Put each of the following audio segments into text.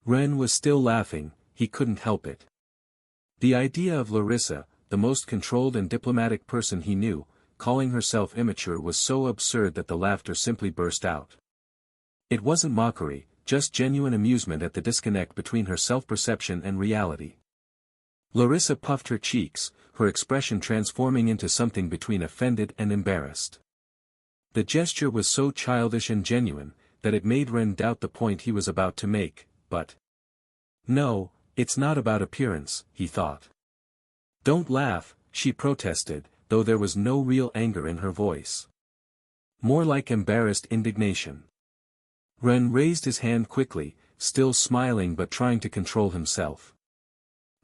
Ren was still laughing, he couldn't help it. The idea of Larissa, the most controlled and diplomatic person he knew, calling herself immature was so absurd that the laughter simply burst out. It wasn't mockery, just genuine amusement at the disconnect between her self-perception and reality. Larissa puffed her cheeks, her expression transforming into something between offended and embarrassed. The gesture was so childish and genuine, that it made Ren doubt the point he was about to make, but... No, it's not about appearance, he thought. Don't laugh, she protested, though there was no real anger in her voice. More like embarrassed indignation. Ren raised his hand quickly, still smiling but trying to control himself.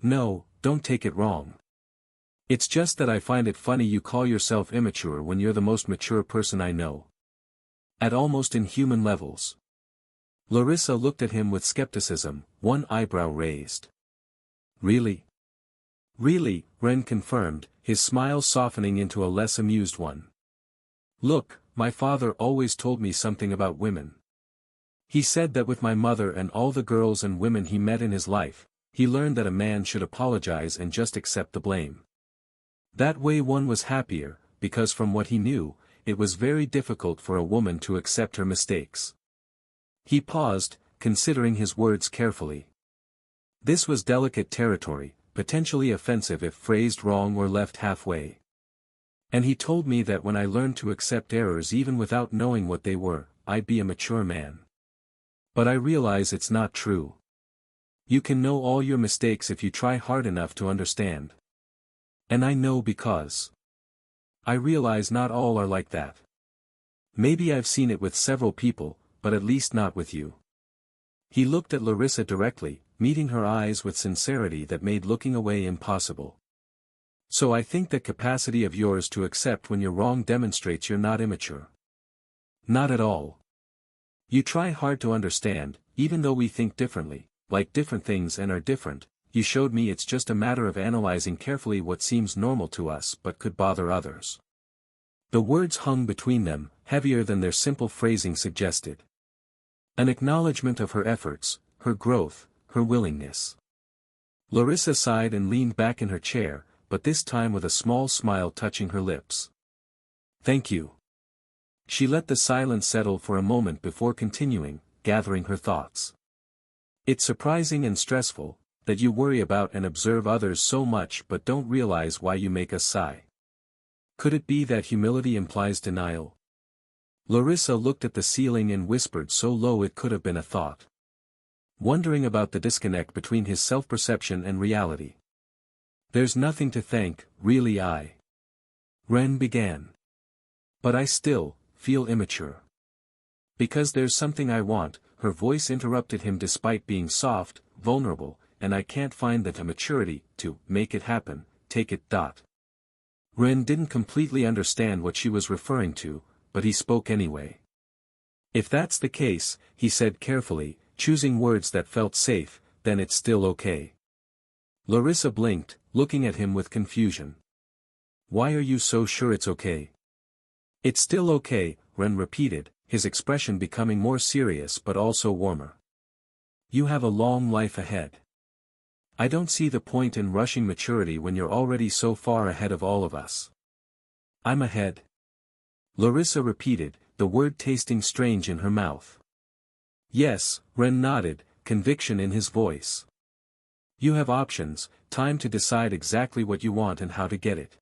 No, don't take it wrong. It's just that I find it funny you call yourself immature when you're the most mature person I know. At almost inhuman levels. Larissa looked at him with skepticism, one eyebrow raised. Really? Really, Ren confirmed, his smile softening into a less amused one. Look, my father always told me something about women. He said that with my mother and all the girls and women he met in his life, he learned that a man should apologize and just accept the blame. That way one was happier, because from what he knew, it was very difficult for a woman to accept her mistakes. He paused, considering his words carefully. This was delicate territory, potentially offensive if phrased wrong or left halfway. And he told me that when I learned to accept errors even without knowing what they were, I'd be a mature man. But I realize it's not true. You can know all your mistakes if you try hard enough to understand. And I know because. I realize not all are like that. Maybe I've seen it with several people, but at least not with you. He looked at Larissa directly, meeting her eyes with sincerity that made looking away impossible. So I think that capacity of yours to accept when you're wrong demonstrates you're not immature. Not at all. You try hard to understand, even though we think differently, like different things and are different. You showed me it's just a matter of analyzing carefully what seems normal to us but could bother others. The words hung between them, heavier than their simple phrasing suggested. An acknowledgement of her efforts, her growth, her willingness. Larissa sighed and leaned back in her chair, but this time with a small smile touching her lips. Thank you. She let the silence settle for a moment before continuing, gathering her thoughts. It's surprising and stressful, that you worry about and observe others so much but don't realize why you make us sigh. Could it be that humility implies denial? Larissa looked at the ceiling and whispered so low it could have been a thought. Wondering about the disconnect between his self-perception and reality. There's nothing to thank, really. Ren began. But I still feel immature. Because there's something I want, her voice interrupted him despite being soft, vulnerable, and I can't find the maturity to make it happen, take it. Ren didn't completely understand what she was referring to, but he spoke anyway. If that's the case, he said carefully, choosing words that felt safe, then it's still okay. Larissa blinked, looking at him with confusion. Why are you so sure it's okay? It's still okay, Ren repeated, his expression becoming more serious but also warmer. You have a long life ahead. I don't see the point in rushing maturity when you're already so far ahead of all of us. I'm ahead. Larissa repeated, the word tasting strange in her mouth. Yes, Ren nodded, conviction in his voice. You have options, time to decide exactly what you want and how to get it.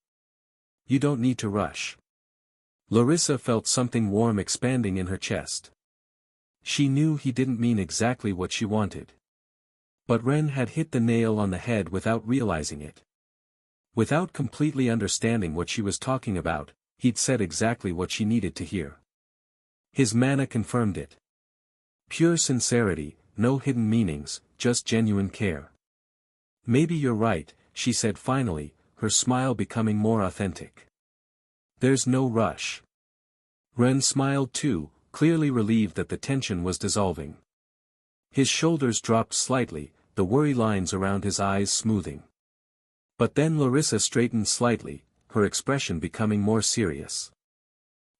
You don't need to rush. Larissa felt something warm expanding in her chest. She knew he didn't mean exactly what she wanted. But Ren had hit the nail on the head without realizing it. Without completely understanding what she was talking about, he'd said exactly what she needed to hear. His manner confirmed it. Pure sincerity, no hidden meanings, just genuine care. Maybe you're right, she said finally, her smile becoming more authentic. There's no rush. Ren smiled too, clearly relieved that the tension was dissolving. His shoulders dropped slightly, the worry lines around his eyes smoothing. But then Larissa straightened slightly, her expression becoming more serious.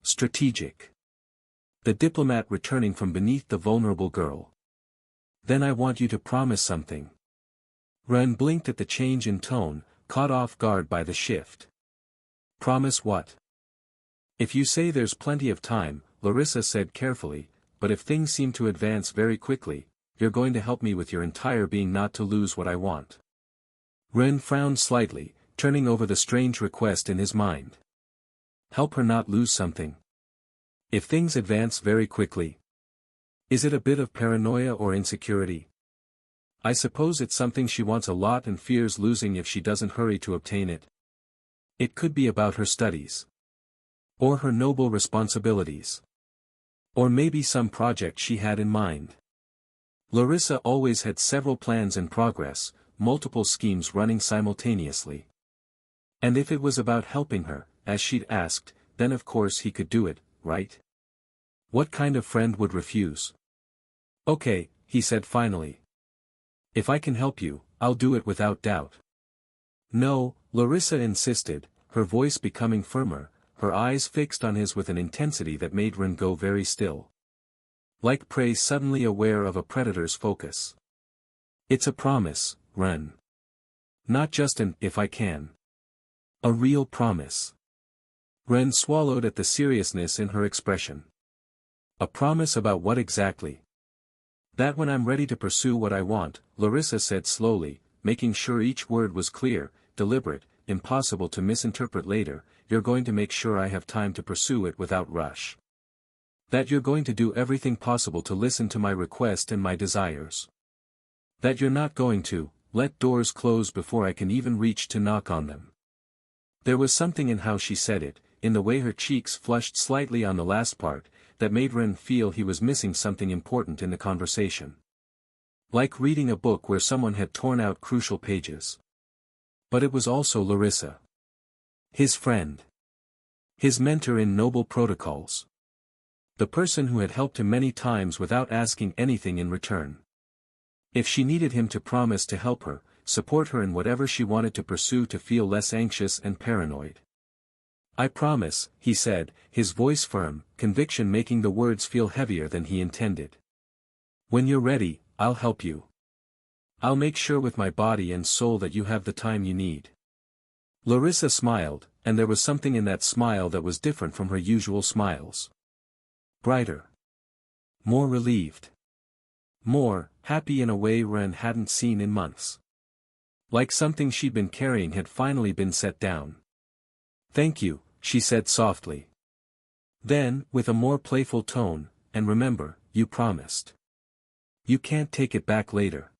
Strategic. The diplomat returning from beneath the vulnerable girl. Then I want you to promise something. Ren blinked at the change in tone, caught off guard by the shift. Promise what? If you say there's plenty of time, Larissa said carefully, but if things seem to advance very quickly, you're going to help me with your entire being not to lose what I want. Ren frowned slightly, turning over the strange request in his mind. Help her not lose something. If things advance very quickly. Is it a bit of paranoia or insecurity? I suppose it's something she wants a lot and fears losing if she doesn't hurry to obtain it. It could be about her studies. Or her noble responsibilities. Or maybe some project she had in mind. Larissa always had several plans in progress, multiple schemes running simultaneously. And if it was about helping her, as she'd asked, then of course he could do it, right? What kind of friend would refuse? Okay, he said finally. If I can help you, I'll do it without doubt. No, Larissa insisted, her voice becoming firmer, her eyes fixed on his with an intensity that made Ren go very still. Like prey suddenly aware of a predator's focus. It's a promise, Ren. Not just an if I can. A real promise. Ren swallowed at the seriousness in her expression. A promise about what exactly? That when I'm ready to pursue what I want, Larissa said slowly, making sure each word was clear, deliberate, impossible to misinterpret later, you're going to make sure I have time to pursue it without rush. That you're going to do everything possible to listen to my request and my desires. That you're not going to let doors close before I can even reach to knock on them. There was something in how she said it, in the way her cheeks flushed slightly on the last part, that made Ren feel he was missing something important in the conversation. Like reading a book where someone had torn out crucial pages. But it was also Larissa. His friend. His mentor in noble protocols. The person who had helped him many times without asking anything in return. If she needed him to promise to help her, support her in whatever she wanted to pursue to feel less anxious and paranoid. I promise, he said, his voice firm, conviction making the words feel heavier than he intended. When you're ready, I'll help you. I'll make sure with my body and soul that you have the time you need. Larissa smiled, and there was something in that smile that was different from her usual smiles. Brighter. More relieved. More happy in a way Ren hadn't seen in months. Like something she'd been carrying had finally been set down. Thank you, she said softly. Then, with a more playful tone, and remember, you promised. You can't take it back later.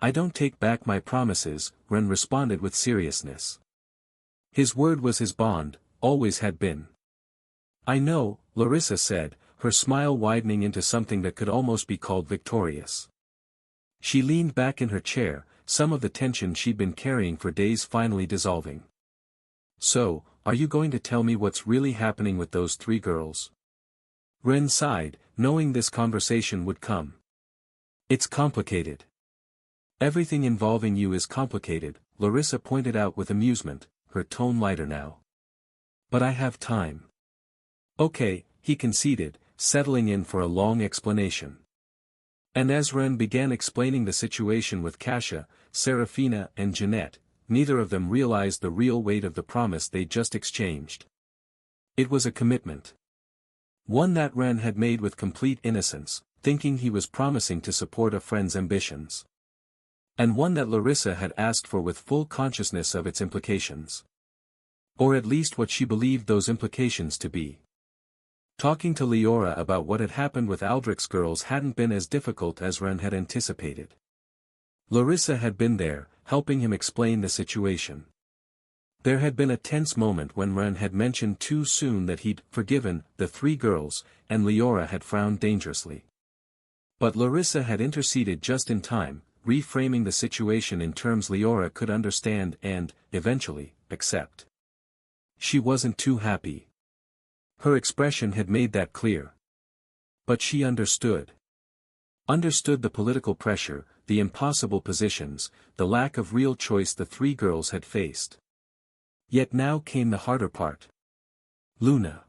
I don't take back my promises, Ren responded with seriousness. His word was his bond, always had been. I know, Larissa said, her smile widening into something that could almost be called victorious. She leaned back in her chair, some of the tension she'd been carrying for days finally dissolving. So, are you going to tell me what's really happening with those three girls? Ren sighed, knowing this conversation would come. It's complicated. Everything involving you is complicated, Larissa pointed out with amusement, her tone lighter now. But I have time. Okay, he conceded, settling in for a long explanation. And as Ren began explaining the situation with Kasia, Serafina and Jeanette, neither of them realized the real weight of the promise they'd just exchanged. It was a commitment. One that Ren had made with complete innocence, thinking he was promising to support a friend's ambitions. And one that Larissa had asked for with full consciousness of its implications. Or at least what she believed those implications to be. Talking to Leora about what had happened with Aldrich's girls hadn't been as difficult as Ren had anticipated. Larissa had been there, helping him explain the situation. There had been a tense moment when Ren had mentioned too soon that he'd forgiven the three girls, and Leora had frowned dangerously. But Larissa had interceded just in time, reframing the situation in terms Leora could understand and, eventually, accept. She wasn't too happy. Her expression had made that clear. But she understood. Understood the political pressure, the impossible positions, the lack of real choice the three girls had faced. Yet now came the harder part. Luna.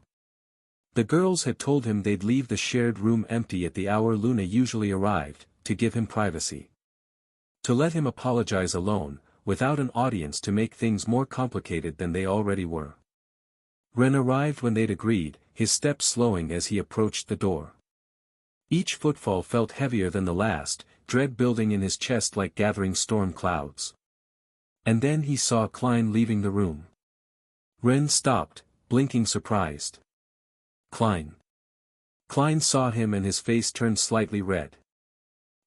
The girls had told him they'd leave the shared room empty at the hour Luna usually arrived, to give him privacy. To let him apologize alone, without an audience to make things more complicated than they already were. Ren arrived when they'd agreed, his steps slowing as he approached the door. Each footfall felt heavier than the last, dread building in his chest like gathering storm clouds. And then he saw Klein leaving the room. Ren stopped, blinking surprised. Klein. Klein saw him and his face turned slightly red.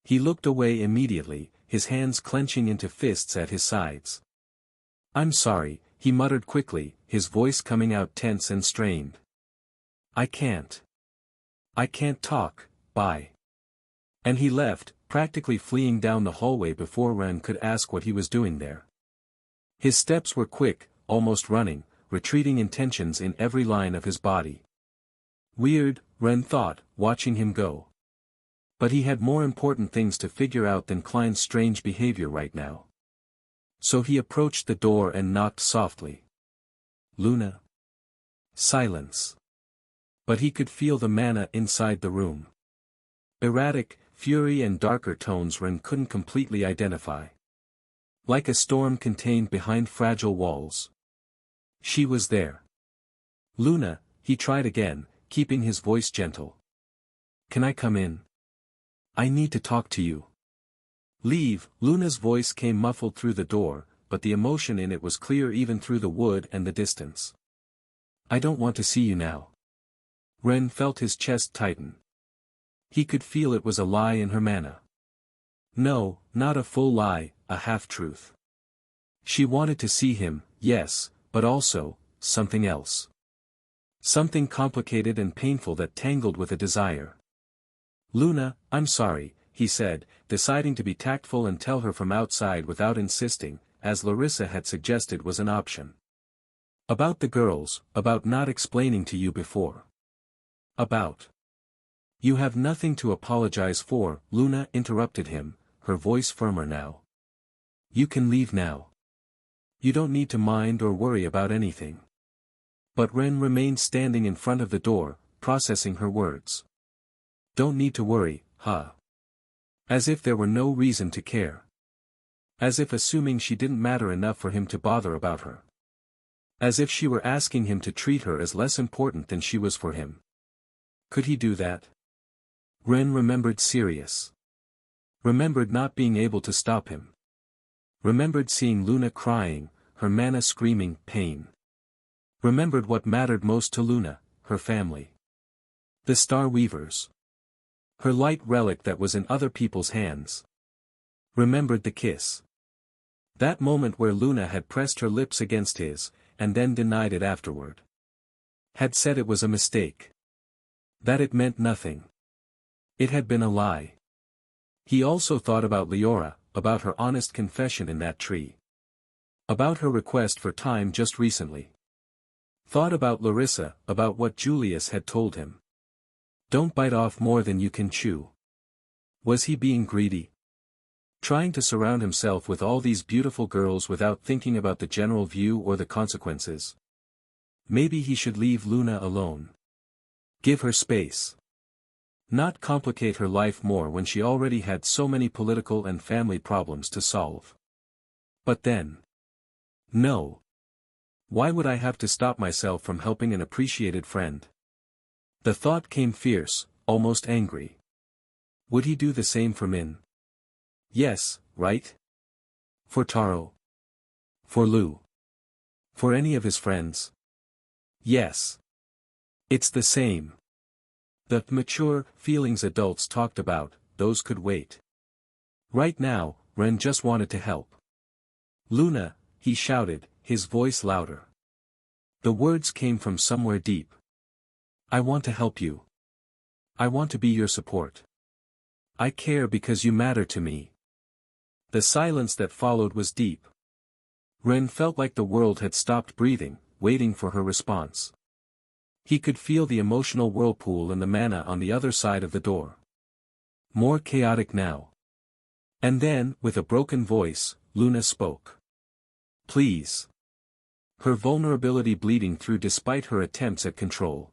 He looked away immediately, his hands clenching into fists at his sides. "I'm sorry," he muttered quickly, his voice coming out tense and strained. I can't talk, bye." And he left, practically fleeing down the hallway before Ren could ask what he was doing there. His steps were quick, almost running, retreating intentions in every line of his body. Weird, Ren thought, watching him go. But he had more important things to figure out than Klein's strange behavior right now. So he approached the door and knocked softly. "Luna?" Silence. But he could feel the mana inside the room. Erratic, fury and darker tones Ren couldn't completely identify. Like a storm contained behind fragile walls. She was there. "Luna," he tried again, keeping his voice gentle. "Can I come in? I need to talk to you." "Leave," Luna's voice came muffled through the door, but the emotion in it was clear even through the wood and the distance. "I don't want to see you now." Ren felt his chest tighten. He could feel it was a lie in her mana. No, not a full lie, a half-truth. She wanted to see him, yes, but also, something else. Something complicated and painful that tangled with a desire. "Luna, I'm sorry," he said, deciding to be tactful and tell her from outside without insisting, as Larissa had suggested was an option. "About the girls, about not explaining to you before. About." "You have nothing to apologize for," Luna interrupted him, her voice firmer now. "You can leave now. You don't need to mind or worry about anything." But Ren remained standing in front of the door, processing her words. "Don't need to worry, huh?" As if there were no reason to care. As if assuming she didn't matter enough for him to bother about her. As if she were asking him to treat her as less important than she was for him. Could he do that? Ren remembered Sirius. Remembered not being able to stop him. Remembered seeing Luna crying, her mana screaming pain. Remembered what mattered most to Luna, her family. The Star Weavers. Her light relic that was in other people's hands. Remembered the kiss. That moment where Luna had pressed her lips against his, and then denied it afterward. Had said it was a mistake. That it meant nothing. It had been a lie. He also thought about Leora, about her honest confession in that tree. About her request for time just recently. Thought about Larissa, about what Julius had told him. Don't bite off more than you can chew. Was he being greedy? Trying to surround himself with all these beautiful girls without thinking about the general view or the consequences? Maybe he should leave Luna alone. Give her space. Not complicate her life more when she already had so many political and family problems to solve. But then. No. Why would I have to stop myself from helping an appreciated friend? The thought came fierce, almost angry. Would he do the same for Min? Yes, right? For Taro? For Lou? For any of his friends? Yes. It's the same. The mature feelings adults talked about, those could wait. Right now, Ren just wanted to help. Luna, he shouted, his voice louder. The words came from somewhere deep. I want to help you. I want to be your support. I care because you matter to me. The silence that followed was deep. Ren felt like the world had stopped breathing, waiting for her response. He could feel the emotional whirlpool and the mana on the other side of the door. More chaotic now. And then, with a broken voice, Luna spoke. Please. Her vulnerability bleeding through despite her attempts at control.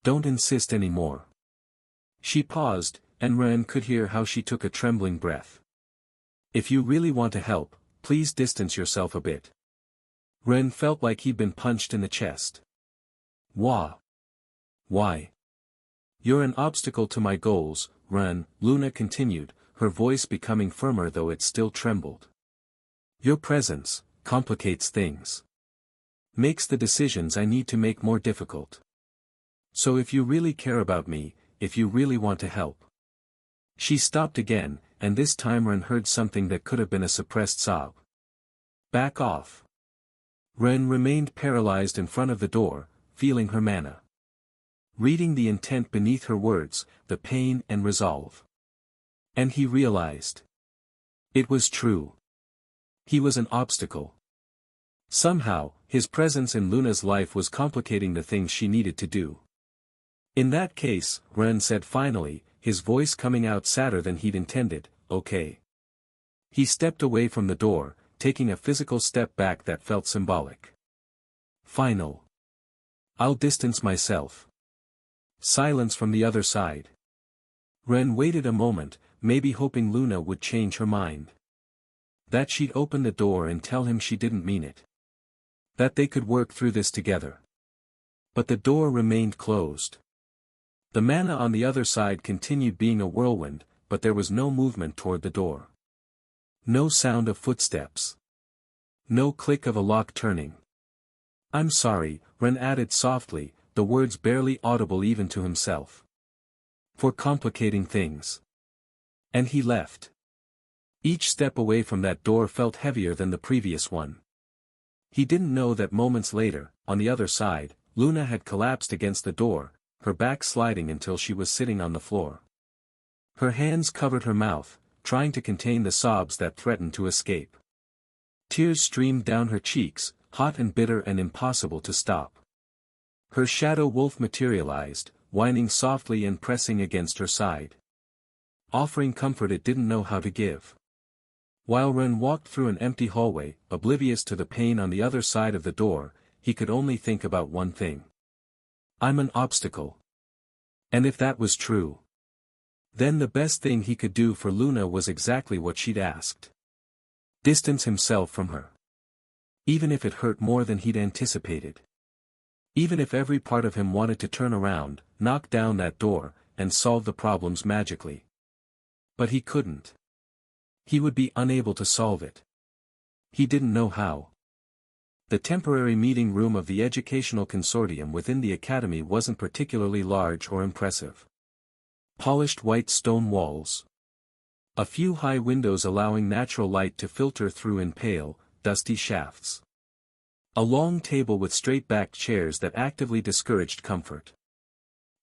Don't insist anymore. She paused, and Ren could hear how she took a trembling breath. If you really want to help, please distance yourself a bit. Ren felt like he'd been punched in the chest. Wah. Why? You're an obstacle to my goals, Ren, Luna continued, her voice becoming firmer though it still trembled. Your presence complicates things. Makes the decisions I need to make more difficult. So if you really care about me, if you really want to help. She stopped again, and this time Ren heard something that could have been a suppressed sob. Back off. Ren remained paralyzed in front of the door, feeling her mana. Reading the intent beneath her words, the pain and resolve. And he realized. It was true. He was an obstacle. Somehow, his presence in Luna's life was complicating the things she needed to do. In that case, Ren said finally, his voice coming out sadder than he'd intended, okay. He stepped away from the door, taking a physical step back that felt symbolic. Final. I'll distance myself. Silence from the other side. Ren waited a moment, maybe hoping Luna would change her mind. That she'd open the door and tell him she didn't mean it. That they could work through this together. But the door remained closed. The mana on the other side continued being a whirlwind, but there was no movement toward the door. No sound of footsteps. No click of a lock turning. I'm sorry, Ren added softly, the words barely audible even to himself. For complicating things. And he left. Each step away from that door felt heavier than the previous one. He didn't know that moments later, on the other side, Luna had collapsed against the door, her back sliding until she was sitting on the floor. Her hands covered her mouth, trying to contain the sobs that threatened to escape. Tears streamed down her cheeks, hot and bitter and impossible to stop. Her shadow wolf materialized, whining softly and pressing against her side. Offering comfort it didn't know how to give. While Ren walked through an empty hallway, oblivious to the pain on the other side of the door, he could only think about one thing. I'm an obstacle. And if that was true, then the best thing he could do for Luna was exactly what she'd asked. Distance himself from her. Even if it hurt more than he'd anticipated. Even if every part of him wanted to turn around, knock down that door, and solve the problems magically. But he couldn't. He would be unable to solve it. He didn't know how. The temporary meeting room of the educational consortium within the academy wasn't particularly large or impressive. Polished white stone walls. A few high windows allowing natural light to filter through in pale, dusty shafts. A long table with straight-backed chairs that actively discouraged comfort.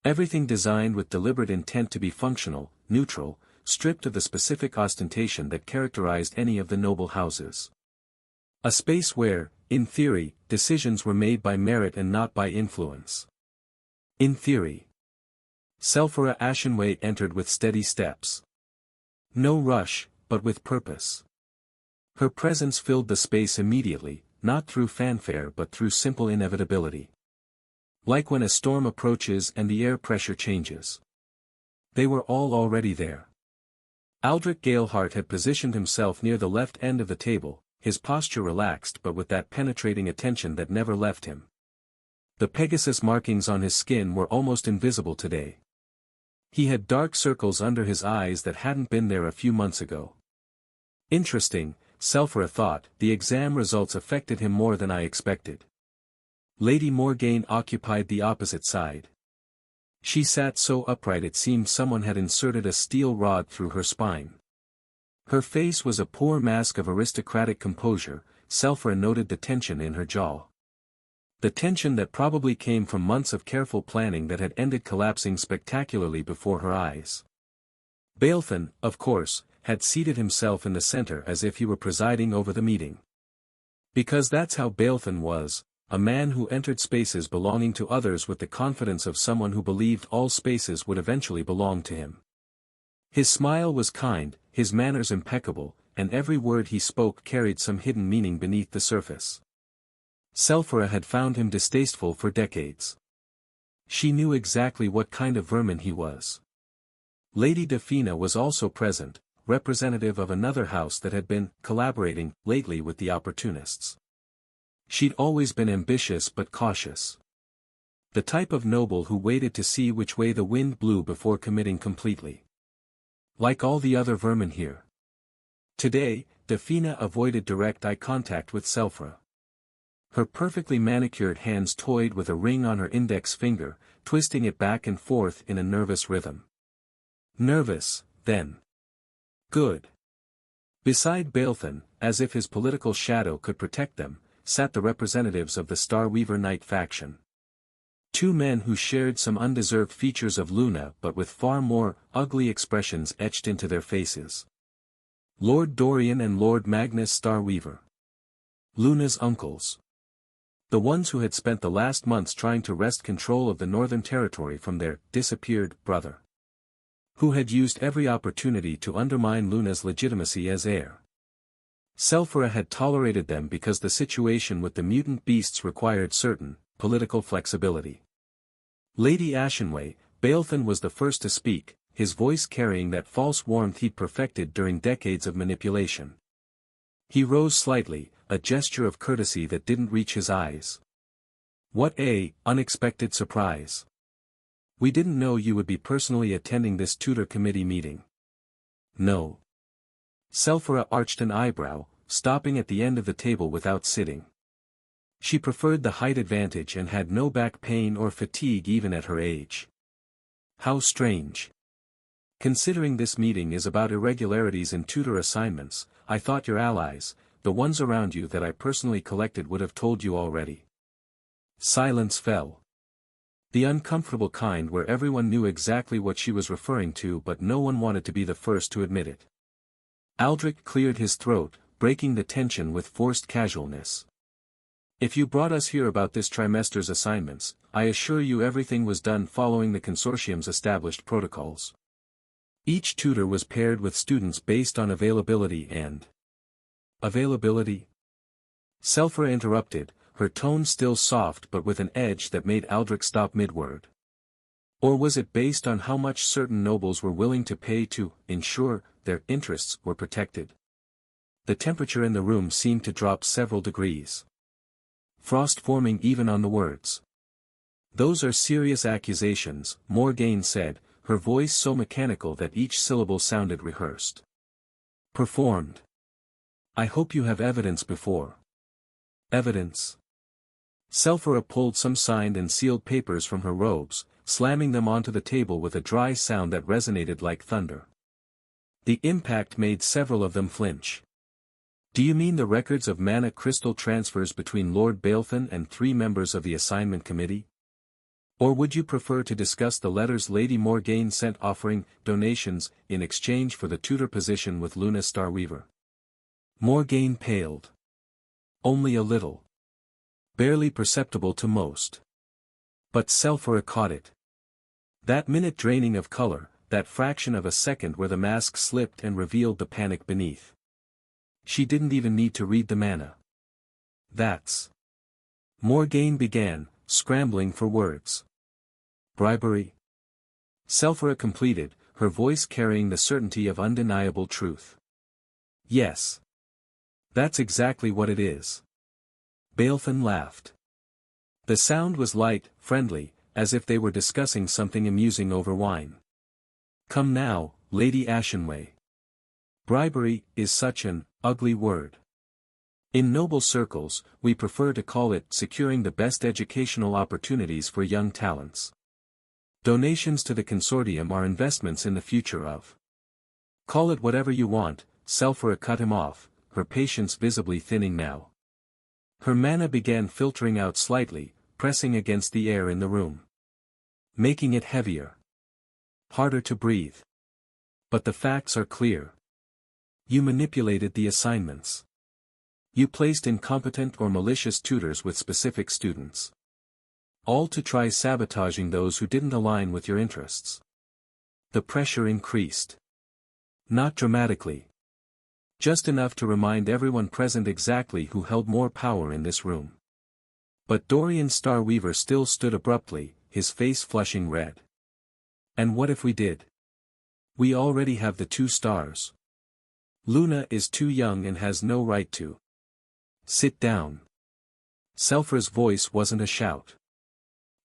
Everything designed with deliberate intent to be functional, neutral, stripped of the specific ostentation that characterized any of the noble houses. A space where, in theory, decisions were made by merit and not by influence. In theory. Selphora Ashenway entered with steady steps. No rush, but with purpose. Her presence filled the space immediately, not through fanfare but through simple inevitability. Like when a storm approaches and the air pressure changes. They were all already there. Aldrich Galehart had positioned himself near the left end of the table, his posture relaxed but with that penetrating attention that never left him. The Pegasus markings on his skin were almost invisible today. He had dark circles under his eyes that hadn't been there a few months ago. Interesting, Selphora thought, the exam results affected him more than I expected. Lady Morgaine occupied the opposite side. She sat so upright it seemed someone had inserted a steel rod through her spine. Her face was a poor mask of aristocratic composure. Selphora noted the tension in her jaw. The tension that probably came from months of careful planning that had ended collapsing spectacularly before her eyes. Balefin, of course, had seated himself in the center as if he were presiding over the meeting. Because that's how Balefin was, a man who entered spaces belonging to others with the confidence of someone who believed all spaces would eventually belong to him. His smile was kind, his manners impeccable, and every word he spoke carried some hidden meaning beneath the surface. Selphora had found him distasteful for decades. She knew exactly what kind of vermin he was. Lady Defina was also present, representative of another house that had been collaborating lately with the opportunists. She'd always been ambitious but cautious. The type of noble who waited to see which way the wind blew before committing completely. Like all the other vermin here. Today, Defina avoided direct eye contact with Selfra. Her perfectly manicured hands toyed with a ring on her index finger, twisting it back and forth in a nervous rhythm. Nervous, then. Good. Beside Balthan, as if his political shadow could protect them, sat the representatives of the Starweaver Knight faction. Two men who shared some undeserved features of Luna but with far more ugly expressions etched into their faces. Lord Dorian and Lord Magnus Starweaver. Luna's uncles. The ones who had spent the last months trying to wrest control of the Northern Territory from their disappeared brother. Who had used every opportunity to undermine Luna's legitimacy as heir. Selfra had tolerated them because the situation with the mutant beasts required certain political flexibility. Lady Ashenway, Balthan was the first to speak, his voice carrying that false warmth he'd perfected during decades of manipulation. He rose slightly, a gesture of courtesy that didn't reach his eyes. What a unexpected surprise. We didn't know you would be personally attending this tutor committee meeting. No. Selfra arched an eyebrow, stopping at the end of the table without sitting. She preferred the height advantage and had no back pain or fatigue even at her age. How strange. Considering this meeting is about irregularities in tutor assignments, I thought your allies, the ones around you that I personally collected, would have told you already. Silence fell. The uncomfortable kind where everyone knew exactly what she was referring to but no one wanted to be the first to admit it. Aldrich cleared his throat, breaking the tension with forced casualness. If you brought us here about this trimester's assignments, I assure you everything was done following the consortium's established protocols. Each tutor was paired with students based on availability and... Availability? Selfra interrupted, her tone still soft but with an edge that made Aldrich stop mid-word. Or was it based on how much certain nobles were willing to pay to ensure their interests were protected? The temperature in the room seemed to drop several degrees. Frost forming even on the words. Those are serious accusations, Morgaine said, her voice so mechanical that each syllable sounded rehearsed. Performed. I hope you have evidence before. Evidence. Selfra pulled some signed and sealed papers from her robes, slamming them onto the table with a dry sound that resonated like thunder. The impact made several of them flinch. Do you mean the records of mana crystal transfers between Lord Balthan and 3 members of the assignment committee? Or would you prefer to discuss the letters Lady Morgaine sent offering donations in exchange for the tutor position with Luna Starweaver? Morgaine paled. Only a little. Barely perceptible to most. But Selfra caught it. That minute draining of color, that fraction of a second where the mask slipped and revealed the panic beneath. She didn't even need to read the mana. That's... Morgaine began, scrambling for words. Bribery? Selfra completed, her voice carrying the certainty of undeniable truth. Yes. That's exactly what it is. Balthan laughed. The sound was light, friendly, as if they were discussing something amusing over wine. Come now, Lady Ashenway. Bribery is such an ugly word. In noble circles, we prefer to call it securing the best educational opportunities for young talents. Donations to the consortium are investments in the future of. Call it whatever you want, Selfra cut him off, her patience visibly thinning now. Her mana began filtering out slightly, pressing against the air in the room. Making it heavier. Harder to breathe. But the facts are clear. You manipulated the assignments. You placed incompetent or malicious tutors with specific students. All to try sabotaging those who didn't align with your interests. The pressure increased. Not dramatically. Just enough to remind everyone present exactly who held more power in this room. But Dorian Starweaver still stood abruptly, his face flushing red. And what if we did? We already have the 2 stars. Luna is too young and has no right to. Sit down. Selfra's voice wasn't a shout.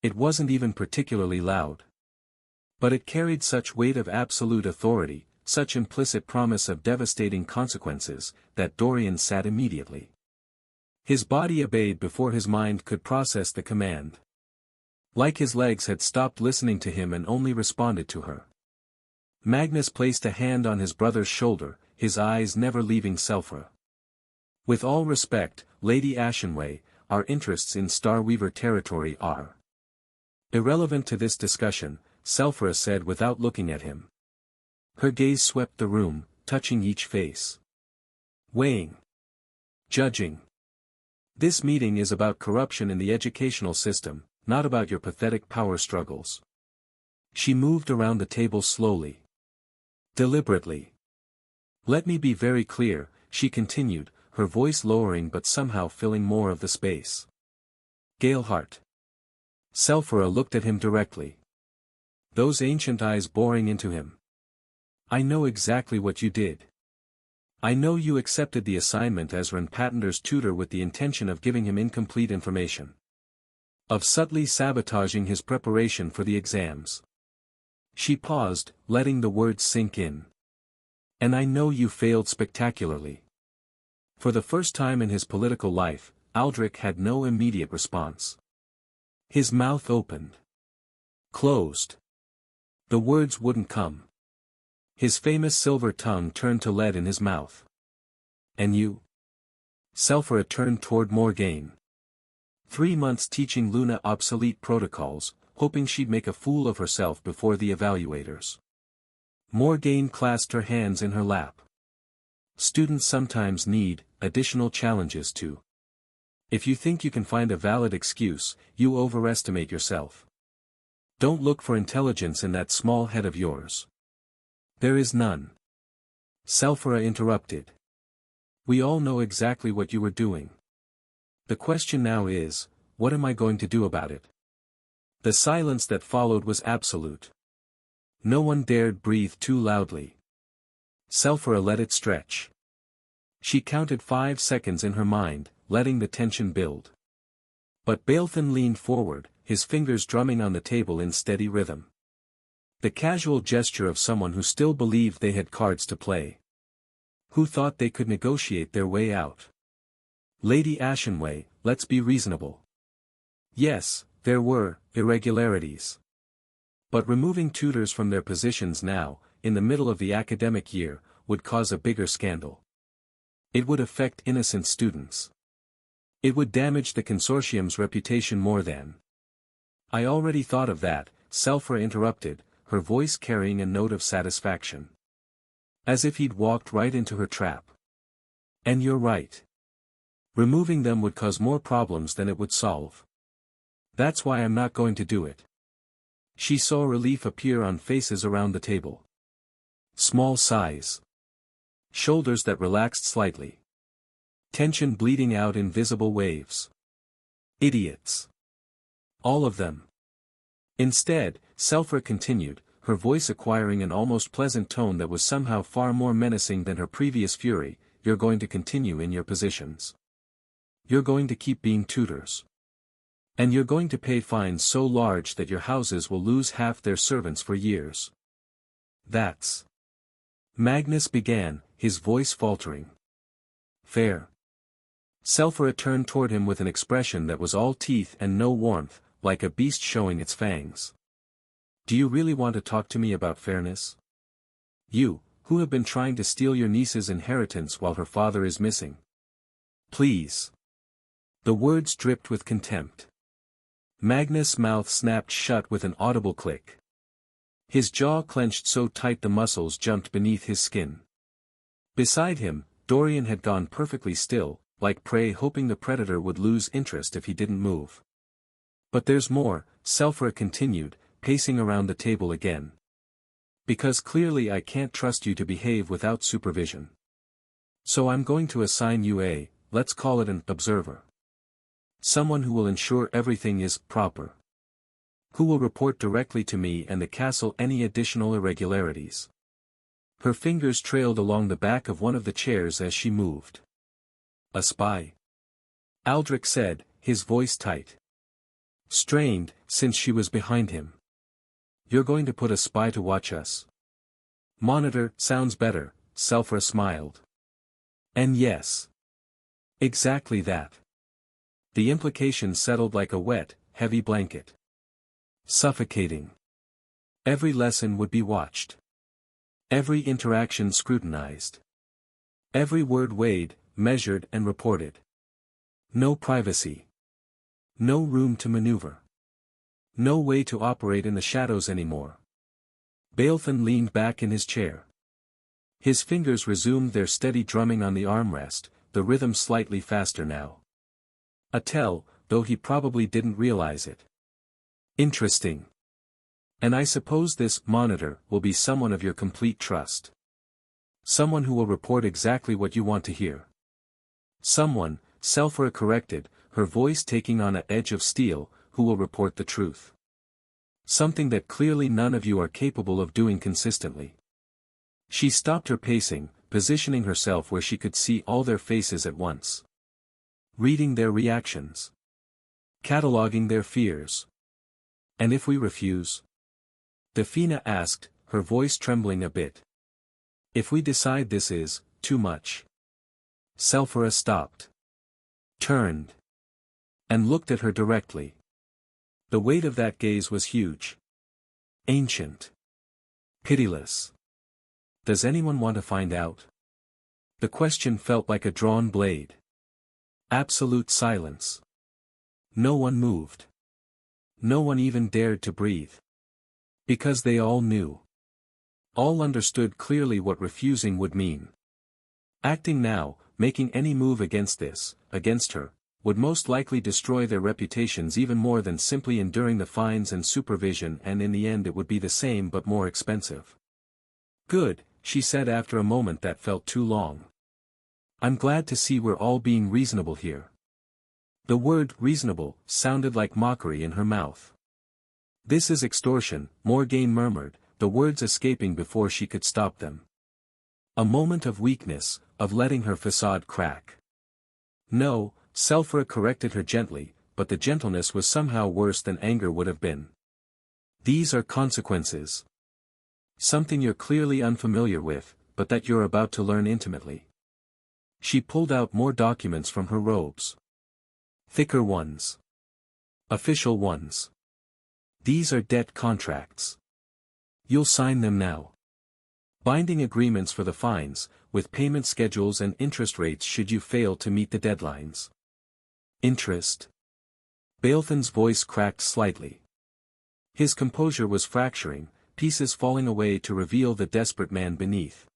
It wasn't even particularly loud. But it carried such weight of absolute authority, such implicit promise of devastating consequences, that Dorian sat immediately. His body obeyed before his mind could process the command. Like his legs had stopped listening to him and only responded to her. Magnus placed a hand on his brother's shoulder, his eyes never leaving Selfra. With all respect, Lady Ashenway, our interests in Starweaver territory are irrelevant to this discussion, Selfra said without looking at him. Her gaze swept the room, touching each face. Weighing. Judging. This meeting is about corruption in the educational system, not about your pathetic power struggles. She moved around the table slowly. Deliberately. Let me be very clear, she continued, her voice lowering but somehow filling more of the space. Galehart. Selfra looked at him directly. Those ancient eyes boring into him. I know exactly what you did. I know you accepted the assignment as Renpatender's tutor with the intention of giving him incomplete information. Of subtly sabotaging his preparation for the exams. She paused, letting the words sink in. And I know you failed spectacularly. For the first time in his political life, Aldrich had no immediate response. His mouth opened. Closed. The words wouldn't come. His famous silver tongue turned to lead in his mouth. And you? Selfra turned toward Morgaine. 3 months teaching Luna obsolete protocols, hoping she'd make a fool of herself before the evaluators. Morgaine clasped her hands in her lap. Students sometimes need additional challenges too. If you think you can find a valid excuse, you overestimate yourself. Don't look for intelligence in that small head of yours. There is none. Selfra interrupted. We all know exactly what you were doing. The question now is, what am I going to do about it? The silence that followed was absolute. No one dared breathe too loudly. Selfra let it stretch. She counted 5 seconds in her mind, letting the tension build. But Balthan leaned forward, his fingers drumming on the table in steady rhythm. The casual gesture of someone who still believed they had cards to play. Who thought they could negotiate their way out. Lady Ashenway, let's be reasonable. Yes, there were irregularities. But removing tutors from their positions now, in the middle of the academic year, would cause a bigger scandal. It would affect innocent students. It would damage the consortium's reputation more than. I already thought of that, Selfra interrupted, her voice carrying a note of satisfaction. As if he'd walked right into her trap. And you're right. Removing them would cause more problems than it would solve. That's why I'm not going to do it. She saw relief appear on faces around the table. Small sighs. Shoulders that relaxed slightly. Tension bleeding out in visible waves. Idiots. All of them. Instead, Selfra continued, her voice acquiring an almost pleasant tone that was somehow far more menacing than her previous fury, you're going to continue in your positions. You're going to keep being tutors. And you're going to pay fines so large that your houses will lose half their servants for years. That's. Magnus began, his voice faltering. Fair. Selfra turned toward him with an expression that was all teeth and no warmth, like a beast showing its fangs. Do you really want to talk to me about fairness? You, who have been trying to steal your niece's inheritance while her father is missing. Please. The words dripped with contempt. Magnus' mouth snapped shut with an audible click. His jaw clenched so tight the muscles jumped beneath his skin. Beside him, Dorian had gone perfectly still, like prey hoping the predator would lose interest if he didn't move. But there's more, Selfra continued, pacing around the table again. Because clearly I can't trust you to behave without supervision. So I'm going to assign you a, let's call it an observer. Someone who will ensure everything is proper. Who will report directly to me and the castle any additional irregularities. Her fingers trailed along the back of one of the chairs as she moved. A spy? Aldrich said, his voice tight. Strained, since she was behind him. You're going to put a spy to watch us? Monitor, sounds better, Selfra smiled. And yes. Exactly that. The implication settled like a wet, heavy blanket. Suffocating. Every lesson would be watched. Every interaction scrutinized. Every word weighed, measured and reported. No privacy. No room to maneuver. No way to operate in the shadows anymore. Balefin leaned back in his chair. His fingers resumed their steady drumming on the armrest, the rhythm slightly faster now. A tell, though he probably didn't realize it. Interesting. And I suppose this monitor will be someone of your complete trust. Someone who will report exactly what you want to hear. Someone, Selfra corrected, her voice taking on an edge of steel, who will report the truth. Something that clearly none of you are capable of doing consistently. She stopped her pacing, positioning herself where she could see all their faces at once. Reading their reactions. Cataloging their fears. And if we refuse? Defina asked, her voice trembling a bit. If we decide this is too much. Selfra stopped. Turned. And looked at her directly. The weight of that gaze was huge. Ancient. Pitiless. Does anyone want to find out? The question felt like a drawn blade. Absolute silence. No one moved. No one even dared to breathe. Because they all knew. All understood clearly what refusing would mean. Acting now, making any move against her, would most likely destroy their reputations even more than simply enduring the fines and supervision, and in the end it would be the same but more expensive. Good, she said after a moment that felt too long. I'm glad to see we're all being reasonable here. The word reasonable sounded like mockery in her mouth. This is extortion, Morgaine murmured, the words escaping before she could stop them. A moment of weakness, of letting her facade crack. No, Selfra corrected her gently, but the gentleness was somehow worse than anger would have been. These are consequences. Something you're clearly unfamiliar with, but that you're about to learn intimately. She pulled out more documents from her robes. Thicker ones. Official ones. These are debt contracts. You'll sign them now. Binding agreements for the fines, with payment schedules and interest rates should you fail to meet the deadlines. Interest. Balfin's voice cracked slightly. His composure was fracturing, pieces falling away to reveal the desperate man beneath.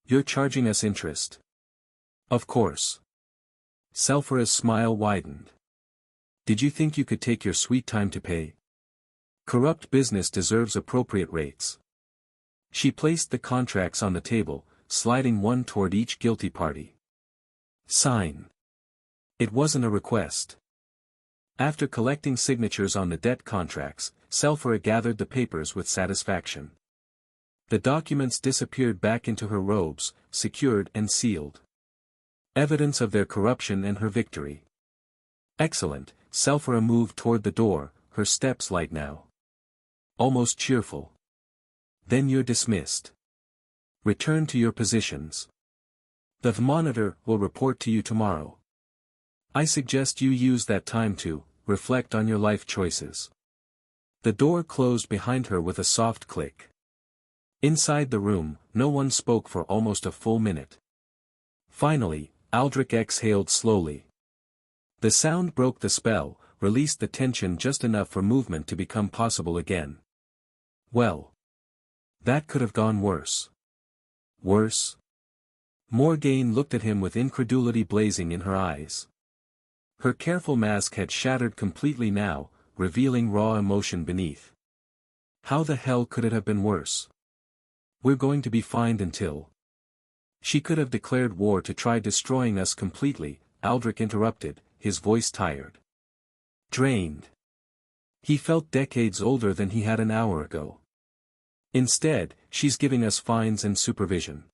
You're charging us interest. Of course. Selfra's smile widened. Did you think you could take your sweet time to pay? Corrupt business deserves appropriate rates. She placed the contracts on the table, sliding one toward each guilty party. Sign. It wasn't a request. After collecting signatures on the debt contracts, Selfra gathered the papers with satisfaction. The documents disappeared back into her robes, secured and sealed. Evidence of their corruption and her victory. Excellent, Selfra moved toward the door, her steps light now. Almost cheerful. Then you're dismissed. Return to your positions. The monitor will report to you tomorrow. I suggest you use that time to reflect on your life choices. The door closed behind her with a soft click. Inside the room, no one spoke for almost a full minute. Finally, Aldrich exhaled slowly. The sound broke the spell, released the tension just enough for movement to become possible again. Well. That could have gone worse. Worse? Morgaine looked at him with incredulity blazing in her eyes. Her careful mask had shattered completely now, revealing raw emotion beneath. How the hell could it have been worse? We're going to be fined until... She could have declared war to try destroying us completely, Aldrich interrupted, his voice tired. Drained. He felt decades older than he had an hour ago. Instead, she's giving us fines and supervision.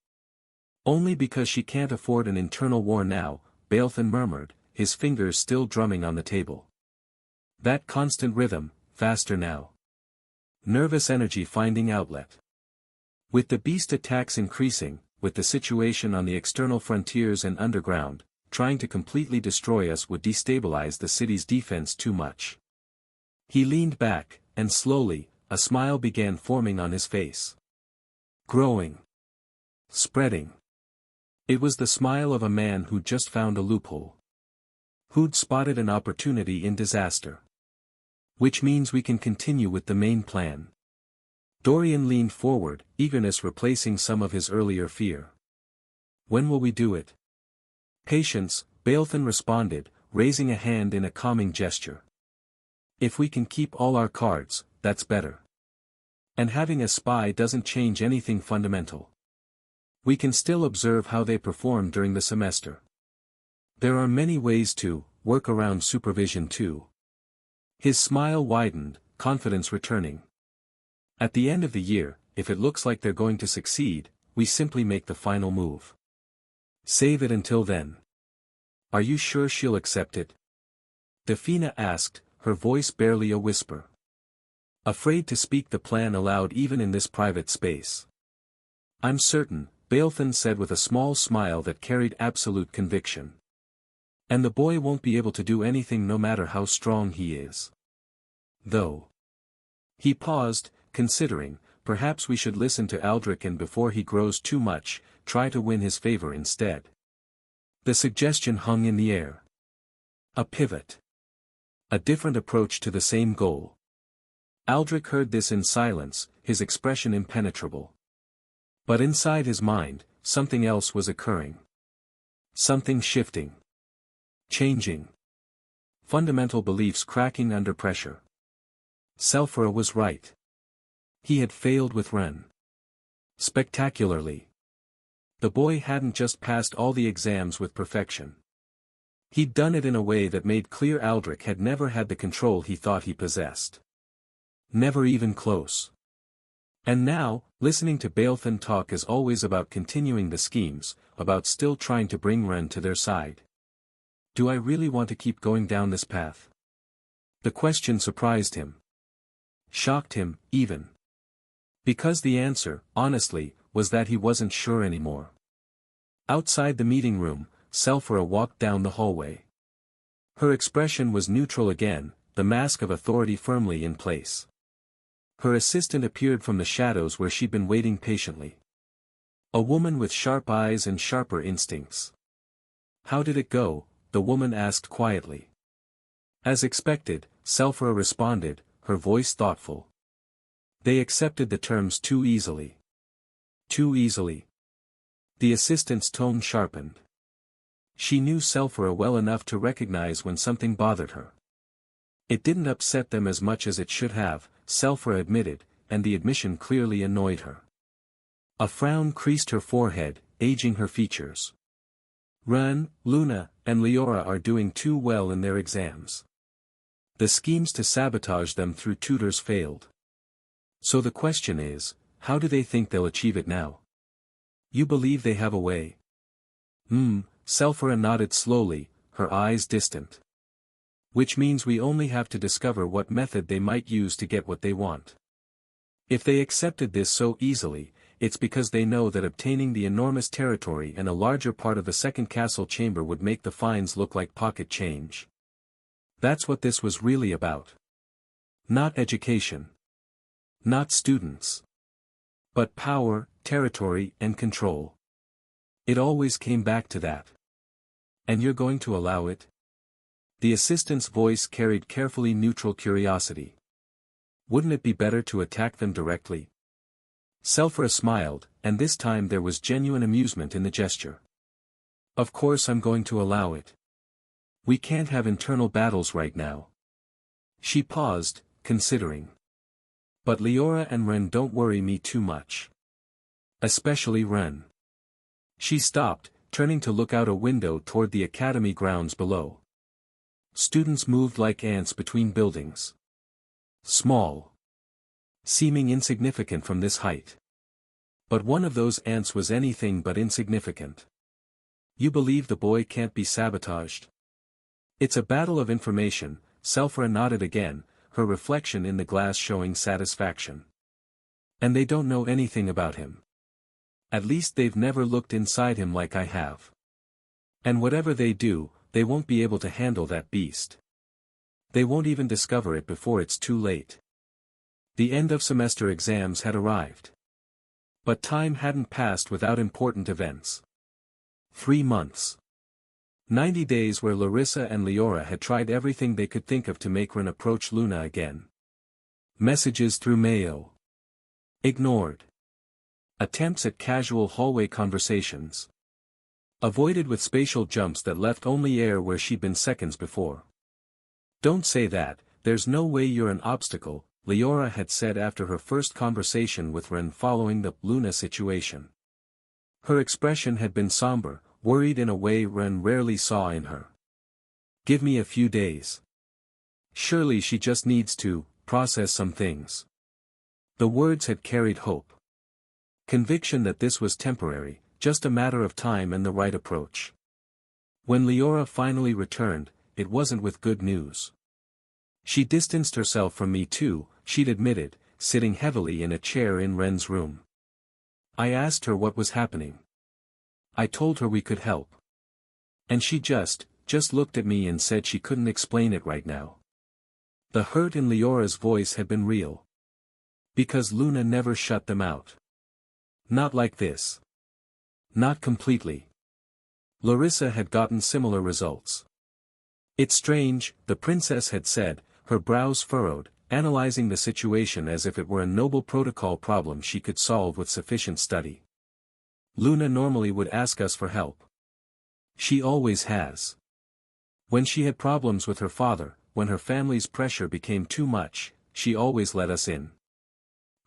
Only because she can't afford an internal war now, Balthan murmured, his fingers still drumming on the table. That constant rhythm, faster now. Nervous energy finding outlet. With the beast attacks increasing, with the situation on the external frontiers and underground, trying to completely destroy us would destabilize the city's defense too much. He leaned back, and slowly, a smile began forming on his face. Growing. Spreading. It was the smile of a man who'd just found a loophole. Who'd spotted an opportunity in disaster. Which means we can continue with the main plan. Dorian leaned forward, eagerness replacing some of his earlier fear. When will we do it? Patience, Balthan responded, raising a hand in a calming gesture. If we can keep all our cards, that's better. And having a spy doesn't change anything fundamental. We can still observe how they perform during the semester. There are many ways to work around supervision too. His smile widened, confidence returning. At the end of the year, if it looks like they're going to succeed, we simply make the final move. Save it until then. Are you sure she'll accept it? Defina asked, her voice barely a whisper. Afraid to speak the plan aloud even in this private space. I'm certain, Balthan said with a small smile that carried absolute conviction. And the boy won't be able to do anything no matter how strong he is. Though. He paused, considering, perhaps we should listen to Aldrich and before he grows too much, try to win his favor instead. The suggestion hung in the air. A pivot. A different approach to the same goal. Aldrich heard this in silence, his expression impenetrable. But inside his mind, something else was occurring. Something shifting. Changing. Fundamental beliefs cracking under pressure. Selfra was right. He had failed with Ren. Spectacularly. The boy hadn't just passed all the exams with perfection. He'd done it in a way that made clear Aldrich had never had the control he thought he possessed. Never even close. And now, listening to Balthan talk is always about continuing the schemes, about still trying to bring Ren to their side. Do I really want to keep going down this path? The question surprised him. Shocked him, even. Because the answer, honestly, was that he wasn't sure anymore. Outside the meeting room, Selfra walked down the hallway. Her expression was neutral again, the mask of authority firmly in place. Her assistant appeared from the shadows where she'd been waiting patiently. A woman with sharp eyes and sharper instincts. How did it go? The woman asked quietly. As expected, Selfra responded, her voice thoughtful. They accepted the terms too easily. Too easily. The assistant's tone sharpened. She knew Selfra well enough to recognize when something bothered her. It didn't upset them as much as it should have, Selfra admitted, and the admission clearly annoyed her. A frown creased her forehead, aging her features. Ren, Luna, and Leora are doing too well in their exams. The schemes to sabotage them through tutors failed. So the question is, how do they think they'll achieve it now? You believe they have a way? Selfra nodded slowly, her eyes distant. Which means we only have to discover what method they might use to get what they want. If they accepted this so easily, it's because they know that obtaining the enormous territory and a larger part of the second castle chamber would make the fines look like pocket change. That's what this was really about. Not education. Not students. But power, territory, and control. It always came back to that. And you're going to allow it? The assistant's voice carried carefully neutral curiosity. Wouldn't it be better to attack them directly? Selfra smiled, and this time there was genuine amusement in the gesture. Of course I'm going to allow it. We can't have internal battles right now. She paused, considering. But Leora and Ren don't worry me too much. Especially Ren. She stopped, turning to look out a window toward the academy grounds below. Students moved like ants between buildings. Small. seeming insignificant from this height. But one of those ants was anything but insignificant. You believe the boy can't be sabotaged? It's a battle of information, Selphra nodded again, her reflection in the glass showing satisfaction. And they don't know anything about him. At least they've never looked inside him like I have. And whatever they do, they won't be able to handle that beast. They won't even discover it before it's too late. The end of semester exams had arrived. But time hadn't passed without important events. 3 months. 90 days where Larissa and Leora had tried everything they could think of to make Ren approach Luna again. Messages through Mayo. Ignored. Attempts at casual hallway conversations. Avoided with spatial jumps that left only air where she'd been seconds before. Don't say that, there's no way you're an obstacle, Leora had said after her first conversation with Ren following the Luna situation. Her expression had been somber, worried in a way Ren rarely saw in her. Give me a few days. Surely she just needs to process some things. The words had carried hope. Conviction that this was temporary, just a matter of time and the right approach. When Leora finally returned, it wasn't with good news. She distanced herself from me too, she'd admitted, sitting heavily in a chair in Ren's room. I asked her what was happening. I told her we could help. And she just looked at me and said she couldn't explain it right now. The hurt in Leora's voice had been real. Because Luna never shut them out. Not like this. Not completely. Larissa had gotten similar results. It's strange, the princess had said, her brows furrowed, analyzing the situation as if it were a noble protocol problem she could solve with sufficient study. Luna normally would ask us for help. She always has. When she had problems with her father, when her family's pressure became too much, she always let us in.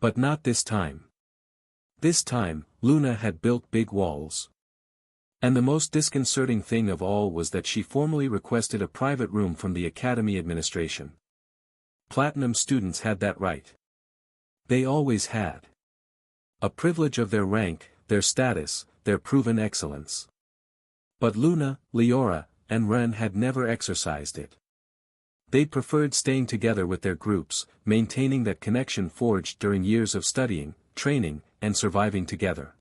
But not this time. This time, Luna had built big walls. And the most disconcerting thing of all was that she formally requested a private room from the academy administration. Platinum students had that right. They always had. A privilege of their rank, their status, their proven excellence. But Luna, Leora, and Ren had never exercised it. They preferred staying together with their groups, maintaining that connection forged during years of studying, training, and surviving together.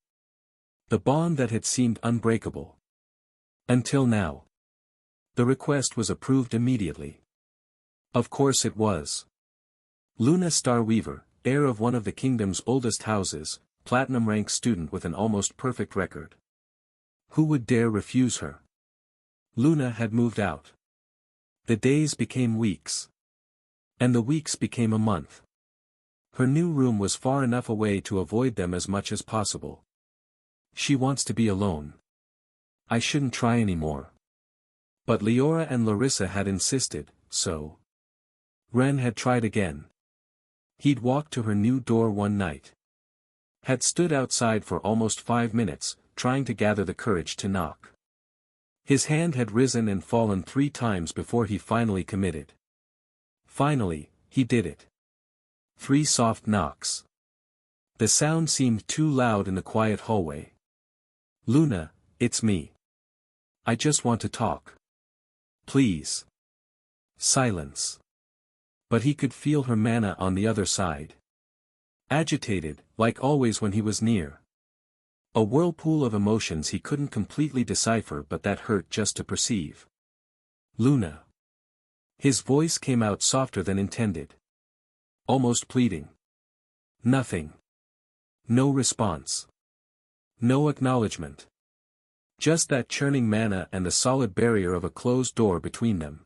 The bond that had seemed unbreakable. Until now. The request was approved immediately. Of course it was. Luna Starweaver, heir of one of the kingdom's oldest houses, platinum-rank student with an almost perfect record. Who would dare refuse her? Luna had moved out. The days became weeks. And the weeks became a month. Her new room was far enough away to avoid them as much as possible. She wants to be alone. I shouldn't try anymore. But Leora and Larissa had insisted, so. Ren had tried again. He'd walked to her new door one night. Had stood outside for almost 5 minutes, trying to gather the courage to knock. His hand had risen and fallen 3 times before he finally committed. Finally, he did it. 3 soft knocks. The sound seemed too loud in the quiet hallway. Luna, it's me. I just want to talk. Please. Silence. But he could feel her mana on the other side. Agitated, like always when he was near. A whirlpool of emotions he couldn't completely decipher but that hurt just to perceive. Luna. His voice came out softer than intended. Almost pleading. Nothing. No response. No acknowledgement. Just that churning mana and the solid barrier of a closed door between them.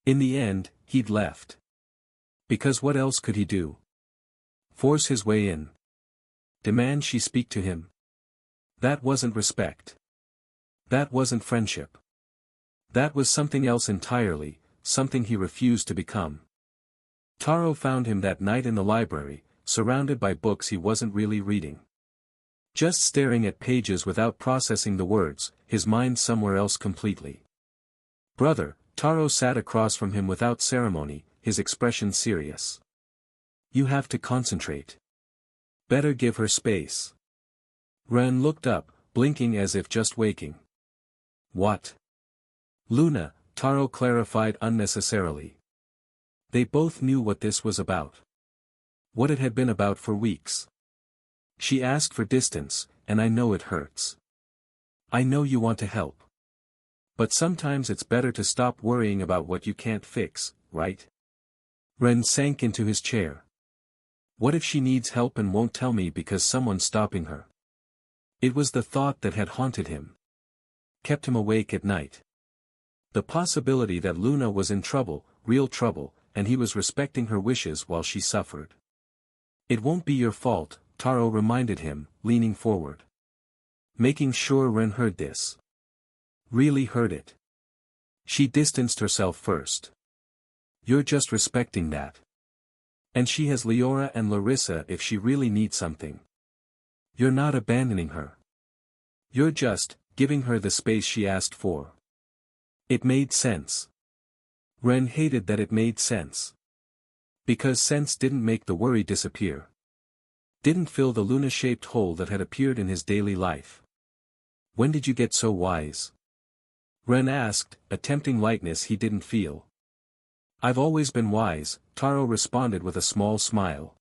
In the end, he'd left. Because what else could he do? Force his way in. Demand she speak to him. That wasn't respect. That wasn't friendship. That was something else entirely, something he refused to become. Taro found him that night in the library, surrounded by books he wasn't really reading. Just staring at pages without processing the words, his mind somewhere else completely. Brother, Taro sat across from him without ceremony, his expression serious. You have to concentrate. Better give her space. Ren looked up, blinking as if just waking. What? Luna, Taro clarified unnecessarily. They both knew what this was about. What it had been about for weeks. She asked for distance, and I know it hurts. I know you want to help. But sometimes it's better to stop worrying about what you can't fix, right? Ren sank into his chair. What if she needs help and won't tell me because someone's stopping her? It was the thought that had haunted him. Kept him awake at night. The possibility that Luna was in trouble, real trouble, and he was respecting her wishes while she suffered. It won't be your fault, Taro reminded him, leaning forward. Making sure Ren heard this. Really heard it. She distanced herself first. You're just respecting that. And she has Leora and Larissa if she really needs something. You're not abandoning her. You're just giving her the space she asked for. It made sense. Ren hated that it made sense. Because sense didn't make the worry disappear. Didn't fill the Luna-shaped hole that had appeared in his daily life. When did you get so wise? Ren asked, attempting lightness he didn't feel. I've always been wise, Taro responded with a small smile.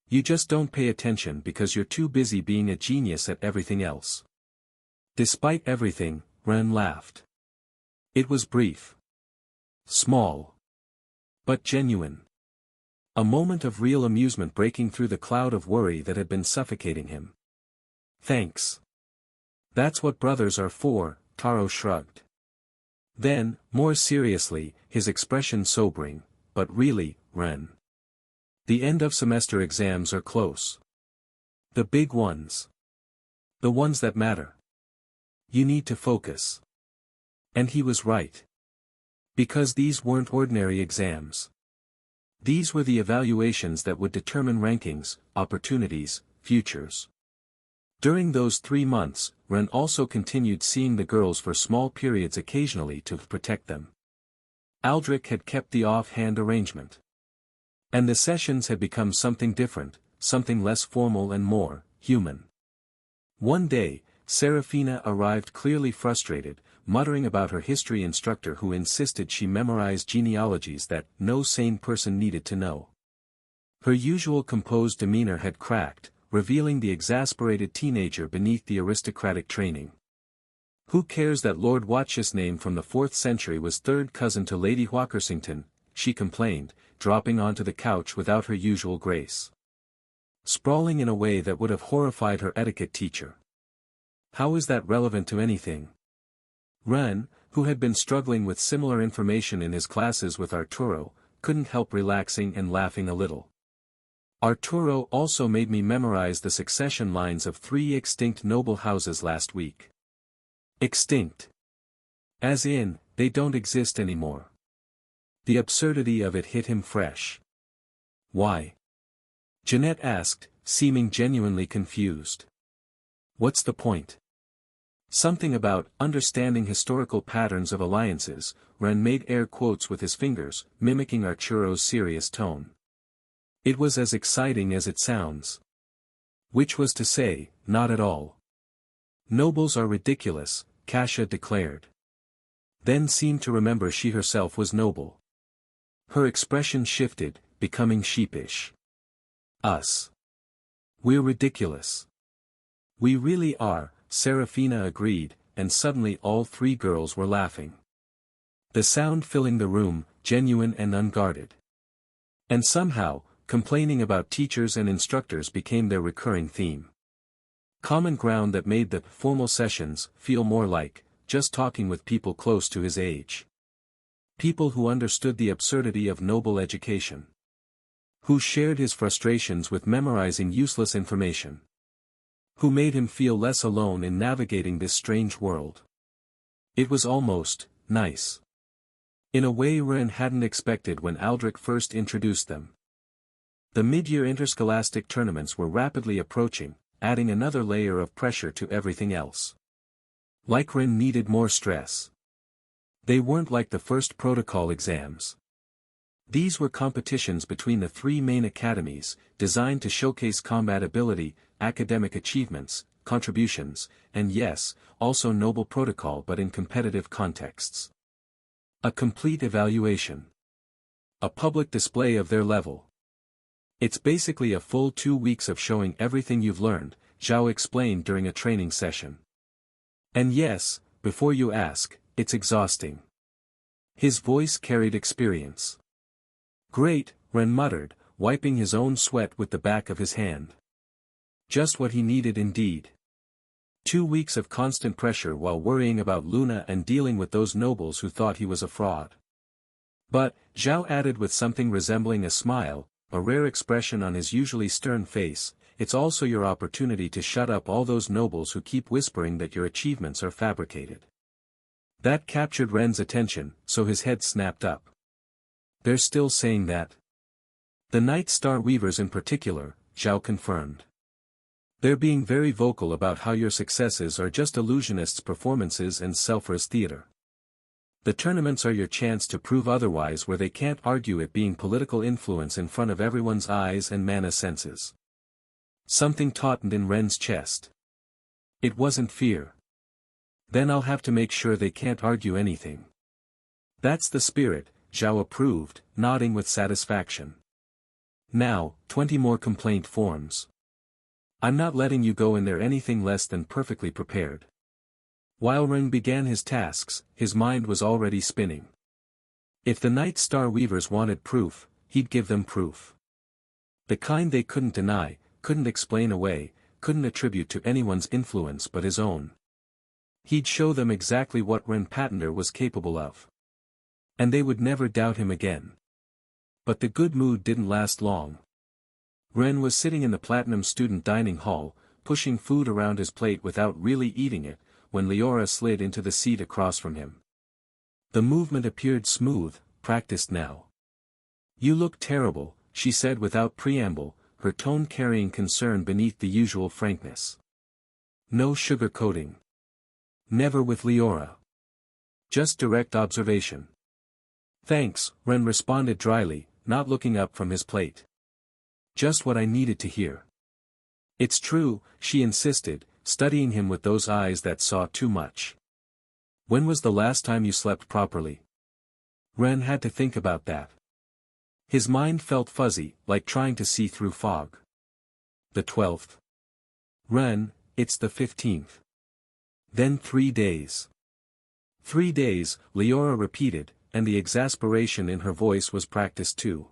You just don't pay attention because you're too busy being a genius at everything else. Despite everything, Ren laughed. It was brief. Small. But genuine. A moment of real amusement breaking through the cloud of worry that had been suffocating him. Thanks. That's what brothers are for, Taro shrugged. Then, more seriously, his expression sobering, but really, Ren. The end of semester exams are close. The big ones. The ones that matter. You need to focus. And he was right. Because these weren't ordinary exams. These were the evaluations that would determine rankings, opportunities, futures. During those 3 months, Ren also continued seeing the girls for small periods occasionally to protect them. Aldrich had kept the off-hand arrangement. And the sessions had become something different, something less formal and more human. One day, Serafina arrived clearly frustrated, muttering about her history instructor who insisted she memorize genealogies that no sane person needed to know. Her usual composed demeanor had cracked, revealing the exasperated teenager beneath the aristocratic training. Who cares that Lord Watch's name from the 4th century was third cousin to Lady Walkersington, she complained, dropping onto the couch without her usual grace. Sprawling in a way that would have horrified her etiquette teacher. How is that relevant to anything? Ren, who had been struggling with similar information in his classes with Arturo, couldn't help relaxing and laughing a little. Arturo also made me memorize the succession lines of 3 extinct noble houses last week. Extinct. As in, they don't exist anymore. The absurdity of it hit him fresh. Why? Jeanette asked, seeming genuinely confused. What's the point? Something about understanding historical patterns of alliances. Ren made air quotes with his fingers, mimicking Arturo's serious tone. It was as exciting as it sounds. Which was to say, not at all. Nobles are ridiculous, Kasia declared. Then seemed to remember she herself was noble. Her expression shifted, becoming sheepish. Us. We're ridiculous. We really are, Serafina agreed, and suddenly all 3 girls were laughing. The sound filling the room, genuine and unguarded. And somehow, complaining about teachers and instructors became their recurring theme. Common ground that made the formal sessions feel more like just talking with people close to his age. People who understood the absurdity of noble education. Who shared his frustrations with memorizing useless information. Who made him feel less alone in navigating this strange world. It was almost nice. In a way Ren hadn't expected when Aldrich first introduced them. The mid-year interscholastic tournaments were rapidly approaching, adding another layer of pressure to everything else. Like Ren needed more stress. They weren't like the first protocol exams. These were competitions between the three main academies, designed to showcase combat ability, academic achievements, contributions, and yes, also noble protocol but in competitive contexts. A complete evaluation. A public display of their level. It's basically a full 2 weeks of showing everything you've learned, Zhao explained during a training session. And yes, before you ask, it's exhausting. His voice carried experience. Great, Ren muttered, wiping his own sweat with the back of his hand. Just what he needed indeed. 2 weeks of constant pressure while worrying about Luna and dealing with those nobles who thought he was a fraud. But, Zhao added with something resembling a smile, a rare expression on his usually stern face, it's also your opportunity to shut up all those nobles who keep whispering that your achievements are fabricated. That captured Ren's attention, so his head snapped up. They're still saying that? The Night Star Weavers in particular, Zhao confirmed. They're being very vocal about how your successes are just illusionists' performances and self-res theater. The tournaments are your chance to prove otherwise where they can't argue it being political influence in front of everyone's eyes and mana senses. Something tautened in Ren's chest. It wasn't fear. Then I'll have to make sure they can't argue anything. That's the spirit, Zhao approved, nodding with satisfaction. Now, 20 more complaint forms. I'm not letting you go in there anything less than perfectly prepared. While Ren began his tasks, his mind was already spinning. If the Night Star Weavers wanted proof, he'd give them proof. The kind they couldn't deny, couldn't explain away, couldn't attribute to anyone's influence but his own. He'd show them exactly what Ren Patender was capable of. And they would never doubt him again. But the good mood didn't last long. Ren was sitting in the Platinum Student Dining Hall, pushing food around his plate without really eating it, when Leora slid into the seat across from him. The movement appeared smooth, practiced now. You look terrible, she said without preamble, her tone carrying concern beneath the usual frankness. No sugarcoating. Never with Leora. Just direct observation. Thanks, Ren responded dryly, not looking up from his plate. Just what I needed to hear. It's true, she insisted, studying him with those eyes that saw too much. When was the last time you slept properly? Ren had to think about that. His mind felt fuzzy, like trying to see through fog. The 12th. Ren, it's the 15th. Then 3 days. 3 days, Leora repeated, and the exasperation in her voice was practiced too.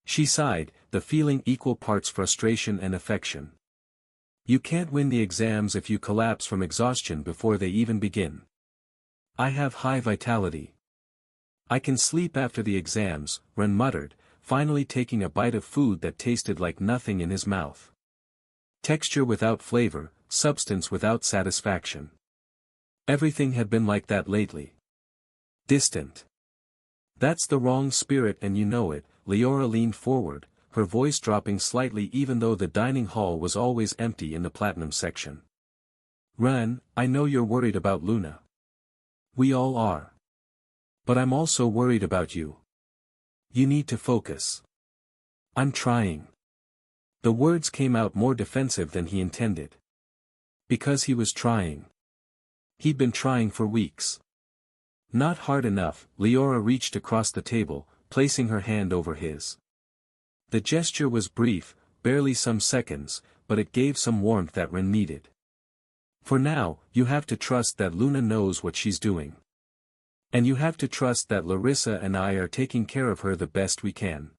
She sighed, the feeling equal parts frustration and affection. You can't win the exams if you collapse from exhaustion before they even begin. I have high vitality. I can sleep after the exams, Ren muttered, finally taking a bite of food that tasted like nothing in his mouth. Texture without flavor, substance without satisfaction. Everything had been like that lately. Distant. That's the wrong spirit and you know it, Leora leaned forward, her voice dropping slightly even though the dining hall was always empty in the platinum section. Ren, I know you're worried about Luna. We all are. But I'm also worried about you. You need to focus. I'm trying. The words came out more defensive than he intended. Because he was trying. He'd been trying for weeks. Not hard enough, Leora reached across the table, placing her hand over his. The gesture was brief, barely some seconds, but it gave some warmth that Ren needed. For now, you have to trust that Luna knows what she's doing. And you have to trust that Larissa and I are taking care of her the best we can.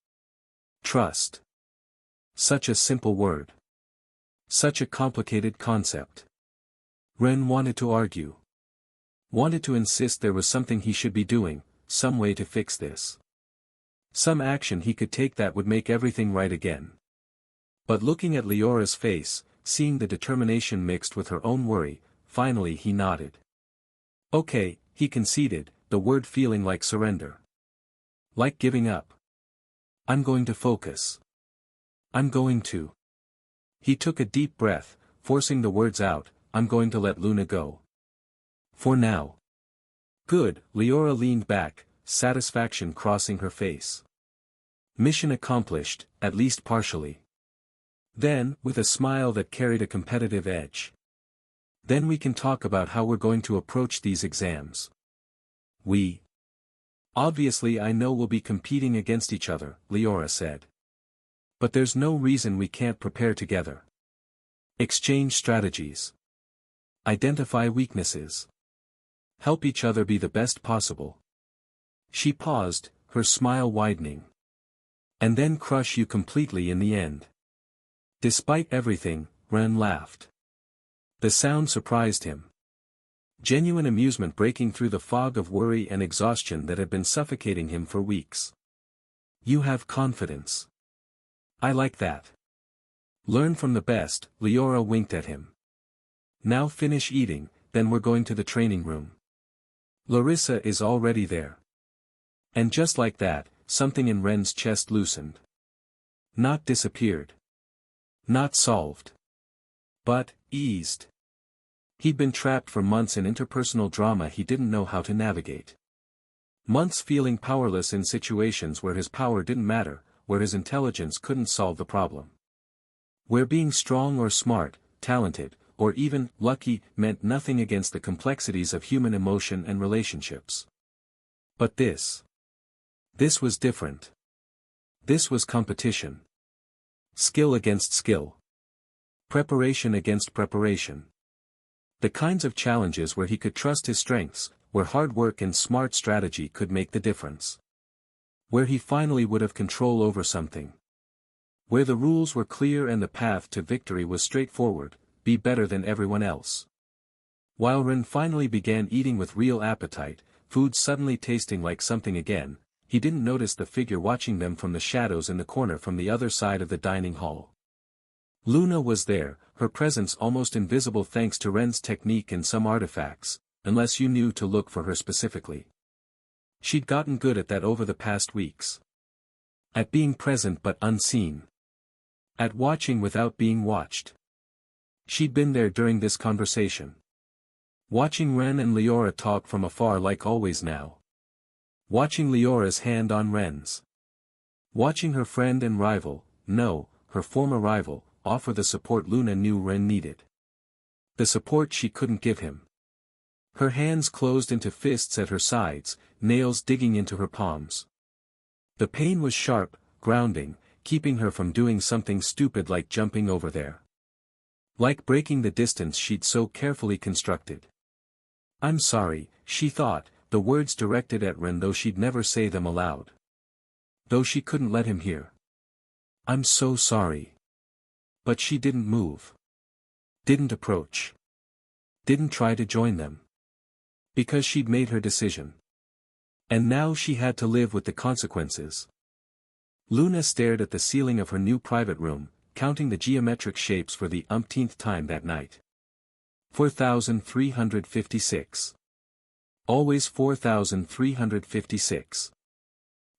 Trust. Such a simple word. Such a complicated concept. Ren wanted to argue. Wanted to insist there was something he should be doing, some way to fix this. Some action he could take that would make everything right again. But looking at Leora's face, seeing the determination mixed with her own worry, finally he nodded. Okay, he conceded, the word feeling like surrender. Like giving up. I'm going to focus. I'm going to. He took a deep breath, forcing the words out, I'm going to let Luna go. For now. Good, Leora leaned back, satisfaction crossing her face. Mission accomplished, at least partially. Then, with a smile that carried a competitive edge. Then we can talk about how we're going to approach these exams. Obviously I know we'll be competing against each other, Leora said. But there's no reason we can't prepare together. Exchange strategies. Identify weaknesses. Help each other be the best possible. She paused, her smile widening. And then crush you completely in the end. Despite everything, Ren laughed. The sound surprised him. Genuine amusement breaking through the fog of worry and exhaustion that had been suffocating him for weeks. You have confidence. I like that. Learn from the best, Leora winked at him. Now finish eating, then we're going to the training room. Larissa is already there. And just like that, something in Ren's chest loosened. Not disappeared. Not solved. But, eased. He'd been trapped for months in interpersonal drama he didn't know how to navigate. Months feeling powerless in situations where his power didn't matter, where his intelligence couldn't solve the problem. Where being strong or smart, talented, or even lucky meant nothing against the complexities of human emotion and relationships. But this was different. This was competition. Skill against skill. Preparation against preparation. The kinds of challenges where he could trust his strengths, where hard work and smart strategy could make the difference. Where he finally would have control over something. Where the rules were clear and the path to victory was straightforward, be better than everyone else. While Ren finally began eating with real appetite, food suddenly tasting like something again, he didn't notice the figure watching them from the shadows in the corner from the other side of the dining hall. Luna was there, her presence almost invisible thanks to Ren's technique and some artifacts, unless you knew to look for her specifically. She'd gotten good at that over the past weeks. At being present but unseen. At watching without being watched. She'd been there during this conversation. Watching Ren and Leora talk from afar like always now. Watching Leora's hand on Ren's. Watching her friend and rival, no, her former rival, offer the support Luna knew Ren needed. The support she couldn't give him. Her hands closed into fists at her sides, nails digging into her palms. The pain was sharp, grounding, keeping her from doing something stupid like jumping over there. Like breaking the distance she'd so carefully constructed. I'm sorry, she thought, the words directed at Ren though she'd never say them aloud. Though she couldn't let him hear. I'm so sorry. But she didn't move. Didn't approach. Didn't try to join them. Because she'd made her decision. And now she had to live with the consequences. Luna stared at the ceiling of her new private room, counting the geometric shapes for the umpteenth time that night. 4,356. Always 4,356.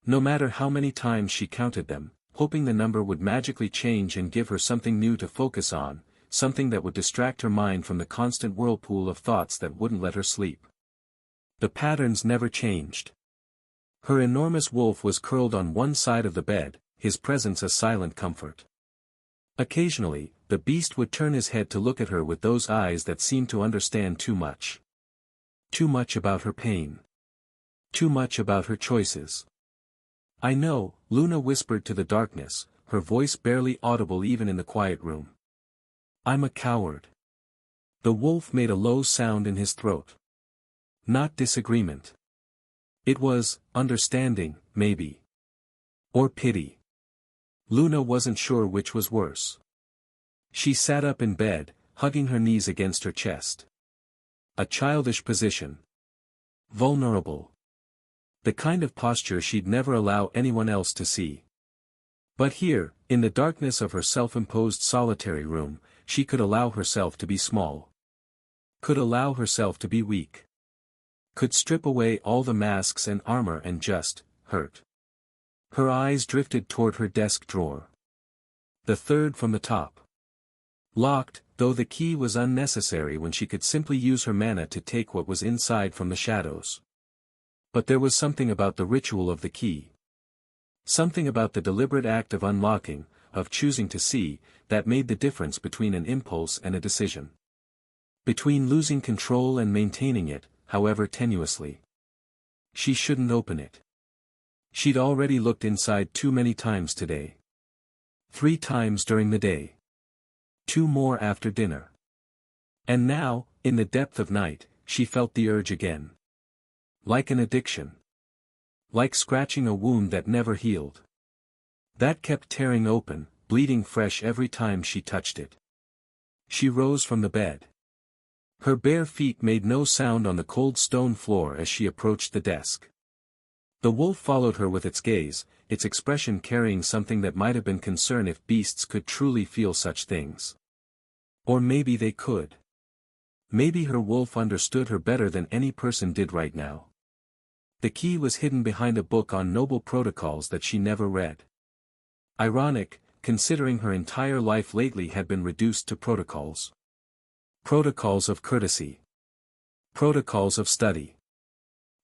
No matter how many times she counted them, hoping the number would magically change and give her something new to focus on, something that would distract her mind from the constant whirlpool of thoughts that wouldn't let her sleep. The patterns never changed. Her enormous wolf was curled on one side of the bed, his presence a silent comfort. Occasionally, the beast would turn his head to look at her with those eyes that seemed to understand too much. Too much about her pain. Too much about her choices. I know, Luna whispered to the darkness, her voice barely audible even in the quiet room. I'm a coward. The wolf made a low sound in his throat. Not disagreement. It was, understanding, maybe. Or pity. Luna wasn't sure which was worse. She sat up in bed, hugging her knees against her chest. A childish position. Vulnerable. The kind of posture she'd never allow anyone else to see. But here, in the darkness of her self-imposed solitary room, she could allow herself to be small. Could allow herself to be weak. Could strip away all the masks and armor and just, hurt. Her eyes drifted toward her desk drawer. The third from the top. Locked, though the key was unnecessary when she could simply use her mana to take what was inside from the shadows. But there was something about the ritual of the key. Something about the deliberate act of unlocking, of choosing to see, that made the difference between an impulse and a decision. Between losing control and maintaining it, however tenuously. She shouldn't open it. She'd already looked inside too many times today. 3 times during the day. 2 more after dinner. And now, in the depth of night, she felt the urge again. Like an addiction. Like scratching a wound that never healed. That kept tearing open, bleeding fresh every time she touched it. She rose from the bed. Her bare feet made no sound on the cold stone floor as she approached the desk. The wolf followed her with its gaze, its expression carrying something that might have been concern if beasts could truly feel such things. Or maybe they could. Maybe her wolf understood her better than any person did right now. The key was hidden behind a book on noble protocols that she never read. Ironic, considering her entire life lately had been reduced to protocols. Protocols of courtesy. Protocols of study.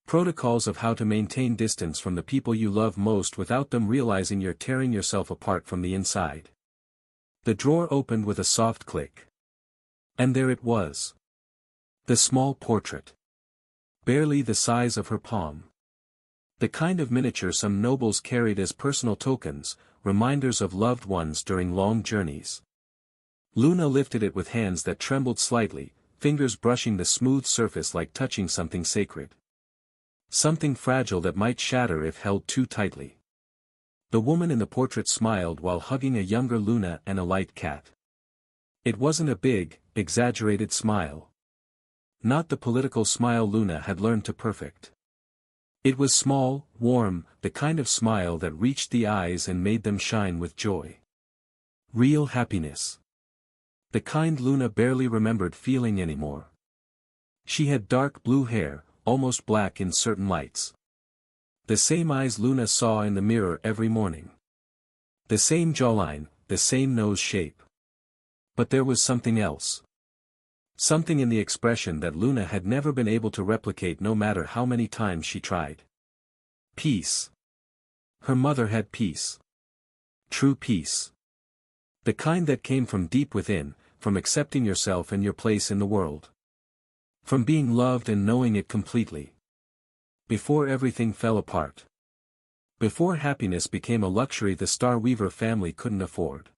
Protocols of how to maintain distance from the people you love most without them realizing you're tearing yourself apart from the inside. The drawer opened with a soft click. And there it was. The small portrait. Barely the size of her palm. The kind of miniature some nobles carried as personal tokens, reminders of loved ones during long journeys. Luna lifted it with hands that trembled slightly, fingers brushing the smooth surface like touching something sacred. Something fragile that might shatter if held too tightly. The woman in the portrait smiled while hugging a younger Luna and a light cat. It wasn't a big, exaggerated smile. Not the political smile Luna had learned to perfect. It was small, warm, the kind of smile that reached the eyes and made them shine with joy. Real happiness. The kind Luna barely remembered feeling anymore. She had dark blue hair, almost black in certain lights. The same eyes Luna saw in the mirror every morning. The same jawline, the same nose shape. But there was something else. Something in the expression that Luna had never been able to replicate no matter how many times she tried. Peace. Her mother had peace. True peace. The kind that came from deep within, from accepting yourself and your place in the world. From being loved and knowing it completely. Before everything fell apart. Before happiness became a luxury the Star Weaver family couldn't afford.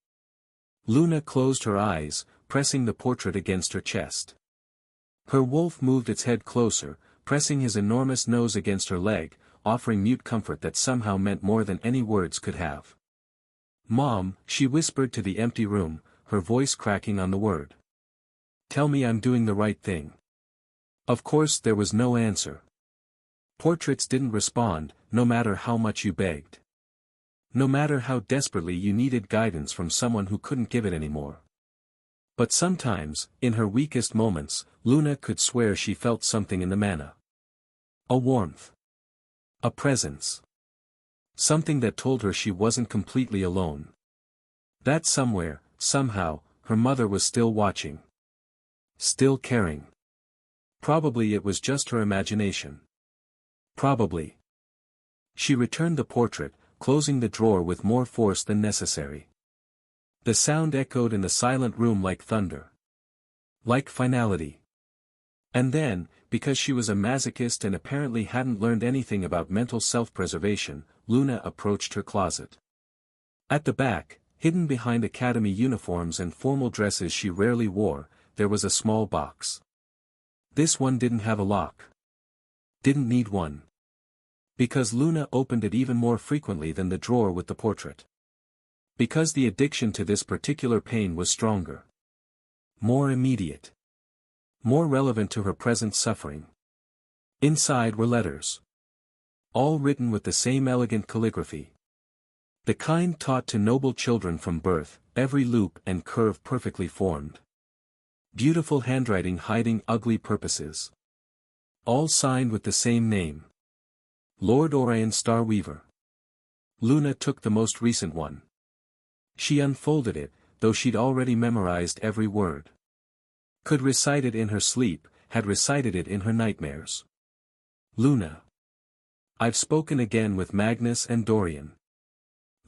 Luna closed her eyes, pressing the portrait against her chest. Her wolf moved its head closer, pressing his enormous nose against her leg, offering mute comfort that somehow meant more than any words could have. "Mom," she whispered to the empty room, her voice cracking on the word. "Tell me I'm doing the right thing." Of course there was no answer. Portraits didn't respond, no matter how much you begged. No matter how desperately you needed guidance from someone who couldn't give it anymore. But sometimes, in her weakest moments, Luna could swear she felt something in the manna. A warmth. A presence. Something that told her she wasn't completely alone. That somewhere, somehow, her mother was still watching. Still caring. Probably it was just her imagination. Probably. She returned the portrait, closing the drawer with more force than necessary. The sound echoed in the silent room like thunder. Like finality. And then, because she was a masochist and apparently hadn't learned anything about mental self-preservation, Luna approached her closet. At the back, hidden behind academy uniforms and formal dresses she rarely wore, there was a small box. This one didn't have a lock. Didn't need one. Because Luna opened it even more frequently than the drawer with the portrait. Because the addiction to this particular pain was stronger. More immediate. More relevant to her present suffering. Inside were letters. All written with the same elegant calligraphy. The kind taught to noble children from birth, every loop and curve perfectly formed. Beautiful handwriting hiding ugly purposes. All signed with the same name. Lord Orion Starweaver. Luna took the most recent one. She unfolded it, though she'd already memorized every word. Could recite it in her sleep, had recited it in her nightmares. Luna. I've spoken again with Magnus and Dorian.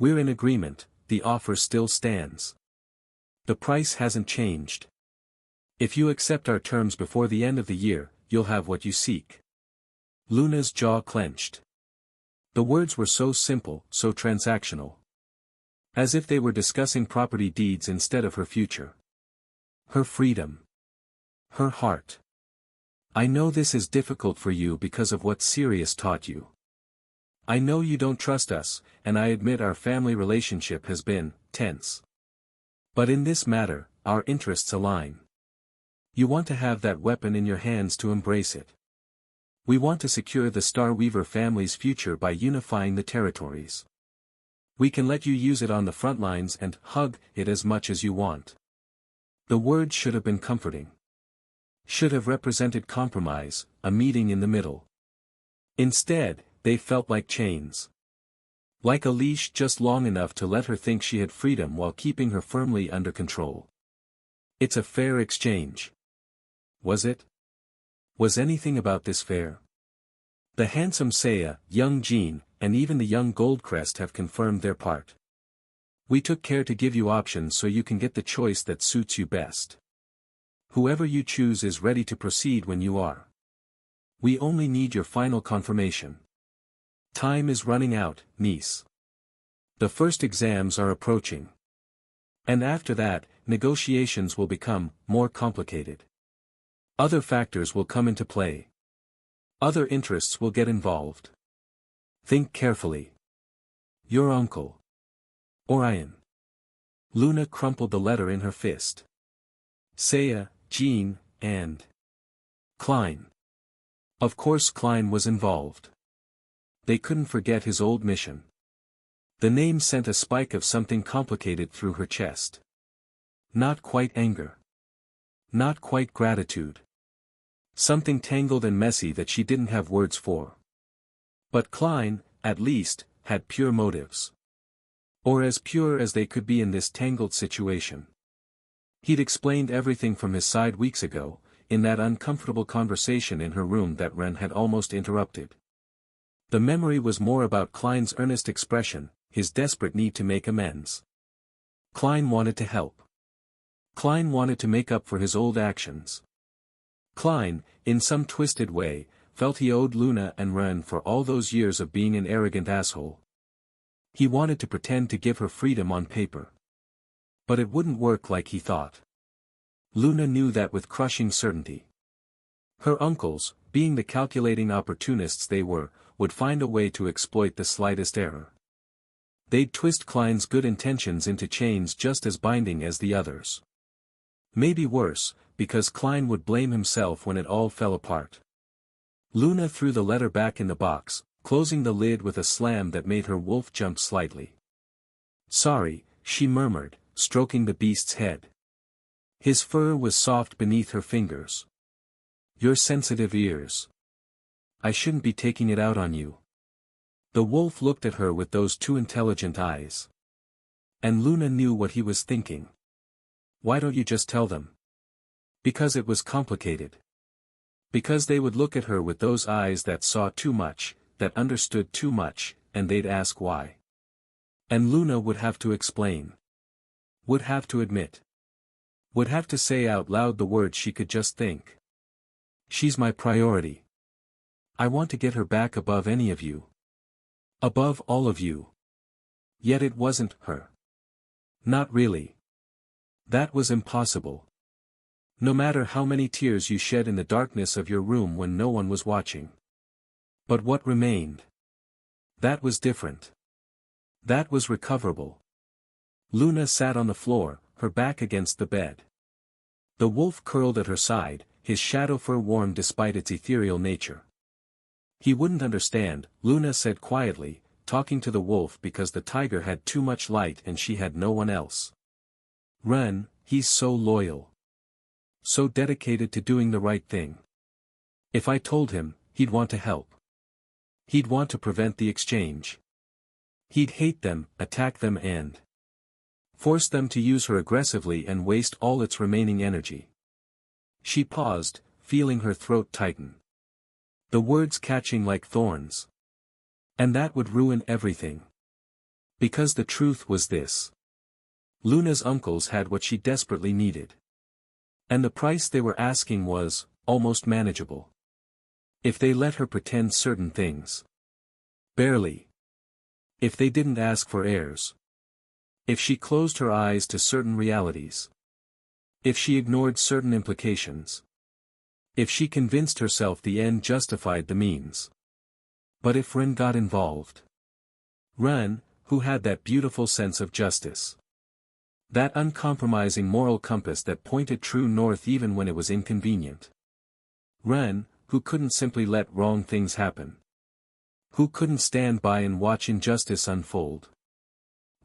We're in agreement, the offer still stands. The price hasn't changed. If you accept our terms before the end of the year, you'll have what you seek. Luna's jaw clenched. The words were so simple, so transactional. As if they were discussing property deeds instead of her future. Her freedom. Her heart. I know this is difficult for you because of what Sirius taught you. I know you don't trust us, and I admit our family relationship has been tense. But in this matter, our interests align. You want to have that weapon in your hands to embrace it. We want to secure the Starweaver family's future by unifying the territories. We can let you use it on the front lines and hug it as much as you want. The words should have been comforting. Should have represented compromise, a meeting in the middle. Instead, they felt like chains. Like a leash just long enough to let her think she had freedom while keeping her firmly under control. It's a fair exchange. Was it? Was anything about this fair? The handsome Saya, young Jean, and even the young Goldcrest have confirmed their part. We took care to give you options so you can get the choice that suits you best. Whoever you choose is ready to proceed when you are. We only need your final confirmation. Time is running out, niece. The first exams are approaching. And after that, negotiations will become more complicated. Other factors will come into play. Other interests will get involved. Think carefully. Your uncle. Orion. Luna crumpled the letter in her fist. Saya, Jean, and Klein. Of course Klein was involved. They couldn't forget his old mission. The name sent a spike of something complicated through her chest. Not quite anger. Not quite gratitude. Something tangled and messy that she didn't have words for. But Klein, at least, had pure motives. Or as pure as they could be in this tangled situation. He'd explained everything from his side weeks ago, in that uncomfortable conversation in her room that Ren had almost interrupted. The memory was more about Klein's earnest expression, his desperate need to make amends. Klein wanted to help. Klein wanted to make up for his old actions. Klein, in some twisted way, felt he owed Luna and Ren for all those years of being an arrogant asshole. He wanted to pretend to give her freedom on paper. But it wouldn't work like he thought. Luna knew that with crushing certainty. Her uncles, being the calculating opportunists they were, would find a way to exploit the slightest error. They'd twist Klein's good intentions into chains just as binding as the others. Maybe worse, because Klein would blame himself when it all fell apart. Luna threw the letter back in the box, closing the lid with a slam that made her wolf jump slightly. Sorry, she murmured, stroking the beast's head. His fur was soft beneath her fingers. Your sensitive ears. I shouldn't be taking it out on you. The wolf looked at her with those two intelligent eyes. And Luna knew what he was thinking. Why don't you just tell them? Because it was complicated. Because they would look at her with those eyes that saw too much, that understood too much, and they'd ask why. And Luna would have to explain. Would have to admit. Would have to say out loud the words she could just think. She's my priority. I want to get her back above any of you. Above all of you. Yet it wasn't her. Not really. That was impossible. No matter how many tears you shed in the darkness of your room when no one was watching. But what remained? That was different. That was recoverable. Luna sat on the floor, her back against the bed. The wolf curled at her side, his shadow fur warm despite its ethereal nature. He wouldn't understand, Luna said quietly, talking to the wolf because the tiger had too much light and she had no one else. Ren, he's so loyal. So dedicated to doing the right thing. If I told him, he'd want to help. He'd want to prevent the exchange. He'd hate them, attack them and force them to use her aggressively and waste all its remaining energy. She paused, feeling her throat tighten. The words catching like thorns. And that would ruin everything. Because the truth was this. Luna's uncles had what she desperately needed. And the price they were asking was, almost manageable. If they let her pretend certain things. Barely. If they didn't ask for heirs. If she closed her eyes to certain realities. If she ignored certain implications. If she convinced herself the end justified the means. But if Ren got involved. Ren, who had that beautiful sense of justice. That uncompromising moral compass that pointed true north even when it was inconvenient. Ren, who couldn't simply let wrong things happen. Who couldn't stand by and watch injustice unfold.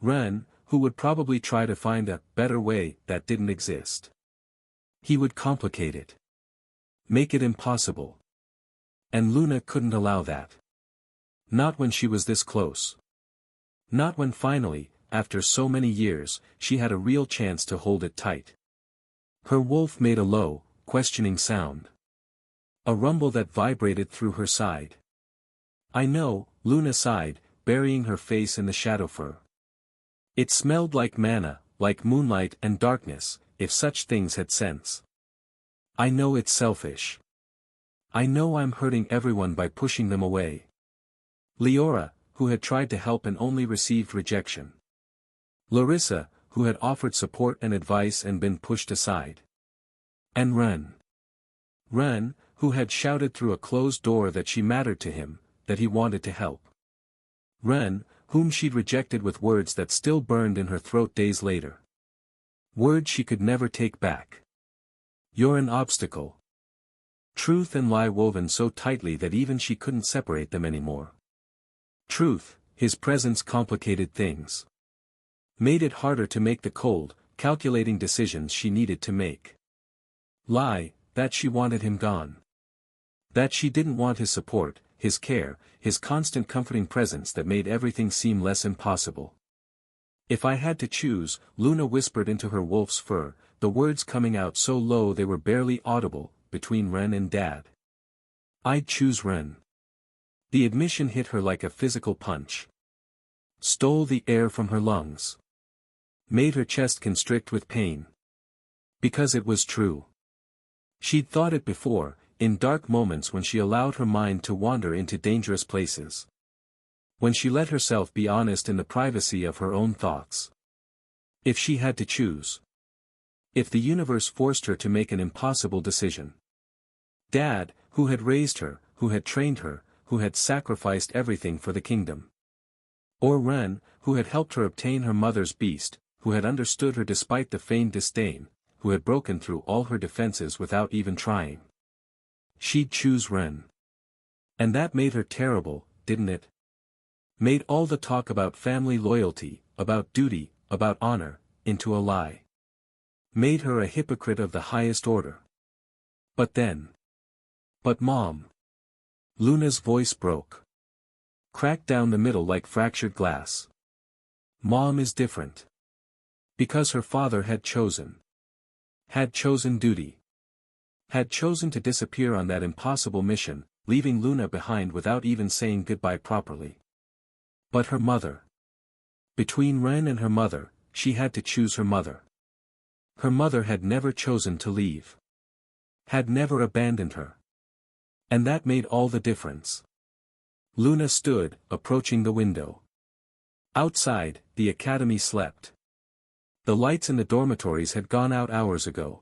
Ren, who would probably try to find a better way that didn't exist. He would complicate it. Make it impossible. And Luna couldn't allow that. Not when she was this close. Not when finally, after so many years, she had a real chance to hold it tight. Her wolf made a low, questioning sound. A rumble that vibrated through her side. I know, Luna sighed, burying her face in the shadow fur. It smelled like manna, like moonlight and darkness, if such things had sense. I know it's selfish. I know I'm hurting everyone by pushing them away. Leora, who had tried to help and only received rejection. Larissa, who had offered support and advice and been pushed aside. And Ren. Ren, who had shouted through a closed door that she mattered to him, that he wanted to help. Ren, whom she'd rejected with words that still burned in her throat days later. Words she could never take back. You're an obstacle. Truth and lie woven so tightly that even she couldn't separate them anymore. Truth, his presence complicated things. Made it harder to make the cold, calculating decisions she needed to make. Lie, that she wanted him gone. That she didn't want his support, his care, his constant comforting presence that made everything seem less impossible. If I had to choose, Luna whispered into her wolf's fur, the words coming out so low they were barely audible, between Ren and Dad. I'd choose Ren. The admission hit her like a physical punch. Stole the air from her lungs. Made her chest constrict with pain. Because it was true. She'd thought it before, in dark moments when she allowed her mind to wander into dangerous places. When she let herself be honest in the privacy of her own thoughts. If she had to choose. If the universe forced her to make an impossible decision. Dad, who had raised her, who had trained her, who had sacrificed everything for the kingdom. Or Ren, who had helped her obtain her mother's beast, who had understood her despite the feigned disdain, who had broken through all her defenses without even trying. She'd choose Ren. And that made her terrible, didn't it? Made all the talk about family loyalty, about duty, about honor, into a lie. Made her a hypocrite of the highest order. But then. But Mom. Luna's voice broke. Cracked down the middle like fractured glass. Mom is different. Because her father had chosen. Had chosen duty. Had chosen to disappear on that impossible mission, leaving Luna behind without even saying goodbye properly. But her mother. Between Ren and her mother, she had to choose her mother. Her mother had never chosen to leave. Had never abandoned her. And that made all the difference. Luna stood, approaching the window. Outside, the academy slept. The lights in the dormitories had gone out hours ago.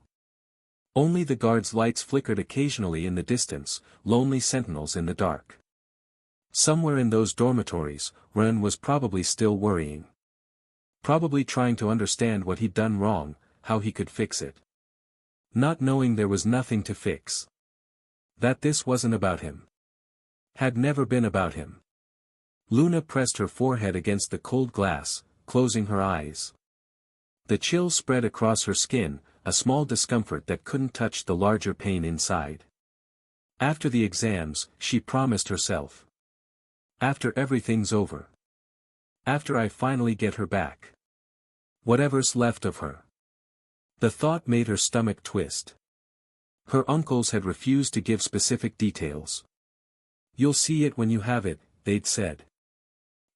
Only the guards' lights flickered occasionally in the distance, lonely sentinels in the dark. Somewhere in those dormitories, Ren was probably still worrying. Probably trying to understand what he'd done wrong, how he could fix it. Not knowing there was nothing to fix. That this wasn't about him. Had never been about him. Luna pressed her forehead against the cold glass, closing her eyes. The chill spread across her skin, a small discomfort that couldn't touch the larger pain inside. After the exams, she promised herself. After everything's over. After I finally get her back. Whatever's left of her. The thought made her stomach twist. Her uncles had refused to give specific details. You'll see it when you have it, they'd said.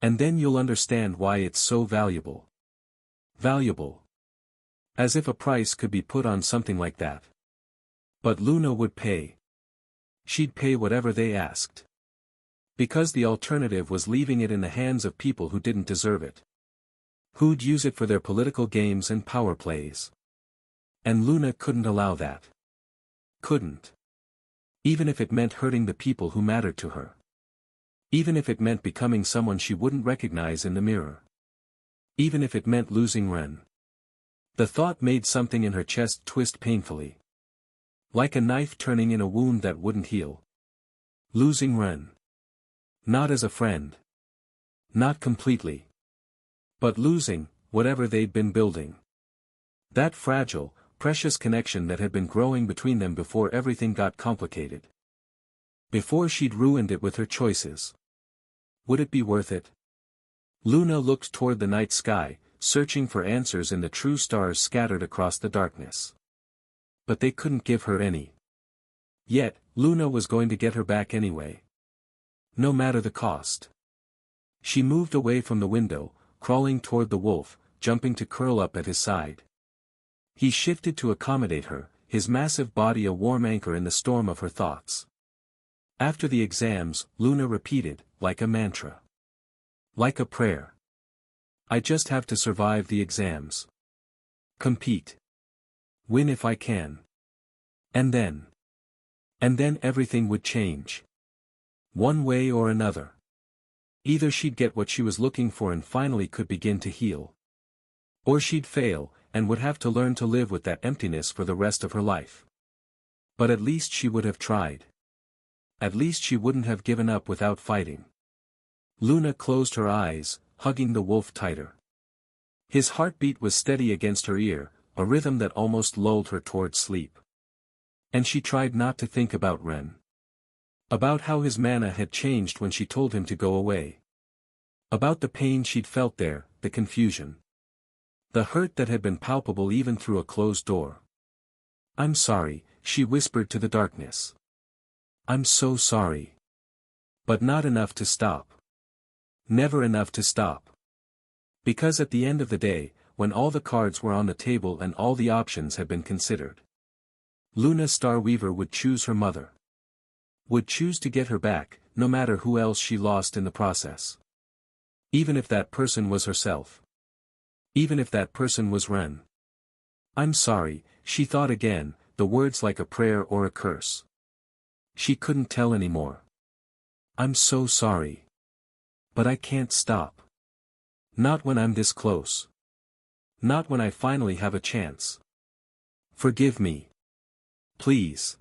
And then you'll understand why it's so valuable. Valuable. As if a price could be put on something like that. But Luna would pay. She'd pay whatever they asked. Because the alternative was leaving it in the hands of people who didn't deserve it. Who'd use it for their political games and power plays. And Luna couldn't allow that. Couldn't. Even if it meant hurting the people who mattered to her. Even if it meant becoming someone she wouldn't recognize in the mirror. Even if it meant losing Ren. The thought made something in her chest twist painfully. Like a knife turning in a wound that wouldn't heal. Losing Ren. Not as a friend. Not completely. But losing, whatever they'd been building. That fragile, precious connection that had been growing between them before everything got complicated. Before she'd ruined it with her choices. Would it be worth it? Luna looked toward the night sky, searching for answers in the true stars scattered across the darkness. But they couldn't give her any. Yet, Luna was going to get her back anyway. No matter the cost. She moved away from the window, crawling toward the wolf, jumping to curl up at his side. He shifted to accommodate her, his massive body a warm anchor in the storm of her thoughts. After the exams, Luna repeated, like a mantra. Like a prayer. I just have to survive the exams. Compete. Win if I can. And then everything would change. One way or another. Either she'd get what she was looking for and finally could begin to heal. Or she'd fail, and would have to learn to live with that emptiness for the rest of her life. But at least she would have tried. At least she wouldn't have given up without fighting. Luna closed her eyes, hugging the wolf tighter. His heartbeat was steady against her ear, a rhythm that almost lulled her toward sleep. And she tried not to think about Ren. About how his mana had changed when she told him to go away. About the pain she'd felt there, the confusion. The hurt that had been palpable even through a closed door. I'm sorry, she whispered to the darkness. I'm so sorry. But not enough to stop. Never enough to stop. Because at the end of the day, when all the cards were on the table and all the options had been considered, Luna Starweaver would choose her mother. Would choose to get her back, no matter who else she lost in the process. Even if that person was herself. Even if that person was Ren. I'm sorry, she thought again, the words like a prayer or a curse. She couldn't tell anymore. I'm so sorry. But I can't stop. Not when I'm this close. Not when I finally have a chance. Forgive me. Please.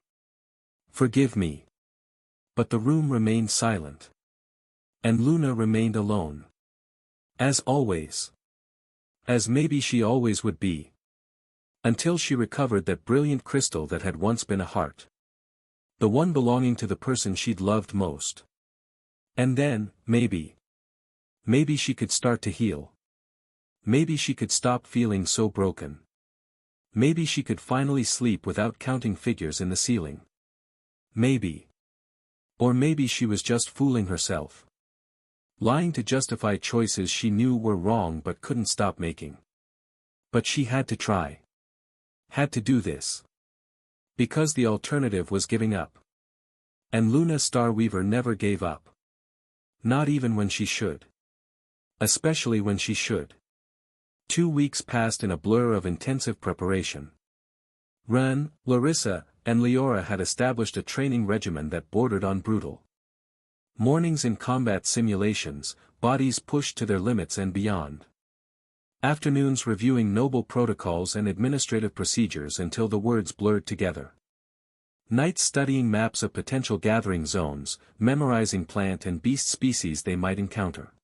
Forgive me. But the room remained silent. And Luna remained alone. As always. As maybe she always would be. Until she recovered that brilliant crystal that had once been a heart. The one belonging to the person she'd loved most. And then, maybe. Maybe she could start to heal. Maybe she could stop feeling so broken. Maybe she could finally sleep without counting figures in the ceiling. Maybe. Or maybe she was just fooling herself. Lying to justify choices she knew were wrong but couldn't stop making. But she had to try. Had to do this. Because the alternative was giving up. And Luna Starweaver never gave up. Not even when she should. Especially when she should. 2 weeks passed in a blur of intensive preparation. Ren, Larissa, and Leora had established a training regimen that bordered on brutal. Mornings in combat simulations, bodies pushed to their limits and beyond. Afternoons reviewing noble protocols and administrative procedures until the words blurred together. Nights studying maps of potential gathering zones, memorizing plant and beast species they might encounter.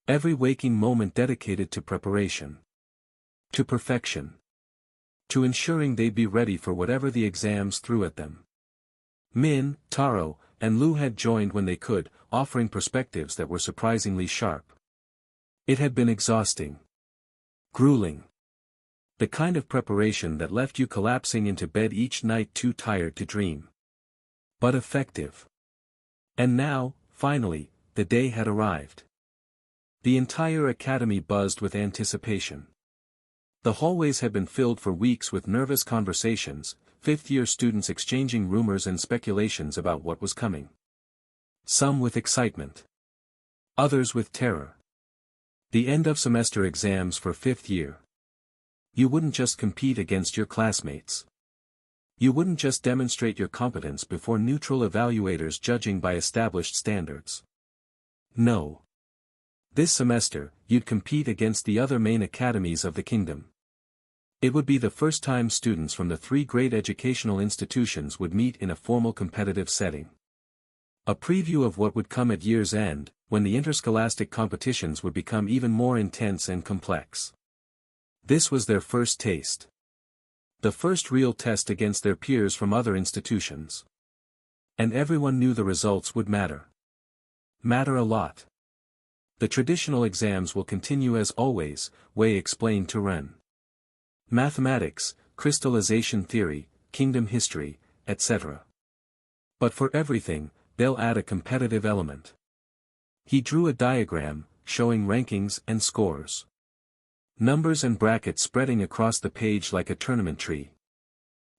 Every waking moment dedicated to preparation. To perfection. To ensuring they'd be ready for whatever the exams threw at them. Min, Taro, and Lu had joined when they could, offering perspectives that were surprisingly sharp. It had been exhausting. Grueling. The kind of preparation that left you collapsing into bed each night too tired to dream. But effective. And now, finally, the day had arrived. The entire academy buzzed with anticipation. The hallways had been filled for weeks with nervous conversations, fifth-year students exchanging rumors and speculations about what was coming. Some with excitement. Others with terror. The end-of-semester exams for fifth year. You wouldn't just compete against your classmates. You wouldn't just demonstrate your competence before neutral evaluators judging by established standards. No. This semester, you'd compete against the other main academies of the kingdom. It would be the first time students from the three great educational institutions would meet in a formal competitive setting. A preview of what would come at year's end, when the interscholastic competitions would become even more intense and complex. This was their first taste. The first real test against their peers from other institutions. And everyone knew the results would matter. Matter a lot. The traditional exams will continue as always, Wei explained to Ren. Mathematics, crystallization theory, kingdom history, etc. But for everything, they'll add a competitive element. He drew a diagram, showing rankings and scores. Numbers and brackets spreading across the page like a tournament tree.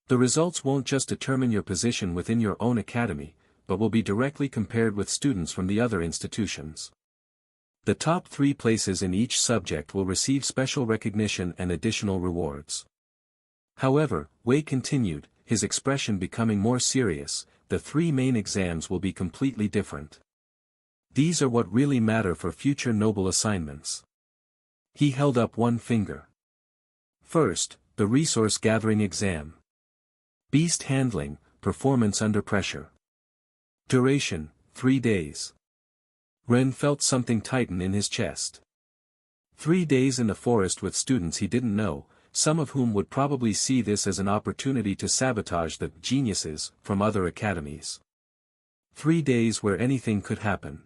The results won't just determine your position within your own academy, but will be directly compared with students from the other institutions. The top 3 places in each subject will receive special recognition and additional rewards. However, Wei continued, his expression becoming more serious, the 3 main exams will be completely different. These are what really matter for future noble assignments. He held up one finger. First, the resource gathering exam. Beast handling, performance under pressure. Duration, 3 days. Ren felt something tighten in his chest. 3 days in the forest with students he didn't know, some of whom would probably see this as an opportunity to sabotage the geniuses from other academies. 3 days where anything could happen.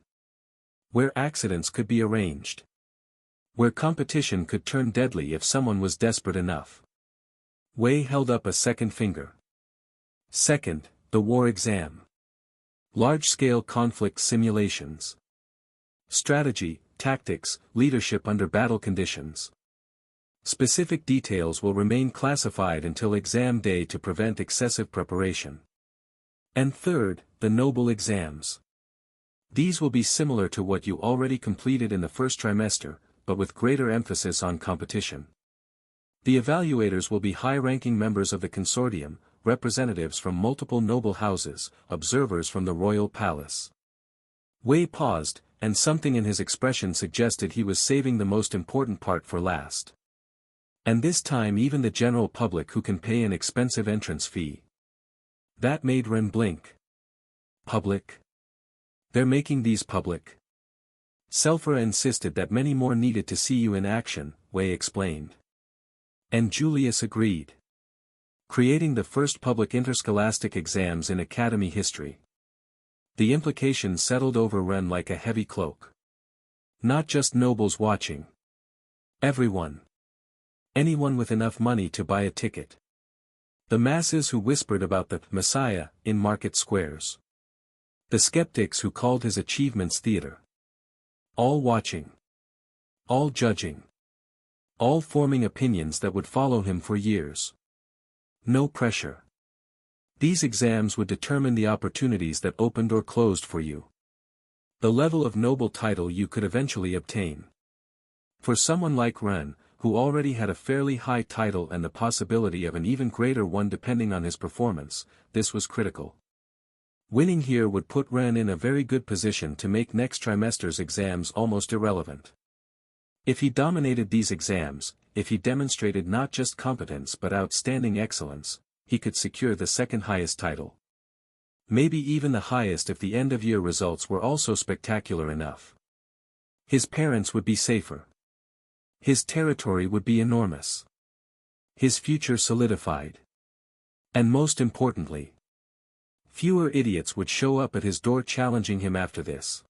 Where accidents could be arranged. Where competition could turn deadly if someone was desperate enough. Wei held up a second finger. Second, the war exam. Large-scale conflict simulations. Strategy, tactics, leadership under battle conditions. Specific details will remain classified until exam day to prevent excessive preparation. And third, the noble exams. These will be similar to what you already completed in the first trimester, but with greater emphasis on competition. The evaluators will be high-ranking members of the consortium, representatives from multiple noble houses, observers from the royal palace. Wei paused, and something in his expression suggested he was saving the most important part for last. And this time even the general public who can pay an expensive entrance fee. That made Ren blink. Public? They're making these public. Selphra insisted that many more needed to see you in action, Wei explained. And Julius agreed. Creating the first public interscholastic exams in academy history. The implications settled over Ren like a heavy cloak. Not just nobles watching. Everyone. Anyone with enough money to buy a ticket. The masses who whispered about the Messiah in market squares. The skeptics who called his achievements theater. All watching. All judging. All forming opinions that would follow him for years. No pressure. These exams would determine the opportunities that opened or closed for you. The level of noble title you could eventually obtain. For someone like Ren, who already had a fairly high title and the possibility of an even greater one depending on his performance, this was critical. Winning here would put Ren in a very good position to make next trimester's exams almost irrelevant. If he dominated these exams, if he demonstrated not just competence but outstanding excellence, he could secure the second highest title. Maybe even the highest if the end-of-year results were also spectacular enough. His parents would be safer. His territory would be enormous. His future solidified. And most importantly, fewer idiots would show up at his door challenging him after this.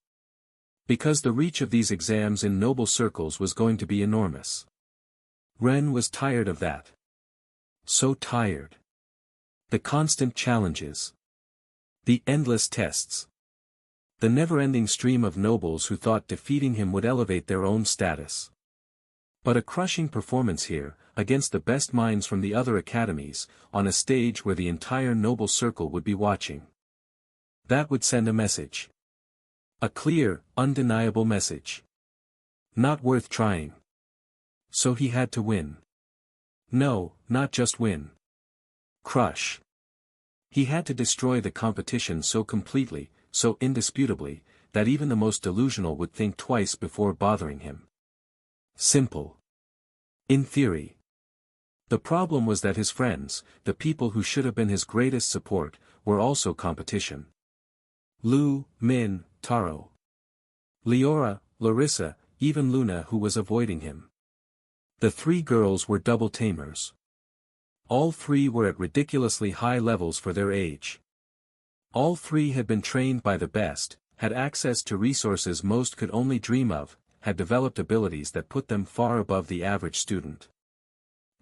Because the reach of these exams in noble circles was going to be enormous. Ren was tired of that. So tired. The constant challenges. The endless tests. The never-ending stream of nobles who thought defeating him would elevate their own status. But a crushing performance here, against the best minds from the other academies, on a stage where the entire noble circle would be watching. That would send a message. A clear, undeniable message. Not worth trying. So he had to win. No, not just win. Crush. He had to destroy the competition so completely, so indisputably, that even the most delusional would think twice before bothering him. Simple. In theory. The problem was that his friends, the people who should have been his greatest support, were also competition. Lu, Min, Taro. Leora, Larissa, even Luna who was avoiding him. The three girls were double Tamers. All three were at ridiculously high levels for their age. All three had been trained by the best, had access to resources most could only dream of, had developed abilities that put them far above the average student.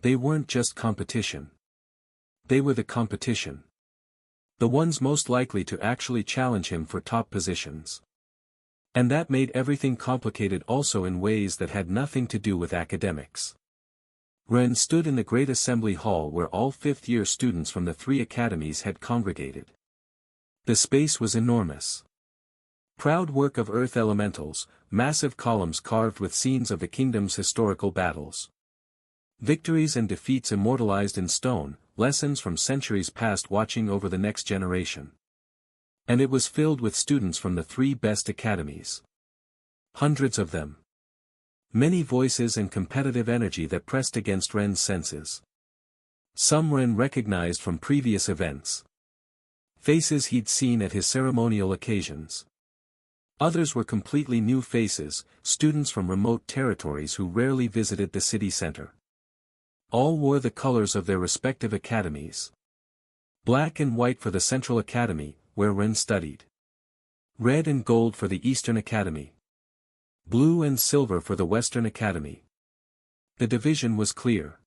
They weren't just competition. They were the competition. The ones most likely to actually challenge him for top positions. And that made everything complicated also in ways that had nothing to do with academics. Ren stood in the great assembly hall where all fifth-year students from the three academies had congregated. The space was enormous. Proud work of earth elementals, massive columns carved with scenes of the kingdom's historical battles. Victories and defeats immortalized in stone, lessons from centuries past watching over the next generation. And it was filled with students from the three best academies. Hundreds of them. Many voices and competitive energy that pressed against Ren's senses. Some Ren recognized from previous events. Faces he'd seen at his ceremonial occasions. Others were completely new faces, students from remote territories who rarely visited the city center. All wore the colors of their respective academies. Black and white for the Central Academy, where Ren studied. Red and gold for the Eastern Academy. Blue and silver for the Western Academy. The division was clear.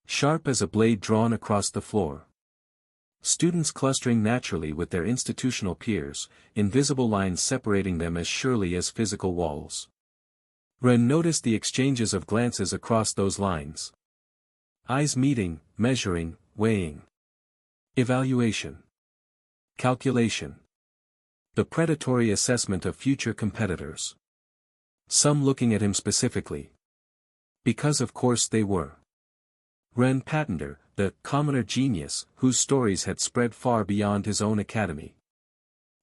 Sharp as a blade drawn across the floor. Students clustering naturally with their institutional peers, invisible lines separating them as surely as physical walls. Ren noticed the exchanges of glances across those lines. Eyes meeting, measuring, weighing. Evaluation. Calculation. The predatory assessment of future competitors. Some looking at him specifically. Because of course they were. Ren Patender, the commoner genius, whose stories had spread far beyond his own academy.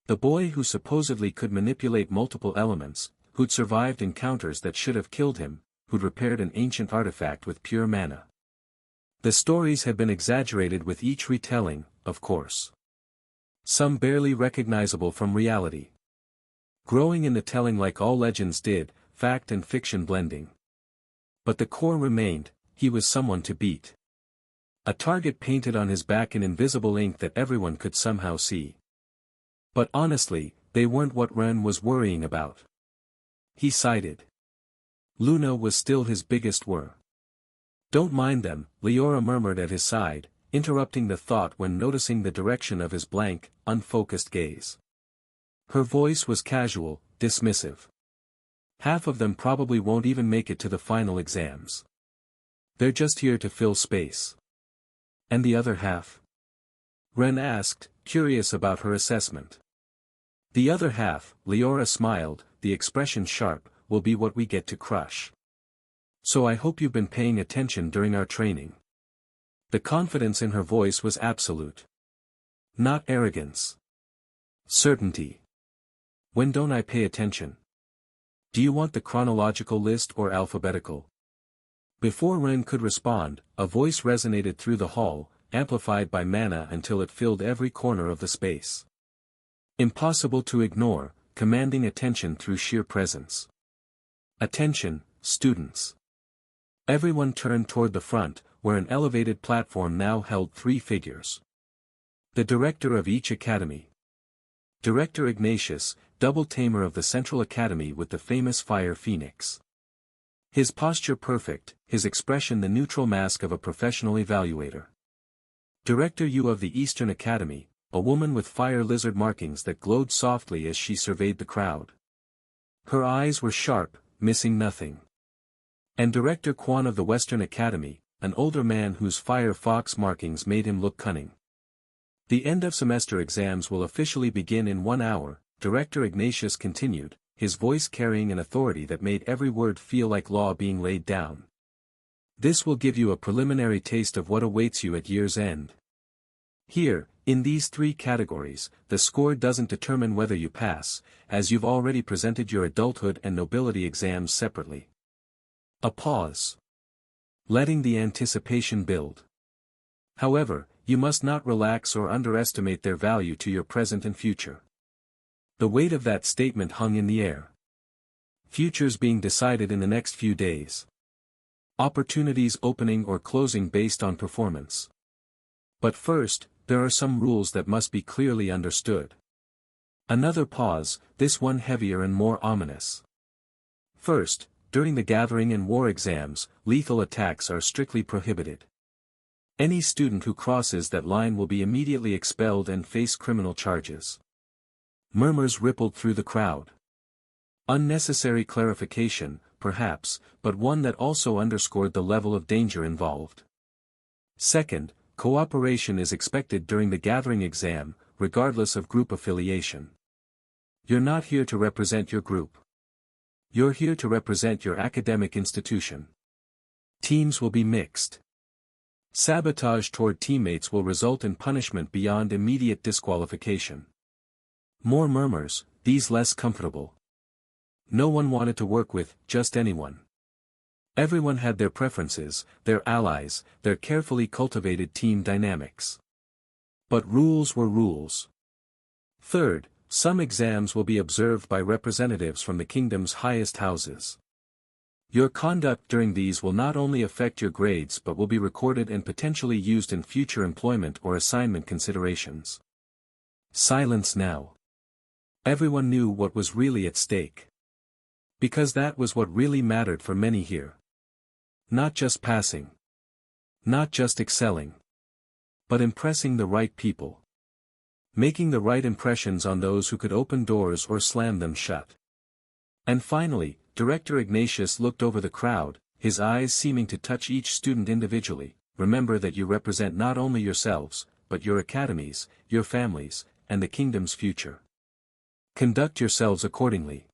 The boy who supposedly could manipulate multiple elements, who'd survived encounters that should have killed him, who'd repaired an ancient artifact with pure mana. The stories had been exaggerated with each retelling, of course. Some barely recognizable from reality. Growing in the telling like all legends did, fact and fiction blending. But the core remained, he was someone to beat. A target painted on his back in invisible ink that everyone could somehow see. But honestly, they weren't what Ren was worrying about. He sighed. Luna was still his biggest worry. Don't mind them, Leora murmured at his side, interrupting the thought when noticing the direction of his blank, unfocused gaze. Her voice was casual, dismissive. Half of them probably won't even make it to the final exams. They're just here to fill space. And the other half? Ren asked, curious about her assessment. The other half, Leora smiled, the expression sharp, will be what we get to crush. So I hope you've been paying attention during our training. The confidence in her voice was absolute. Not arrogance. Certainty. When don't I pay attention? Do you want the chronological list or alphabetical? Before Ren could respond, a voice resonated through the hall, amplified by mana until it filled every corner of the space. Impossible to ignore, commanding attention through sheer presence. Attention, students. Everyone turned toward the front, where an elevated platform now held three figures. The director of each academy. Director Ignatius, double Tamer of the Central Academy with the famous Fire Phoenix. His posture perfect, his expression the neutral mask of a professional evaluator. Director Yu of the Eastern Academy, a woman with fire lizard markings that glowed softly as she surveyed the crowd. Her eyes were sharp, missing nothing. And Director Quan of the Western Academy, an older man whose fire fox markings made him look cunning. The end-of-semester exams will officially begin in 1 hour, Director Ignatius continued, his voice carrying an authority that made every word feel like law being laid down. This will give you a preliminary taste of what awaits you at year's end. Here, in these 3 categories, the score doesn't determine whether you pass, as you've already presented your adulthood and nobility exams separately. A pause. Letting the anticipation build. However, you must not relax or underestimate their value to your present and future. The weight of that statement hung in the air. Futures being decided in the next few days. Opportunities opening or closing based on performance. But first, there are some rules that must be clearly understood. Another pause, this one heavier and more ominous. First, during the gathering and war exams, lethal attacks are strictly prohibited. Any student who crosses that line will be immediately expelled and face criminal charges. Murmurs rippled through the crowd. Unnecessary clarification, perhaps, but one that also underscored the level of danger involved. Second, cooperation is expected during the gathering exam, regardless of group affiliation. You're not here to represent your group. You're here to represent your academic institution. Teams will be mixed. Sabotage toward teammates will result in punishment beyond immediate disqualification. More murmurs, these less comfortable. No one wanted to work with just anyone. Everyone had their preferences, their allies, their carefully cultivated team dynamics. But rules were rules. Third, some exams will be observed by representatives from the kingdom's highest houses. Your conduct during these will not only affect your grades but will be recorded and potentially used in future employment or assignment considerations. Silence now. Everyone knew what was really at stake. Because that was what really mattered for many here. Not just passing. Not just excelling. But impressing the right people. Making the right impressions on those who could open doors or slam them shut. And finally, Director Ignatius looked over the crowd, his eyes seeming to touch each student individually. Remember that you represent not only yourselves, but your academies, your families, and the kingdom's future. Conduct yourselves accordingly.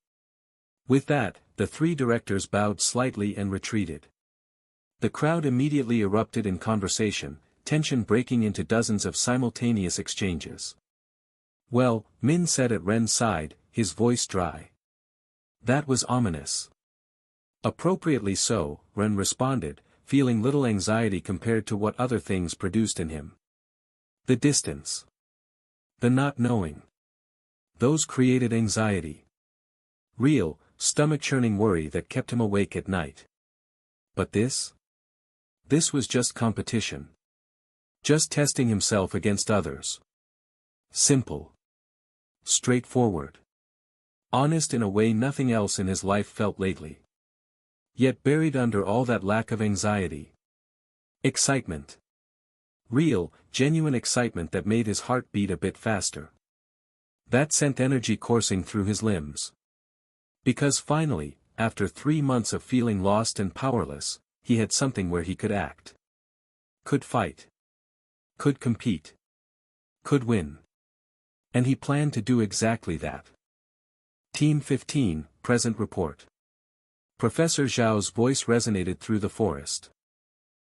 With that, the 3 directors bowed slightly and retreated. The crowd immediately erupted in conversation, tension breaking into dozens of simultaneous exchanges. Well, Min said at Ren's side, his voice dry. That was ominous. Appropriately so, Ren responded, feeling little anxiety compared to what other things produced in him. The distance. The not knowing. Those created anxiety. Real, stomach-churning worry that kept him awake at night. But this? This was just competition. Just testing himself against others. Simple. Straightforward. Honest in a way nothing else in his life felt lately. Yet buried under all that lack of anxiety. Excitement. Real, genuine excitement that made his heart beat a bit faster. That sent energy coursing through his limbs. Because finally, after 3 months of feeling lost and powerless, he had something where he could act. Could fight. Could compete. Could win. And he planned to do exactly that. Team 15, present report. Professor Zhao's voice resonated through the forest.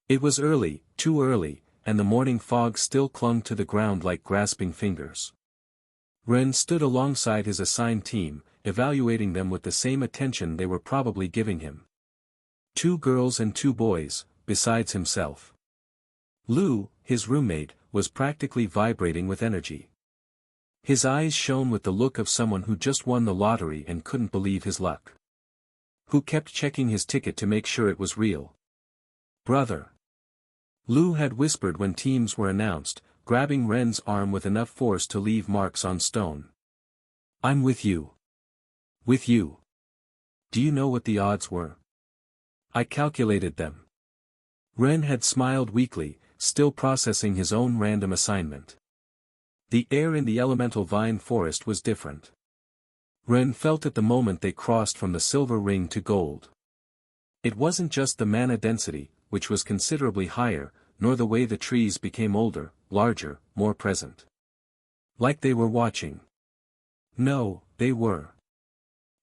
It was early, too early, and the morning fog still clung to the ground like grasping fingers. Ren stood alongside his assigned team, evaluating them with the same attention they were probably giving him. 2 girls and 2 boys, besides himself. Lu, his roommate, was practically vibrating with energy. His eyes shone with the look of someone who just won the lottery and couldn't believe his luck. Who kept checking his ticket to make sure it was real. Brother. Lu had whispered when teams were announced, grabbing Ren's arm with enough force to leave marks on stone. I'm with you. With you. Do you know what the odds were? I calculated them. Ren had smiled weakly, still processing his own random assignment. The air in the elemental vine forest was different. Ren felt it the moment they crossed from the silver ring to gold. It wasn't just the mana density, which was considerably higher, nor the way the trees became older, larger, more present. Like they were watching. No, they were.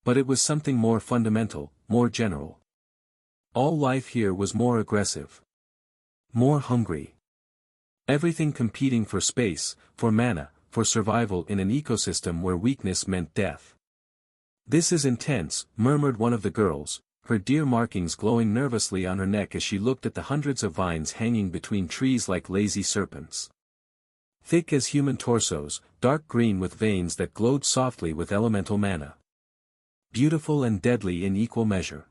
But it was something more fundamental, more general. All life here was more aggressive. More hungry. Everything competing for space, for mana, for survival in an ecosystem where weakness meant death. "This is intense," murmured one of the girls, her deer markings glowing nervously on her neck as she looked at the hundreds of vines hanging between trees like lazy serpents. Thick as human torsos, dark green with veins that glowed softly with elemental mana. Beautiful and deadly in equal measure.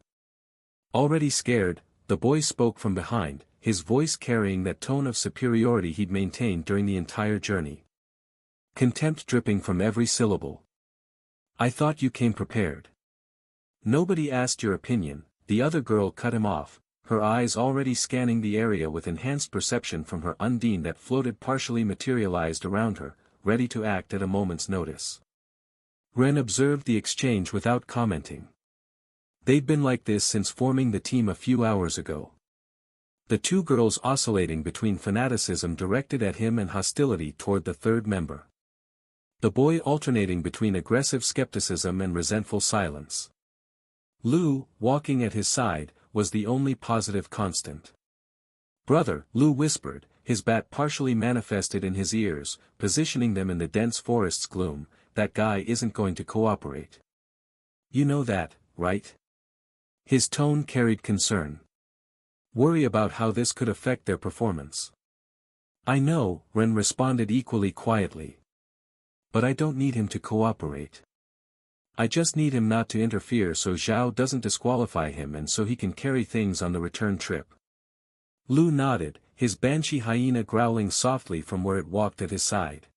Already scared, the boy spoke from behind, his voice carrying that tone of superiority he'd maintained during the entire journey. Contempt dripping from every syllable. "I thought you came prepared." "Nobody asked your opinion," the other girl cut him off, her eyes already scanning the area with enhanced perception from her undine that floated partially materialized around her, ready to act at a moment's notice. Ren observed the exchange without commenting. They'd been like this since forming the team a few hours ago. The two girls oscillating between fanaticism directed at him and hostility toward the third member. The boy alternating between aggressive skepticism and resentful silence. Lu, walking at his side, was the only positive constant. "Brother," Lu whispered, his bat partially manifested in his ears, positioning them in the dense forest's gloom, "that guy isn't going to cooperate. You know that, right?" His tone carried concern. Worry about how this could affect their performance. "I know," Ren responded equally quietly. "But I don't need him to cooperate. I just need him not to interfere so Zhao doesn't disqualify him and so he can carry things on the return trip." Lu nodded, his banshee hyena growling softly from where it walked at his side.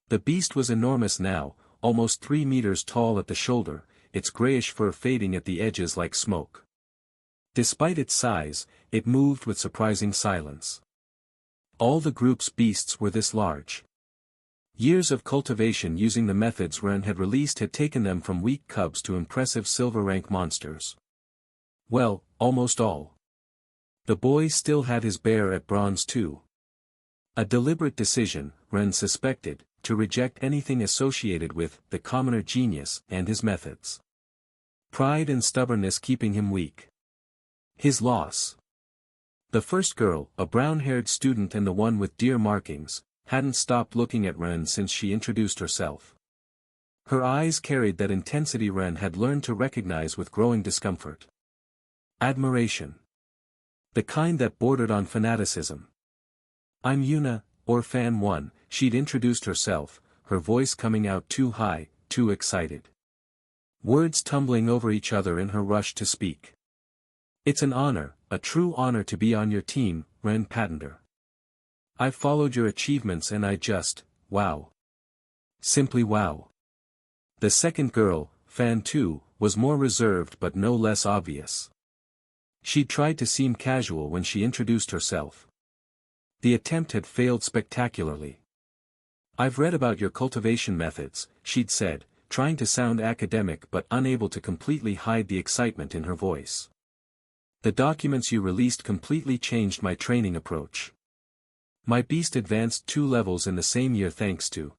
The beast was enormous now, almost 3 meters tall at the shoulder, its grayish fur fading at the edges like smoke. Despite its size, it moved with surprising silence. All the group's beasts were this large. Years of cultivation using the methods Ren had released had taken them from weak cubs to impressive silver-rank monsters. Well, almost all. The boy still had his bear at bronze too. A deliberate decision, Ren suspected, to reject anything associated with the commoner genius and his methods. Pride and stubbornness keeping him weak. His loss. The first girl, a brown-haired student and the one with deer markings, hadn't stopped looking at Ren since she introduced herself. Her eyes carried that intensity Ren had learned to recognize with growing discomfort. Admiration. The kind that bordered on fanaticism. "I'm Yuna, or Fan 1, she'd introduced herself, her voice coming out too high, too excited. Words tumbling over each other in her rush to speak. "It's an honor, a true honor to be on your team, Ren Patender. I've followed your achievements and I just, wow. Simply wow." The second girl, Fan 2, was more reserved but no less obvious. She'd tried to seem casual when she introduced herself. The attempt had failed spectacularly. "I've read about your cultivation methods," she'd said, trying to sound academic but unable to completely hide the excitement in her voice. "The documents you released completely changed my training approach. My beast advanced 2 levels in the same year thanks to."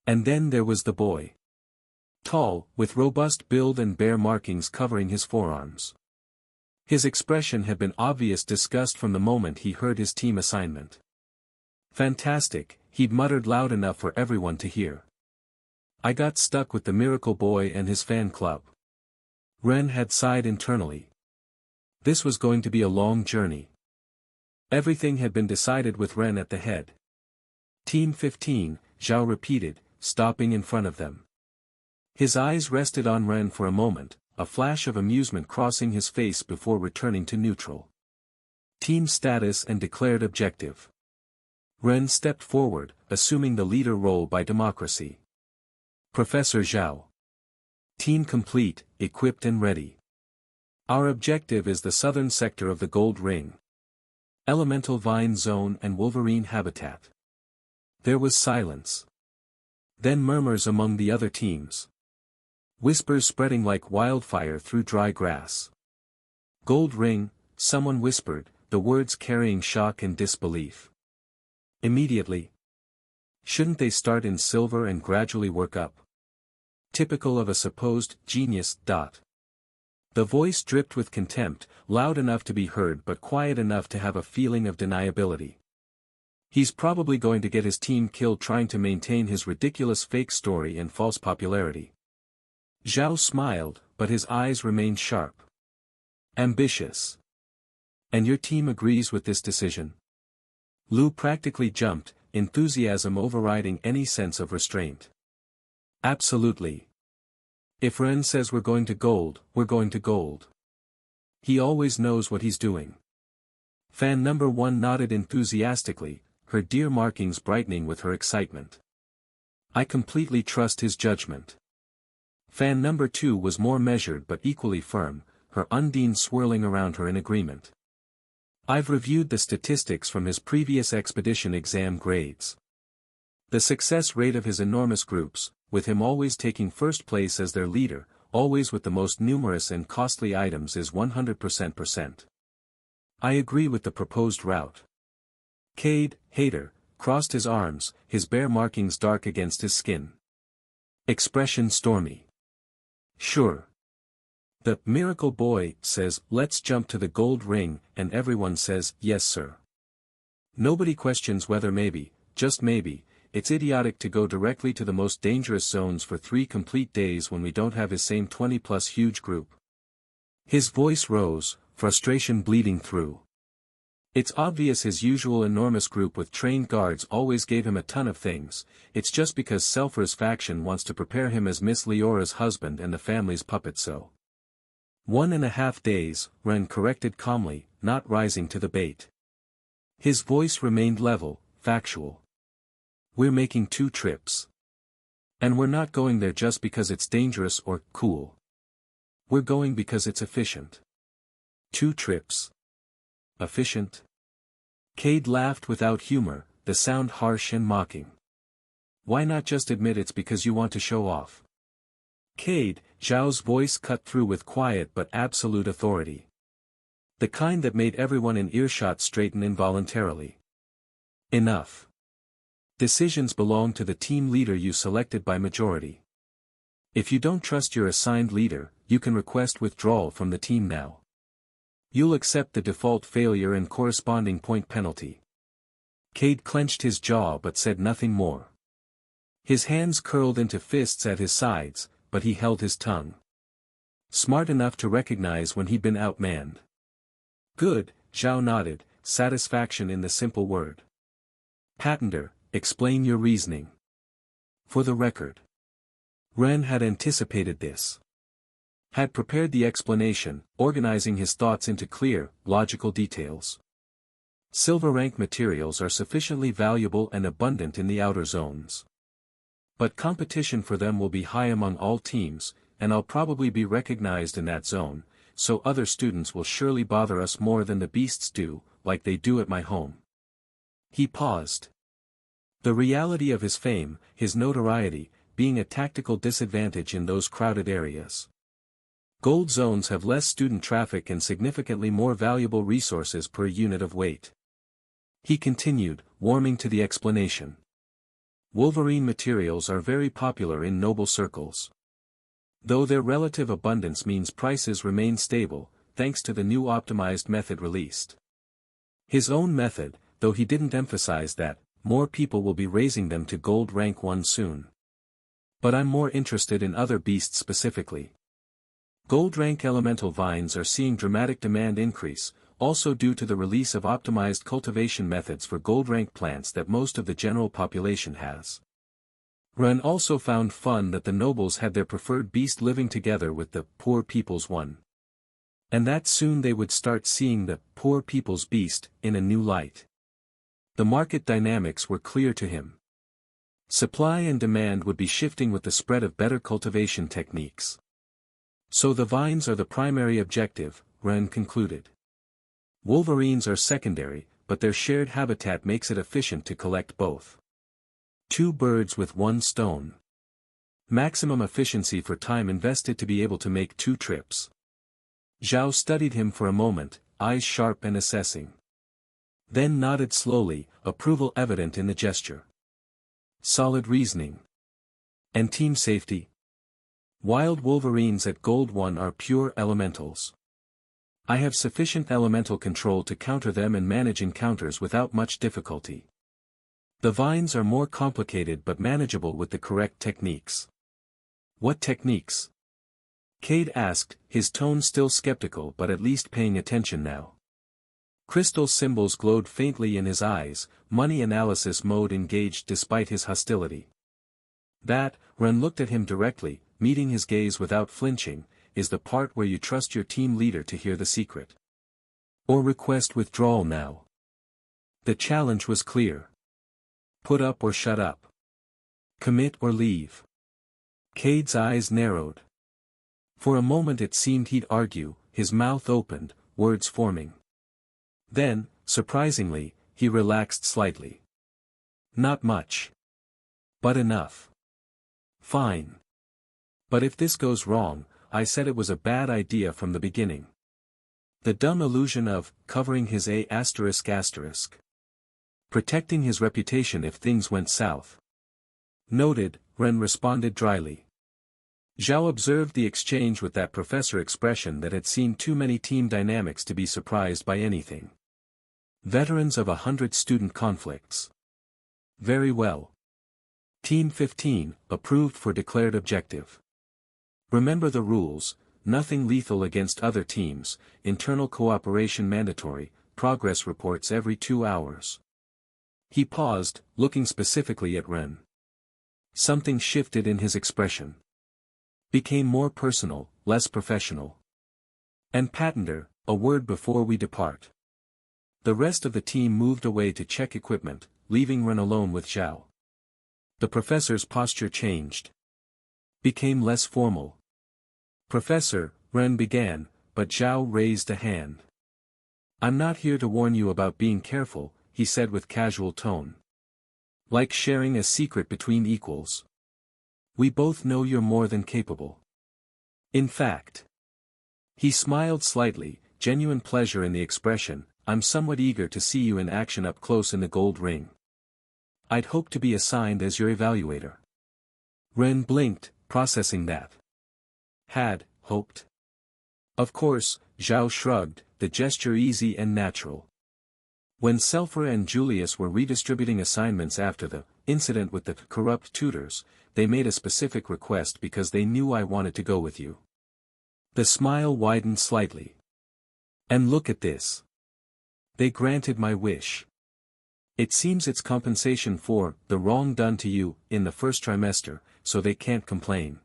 And then there was the boy. Tall, with robust build and bare markings covering his forearms. His expression had been obvious disgust from the moment he heard his team assignment. "Fantastic," he'd muttered loud enough for everyone to hear. "I got stuck with the Miracle Boy and his fan club." Ren had sighed internally. This was going to be a long journey. Everything had been decided with Ren at the head. "Team 15, Zhao repeated, stopping in front of them. His eyes rested on Ren for a moment, a flash of amusement crossing his face before returning to neutral. "Team status and declared objective." Ren stepped forward, assuming the leader role by democracy. "Professor Zhao. Team complete, equipped and ready. Our objective is the southern sector of the Gold Ring. Elemental Vine Zone and Wolverine Habitat. There was silence. Then murmurs among the other teams. Whispers spreading like wildfire through dry grass. Gold ring, someone whispered, the words carrying shock and disbelief. Immediately. Shouldn't they start in silver and gradually work up? Typical of a supposed genius. The voice dripped with contempt, loud enough to be heard but quiet enough to have a feeling of deniability. He's probably going to get his team killed trying to maintain his ridiculous fake story and false popularity. Zhao smiled, but his eyes remained sharp. Ambitious. And your team agrees with this decision? Lu practically jumped, enthusiasm overriding any sense of restraint. Absolutely. If Ren says we're going to gold, we're going to gold. He always knows what he's doing. Fan number 1 nodded enthusiastically, her dear markings brightening with her excitement. I completely trust his judgment. Fan number 2 was more measured but equally firm, her undine swirling around her in agreement. I've reviewed the statistics from his previous expedition exam grades. The success rate of his enormous groups, with him always taking first place as their leader, always with the most numerous and costly items, is 100%. I agree with the proposed route. Cade, hater, crossed his arms, his bare markings dark against his skin. Expression stormy. Sure. The miracle boy says, let's jump to the gold ring, and everyone says, yes sir. Nobody questions whether maybe, just maybe, it's idiotic to go directly to the most dangerous zones for 3 complete days when we don't have his same 20+ huge group. His voice rose, frustration bleeding through. It's obvious his usual enormous group with trained guards always gave him a ton of things, it's just because Selfra's faction wants to prepare him as Miss Leora's husband and the family's puppet so. 1.5 days, Ren corrected calmly, not rising to the bait. His voice remained level, factual. We're making 2 trips. And we're not going there just because it's dangerous or cool. We're going because it's efficient. 2 trips. Efficient? Cade laughed without humor, the sound harsh and mocking. Why not just admit it's because you want to show off? Cade, Zhao's voice cut through with quiet but absolute authority. The kind that made everyone in earshot straighten involuntarily. Enough. Decisions belong to the team leader you selected by majority. If you don't trust your assigned leader, you can request withdrawal from the team now. You'll accept the default failure and corresponding point penalty. Cade clenched his jaw but said nothing more. His hands curled into fists at his sides, but he held his tongue. Smart enough to recognize when he'd been outmanned. Good, Zhao nodded, satisfaction in the simple word. Patenter, explain your reasoning. For the record. Ren had anticipated this. Had prepared the explanation, organizing his thoughts into clear, logical details. Silver rank materials are sufficiently valuable and abundant in the outer zones. But competition for them will be high among all teams, and I'll probably be recognized in that zone, so other students will surely bother us more than the beasts do, like they do at my home. He paused. The reality of his fame, his notoriety, being a tactical disadvantage in those crowded areas. Gold zones have less student traffic and significantly more valuable resources per unit of weight. He continued, warming to the explanation. Wolverine materials are very popular in noble circles. Though their relative abundance means prices remain stable, thanks to the new optimized method released. His own method, though he didn't emphasize that, more people will be raising them to gold rank 1 soon. But I'm more interested in other beasts specifically. Gold rank elemental vines are seeing dramatic demand increase, also due to the release of optimized cultivation methods for gold rank plants that most of the general population has. Ren also found fun that the nobles had their preferred beast living together with the poor people's one. And that soon they would start seeing the poor people's beast in a new light. The market dynamics were clear to him. Supply and demand would be shifting with the spread of better cultivation techniques. So the vines are the primary objective, Ren concluded. Wolverines are secondary, but their shared habitat makes it efficient to collect both. Two birds with one stone. Maximum efficiency for time invested to be able to make 2 trips. Zhao studied him for a moment, eyes sharp and assessing. Then nodded slowly, approval evident in the gesture. Solid reasoning. And team safety? Wild wolverines at Gold 1 are pure elementals. I have sufficient elemental control to counter them and manage encounters without much difficulty. The vines are more complicated but manageable with the correct techniques. What techniques? Cade asked, his tone still skeptical but at least paying attention now. Crystal symbols glowed faintly in his eyes, money analysis mode engaged despite his hostility. That, Ren looked at him directly, meeting his gaze without flinching, is the part where you trust your team leader to hear the secret. Or request withdrawal now. The challenge was clear. Put up or shut up. Commit or leave. Cade's eyes narrowed. For a moment it seemed he'd argue, his mouth opened, words forming. Then, surprisingly, he relaxed slightly. Not much. But *enough. Fine. But if this goes wrong, I said it was a bad idea from the beginning. The dumb illusion of covering his ****. Protecting his reputation if things went south. Noted, Ren responded dryly. Zhao observed the exchange with that professor expression that had seen too many team dynamics to be surprised by anything. Veterans of 100 student conflicts. Very well. Team 15, approved for declared objective. Remember the rules, nothing lethal against other teams, internal cooperation mandatory, progress reports every 2 hours. He paused, looking specifically at Ren. Something shifted in his expression. Became more personal, less professional. And Patender, a word before we depart. The rest of the team moved away to check equipment, leaving Ren alone with Zhao. The professor's posture changed. Became less formal. Professor, Ren began, but Zhao raised a hand. I'm not here to warn you about being careful, he said with casual tone. Like sharing a secret between equals. We both know you're more than capable. In fact. He smiled slightly, genuine pleasure in the expression, I'm somewhat eager to see you in action up close in the gold ring. I'd hope to be assigned as your evaluator. Ren blinked, processing that. Had, hoped. Of course, Zhao shrugged, the gesture easy and natural. When Selphra and Julius were redistributing assignments after the incident with the corrupt tutors, they made a specific request because they knew I wanted to go with you. The smile widened slightly. And look at this. They granted my wish. It seems it's compensation for the wrong done to you in the first trimester, so they can't complain.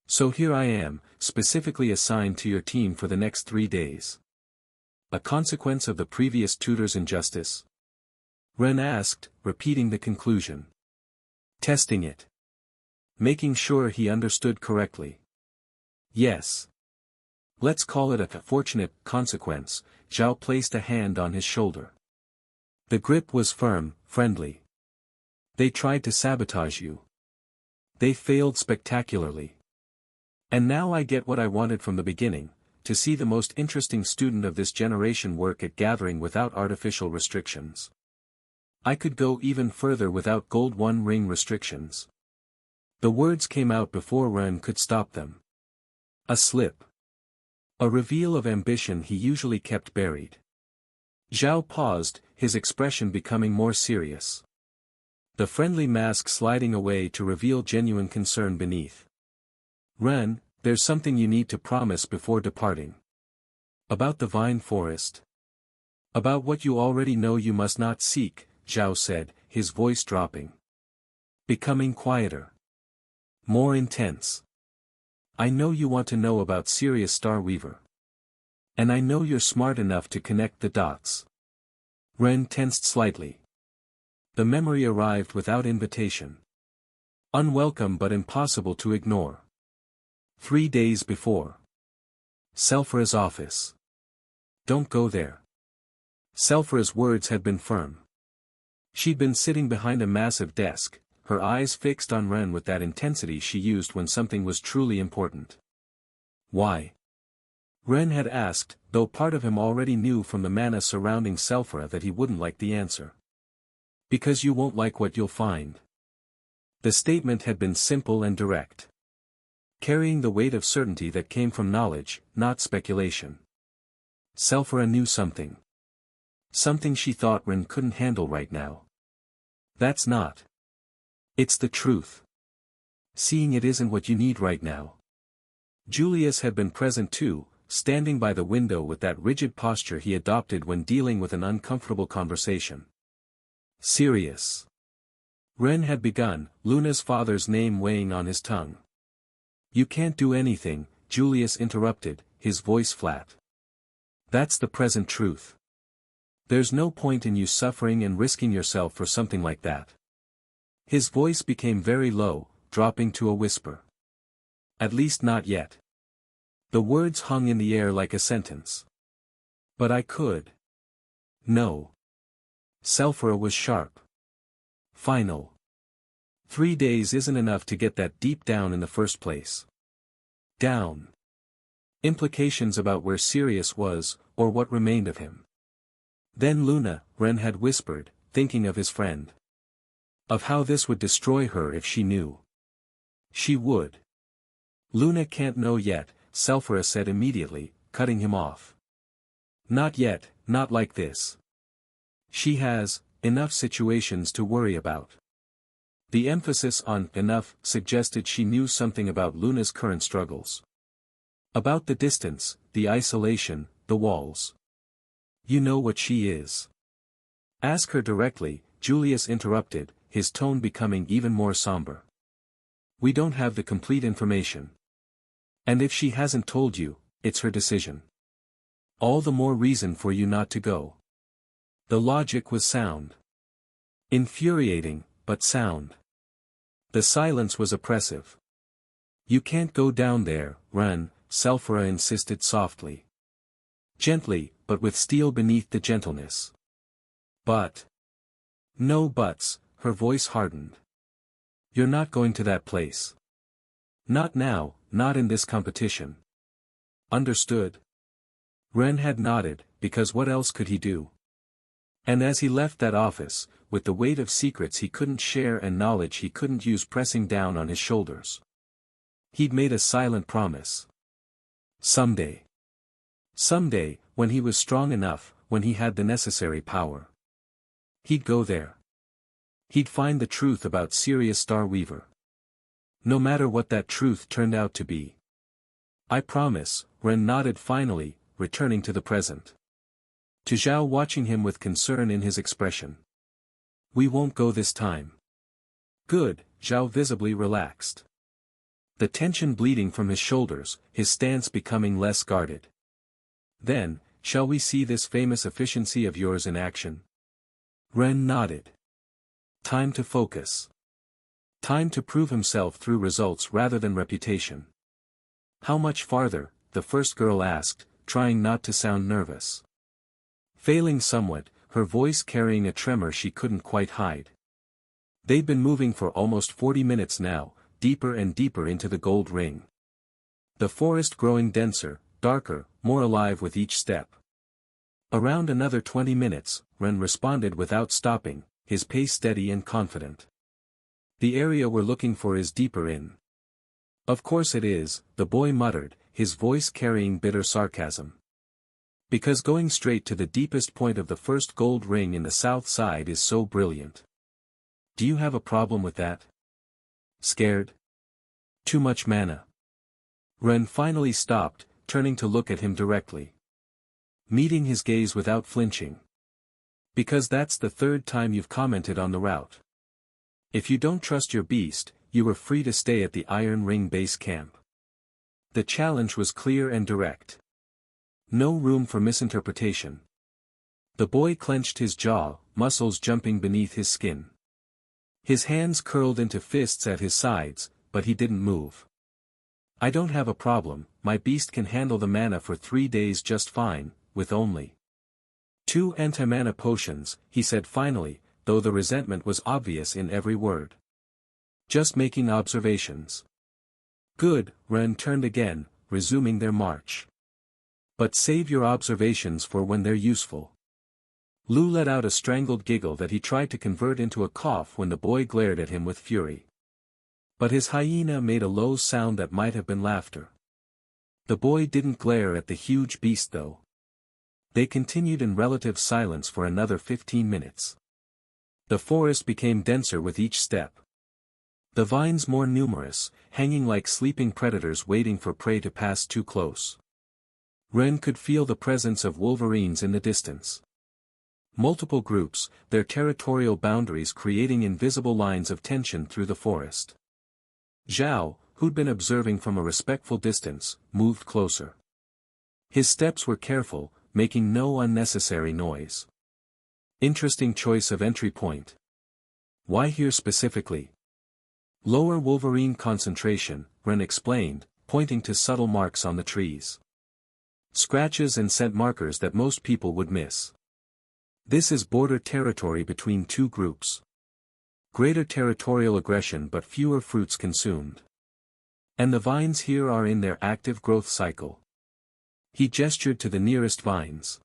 So here I am, specifically assigned to your team for the next 3 days. A consequence of the previous tutor's injustice? Ren asked, repeating the conclusion. Testing it. Making sure he understood correctly. Yes. Let's call it a fortunate consequence. Zhao placed a hand on his shoulder. The grip was firm, friendly. They tried to sabotage you. They failed spectacularly. And now I get what I wanted from the beginning, to see the most interesting student of this generation work at gathering without artificial restrictions. I could go even further without Gold 1 ring restrictions. The words came out before Ren could stop them. A slip. A reveal of ambition he usually kept buried. Zhao paused, his expression becoming more serious. The friendly mask sliding away to reveal genuine concern beneath. Ren, there's something you need to promise before departing. About the vine forest. About what you already know you must not seek, Zhao said, his voice dropping. Becoming quieter. More intense. I know you want to know about Sirius Starweaver. And I know you're smart enough to connect the dots. Ren tensed slightly. The memory arrived without invitation. Unwelcome but impossible to ignore. 3 days before. Selphra's office. Don't go there. Selphra's words had been firm. She'd been sitting behind a massive desk, her eyes fixed on Ren with that intensity she used when something was truly important. Why? Ren had asked, though part of him already knew from the mana surrounding Selphra that he wouldn't like the answer. Because you won't like what you'll find. The statement had been simple and direct, carrying the weight of certainty that came from knowledge, not speculation. Selphra knew something. Something she thought Ren couldn't handle right now. That's not. It's the truth. Seeing it isn't what you need right now. Julius had been present too, standing by the window with that rigid posture he adopted when dealing with an uncomfortable conversation. Serious. Ren had begun, Luna's father's name weighing on his tongue. You can't do anything, Julius interrupted, his voice flat. That's the present truth. There's no point in you suffering and risking yourself for something like that. His voice became very low, dropping to a whisper. At least not yet. The words hung in the air like a sentence. But I could. No. Selphra was sharp. Final. 3 days isn't enough to get that deep down in the first place. Down. Implications about where Sirius was, or what remained of him. Then Luna, Ren had whispered, thinking of his friend. Of how this would destroy her if she knew. She would. Luna can't know yet, Selphra said immediately, cutting him off. Not yet, not like this. She has enough situations to worry about. The emphasis on enough suggested she knew something about Luna's current struggles. About the distance, the isolation, the walls. You know what she is. Ask her directly, Julius interrupted, his tone becoming even more somber. We don't have the complete information. And if she hasn't told you, it's her decision. All the more reason for you not to go. The logic was sound. Infuriating, but sound. The silence was oppressive. You can't go down there, Ren, Selphra insisted softly. Gently, but with steel beneath the gentleness. But. No buts, her voice hardened. You're not going to that place. Not now, not in this competition. Understood? Ren had nodded, because what else could he do? And as he left that office, with the weight of secrets he couldn't share and knowledge he couldn't use pressing down on his shoulders. He'd made a silent promise. Someday. Someday, when he was strong enough, when he had the necessary power. He'd go there. He'd find the truth about Sirius Starweaver. No matter what that truth turned out to be. I promise, Ren nodded finally, returning to the present. To Zhao watching him with concern in his expression. We won't go this time. Good, Zhao visibly relaxed. The tension bleeding from his shoulders, his stance becoming less guarded. Then, shall we see this famous efficiency of yours in action? Ren nodded. Time to focus. Time to prove himself through results rather than reputation. How much farther, the first girl asked, trying not to sound nervous. Failing somewhat, her voice carrying a tremor she couldn't quite hide. They'd been moving for almost 40 minutes now, deeper and deeper into the gold ring. The forest growing denser, darker, more alive with each step. Around another 20 minutes, Ren responded without stopping, his pace steady and confident. The area we're looking for is deeper in. Of course it is, the boy muttered, his voice carrying bitter sarcasm. Because going straight to the deepest point of the first gold ring in the south side is so brilliant. Do you have a problem with that? Scared? Too much mana. Ren finally stopped, turning to look at him directly. Meeting his gaze without flinching. Because that's the third time you've commented on the route. If you don't trust your beast, you were free to stay at the Iron Ring base camp. The challenge was clear and direct. No room for misinterpretation. The boy clenched his jaw, muscles jumping beneath his skin. His hands curled into fists at his sides, but he didn't move. I don't have a problem, my beast can handle the mana for 3 days just fine, with only 2 anti-mana potions, he said finally, though the resentment was obvious in every word. Just making observations. Good, Ren turned again, resuming their march. But save your observations for when they're useful. Lu let out a strangled giggle that he tried to convert into a cough when the boy glared at him with fury. But his hyena made a low sound that might have been laughter. The boy didn't glare at the huge beast though. They continued in relative silence for another 15 minutes. The forest became denser with each step. The vines more numerous, hanging like sleeping predators waiting for prey to pass too close. Ren could feel the presence of wolverines in the distance. Multiple groups, their territorial boundaries creating invisible lines of tension through the forest. Zhao, who'd been observing from a respectful distance, moved closer. His steps were careful, making no unnecessary noise. Interesting choice of entry point. Why here specifically? Lower wolverine concentration, Ren explained, pointing to subtle marks on the trees. Scratches and scent markers that most people would miss. This is border territory between two groups. Greater territorial aggression but fewer fruits consumed. And the vines here are in their active growth cycle. He gestured to the nearest vines.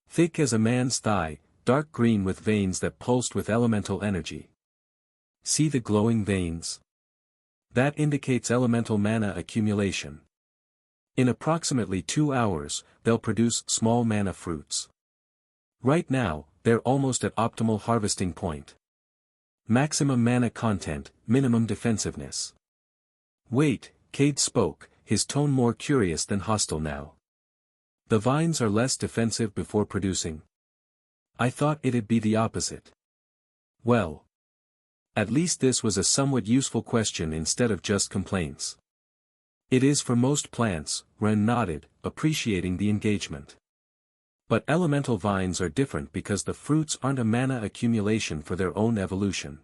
Thick as a man's thigh, dark green with veins that pulsed with elemental energy. See the glowing veins? That indicates elemental mana accumulation. In approximately 2 hours, they'll produce small mana fruits. Right now, they're almost at optimal harvesting point. Maximum mana content, minimum defensiveness. Wait, Cade spoke, his tone more curious than hostile now. The vines are less defensive before producing. I thought it'd be the opposite. Well. At least this was a somewhat useful question instead of just complaints. It is for most plants, Ren nodded, appreciating the engagement. But elemental vines are different because the fruits aren't a mana accumulation for their own evolution.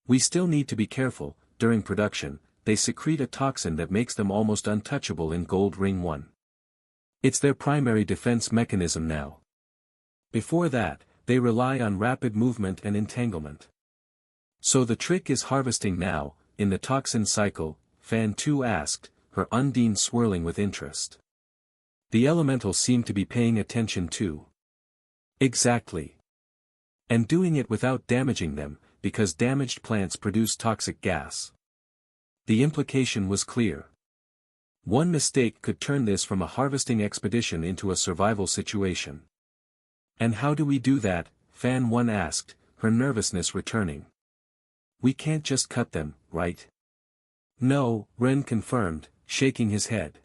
We still need to be careful. During production, they secrete a toxin that makes them almost untouchable in Gold Ring 1. It's their primary defense mechanism now. Before that, they rely on rapid movement and entanglement. So the trick is harvesting now, in the toxin cycle, Fan 2 asked, her Undine swirling with interest. The elementals seem to be paying attention too. Exactly. And doing it without damaging them, because damaged plants produce toxic gas. The implication was clear. One mistake could turn this from a harvesting expedition into a survival situation. And how do we do that? Fan 1 asked, her nervousness returning. We can't just cut them, right? No, Ren confirmed, shaking his head.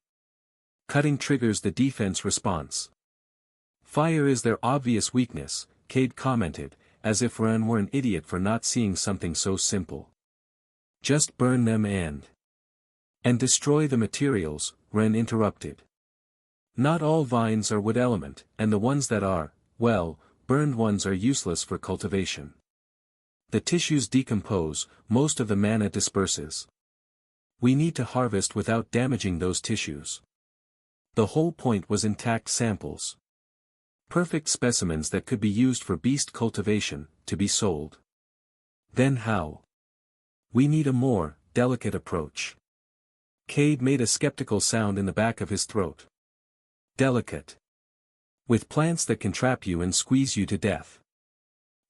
Cutting triggers the defense response. Fire is their obvious weakness, Cade commented, as if Ren were an idiot for not seeing something so simple. Just burn them and destroy the materials, Ren interrupted. Not all vines are wood element, and the ones that are, well, burned ones are useless for cultivation. The tissues decompose, most of the mana disperses. We need to harvest without damaging those tissues. The whole point was intact samples. Perfect specimens that could be used for beast cultivation, to be sold. Then how? We need a more delicate approach. Cade made a skeptical sound in the back of his throat. Delicate. With plants that can trap you and squeeze you to death.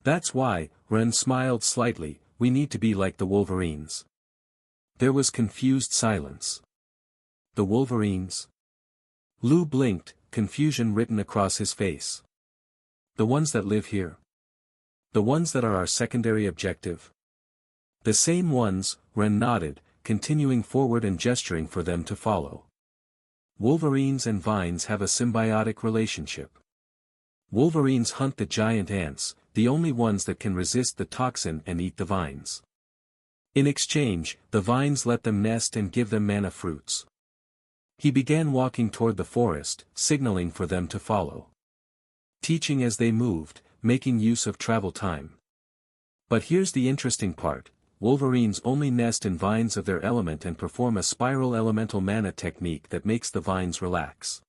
That's why, Ren smiled slightly, we need to be like the wolverines. There was confused silence. The wolverines? Lu blinked, confusion written across his face. The ones that live here. The ones that are our secondary objective. The same ones, Ren nodded, continuing forward and gesturing for them to follow. Wolverines and vines have a symbiotic relationship. Wolverines hunt the giant ants, the only ones that can resist the toxin and eat the vines. In exchange, the vines let them nest and give them mana fruits. He began walking toward the forest, signaling for them to follow. Teaching as they moved, making use of travel time. But here's the interesting part, wolverines only nest in vines of their element and perform a spiral elemental mana technique that makes the vines relax.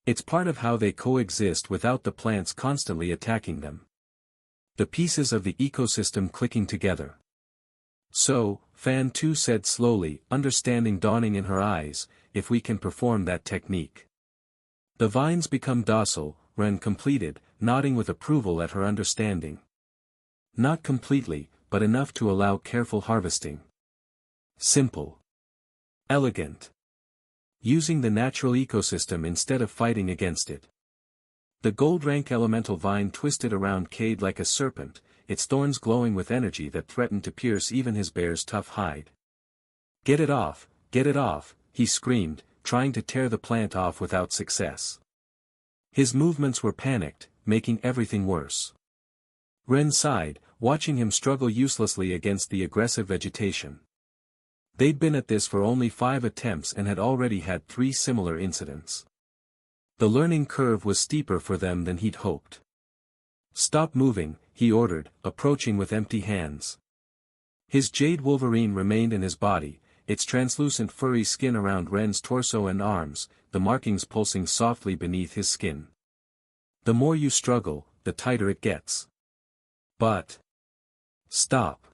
It's part of how they coexist without the plants constantly attacking them. The pieces of the ecosystem clicking together. So, Fan 2 said slowly, understanding dawning in her eyes, if we can perform that technique. The vines become docile, Ren completed, nodding with approval at her understanding. Not completely, but enough to allow careful harvesting. Simple. Elegant. Using the natural ecosystem instead of fighting against it. The gold rank elemental vine twisted around Cade like a serpent, its thorns glowing with energy that threatened to pierce even his bear's tough hide. Get it off, he screamed, trying to tear the plant off without success. His movements were panicked, making everything worse. Ren sighed, watching him struggle uselessly against the aggressive vegetation. They'd been at this for only 5 attempts and had already had 3 similar incidents. The learning curve was steeper for them than he'd hoped. Stop moving, he ordered, approaching with empty hands. His jade wolverine remained in his body, its translucent furry skin around Ren's torso and arms, the markings pulsing softly beneath his skin. The more you struggle, the tighter it gets. But... stop.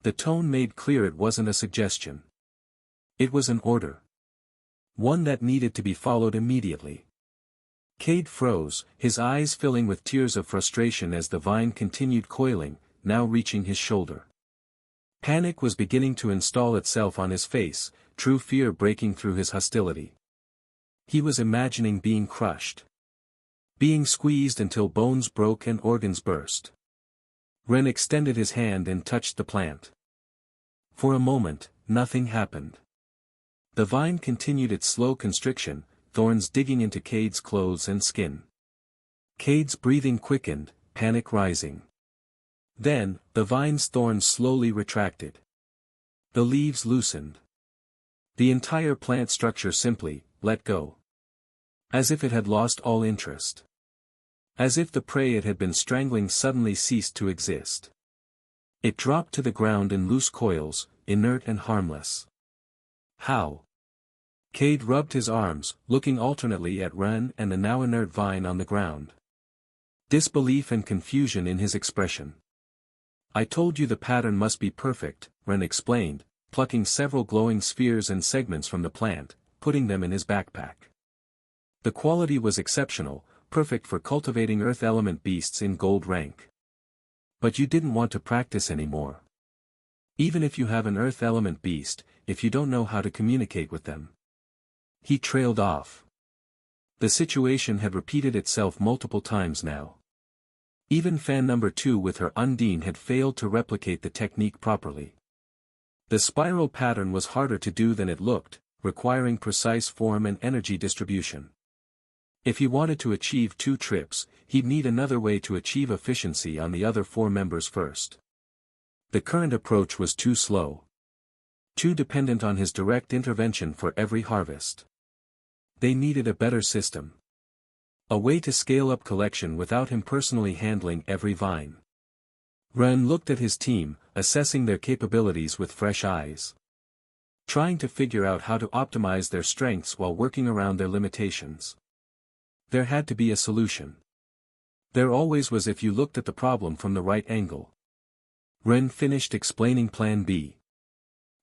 The tone made clear it wasn't a suggestion. It was an order. One that needed to be followed immediately. Cade froze, his eyes filling with tears of frustration as the vine continued coiling, now reaching his shoulder. Panic was beginning to install itself on his face, true fear breaking through his hostility. He was imagining being crushed. Being squeezed until bones broke and organs burst. Ren extended his hand and touched the plant. For a moment, nothing happened. The vine continued its slow constriction, thorns digging into Cade's clothes and skin. Cade's breathing quickened, panic rising. Then, the vine's thorns slowly retracted. The leaves loosened. The entire plant structure simply let go. As if it had lost all interest. As if the prey it had been strangling suddenly ceased to exist. It dropped to the ground in loose coils, inert and harmless. How? Cade rubbed his arms, looking alternately at Ren and the now inert vine on the ground. Disbelief and confusion in his expression. I told you the pattern must be perfect, Ren explained, plucking several glowing spheres and segments from the plant, putting them in his backpack. The quality was exceptional, perfect for cultivating earth element beasts in gold rank. But you didn't want to practice anymore. Even if you have an earth element beast, if you don't know how to communicate with them. He trailed off. The situation had repeated itself multiple times now. Even fan number 2 with her Undine had failed to replicate the technique properly. The spiral pattern was harder to do than it looked, requiring precise form and energy distribution. If he wanted to achieve 2 trips, he'd need another way to achieve efficiency on the other 4 members first. The current approach was too slow. Too dependent on his direct intervention for every harvest. They needed a better system. A way to scale up collection without him personally handling every vine. Ren looked at his team, assessing their capabilities with fresh eyes. Trying to figure out how to optimize their strengths while working around their limitations. There had to be a solution. There always was if you looked at the problem from the right angle. Ren finished explaining Plan B.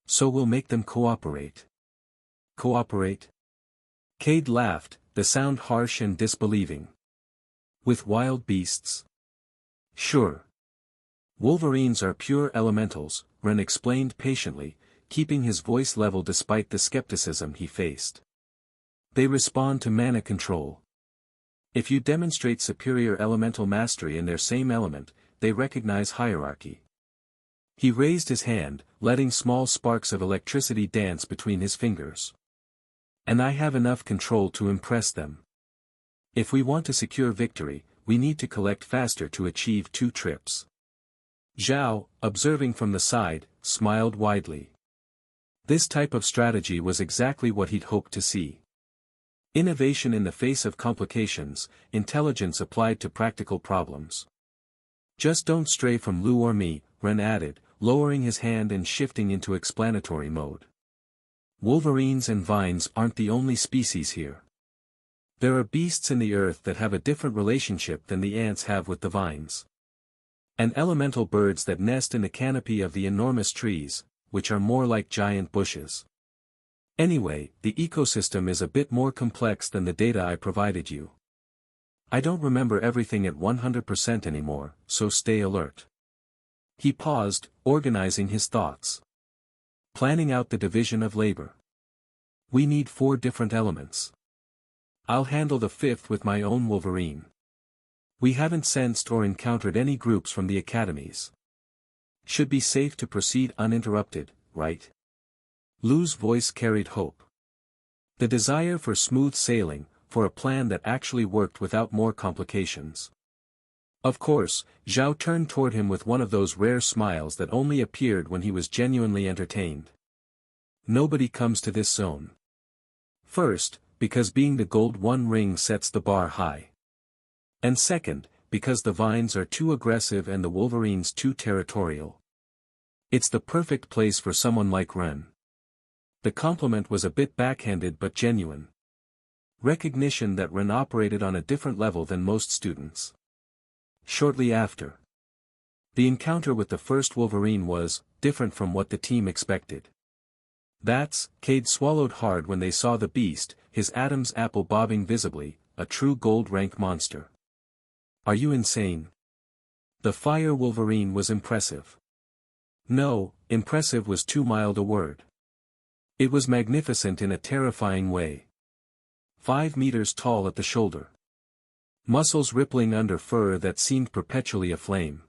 So we'll make them cooperate. Cooperate? Cade laughed, the sound harsh and disbelieving. With wild beasts? Sure. Wolverines are pure elementals, Ren explained patiently, keeping his voice level despite the skepticism he faced. They respond to mana control. If you demonstrate superior elemental mastery in their same element, they recognize hierarchy. He raised his hand, letting small sparks of electricity dance between his fingers. And I have enough control to impress them. If we want to secure victory, we need to collect faster to achieve 2 trips. Zhao, observing from the side, smiled widely. This type of strategy was exactly what he'd hoped to see. Innovation in the face of complications, intelligence applied to practical problems. Just don't stray from Lu or me, Ren added, lowering his hand and shifting into explanatory mode. Wolverines and vines aren't the only species here. There are beasts in the earth that have a different relationship than the ants have with the vines. And elemental birds that nest in the canopy of the enormous trees, which are more like giant bushes. Anyway, the ecosystem is a bit more complex than the data I provided you. I don't remember everything at 100% anymore, so stay alert. He paused, organizing his thoughts. Planning out the division of labor. We need 4 different elements. I'll handle the 5th with my own Wolverine. We haven't sensed or encountered any groups from the academies. Should be safe to proceed uninterrupted, right? Lou's voice carried hope. The desire for smooth sailing, for a plan that actually worked without more complications. Of course, Zhao turned toward him with one of those rare smiles that only appeared when he was genuinely entertained. Nobody comes to this zone. First, because being the Gold 1 ring sets the bar high. And second, because the vines are too aggressive and the wolverines too territorial. It's the perfect place for someone like Ren. The compliment was a bit backhanded but genuine. Recognition that Ren operated on a different level than most students. Shortly after. The encounter with the first Wolverine was different from what the team expected. Cade swallowed hard when they saw the beast, his Adam's apple bobbing visibly, a true gold rank monster. Are you insane? The fire Wolverine was impressive. No, impressive was too mild a word. It was magnificent in a terrifying way. 5 meters tall at the shoulder. Muscles rippling under fur that seemed perpetually aflame.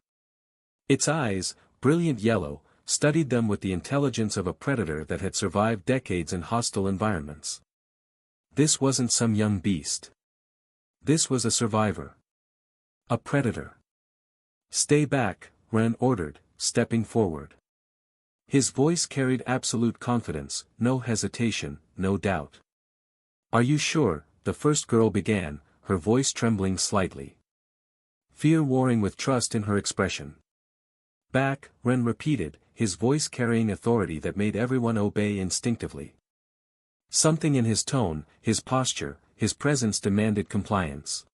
Its eyes, brilliant yellow, studied them with the intelligence of a predator that had survived decades in hostile environments. This wasn't some young beast. This was a survivor. A predator. Stay back, Ren ordered, stepping forward. His voice carried absolute confidence, no hesitation, no doubt. Are you sure? The first girl began, her voice trembling slightly. Fear warring with trust in her expression. Back, Ren repeated, his voice carrying authority that made everyone obey instinctively. Something in his tone, his posture, his presence demanded compliance.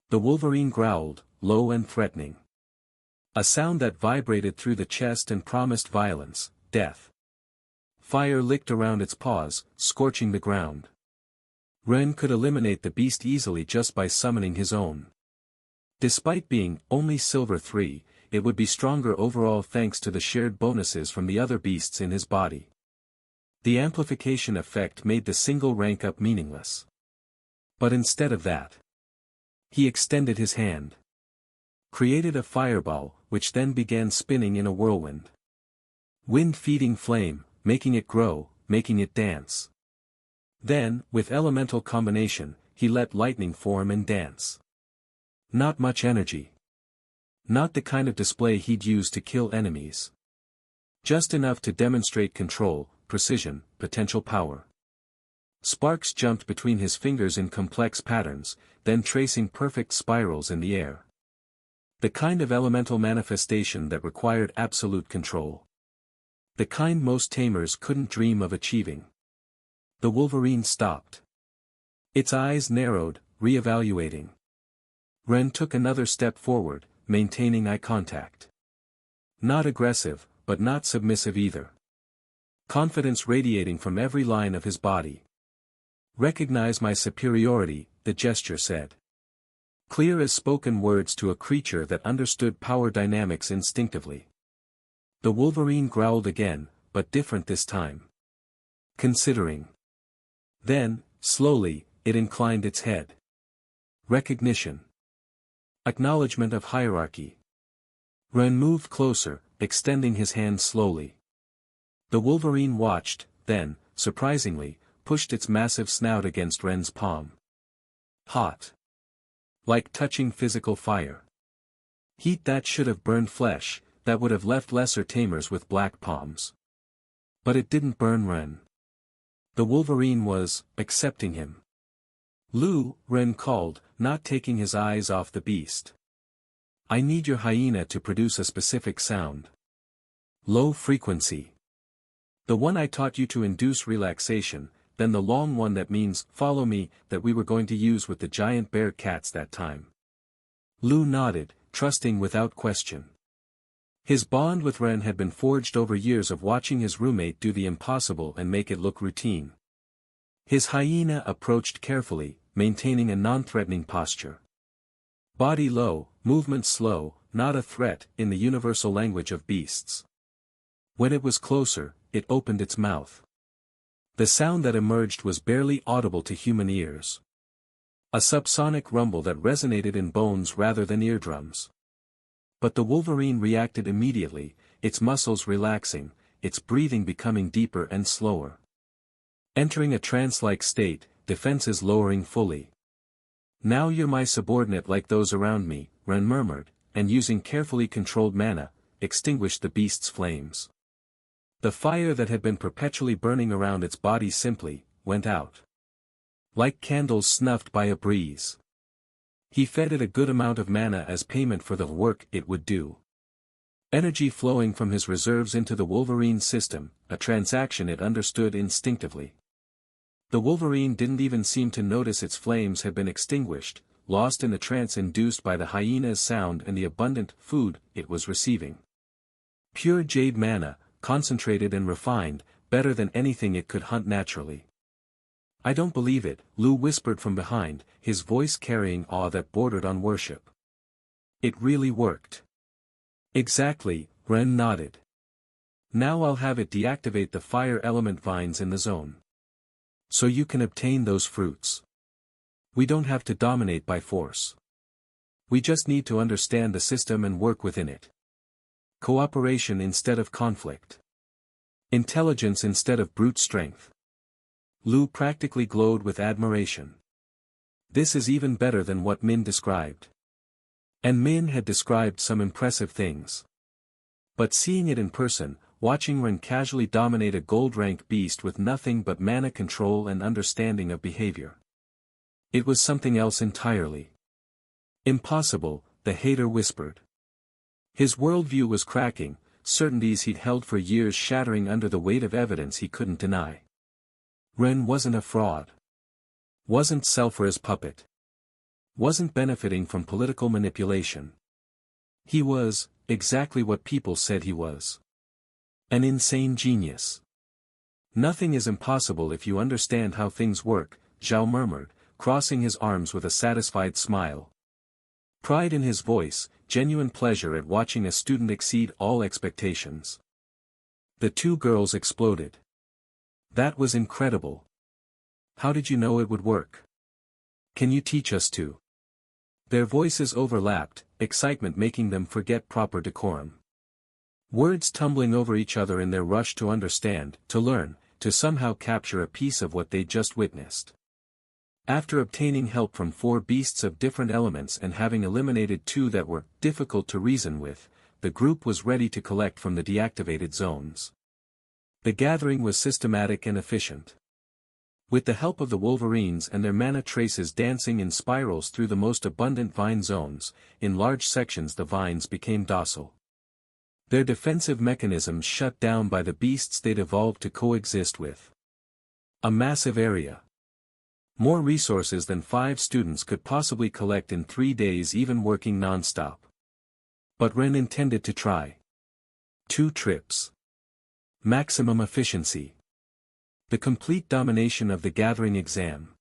The Wolverine growled, low and threatening. A sound that vibrated through the chest and promised violence, death. Fire licked around its paws, scorching the ground. Ren could eliminate the beast easily just by summoning his own. Despite being only Silver 3, it would be stronger overall thanks to the shared bonuses from the other beasts in his body. The amplification effect made the single rank up meaningless. But instead of that, he extended his hand. Created a fireball, which then began spinning in a whirlwind. Wind feeding flame, making it grow, making it dance. Then, with elemental combination, he let lightning form and dance. Not much energy. Not the kind of display he'd use to kill enemies. Just enough to demonstrate control, precision, potential power. Sparks jumped between his fingers in complex patterns, then tracing perfect spirals in the air. The kind of elemental manifestation that required absolute control. The kind most tamers couldn't dream of achieving. The Wolverine stopped. Its eyes narrowed, re-evaluating. Ren took another step forward, maintaining eye contact. Not aggressive, but not submissive either. Confidence radiating from every line of his body. Recognize my superiority, the gesture said. Clear as spoken words to a creature that understood power dynamics instinctively. The Wolverine growled again, but different this time. Considering. Then, slowly, it inclined its head. Recognition. Acknowledgement of hierarchy. Ren moved closer, extending his hand slowly. The Wolverine watched, then, surprisingly, pushed its massive snout against Ren's palm. Hot. Like touching physical fire. Heat that should have burned flesh, that would have left lesser tamers with black palms. But it didn't burn Ren. The Wolverine was accepting him. Lou, Ren called, not taking his eyes off the beast. I need your hyena to produce a specific sound. Low frequency. The one I taught you to induce relaxation, then the long one that means, follow me, that we were going to use with the giant bear cats that time. Lou nodded, trusting without question. His bond with Ren had been forged over years of watching his roommate do the impossible and make it look routine. His hyena approached carefully, maintaining a non-threatening posture. Body low, movement slow, not a threat in the universal language of beasts. When it was closer, it opened its mouth. The sound that emerged was barely audible to human ears. A subsonic rumble that resonated in bones rather than eardrums. But the wolverine reacted immediately, its muscles relaxing, its breathing becoming deeper and slower. Entering a trance-like state, defenses lowering fully. "Now you're my subordinate like those around me," Ren murmured, and using carefully controlled mana, extinguished the beast's flames. The fire that had been perpetually burning around its body simply went out. Like candles snuffed by a breeze. He fed it a good amount of mana as payment for the work it would do. Energy flowing from his reserves into the wolverine's system, a transaction it understood instinctively. The wolverine didn't even seem to notice its flames had been extinguished, lost in the trance induced by the hyena's sound and the abundant food it was receiving. Pure jade mana, concentrated and refined, better than anything it could hunt naturally. "I don't believe it," Lu whispered from behind, his voice carrying awe that bordered on worship. "It really worked." "Exactly," Ren nodded. "Now I'll have it deactivate the fire element vines in the zone. So you can obtain those fruits. We don't have to dominate by force. We just need to understand the system and work within it. Cooperation instead of conflict. Intelligence instead of brute strength." Lu practically glowed with admiration. This is even better than what Min described. And Min had described some impressive things. But seeing it in person, watching Ren casually dominate a gold-rank beast with nothing but mana control and understanding of behavior. It was something else entirely. "Impossible," the hater whispered. His worldview was cracking, certainties he'd held for years shattering under the weight of evidence he couldn't deny. Ren wasn't a fraud. Wasn't Selfra's puppet. Wasn't benefiting from political manipulation. He was, exactly what people said he was. An insane genius. "Nothing is impossible if you understand how things work," Zhao murmured, crossing his arms with a satisfied smile. Pride in his voice, genuine pleasure at watching a student exceed all expectations. The two girls exploded. "That was incredible. How did you know it would work? Can you teach us to?" Their voices overlapped, excitement making them forget proper decorum. Words tumbling over each other in their rush to understand, to learn, to somehow capture a piece of what they'd just witnessed. After obtaining help from 4 beasts of different elements and having eliminated 2 that were difficult to reason with, the group was ready to collect from the deactivated zones. The gathering was systematic and efficient. With the help of the wolverines and their mana traces dancing in spirals through the most abundant vine zones, in large sections the vines became docile. Their defensive mechanisms shut down by the beasts they'd evolved to coexist with. A massive area. More resources than 5 students could possibly collect in 3 days even working non-stop. But Ren intended to try. 2 trips. Maximum efficiency. The complete domination of the gathering exam.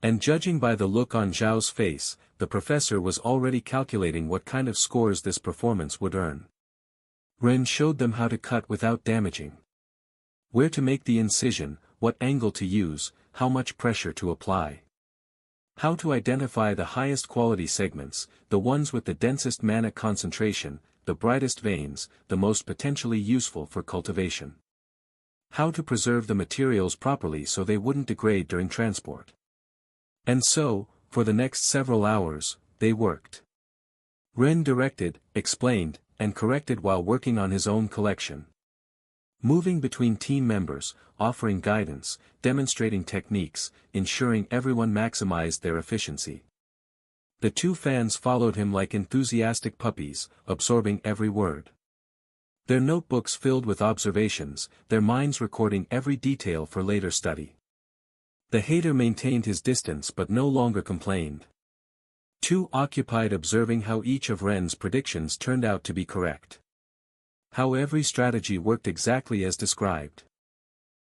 And judging by the look on Zhao's face, the professor was already calculating what kind of scores this performance would earn. Ren showed them how to cut without damaging. Where to make the incision, what angle to use, how much pressure to apply. How to identify the highest quality segments, the ones with the densest mana concentration, the brightest veins, the most potentially useful for cultivation. How to preserve the materials properly so they wouldn't degrade during transport. And so, for the next several hours, they worked. Ren directed, explained, and corrected while working on his own collection. Moving between team members, offering guidance, demonstrating techniques, ensuring everyone maximized their efficiency. The 2 fans followed him like enthusiastic puppies, absorbing every word. Their notebooks filled with observations, their minds recording every detail for later study. The hater maintained his distance but no longer complained. too occupied observing how each of Ren's predictions turned out to be correct. How every strategy worked exactly as described.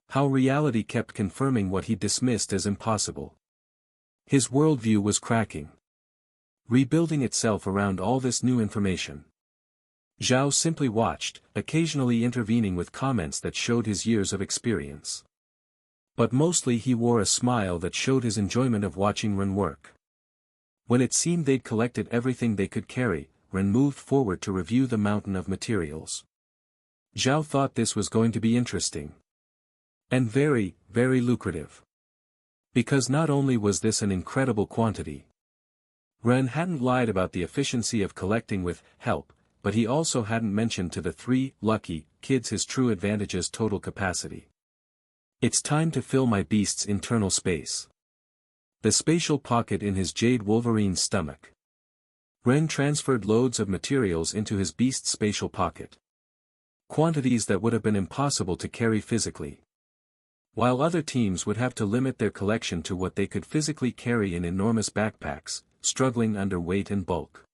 How reality kept confirming what he dismissed as impossible. His worldview was cracking. Rebuilding itself around all this new information. Zhao simply watched, occasionally intervening with comments that showed his years of experience. But mostly he wore a smile that showed his enjoyment of watching Ren work. When it seemed they'd collected everything they could carry, Ren moved forward to review the mountain of materials. Zhao thought this was going to be interesting. And very, very lucrative. Because not only was this an incredible quantity. Ren hadn't lied about the efficiency of collecting with help, but he also hadn't mentioned to the 3 lucky kids his true advantage's total capacity. It's time to fill my beast's internal space. The spatial pocket in his Jade Wolverine's stomach. Ren transferred loads of materials into his beast's spatial pocket. Quantities that would have been impossible to carry physically. While other teams would have to limit their collection to what they could physically carry in enormous backpacks, struggling under weight and bulk.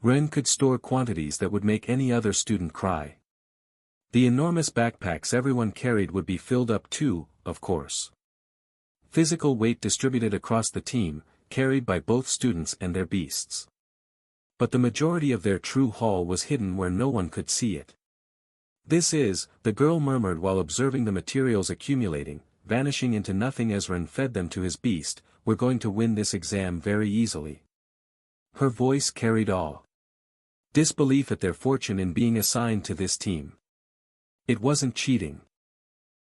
Ren could store quantities that would make any other student cry. The enormous backpacks everyone carried would be filled up too, of course. Physical weight distributed across the team, carried by both students and their beasts. But the majority of their true haul was hidden where no one could see it. "This is," the girl murmured while observing the materials accumulating, vanishing into nothing as Ren fed them to his beast, "we're going to win this exam very easily." Her voice carried awe. Disbelief at their fortune in being assigned to this team. It wasn't cheating.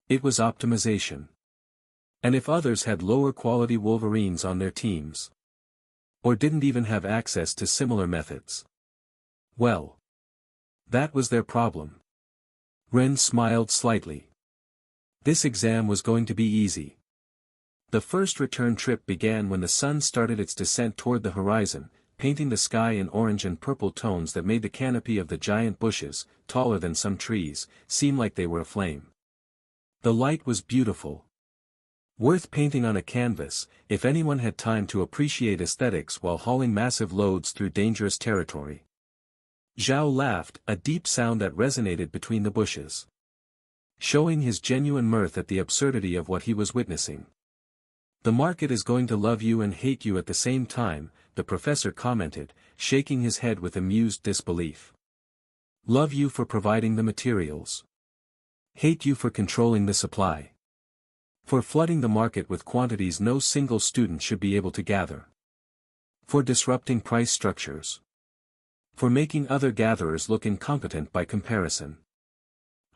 It was optimization. And if others had lower quality Wolverines on their teams, or didn't even have access to similar methods, well, that was their problem. Ren smiled slightly. This exam was going to be easy. The first return trip began when the sun started its descent toward the horizon, painting the sky in orange and purple tones that made the canopy of the giant bushes, taller than some trees, seem like they were aflame. The light was beautiful. Worth painting on a canvas, if anyone had time to appreciate aesthetics while hauling massive loads through dangerous territory. Zhao laughed, a deep sound that resonated between the bushes. Showing his genuine mirth at the absurdity of what he was witnessing. "The market is going to love you and hate you at the same time," the professor commented, shaking his head with amused disbelief. "Love you for providing the materials. Hate you for controlling the supply. For flooding the market with quantities no single student should be able to gather. For disrupting price structures. For making other gatherers look incompetent by comparison."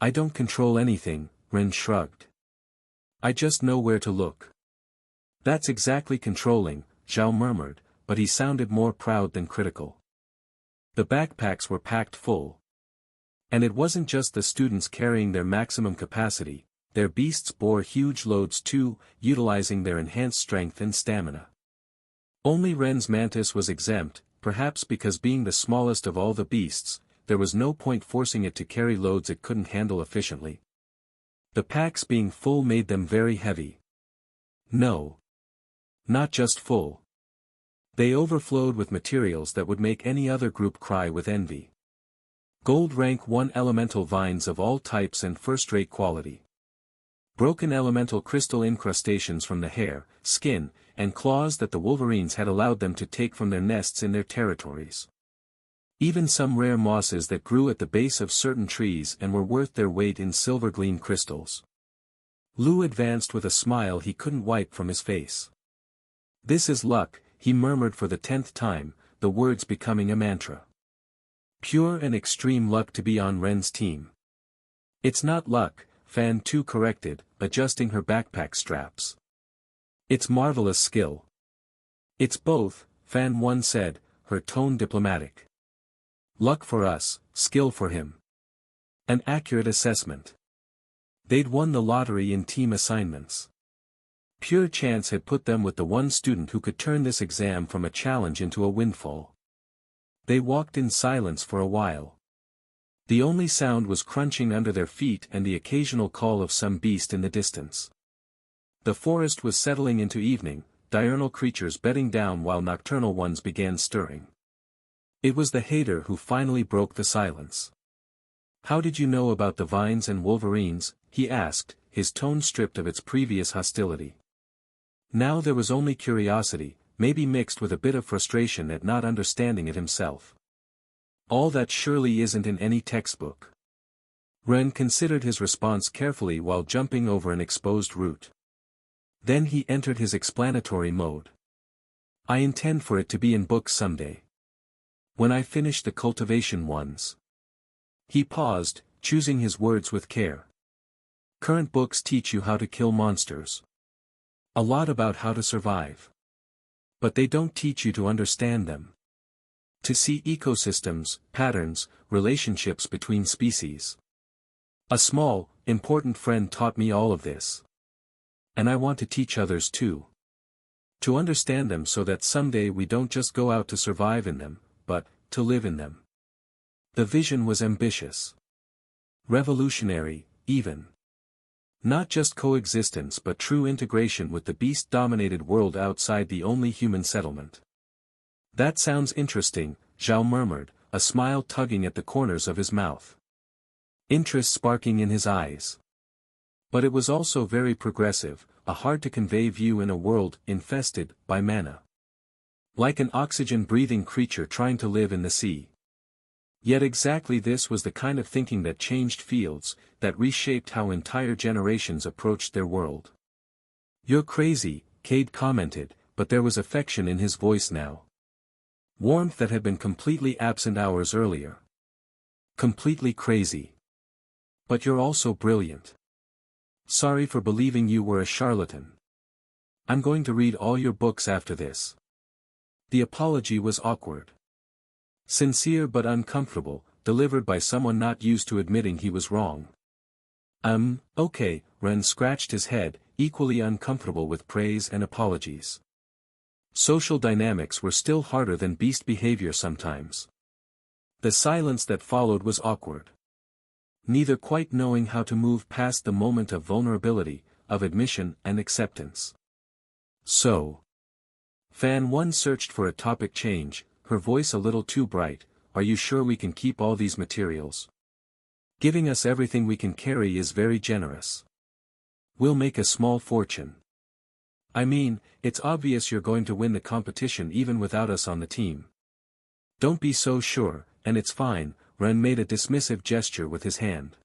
"I don't control anything," Ren shrugged. "I just know where to look." "That's exactly controlling," Zhao murmured, but he sounded more proud than critical. The backpacks were packed full. And it wasn't just the students carrying their maximum capacity, their beasts bore huge loads too, utilizing their enhanced strength and stamina. Only Ren's mantis was exempt, perhaps because being the smallest of all the beasts, there was no point forcing it to carry loads it couldn't handle efficiently. The packs being full made them very heavy. No. Not just full. They overflowed with materials that would make any other group cry with envy. Gold rank 1 elemental vines of all types and first-rate quality. Broken elemental crystal incrustations from the hair, skin, and claws that the Wolverines had allowed them to take from their nests in their territories. Even some rare mosses that grew at the base of certain trees and were worth their weight in silver gleam crystals. Lu advanced with a smile he couldn't wipe from his face. "This is luck," he murmured for the 10th time, the words becoming a mantra. "Pure and extreme luck to be on Ren's team." "It's not luck," Fan 2 corrected, adjusting her backpack straps. "It's marvelous skill." "It's both," Fan 1 said, her tone diplomatic. "Luck for us, skill for him." An accurate assessment. They'd won the lottery in team assignments. Pure chance had put them with the one student who could turn this exam from a challenge into a windfall. They walked in silence for a while. The only sound was crunching under their feet and the occasional call of some beast in the distance. The forest was settling into evening, diurnal creatures bedding down while nocturnal ones began stirring. It was the hater who finally broke the silence. "How did you know about the vines and wolverines?" he asked, his tone stripped of its previous hostility. Now there was only curiosity, maybe mixed with a bit of frustration at not understanding it himself. "All that surely isn't in any textbook." Ren considered his response carefully while jumping over an exposed root. Then he entered his explanatory mode. "I intend for it to be in books someday. When I finish the cultivation ones." He paused, choosing his words with care. "Current books teach you how to kill monsters. A lot about how to survive. But they don't teach you to understand them. To see ecosystems, patterns, relationships between species. A small, important friend taught me all of this. And I want to teach others too. To understand them so that someday we don't just go out to survive in them, but to live in them." The vision was ambitious. Revolutionary, even. Not just coexistence but true integration with the beast-dominated world outside the only human settlement. "That sounds interesting," Zhao murmured, a smile tugging at the corners of his mouth. Interest sparking in his eyes. But it was also very progressive, a hard-to-convey view in a world infested by mana. Like an oxygen-breathing creature trying to live in the sea. Yet exactly this was the kind of thinking that changed fields, that reshaped how entire generations approached their world. "You're crazy," Cade commented, but there was affection in his voice now. Warmth that had been completely absent hours earlier. "Completely crazy. But you're also brilliant. Sorry for believing you were a charlatan. I'm going to read all your books after this." The apology was awkward. Sincere but uncomfortable, delivered by someone not used to admitting he was wrong. Okay, Ren scratched his head, equally uncomfortable with praise and apologies. Social dynamics were still harder than beast behavior sometimes. The silence that followed was awkward. Neither quite knowing how to move past the moment of vulnerability, of admission and acceptance. "So." Fan 1 searched for a topic change, her voice a little too bright. "Are you sure we can keep all these materials? Giving us everything we can carry is very generous. We'll make a small fortune. I mean, it's obvious you're going to win the competition even without us on the team." "Don't be so sure, and it's fine," Ren made a dismissive gesture with his hand.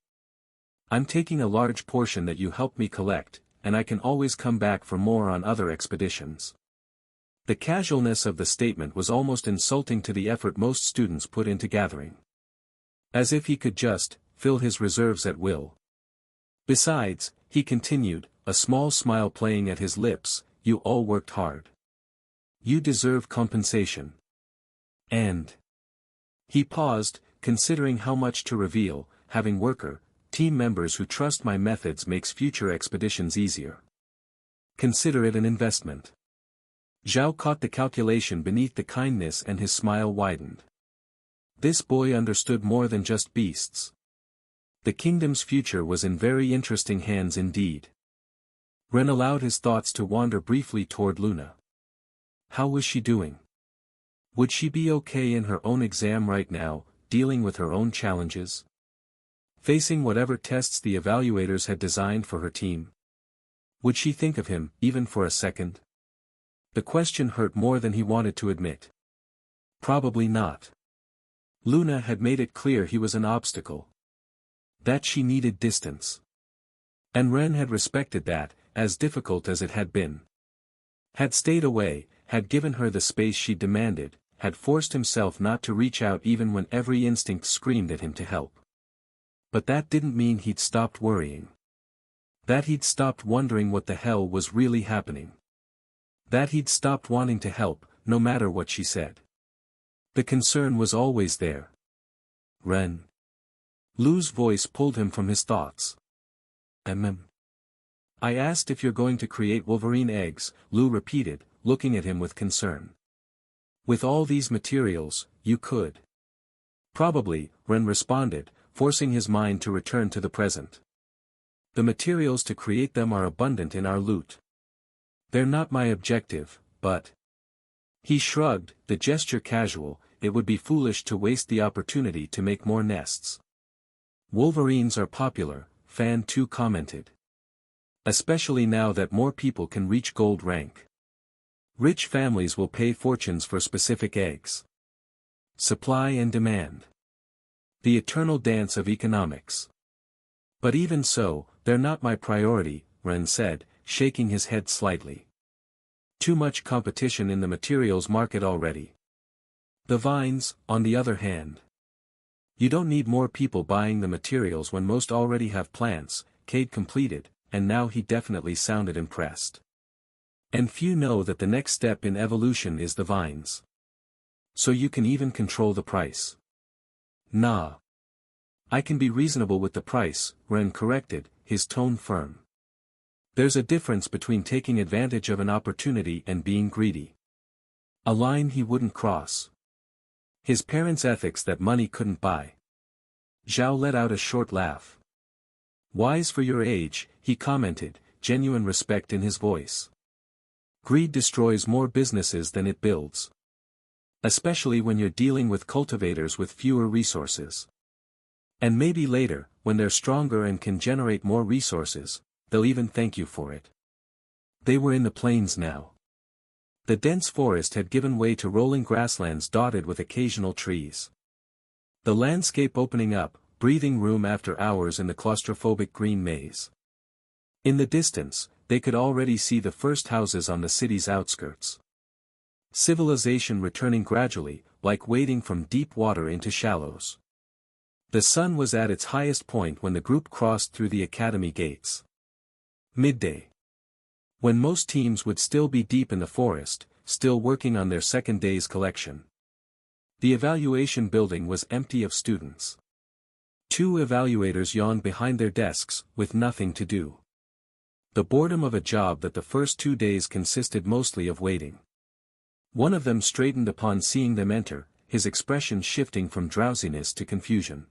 "I'm taking a large portion that you helped me collect, and I can always come back for more on other expeditions." The casualness of the statement was almost insulting to the effort most students put into gathering. As if he could just fill his reserves at will. "Besides," he continued, a small smile playing at his lips, "you all worked hard. You deserve compensation. And..." He paused, considering how much to reveal. "Having team members who trust my methods makes future expeditions easier. Consider it an investment." Zhao caught the calculation beneath the kindness and his smile widened. This boy understood more than just beasts. The kingdom's future was in very interesting hands indeed. Ren allowed his thoughts to wander briefly toward Luna. How was she doing? Would she be okay in her own exam right now, dealing with her own challenges? Facing whatever tests the evaluators had designed for her team? Would she think of him, even for a second? The question hurt more than he wanted to admit. Probably not. Luna had made it clear he was an obstacle. That she needed distance. And Ren had respected that, as difficult as it had been. Had stayed away, had given her the space she demanded, had forced himself not to reach out even when every instinct screamed at him to help. But that didn't mean he'd stopped worrying. That he'd stopped wondering what the hell was really happening. That he'd stopped wanting to help, no matter what she said. The concern was always there. "Ren." Lu's voice pulled him from his thoughts. "I asked if you're going to create Wolverine eggs," Lu repeated, looking at him with concern. "With all these materials, you could." "Probably," Ren responded, forcing his mind to return to the present. "The materials to create them are abundant in our loot. They're not my objective, but... He shrugged, the gesture casual, it would be foolish to waste the opportunity to make more nests. Wolverines are popular, Fan 2 commented. Especially now that more people can reach gold rank. Rich families will pay fortunes for specific eggs. Supply and demand. The eternal dance of economics. But even so, they're not my priority, Ren said, shaking his head slightly. Too much competition in the materials market already. The vines, on the other hand. You don't need more people buying the materials when most already have plants, Cade completed, and now he definitely sounded impressed. And few know that the next step in evolution is the vines. So you can even control the price. Nah. I can be reasonable with the price, Ren corrected, his tone firm. There's a difference between taking advantage of an opportunity and being greedy. A line he wouldn't cross. His parents' ethics that money couldn't buy. Zhao let out a short laugh. Wise for your age, he commented, genuine respect in his voice. Greed destroys more businesses than it builds. Especially when you're dealing with cultivators with fewer resources. And maybe later, when they're stronger and can generate more resources, they'll even thank you for it. They were in the plains now. The dense forest had given way to rolling grasslands dotted with occasional trees. The landscape opening up, breathing room after hours in the claustrophobic green maze. In the distance, they could already see the first houses on the city's outskirts. Civilization returning gradually, like wading from deep water into shallows. The sun was at its highest point when the group crossed through the academy gates. Midday. When most teams would still be deep in the forest, still working on their second day's collection. The evaluation building was empty of students. 2 evaluators yawned behind their desks, with nothing to do. The boredom of a job that the first 2 days consisted mostly of waiting. One of them straightened upon seeing them enter, his expression shifting from drowsiness to confusion.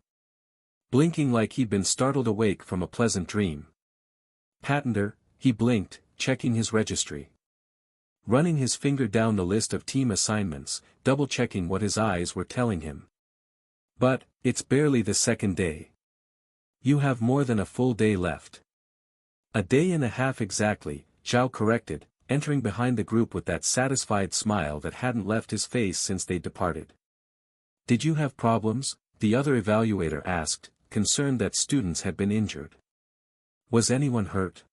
Blinking like he'd been startled awake from a pleasant dream. Patenter, he blinked, checking his registry. Running his finger down the list of team assignments, double-checking what his eyes were telling him. But, it's barely the second day. You have more than a full day left. A day and a half exactly, Zhao corrected, entering behind the group with that satisfied smile that hadn't left his face since they'd departed. Did you have problems? The other evaluator asked, concerned that students had been injured. Was anyone hurt?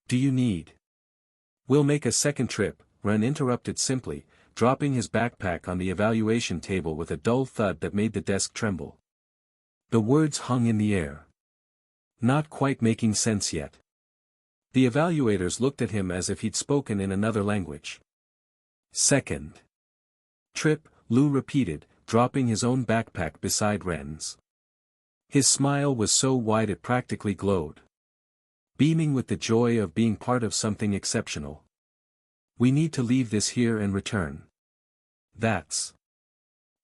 Do you need? We'll make a second trip, Ren interrupted simply, dropping his backpack on the evaluation table with a dull thud that made the desk tremble. The words hung in the air. Not quite making sense yet. The evaluators looked at him as if he'd spoken in another language. Second trip, Lu repeated, dropping his own backpack beside Ren's. His smile was so wide it practically glowed. Beaming with the joy of being part of something exceptional. We need to leave this here and return. That's.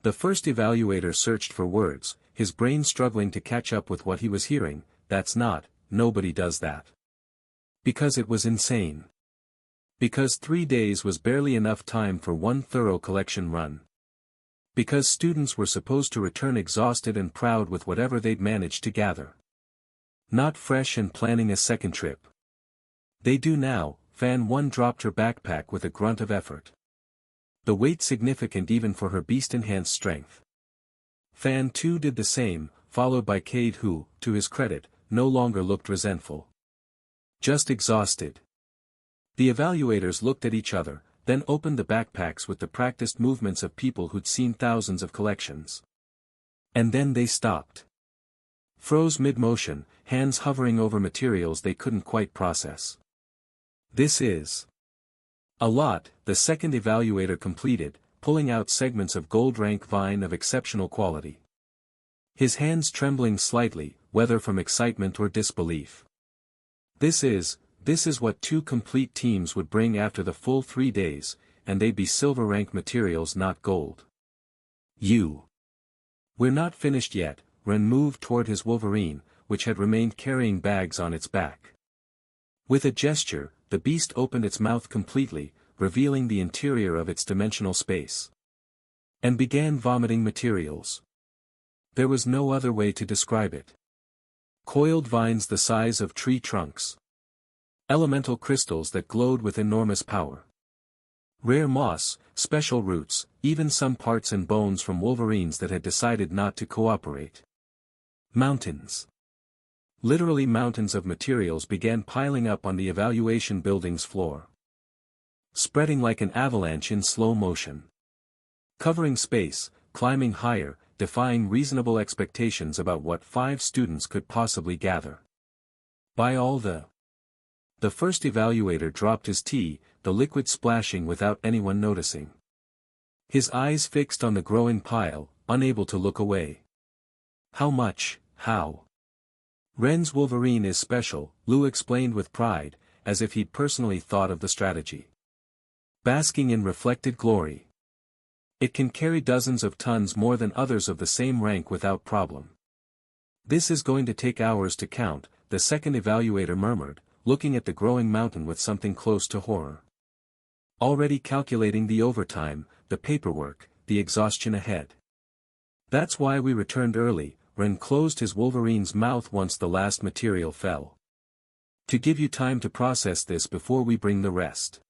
The first evaluator searched for words, his brain struggling to catch up with what he was hearing. That's not, nobody does that. Because it was insane. Because 3 days was barely enough time for one thorough collection run. Because students were supposed to return exhausted and proud with whatever they'd managed to gather. Not fresh and planning a second trip. They do now. Fan 1 dropped her backpack with a grunt of effort. The weight significant even for her beast-enhanced strength. Fan 2 did the same, followed by Cade who, to his credit, no longer looked resentful. Just exhausted. The evaluators looked at each other, then opened the backpacks with the practiced movements of people who'd seen thousands of collections. And then they stopped. Froze mid-motion, hands hovering over materials they couldn't quite process. This is a lot, the second evaluator completed, pulling out segments of gold-rank vine of exceptional quality. His hands trembling slightly, whether from excitement or disbelief. This is what 2 complete teams would bring after the full 3 days, and they'd be silver-rank materials not gold. We're not finished yet, Ren moved toward his Wolverine, which had remained carrying bags on its back. With a gesture, the beast opened its mouth completely, revealing the interior of its dimensional space. And began vomiting materials. There was no other way to describe it. Coiled vines the size of tree trunks. Elemental crystals that glowed with enormous power. Rare moss, special roots, even some parts and bones from wolverines that had decided not to cooperate. Mountains. Literally mountains of materials began piling up on the evaluation building's floor. Spreading like an avalanche in slow motion. Covering space, climbing higher, defying reasonable expectations about what 5 students could possibly gather. By all the first evaluator dropped his tea, the liquid splashing without anyone noticing. His eyes fixed on the growing pile, unable to look away. How much, how? Ren's Wolverine is special, Lou explained with pride, as if he'd personally thought of the strategy. Basking in reflected glory. It can carry dozens of tons more than others of the same rank without problem. This is going to take hours to count, the second evaluator murmured, looking at the growing mountain with something close to horror. Already calculating the overtime, the paperwork, the exhaustion ahead. That's why we returned early, Ren closed his Wolverine's mouth once the last material fell. To give you time to process this before we bring the rest.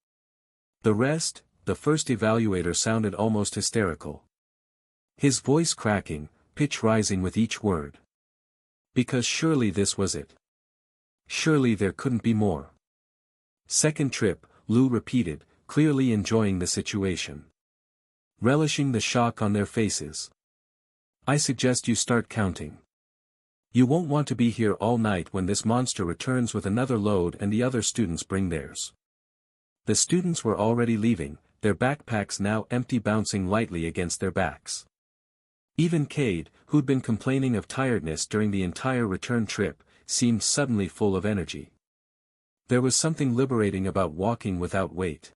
The rest? The first evaluator sounded almost hysterical. His voice cracking, pitch rising with each word. Because surely this was it. Surely there couldn't be more. Second trip, Lou repeated, clearly enjoying the situation. Relishing the shock on their faces. I suggest you start counting. You won't want to be here all night when this monster returns with another load and the other students bring theirs. The students were already leaving, their backpacks now empty, bouncing lightly against their backs. Even Cade, who'd been complaining of tiredness during the entire return trip, seemed suddenly full of energy. There was something liberating about walking without weight.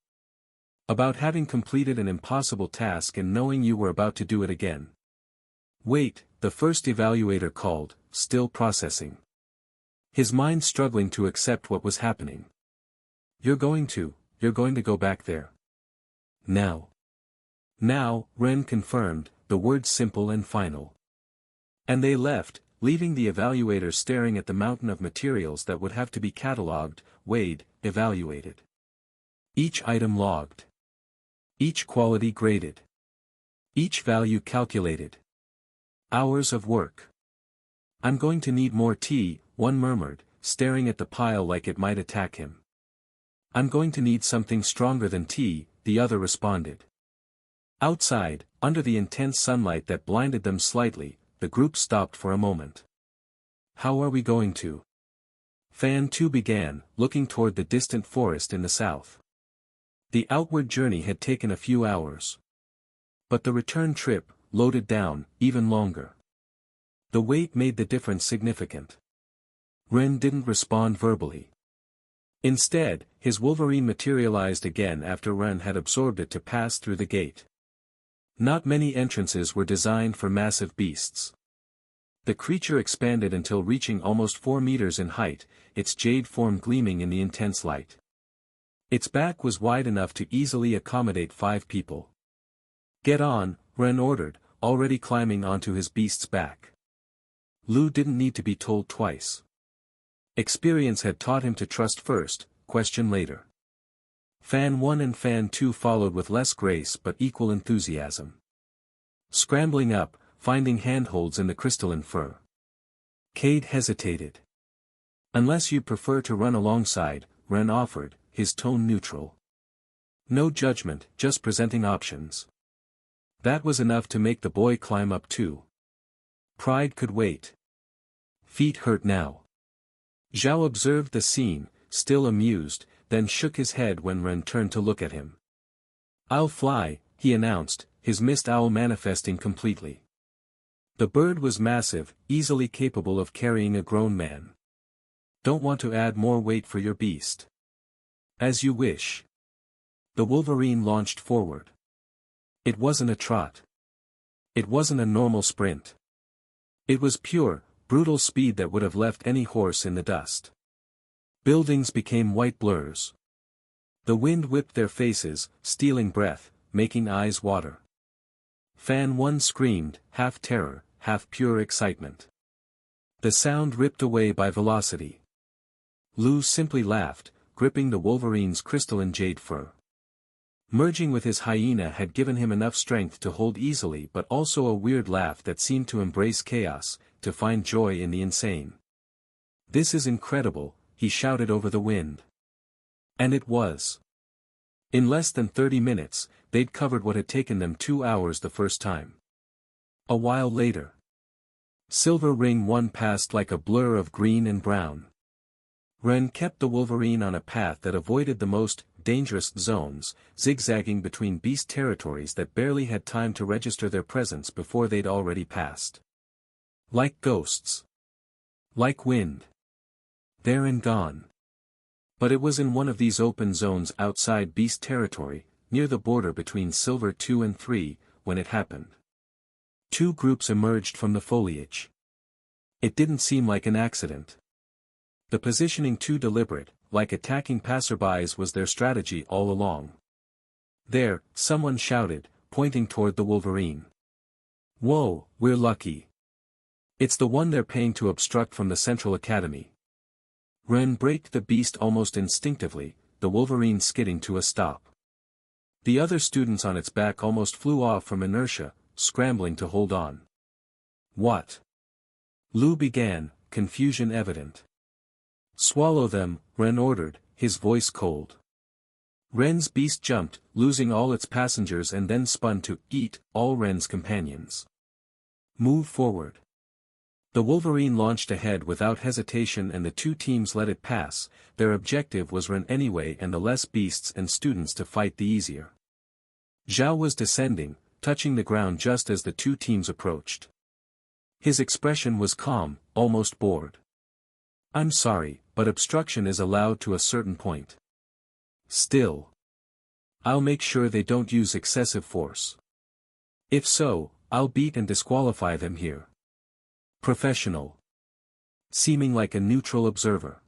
About having completed an impossible task and knowing you were about to do it again. Wait, the first evaluator called, still processing. His mind struggling to accept what was happening. You're going to go back there. Now. Now, Ren confirmed, the words simple and final. And they left, leaving the evaluators staring at the mountain of materials that would have to be catalogued, weighed, evaluated. Each item logged. Each quality graded. Each value calculated. Hours of work. I'm going to need more tea, one murmured, staring at the pile like it might attack him. I'm going to need something stronger than tea, the other responded. Outside, under the intense sunlight that blinded them slightly, the group stopped for a moment. How are we going to? Fan 2 began, looking toward the distant forest in the south. The outward journey had taken a few hours. But the return trip, loaded down, even longer. The weight made the difference significant. Ren didn't respond verbally. Instead, his Wolverine materialized again after Ren had absorbed it to pass through the gate. Not many entrances were designed for massive beasts. The creature expanded until reaching almost 4 meters in height, its jade form gleaming in the intense light. Its back was wide enough to easily accommodate 5 people. Get on, Ren ordered, already climbing onto his beast's back. Lou didn't need to be told twice. Experience had taught him to trust first, question later. Fan 1 and Fan 2 followed with less grace but equal enthusiasm. Scrambling up, finding handholds in the crystalline fur. Cade hesitated. Unless you prefer to run alongside, Ren offered, his tone neutral. No judgment, just presenting options. That was enough to make the boy climb up too. Pride could wait. Feet hurt now. Zhao observed the scene, still amused, then shook his head when Ren turned to look at him. I'll fly, he announced, his mist owl manifesting completely. The bird was massive, easily capable of carrying a grown man. Don't want to add more weight for your beast? As you wish. The Wolverine launched forward. It wasn't a trot. It wasn't a normal sprint. It was pure, brutal speed that would have left any horse in the dust. Buildings became white blurs. The wind whipped their faces, stealing breath, making eyes water. Fan 1 screamed, half terror, half pure excitement. The sound ripped away by velocity. Lou simply laughed, gripping the Wolverine's crystalline jade fur. Merging with his hyena had given him enough strength to hold easily, but also a weird laugh that seemed to embrace chaos, to find joy in the insane. "This is incredible," he shouted over the wind. And it was. In less than 30 minutes, they'd covered what had taken them 2 hours the first time. A while later. Silver Ring 1 passed like a blur of green and brown. Ren kept the Wolverine on a path that avoided the most dangerous zones, zigzagging between beast territories that barely had time to register their presence before they'd already passed. Like ghosts. Like wind. There and gone. But it was in one of these open zones outside beast territory, near the border between Silver 2 and 3, when it happened. 2 groups emerged from the foliage. It didn't seem like an accident. The positioning too deliberate, like attacking passerbys was their strategy all along. "There," someone shouted, pointing toward the Wolverine. "Whoa, we're lucky. It's the one they're paying to obstruct from the Central Academy." Ren braked the beast almost instinctively, the Wolverine skidding to a stop. The other students on its back almost flew off from inertia, scrambling to hold on. "What?" Lou began, confusion evident. "Swallow them," Ren ordered, his voice cold. Ren's beast jumped, losing all its passengers, and then spun to eat all Ren's companions. "Move forward." The Wolverine launched ahead without hesitation, and the 2 teams let it pass. Their objective was Ren anyway, and the less beasts and students to fight the easier. Zhao was descending, touching the ground just as the 2 teams approached. His expression was calm, almost bored. "I'm sorry, but obstruction is allowed to a certain point. Still. I'll make sure they don't use excessive force. If so, I'll beat and disqualify them here." Professional. Seeming like a neutral observer.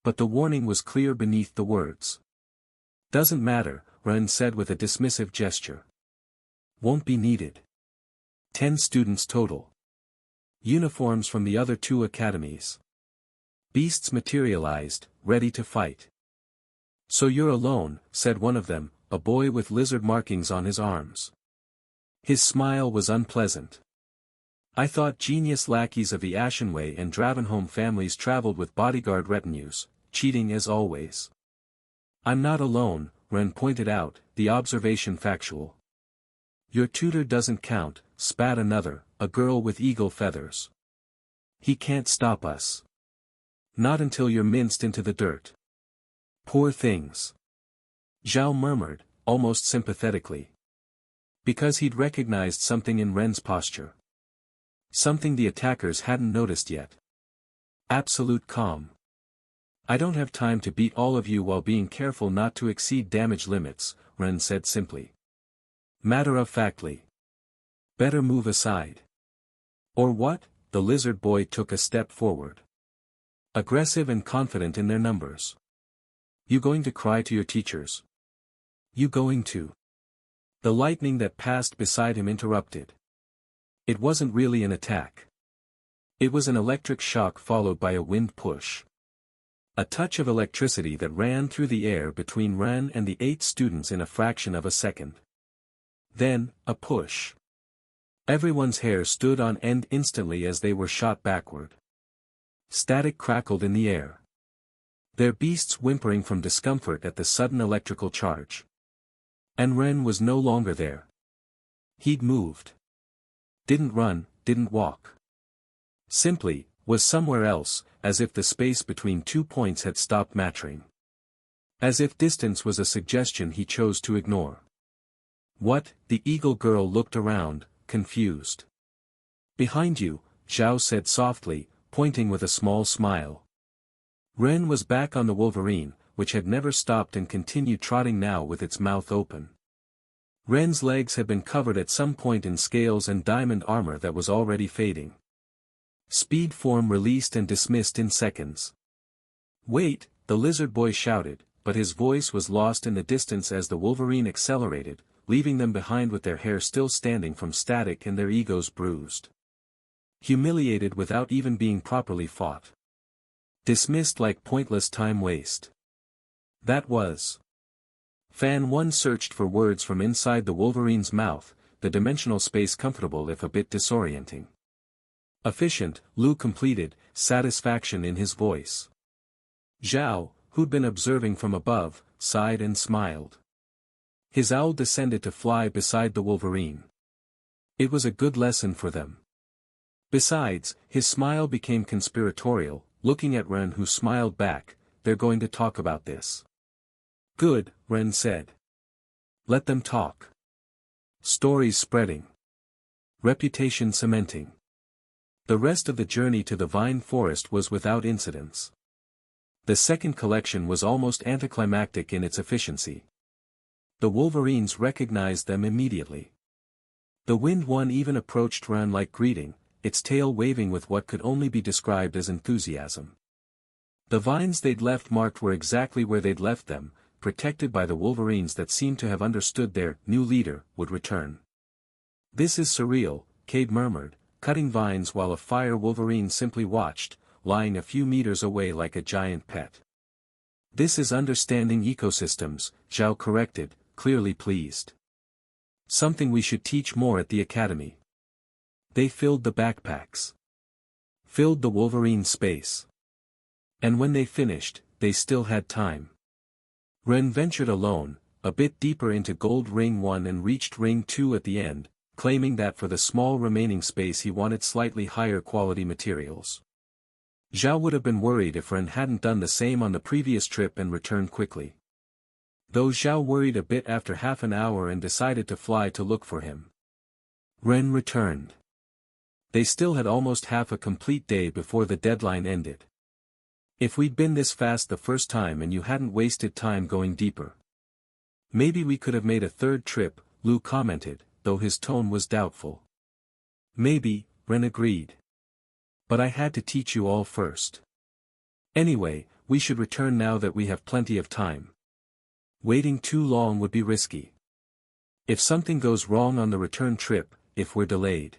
But the warning was clear beneath the words. "Doesn't matter," Ren said with a dismissive gesture. "Won't be needed. 10 students total. Uniforms from the other 2 academies. Beasts materialized, ready to fight." "So you're alone," said one of them, a boy with lizard markings on his arms. His smile was unpleasant. "I thought genius lackeys of the Ashenway and Dravenholm families traveled with bodyguard retinues, cheating as always." "I'm not alone," Ren pointed out, the observation factual. "Your tutor doesn't count," spat another, a girl with eagle feathers. "He can't stop us. Not until you're minced into the dirt." "Poor things." Zhao murmured, almost sympathetically. Because he'd recognized something in Ren's posture. Something the attackers hadn't noticed yet. Absolute calm. "I don't have time to beat all of you while being careful not to exceed damage limits," Ren said simply. Matter-of-factly. "Better move aside." "Or what?" The lizard boy took a step forward. Aggressive and confident in their numbers. "You going to cry to your teachers? You going to?" The lightning that passed beside him interrupted. It wasn't really an attack. It was an electric shock followed by a wind push. A touch of electricity that ran through the air between Ren and the 8 students in a fraction of a second. Then, a push. Everyone's hair stood on end instantly as they were shot backward. Static crackled in the air. Their beasts whimpering from discomfort at the sudden electrical charge. And Ren was no longer there. He'd moved. Didn't run, didn't walk. Simply, was somewhere else, as if the space between 2 points had stopped mattering. As if distance was a suggestion he chose to ignore. "What?" The eagle girl looked around, confused. "Behind you," Zhao said softly, pointing with a small smile. Ren was back on the Wolverine, which had never stopped and continued trotting now with its mouth open. Ren's legs had been covered at some point in scales and diamond armor that was already fading. Speed form released and dismissed in seconds. "Wait," the lizard boy shouted, but his voice was lost in the distance as the wolverine accelerated, leaving them behind with their hair still standing from static and their egos bruised. Humiliated without even being properly fought. Dismissed like pointless time waste. That was. Fan 1 searched for words from inside the wolverine's mouth, the dimensional space comfortable if a bit disorienting. Efficient, Lu completed, satisfaction in his voice. Zhao, who'd been observing from above, sighed and smiled. His owl descended to fly beside the wolverine. It was a good lesson for them. Besides, his smile became conspiratorial, looking at Ren, who smiled back. They're going to talk about this. Good, Ren said. Let them talk. Stories spreading. Reputation cementing. The rest of the journey to the Vine Forest was without incidents. The second collection was almost anticlimactic in its efficiency. The wolverines recognized them immediately. The Wind One even approached Ren like greeting, its tail waving with what could only be described as enthusiasm. The vines they'd left marked were exactly where they'd left them, protected by the wolverines that seemed to have understood their new leader would return. This is surreal, Cade murmured, cutting vines while a fire wolverine simply watched, lying a few meters away like a giant pet. This is understanding ecosystems, Zhao corrected, clearly pleased. Something we should teach more at the academy. They filled the backpacks. Filled the wolverine space. And when they finished, they still had time. Ren ventured alone, a bit deeper into Gold Ring 1 and reached Ring 2 at the end, claiming that for the small remaining space he wanted slightly higher quality materials. Zhao would have been worried if Ren hadn't done the same on the previous trip and returned quickly. Though Zhao worried a bit after half an hour and decided to fly to look for him. Ren returned. They still had almost half a complete day before the deadline ended. If we'd been this fast the first time and you hadn't wasted time going deeper. Maybe we could have made a third trip, Lu commented, though his tone was doubtful. Maybe, Ren agreed. But I had to teach you all first. Anyway, we should return now that we have plenty of time. Waiting too long would be risky. If something goes wrong on the return trip, if we're delayed.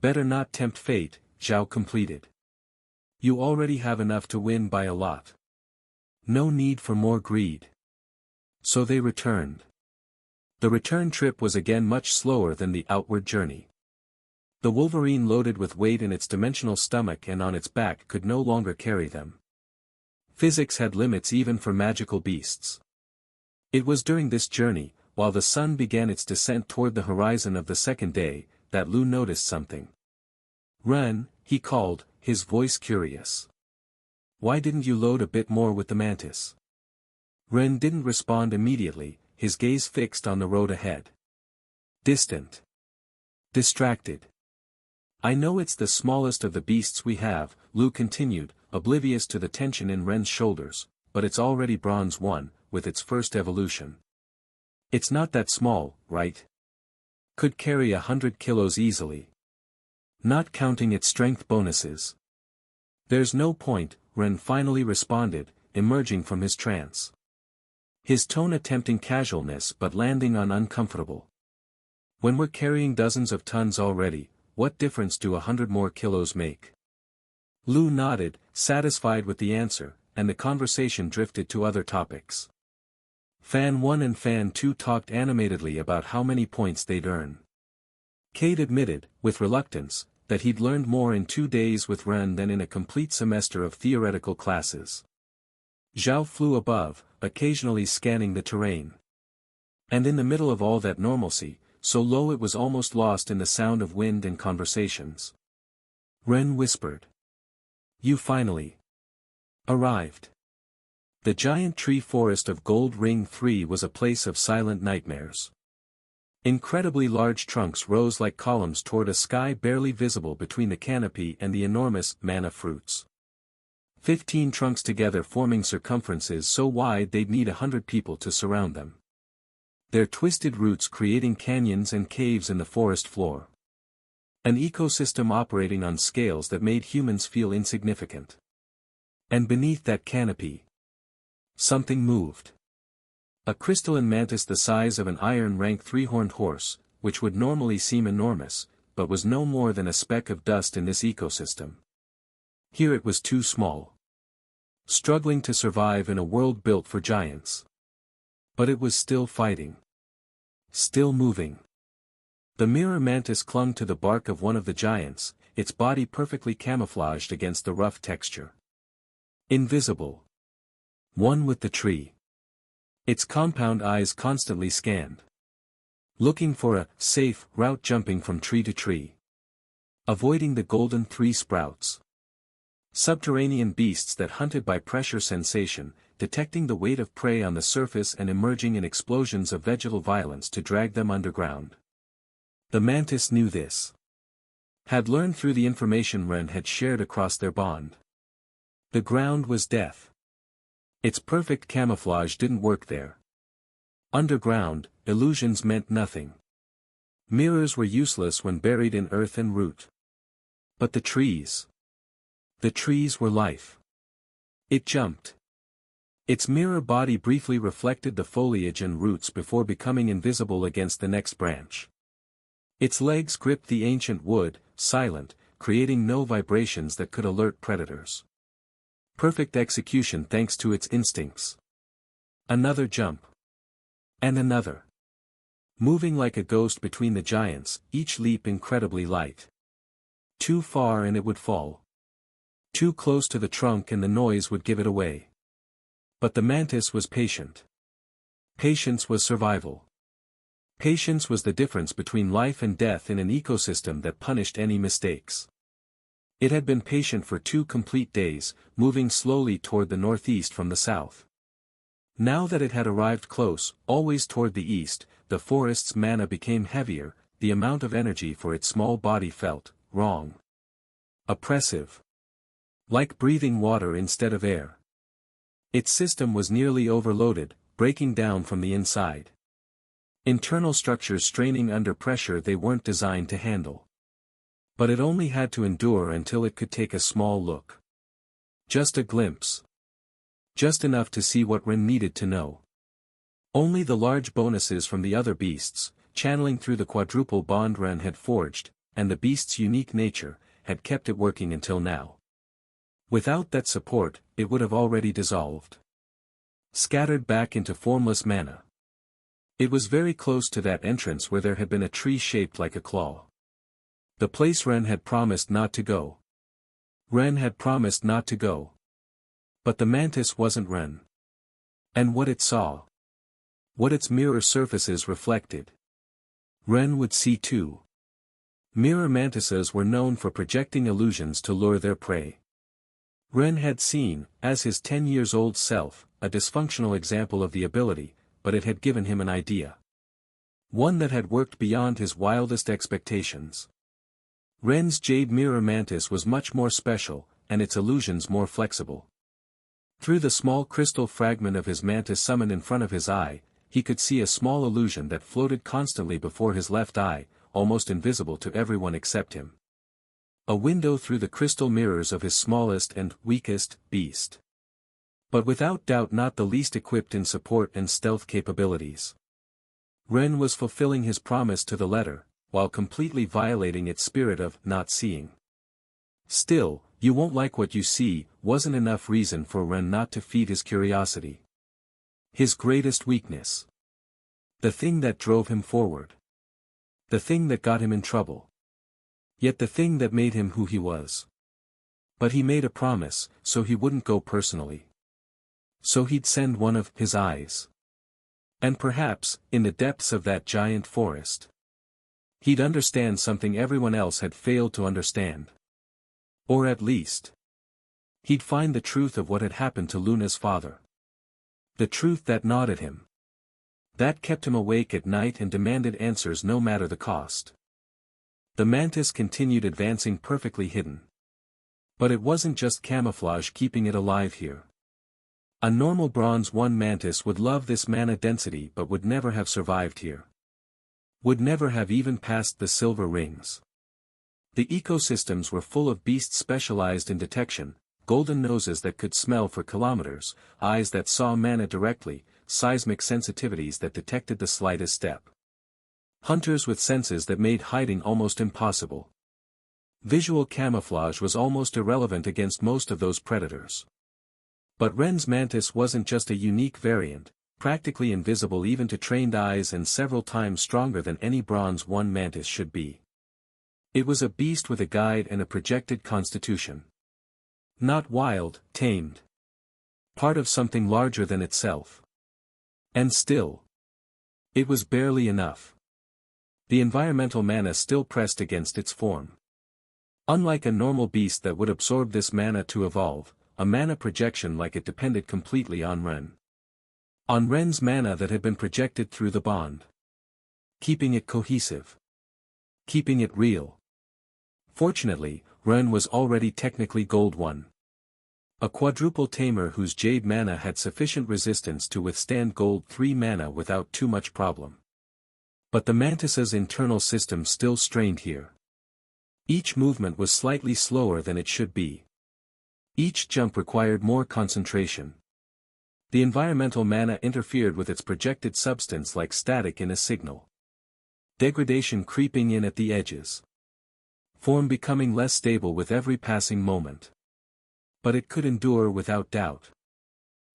Better not tempt fate, Zhao completed. You already have enough to win by a lot. No need for more greed. So they returned. The return trip was again much slower than the outward journey. The wolverine loaded with weight in its dimensional stomach and on its back could no longer carry them. Physics had limits even for magical beasts. It was during this journey, while the sun began its descent toward the horizon of the second day, that Lu noticed something. Ren, he called, his voice curious. Why didn't you load a bit more with the mantis? Ren didn't respond immediately, his gaze fixed on the road ahead. Distant. Distracted. I know it's the smallest of the beasts we have, Lu continued, oblivious to the tension in Ren's shoulders, but it's already Bronze 1, with its first evolution. It's not that small, right? Could carry 100 kilos easily. Not counting its strength bonuses. There's no point, Ren finally responded, emerging from his trance. His tone attempting casualness but landing on uncomfortable. When we're carrying dozens of tons already, what difference do 100 more kilos make? Lu nodded, satisfied with the answer, and the conversation drifted to other topics. Fan 1 and Fan 2 talked animatedly about how many points they'd earn. Cade admitted, with reluctance, that he'd learned more in 2 days with Ren than in a complete semester of theoretical classes. Zhao flew above, occasionally scanning the terrain. And in the middle of all that normalcy, so low it was almost lost in the sound of wind and conversations. Ren whispered. You finally arrived. The giant tree forest of Gold Ring 3 was a place of silent nightmares. Incredibly large trunks rose like columns toward a sky barely visible between the canopy and the enormous manna fruits. 15 trunks together forming circumferences so wide they'd need 100 people to surround them. Their twisted roots creating canyons and caves in the forest floor. An ecosystem operating on scales that made humans feel insignificant. And beneath that canopy, Something moved. A crystalline mantis the size of an iron rank three-horned horse, which would normally seem enormous, but was no more than a speck of dust in this ecosystem. Here it was too small. Struggling to survive in a world built for giants. But it was still fighting. Still moving. The mirror mantis clung to the bark of one of the giants, its body perfectly camouflaged against the rough texture. Invisible. One with the tree. Its compound eyes constantly scanned. Looking for a safe route jumping from tree to tree. Avoiding the golden three sprouts. Subterranean beasts that hunted by pressure sensation, detecting the weight of prey on the surface and emerging in explosions of vegetal violence to drag them underground. The mantis knew this. Had learned through the information Ren had shared across their bond. The ground was death. Its perfect camouflage didn't work there. Underground, illusions meant nothing. Mirrors were useless when buried in earth and root. But the trees. The trees were life. It jumped. Its mirror body briefly reflected the foliage and roots before becoming invisible against the next branch. Its legs gripped the ancient wood, silent, creating no vibrations that could alert predators. Perfect execution thanks to its instincts. Another jump. And another. Moving like a ghost between the giants, each leap incredibly light. Too far and it would fall. Too close to the trunk and the noise would give it away. But the mantis was patient. Patience was survival. Patience was the difference between life and death in an ecosystem that punished any mistakes. It had been patient for 2 complete days, moving slowly toward the northeast from the south. Now that it had arrived close, always toward the east, the forest's mana became heavier, the amount of energy for its small body felt wrong. Oppressive. Like breathing water instead of air. Its system was nearly overloaded, breaking down from the inside. Internal structures straining under pressure they weren't designed to handle. But it only had to endure until it could take a small look. Just a glimpse. Just enough to see what Ren needed to know. Only the large bonuses from the other beasts, channeling through the quadruple bond Ren had forged, and the beast's unique nature, had kept it working until now. Without that support, it would have already dissolved. Scattered back into formless mana. It was very close to that entrance where there had been a tree shaped like a claw. The place Ren had promised not to go. Ren had promised not to go. But the mantis wasn't Ren. And what it saw. What its mirror surfaces reflected. Ren would see too. Mirror mantises were known for projecting illusions to lure their prey. Ren had seen, as his 10-year-old self, a dysfunctional example of the ability, but it had given him an idea. One that had worked beyond his wildest expectations. Ren's jade mirror mantis was much more special, and its illusions more flexible. Through the small crystal fragment of his mantis summoned in front of his eye, he could see a small illusion that floated constantly before his left eye, almost invisible to everyone except him. A window through the crystal mirrors of his smallest and weakest beast. But without doubt not the least equipped in support and stealth capabilities. Ren was fulfilling his promise to the letter, while completely violating its spirit of not seeing. Still, you won't like what you see, wasn't enough reason for Ren not to feed his curiosity. His greatest weakness. The thing that drove him forward. The thing that got him in trouble. Yet the thing that made him who he was. But he made a promise, so he wouldn't go personally. So he'd send one of his eyes. And perhaps, in the depths of that giant forest, he'd understand something everyone else had failed to understand. Or at least, he'd find the truth of what had happened to Luna's father. The truth that gnawed at him. That kept him awake at night and demanded answers no matter the cost. The mantis continued advancing perfectly hidden. But it wasn't just camouflage keeping it alive here. A normal Bronze 1 mantis would love this mana density but would never have survived here. Would never have even passed the silver rings. The ecosystems were full of beasts specialized in detection, golden noses that could smell for kilometers, eyes that saw mana directly, seismic sensitivities that detected the slightest step. Hunters with senses that made hiding almost impossible. Visual camouflage was almost irrelevant against most of those predators. But Ren's mantis wasn't just a unique variant, practically invisible even to trained eyes and several times stronger than any Bronze 1 mantis should be. It was a beast with a guide and a projected constitution. Not wild, tamed. Part of something larger than itself. And still, it was barely enough. The environmental mana still pressed against its form. Unlike a normal beast that would absorb this mana to evolve, a mana projection like it depended completely on Ren. On Ren's mana that had been projected through the bond. Keeping it cohesive. Keeping it real. Fortunately, Ren was already technically Gold 1. A quadruple tamer whose Jade mana had sufficient resistance to withstand Gold 3 mana without too much problem. But the mantis's internal system still strained here. Each movement was slightly slower than it should be. Each jump required more concentration. The environmental mana interfered with its projected substance like static in a signal. Degradation creeping in at the edges. Form becoming less stable with every passing moment. But it could endure without doubt.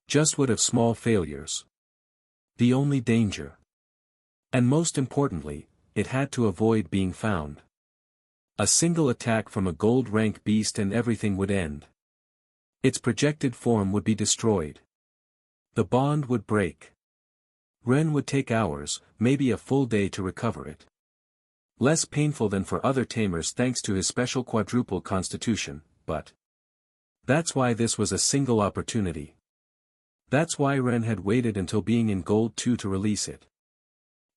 Just would have small failures. The only danger. And most importantly, it had to avoid being found. A single attack from a gold rank beast and everything would end. Its projected form would be destroyed. The bond would break. Ren would take hours, maybe a full day to recover it. Less painful than for other tamers thanks to his special quadruple constitution, but that's why this was a single opportunity. That's why Ren had waited until being in Gold 2 to release it.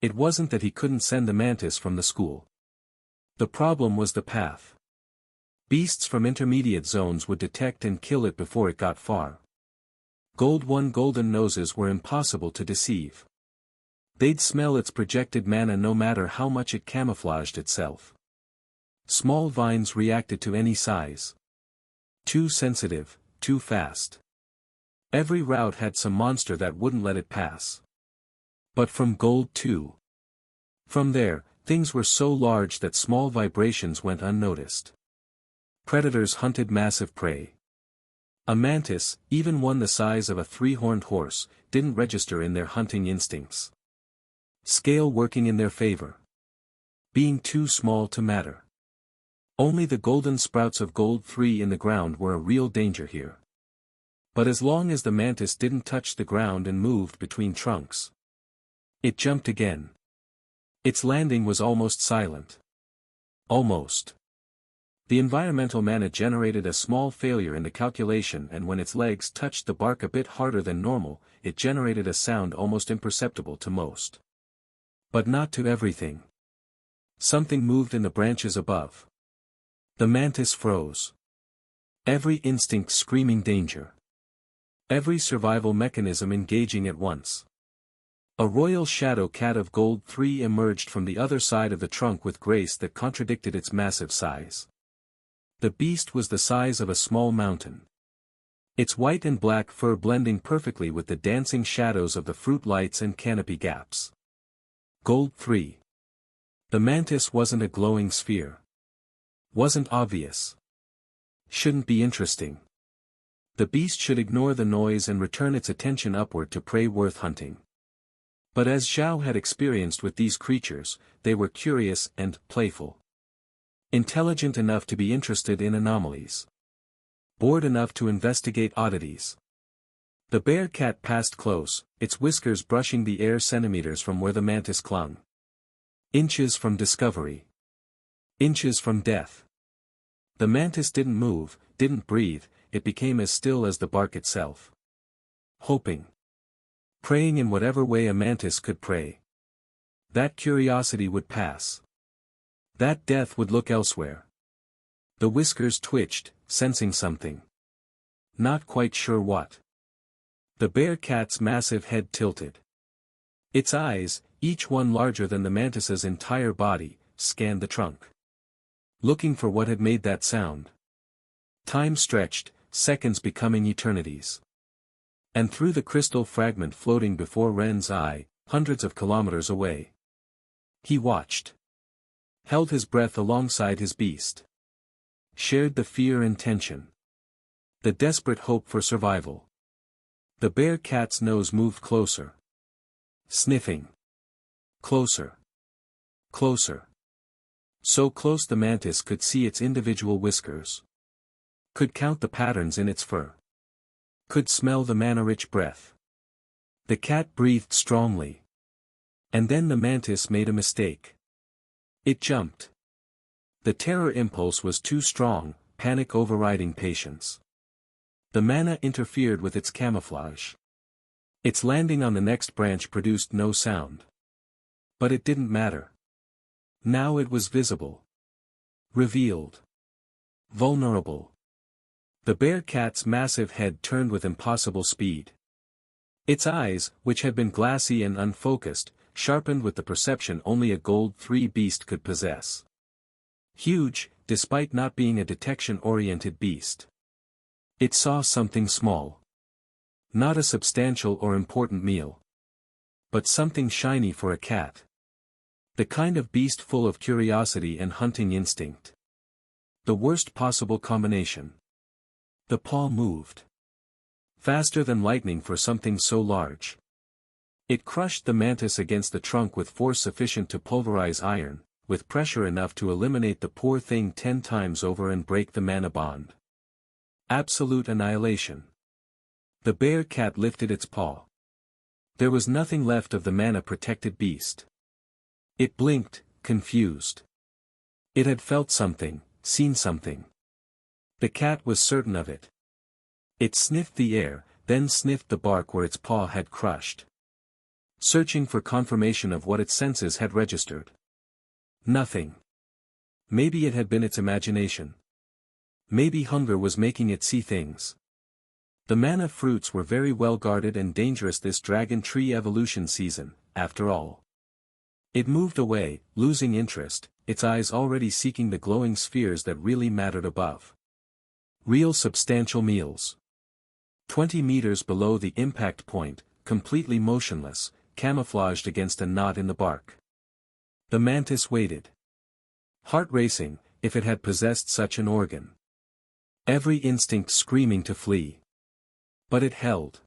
It wasn't that he couldn't send the mantis from the school. The problem was the path. Beasts from intermediate zones would detect and kill it before it got far. Gold 1 golden noses were impossible to deceive. They'd smell its projected mana no matter how much it camouflaged itself. Small vines reacted to any size. Too sensitive, too fast. Every route had some monster that wouldn't let it pass. But from Gold 2. From there, things were so large that small vibrations went unnoticed. Predators hunted massive prey. A mantis, even one the size of a 3-horned horse, didn't register in their hunting instincts. Scale working in their favor. Being too small to matter. Only the golden sprouts of Gold 3 in the ground were a real danger here. But as long as the mantis didn't touch the ground and moved between trunks, it jumped again. Its landing was almost silent. Almost. The environmental mana generated a small failure in the calculation, and when its legs touched the bark a bit harder than normal, it generated a sound almost imperceptible to most. But not to everything. Something moved in the branches above. The mantis froze. Every instinct screaming danger. Every survival mechanism engaging at once. A royal shadow cat of Gold 3 emerged from the other side of the trunk with grace that contradicted its massive size. The beast was the size of a small mountain. Its white and black fur blending perfectly with the dancing shadows of the fruit lights and canopy gaps. Gold 3. The mantis wasn't a glowing sphere. Wasn't obvious. Shouldn't be interesting. The beast should ignore the noise and return its attention upward to prey worth hunting. But as Zhao had experienced with these creatures, they were curious and playful. Intelligent enough to be interested in anomalies. Bored enough to investigate oddities. The bear cat passed close, its whiskers brushing the air centimeters from where the mantis clung. Inches from discovery. Inches from death. The mantis didn't move, didn't breathe, it became as still as the bark itself. Hoping. Praying in whatever way a mantis could pray. That curiosity would pass. That death would look elsewhere. The whiskers twitched, sensing something. Not quite sure what. The bear cat's massive head tilted. Its eyes, each one larger than the mantis's entire body, scanned the trunk. Looking for what had made that sound. Time stretched, seconds becoming eternities. And through the crystal fragment floating before Ren's eye, hundreds of kilometers away. He watched. Held his breath alongside his beast. Shared the fear and tension. The desperate hope for survival. The bear cat's nose moved closer. Sniffing. Closer. Closer. So close the mantis could see its individual whiskers. Could count the patterns in its fur. Could smell the mana-rich breath. The cat breathed strongly. And then the mantis made a mistake. It jumped. The terror impulse was too strong, panic overriding patience. The mana interfered with its camouflage. Its landing on the next branch produced no sound. But it didn't matter. Now it was visible. Revealed. Vulnerable. The bear cat's massive head turned with impossible speed. Its eyes, which had been glassy and unfocused, sharpened with the perception only a Gold 3 beast could possess. Huge, despite not being a detection-oriented beast. It saw something small. Not a substantial or important meal. But something shiny for a cat. The kind of beast full of curiosity and hunting instinct. The worst possible combination. The paw moved. Faster than lightning for something so large. It crushed the mantis against the trunk with force sufficient to pulverize iron, with pressure enough to eliminate the poor thing 10 times over and break the mana bond. Absolute annihilation. The bear cat lifted its paw. There was nothing left of the mana-protected beast. It blinked, confused. It had felt something, seen something. The cat was certain of it. It sniffed the air, then sniffed the bark where its paw had crushed. Searching for confirmation of what its senses had registered. Nothing. Maybe it had been its imagination. Maybe hunger was making it see things. The mana fruits were very well guarded and dangerous this dragon tree evolution season, after all. It moved away, losing interest, its eyes already seeking the glowing spheres that really mattered above. Real substantial meals. 20 meters below the impact point, completely motionless, camouflaged against a knot in the bark. The mantis waited. Heart racing, if it had possessed such an organ. Every instinct screaming to flee. But it held.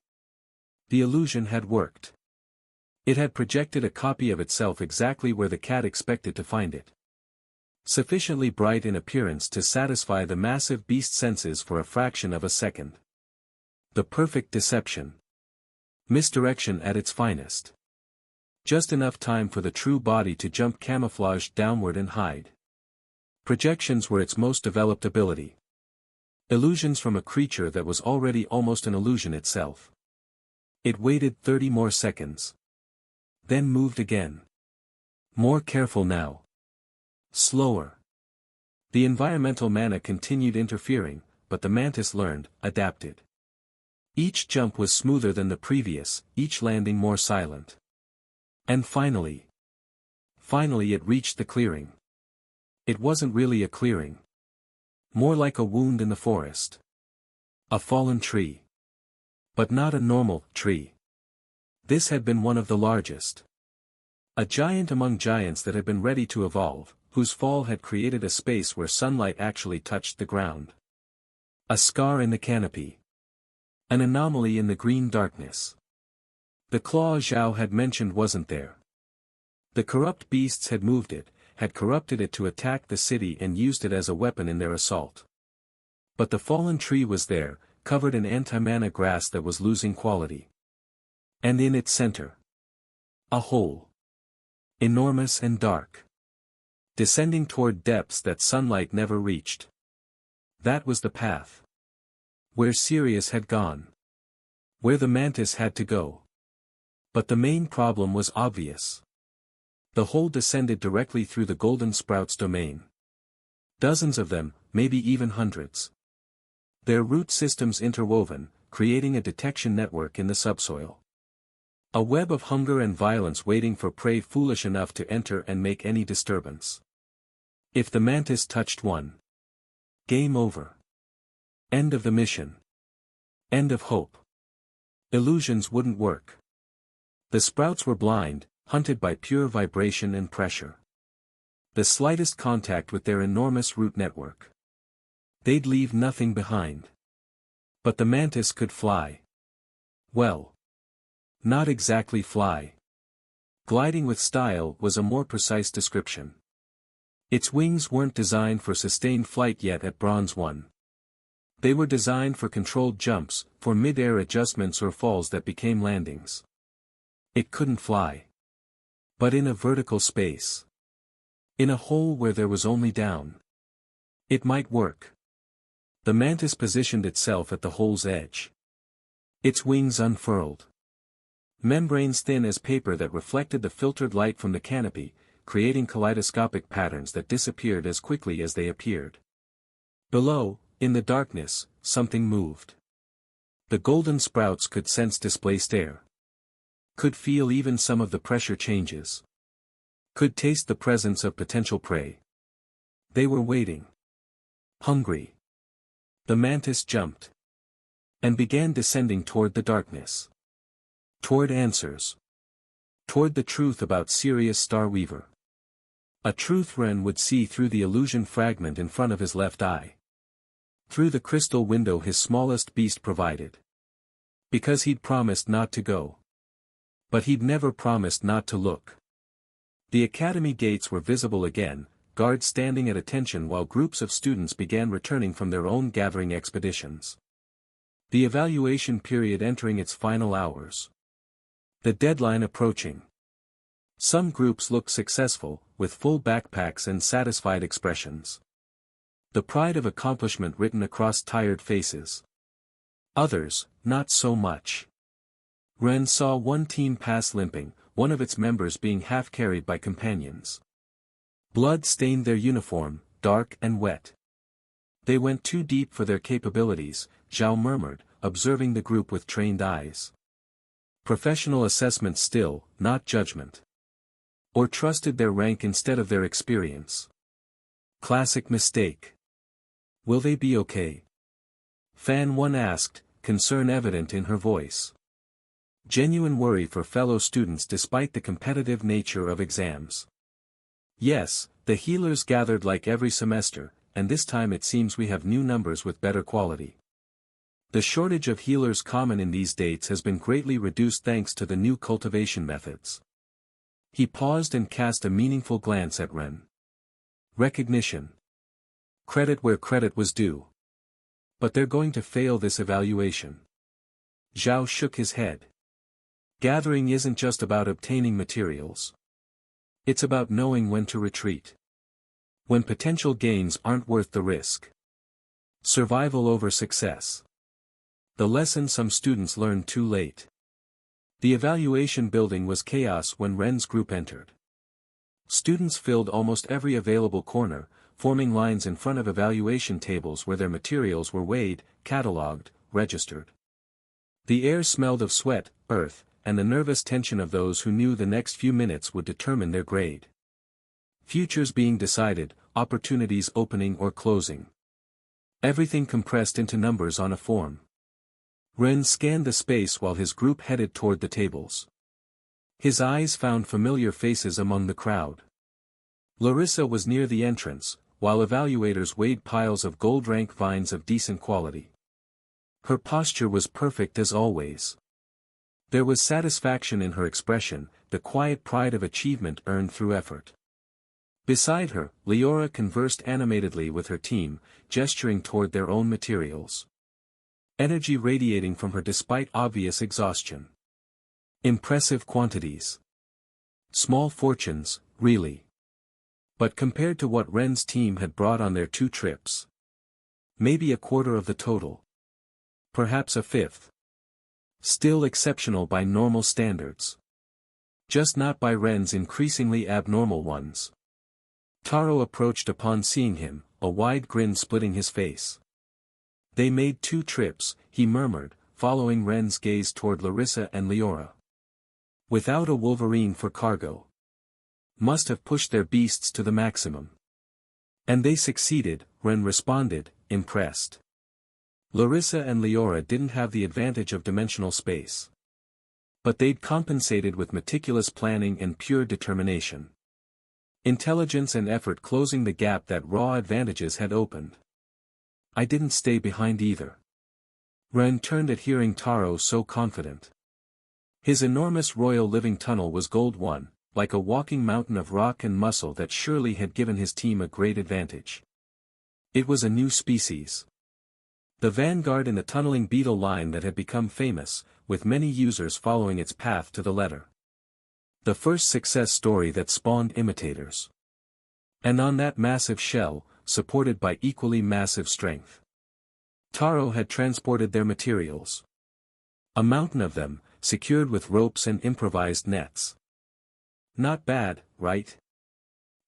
The illusion had worked. It had projected a copy of itself exactly where the cat expected to find it. Sufficiently bright in appearance to satisfy the massive beast senses for a fraction of a second. The perfect deception. Misdirection at its finest. Just enough time for the true body to jump camouflaged downward and hide. Projections were its most developed ability. Illusions from a creature that was already almost an illusion itself. It waited 30 more seconds. Then moved again. More careful now. Slower. The environmental mana continued interfering, but the mantis learned, adapted. Each jump was smoother than the previous, each landing more silent. And finally it reached the clearing. It wasn't really a clearing. More like a wound in the forest. A fallen tree. But not a normal tree. This had been one of the largest. A giant among giants that had been ready to evolve, whose fall had created a space where sunlight actually touched the ground. A scar in the canopy. An anomaly in the green darkness. The claw Zhao had mentioned wasn't there. The corrupt beasts had moved it, had corrupted it to attack the city and used it as a weapon in their assault. But the fallen tree was there, covered in anti-mana grass that was losing quality. And in its center. A hole. Enormous and dark. Descending toward depths that sunlight never reached. That was the path. Where Sirius had gone. Where the mantis had to go. But the main problem was obvious. The hole descended directly through the golden sprout's domain. Dozens of them, maybe even hundreds. Their root systems interwoven, creating a detection network in the subsoil. A web of hunger and violence waiting for prey foolish enough to enter and make any disturbance. If the mantis touched one. Game over. End of the mission. End of hope. Illusions wouldn't work. The sprouts were blind, hunted by pure vibration and pressure. The slightest contact with their enormous root network. They'd leave nothing behind. But the mantis could fly. Well. Not exactly fly. Gliding with style was a more precise description. Its wings weren't designed for sustained flight yet at Bronze 1. They were designed for controlled jumps, for mid-air adjustments or falls that became landings. It couldn't fly. But in a vertical space. In a hole where there was only down. It might work. The mantis positioned itself at the hole's edge. Its wings unfurled. Membranes thin as paper that reflected the filtered light from the canopy, creating kaleidoscopic patterns that disappeared as quickly as they appeared. Below, in the darkness, something moved. The golden sprouts could sense displaced air. Could feel even some of the pressure changes. Could taste the presence of potential prey. They were waiting. Hungry. The mantis jumped. And began descending toward the darkness. Toward answers. Toward the truth about Sirius Starweaver. A truth Ren would see through the illusion fragment in front of his left eye. Through the crystal window his smallest beast provided. Because he'd promised not to go. But he'd never promised not to look. The academy gates were visible again, guards standing at attention while groups of students began returning from their own gathering expeditions. The evaluation period entering its final hours. The deadline approaching. Some groups looked successful, with full backpacks and satisfied expressions. The pride of accomplishment written across tired faces. Others, not so much. Ren saw one team pass limping, one of its members being half-carried by companions. Blood stained their uniform, dark and wet. They went too deep for their capabilities, Zhao murmured, observing the group with trained eyes. Professional assessment still, not judgment. Or trusted their rank instead of their experience. Classic mistake. Will they be okay? Fan 1 asked, concern evident in her voice. Genuine worry for fellow students despite the competitive nature of exams. Yes, the healers gathered like every semester, and this time it seems we have new numbers with better quality. The shortage of healers common in these dates has been greatly reduced thanks to the new cultivation methods. He paused and cast a meaningful glance at Ren. Recognition. Credit where credit was due. But they're going to fail this evaluation. Zhao shook his head. Gathering isn't just about obtaining materials. It's about knowing when to retreat. When potential gains aren't worth the risk. Survival over success. The lesson some students learned too late. The evaluation building was chaos when Ren's group entered. Students filled almost every available corner, forming lines in front of evaluation tables where their materials were weighed, catalogued, registered. The air smelled of sweat, earth, and the nervous tension of those who knew the next few minutes would determine their grade. Futures being decided, opportunities opening or closing. Everything compressed into numbers on a form. Ren scanned the space while his group headed toward the tables. His eyes found familiar faces among the crowd. Larissa was near the entrance, while evaluators weighed piles of gold-rank vines of decent quality. Her posture was perfect as always. There was satisfaction in her expression, the quiet pride of achievement earned through effort. Beside her, Leora conversed animatedly with her team, gesturing toward their own materials. Energy radiating from her despite obvious exhaustion. Impressive quantities. Small fortunes, really. But compared to what Ren's team had brought on their 2 trips. Maybe a quarter of the total. Perhaps a fifth. Still exceptional by normal standards. Just not by Ren's increasingly abnormal ones. Taro approached upon seeing him, a wide grin splitting his face. They made 2 trips, he murmured, following Ren's gaze toward Larissa and Leora. Without a Wolverine for cargo. Must have pushed their beasts to the maximum. And they succeeded, Ren responded, impressed. Larissa and Leora didn't have the advantage of dimensional space. But they'd compensated with meticulous planning and pure determination. Intelligence and effort closing the gap that raw advantages had opened. I didn't stay behind either. Ren turned at hearing Taro so confident. His enormous royal living tunnel was Gold 1, like a walking mountain of rock and muscle that surely had given his team a great advantage. It was a new species. The vanguard in the tunneling beetle line that had become famous, with many users following its path to the letter. The first success story that spawned imitators. And on that massive shell, supported by equally massive strength. Taro had transported their materials. A mountain of them, secured with ropes and improvised nets. Not bad, right?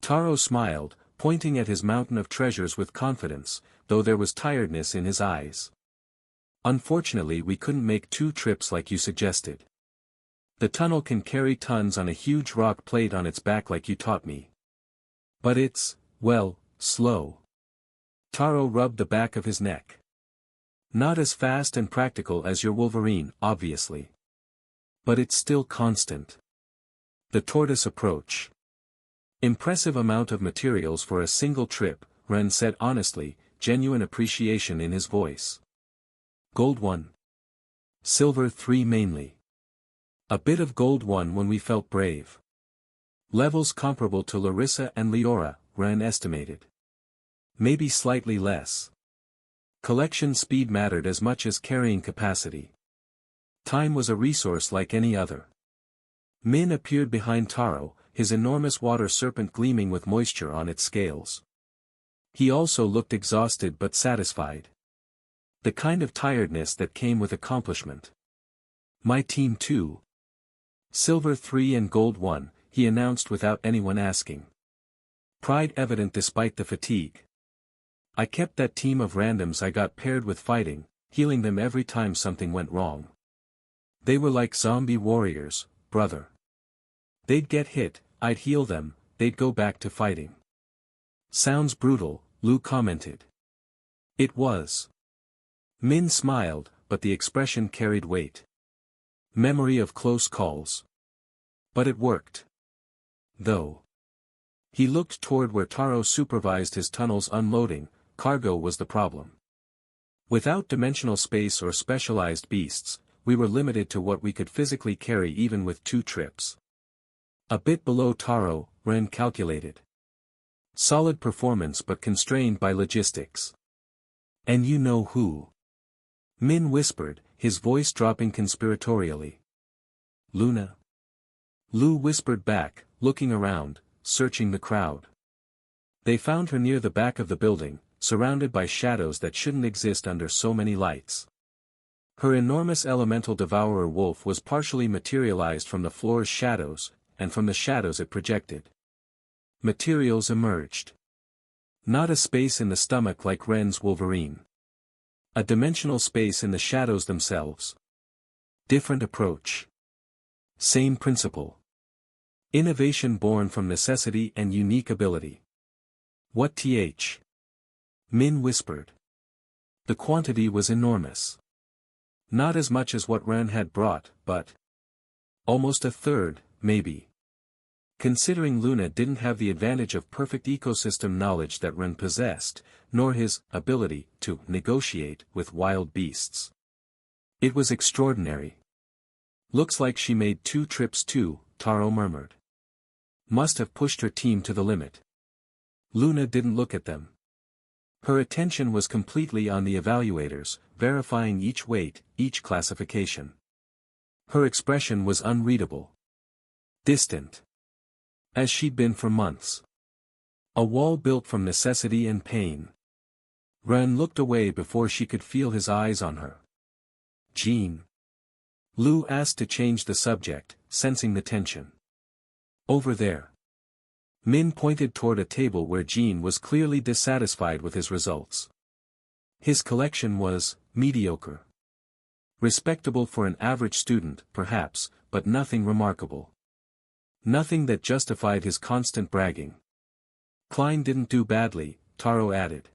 Taro smiled, pointing at his mountain of treasures with confidence, though there was tiredness in his eyes. Unfortunately, we couldn't make 2 trips like you suggested. The tunnel can carry tons on a huge rock plate on its back like you taught me. But it's, well, slow. Taro rubbed the back of his neck. Not as fast and practical as your Wolverine, obviously. But it's still constant. The tortoise approach. Impressive amount of materials for a single trip, Ren said honestly, genuine appreciation in his voice. Gold 1. Silver 3 mainly. A bit of Gold 1 when we felt brave. Levels comparable to Larissa and Leora, Ren estimated. Maybe slightly less. Collection speed mattered as much as carrying capacity. Time was a resource like any other. Min appeared behind Taro, his enormous water serpent gleaming with moisture on its scales. He also looked exhausted but satisfied. The kind of tiredness that came with accomplishment. My team too. Silver 3 and Gold 1, he announced without anyone asking. Pride evident despite the fatigue. I kept that team of randoms I got paired with fighting, healing them every time something went wrong. They were like zombie warriors, brother. They'd get hit, I'd heal them, they'd go back to fighting. Sounds brutal, Lu commented. It was. Min smiled, but the expression carried weight. Memory of close calls. But it worked. Though. He looked toward where Taro supervised his tunnel's unloading. Cargo was the problem. Without dimensional space or specialized beasts, we were limited to what we could physically carry even with 2 trips. A bit below Taro, Ren calculated. Solid performance but constrained by logistics. And you know who? Min whispered, his voice dropping conspiratorially. Luna. Lu whispered back, looking around, searching the crowd. They found her near the back of the building, surrounded by shadows that shouldn't exist under so many lights. Her enormous elemental devourer wolf was partially materialized from the floor's shadows, and from the shadows it projected. Materials emerged. Not a space in the stomach like Ren's Wolverine. A dimensional space in the shadows themselves. Different approach. Same principle. Innovation born from necessity and unique ability. What th? Min whispered. The quantity was enormous. Not as much as what Ren had brought, but almost a third, maybe. Considering Luna didn't have the advantage of perfect ecosystem knowledge that Ren possessed, nor his ability to negotiate with wild beasts. It was extraordinary. Looks like she made 2 trips too, Taro murmured. Must have pushed her team to the limit. Luna didn't look at them. Her attention was completely on the evaluators, verifying each weight, each classification. Her expression was unreadable. Distant. As she'd been for months. A wall built from necessity and pain. Ren looked away before she could feel his eyes on her. Jean. Lu asked to change the subject, sensing the tension. Over there. Min pointed toward a table where Jean was clearly dissatisfied with his results. His collection was mediocre. Respectable for an average student, perhaps, but nothing remarkable. Nothing that justified his constant bragging. Klein didn't do badly, Taro added.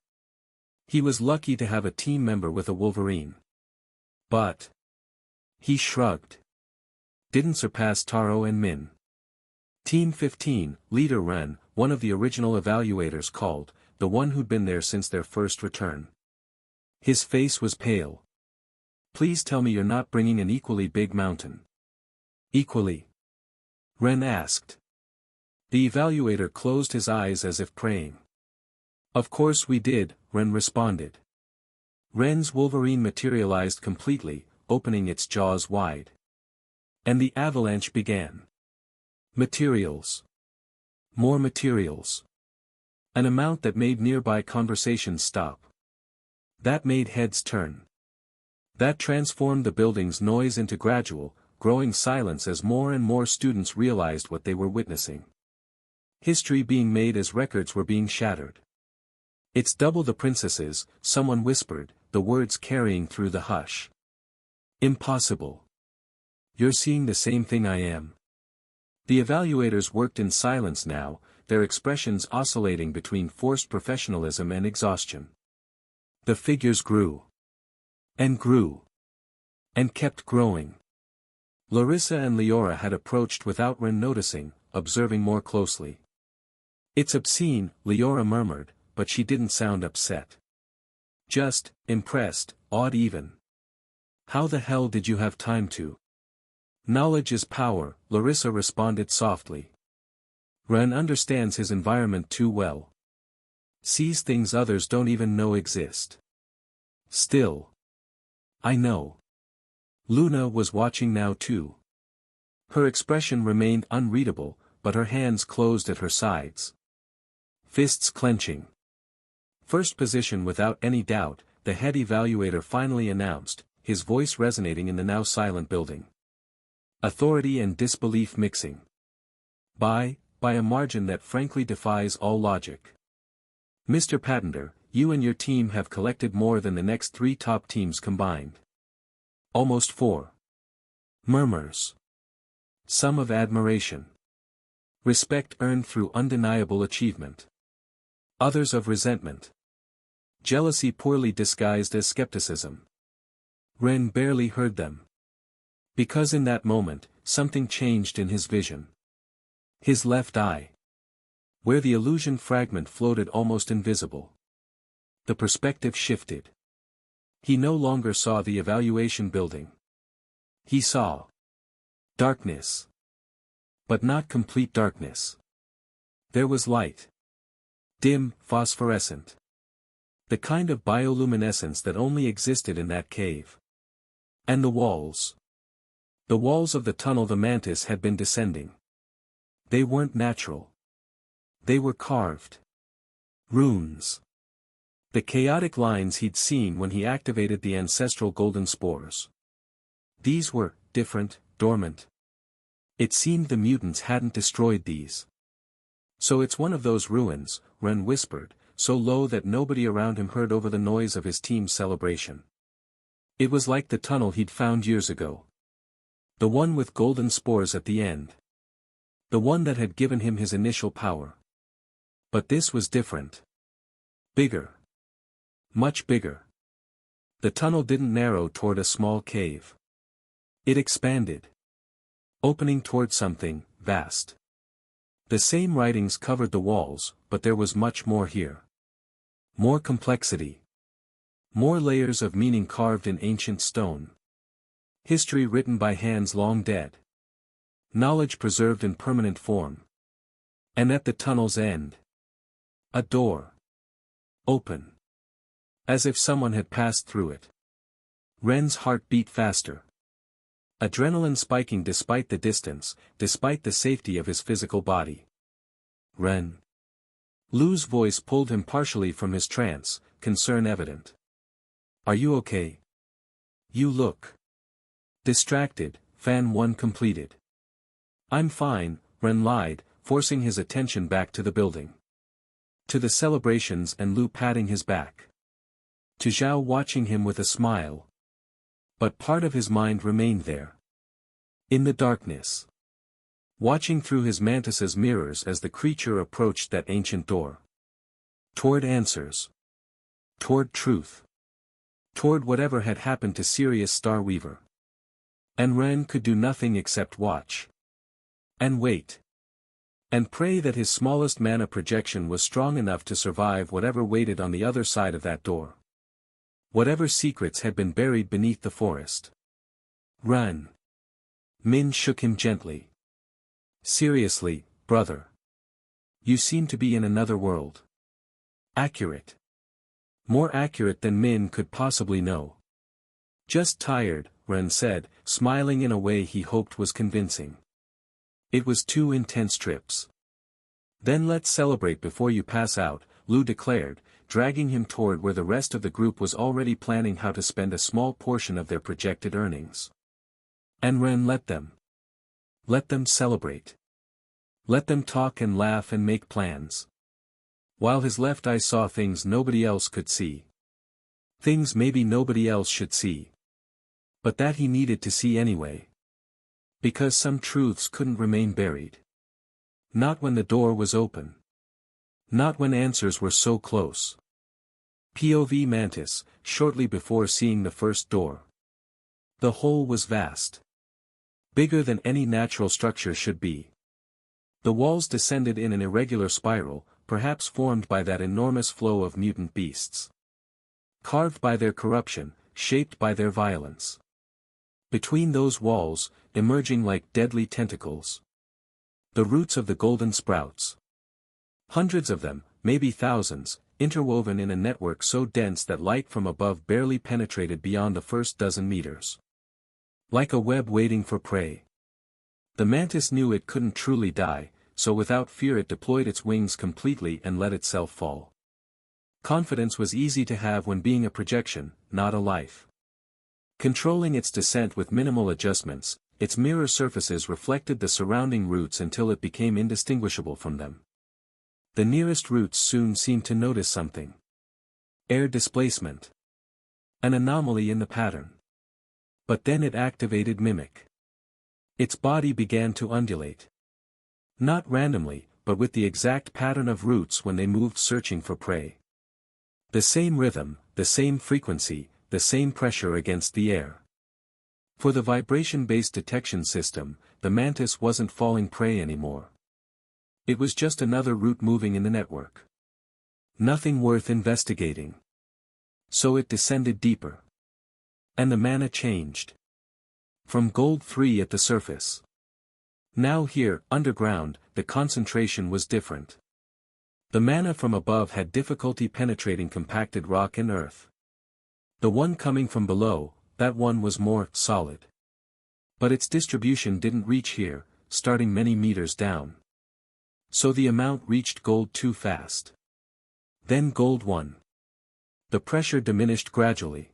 He was lucky to have a team member with a Wolverine. But he shrugged. Didn't surpass Taro and Min. Team 15, Leader Ren, one of the original evaluators called, the one who'd been there since their first return. His face was pale. Please tell me you're not bringing an equally big mountain. Equally? Ren asked. The evaluator closed his eyes as if praying. Of course we did, Ren responded. Ren's Wolverine materialized completely, opening its jaws wide. And the avalanche began. Materials. More materials. An amount that made nearby conversations stop. That made heads turn. That transformed the building's noise into gradual, growing silence as more and more students realized what they were witnessing. History being made as records were being shattered. It's double the princesses, someone whispered, the words carrying through the hush. Impossible. You're seeing the same thing I am. The evaluators worked in silence now, their expressions oscillating between forced professionalism and exhaustion. The figures grew. And grew. And kept growing. Larissa and Leora had approached without Ren noticing, observing more closely. It's obscene, Leora murmured, but she didn't sound upset. Just, impressed, awed even. How the hell did you have time to? Knowledge is power, Larissa responded softly. Ren understands his environment too well. Sees things others don't even know exist. Still. I know. Luna was watching now too. Her expression remained unreadable, but her hands closed at her sides. Fists clenching. First position without any doubt, the head evaluator finally announced, his voice resonating in the now silent building. Authority and disbelief mixing. By a margin that frankly defies all logic. Mr. Patender, you and your team have collected more than the next 3 top teams combined. Almost 4. Murmurs. Some of admiration. Respect earned through undeniable achievement. Others of resentment. Jealousy poorly disguised as skepticism. Ren barely heard them. Because in that moment, something changed in his vision. His left eye. Where the illusion fragment floated almost invisible. The perspective shifted. He no longer saw the evaluation building. He saw darkness. But not complete darkness. There was light. Dim, phosphorescent. The kind of bioluminescence that only existed in that cave. And the walls. The walls of the tunnel the mantis had been descending. They weren't natural. They were carved. Runes. The chaotic lines he'd seen when he activated the ancestral golden spores. These were different, dormant. It seemed the mutants hadn't destroyed these. So it's one of those ruins, Ren whispered, so low that nobody around him heard over the noise of his team's celebration. It was like the tunnel he'd found years ago. The one with golden spores at the end. The one that had given him his initial power. But this was different. Bigger. Much bigger. The tunnel didn't narrow toward a small cave. It expanded. Opening toward something vast. The same writings covered the walls, but there was much more here. More complexity. More layers of meaning carved in ancient stone. History written by hands long dead. Knowledge preserved in permanent form. And at the tunnel's end. A door. Open. As if someone had passed through it. Ren's heart beat faster. Adrenaline spiking despite the distance, despite the safety of his physical body. Ren. Lu's voice pulled him partially from his trance, concern evident. Are you okay? You look distracted, Fan 1 completed. I'm fine, Ren lied, forcing his attention back to the building. To the celebrations and Lu patting his back. To Zhao watching him with a smile. But part of his mind remained there. In the darkness. Watching through his mantis's mirrors as the creature approached that ancient door. Toward answers. Toward truth. Toward whatever had happened to Sirius Starweaver. And Ren could do nothing except watch. And wait. And pray that his smallest mana projection was strong enough to survive whatever waited on the other side of that door. Whatever secrets had been buried beneath the forest. Run. Min shook him gently. Seriously, brother. You seem to be in another world. Accurate. More accurate than Min could possibly know. Just tired, Ren said, smiling in a way he hoped was convincing. It was 2 intense trips. Then let's celebrate before you pass out, Lu declared, dragging him toward where the rest of the group was already planning how to spend a small portion of their projected earnings. And Ren let them. Let them celebrate. Let them talk and laugh and make plans. While his left eye saw things nobody else could see. Things maybe nobody else should see. But that he needed to see anyway. Because some truths couldn't remain buried. Not when the door was open. Not when answers were so close. POV Mantis, shortly before seeing the first door. The hole was vast. Bigger than any natural structure should be. The walls descended in an irregular spiral, perhaps formed by that enormous flow of mutant beasts. Carved by their corruption, shaped by their violence. Between those walls, emerging like deadly tentacles. The roots of the golden sprouts. Hundreds of them, maybe thousands, interwoven in a network so dense that light from above barely penetrated beyond the first dozen meters. Like a web waiting for prey. The mantis knew it couldn't truly die, so without fear it deployed its wings completely and let itself fall. Confidence was easy to have when being a projection, not a life. Controlling its descent with minimal adjustments, its mirror surfaces reflected the surrounding roots until it became indistinguishable from them. The nearest roots soon seemed to notice something. Air displacement. An anomaly in the pattern. But then it activated Mimic. Its body began to undulate. Not randomly, but with the exact pattern of roots when they moved searching for prey. The same rhythm, the same frequency, the same pressure against the air. For the vibration-based detection system, the mantis wasn't falling prey anymore. It was just another root moving in the network. Nothing worth investigating. So it descended deeper. And the mana changed. From gold 3 at the surface. Now here, underground, the concentration was different. The mana from above had difficulty penetrating compacted rock and earth. The one coming from below, that one was more solid. But its distribution didn't reach here, starting many meters down. So the amount reached gold too fast. Then gold 1. The pressure diminished gradually.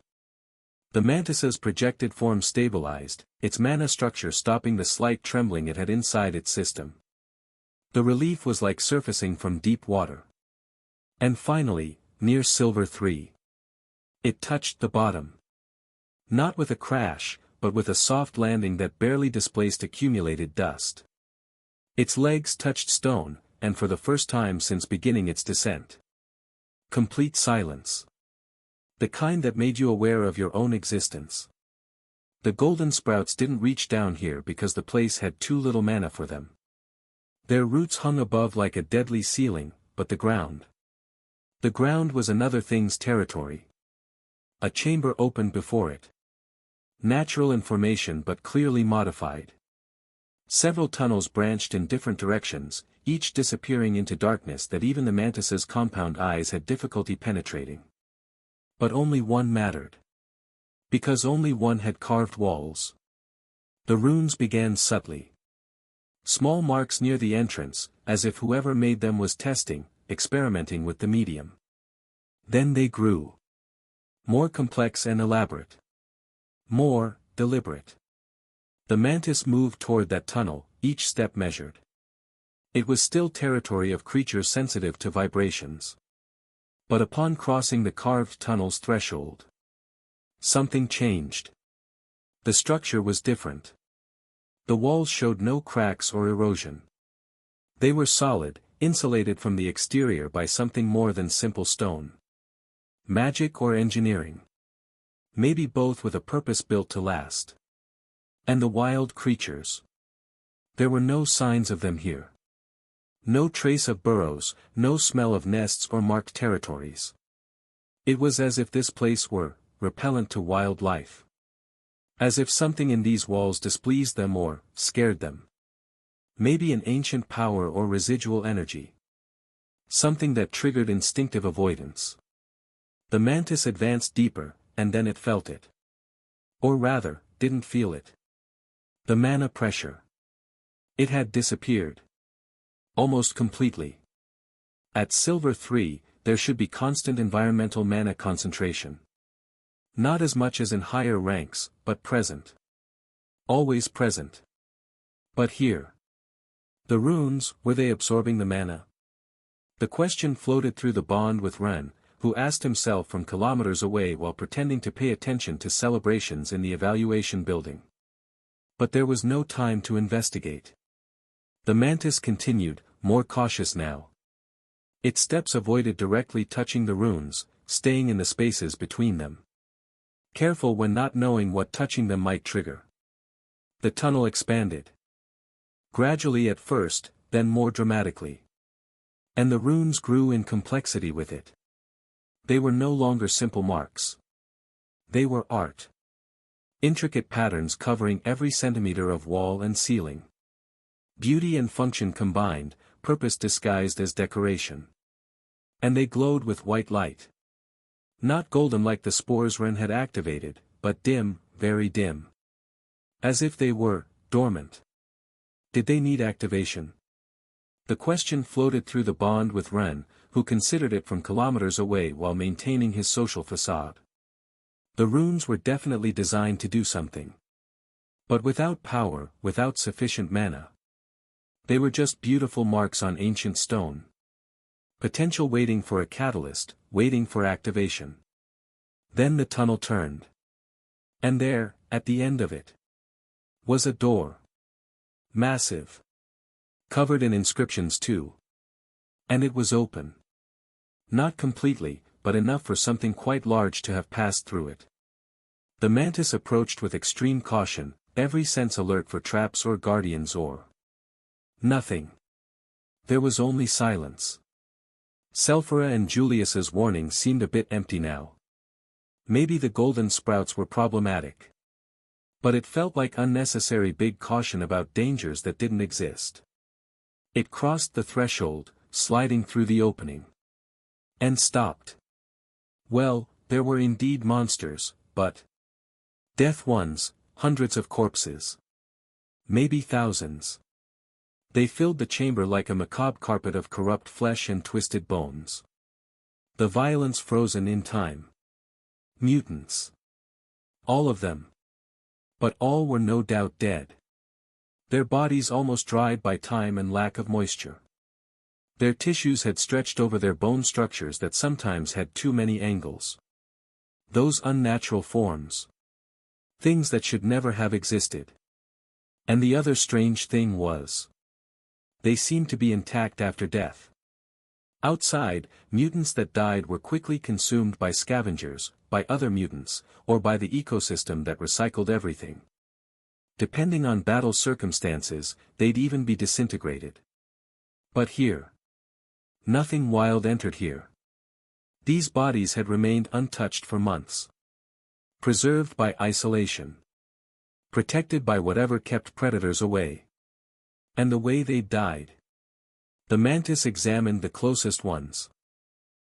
The mantis's projected form stabilized, its mana structure stopping the slight trembling it had inside its system. The relief was like surfacing from deep water. And finally, near Silver 3. It touched the bottom. Not with a crash, but with a soft landing that barely displaced accumulated dust. Its legs touched stone, and for the first time since beginning its descent. Complete silence. The kind that made you aware of your own existence. The golden sprouts didn't reach down here because the place had too little mana for them. Their roots hung above like a deadly ceiling, but the ground. The ground was another thing's territory. A chamber opened before it. Natural in formation but clearly modified. Several tunnels branched in different directions, each disappearing into darkness that even the mantis's compound eyes had difficulty penetrating. But only one mattered. Because only one had carved walls. The runes began subtly. Small marks near the entrance, as if whoever made them was testing, experimenting with the medium. Then they grew. More complex and elaborate. More deliberate. The mantis moved toward that tunnel, each step measured. It was still territory of creatures sensitive to vibrations. But upon crossing the carved tunnel's threshold, something changed. The structure was different. The walls showed no cracks or erosion. They were solid, insulated from the exterior by something more than simple stone. Magic or engineering? Maybe both, with a purpose built to last. And the wild creatures? There were no signs of them here. No trace of burrows, no smell of nests or marked territories. It was as if this place were repellent to wildlife. As if something in these walls displeased them or scared them. Maybe an ancient power or residual energy. Something that triggered instinctive avoidance. The mantis advanced deeper, and then it felt it. Or rather, didn't feel it. The mana pressure. It had disappeared. Almost completely. At Silver 3, there should be constant environmental mana concentration. Not as much as in higher ranks, but present. Always present. But here. The runes, were they absorbing the mana? The question floated through the bond with Ren, who asked himself from kilometers away while pretending to pay attention to celebrations in the evaluation building. But there was no time to investigate. The mantis continued, more cautious now. Its steps avoided directly touching the runes, staying in the spaces between them. Careful when not knowing what touching them might trigger. The tunnel expanded. Gradually at first, then more dramatically. And the runes grew in complexity with it. They were no longer simple marks. They were art. Intricate patterns covering every centimeter of wall and ceiling. Beauty and function combined, purpose disguised as decoration. And they glowed with white light. Not golden like the spores Ren had activated, but dim, very dim. As if they were dormant. Did they need activation? The question floated through the bond with Ren, who considered it from kilometers away while maintaining his social facade. The runes were definitely designed to do something. But without power, without sufficient mana. They were just beautiful marks on ancient stone. Potential waiting for a catalyst, waiting for activation. Then the tunnel turned. And there, at the end of it, was a door. Massive. Covered in inscriptions too. And it was open. Not completely, but enough for something quite large to have passed through it. The mantis approached with extreme caution, every sense alert for traps or guardians or nothing. There was only silence. Selphira and Julius's warning seemed a bit empty now. Maybe the golden sprouts were problematic. But it felt like unnecessary big caution about dangers that didn't exist. It crossed the threshold, sliding through the opening. And stopped. Well, there were indeed monsters, but death ones, hundreds of corpses. Maybe thousands. They filled the chamber like a macabre carpet of corrupt flesh and twisted bones. The violence frozen in time. Mutants. All of them. But all were no doubt dead. Their bodies almost dried by time and lack of moisture. Their tissues had stretched over their bone structures that sometimes had too many angles. Those unnatural forms. Things that should never have existed. And the other strange thing was, they seemed to be intact after death. Outside, mutants that died were quickly consumed by scavengers, by other mutants, or by the ecosystem that recycled everything. Depending on battle circumstances, they'd even be disintegrated. But here. Nothing wild entered here. These bodies had remained untouched for months. Preserved by isolation. Protected by whatever kept predators away. And the way they died. The mantis examined the closest ones.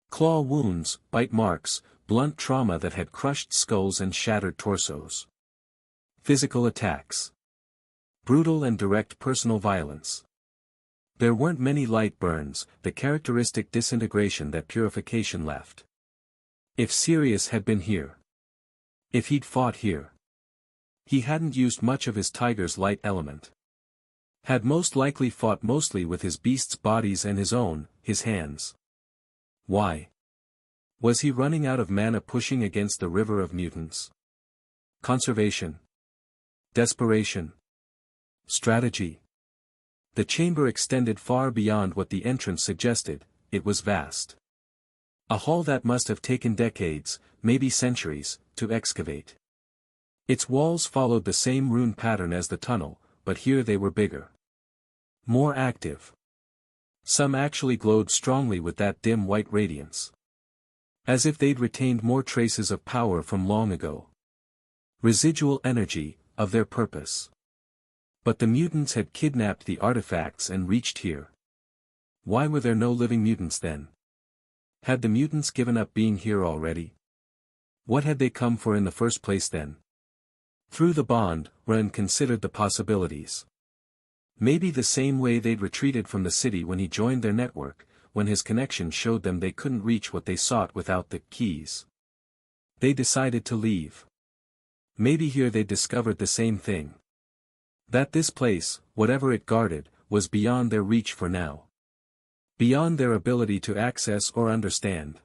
Claw wounds, bite marks, blunt trauma that had crushed skulls and shattered torsos. Physical attacks. Brutal and direct personal violence. There weren't many light burns, the characteristic disintegration that purification left. If Sirius had been here. If he'd fought here. He hadn't used much of his tiger's light element. Had most likely fought mostly with his beasts' bodies and his own, his hands. Why? Was he running out of mana pushing against the river of mutants? Conservation? Desperation? Strategy? The chamber extended far beyond what the entrance suggested, it was vast. A hall that must have taken decades, maybe centuries, to excavate. Its walls followed the same rune pattern as the tunnel, but here they were bigger. More active. Some actually glowed strongly with that dim white radiance. As if they'd retained more traces of power from long ago. Residual energy, of their purpose. But the mutants had kidnapped the artifacts and reached here. Why were there no living mutants then? Had the mutants given up being here already? What had they come for in the first place then? Through the bond, Ren considered the possibilities. Maybe the same way they'd retreated from the city when he joined their network, when his connection showed them they couldn't reach what they sought without the keys. They decided to leave. Maybe here they discovered the same thing. That this place, whatever it guarded, was beyond their reach for now. Beyond their ability to access or understand.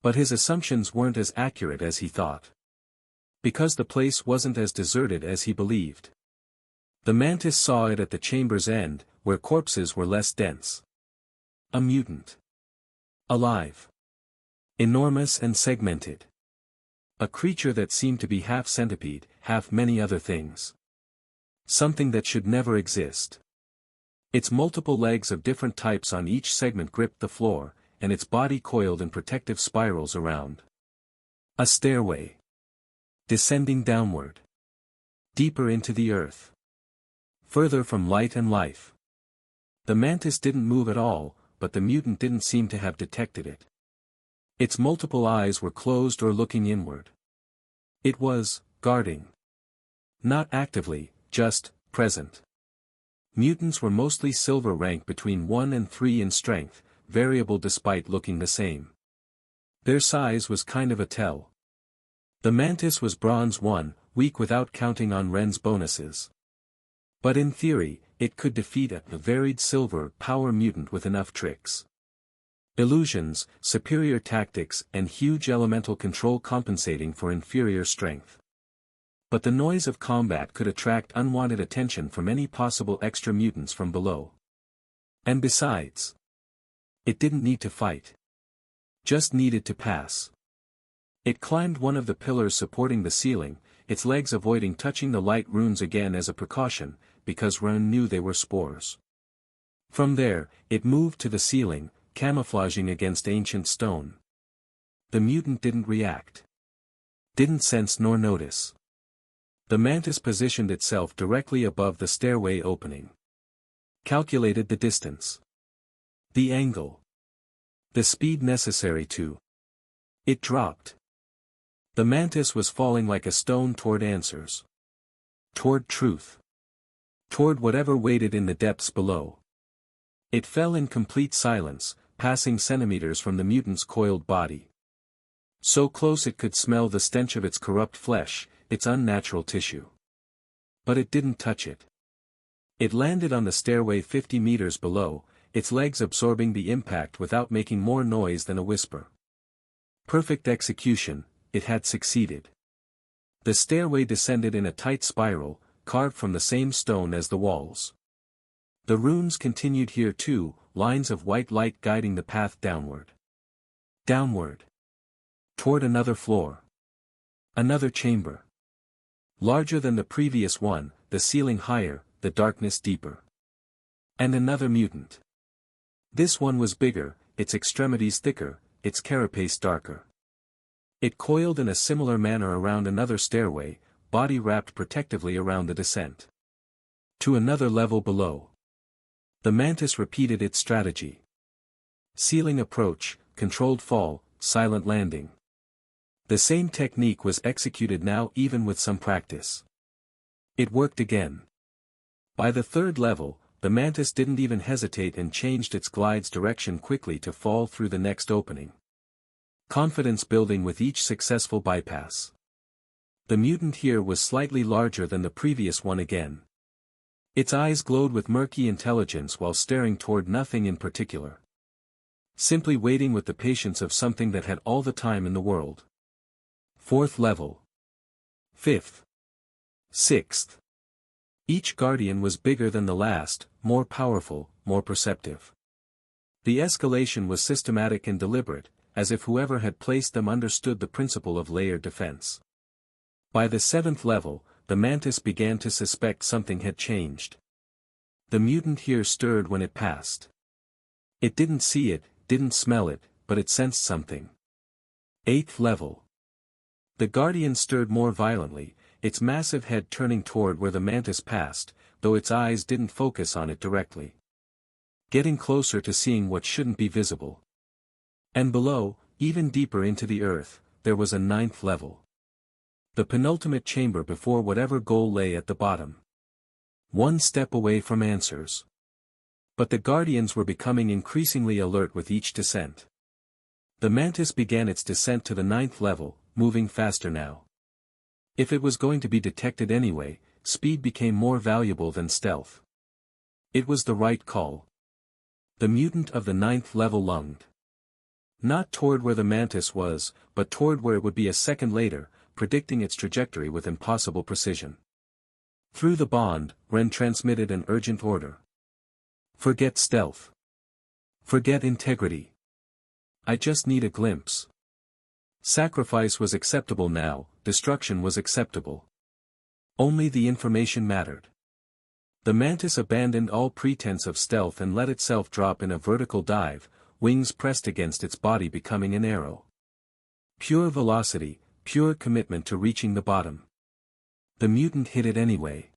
But his assumptions weren't as accurate as he thought. Because the place wasn't as deserted as he believed. The mantis saw it at the chamber's end, where corpses were less dense. A mutant. Alive. Enormous and segmented. A creature that seemed to be half centipede, half many other things. Something that should never exist. Its multiple legs of different types on each segment gripped the floor, and its body coiled in protective spirals around. A stairway. Descending downward. Deeper into the earth. Further from light and life. The mantis didn't move at all, but the mutant didn't seem to have detected it. Its multiple eyes were closed or looking inward. It was, guarding. Not actively, just, present. Mutants were mostly silver, rank between 1 and 3 in strength, variable despite looking the same. Their size was kind of a tell. The mantis was bronze 1, weak without counting on Ren's bonuses. But in theory, it could defeat a varied silver power mutant with enough tricks. Illusions, superior tactics, and huge elemental control compensating for inferior strength. But the noise of combat could attract unwanted attention from any possible extra mutants from below. And besides, it didn't need to fight. Just needed to pass. It climbed one of the pillars supporting the ceiling, its legs avoiding touching the light runes again as a precaution, because Ren knew they were spores. From there, it moved to the ceiling, camouflaging against ancient stone. The mutant didn't react. Didn't sense nor notice. The mantis positioned itself directly above the stairway opening. Calculated the distance. The angle. The speed necessary to. It dropped. The mantis was falling like a stone toward answers. Toward truth. Toward whatever waited in the depths below. It fell in complete silence, passing centimeters from the mutant's coiled body. So close it could smell the stench of its corrupt flesh, its unnatural tissue. But it didn't touch it. It landed on the stairway 50 meters below, its legs absorbing the impact without making more noise than a whisper. Perfect execution, it had succeeded. The stairway descended in a tight spiral, carved from the same stone as the walls. The runes continued here too, lines of white light guiding the path downward. Downward. Toward another floor. Another chamber. Larger than the previous one, the ceiling higher, the darkness deeper. And another mutant. This one was bigger, its extremities thicker, its carapace darker. It coiled in a similar manner around another stairway, body wrapped protectively around the descent. To another level below. The mantis repeated its strategy. Ceiling approach, controlled fall, silent landing. The same technique was executed now even with some practice. It worked again. By the third level, the mantis didn't even hesitate and changed its glide's direction quickly to fall through the next opening. Confidence building with each successful bypass. The mutant here was slightly larger than the previous one again. Its eyes glowed with murky intelligence while staring toward nothing in particular. Simply waiting with the patience of something that had all the time in the world. Fourth level. Fifth. Sixth. Each guardian was bigger than the last, more powerful, more perceptive. The escalation was systematic and deliberate, as if whoever had placed them understood the principle of layered defense. By the 7th level, the mantis began to suspect something had changed. The mutant here stirred when it passed. It didn't see it, didn't smell it, but it sensed something. 8th level. The guardian stirred more violently, its massive head turning toward where the mantis passed, though its eyes didn't focus on it directly. Getting closer to seeing what shouldn't be visible. And below, even deeper into the earth, there was a 9th level. The penultimate chamber before whatever goal lay at the bottom. One step away from answers. But the guardians were becoming increasingly alert with each descent. The mantis began its descent to the 9th level, moving faster now. If it was going to be detected anyway, speed became more valuable than stealth. It was the right call. The mutant of the 9th level lunged. Not toward where the mantis was, but toward where it would be a second later, predicting its trajectory with impossible precision. Through the bond, Ren transmitted an urgent order. Forget stealth. Forget integrity. I just need a glimpse. Sacrifice was acceptable now, destruction was acceptable. Only the information mattered. The mantis abandoned all pretense of stealth and let itself drop in a vertical dive, wings pressed against its body becoming an arrow. Pure velocity, pure commitment to reaching the bottom. The mutant hit it anyway.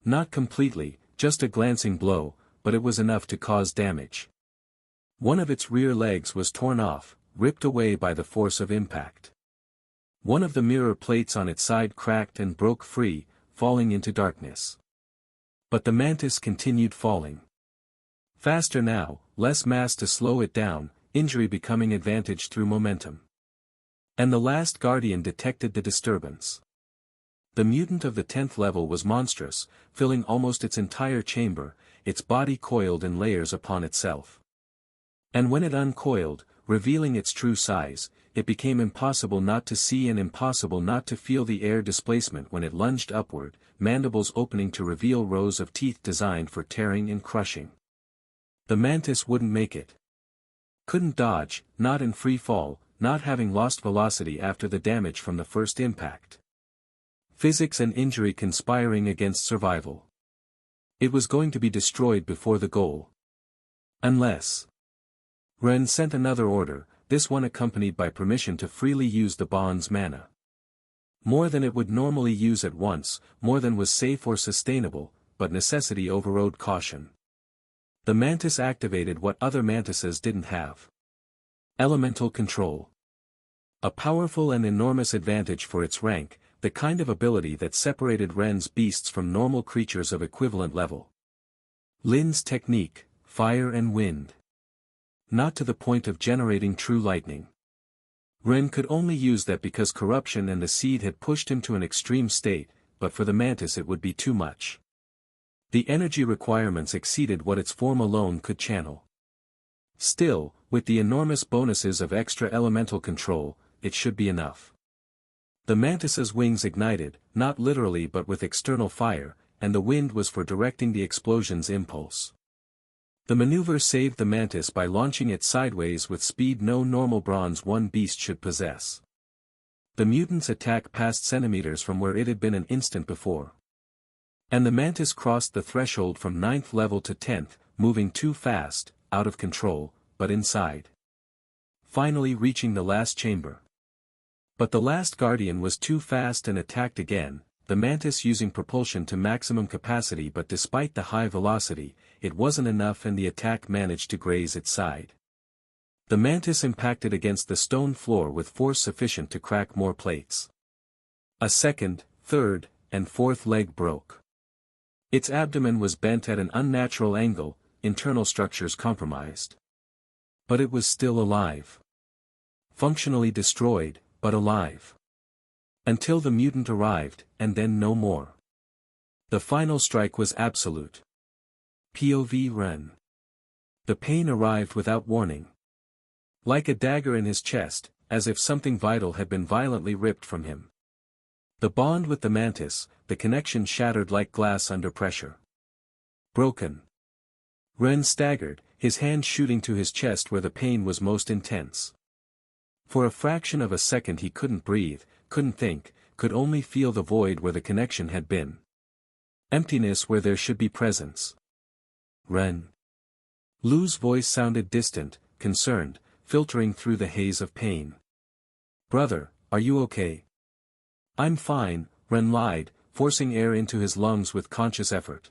Not completely, just a glancing blow, but it was enough to cause damage. One of its rear legs was torn off, ripped away by the force of impact. One of the mirror plates on its side cracked and broke free, falling into darkness. But the mantis continued falling. Faster now, less mass to slow it down, injury becoming advantage through momentum. And the last guardian detected the disturbance. The mutant of the 10th level was monstrous, filling almost its entire chamber, its body coiled in layers upon itself. And when it uncoiled, revealing its true size, it became impossible not to see and impossible not to feel the air displacement when it lunged upward, mandibles opening to reveal rows of teeth designed for tearing and crushing. The mantis wouldn't make it. Couldn't dodge, not in free fall, not having lost velocity after the damage from the first impact. Physics and injury conspiring against survival. It was going to be destroyed before the goal. Unless. Ren sent another order, this one accompanied by permission to freely use the bond's mana. More than it would normally use at once, more than was safe or sustainable, but necessity overrode caution. The mantis activated what other mantises didn't have. Elemental control. A powerful and enormous advantage for its rank, the kind of ability that separated Ren's beasts from normal creatures of equivalent level. Lin's technique, fire and wind. Not to the point of generating true lightning. Ren could only use that because corruption and the seed had pushed him to an extreme state, but for the mantis it would be too much. The energy requirements exceeded what its form alone could channel. Still, with the enormous bonuses of extra elemental control, it should be enough. The mantis's wings ignited, not literally but with external fire, and the wind was for directing the explosion's impulse. The maneuver saved the mantis by launching it sideways with speed no normal Bronze 1 beast should possess. The mutant's attack passed centimeters from where it had been an instant before. And the mantis crossed the threshold from 9th level to 10th, moving too fast, out of control, but inside. Finally reaching the last chamber. But the last guardian was too fast and attacked again, the mantis using propulsion to maximum capacity, but despite the high velocity, it wasn't enough and the attack managed to graze its side. The mantis impacted against the stone floor with force sufficient to crack more plates. A second, third, and fourth leg broke. Its abdomen was bent at an unnatural angle, internal structures compromised. But it was still alive. Functionally destroyed, but alive. Until the mutant arrived, and then no more. The final strike was absolute. POV Ren. The pain arrived without warning. Like a dagger in his chest, as if something vital had been violently ripped from him. The bond with the mantis, the connection shattered like glass under pressure. Broken. Ren staggered, his hand shooting to his chest where the pain was most intense. For a fraction of a second he couldn't breathe, couldn't think, could only feel the void where the connection had been. Emptiness where there should be presence. Ren. Lu's voice sounded distant, concerned, filtering through the haze of pain. "Brother, are you okay?" "I'm fine," Ren lied, forcing air into his lungs with conscious effort.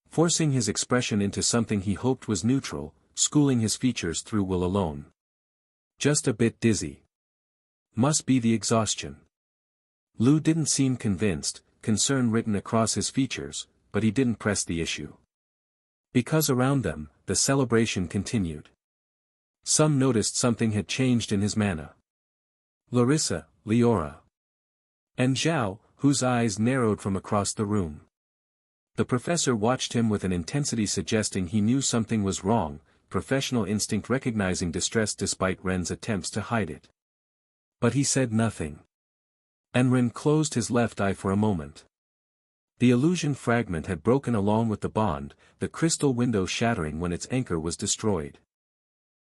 Forcing his expression into something he hoped was neutral, schooling his features through will alone. "Just a bit dizzy. Must be the exhaustion." Lu didn't seem convinced, concern written across his features, but he didn't press the issue. Because around them, the celebration continued. Some noticed something had changed in his manner. Larissa, Leora, and Zhao, whose eyes narrowed from across the room. The professor watched him with an intensity suggesting he knew something was wrong, professional instinct recognizing distress despite Ren's attempts to hide it. But he said nothing. And Ren closed his left eye for a moment. The illusion fragment had broken along with the bond, the crystal window shattering when its anchor was destroyed.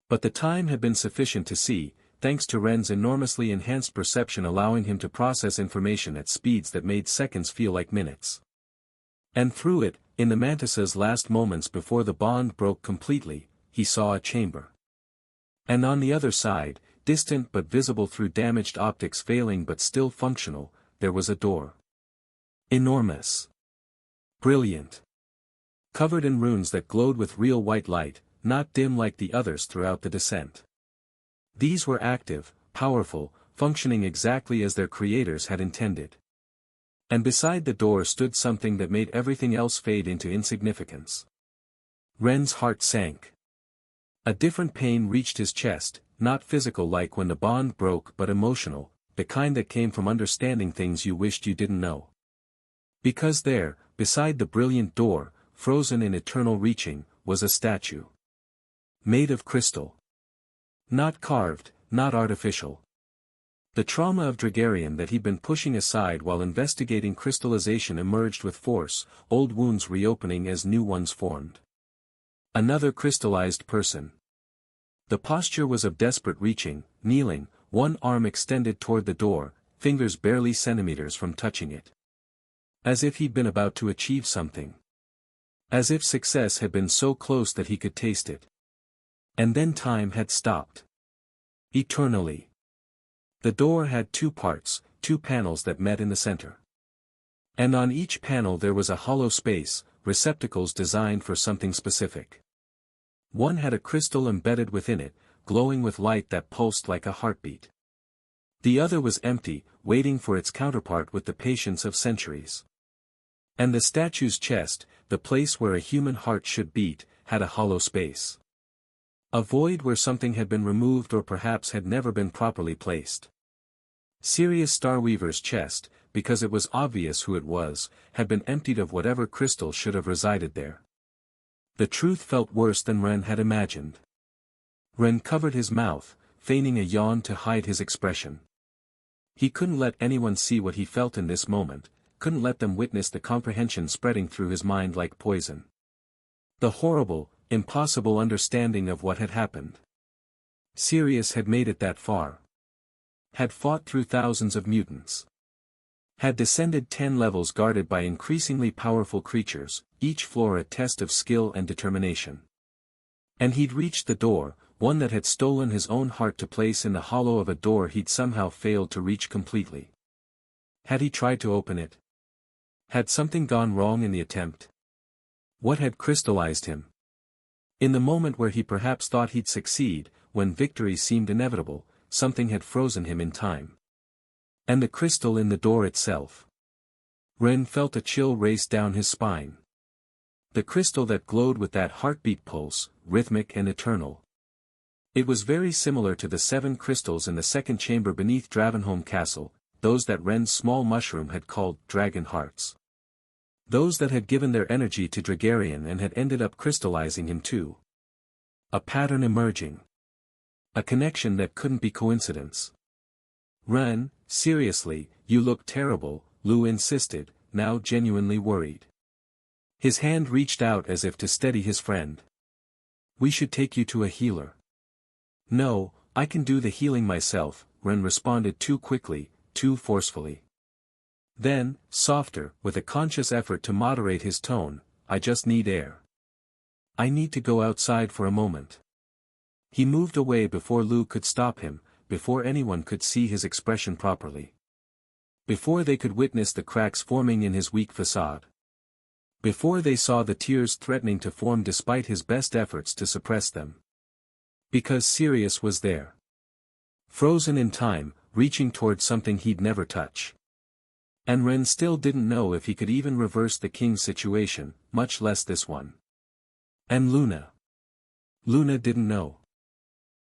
But the time had been sufficient to see, thanks to Ren's enormously enhanced perception allowing him to process information at speeds that made seconds feel like minutes. And through it, in the mantis's last moments before the bond broke completely, he saw a chamber. And on the other side, distant but visible through damaged optics failing but still functional, there was a door. Enormous. Brilliant. Covered in runes that glowed with real white light, not dim like the others throughout the descent. These were active, powerful, functioning exactly as their creators had intended. And beside the door stood something that made everything else fade into insignificance. Ren's heart sank. A different pain reached his chest, not physical like when the bond broke but emotional, the kind that came from understanding things you wished you didn't know. Because there, beside the brilliant door, frozen in eternal reaching, was a statue. Made of crystal. Not carved, not artificial. The trauma of Dragarian that he'd been pushing aside while investigating crystallization emerged with force, old wounds reopening as new ones formed. Another crystallized person. The posture was of desperate reaching, kneeling, one arm extended toward the door, fingers barely centimeters from touching it. As if he'd been about to achieve something. As if success had been so close that he could taste it. And then time had stopped. Eternally. The door had two parts, two panels that met in the center. And on each panel there was a hollow space, receptacles designed for something specific. One had a crystal embedded within it, glowing with light that pulsed like a heartbeat. The other was empty, waiting for its counterpart with the patience of centuries. And the statue's chest, the place where a human heart should beat, had a hollow space. A void where something had been removed or perhaps had never been properly placed. Sirius Starweaver's chest, because it was obvious who it was, had been emptied of whatever crystal should have resided there. The truth felt worse than Ren had imagined. Ren covered his mouth, feigning a yawn to hide his expression. He couldn't let anyone see what he felt in this moment, couldn't let them witness the comprehension spreading through his mind like poison. The horrible, impossible understanding of what had happened. Sirius had made it that far. Had fought through thousands of mutants. Had descended 10 levels guarded by increasingly powerful creatures, each floor a test of skill and determination. And he'd reached the door, one that had stolen his own heart to place in the hollow of a door he'd somehow failed to reach completely. Had he tried to open it? Had something gone wrong in the attempt? What had crystallized him? In the moment where he perhaps thought he'd succeed, when victory seemed inevitable, something had frozen him in time. And the crystal in the door itself. Ren felt a chill race down his spine. The crystal that glowed with that heartbeat pulse, rhythmic and eternal. It was very similar to the 7 crystals in the second chamber beneath Dravenholm Castle, those that Ren's small mushroom had called dragon hearts. Those that had given their energy to Dragarian and had ended up crystallizing him too. A pattern emerging. A connection that couldn't be coincidence. Ren, seriously, you look terrible, Lu insisted, now genuinely worried. His hand reached out as if to steady his friend. We should take you to a healer. No, I can do the healing myself, Ren responded too quickly, too forcefully. Then, softer, with a conscious effort to moderate his tone, I just need air. I need to go outside for a moment. He moved away before Lu could stop him, before anyone could see his expression properly. Before they could witness the cracks forming in his weak facade. Before they saw the tears threatening to form despite his best efforts to suppress them. Because Sirius was there. Frozen in time, reaching toward something he'd never touch. And Ren still didn't know if he could even reverse the king's situation, much less this one. And Luna. Luna didn't know.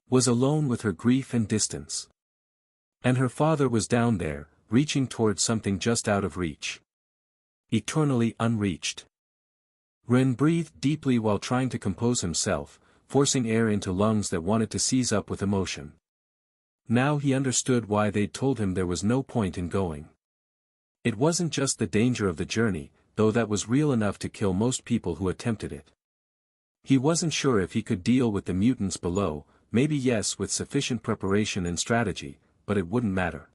Was alone with her grief and distance. And her father was down there, reaching toward something just out of reach. Eternally unreached. Ren breathed deeply while trying to compose himself, forcing air into lungs that wanted to seize up with emotion. Now he understood why they'd told him there was no point in going. It wasn't just the danger of the journey, though that was real enough to kill most people who attempted it. He wasn't sure if he could deal with the mutants below, maybe yes with sufficient preparation and strategy, but it wouldn't matter.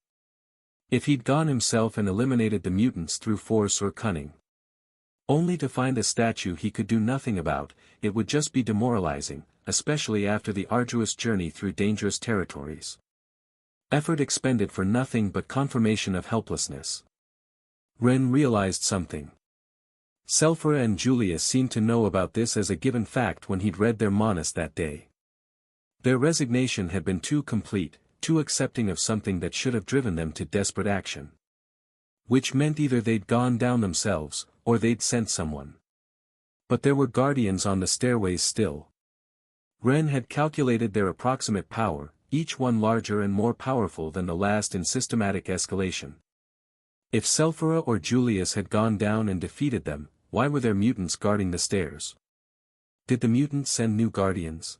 If he'd gone himself and eliminated the mutants through force or cunning. Only to find a statue he could do nothing about, it would just be demoralizing, especially after the arduous journey through dangerous territories. Effort expended for nothing but confirmation of helplessness. Ren realized something. Selphira and Julius seemed to know about this as a given fact when he'd read their manus that day. Their resignation had been too complete, too accepting of something that should have driven them to desperate action. Which meant either they'd gone down themselves, or they'd sent someone. But there were guardians on the stairways still. Ren had calculated their approximate power, each one larger and more powerful than the last in systematic escalation. If Selphira or Julius had gone down and defeated them, why were there mutants guarding the stairs? Did the mutants send new guardians?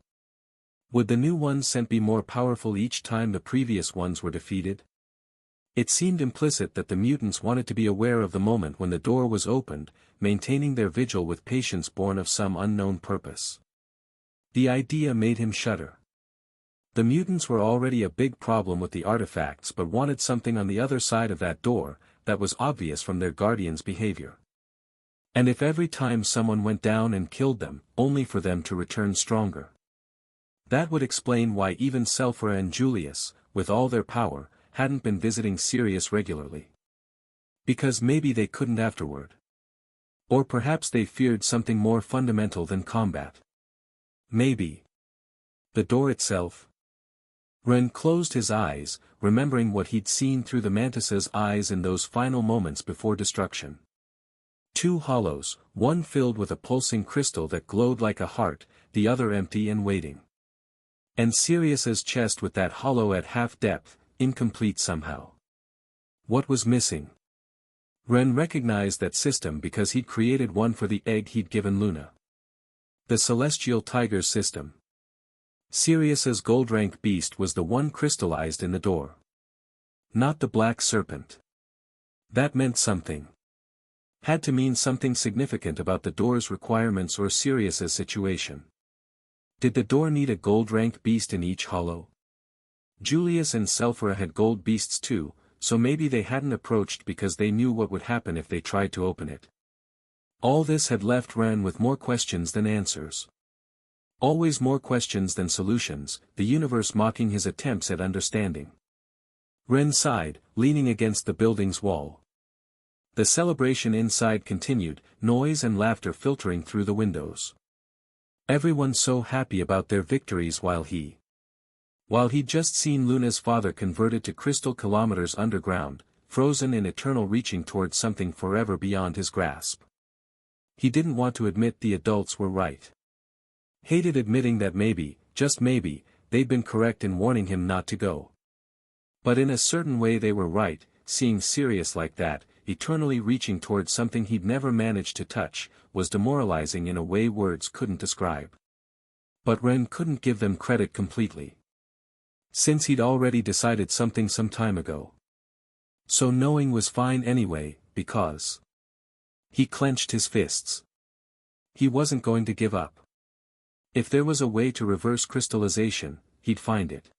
Would the new ones sent be more powerful each time the previous ones were defeated? It seemed implicit that the mutants wanted to be aware of the moment when the door was opened, maintaining their vigil with patience born of some unknown purpose. The idea made him shudder. The mutants were already a big problem with the artifacts but wanted something on the other side of that door, that was obvious from their guardians' behavior. And if every time someone went down and killed them, only for them to return stronger. That would explain why even Selphira and Julius, with all their power, hadn't been visiting Sirius regularly. Because maybe they couldn't afterward. Or perhaps they feared something more fundamental than combat. Maybe. The door itself. Ren closed his eyes, remembering what he'd seen through the mantis's eyes in those final moments before destruction. Two hollows, one filled with a pulsing crystal that glowed like a heart, the other empty and waiting. And Sirius's chest with that hollow at half depth, incomplete somehow. What was missing? Ren recognized that system because he'd created one for the egg he'd given Luna. The Celestial Tiger's system. Sirius's gold-rank beast was the one crystallized in the door. Not the black serpent. That meant something. Had to mean something significant about the door's requirements or Sirius's situation. Did the door need a gold-rank beast in each hollow? Julius and Selphira had gold beasts too, so maybe they hadn't approached because they knew what would happen if they tried to open it. All this had left Ren with more questions than answers. Always more questions than solutions, the universe mocking his attempts at understanding. Ren sighed, leaning against the building's wall. The celebration inside continued, noise and laughter filtering through the windows. Everyone so happy about their victories while he'd just seen Luna's father converted to crystal kilometers underground, frozen in eternal reaching towards something forever beyond his grasp. He didn't want to admit the adults were right. Hated admitting that maybe, just maybe, they'd been correct in warning him not to go. But in a certain way they were right, seeing Sirius like that, eternally reaching towards something he'd never managed to touch, was demoralizing in a way words couldn't describe. But Ren couldn't give them credit completely. Since he'd already decided something some time ago. So knowing was fine anyway, because he clenched his fists. He wasn't going to give up. If there was a way to reverse crystallization, he'd find it.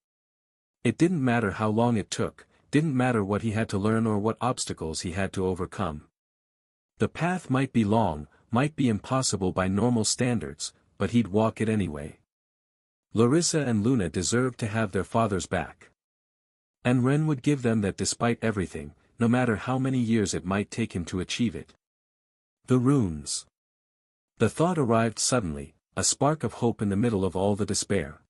It didn't matter how long it took, didn't matter what he had to learn or what obstacles he had to overcome. The path might be long, might be impossible by normal standards, but he'd walk it anyway. Larissa and Luna deserved to have their father's back. And Ren would give them that despite everything, no matter how many years it might take him to achieve it. The runes. The thought arrived suddenly, a spark of hope in the middle of all the despair.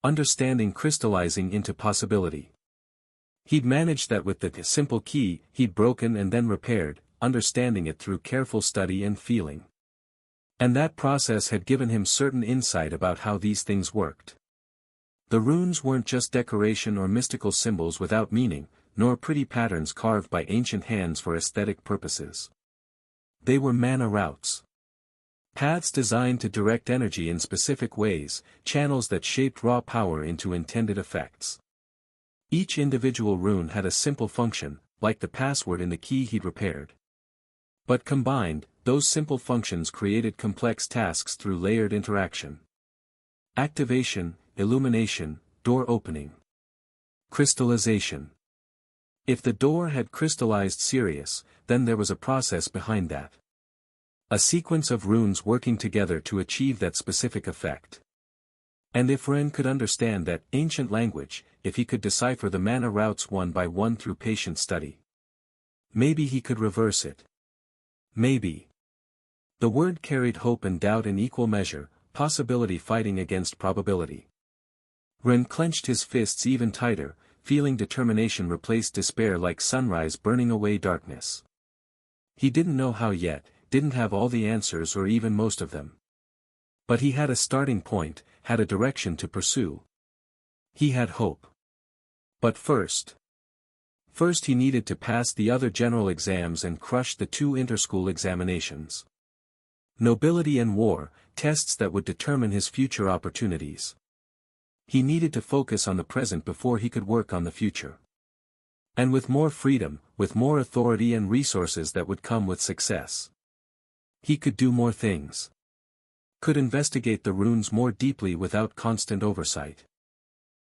Understanding crystallizing into possibility. He'd managed that with the simple key he'd broken and then repaired, understanding it through careful study and feeling. And that process had given him certain insight about how these things worked. The runes weren't just decoration or mystical symbols without meaning, nor pretty patterns carved by ancient hands for aesthetic purposes. They were mana routes. Paths designed to direct energy in specific ways, channels that shaped raw power into intended effects. Each individual rune had a simple function, like the password in the key he'd repaired. But combined, those simple functions created complex tasks through layered interaction. Activation, illumination, door opening. Crystallization. If the door had crystallized Sirius, then there was a process behind that. A sequence of runes working together to achieve that specific effect. And if Ren could understand that ancient language, if he could decipher the mana routes one by one through patient study, maybe he could reverse it. Maybe. The word carried hope and doubt in equal measure, possibility fighting against probability. Ren clenched his fists even tighter, feeling determination replace despair like sunrise burning away darkness. He didn't know how yet, didn't have all the answers or even most of them. But he had a starting point, had a direction to pursue. He had hope. But first he needed to pass the other general exams and crush the 2 interschool examinations. Nobility and war, tests that would determine his future opportunities. He needed to focus on the present before he could work on the future. And with more freedom, with more authority and resources that would come with success, he could do more things. Could investigate the runes more deeply without constant oversight.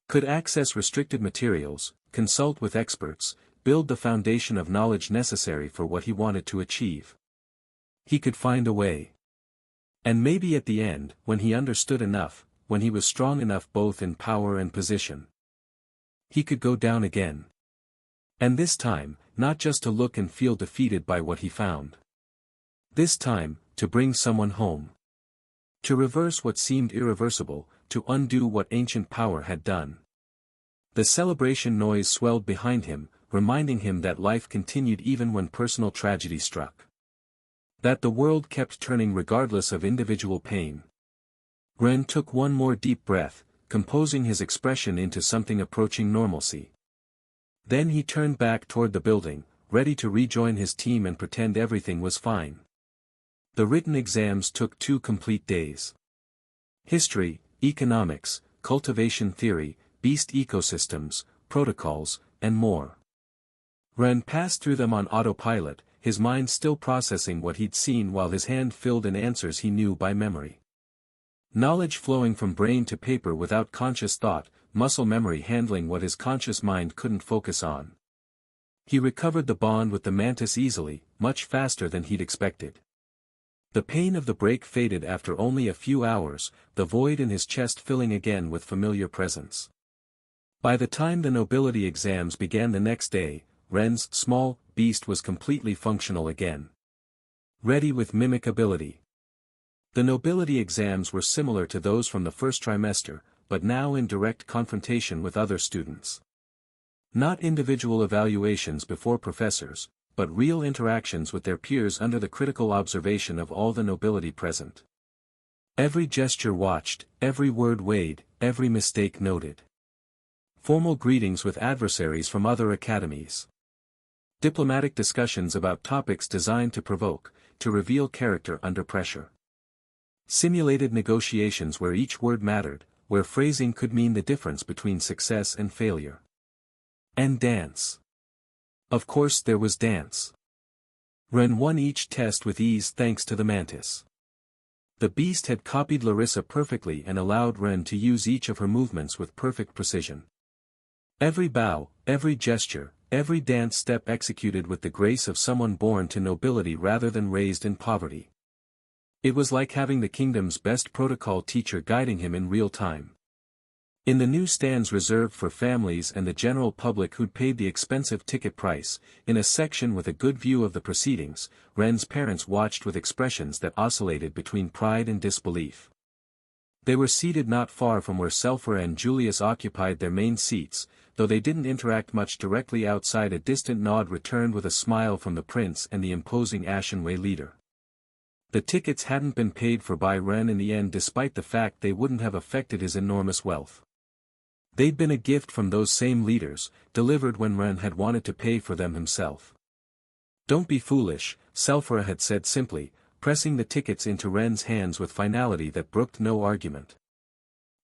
Could access restricted materials, consult with experts, build the foundation of knowledge necessary for what he wanted to achieve. He could find a way. And maybe at the end, when he understood enough, when he was strong enough both in power and position, he could go down again. And this time, not just to look and feel defeated by what he found. This time, to bring someone home. To reverse what seemed irreversible, to undo what ancient power had done. The celebration noise swelled behind him, reminding him that life continued even when personal tragedy struck. That the world kept turning regardless of individual pain. Ren took one more deep breath, composing his expression into something approaching normalcy. Then he turned back toward the building, ready to rejoin his team and pretend everything was fine. The written exams took 2 complete days. History, economics, cultivation theory, beast ecosystems, protocols, and more. Ren passed through them on autopilot, his mind still processing what he'd seen while his hand filled in answers he knew by memory. Knowledge flowing from brain to paper without conscious thought, muscle memory handling what his conscious mind couldn't focus on. He recovered the bond with the mantis easily, much faster than he'd expected. The pain of the break faded after only a few hours, the void in his chest filling again with familiar presence. By the time the nobility exams began the next day, Ren's small beast was completely functional again. Ready with mimic ability. The nobility exams were similar to those from the first trimester, but now in direct confrontation with other students. Not individual evaluations before professors, but real interactions with their peers under the critical observation of all the nobility present. Every gesture watched, every word weighed, every mistake noted. Formal greetings with adversaries from other academies. Diplomatic discussions about topics designed to provoke, to reveal character under pressure. Simulated negotiations where each word mattered, where phrasing could mean the difference between success and failure. And dance. Of course there was dance. Ren won each test with ease thanks to the mantis. The beast had copied Larissa perfectly and allowed Ren to use each of her movements with perfect precision. Every bow, every gesture, every dance step executed with the grace of someone born to nobility rather than raised in poverty. It was like having the kingdom's best protocol teacher guiding him in real time. In the new stands reserved for families and the general public who'd paid the expensive ticket price, in a section with a good view of the proceedings, Ren's parents watched with expressions that oscillated between pride and disbelief. They were seated not far from where Selphra and Julius occupied their main seats, though they didn't interact much directly outside. A distant nod returned with a smile from the prince and the imposing Ashenway leader. The tickets hadn't been paid for by Ren in the end, despite the fact they wouldn't have affected his enormous wealth. They'd been a gift from those same leaders, delivered when Ren had wanted to pay for them himself. "Don't be foolish," Selphra had said simply, pressing the tickets into Ren's hands with finality that brooked no argument.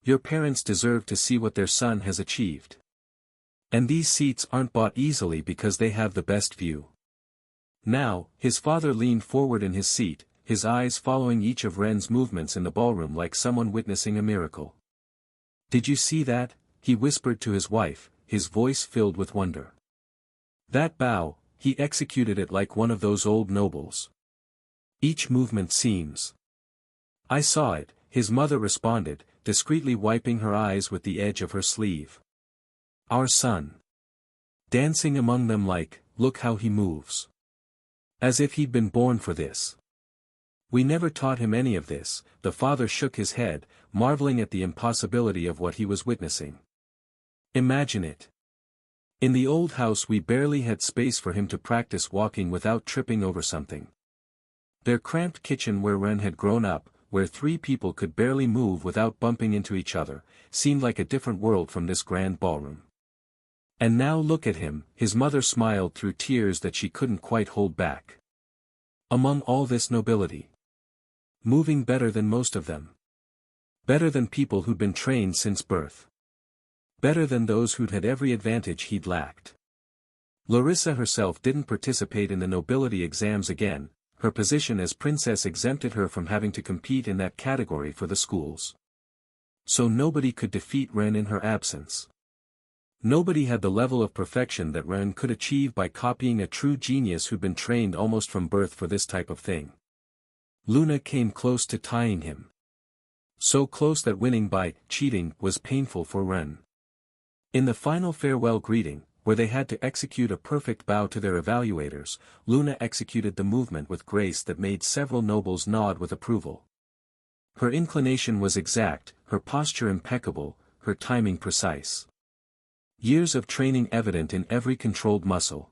"Your parents deserve to see what their son has achieved. And these seats aren't bought easily because they have the best view." Now, his father leaned forward in his seat, his eyes following each of Ren's movements in the ballroom like someone witnessing a miracle. "Did you see that?" he whispered to his wife, his voice filled with wonder. "That bow, he executed it like one of those old nobles. Each movement seems—" "I saw it," his mother responded, discreetly wiping her eyes with the edge of her sleeve. "Our son. Dancing among them like, look how he moves. As if he'd been born for this. We never taught him any of this." The father shook his head, marveling at the impossibility of what he was witnessing. "Imagine it. In the old house we barely had space for him to practice walking without tripping over something. Their cramped kitchen where Ren had grown up, where 3 people could barely move without bumping into each other, seemed like a different world from this grand ballroom. And now look at him," his mother smiled through tears that she couldn't quite hold back. "Among all this nobility. Moving better than most of them. Better than people who'd been trained since birth. Better than those who'd had every advantage he'd lacked." Larissa herself didn't participate in the nobility exams again. Her position as princess exempted her from having to compete in that category for the schools. So nobody could defeat Ren in her absence. Nobody had the level of perfection that Ren could achieve by copying a true genius who'd been trained almost from birth for this type of thing. Luna came close to tying him. So close that winning by cheating was painful for Ren. In the final farewell greeting, where they had to execute a perfect bow to their evaluators, Luna executed the movement with grace that made several nobles nod with approval. Her inclination was exact, her posture impeccable, her timing precise. Years of training evident in every controlled muscle.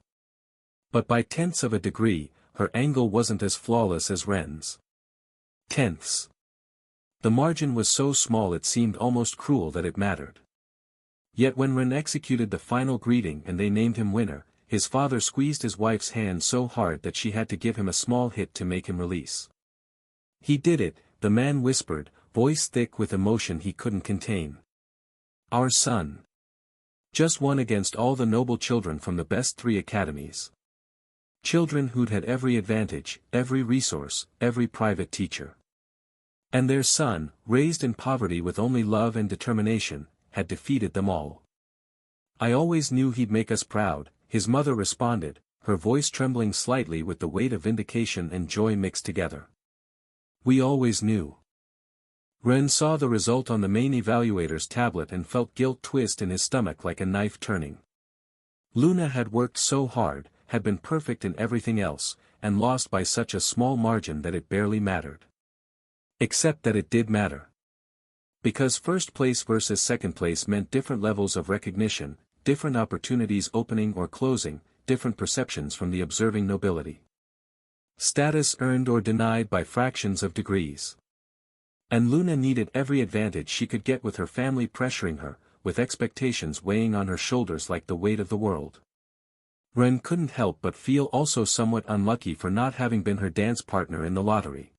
But by tenths of a degree, her angle wasn't as flawless as Ren's. Tenths. The margin was so small it seemed almost cruel that it mattered. Yet when Ren executed the final greeting and they named him winner, his father squeezed his wife's hand so hard that she had to give him a small hit to make him release. "He did it," the man whispered, voice thick with emotion he couldn't contain. "Our son. Just won against all the noble children from the best 3 academies. Children who'd had every advantage, every resource, every private teacher. And their son, raised in poverty with only love and determination, had defeated them all. I always knew he'd make us proud," his mother responded, her voice trembling slightly with the weight of vindication and joy mixed together. "We always knew." Ren saw the result on the main evaluator's tablet and felt guilt twist in his stomach like a knife turning. Luna had worked so hard, had been perfect in everything else, and lost by such a small margin that it barely mattered. Except that it did matter. Because first place versus second place meant different levels of recognition, different opportunities opening or closing, different perceptions from the observing nobility. Status earned or denied by fractions of degrees. And Luna needed every advantage she could get with her family pressuring her, with expectations weighing on her shoulders like the weight of the world. Ren couldn't help but feel also somewhat unlucky for not having been her dance partner in the lottery.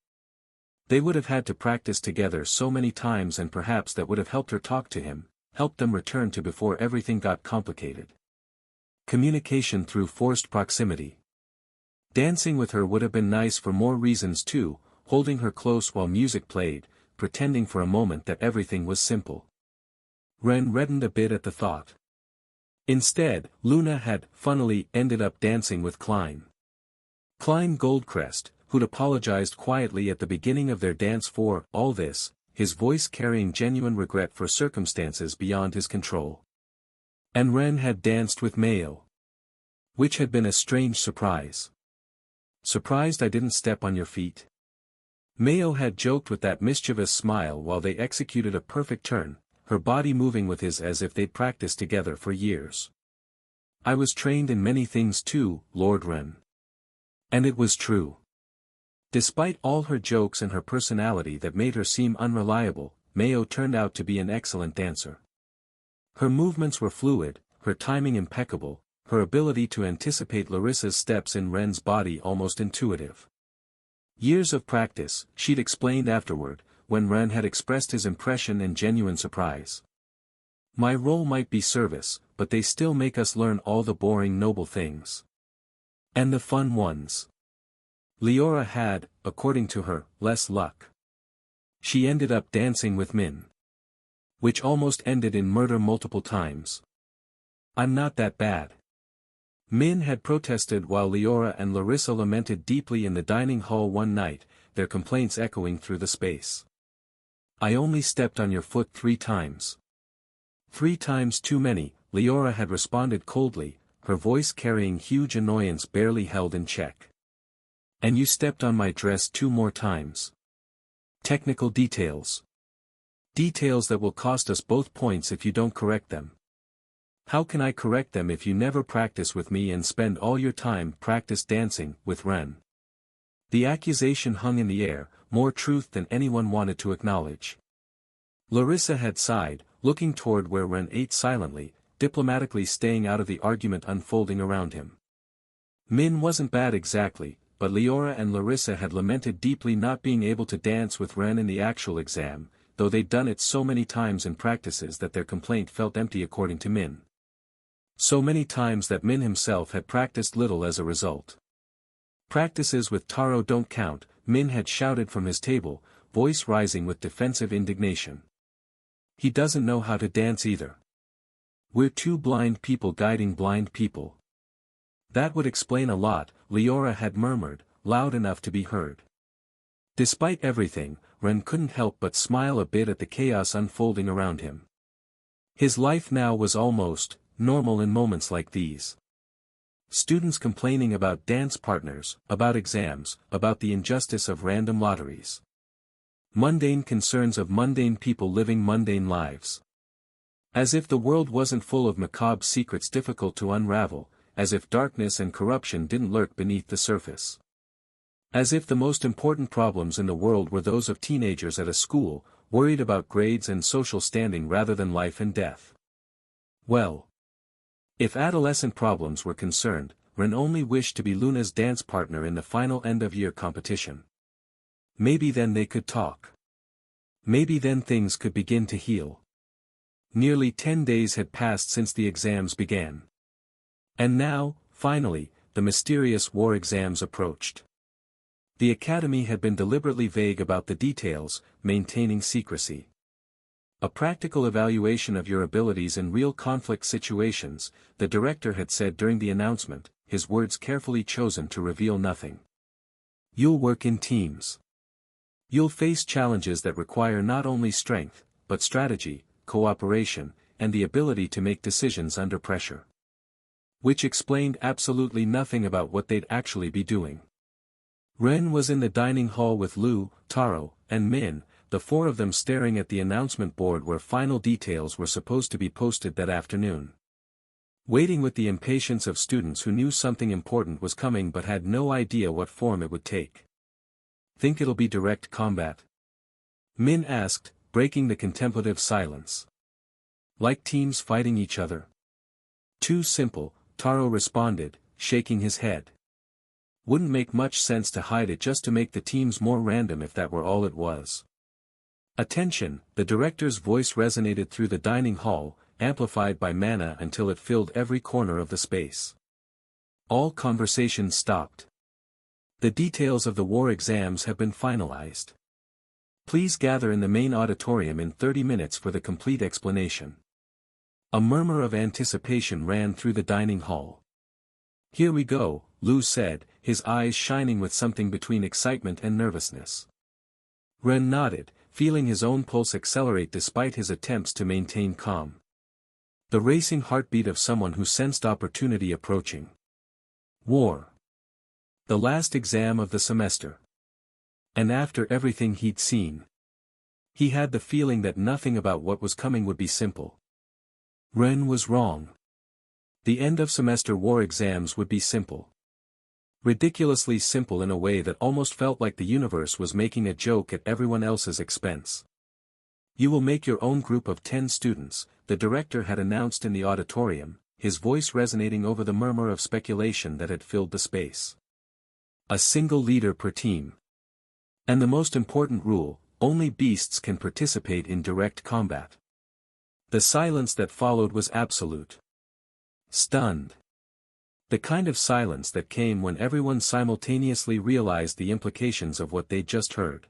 They would have had to practice together so many times, and perhaps that would have helped her talk to him, helped them return to before everything got complicated. Communication through forced proximity. Dancing with her would have been nice for more reasons too, holding her close while music played, pretending for a moment that everything was simple. Ren reddened a bit at the thought. Instead, Luna had, funnily, ended up dancing with Klein. Klein Goldcrest, who'd apologized quietly at the beginning of their dance for all this, his voice carrying genuine regret for circumstances beyond his control. And Ren had danced with Mayo. Which had been a strange surprise. Surprised I didn't step on your feet? Mayo had joked with that mischievous smile while they executed a perfect turn, her body moving with his as if they'd practiced together for years. I was trained in many things too, Lord Ren. And it was true. Despite all her jokes and her personality that made her seem unreliable, Mayo turned out to be an excellent dancer. Her movements were fluid, her timing impeccable, her ability to anticipate Larissa's steps in Ren's body almost intuitive. Years of practice, she'd explained afterward, when Ren had expressed his impression and genuine surprise. My role might be service, but they still make us learn all the boring noble things. And the fun ones. Leora had, according to her, less luck. She ended up dancing with Min. Which almost ended in murder multiple times. I'm not that bad. Min had protested while Leora and Larissa lamented deeply in the dining hall one night, their complaints echoing through the space. I only stepped on your foot 3 times. 3 times too many, Leora had responded coldly, her voice carrying huge annoyance barely held in check. And you stepped on my dress 2 more times. Technical details. Details that will cost us both points if you don't correct them. How can I correct them if you never practice with me and spend all your time practice dancing with Ren? The accusation hung in the air, more truth than anyone wanted to acknowledge. Larissa had sighed, looking toward where Ren ate silently, diplomatically staying out of the argument unfolding around him. Min wasn't bad exactly, but Leora and Larissa had lamented deeply not being able to dance with Ren in the actual exam, though they'd done it so many times in practices that their complaint felt empty according to Min. So many times that Min himself had practiced little as a result. Practices with Taro don't count, Min had shouted from his table, voice rising with defensive indignation. He doesn't know how to dance either. We're 2 blind people guiding blind people. That would explain a lot, Leora had murmured, loud enough to be heard. Despite everything, Ren couldn't help but smile a bit at the chaos unfolding around him. His life now was almost normal in moments like these. Students complaining about dance partners, about exams, about the injustice of random lotteries. Mundane concerns of mundane people living mundane lives. As if the world wasn't full of macabre secrets difficult to unravel, as if darkness and corruption didn't lurk beneath the surface. As if the most important problems in the world were those of teenagers at a school, worried about grades and social standing rather than life and death. Well, if adolescent problems were concerned, Ren only wished to be Luna's dance partner in the final end-of-year competition. Maybe then they could talk. Maybe then things could begin to heal. Nearly 10 days had passed since the exams began. And now, finally, the mysterious war exams approached. The academy had been deliberately vague about the details, maintaining secrecy. A practical evaluation of your abilities in real conflict situations, the director had said during the announcement, his words carefully chosen to reveal nothing. You'll work in teams. You'll face challenges that require not only strength, but strategy, cooperation, and the ability to make decisions under pressure. Which explained absolutely nothing about what they'd actually be doing. Ren was in the dining hall with Lu, Taro, and Min, the 4 of them staring at the announcement board where final details were supposed to be posted that afternoon. Waiting with the impatience of students who knew something important was coming but had no idea what form it would take. Think it'll be direct combat? Min asked, breaking the contemplative silence. Like teams fighting each other? Too simple, Taro responded, shaking his head. Wouldn't make much sense to hide it just to make the teams more random if that were all it was. Attention, the director's voice resonated through the dining hall, amplified by mana until it filled every corner of the space. All conversations stopped. The details of the war exams have been finalized. Please gather in the main auditorium in 30 minutes for the complete explanation. A murmur of anticipation ran through the dining hall. "Here we go," Lou said, his eyes shining with something between excitement and nervousness. Ren nodded, feeling his own pulse accelerate despite his attempts to maintain calm. The racing heartbeat of someone who sensed opportunity approaching. War. The last exam of the semester. And after everything he'd seen, he had the feeling that nothing about what was coming would be simple. Ren was wrong. The end-of-semester war exams would be simple. Ridiculously simple in a way that almost felt like the universe was making a joke at everyone else's expense. "You will make your own group of 10 students, the director had announced in the auditorium, his voice resonating over the murmur of speculation that had filled the space. A single leader per team. And the most important rule, only beasts can participate in direct combat." The silence that followed was absolute. Stunned. The kind of silence that came when everyone simultaneously realized the implications of what they'd just heard.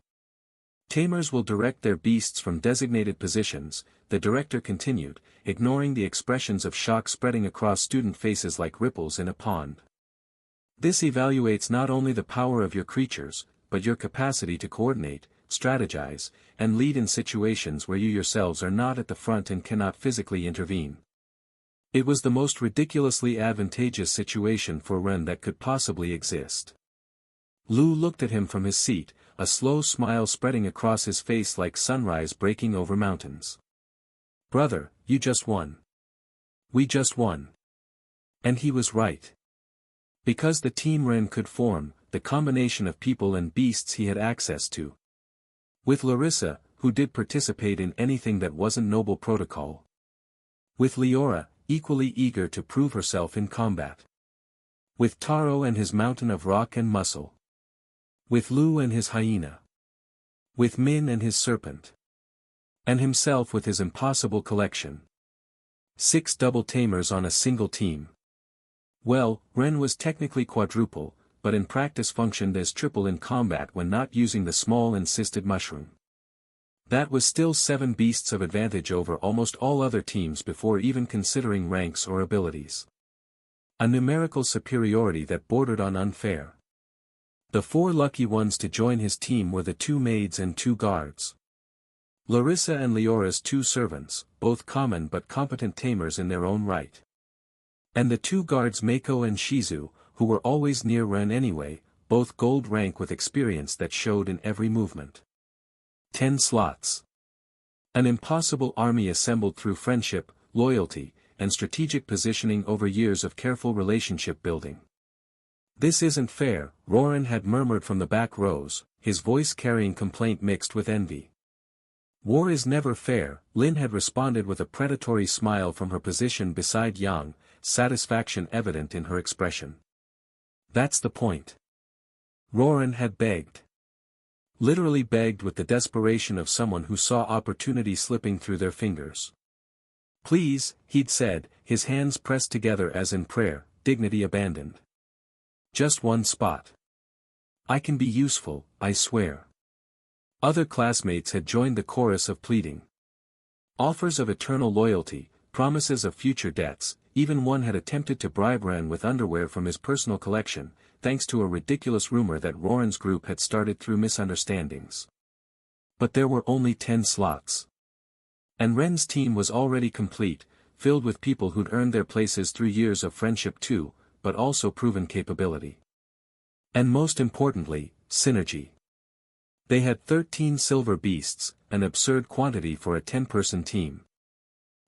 "Tamers will direct their beasts from designated positions," the director continued, ignoring the expressions of shock spreading across student faces like ripples in a pond. "This evaluates not only the power of your creatures, but your capacity to coordinate, strategize, and lead in situations where you yourselves are not at the front and cannot physically intervene." It was the most ridiculously advantageous situation for Ren that could possibly exist. Lou looked at him from his seat, a slow smile spreading across his face like sunrise breaking over mountains. "Brother, you just won. We just won." And he was right. Because the team Ren could form, the combination of people and beasts he had access to. With Larissa, who did participate in anything that wasn't noble protocol. With Leora, equally eager to prove herself in combat. With Taro and his mountain of rock and muscle. With Lou and his hyena. With Min and his serpent. And himself with his impossible collection. 6 double tamers on a single team. Well, Ren was technically quadruple, but in practice functioned as triple in combat when not using the small encysted mushroom. That was still 7 beasts of advantage over almost all other teams before even considering ranks or abilities. A numerical superiority that bordered on unfair. The 4 lucky ones to join his team were the 2 maids and 2 guards. Larissa and Leora's 2 servants, both common but competent tamers in their own right. And the 2 guards Mako and Shizu, who were always near Ren anyway, both gold rank with experience that showed in every movement. 10 slots. An impossible army assembled through friendship, loyalty, and strategic positioning over years of careful relationship building. "This isn't fair," Roran had murmured from the back rows, his voice carrying complaint mixed with envy. "War is never fair," Lin had responded with a predatory smile from her position beside Yang, satisfaction evident in her expression. "That's the point." Roran had begged. Literally begged with the desperation of someone who saw opportunity slipping through their fingers. "Please," he'd said, his hands pressed together as in prayer, dignity abandoned. "Just one spot. I can be useful, I swear." Other classmates had joined the chorus of pleading. Offers of eternal loyalty, promises of future debts, even one had attempted to bribe Ren with underwear from his personal collection, thanks to a ridiculous rumor that Roran's group had started through misunderstandings. But there were only 10 slots. And Ren's team was already complete, filled with people who'd earned their places through years of friendship too, but also proven capability. And most importantly, synergy. They had 13 silver beasts, an absurd quantity for a 10-person team.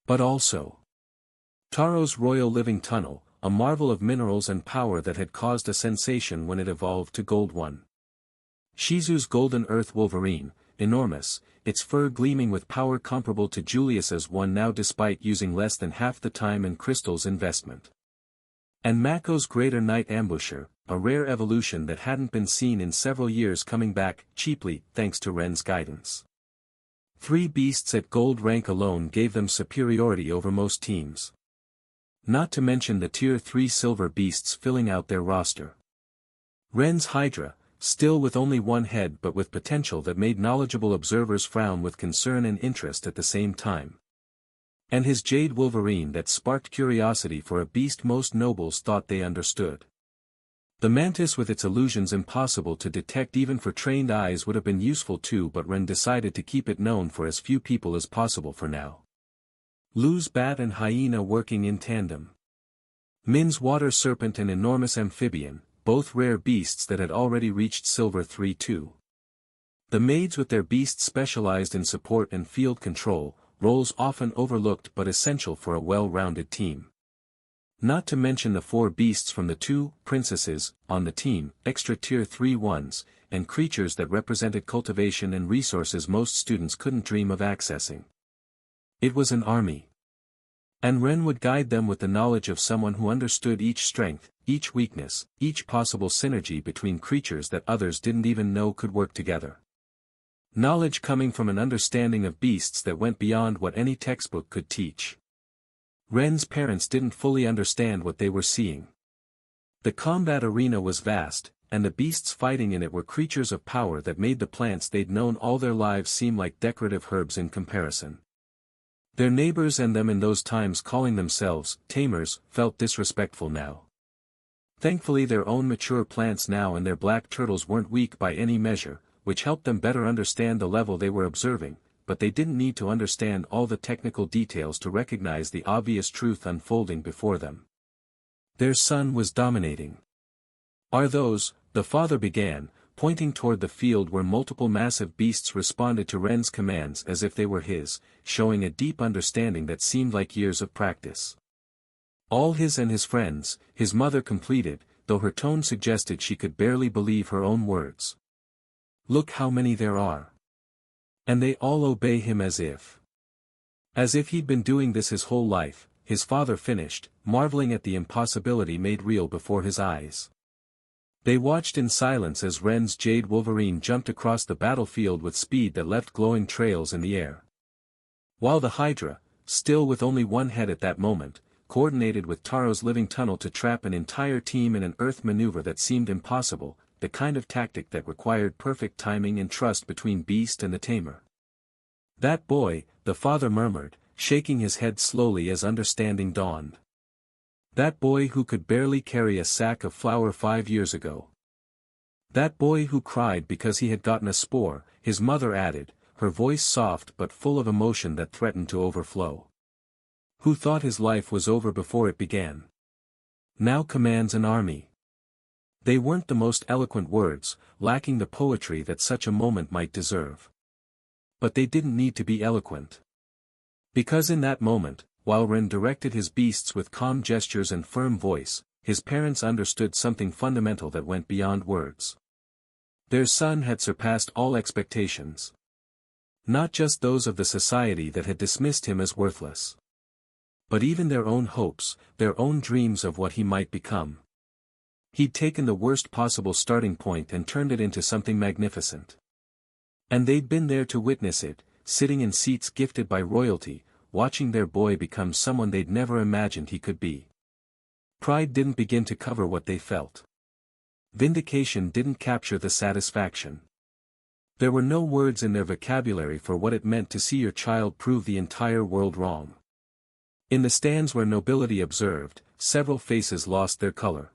But also Taro's Royal Living Tunnel, a marvel of minerals and power that had caused a sensation when it evolved to Gold 1. Shizu's Golden Earth Wolverine, enormous, its fur gleaming with power comparable to Julius's one now despite using less than half the time and crystal's investment. And Mako's Greater Night Ambusher, a rare evolution that hadn't been seen in several years coming back cheaply thanks to Ren's guidance. 3 beasts at gold rank alone gave them superiority over most teams. Not to mention the Tier 3 silver beasts filling out their roster. Ren's Hydra, still with only 1 head but with potential that made knowledgeable observers frown with concern and interest at the same time. And his jade wolverine that sparked curiosity for a beast most nobles thought they understood. The mantis with its illusions impossible to detect even for trained eyes would have been useful too, but Ren decided to keep it known for as few people as possible for now. Lu's bat and hyena working in tandem. Min's water serpent and enormous amphibian, both rare beasts that had already reached Silver 3-2. The maids with their beasts specialized in support and field control, roles often overlooked but essential for a well-rounded team. Not to mention the 4 beasts from the 2 princesses on the team, extra tier 3 ones, and creatures that represented cultivation and resources most students couldn't dream of accessing. It was an army. And Ren would guide them with the knowledge of someone who understood each strength, each weakness, each possible synergy between creatures that others didn't even know could work together. Knowledge coming from an understanding of beasts that went beyond what any textbook could teach. Ren's parents didn't fully understand what they were seeing. The combat arena was vast, and the beasts fighting in it were creatures of power that made the plants they'd known all their lives seem like decorative herbs in comparison. Their neighbors and them in those times calling themselves Tamers felt disrespectful now. Thankfully their own mature plants now and their black turtles weren't weak by any measure, which helped them better understand the level they were observing, but they didn't need to understand all the technical details to recognize the obvious truth unfolding before them. Their son was dominating. Are those, the father began, pointing toward the field where multiple massive beasts responded to Ren's commands as if they were his, showing a deep understanding that seemed like years of practice. All his and his friends, his mother completed, though her tone suggested she could barely believe her own words. Look how many there are. And they all obey him as if he'd been doing this his whole life, his father finished, marveling at the impossibility made real before his eyes. They watched in silence as Ren's jade wolverine jumped across the battlefield with speed that left glowing trails in the air. While the Hydra, still with only one head at that moment, coordinated with Taro's living tunnel to trap an entire team in an earth maneuver that seemed impossible, the kind of tactic that required perfect timing and trust between Beast and the Tamer. That boy, the father murmured, shaking his head slowly as understanding dawned. That boy who could barely carry a sack of flour 5 years ago. That boy who cried because he had gotten a spore, his mother added, her voice soft but full of emotion that threatened to overflow. Who thought his life was over before it began. Now commands an army. They weren't the most eloquent words, lacking the poetry that such a moment might deserve. But they didn't need to be eloquent. Because in that moment, while Ren directed his beasts with calm gestures and firm voice, his parents understood something fundamental that went beyond words. Their son had surpassed all expectations. Not just those of the society that had dismissed him as worthless. But even their own hopes, their own dreams of what he might become. He'd taken the worst possible starting point and turned it into something magnificent. And they'd been there to witness it, sitting in seats gifted by royalty, watching their boy become someone they'd never imagined he could be. Pride didn't begin to cover what they felt. Vindication didn't capture the satisfaction. There were no words in their vocabulary for what it meant to see your child prove the entire world wrong. In the stands where nobility observed, several faces lost their color.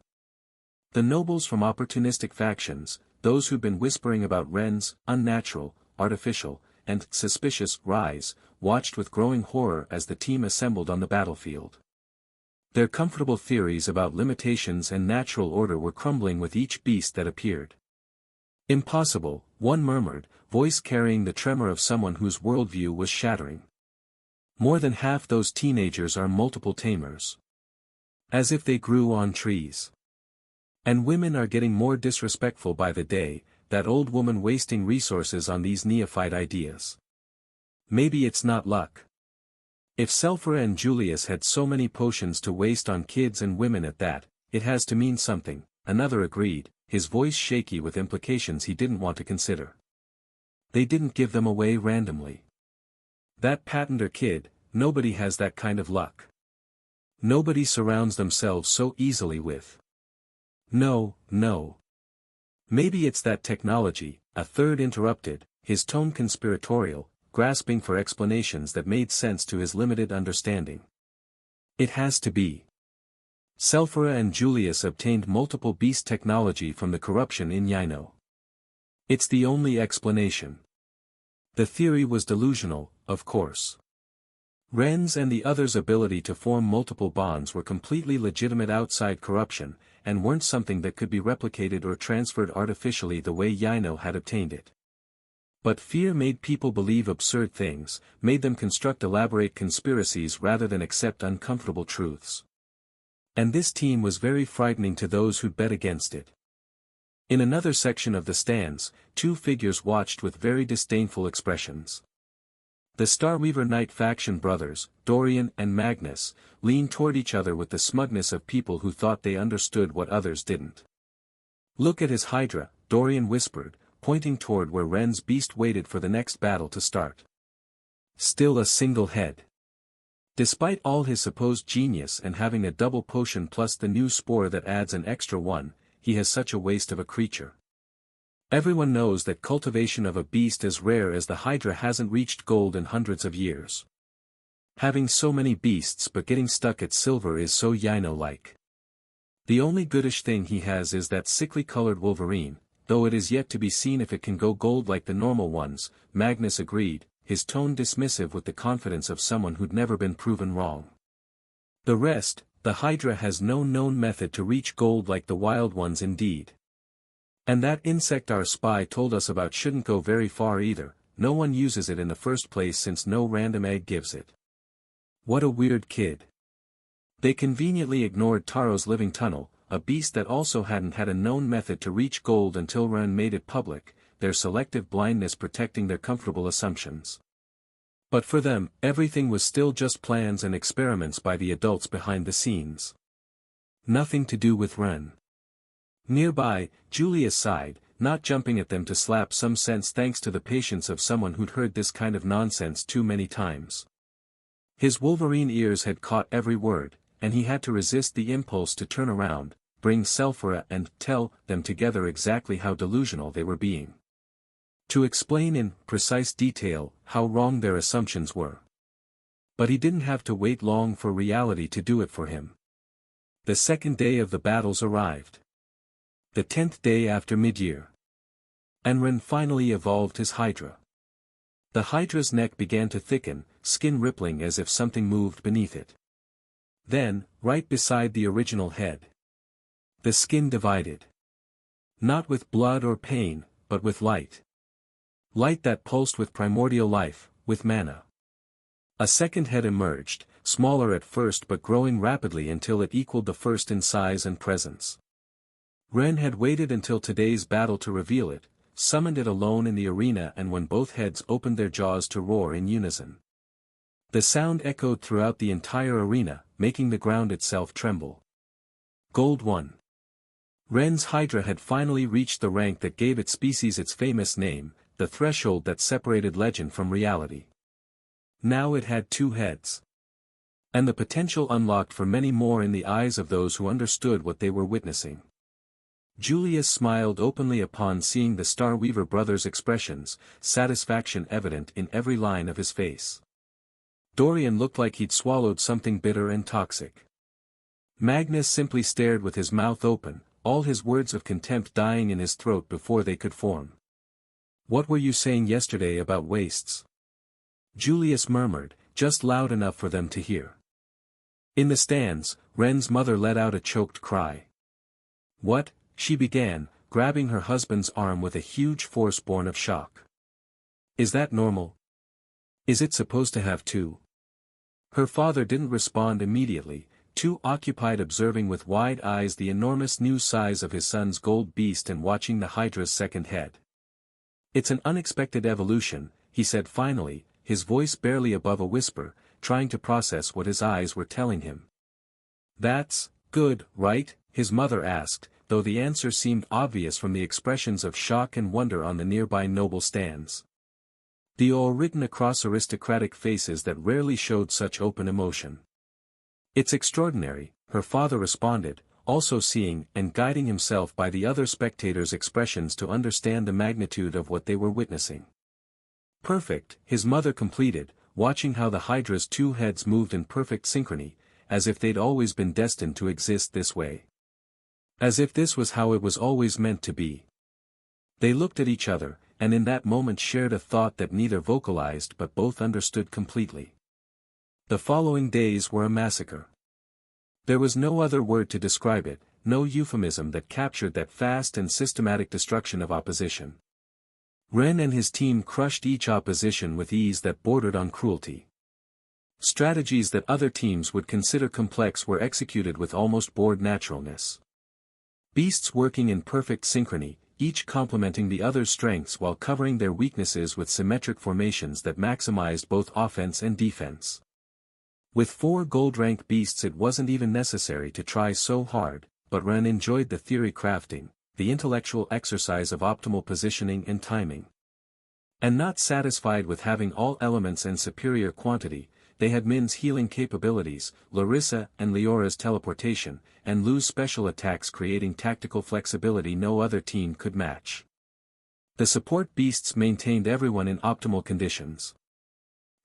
The nobles from opportunistic factions, those who'd been whispering about Ren's unnatural, artificial, and suspicious rise, watched with growing horror as the team assembled on the battlefield. Their comfortable theories about limitations and natural order were crumbling with each beast that appeared. Impossible, one murmured, voice carrying the tremor of someone whose worldview was shattering. More than half those teenagers are multiple Tamers. As if they grew on trees. And women are getting more disrespectful by the day, that old woman wasting resources on these neophyte ideas. Maybe it's not luck. If Selphra and Julius had so many potions to waste on kids and women at that, it has to mean something, another agreed, his voice shaky with implications he didn't want to consider. They didn't give them away randomly. That Patender kid, nobody has that kind of luck. Nobody surrounds themselves so easily with. No. Maybe it's that technology, a third interrupted, his tone conspiratorial, grasping for explanations that made sense to his limited understanding. It has to be. Selphora and Julius obtained multiple beast technology from the corruption in Yino. It's the only explanation. The theory was delusional, of course. Ren's and the others' ability to form multiple bonds were completely legitimate outside corruption, and weren't something that could be replicated or transferred artificially the way Yino had obtained it. But fear made people believe absurd things, made them construct elaborate conspiracies rather than accept uncomfortable truths. And this team was very frightening to those who'd bet against it. In another section of the stands, two figures watched with very disdainful expressions. The Starweaver Knight faction brothers, Dorian and Magnus, leaned toward each other with the smugness of people who thought they understood what others didn't. "Look at his Hydra," Dorian whispered, pointing toward where Ren's beast waited for the next battle to start. "Still a single head. Despite all his supposed genius and having a double potion plus the new spore that adds an extra one, he has such a waste of a creature. Everyone knows that cultivation of a beast as rare as the Hydra hasn't reached gold in hundreds of years. Having so many beasts but getting stuck at silver is so Yino-like. The only goodish thing he has is that sickly colored Wolverine, though it is yet to be seen if it can go gold like the normal ones," Magnus agreed, his tone dismissive with the confidence of someone who'd never been proven wrong. "The rest, the Hydra has no known method to reach gold like the wild ones indeed. And that insect our spy told us about shouldn't go very far either, no one uses it in the first place since no random egg gives it. What a weird kid." They conveniently ignored Taro's living tunnel, a beast that also hadn't had a known method to reach gold until Ren made it public, their selective blindness protecting their comfortable assumptions. But for them, everything was still just plans and experiments by the adults behind the scenes. Nothing to do with Ren. Nearby, Julius sighed, not jumping at them to slap some sense thanks to the patience of someone who'd heard this kind of nonsense too many times. His Wolverine ears had caught every word, and he had to resist the impulse to turn around, bring Selphora and tell them together exactly how delusional they were being. To explain in precise detail how wrong their assumptions were. But he didn't have to wait long for reality to do it for him. The second day of the battles arrived. The 10th day after mid-year. And Ren finally evolved his Hydra. The Hydra's neck began to thicken, skin rippling as if something moved beneath it. Then, right beside the original head, the skin divided. Not with blood or pain, but with light. Light that pulsed with primordial life, with mana. A second head emerged, smaller at first but growing rapidly until it equaled the first in size and presence. Ren had waited until today's battle to reveal it, summoned it alone in the arena, and when both heads opened their jaws to roar in unison. The sound echoed throughout the entire arena, making the ground itself tremble. Gold 1. Ren's Hydra had finally reached the rank that gave its species its famous name, the threshold that separated legend from reality. Now it had 2 heads. And the potential unlocked for many more in the eyes of those who understood what they were witnessing. Julius smiled openly upon seeing the Starweaver brothers' expressions, satisfaction evident in every line of his face. Dorian looked like he'd swallowed something bitter and toxic. Magnus simply stared with his mouth open, all his words of contempt dying in his throat before they could form. "What were you saying yesterday about wastes?" Julius murmured, just loud enough for them to hear. In the stands, Ren's mother let out a choked cry. "What?" she began, grabbing her husband's arm with a huge force born of shock. "Is that normal? Is it supposed to have 2? Her father didn't respond immediately, too occupied observing with wide eyes the enormous new size of his son's gold beast and watching the Hydra's second head. "It's an unexpected evolution," he said finally, his voice barely above a whisper, trying to process what his eyes were telling him. "That's good, right?" his mother asked, though the answer seemed obvious from the expressions of shock and wonder on the nearby noble stands. The all written across aristocratic faces that rarely showed such open emotion. "It's extraordinary," her father responded, also seeing and guiding himself by the other spectators' expressions to understand the magnitude of what they were witnessing. Perfect, his mother completed, watching how the Hydra's two heads moved in perfect synchrony, as if they'd always been destined to exist this way. As if this was how it was always meant to be. They looked at each other, and in that moment shared a thought that neither vocalized but both understood completely. The following days were a massacre. There was no other word to describe it, no euphemism that captured that fast and systematic destruction of opposition. Ren and his team crushed each opposition with ease that bordered on cruelty. Strategies that other teams would consider complex were executed with almost bored naturalness. Beasts working in perfect synchrony, each complementing the other's strengths while covering their weaknesses with symmetric formations that maximized both offense and defense. With 4 gold-rank beasts it wasn't even necessary to try so hard, but Ren enjoyed the theory crafting, the intellectual exercise of optimal positioning and timing. And not satisfied with having all elements and superior quantity, they had Min's healing capabilities, Larissa and Leora's teleportation, and Lu's special attacks creating tactical flexibility no other team could match. The support beasts maintained everyone in optimal conditions.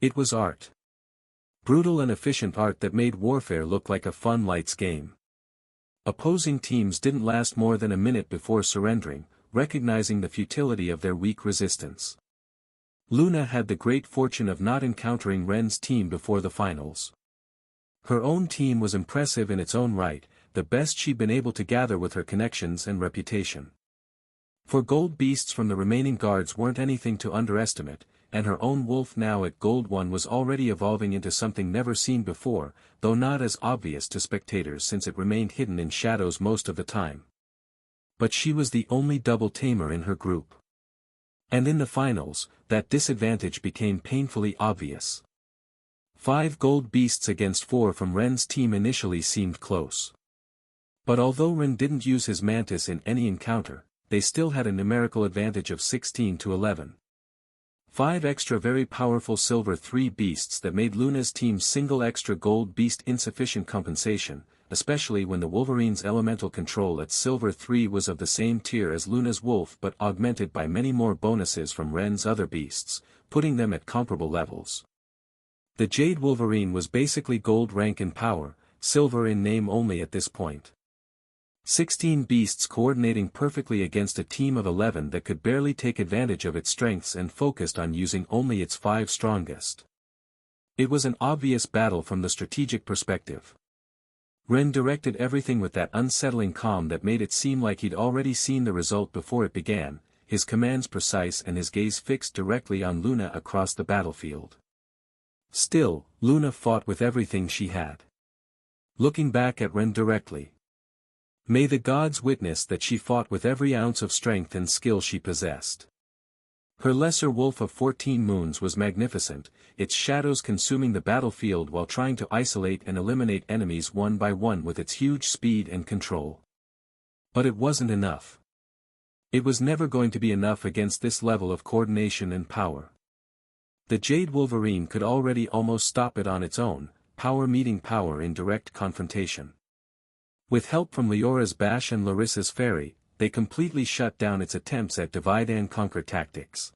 It was art. Brutal and efficient art that made warfare look like a fun lights game. Opposing teams didn't last more than a minute before surrendering, recognizing the futility of their weak resistance. Luna had the great fortune of not encountering Ren's team before the finals. Her own team was impressive in its own right, the best she'd been able to gather with her connections and reputation. For gold beasts from the remaining guards weren't anything to underestimate, and her own wolf now at Gold 1 was already evolving into something never seen before, though not as obvious to spectators since it remained hidden in shadows most of the time. But she was the only double Tamer in her group. And in the finals, that disadvantage became painfully obvious. 5 gold beasts against 4 from Ren's team initially seemed close. But although Ren didn't use his mantis in any encounter, they still had a numerical advantage of 16 to 11. 5 extra very powerful silver 3 beasts that made Luna's team's single extra gold beast insufficient compensation, especially when the Wolverine's elemental control at silver 3 was of the same tier as Luna's wolf but augmented by many more bonuses from Ren's other beasts, putting them at comparable levels. The Jade Wolverine was basically gold rank in power, silver in name only at this point. 16 beasts coordinating perfectly against a team of 11 that could barely take advantage of its strengths and focused on using only its 5 strongest. It was an obvious battle from the strategic perspective. Ren directed everything with that unsettling calm that made it seem like he'd already seen the result before it began, his commands precise and his gaze fixed directly on Luna across the battlefield. Still, Luna fought with everything she had. Looking back at Ren directly. May the gods witness that she fought with every ounce of strength and skill she possessed. Her lesser wolf of 14 moons was magnificent, its shadows consuming the battlefield while trying to isolate and eliminate enemies one by one with its huge speed and control. But it wasn't enough. It was never going to be enough against this level of coordination and power. The Jade Wolverine could already almost stop it on its own, power meeting power in direct confrontation. With help from Leora's Bash and Larissa's Fairy, they completely shut down its attempts at divide and conquer tactics.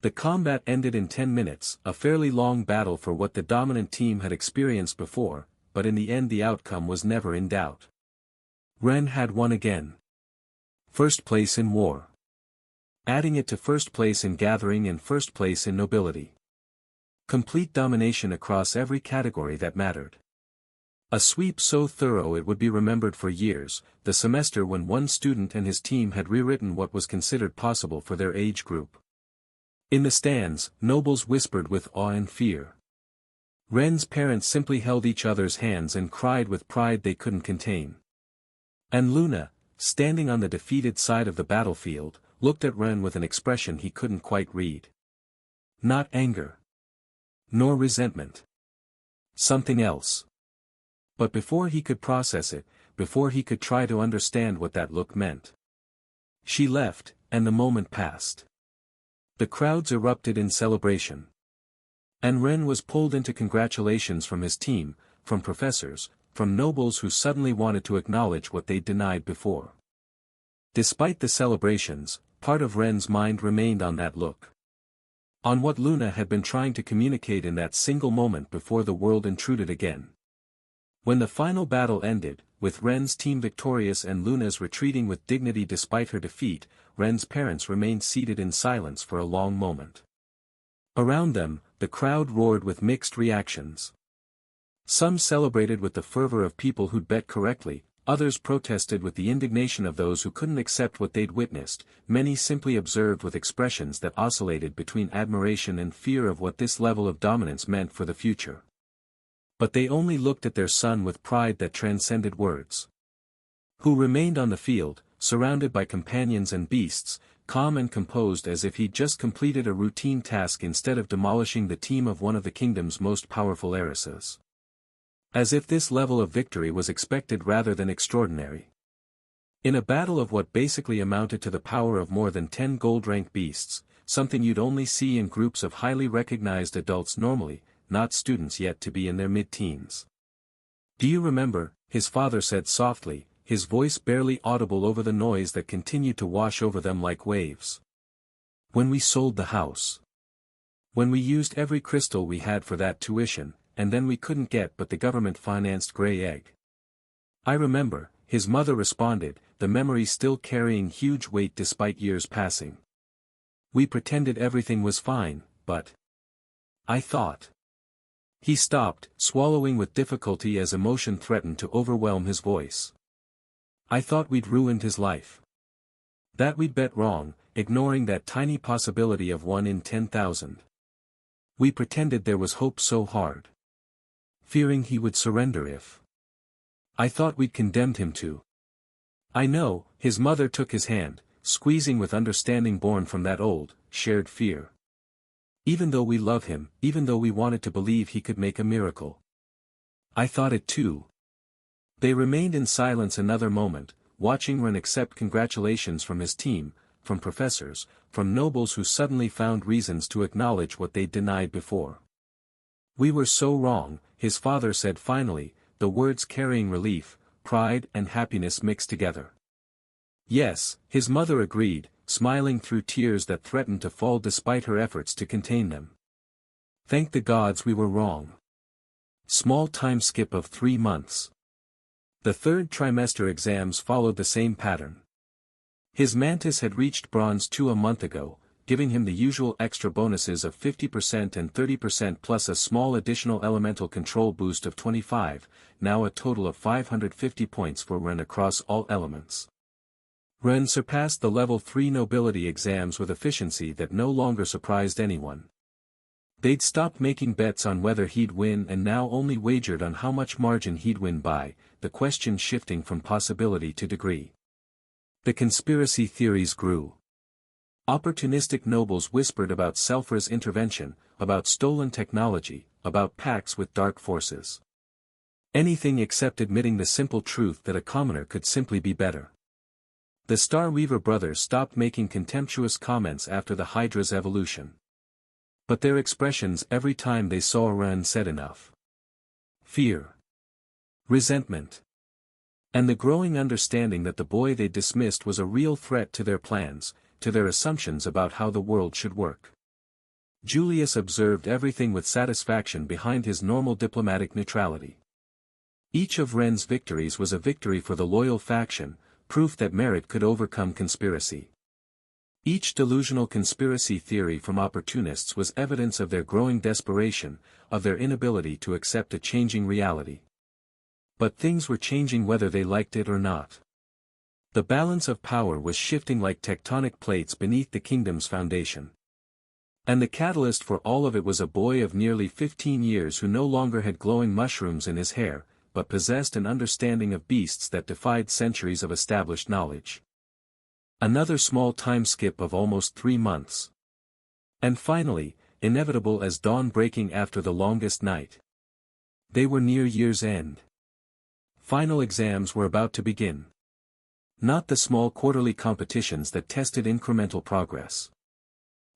The combat ended in 10 minutes, a fairly long battle for what the dominant team had experienced before, but in the end the outcome was never in doubt. Ren had won again. First place in war. Adding it to first place in gathering and first place in nobility. Complete domination across every category that mattered. A sweep so thorough it would be remembered for years, the semester when one student and his team had rewritten what was considered possible for their age group. In the stands, nobles whispered with awe and fear. Ren's parents simply held each other's hands and cried with pride they couldn't contain. And Luna, standing on the defeated side of the battlefield, looked at Ren with an expression he couldn't quite read. Not anger. Nor resentment. Something else. But before he could process it, before he could try to understand what that look meant. She left, and the moment passed. The crowds erupted in celebration. And Ren was pulled into congratulations from his team, from professors, from nobles who suddenly wanted to acknowledge what they'd denied before. Despite the celebrations, part of Ren's mind remained on that look. On what Luna had been trying to communicate in that single moment before the world intruded again. When the final battle ended, with Ren's team victorious and Luna's retreating with dignity despite her defeat, Ren's parents remained seated in silence for a long moment. Around them, the crowd roared with mixed reactions. Some celebrated with the fervor of people who'd bet correctly, others protested with the indignation of those who couldn't accept what they'd witnessed, many simply observed with expressions that oscillated between admiration and fear of what this level of dominance meant for the future. But they only looked at their son with pride that transcended words. Who remained on the field, surrounded by companions and beasts, calm and composed as if he'd just completed a routine task instead of demolishing the team of one of the kingdom's most powerful heiresses. As if this level of victory was expected rather than extraordinary. In a battle of what basically amounted to the power of more than 10 gold-rank beasts, something you'd only see in groups of highly recognized adults normally, not students yet to be in their mid-teens. "Do you remember," his father said softly, his voice barely audible over the noise that continued to wash over them like waves. "When we sold the house. When we used every crystal we had for that tuition, and then we couldn't get but the government-financed gray egg." "I remember," his mother responded, the memory still carrying huge weight despite years passing. "We pretended everything was fine, but I thought." He stopped, swallowing with difficulty as emotion threatened to overwhelm his voice. "I thought we'd ruined his life. That we'd bet wrong, ignoring that tiny possibility of 1 in 10,000. We pretended there was hope so hard. Fearing he would surrender if. I thought we'd condemned him to." "I know," his mother took his hand, squeezing with understanding born from that old, shared fear. "Even though we love him, even though we wanted to believe he could make a miracle. I thought it too." They remained in silence another moment, watching Ren accept congratulations from his team, from professors, from nobles who suddenly found reasons to acknowledge what they'd denied before. "We were so wrong," his father said finally, the words carrying relief, pride and happiness mixed together. "Yes," his mother agreed, smiling through tears that threatened to fall despite her efforts to contain them. "Thank the gods we were wrong." Small time skip of 3 months. The third trimester exams followed the same pattern. His mantis had reached Bronze 2 a month ago, giving him the usual extra bonuses of 50% and 30% plus a small additional elemental control boost of 25, now a total of 550 points for Ren across all elements. Ren surpassed the level 3 nobility exams with efficiency that no longer surprised anyone. They'd stopped making bets on whether he'd win and now only wagered on how much margin he'd win by, the question shifting from possibility to degree. The conspiracy theories grew. Opportunistic nobles whispered about Selphra's intervention, about stolen technology, about pacts with dark forces. Anything except admitting the simple truth that a commoner could simply be better. The Starweaver brothers stopped making contemptuous comments after the Hydra's evolution. But their expressions every time they saw Ren said enough. Fear. Resentment. And the growing understanding that the boy they dismissed was a real threat to their plans, to their assumptions about how the world should work. Julius observed everything with satisfaction behind his normal diplomatic neutrality. Each of Ren's victories was a victory for the loyal faction, proof that merit could overcome conspiracy. Each delusional conspiracy theory from opportunists was evidence of their growing desperation, of their inability to accept a changing reality. But things were changing whether they liked it or not. The balance of power was shifting like tectonic plates beneath the kingdom's foundation. And the catalyst for all of it was a boy of nearly 15 years who no longer had glowing mushrooms in his hair, but possessed an understanding of beasts that defied centuries of established knowledge. Another small time skip of almost 3 months. And finally, inevitable as dawn breaking after the longest night. They were near year's end. Final exams were about to begin. Not the small quarterly competitions that tested incremental progress.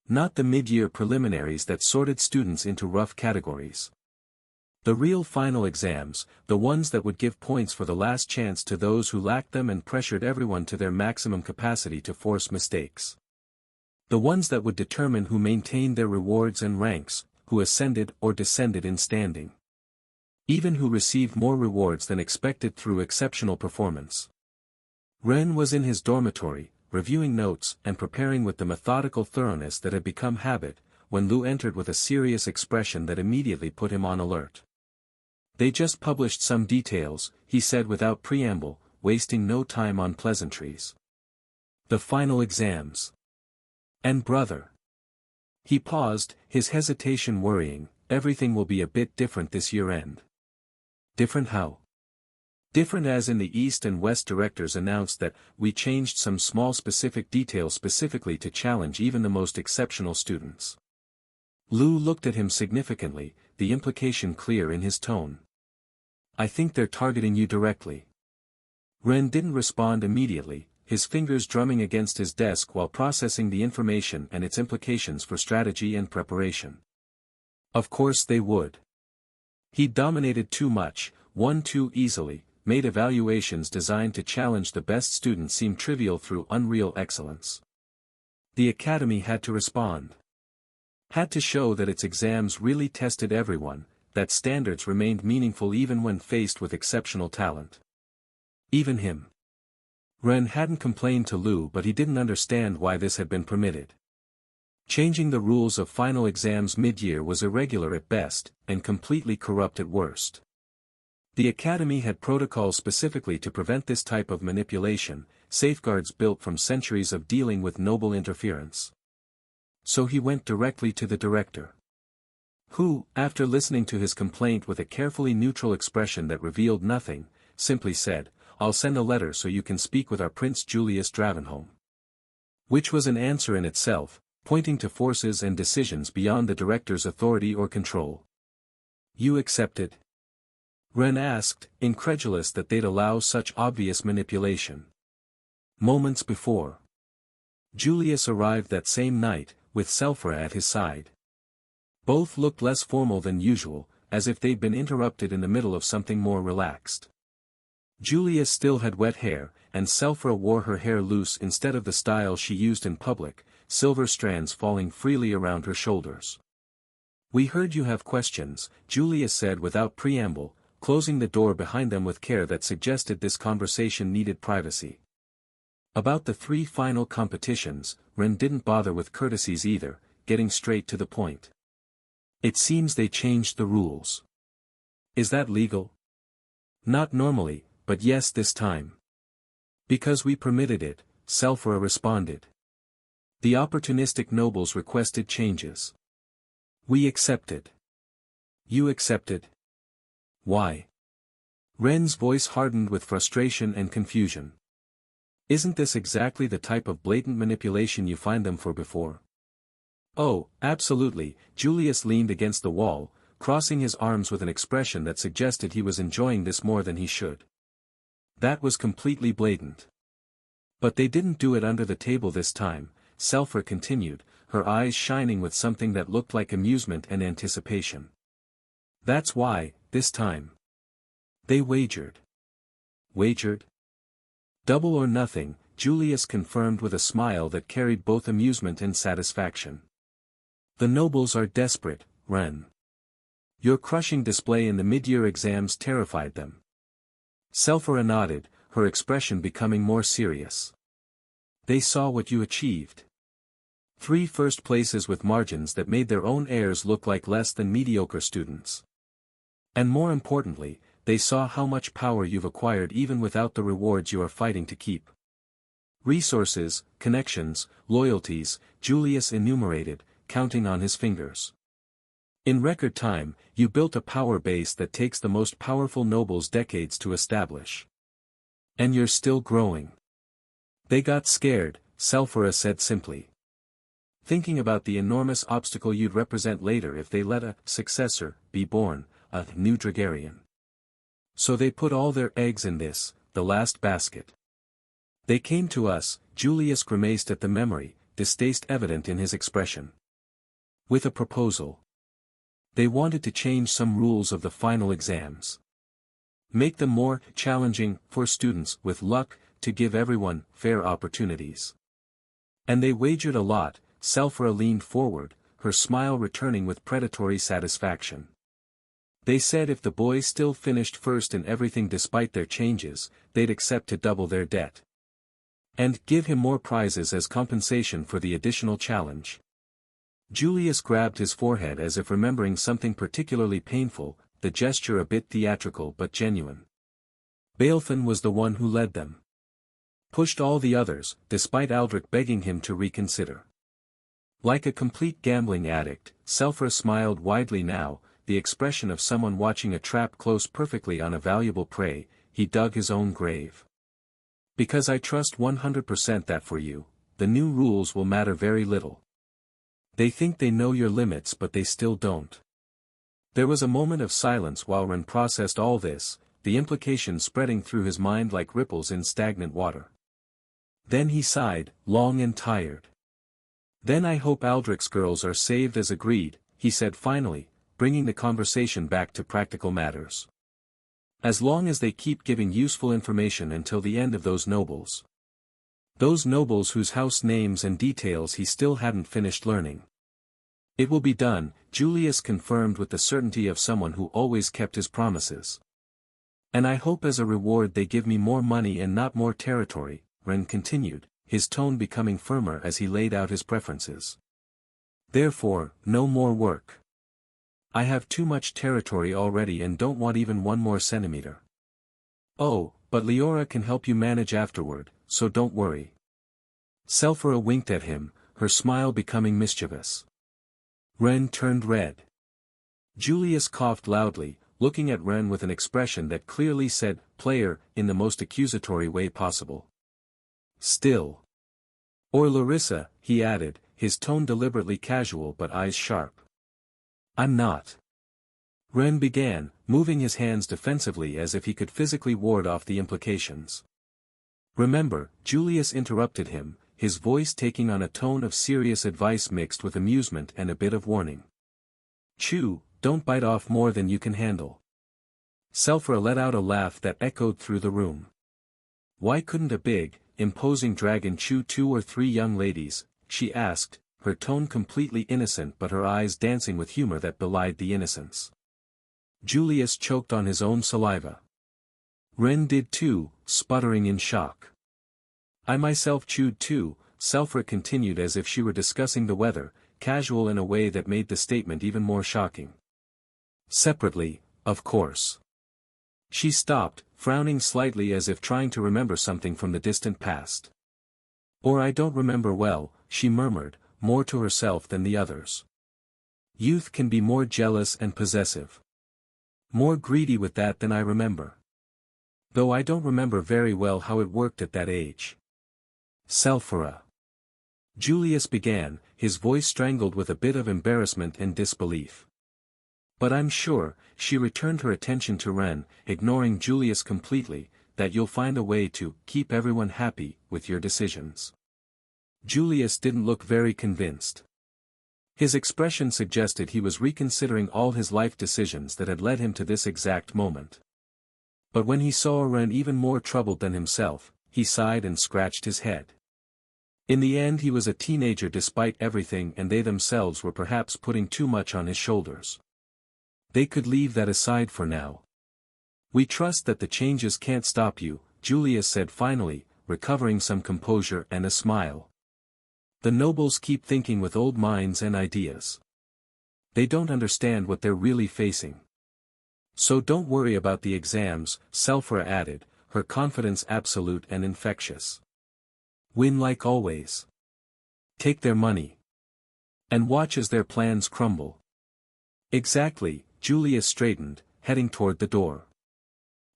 Not the mid-year preliminaries that sorted students into rough categories. The real final exams, the ones that would give points for the last chance to those who lacked them and pressured everyone to their maximum capacity to force mistakes. The ones that would determine who maintained their rewards and ranks, who ascended or descended in standing. Even who received more rewards than expected through exceptional performance. Ren was in his dormitory, reviewing notes and preparing with the methodical thoroughness that had become habit, when Lu entered with a serious expression that immediately put him on alert. They just published some details, he said without preamble, wasting no time on pleasantries. The final exams. And brother. He paused, his hesitation worrying, everything will be a bit different this year-end. Different how? Different as in the East and West directors announced that, we changed some small specific details specifically to challenge even the most exceptional students. Lu looked at him significantly, the implication clear in his tone. I think they're targeting you directly. Ren didn't respond immediately, his fingers drumming against his desk while processing the information and its implications for strategy and preparation. Of course they would. He dominated too much, won too easily, made evaluations designed to challenge the best students seem trivial through unreal excellence. The academy had to respond. Had to show that its exams really tested everyone, that standards remained meaningful even when faced with exceptional talent. Even him. Ren hadn't complained to Lu, but he didn't understand why this had been permitted. Changing the rules of final exams mid-year was irregular at best, and completely corrupt at worst. The academy had protocols specifically to prevent this type of manipulation, safeguards built from centuries of dealing with noble interference. So he went directly to the director. Who, after listening to his complaint with a carefully neutral expression that revealed nothing, simply said, I'll send a letter so you can speak with our Prince Julius Dravenholm. Which was an answer in itself, pointing to forces and decisions beyond the director's authority or control. You accepted? Ren asked, incredulous that they'd allow such obvious manipulation. Moments before. Julius arrived that same night, with Selphra at his side. Both looked less formal than usual, as if they'd been interrupted in the middle of something more relaxed. Julius still had wet hair, and Selphra wore her hair loose instead of the style she used in public, silver strands falling freely around her shoulders. We heard you have questions, Julius said without preamble, closing the door behind them with care that suggested this conversation needed privacy. About the 3 final competitions, Ren didn't bother with courtesies either, getting straight to the point. It seems they changed the rules. Is that legal? Not normally, but yes this time. Because we permitted it, Selphra responded. The opportunistic nobles requested changes. We accepted. You accepted? Why? Ren's voice hardened with frustration and confusion. Isn't this exactly the type of blatant manipulation you find them for before? Oh, absolutely, Julius leaned against the wall, crossing his arms with an expression that suggested he was enjoying this more than he should. That was completely blatant. But they didn't do it under the table this time, Selphra continued, her eyes shining with something that looked like amusement and anticipation. That's why, this time. They wagered. Wagered? Double or nothing, Julius confirmed with a smile that carried both amusement and satisfaction. The nobles are desperate, Ren. Your crushing display in the mid-year exams terrified them. Selphra nodded, her expression becoming more serious. They saw what you achieved. 3 first places with margins that made their own heirs look like less than mediocre students. And more importantly, they saw how much power you've acquired even without the rewards you are fighting to keep. Resources, connections, loyalties, Julius enumerated, counting on his fingers. In record time, you built a power base that takes the most powerful nobles decades to establish. And you're still growing. They got scared, Selphra said simply. Thinking about the enormous obstacle you'd represent later if they let a successor be born, a new Dragarian. So they put all their eggs in this, the last basket. They came to us, Julius grimaced at the memory, distaste evident in his expression. With a proposal. They wanted to change some rules of the final exams. Make them more challenging for students with luck, to give everyone fair opportunities. And they wagered a lot, Selphra leaned forward, her smile returning with predatory satisfaction. They said if the boys still finished first in everything despite their changes, they'd accept to double their debt. And give him more prizes as compensation for the additional challenge. Julius grabbed his forehead as if remembering something particularly painful, the gesture a bit theatrical but genuine. Balefin was the one who led them. Pushed all the others, despite Aldrich begging him to reconsider. Like a complete gambling addict, Selphra smiled widely now, the expression of someone watching a trap close perfectly on a valuable prey. He dug his own grave. Because I trust 100% that for you, the new rules will matter very little. They think they know your limits but they still don't. There was a moment of silence while Ren processed all this, the implications spreading through his mind like ripples in stagnant water. Then he sighed, long and tired. Then I hope Aldrich's girls are saved as agreed, he said finally, bringing the conversation back to practical matters. As long as they keep giving useful information until the end of those nobles. Those nobles whose house names and details he still hadn't finished learning. It will be done, Julius confirmed with the certainty of someone who always kept his promises. And I hope as a reward they give me more money and not more territory, Ren continued, his tone becoming firmer as he laid out his preferences. Therefore, no more work. I have too much territory already and don't want even one more centimeter. Oh, but Leora can help you manage afterward, so don't worry. Selphra winked at him, her smile becoming mischievous. Ren turned red. Julius coughed loudly, looking at Ren with an expression that clearly said, player, in the most accusatory way possible. Still. Or Larissa, he added, his tone deliberately casual but eyes sharp. I'm not. Ren began, moving his hands defensively as if he could physically ward off the implications. Remember, Julius interrupted him, his voice taking on a tone of serious advice mixed with amusement and a bit of warning. Chew, don't bite off more than you can handle. Selphra let out a laugh that echoed through the room. Why couldn't a big, imposing dragon chew 2 or 3 young ladies, she asked, her tone completely innocent but her eyes dancing with humor that belied the innocence. Julius choked on his own saliva. Ren did too, sputtering in shock. I myself chewed too, Selphra continued as if she were discussing the weather, casual in a way that made the statement even more shocking. Separately, of course. She stopped, frowning slightly as if trying to remember something from the distant past. Or I don't remember well, she murmured, more to herself than the others. Youth can be more jealous and possessive. More greedy with that than I remember. Though I don't remember very well how it worked at that age. Selphra. Julius began, his voice strangled with a bit of embarrassment and disbelief. But I'm sure, she returned her attention to Ren, ignoring Julius completely, that you'll find a way to keep everyone happy with your decisions. Julius didn't look very convinced. His expression suggested he was reconsidering all his life decisions that had led him to this exact moment. But when he saw Ren even more troubled than himself, he sighed and scratched his head. In the end he was a teenager despite everything and they themselves were perhaps putting too much on his shoulders. They could leave that aside for now. We trust that the changes can't stop you, Julius said finally, recovering some composure and a smile. The nobles keep thinking with old minds and ideas. They don't understand what they're really facing. So don't worry about the exams, Selphra added, her confidence absolute and infectious. Win like always. Take their money. And watch as their plans crumble. Exactly, Julius straightened, heading toward the door.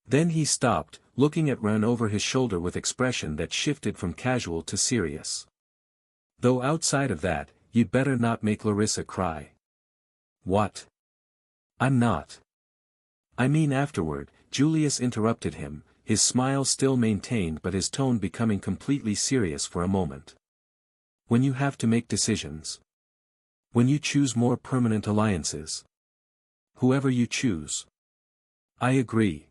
Then he stopped, looking at Ren over his shoulder with expression that shifted from casual to serious. Though outside of that, you'd better not make Larissa cry. What? I'm not. I mean afterward, Julius interrupted him, his smile still maintained but his tone becoming completely serious for a moment. When you have to make decisions. When you choose more permanent alliances. Whoever you choose. I agree.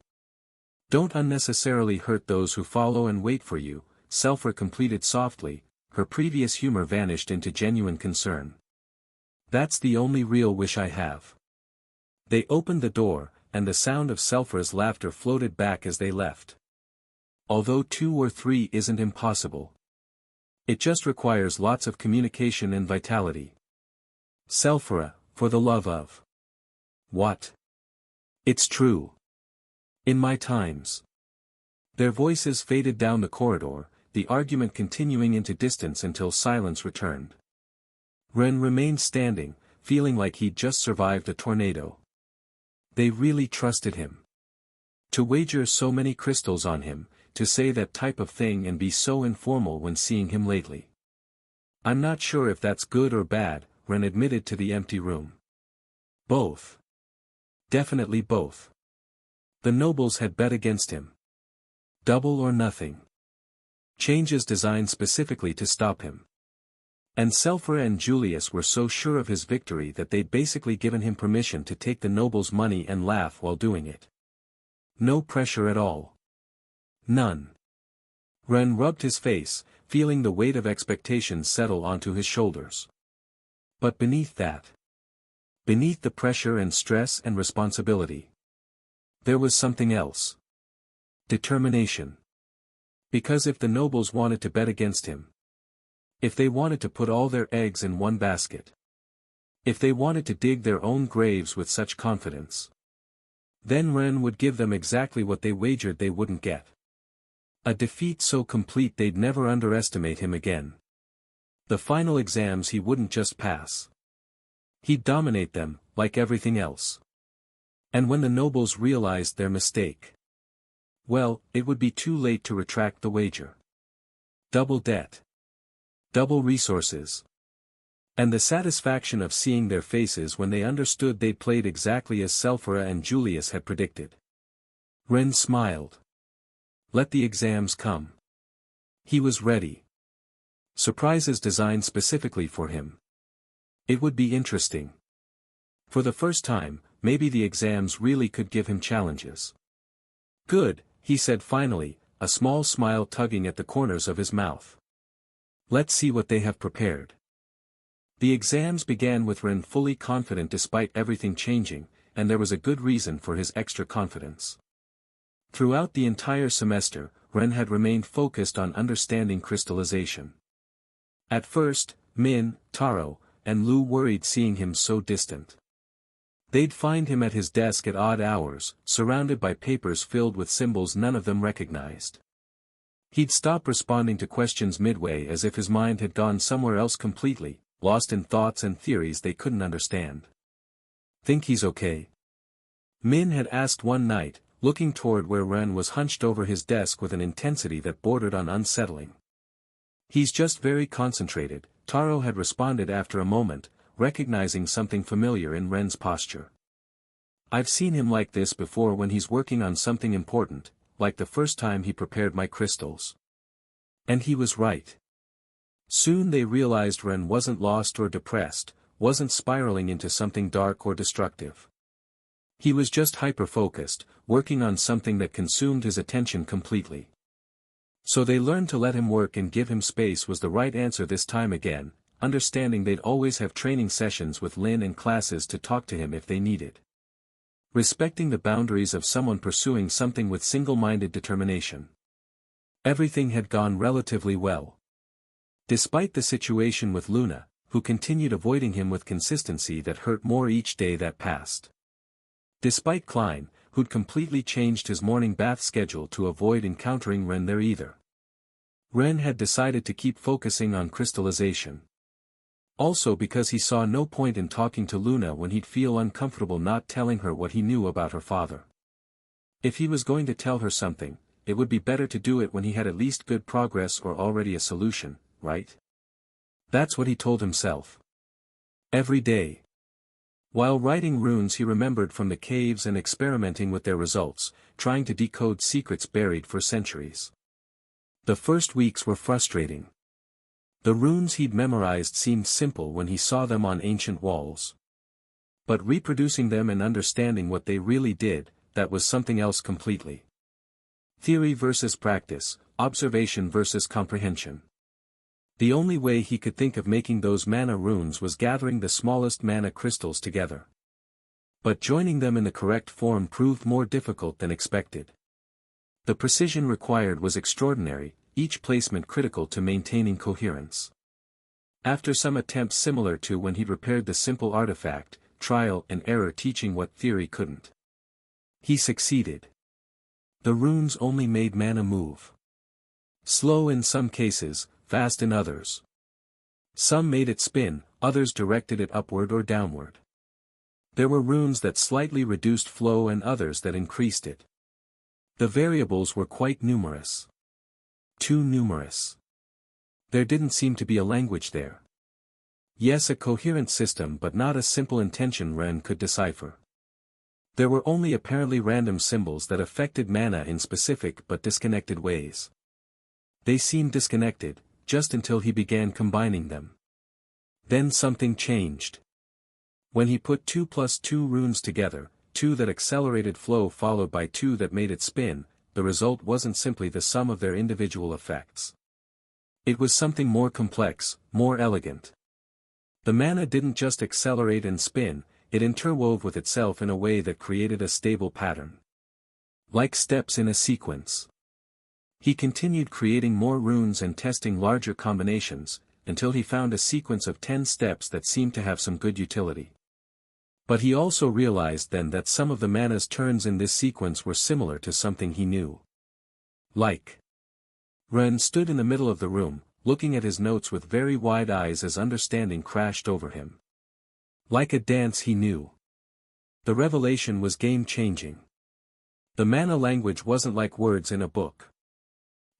Don't unnecessarily hurt those who follow and wait for you, Selphra completed softly, her previous humor vanished into genuine concern. That's the only real wish I have. They opened the door, and the sound of Selfra's laughter floated back as they left. Although 2 or 3 isn't impossible. It just requires lots of communication and vitality. Selfra, for the love of. What? It's true. In my times. Their voices faded down the corridor, the argument continuing into distance until silence returned. Ren remained standing, feeling like he'd just survived a tornado. They really trusted him. To wager so many crystals on him, to say that type of thing and be so informal when seeing him lately. I'm not sure if that's good or bad, Ren admitted to the empty room. Both. Definitely both. The nobles had bet against him. Double or nothing. Changes designed specifically to stop him. And Selfra and Julius were so sure of his victory that they'd basically given him permission to take the nobles' money and laugh while doing it. No pressure at all. None. Ren rubbed his face, feeling the weight of expectations settle onto his shoulders. But beneath that. Beneath the pressure and stress and responsibility. There was something else. Determination. Because if the nobles wanted to bet against him. If they wanted to put all their eggs in one basket. If they wanted to dig their own graves with such confidence. Then Ren would give them exactly what they wagered they wouldn't get. A defeat so complete they'd never underestimate him again. The final exams he wouldn't just pass. He'd dominate them, like everything else. And when the nobles realized their mistake. Well, it would be too late to retract the wager. Double debt. Double resources. And the satisfaction of seeing their faces when they understood they'd played exactly as Selfra and Julius had predicted. Ren smiled. Let the exams come. He was ready. Surprises designed specifically for him. It would be interesting. For the first time, maybe the exams really could give him challenges. Good, he said finally, a small smile tugging at the corners of his mouth. Let's see what they have prepared. The exams began with Ren fully confident despite everything changing, and there was a good reason for his extra confidence. Throughout the entire semester, Ren had remained focused on understanding crystallization. At first, Min, Taro, and Lu worried seeing him so distant. They'd find him at his desk at odd hours, surrounded by papers filled with symbols none of them recognized. He'd stop responding to questions midway as if his mind had gone somewhere else completely, lost in thoughts and theories they couldn't understand. Think he's okay? Min had asked one night, looking toward where Ren was hunched over his desk with an intensity that bordered on unsettling. He's just very concentrated, Taro had responded after a moment, recognizing something familiar in Ren's posture. I've seen him like this before when he's working on something important, like the first time he prepared my crystals. And he was right. Soon they realized Ren wasn't lost or depressed, wasn't spiraling into something dark or destructive. He was just hyper-focused, working on something that consumed his attention completely. So they learned to let him work and give him space was the right answer this time again, understanding they'd always have training sessions with Lin and classes to talk to him if they needed. Respecting the boundaries of someone pursuing something with single-minded determination. Everything had gone relatively well. Despite the situation with Luna, who continued avoiding him with consistency that hurt more each day that passed. Despite Klein, who'd completely changed his morning bath schedule to avoid encountering Ren there either. Ren had decided to keep focusing on crystallization. Also because he saw no point in talking to Luna when he'd feel uncomfortable not telling her what he knew about her father. If he was going to tell her something, it would be better to do it when he had at least good progress or already a solution, right? That's what he told himself. Every day. While writing runes he remembered from the caves and experimenting with their results, trying to decode secrets buried for centuries. The first weeks were frustrating. The runes he'd memorized seemed simple when he saw them on ancient walls. But reproducing them and understanding what they really did, that was something else completely. Theory versus practice, observation versus comprehension. The only way he could think of making those mana runes was gathering the smallest mana crystals together. But joining them in the correct form proved more difficult than expected. The precision required was extraordinary, each placement critical to maintaining coherence. After some attempts similar to when he'd repaired the simple artifact, trial and error teaching what theory couldn't, he succeeded. The runes only made mana move. Slow in some cases, fast in others. Some made it spin, others directed it upward or downward. There were runes that slightly reduced flow and others that increased it. The variables were quite numerous. Too numerous. There didn't seem to be a language there. Yes, a coherent system, but not a simple intention Ren could decipher. There were only apparently random symbols that affected mana in specific but disconnected ways. They seemed disconnected, just until he began combining them. Then something changed. When he put 2 + 2 runes together, 2 that accelerated flow followed by 2 that made it spin, the result wasn't simply the sum of their individual effects. It was something more complex, more elegant. The mana didn't just accelerate and spin, it interwove with itself in a way that created a stable pattern. Like steps in a sequence. He continued creating more runes and testing larger combinations, until he found a sequence of 10 steps that seemed to have some good utility. But he also realized then that some of the mana's turns in this sequence were similar to something he knew. Like. Ren stood in the middle of the room, looking at his notes with very wide eyes as understanding crashed over him. Like a dance he knew. The revelation was game-changing. The mana language wasn't like words in a book.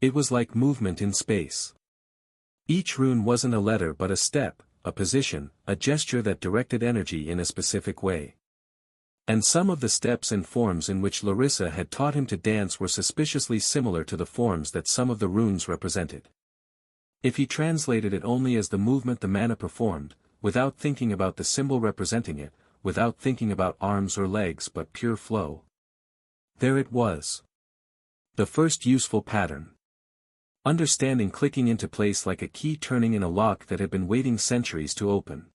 It was like movement in space. Each rune wasn't a letter but a step, a position, a gesture that directed energy in a specific way. And some of the steps and forms in which Larissa had taught him to dance were suspiciously similar to the forms that some of the runes represented. If he translated it only as the movement the mana performed, without thinking about the symbol representing it, without thinking about arms or legs but pure flow. There it was. The first useful pattern. Understanding clicking into place like a key turning in a lock that had been waiting centuries to open.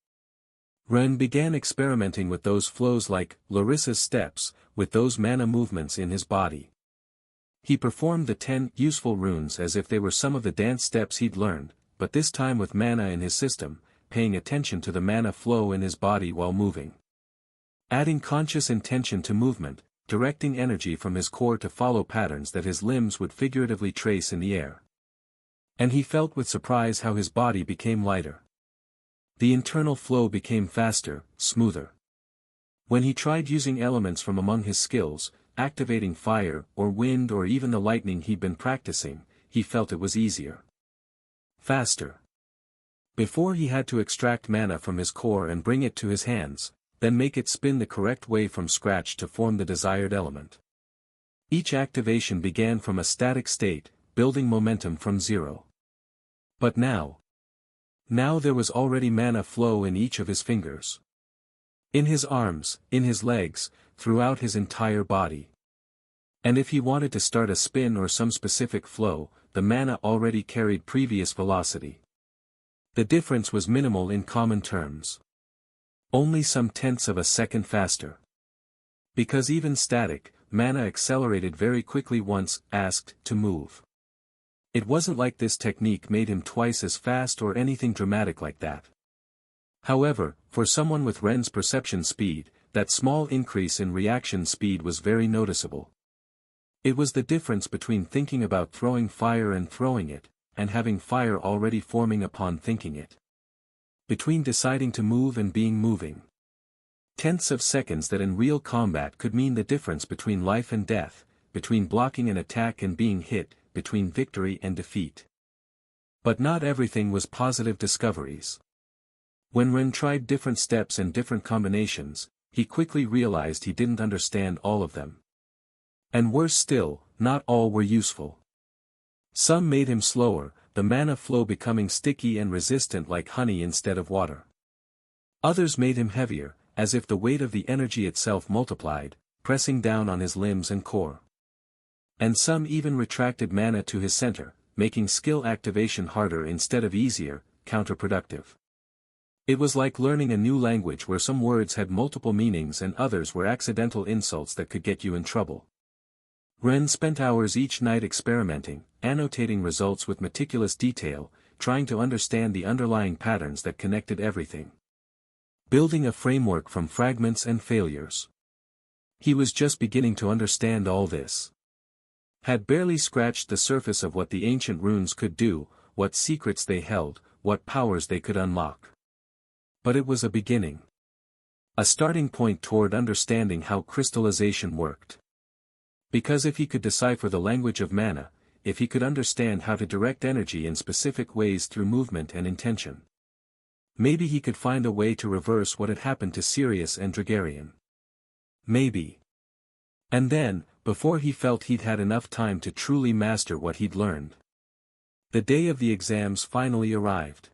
Ren began experimenting with those flows like Larissa's steps, with those mana movements in his body. He performed the 10 useful runes as if they were some of the dance steps he'd learned, but this time with mana in his system, paying attention to the mana flow in his body while moving. Adding conscious intention to movement, directing energy from his core to follow patterns that his limbs would figuratively trace in the air. And he felt with surprise how his body became lighter. The internal flow became faster, smoother. When he tried using elements from among his skills, activating fire or wind or even the lightning he'd been practicing, he felt it was easier. Faster. Before he had to extract mana from his core and bring it to his hands, then make it spin the correct way from scratch to form the desired element. Each activation began from a static state, building momentum from zero. But now there was already mana flow in each of his fingers. In his arms, in his legs, throughout his entire body. And if he wanted to start a spin or some specific flow, the mana already carried previous velocity. The difference was minimal in common terms. Only some tenths of a second faster. Because even static, mana accelerated very quickly once asked to move. It wasn't like this technique made him twice as fast or anything dramatic like that. However, for someone with Ren's perception speed, that small increase in reaction speed was very noticeable. It was the difference between thinking about throwing fire and throwing it, and having fire already forming upon thinking it. Between deciding to move and being moving. Tenths of seconds that in real combat could mean the difference between life and death, between blocking an attack and being hit, between victory and defeat. But not everything was positive discoveries. When Ren tried different steps and different combinations, he quickly realized he didn't understand all of them. And worse still, not all were useful. Some made him slower, the mana flow becoming sticky and resistant like honey instead of water. Others made him heavier, as if the weight of the energy itself multiplied, pressing down on his limbs and core. And some even retracted mana to his center, making skill activation harder instead of easier, counterproductive. It was like learning a new language where some words had multiple meanings and others were accidental insults that could get you in trouble. Ren spent hours each night experimenting, annotating results with meticulous detail, trying to understand the underlying patterns that connected everything. Building a framework from fragments and failures. He was just beginning to understand all this. Had barely scratched the surface of what the ancient runes could do, what secrets they held, what powers they could unlock. But it was a beginning. A starting point toward understanding how crystallization worked. Because if he could decipher the language of mana, if he could understand how to direct energy in specific ways through movement and intention, maybe he could find a way to reverse what had happened to Sirius and Dragarian. Maybe. And then, before he felt he'd had enough time to truly master what he'd learned, the day of the exams finally arrived.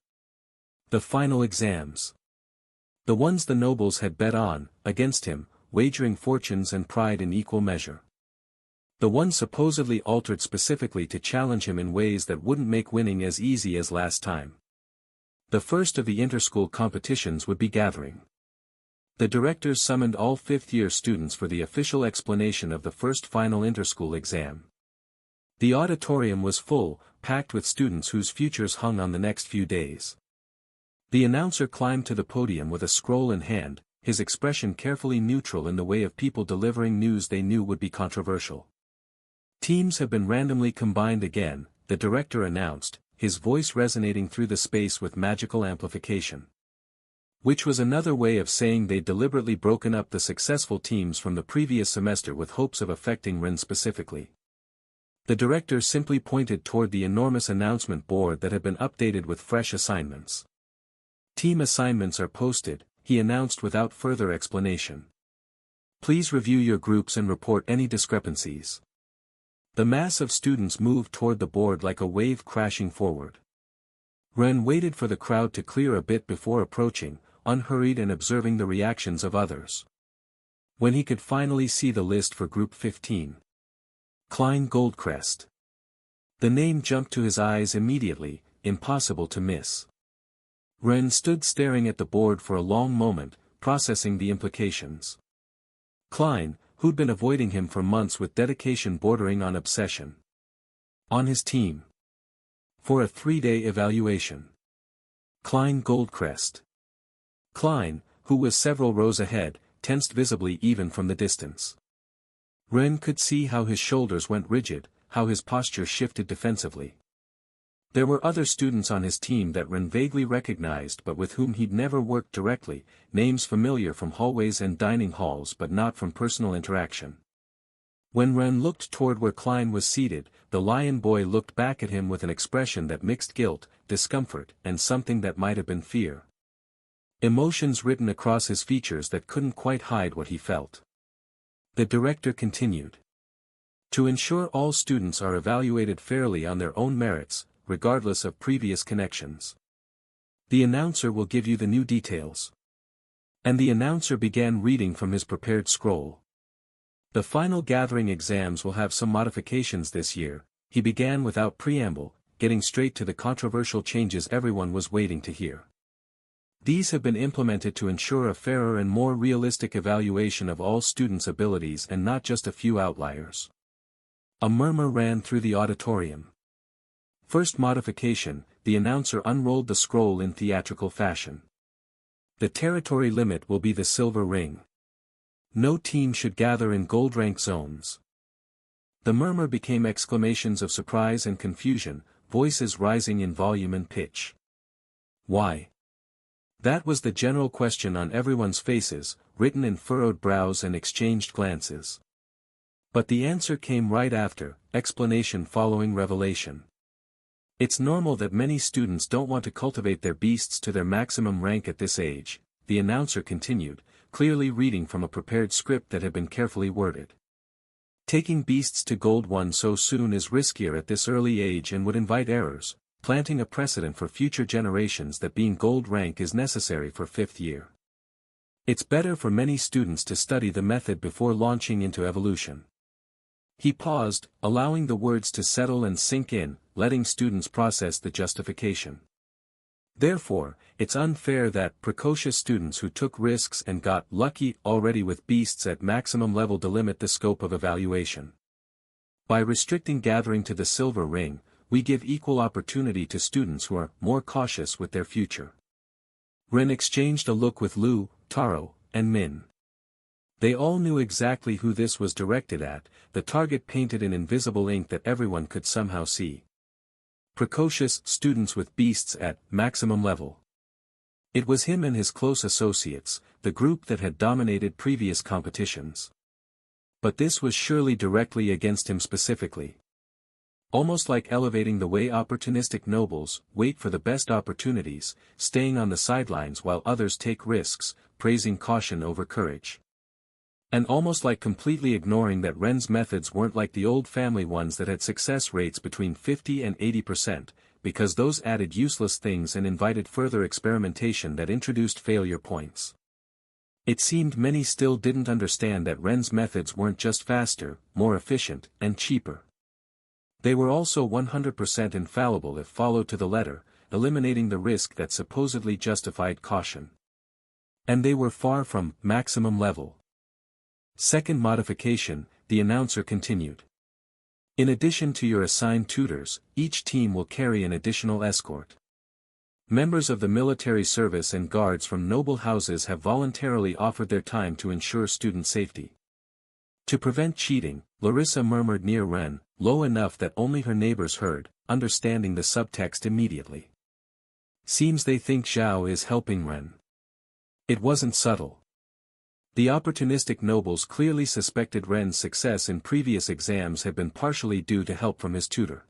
The final exams. The ones the nobles had bet on, against him, wagering fortunes and pride in equal measure. The one supposedly altered specifically to challenge him in ways that wouldn't make winning as easy as last time. The first of the interschool competitions would be gathering. The directors summoned all fifth-year students for the official explanation of the first final interschool exam. The auditorium was full, packed with students whose futures hung on the next few days. The announcer climbed to the podium with a scroll in hand, his expression carefully neutral in the way of people delivering news they knew would be controversial. Teams have been randomly combined again, the director announced, his voice resonating through the space with magical amplification. Which was another way of saying they'd deliberately broken up the successful teams from the previous semester with hopes of affecting Ren specifically. The director simply pointed toward the enormous announcement board that had been updated with fresh assignments. Team assignments are posted, he announced without further explanation. Please review your groups and report any discrepancies. The mass of students moved toward the board like a wave crashing forward. Ren waited for the crowd to clear a bit before approaching, unhurried and observing the reactions of others. When he could finally see the list for Group 15. Klein Goldcrest. The name jumped to his eyes immediately, impossible to miss. Ren stood staring at the board for a long moment, processing the implications. Klein, who'd been avoiding him for months with dedication bordering on obsession. On his team. For a 3-day evaluation. Klein Goldcrest. Klein, who was several rows ahead, tensed visibly even from the distance. Ren could see how his shoulders went rigid, how his posture shifted defensively. There were other students on his team that Ren vaguely recognized but with whom he'd never worked directly, names familiar from hallways and dining halls but not from personal interaction. When Ren looked toward where Klein was seated, the lion boy looked back at him with an expression that mixed guilt, discomfort, and something that might have been fear. Emotions written across his features that couldn't quite hide what he felt. The director continued. To ensure all students are evaluated fairly on their own merits, regardless of previous connections. The announcer will give you the new details. And the announcer began reading from his prepared scroll. The final gathering exams will have some modifications this year, he began without preamble, getting straight to the controversial changes everyone was waiting to hear. These have been implemented to ensure a fairer and more realistic evaluation of all students' abilities and not just a few outliers. A murmur ran through the auditorium. First modification, the announcer unrolled the scroll in theatrical fashion. The territory limit will be the silver ring. No team should gather in gold rank zones. The murmur became exclamations of surprise and confusion, voices rising in volume and pitch. Why? That was the general question on everyone's faces, written in furrowed brows and exchanged glances. But the answer came right after, explanation following revelation. It's normal that many students don't want to cultivate their beasts to their maximum rank at this age, the announcer continued, clearly reading from a prepared script that had been carefully worded. Taking beasts to Gold 1 so soon is riskier at this early age and would invite errors, planting a precedent for future generations that being Gold rank is necessary for 5th year. It's better for many students to study the method before launching into evolution. He paused, allowing the words to settle and sink in, letting students process the justification. Therefore, it's unfair that precocious students who took risks and got lucky already with beasts at maximum level delimit the scope of evaluation. By restricting gathering to the silver ring, we give equal opportunity to students who are more cautious with their future. Ren exchanged a look with Lu, Taro, and Min. They all knew exactly who this was directed at, the target painted in invisible ink that everyone could somehow see. Precocious students with beasts at maximum level. It was him and his close associates, the group that had dominated previous competitions. But this was surely directly against him specifically. Almost like elevating the way opportunistic nobles wait for the best opportunities, staying on the sidelines while others take risks, praising caution over courage. And almost like completely ignoring that Ren's methods weren't like the old family ones that had success rates between 50 and 80%, because those added useless things and invited further experimentation that introduced failure points. It seemed many still didn't understand that Ren's methods weren't just faster, more efficient, and cheaper. They were also 100% infallible if followed to the letter, eliminating the risk that supposedly justified caution. And they were far from maximum level. Second modification, the announcer continued. In addition to your assigned tutors, each team will carry an additional escort. Members of the military service and guards from noble houses have voluntarily offered their time to ensure student safety. To prevent cheating, Larissa murmured near Ren, low enough that only her neighbors heard, understanding the subtext immediately. Seems they think Zhao is helping Ren. It wasn't subtle. The opportunistic nobles clearly suspected Ren's success in previous exams had been partially due to help from his tutor.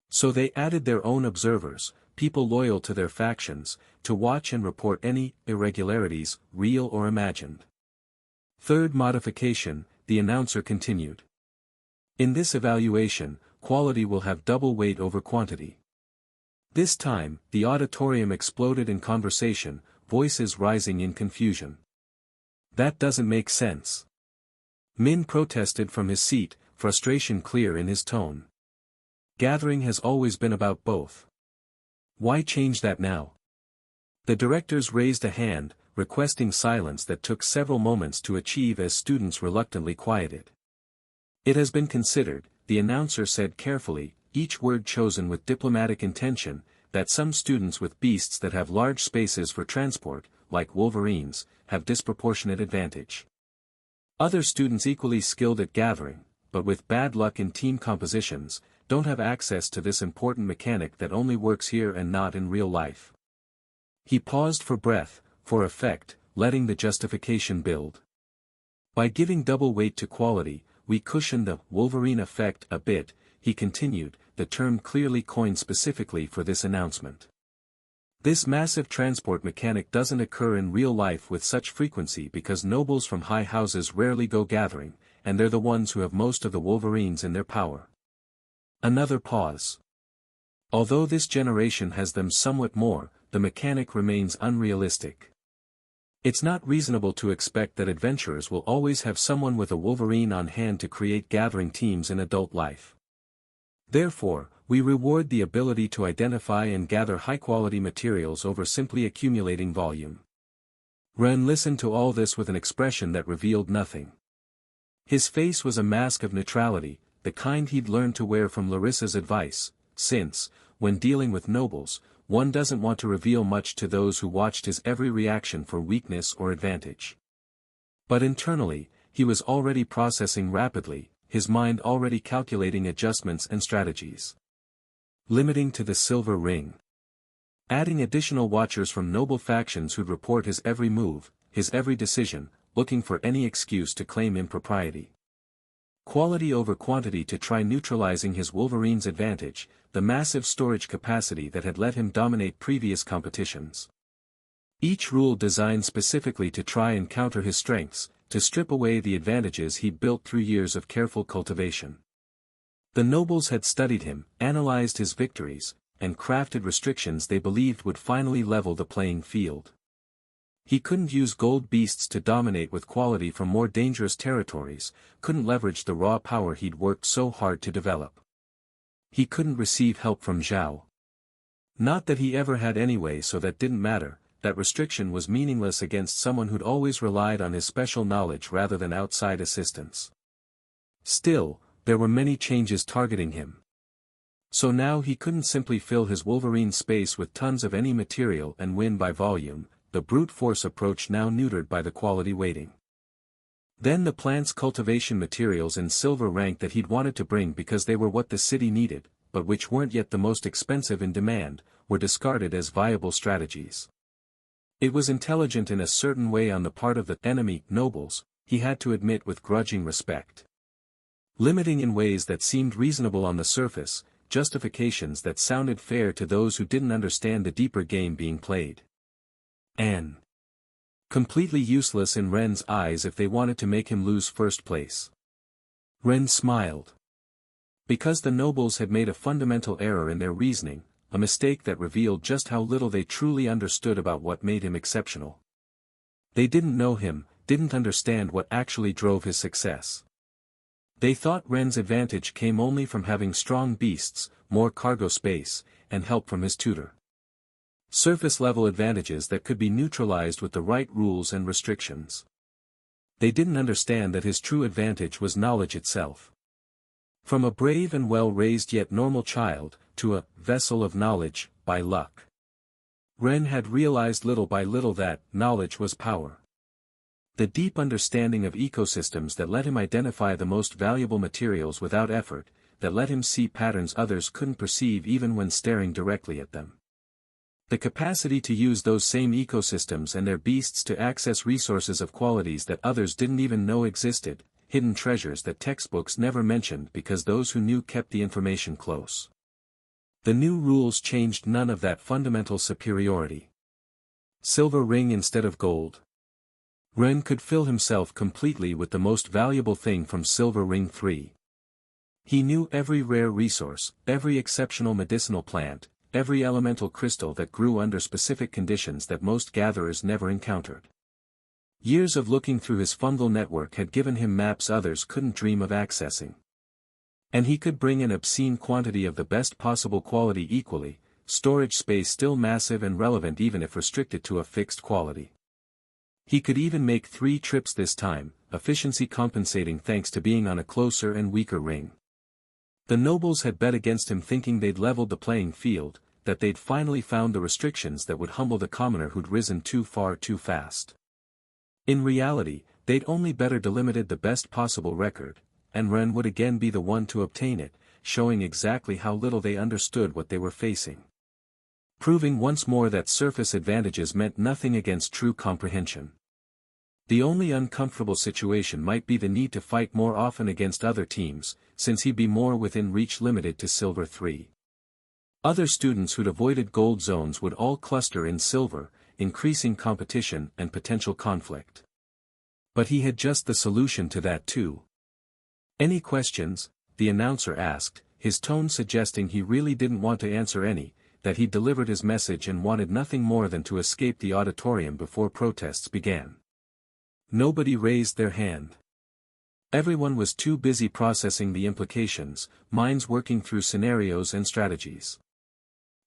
So they added their own observers, people loyal to their factions, to watch and report any irregularities, real or imagined. Third modification, the announcer continued. In this evaluation, quality will have double weight over quantity. This time, the auditorium exploded in conversation, voices rising in confusion. That doesn't make sense. Min protested from his seat, frustration clear in his tone. Gathering has always been about both. Why change that now? The directors raised a hand, requesting silence that took several moments to achieve as students reluctantly quieted. It has been considered, the announcer said carefully, each word chosen with diplomatic intention, that some students with beasts that have large spaces for transport, like wolverines, have disproportionate advantage. Other students equally skilled at gathering, but with bad luck in team compositions, don't have access to this important mechanic that only works here and not in real life. He paused for breath, for effect, letting the justification build. By giving double weight to quality, we cushion the Wolverine effect a bit, he continued, the term clearly coined specifically for this announcement. This massive transport mechanic doesn't occur in real life with such frequency because nobles from high houses rarely go gathering, and they're the ones who have most of the Wolverines in their power. Another pause. Although this generation has them somewhat more, the mechanic remains unrealistic. It's not reasonable to expect that adventurers will always have someone with a Wolverine on hand to create gathering teams in adult life. Therefore, we reward the ability to identify and gather high-quality materials over simply accumulating volume. Ren listened to all this with an expression that revealed nothing. His face was a mask of neutrality, the kind he'd learned to wear from Larissa's advice, since, when dealing with nobles, one doesn't want to reveal much to those who watched his every reaction for weakness or advantage. But internally, he was already processing rapidly, his mind already calculating adjustments and strategies. Limiting to the silver ring. Adding additional watchers from noble factions who'd report his every move, his every decision, looking for any excuse to claim impropriety. Quality over quantity to try neutralizing his Wolverine's advantage, the massive storage capacity that had let him dominate previous competitions. Each rule designed specifically to try and counter his strengths, to strip away the advantages he'd built through years of careful cultivation. The nobles had studied him, analyzed his victories, and crafted restrictions they believed would finally level the playing field. He couldn't use gold beasts to dominate with quality from more dangerous territories, couldn't leverage the raw power he'd worked so hard to develop. He couldn't receive help from Zhao. Not that he ever had anyway, so that didn't matter. That restriction was meaningless against someone who'd always relied on his special knowledge rather than outside assistance. Still, there were many changes targeting him. So now he couldn't simply fill his Wolverine space with tons of any material and win by volume, the brute force approach now neutered by the quality weighting. Then the plant's cultivation materials in silver rank that he'd wanted to bring because they were what the city needed, but which weren't yet the most expensive in demand, were discarded as viable strategies. It was intelligent in a certain way on the part of the enemy nobles, he had to admit with grudging respect. Limiting in ways that seemed reasonable on the surface, justifications that sounded fair to those who didn't understand the deeper game being played. And completely useless in Ren's eyes if they wanted to make him lose first place. Ren smiled. Because the nobles had made a fundamental error in their reasoning, a mistake that revealed just how little they truly understood about what made him exceptional. They didn't know him, didn't understand what actually drove his success. They thought Ren's advantage came only from having strong beasts, more cargo space, and help from his tutor. Surface-level advantages that could be neutralized with the right rules and restrictions. They didn't understand that his true advantage was knowledge itself. From a brave and well-raised yet normal child, to a vessel of knowledge, by luck. Ren had realized little by little that knowledge was power. The deep understanding of ecosystems that let him identify the most valuable materials without effort, that let him see patterns others couldn't perceive even when staring directly at them. The capacity to use those same ecosystems and their beasts to access resources of qualities that others didn't even know existed, hidden treasures that textbooks never mentioned because those who knew kept the information close. The new rules changed none of that fundamental superiority. Silver ring instead of gold. Ren could fill himself completely with the most valuable thing from Silver Ring 3. He knew every rare resource, every exceptional medicinal plant, every elemental crystal that grew under specific conditions that most gatherers never encountered. Years of looking through his fungal network had given him maps others couldn't dream of accessing. And he could bring an obscene quantity of the best possible quality equally, storage space still massive and relevant even if restricted to a fixed quality. He could even make 3 trips this time, efficiency compensating thanks to being on a closer and weaker ring. The nobles had bet against him thinking they'd leveled the playing field, that they'd finally found the restrictions that would humble the commoner who'd risen too far too fast. In reality, they'd only better delimited the best possible record, and Ren would again be the one to obtain it, showing exactly how little they understood what they were facing. Proving once more that surface advantages meant nothing against true comprehension. The only uncomfortable situation might be the need to fight more often against other teams, since he'd be more within reach limited to Silver 3. Other students who'd avoided gold zones would all cluster in silver, increasing competition and potential conflict. But he had just the solution to that too. "Any questions?" the announcer asked, his tone suggesting he really didn't want to answer any, that he'd delivered his message and wanted nothing more than to escape the auditorium before protests began. Nobody raised their hand. Everyone was too busy processing the implications, minds working through scenarios and strategies.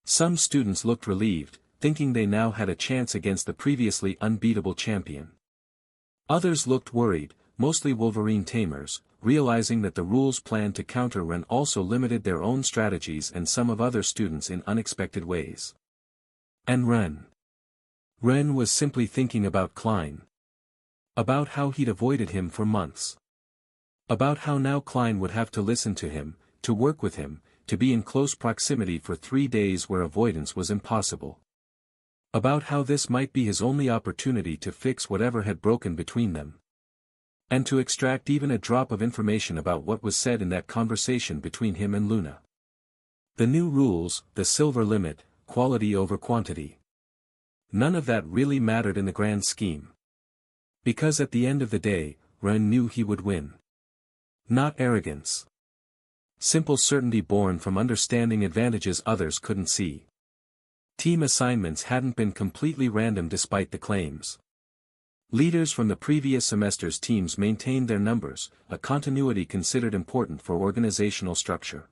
Some students looked relieved, thinking they now had a chance against the previously unbeatable champion. Others looked worried, mostly Wolverine Tamers, realizing that the rules planned to counter Ren also limited their own strategies and some of other students in unexpected ways. And Ren. Ren was simply thinking about Klein. About how he'd avoided him for months. About how now Klein would have to listen to him, to work with him, to be in close proximity for 3 days where avoidance was impossible. About how this might be his only opportunity to fix whatever had broken between them. And to extract even a drop of information about what was said in that conversation between him and Luna. The new rules, the silver limit, quality over quantity. None of that really mattered in the grand scheme. Because at the end of the day, Ren knew he would win. Not arrogance. Simple certainty born from understanding advantages others couldn't see. Team assignments hadn't been completely random despite the claims. Leaders from the previous semester's teams maintained their numbers, a continuity considered important for organizational structure.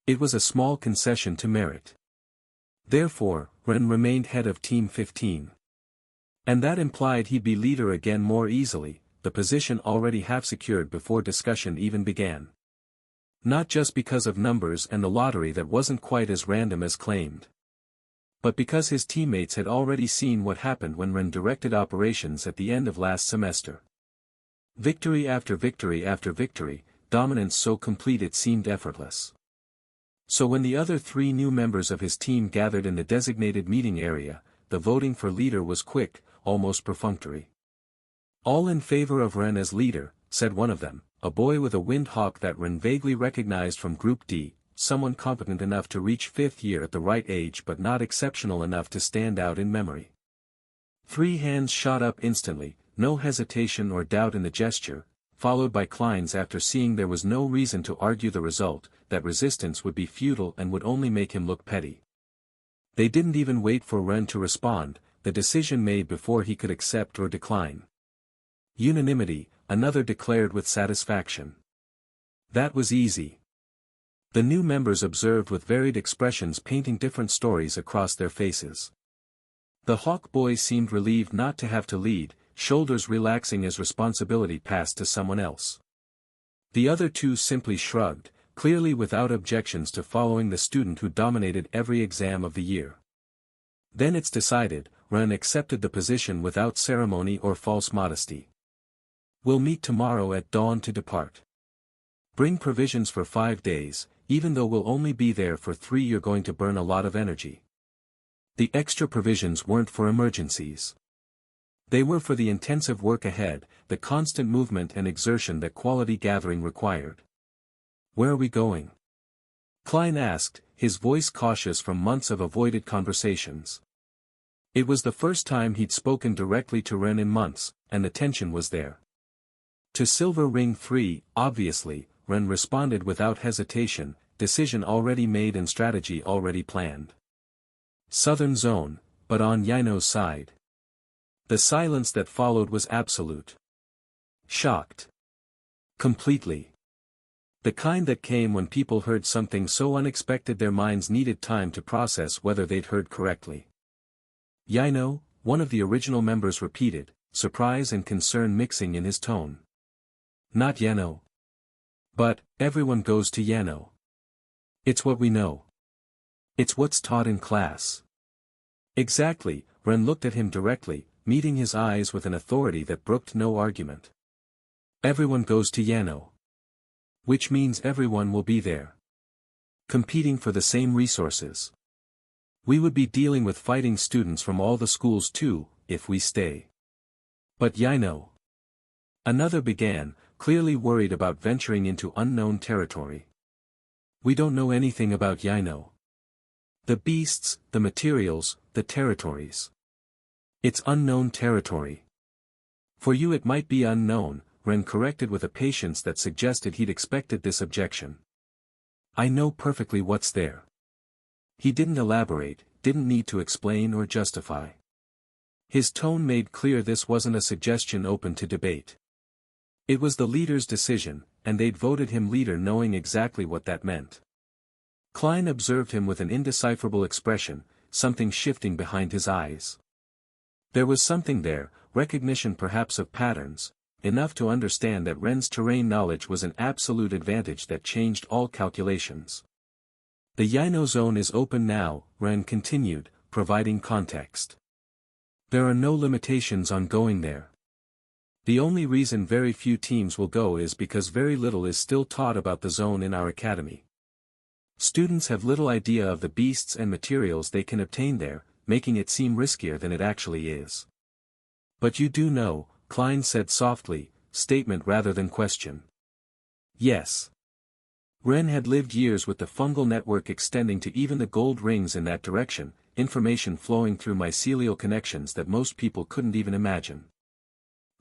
It was a small concession to merit. Therefore, Ren remained head of Team 15. And that implied he'd be leader again more easily, the position already half secured before discussion even began. Not just because of numbers and the lottery that wasn't quite as random as claimed. But because his teammates had already seen what happened when Ren directed operations at the end of last semester. Victory after victory after victory, dominance so complete it seemed effortless. So when the other 3 new members of his team gathered in the designated meeting area, the voting for leader was quick, almost perfunctory. "All in favor of Ren as leader," said one of them, a boy with a windhawk that Ren vaguely recognized from Group D, someone competent enough to reach 5th year at the right age but not exceptional enough to stand out in memory. 3 hands shot up instantly, no hesitation or doubt in the gesture, followed by Klein's after seeing there was no reason to argue the result, that resistance would be futile and would only make him look petty. They didn't even wait for Ren to respond, the decision made before he could accept or decline. Unanimity, another declared with satisfaction. That was easy. The new members observed with varied expressions painting different stories across their faces. The Hawk boy seemed relieved not to have to lead, shoulders relaxing as responsibility passed to someone else. The other 2 simply shrugged, clearly without objections to following the student who dominated every exam of the year. Then it's decided, Ren accepted the position without ceremony or false modesty. "We'll meet tomorrow at dawn to depart. Bring provisions for 5 days, even though we'll only be there for 3 you're going to burn a lot of energy." The extra provisions weren't for emergencies. They were for the intensive work ahead, the constant movement and exertion that quality gathering required. "Where are we going?" Klein asked, his voice cautious from months of avoided conversations. It was the first time he'd spoken directly to Ren in months, and the tension was there. "To Silver Ring 3, obviously," Ren responded without hesitation, decision already made and strategy already planned. "Southern Zone, but on Yino's side." The silence that followed was absolute. Shocked. Completely. The kind that came when people heard something so unexpected their minds needed time to process whether they'd heard correctly. "Yino," one of the original members repeated, surprise and concern mixing in his tone. "Not Yano." "But, everyone goes to Yano. It's what we know. It's what's taught in class." "Exactly," Ren looked at him directly, meeting his eyes with an authority that brooked no argument. "Everyone goes to Yano. Which means everyone will be there. Competing for the same resources. We would be dealing with fighting students from all the schools too, if we stay." "But Yino." Another began, clearly worried about venturing into unknown territory. "We don't know anything about Yino. The beasts, the materials, the territories. It's unknown territory." "For you it might be unknown," Ren corrected with a patience that suggested he'd expected this objection. "I know perfectly what's there." He didn't elaborate, didn't need to explain or justify. His tone made clear this wasn't a suggestion open to debate. It was the leader's decision, and they'd voted him leader knowing exactly what that meant. Klein observed him with an indecipherable expression, something shifting behind his eyes. There was something there, recognition perhaps of patterns, enough to understand that Ren's terrain knowledge was an absolute advantage that changed all calculations. "The Yino zone is open now," Ren continued, providing context. "There are no limitations on going there. The only reason very few teams will go is because very little is still taught about the zone in our academy. Students have little idea of the beasts and materials they can obtain there, making it seem riskier than it actually is." "But you do know," Klein said softly, statement rather than question. "Yes." Ren had lived years with the fungal network extending to even the gold rings in that direction, information flowing through mycelial connections that most people couldn't even imagine.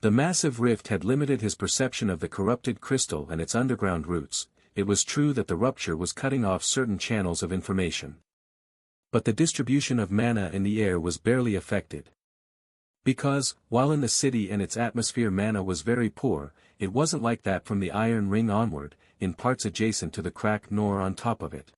The massive rift had limited his perception of the corrupted crystal and its underground roots. It was true that the rupture was cutting off certain channels of information. But the distribution of mana in the air was barely affected. Because, while in the city and its atmosphere mana was very poor, it wasn't like that from the Iron Ring onward, in parts adjacent to the crack nor on top of it.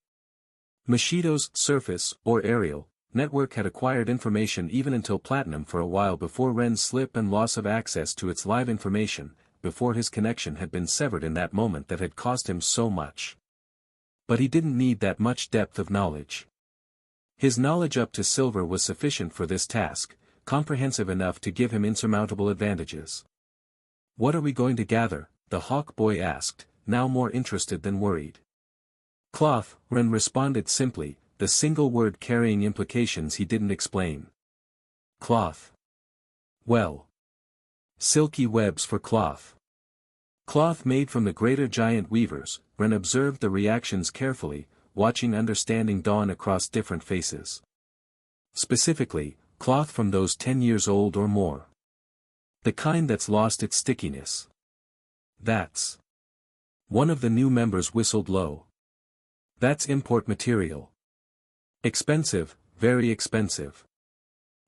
Mashido's surface, or aerial, network had acquired information even until Platinum for a while before Ren's slip and loss of access to its live information, before his connection had been severed in that moment that had cost him so much. But he didn't need that much depth of knowledge. His knowledge up to Silver was sufficient for this task, comprehensive enough to give him insurmountable advantages. "What are we going to gather?" the Hawk Boy asked, now more interested than worried. "Cloth," Ren responded simply, the single word carrying implications he didn't explain. "Cloth. Well. Silky webs for cloth." Cloth made from the greater giant weavers. Ren observed the reactions carefully, watching understanding dawn across different faces. Specifically, cloth from those 10 years old or more. The kind that's lost its stickiness. That's. One of the new members whistled low. That's import material. Expensive, very expensive.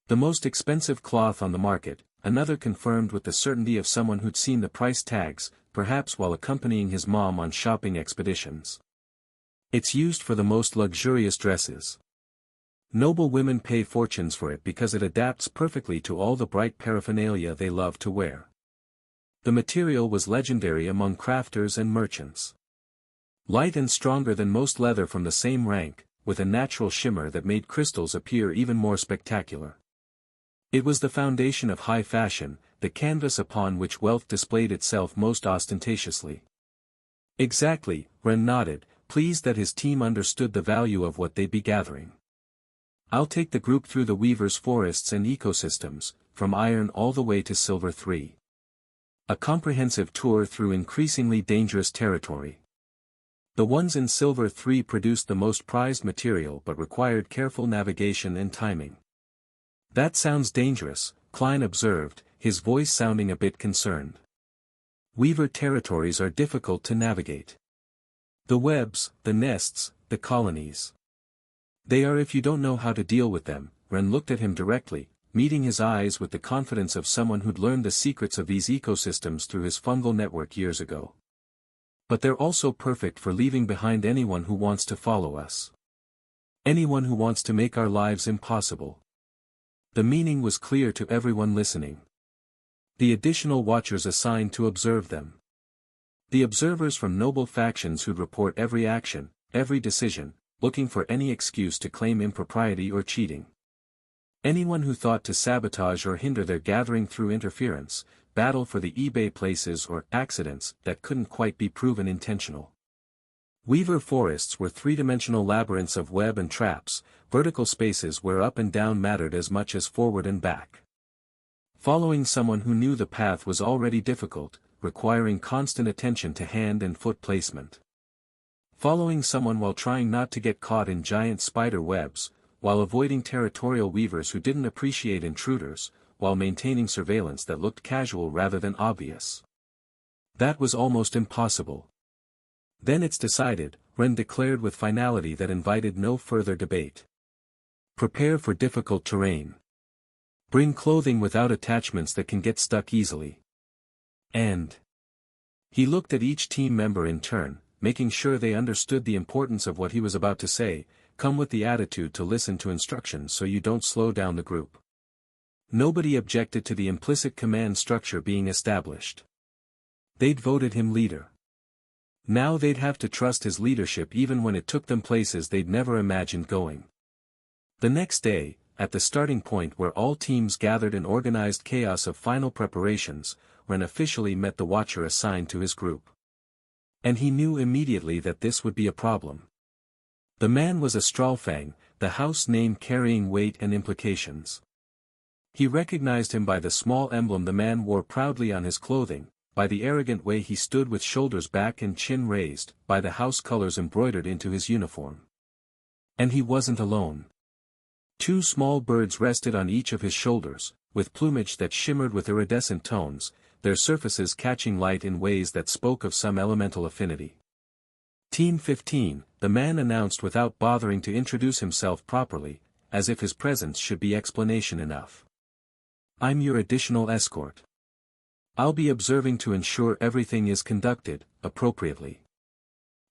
The most expensive cloth on the market, another confirmed with the certainty of someone who'd seen the price tags, perhaps while accompanying his mom on shopping expeditions. It's used for the most luxurious dresses. Noble women pay fortunes for it because it adapts perfectly to all the bright paraphernalia they love to wear. The material was legendary among crafters and merchants. Light and stronger than most leather from the same rank, with a natural shimmer that made crystals appear even more spectacular. It was the foundation of high fashion, the canvas upon which wealth displayed itself most ostentatiously. Exactly, Ren nodded, pleased that his team understood the value of what they'd be gathering. "I'll take the group through the Weaver's forests and ecosystems, from Iron all the way to Silver 3. A comprehensive tour through increasingly dangerous territory. The ones in Silver 3 produced the most prized material but required careful navigation and timing." "That sounds dangerous," Klein observed, his voice sounding a bit concerned. "Weaver territories are difficult to navigate. The webs, the nests, the colonies. They are if you don't know how to deal with them." Ren looked at him directly, meeting his eyes with the confidence of someone who'd learned the secrets of these ecosystems through his fungal network years ago. "But they're also perfect for leaving behind anyone who wants to follow us. Anyone who wants to make our lives impossible." The meaning was clear to everyone listening. The additional watchers assigned to observe them. The observers from noble factions who'd report every action, every decision, looking for any excuse to claim impropriety or cheating. Anyone who thought to sabotage or hinder their gathering through interference, battle for the eBay places or accidents that couldn't quite be proven intentional. Weaver forests were three-dimensional labyrinths of web and traps, vertical spaces where up and down mattered as much as forward and back. Following someone who knew the path was already difficult, requiring constant attention to hand and foot placement. Following someone while trying not to get caught in giant spider webs, while avoiding territorial weavers who didn't appreciate intruders, while maintaining surveillance that looked casual rather than obvious. That was almost impossible. "Then it's decided," Ren declared with finality that invited no further debate. "Prepare for difficult terrain. Bring clothing without attachments that can get stuck easily. And..." He looked at each team member in turn, making sure they understood the importance of what he was about to say. "Come with the attitude to listen to instructions so you don't slow down the group." Nobody objected to the implicit command structure being established. They'd voted him leader. Now they'd have to trust his leadership even when it took them places they'd never imagined going. The next day, at the starting point where all teams gathered in organized chaos of final preparations, Ren officially met the watcher assigned to his group. And he knew immediately that this would be a problem. The man was a Stralfang, the house name carrying weight and implications. He recognized him by the small emblem the man wore proudly on his clothing, by the arrogant way he stood with shoulders back and chin raised, by the house colors embroidered into his uniform. And he wasn't alone. Two small birds rested on each of his shoulders, with plumage that shimmered with iridescent tones, their surfaces catching light in ways that spoke of some elemental affinity. "Team 15, the man announced without bothering to introduce himself properly, as if his presence should be explanation enough. I'm your additional escort. I'll be observing to ensure everything is conducted appropriately.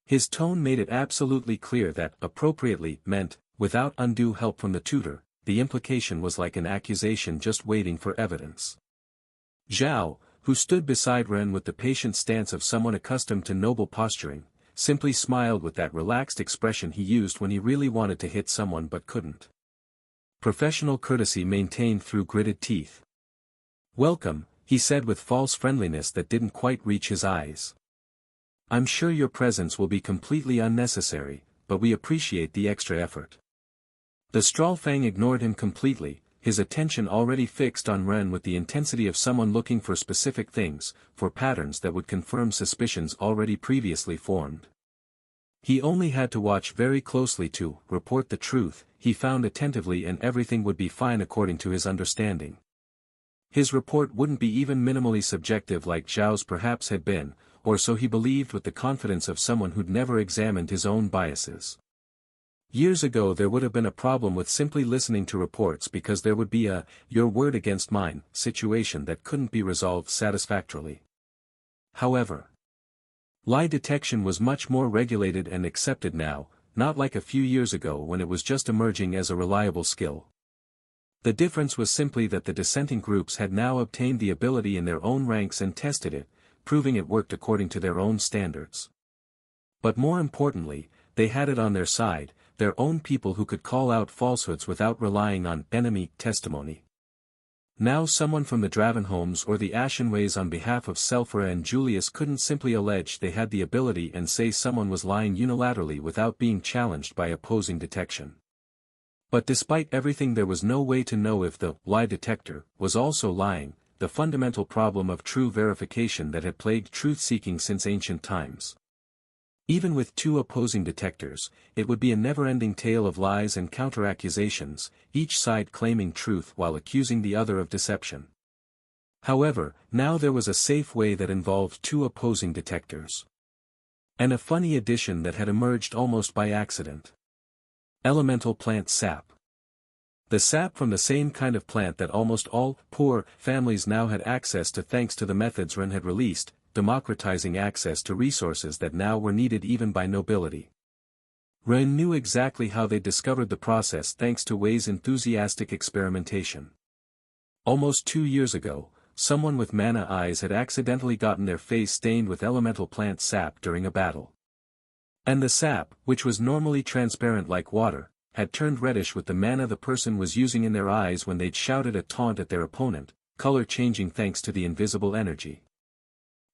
His tone made it absolutely clear that appropriately meant, without undue help from the tutor. The implication was like an accusation just waiting for evidence. Zhao, who stood beside Ren with the patient stance of someone accustomed to noble posturing, simply smiled with that relaxed expression he used when he really wanted to hit someone but couldn't. Professional courtesy maintained through gritted teeth. "Welcome," he said with false friendliness that didn't quite reach his eyes. "I'm sure your presence will be completely unnecessary, but we appreciate the extra effort." The Strawfang ignored him completely, his attention already fixed on Ren with the intensity of someone looking for specific things, for patterns that would confirm suspicions already previously formed. He only had to watch very closely to report the truth he found attentively, and everything would be fine according to his understanding. His report wouldn't be even minimally subjective like Zhao's perhaps had been, or so he believed with the confidence of someone who'd never examined his own biases. Years ago there would have been a problem with simply listening to reports because there would be a "your word against mine" situation that couldn't be resolved satisfactorily. However, lie detection was much more regulated and accepted now, not like a few years ago when it was just emerging as a reliable skill. The difference was simply that the dissenting groups had now obtained the ability in their own ranks and tested it, proving it worked according to their own standards. But more importantly, they had it on their side, their own people who could call out falsehoods without relying on enemy testimony. Now someone from the Dravenholms or the Ashenways on behalf of Selphra and Julius couldn't simply allege they had the ability and say someone was lying unilaterally without being challenged by opposing detection. But despite everything there was no way to know if the lie detector was also lying, the fundamental problem of true verification that had plagued truth-seeking since ancient times. Even with two opposing detectors, it would be a never-ending tale of lies and counter-accusations, each side claiming truth while accusing the other of deception. However, now there was a safe way that involved two opposing detectors. And a funny addition that had emerged almost by accident. Elemental plant sap. The sap from the same kind of plant that almost all poor families now had access to thanks to the methods Ren had released, democratizing access to resources that now were needed even by nobility. Ren knew exactly how they discovered the process thanks to Wei's enthusiastic experimentation. Almost 2 years ago, someone with mana eyes had accidentally gotten their face stained with elemental plant sap during a battle. And the sap, which was normally transparent like water, had turned reddish with the mana the person was using in their eyes when they'd shouted a taunt at their opponent, color changing thanks to the invisible energy.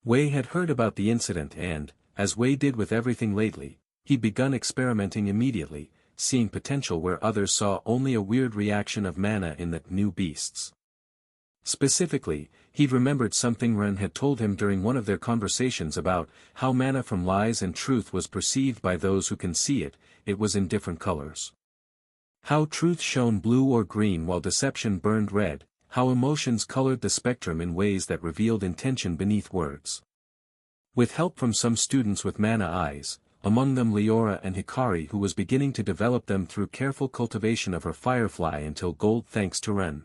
Wei had heard about the incident and, as Wei did with everything lately, he'd begun experimenting immediately, seeing potential where others saw only a weird reaction of mana in the new beasts. Specifically, he'd remembered something Ren had told him during one of their conversations about how mana from lies and truth was perceived by those who can see it. It was in different colors. How truth shone blue or green while deception burned red, how emotions colored the spectrum in ways that revealed intention beneath words. With help from some students with mana eyes, among them Leora and Hikari, who was beginning to develop them through careful cultivation of her firefly until gold thanks to Ren.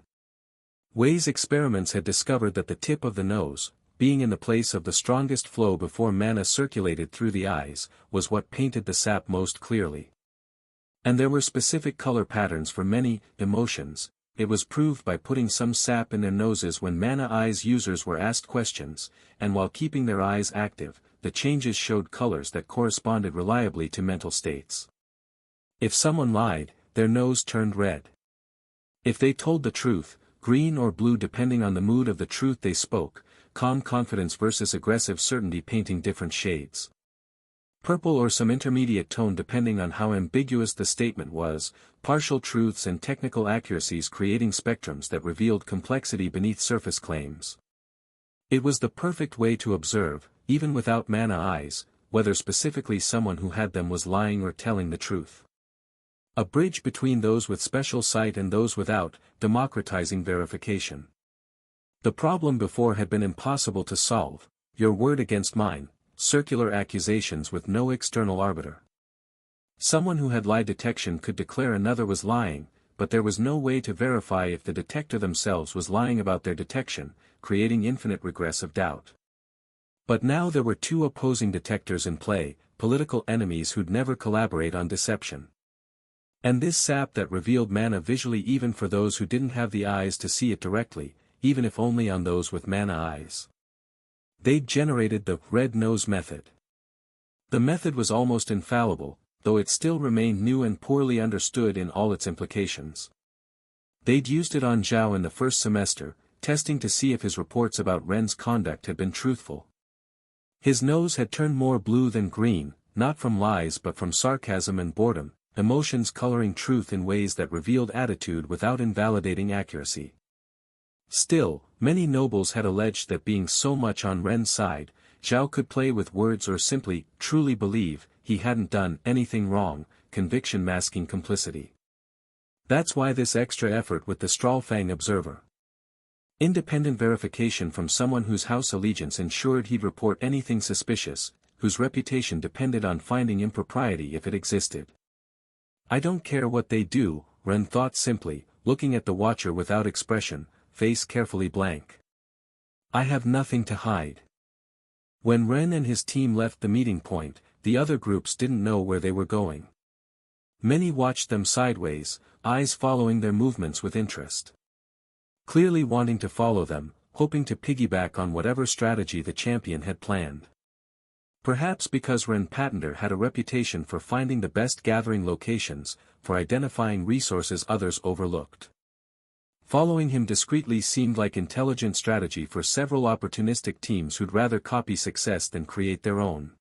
Wei's experiments had discovered that the tip of the nose, being in the place of the strongest flow before mana circulated through the eyes, was what painted the sap most clearly. And there were specific color patterns for many emotions. It was proved by putting some sap in their noses when mana eyes users were asked questions, and while keeping their eyes active, the changes showed colors that corresponded reliably to mental states. If someone lied, their nose turned red. If they told the truth, green or blue depending on the mood of the truth they spoke, calm confidence versus aggressive certainty painting different shades. Purple or some intermediate tone depending on how ambiguous the statement was, partial truths and technical accuracies creating spectrums that revealed complexity beneath surface claims. It was the perfect way to observe, even without mana eyes, whether specifically someone who had them was lying or telling the truth. A bridge between those with special sight and those without, democratizing verification. The problem before had been impossible to solve, your word against mine. Circular accusations with no external arbiter. Someone who had lie detection could declare another was lying, but there was no way to verify if the detector themselves was lying about their detection, creating infinite regress of doubt. But now there were two opposing detectors in play, political enemies who'd never collaborate on deception. And this sap that revealed mana visually even for those who didn't have the eyes to see it directly, even if only on those with mana eyes. They'd generated the red nose method. The method was almost infallible, though it still remained new and poorly understood in all its implications. They'd used it on Zhao in the first semester, testing to see if his reports about Ren's conduct had been truthful. His nose had turned more blue than green, not from lies but from sarcasm and boredom, emotions coloring truth in ways that revealed attitude without invalidating accuracy. Still, many nobles had alleged that being so much on Ren's side, Zhao could play with words or simply, truly believe, he hadn't done anything wrong, conviction masking complicity. That's why this extra effort with the Stralfang observer. Independent verification from someone whose house allegiance ensured he'd report anything suspicious, whose reputation depended on finding impropriety if it existed. I don't care what they do, Ren thought simply, looking at the watcher without expression, face carefully blank. I have nothing to hide. When Ren and his team left the meeting point, the other groups didn't know where they were going. Many watched them sideways, eyes following their movements with interest. Clearly wanting to follow them, hoping to piggyback on whatever strategy the champion had planned. Perhaps because Ren Patender had a reputation for finding the best gathering locations, for identifying resources others overlooked. Following him discreetly seemed like intelligent strategy for several opportunistic teams who'd rather copy success than create their own.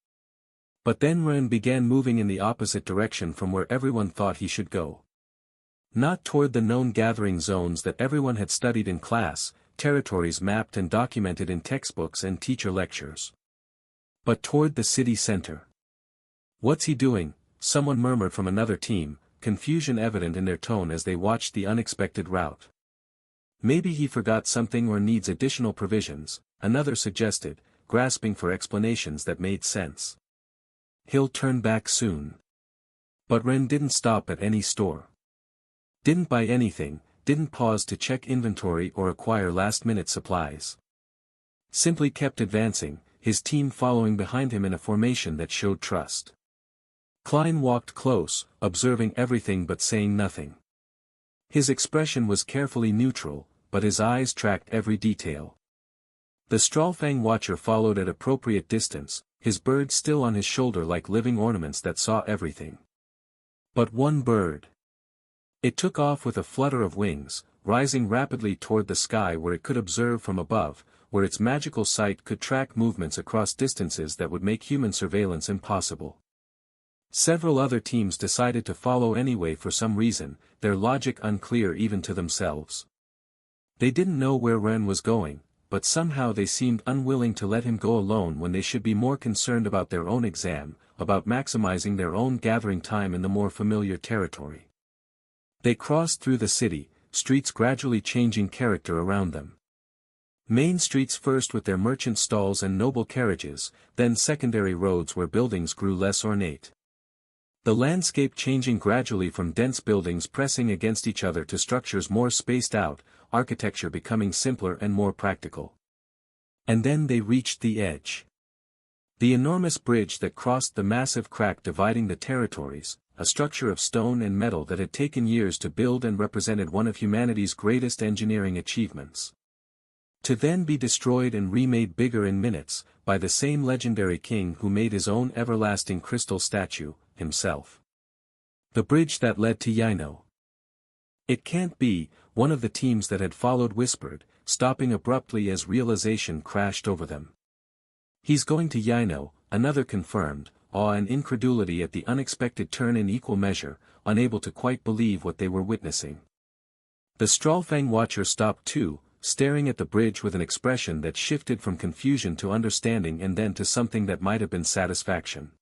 But then Ren began moving in the opposite direction from where everyone thought he should go. Not toward the known gathering zones that everyone had studied in class, territories mapped and documented in textbooks and teacher lectures. But toward the city center. What's he doing? Someone murmured from another team, confusion evident in their tone as they watched the unexpected route. Maybe he forgot something or needs additional provisions, another suggested, grasping for explanations that made sense. He'll turn back soon. But Ren didn't stop at any store. Didn't buy anything, didn't pause to check inventory or acquire last-minute supplies. Simply kept advancing, his team following behind him in a formation that showed trust. Klein walked close, observing everything but saying nothing. His expression was carefully neutral, but his eyes tracked every detail. The Stralfang watcher followed at appropriate distance, his bird still on his shoulder like living ornaments that saw everything. But one bird. It took off with a flutter of wings, rising rapidly toward the sky where it could observe from above, where its magical sight could track movements across distances that would make human surveillance impossible. Several other teams decided to follow anyway for some reason, their logic unclear even to themselves. They didn't know where Ren was going, but somehow they seemed unwilling to let him go alone when they should be more concerned about their own exam, about maximizing their own gathering time in the more familiar territory. They crossed through the city, streets gradually changing character around them. Main streets first with their merchant stalls and noble carriages, then secondary roads where buildings grew less ornate. The landscape changing gradually from dense buildings pressing against each other to structures more spaced out, architecture becoming simpler and more practical. And then they reached the edge. The enormous bridge that crossed the massive crack dividing the territories, a structure of stone and metal that had taken years to build and represented one of humanity's greatest engineering achievements. To then be destroyed and remade bigger in minutes, by the same legendary king who made his own everlasting crystal statue, himself. The bridge that led to Yino. It can't be, one of the teams that had followed whispered, stopping abruptly as realization crashed over them. He's going to Yino, another confirmed, awe and incredulity at the unexpected turn in equal measure, unable to quite believe what they were witnessing. The Stralfang watcher stopped too, staring at the bridge with an expression that shifted from confusion to understanding and then to something that might have been satisfaction.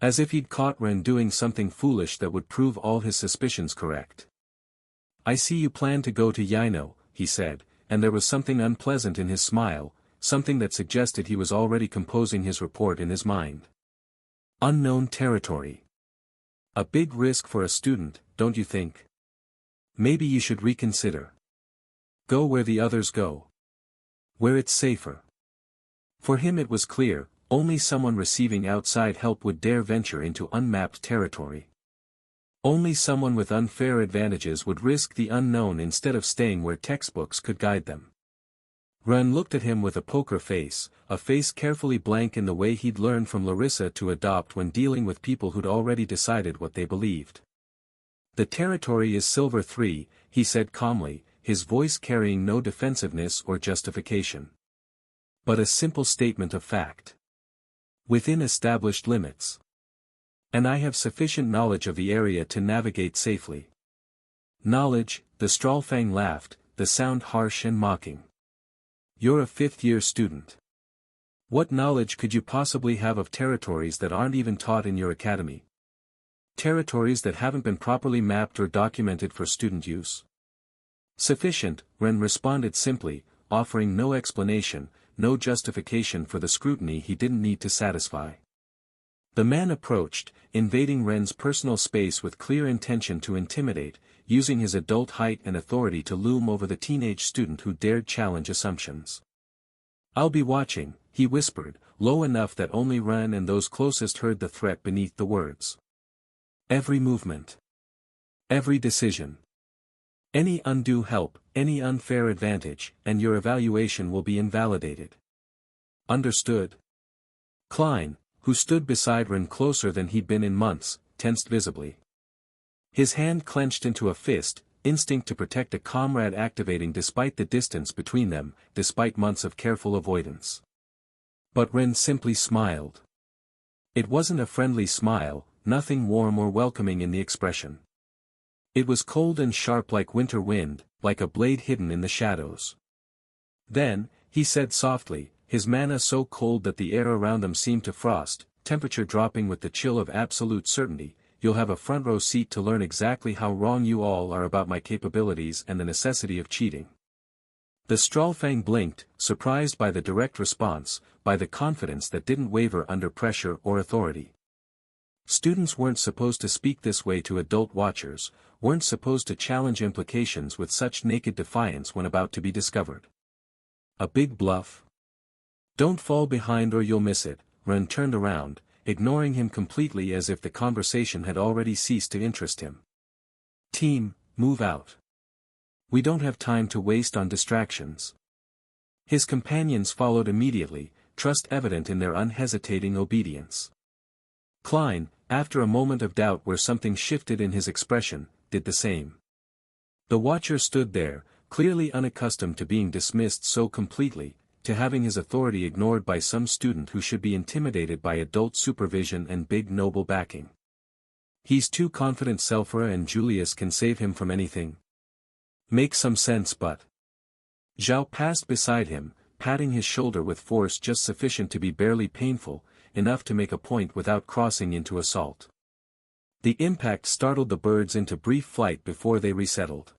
As if he'd caught Ren doing something foolish that would prove all his suspicions correct. I see you plan to go to Yino, he said, and there was something unpleasant in his smile, something that suggested he was already composing his report in his mind. Unknown territory. A big risk for a student, don't you think? Maybe you should reconsider. Go where the others go. Where it's safer. For him it was clear, only someone receiving outside help would dare venture into unmapped territory. Only someone with unfair advantages would risk the unknown instead of staying where textbooks could guide them. Ren looked at him with a poker face, a face carefully blank in the way he'd learned from Larissa to adopt when dealing with people who'd already decided what they believed. The territory is Silver 3, he said calmly, his voice carrying no defensiveness or justification. But a simple statement of fact. Within established limits. And I have sufficient knowledge of the area to navigate safely. Knowledge, the Strawlfang laughed, the sound harsh and mocking. You're a fifth-year student. What knowledge could you possibly have of territories that aren't even taught in your academy? Territories that haven't been properly mapped or documented for student use? Sufficient, Ren responded simply, offering no explanation, no justification for the scrutiny he didn't need to satisfy. The man approached, invading Ren's personal space with clear intention to intimidate, using his adult height and authority to loom over the teenage student who dared challenge assumptions. I'll be watching, he whispered, low enough that only Ren and those closest heard the threat beneath the words. Every movement. Every decision. Any undue help, any unfair advantage, and your evaluation will be invalidated. Understood? Klein, who stood beside Ren closer than he'd been in months, tensed visibly. His hand clenched into a fist, instinct to protect a comrade activating despite the distance between them, despite months of careful avoidance. But Ren simply smiled. It wasn't a friendly smile, nothing warm or welcoming in the expression. It was cold and sharp like winter wind, like a blade hidden in the shadows. Then, he said softly, his mana so cold that the air around them seemed to frost, temperature dropping with the chill of absolute certainty, you'll have a front row seat to learn exactly how wrong you all are about my capabilities and the necessity of cheating. The Strawlfang blinked, surprised by the direct response, by the confidence that didn't waver under pressure or authority. Students weren't supposed to speak this way to adult watchers, weren't supposed to challenge implications with such naked defiance when about to be discovered. A big bluff? Don't fall behind or you'll miss it, Ren turned around, ignoring him completely as if the conversation had already ceased to interest him. Team, move out. We don't have time to waste on distractions. His companions followed immediately, trust evident in their unhesitating obedience. Klein, after a moment of doubt where something shifted in his expression, did the same. The watcher stood there, clearly unaccustomed to being dismissed so completely, to having his authority ignored by some student who should be intimidated by adult supervision and big noble backing. He's too confident. Selphra and Julius can save him from anything. Makes some sense, but... Zhao passed beside him, patting his shoulder with force just sufficient to be barely painful, enough to make a point without crossing into assault. The impact startled the birds into brief flight before they resettled.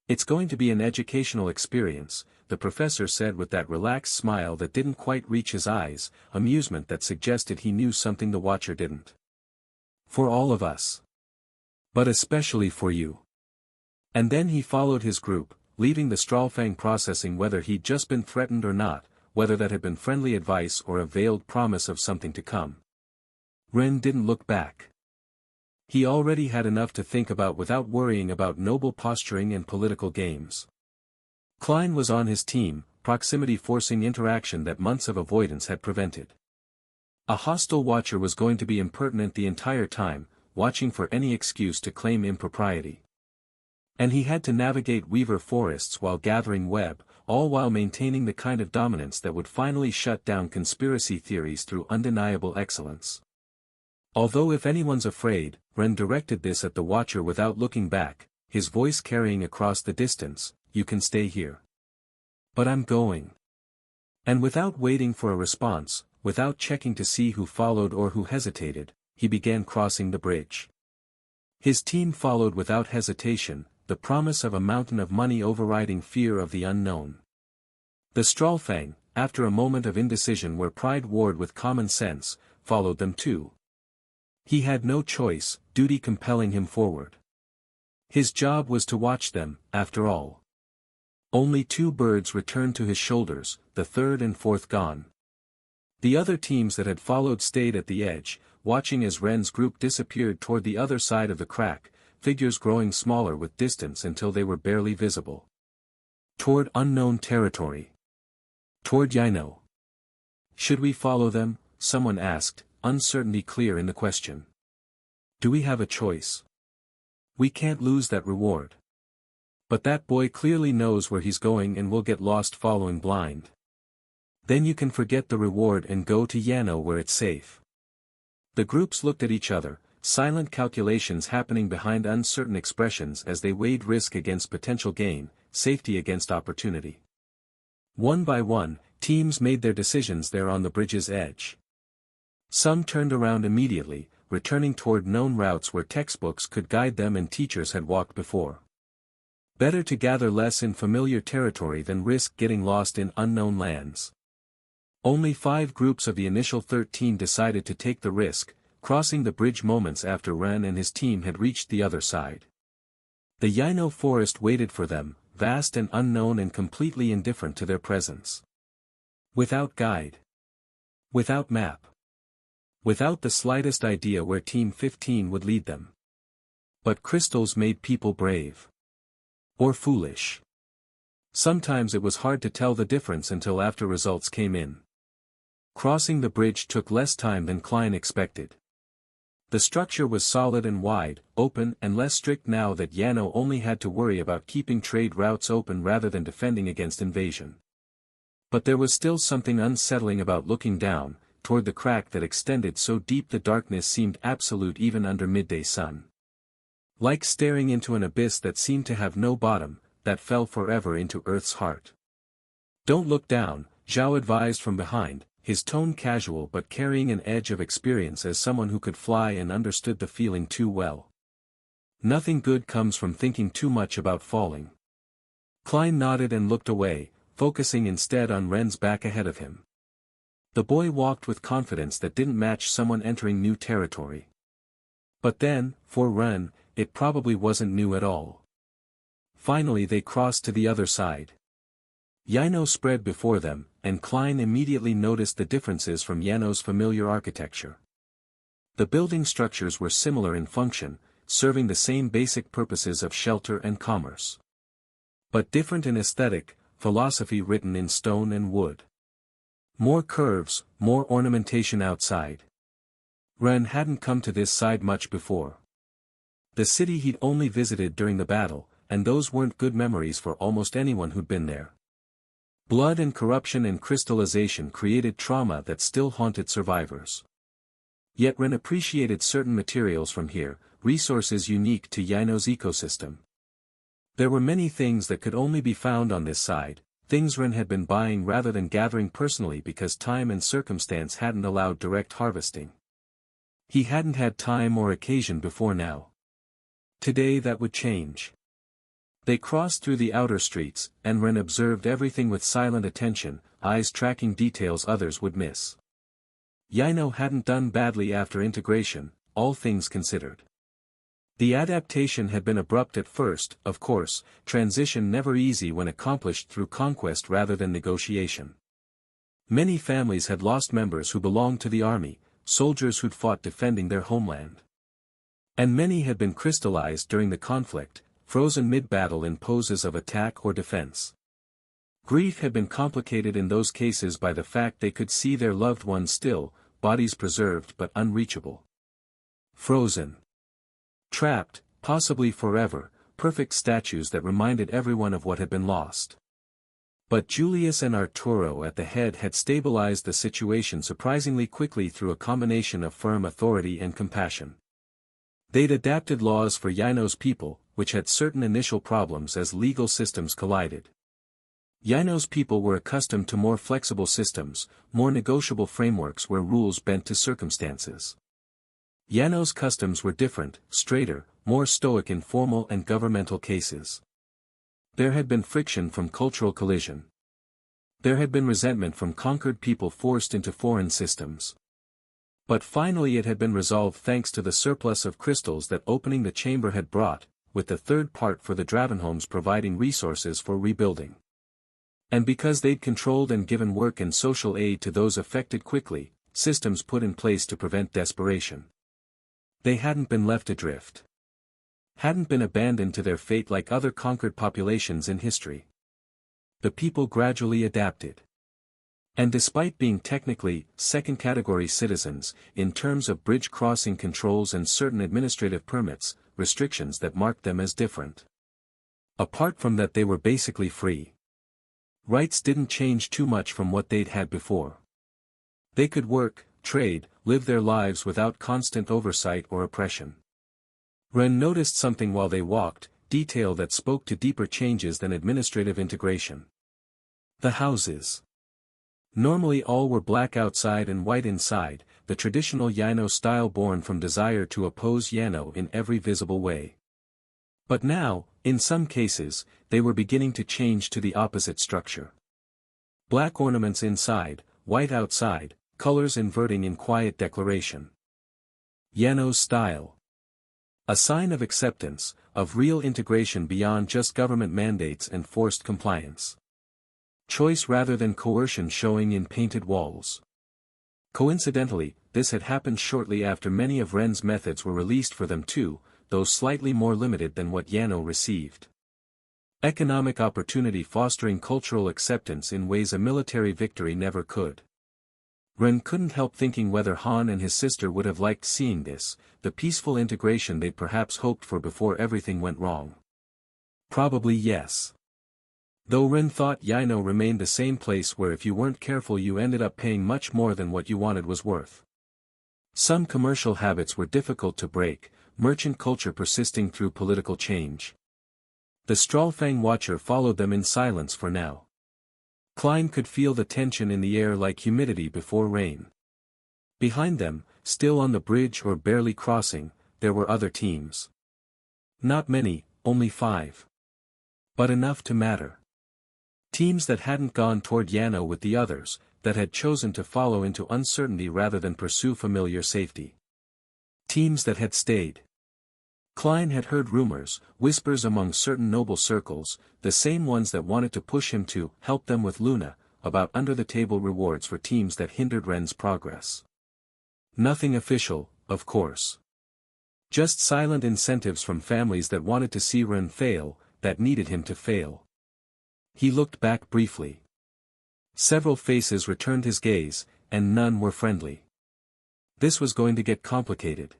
It's going to be an educational experience, the professor said with that relaxed smile that didn't quite reach his eyes, amusement that suggested he knew something the watcher didn't. For all of us. But especially for you. And then he followed his group, leaving the Strawlfang processing whether he'd just been threatened or not, whether that had been friendly advice or a veiled promise of something to come. Ren didn't look back. He already had enough to think about without worrying about noble posturing and political games. Klein was on his team, proximity forcing interaction that months of avoidance had prevented. A hostile watcher was going to be impertinent the entire time, watching for any excuse to claim impropriety. And he had to navigate Weaver forests while gathering web, all while maintaining the kind of dominance that would finally shut down conspiracy theories through undeniable excellence. Although if anyone's afraid, Ren directed this at the watcher without looking back, his voice carrying across the distance, you can stay here. But I'm going. And without waiting for a response, without checking to see who followed or who hesitated, he began crossing the bridge. His team followed without hesitation, the promise of a mountain of money overriding fear of the unknown. The Strawlfang, after a moment of indecision where pride warred with common sense, followed them too. He had no choice, duty compelling him forward. His job was to watch them, after all. Only 2 birds returned to his shoulders, the third and fourth gone. The other teams that had followed stayed at the edge, watching as Ren's group disappeared toward the other side of the crack, figures growing smaller with distance until they were barely visible. Toward unknown territory. Toward Yino. Should we follow them? Someone asked, uncertainty clear in the question. Do we have a choice? We can't lose that reward. But that boy clearly knows where he's going and will get lost following blind. Then you can forget the reward and go to Yano where it's safe. The groups looked at each other, silent calculations happening behind uncertain expressions as they weighed risk against potential gain, safety against opportunity. One by one, teams made their decisions there on the bridge's edge. Some turned around immediately, returning toward known routes where textbooks could guide them and teachers had walked before. Better to gather less in familiar territory than risk getting lost in unknown lands. Only 5 groups of the initial 13 decided to take the risk, crossing the bridge moments after Ren and his team had reached the other side. The Yino forest waited for them, vast and unknown and completely indifferent to their presence. Without guide. Without map. Without the slightest idea where Team 15 would lead them. But crystals made people brave. Or foolish. Sometimes it was hard to tell the difference until after results came in. Crossing the bridge took less time than Klein expected. The structure was solid and wide, open and less strict now that Yano only had to worry about keeping trade routes open rather than defending against invasion. But there was still something unsettling about looking down, toward the crack that extended so deep the darkness seemed absolute even under midday sun. Like staring into an abyss that seemed to have no bottom, that fell forever into Earth's heart. Don't look down, Zhao advised from behind, his tone casual but carrying an edge of experience as someone who could fly and understood the feeling too well. Nothing good comes from thinking too much about falling. Klein nodded and looked away, focusing instead on Ren's back ahead of him. The boy walked with confidence that didn't match someone entering new territory. But then, for Ren, it probably wasn't new at all. Finally they crossed to the other side. Yino spread before them, and Klein immediately noticed the differences from Yano's familiar architecture. The building structures were similar in function, serving the same basic purposes of shelter and commerce. But different in aesthetic, philosophy written in stone and wood. More curves, more ornamentation outside. Ren hadn't come to this side much before. The city he'd only visited during the battle, and those weren't good memories for almost anyone who'd been there. Blood and corruption and crystallization created trauma that still haunted survivors. Yet Ren appreciated certain materials from here, resources unique to Yino's ecosystem. There were many things that could only be found on this side, things Ren had been buying rather than gathering personally because time and circumstance hadn't allowed direct harvesting. He hadn't had time or occasion before now. Today that would change. They crossed through the outer streets, and Ren observed everything with silent attention, eyes tracking details others would miss. Yino hadn't done badly after integration, all things considered. The adaptation had been abrupt at first, of course, transition never easy when accomplished through conquest rather than negotiation. Many families had lost members who belonged to the army, soldiers who'd fought defending their homeland. And many had been crystallized during the conflict, frozen mid-battle in poses of attack or defense. Grief had been complicated in those cases by the fact they could see their loved ones still, bodies preserved but unreachable. Frozen. Trapped, possibly forever, perfect statues that reminded everyone of what had been lost. But Julius and Arturo at the head had stabilized the situation surprisingly quickly through a combination of firm authority and compassion. They'd adapted laws for Yino's people, which had certain initial problems as legal systems collided. Yino's people were accustomed to more flexible systems, more negotiable frameworks where rules bent to circumstances. Yano's customs were different, straighter, more stoic in formal and governmental cases. There had been friction from cultural collision. There had been resentment from conquered people forced into foreign systems. But finally it had been resolved thanks to the surplus of crystals that opening the chamber had brought, with the third part for the Dravenholms providing resources for rebuilding. And because they'd controlled and given work and social aid to those affected quickly, systems put in place to prevent desperation. They hadn't been left adrift. Hadn't been abandoned to their fate like other conquered populations in history. The people gradually adapted. And despite being technically second-category citizens, in terms of bridge crossing controls and certain administrative permits, restrictions that marked them as different. Apart from that, they were basically free. Rights didn't change too much from what they'd had before. They could work, trade, live their lives without constant oversight or oppression. Ren noticed something while they walked, detail that spoke to deeper changes than administrative integration. The houses. Normally all were black outside and white inside, the traditional Yano style born from desire to oppose Yano in every visible way. But now, in some cases, they were beginning to change to the opposite structure. Black ornaments inside, white outside, colors inverting in quiet declaration. Yano's style. A sign of acceptance, of real integration beyond just government mandates and forced compliance. Choice rather than coercion showing in painted walls. Coincidentally, this had happened shortly after many of Ren's methods were released for them too, though slightly more limited than what Yano received. Economic opportunity fostering cultural acceptance in ways a military victory never could. Ren couldn't help thinking whether Han and his sister would have liked seeing this, the peaceful integration they'd perhaps hoped for before everything went wrong. Probably yes. Though Ren thought Yano remained the same place where if you weren't careful you ended up paying much more than what you wanted was worth. Some commercial habits were difficult to break, merchant culture persisting through political change. The Stralfang Watcher followed them in silence for now. Klein could feel the tension in the air like humidity before rain. Behind them, still on the bridge or barely crossing, there were other teams. Not many, only 5. But enough to matter. Teams that hadn't gone toward Yano with the others, that had chosen to follow into uncertainty rather than pursue familiar safety. Teams that had stayed. Klein had heard rumors, whispers among certain noble circles, the same ones that wanted to push him to help them with Luna, about under-the-table rewards for teams that hindered Ren's progress. Nothing official, of course. Just silent incentives from families that wanted to see Ren fail, that needed him to fail. He looked back briefly. Several faces returned his gaze, and none were friendly. This was going to get complicated.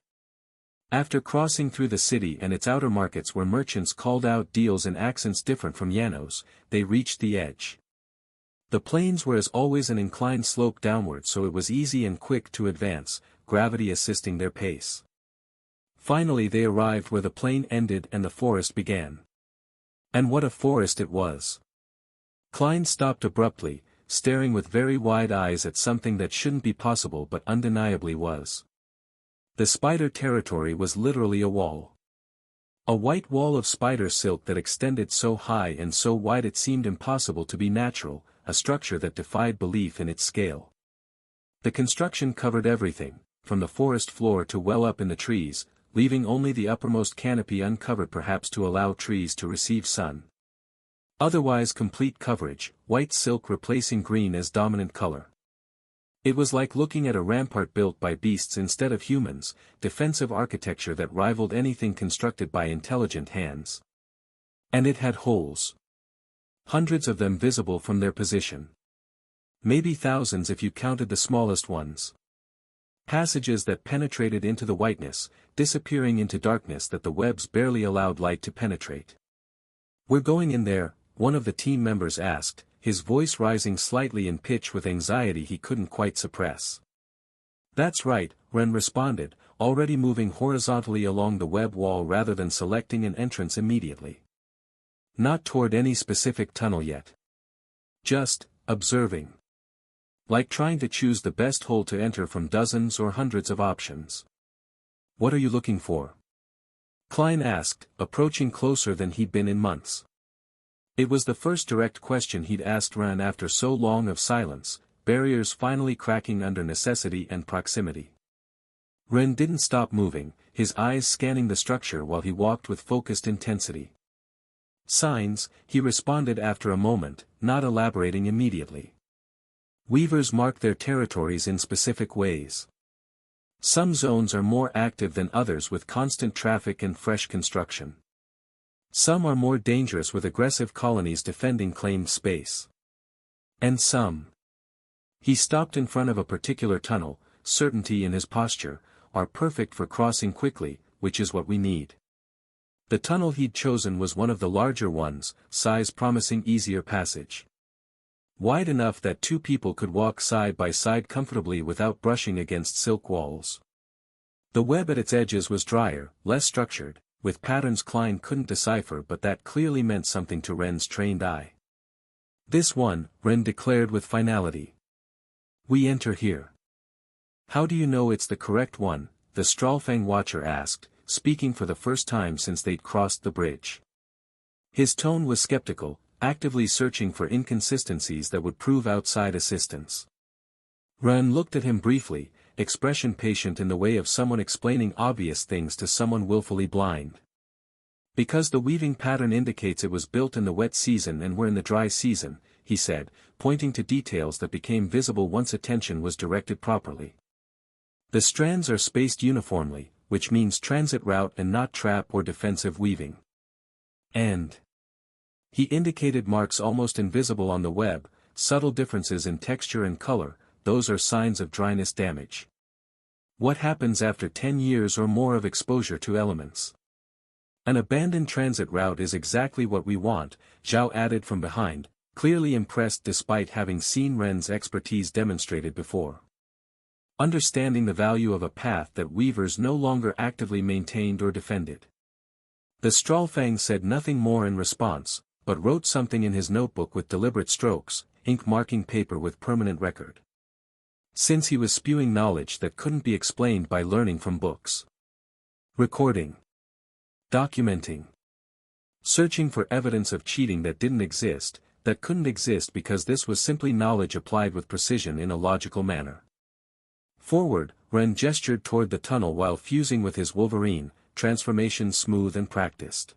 After crossing through the city and its outer markets where merchants called out deals in accents different from Yano's, they reached the edge. The plains were as always an inclined slope downward, so it was easy and quick to advance, gravity assisting their pace. Finally they arrived where the plain ended and the forest began. And what a forest it was! Klein stopped abruptly, staring with very wide eyes at something that shouldn't be possible but undeniably was. The spider territory was literally a wall. A white wall of spider silk that extended so high and so wide it seemed impossible to be natural, a structure that defied belief in its scale. The construction covered everything, from the forest floor to well up in the trees, leaving only the uppermost canopy uncovered perhaps to allow trees to receive sun. Otherwise complete coverage, white silk replacing green as dominant color. It was like looking at a rampart built by beasts instead of humans, defensive architecture that rivaled anything constructed by intelligent hands. And it had holes. Hundreds of them visible from their position. Maybe thousands if you counted the smallest ones. Passages that penetrated into the whiteness, disappearing into darkness that the webs barely allowed light to penetrate. "We're going in there," one of the team members asked, his voice rising slightly in pitch with anxiety he couldn't quite suppress. "That's right," Ren responded, already moving horizontally along the web wall rather than selecting an entrance immediately. Not toward any specific tunnel yet. Just, observing. Like trying to choose the best hole to enter from dozens or hundreds of options. "What are you looking for?" Klein asked, approaching closer than he'd been in months. It was the first direct question he'd asked Ren after so long of silence, barriers finally cracking under necessity and proximity. Ren didn't stop moving, his eyes scanning the structure while he walked with focused intensity. Signs, he responded after a moment, not elaborating immediately. Weavers mark their territories in specific ways. Some zones are more active than others with constant traffic and fresh construction. Some are more dangerous with aggressive colonies defending claimed space. And some. He stopped in front of a particular tunnel, certainty in his posture, are perfect for crossing quickly, which is what we need. The tunnel he'd chosen was one of the larger ones, size promising easier passage. Wide enough that two people could walk side by side comfortably without brushing against silk walls. The web at its edges was drier, less structured, with patterns Klein couldn't decipher, but that clearly meant something to Ren's trained eye. This one, Ren declared with finality. We enter here. How do you know it's the correct one? The Stralfang watcher asked, speaking for the first time since they'd crossed the bridge. His tone was skeptical, actively searching for inconsistencies that would prove outside assistance. Ren looked at him briefly, expression patient in the way of someone explaining obvious things to someone willfully blind. Because the weaving pattern indicates it was built in the wet season and we're in the dry season, he said, pointing to details that became visible once attention was directed properly. The strands are spaced uniformly, which means transit route and not trap or defensive weaving. And he indicated marks almost invisible on the web, subtle differences in texture and color, those are signs of dryness damage. What happens after 10 years or more of exposure to elements? An abandoned transit route is exactly what we want, Zhao added from behind, clearly impressed despite having seen Ren's expertise demonstrated before. Understanding the value of a path that weavers no longer actively maintained or defended. The Stralfang said nothing more in response, but wrote something in his notebook with deliberate strokes, ink marking paper with permanent record. Since he was spewing knowledge that couldn't be explained by learning from books. Recording. Documenting. Searching for evidence of cheating that didn't exist, that couldn't exist because this was simply knowledge applied with precision in a logical manner. Forward, Ren gestured toward the tunnel while fusing with his Wolverine, transformation smooth and practiced.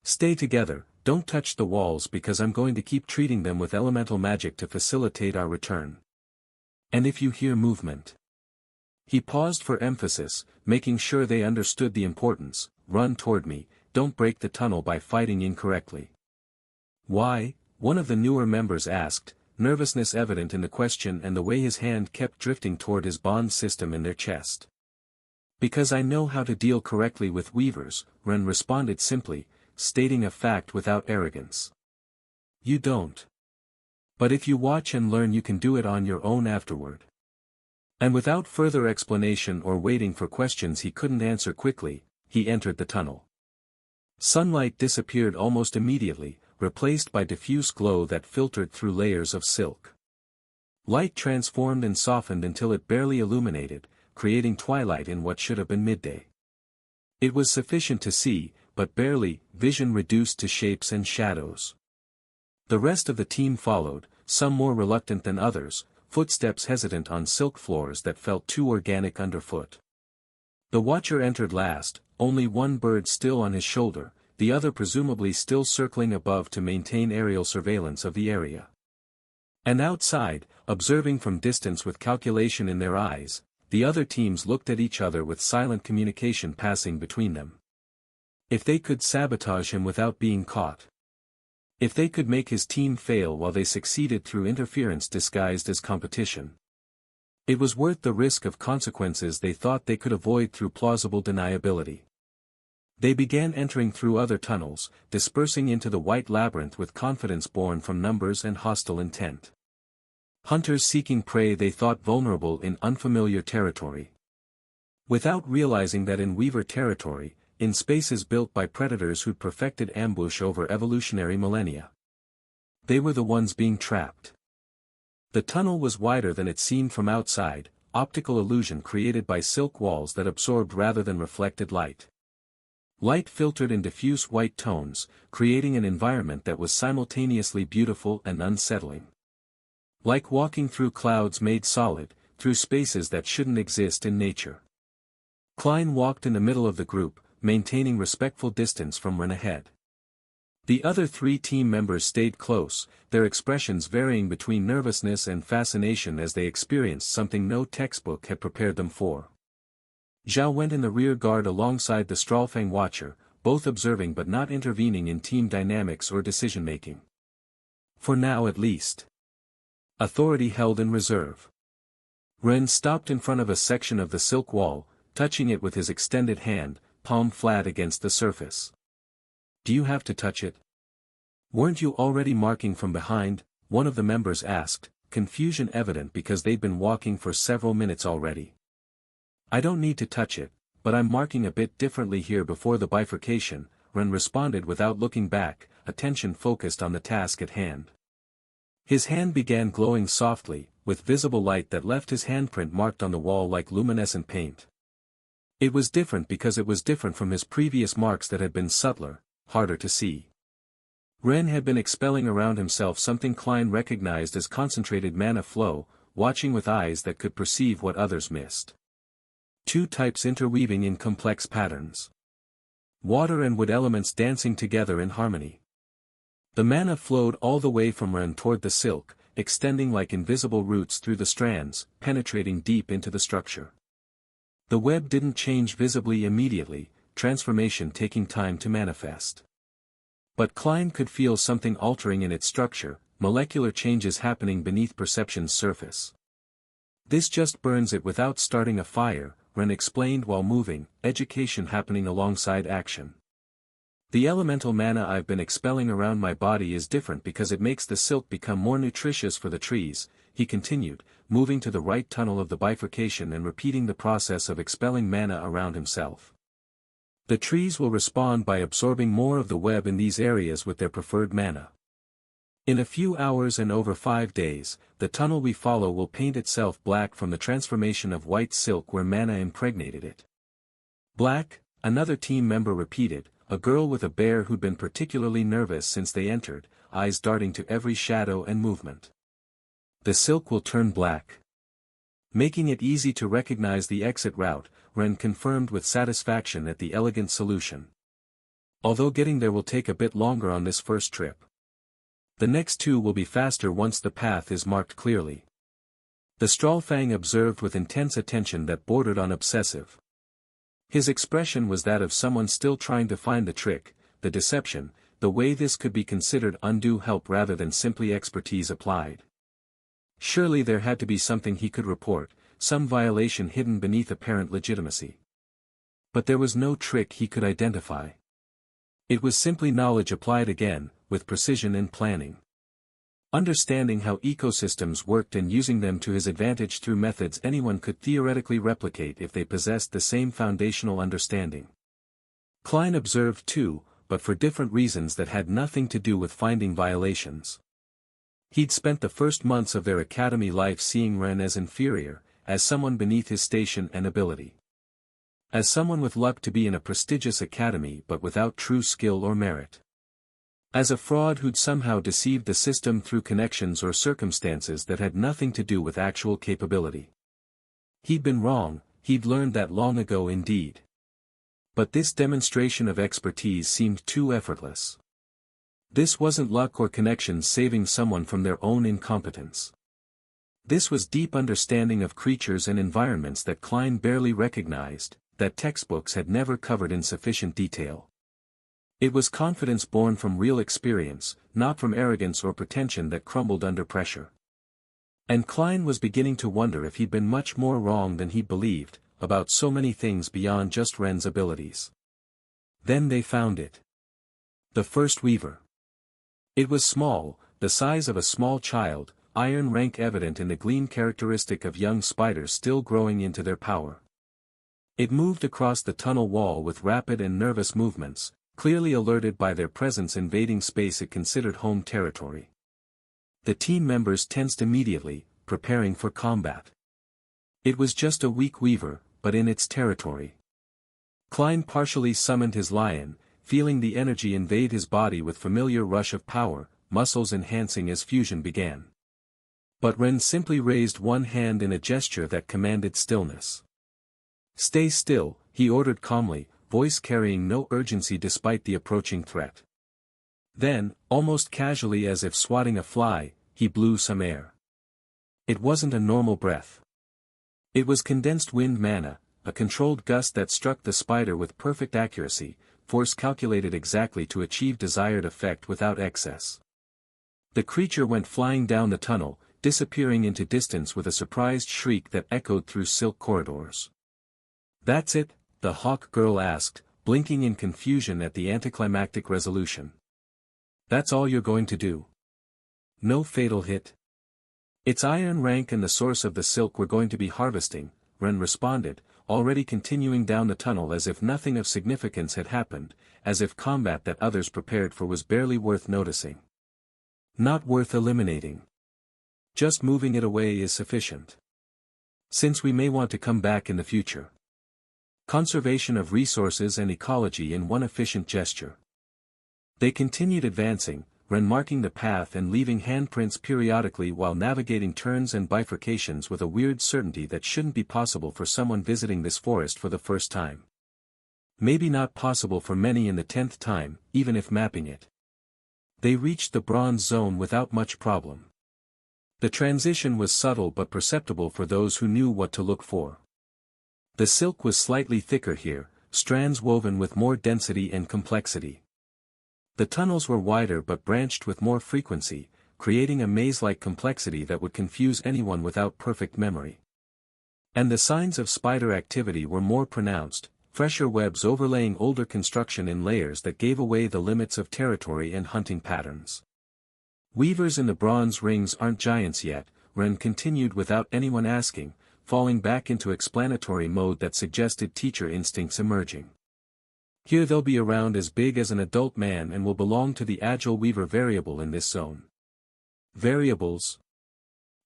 Stay together, don't touch the walls because I'm going to keep treating them with elemental magic to facilitate our return. And if you hear movement. He paused for emphasis, making sure they understood the importance, run toward me, don't break the tunnel by fighting incorrectly. Why? One of the newer members asked, nervousness evident in the question and the way his hand kept drifting toward his bond system in their chest. Because I know how to deal correctly with weavers, Ren responded simply, stating a fact without arrogance. You don't. But if you watch and learn you can do it on your own afterward. And without further explanation or waiting for questions he couldn't answer quickly, he entered the tunnel. Sunlight disappeared almost immediately, replaced by diffuse glow that filtered through layers of silk. Light transformed and softened until it barely illuminated, creating twilight in what should have been midday. It was sufficient to see, but barely, vision reduced to shapes and shadows. The rest of the team followed, some more reluctant than others, footsteps hesitant on silk floors that felt too organic underfoot. The watcher entered last, only one bird still on his shoulder, the other presumably still circling above to maintain aerial surveillance of the area. And outside, observing from distance with calculation in their eyes, the other teams looked at each other with silent communication passing between them. If they could sabotage him without being caught. If they could make his team fail while they succeeded through interference disguised as competition. It was worth the risk of consequences they thought they could avoid through plausible deniability. They began entering through other tunnels, dispersing into the white labyrinth with confidence born from numbers and hostile intent. Hunters seeking prey they thought vulnerable in unfamiliar territory. Without realizing that in Weaver territory, in spaces built by predators who'd perfected ambush over evolutionary millennia. They were the ones being trapped. The tunnel was wider than it seemed from outside, optical illusion created by silk walls that absorbed rather than reflected light. Light filtered in diffuse white tones, creating an environment that was simultaneously beautiful and unsettling. Like walking through clouds made solid, through spaces that shouldn't exist in nature. Klein walked in the middle of the group, maintaining respectful distance from Ren ahead. The other 3 team members stayed close, their expressions varying between nervousness and fascination as they experienced something no textbook had prepared them for. Zhao went in the rear guard alongside the Stralfang watcher, both observing but not intervening in team dynamics or decision-making. For now at least. Authority held in reserve. Ren stopped in front of a section of the silk wall, touching it with his extended hand, palm flat against the surface. Do you have to touch it? Weren't you already marking from behind? One of the members asked, confusion evident because they'd been walking for several minutes already. I don't need to touch it, but I'm marking a bit differently here before the bifurcation, Ren responded without looking back, attention focused on the task at hand. His hand began glowing softly, with visible light that left his handprint marked on the wall like luminescent paint. It was different because it was different from his previous marks that had been subtler, harder to see. Ren had been expelling around himself something Klein recognized as concentrated mana flow, watching with eyes that could perceive what others missed. 2 types interweaving in complex patterns. Water and wood elements dancing together in harmony. The mana flowed all the way from Ren toward the silk, extending like invisible roots through the strands, penetrating deep into the structure. The web didn't change visibly immediately, transformation taking time to manifest. But Klein could feel something altering in its structure, molecular changes happening beneath perception's surface. This just burns it without starting a fire, Ren explained while moving, education happening alongside action. The elemental mana I've been expelling around my body is different because it makes the silk become more nutritious for the trees, he continued, moving to the right tunnel of the bifurcation and repeating the process of expelling mana around himself. The trees will respond by absorbing more of the web in these areas with their preferred mana. In a few hours and over 5 days, the tunnel we follow will paint itself black from the transformation of white silk where mana impregnated it. Black, another team member repeated, a girl with a bear who'd been particularly nervous since they entered, eyes darting to every shadow and movement. The silk will turn black. Making it easy to recognize the exit route, Ren confirmed with satisfaction at the elegant solution. Although getting there will take a bit longer on this first trip. The next 2 will be faster once the path is marked clearly. The Stralfang observed with intense attention that bordered on obsessive. His expression was that of someone still trying to find the trick, the deception, the way this could be considered undue help rather than simply expertise applied. Surely there had to be something he could report, some violation hidden beneath apparent legitimacy. But there was no trick he could identify. It was simply knowledge applied again, with precision and planning. Understanding how ecosystems worked and using them to his advantage through methods anyone could theoretically replicate if they possessed the same foundational understanding. Klein observed too, but for different reasons that had nothing to do with finding violations. He'd spent the first months of their academy life seeing Ren as inferior, as someone beneath his station and ability. As someone with luck to be in a prestigious academy but without true skill or merit. As a fraud who'd somehow deceived the system through connections or circumstances that had nothing to do with actual capability. He'd been wrong, he'd learned that long ago indeed. But this demonstration of expertise seemed too effortless. This wasn't luck or connections saving someone from their own incompetence. This was deep understanding of creatures and environments that Klein barely recognized, that textbooks had never covered in sufficient detail. It was confidence born from real experience, not from arrogance or pretension that crumbled under pressure. And Klein was beginning to wonder if he'd been much more wrong than he'd believed, about so many things beyond just Ren's abilities. Then they found it. The first weaver. It was small, the size of a small child, iron rank evident in the gleam characteristic of young spiders still growing into their power. It moved across the tunnel wall with rapid and nervous movements, clearly alerted by their presence invading space it considered home territory. The team members tensed immediately, preparing for combat. It was just a weak weaver, but in its territory. Klein partially summoned his lion, feeling the energy invade his body with familiar rush of power, muscles enhancing as fusion began. But Ren simply raised one hand in a gesture that commanded stillness. Stay still, he ordered calmly, voice carrying no urgency despite the approaching threat. Then, almost casually as if swatting a fly, he blew some air. It wasn't a normal breath. It was condensed wind mana, a controlled gust that struck the spider with perfect accuracy, force calculated exactly to achieve desired effect without excess. The creature went flying down the tunnel, disappearing into distance with a surprised shriek that echoed through silk corridors. "That's it?" the hawk girl asked, blinking in confusion at the anticlimactic resolution. "That's all you're going to do? No fatal hit?" "It's Iron Rank and the source of the silk we're going to be harvesting," Ren responded, already continuing down the tunnel as if nothing of significance had happened, as if combat that others prepared for was barely worth noticing. "Not worth eliminating. Just moving it away is sufficient. Since we may want to come back in the future. Conservation of resources and ecology in one efficient gesture." They continued advancing, Ren marking the path and leaving handprints periodically while navigating turns and bifurcations with a weird certainty that shouldn't be possible for someone visiting this forest for the first time. Maybe not possible for many in the 10th time, even if mapping it. They reached the bronze zone without much problem. The transition was subtle but perceptible for those who knew what to look for. The silk was slightly thicker here, strands woven with more density and complexity. The tunnels were wider but branched with more frequency, creating a maze-like complexity that would confuse anyone without perfect memory. And the signs of spider activity were more pronounced, fresher webs overlaying older construction in layers that gave away the limits of territory and hunting patterns. "Weavers in the bronze rings aren't giants yet," Ren continued without anyone asking, falling back into explanatory mode that suggested teacher instincts emerging. "Here they'll be around as big as an adult man and will belong to the Agile Weaver variable in this zone." "Variables?"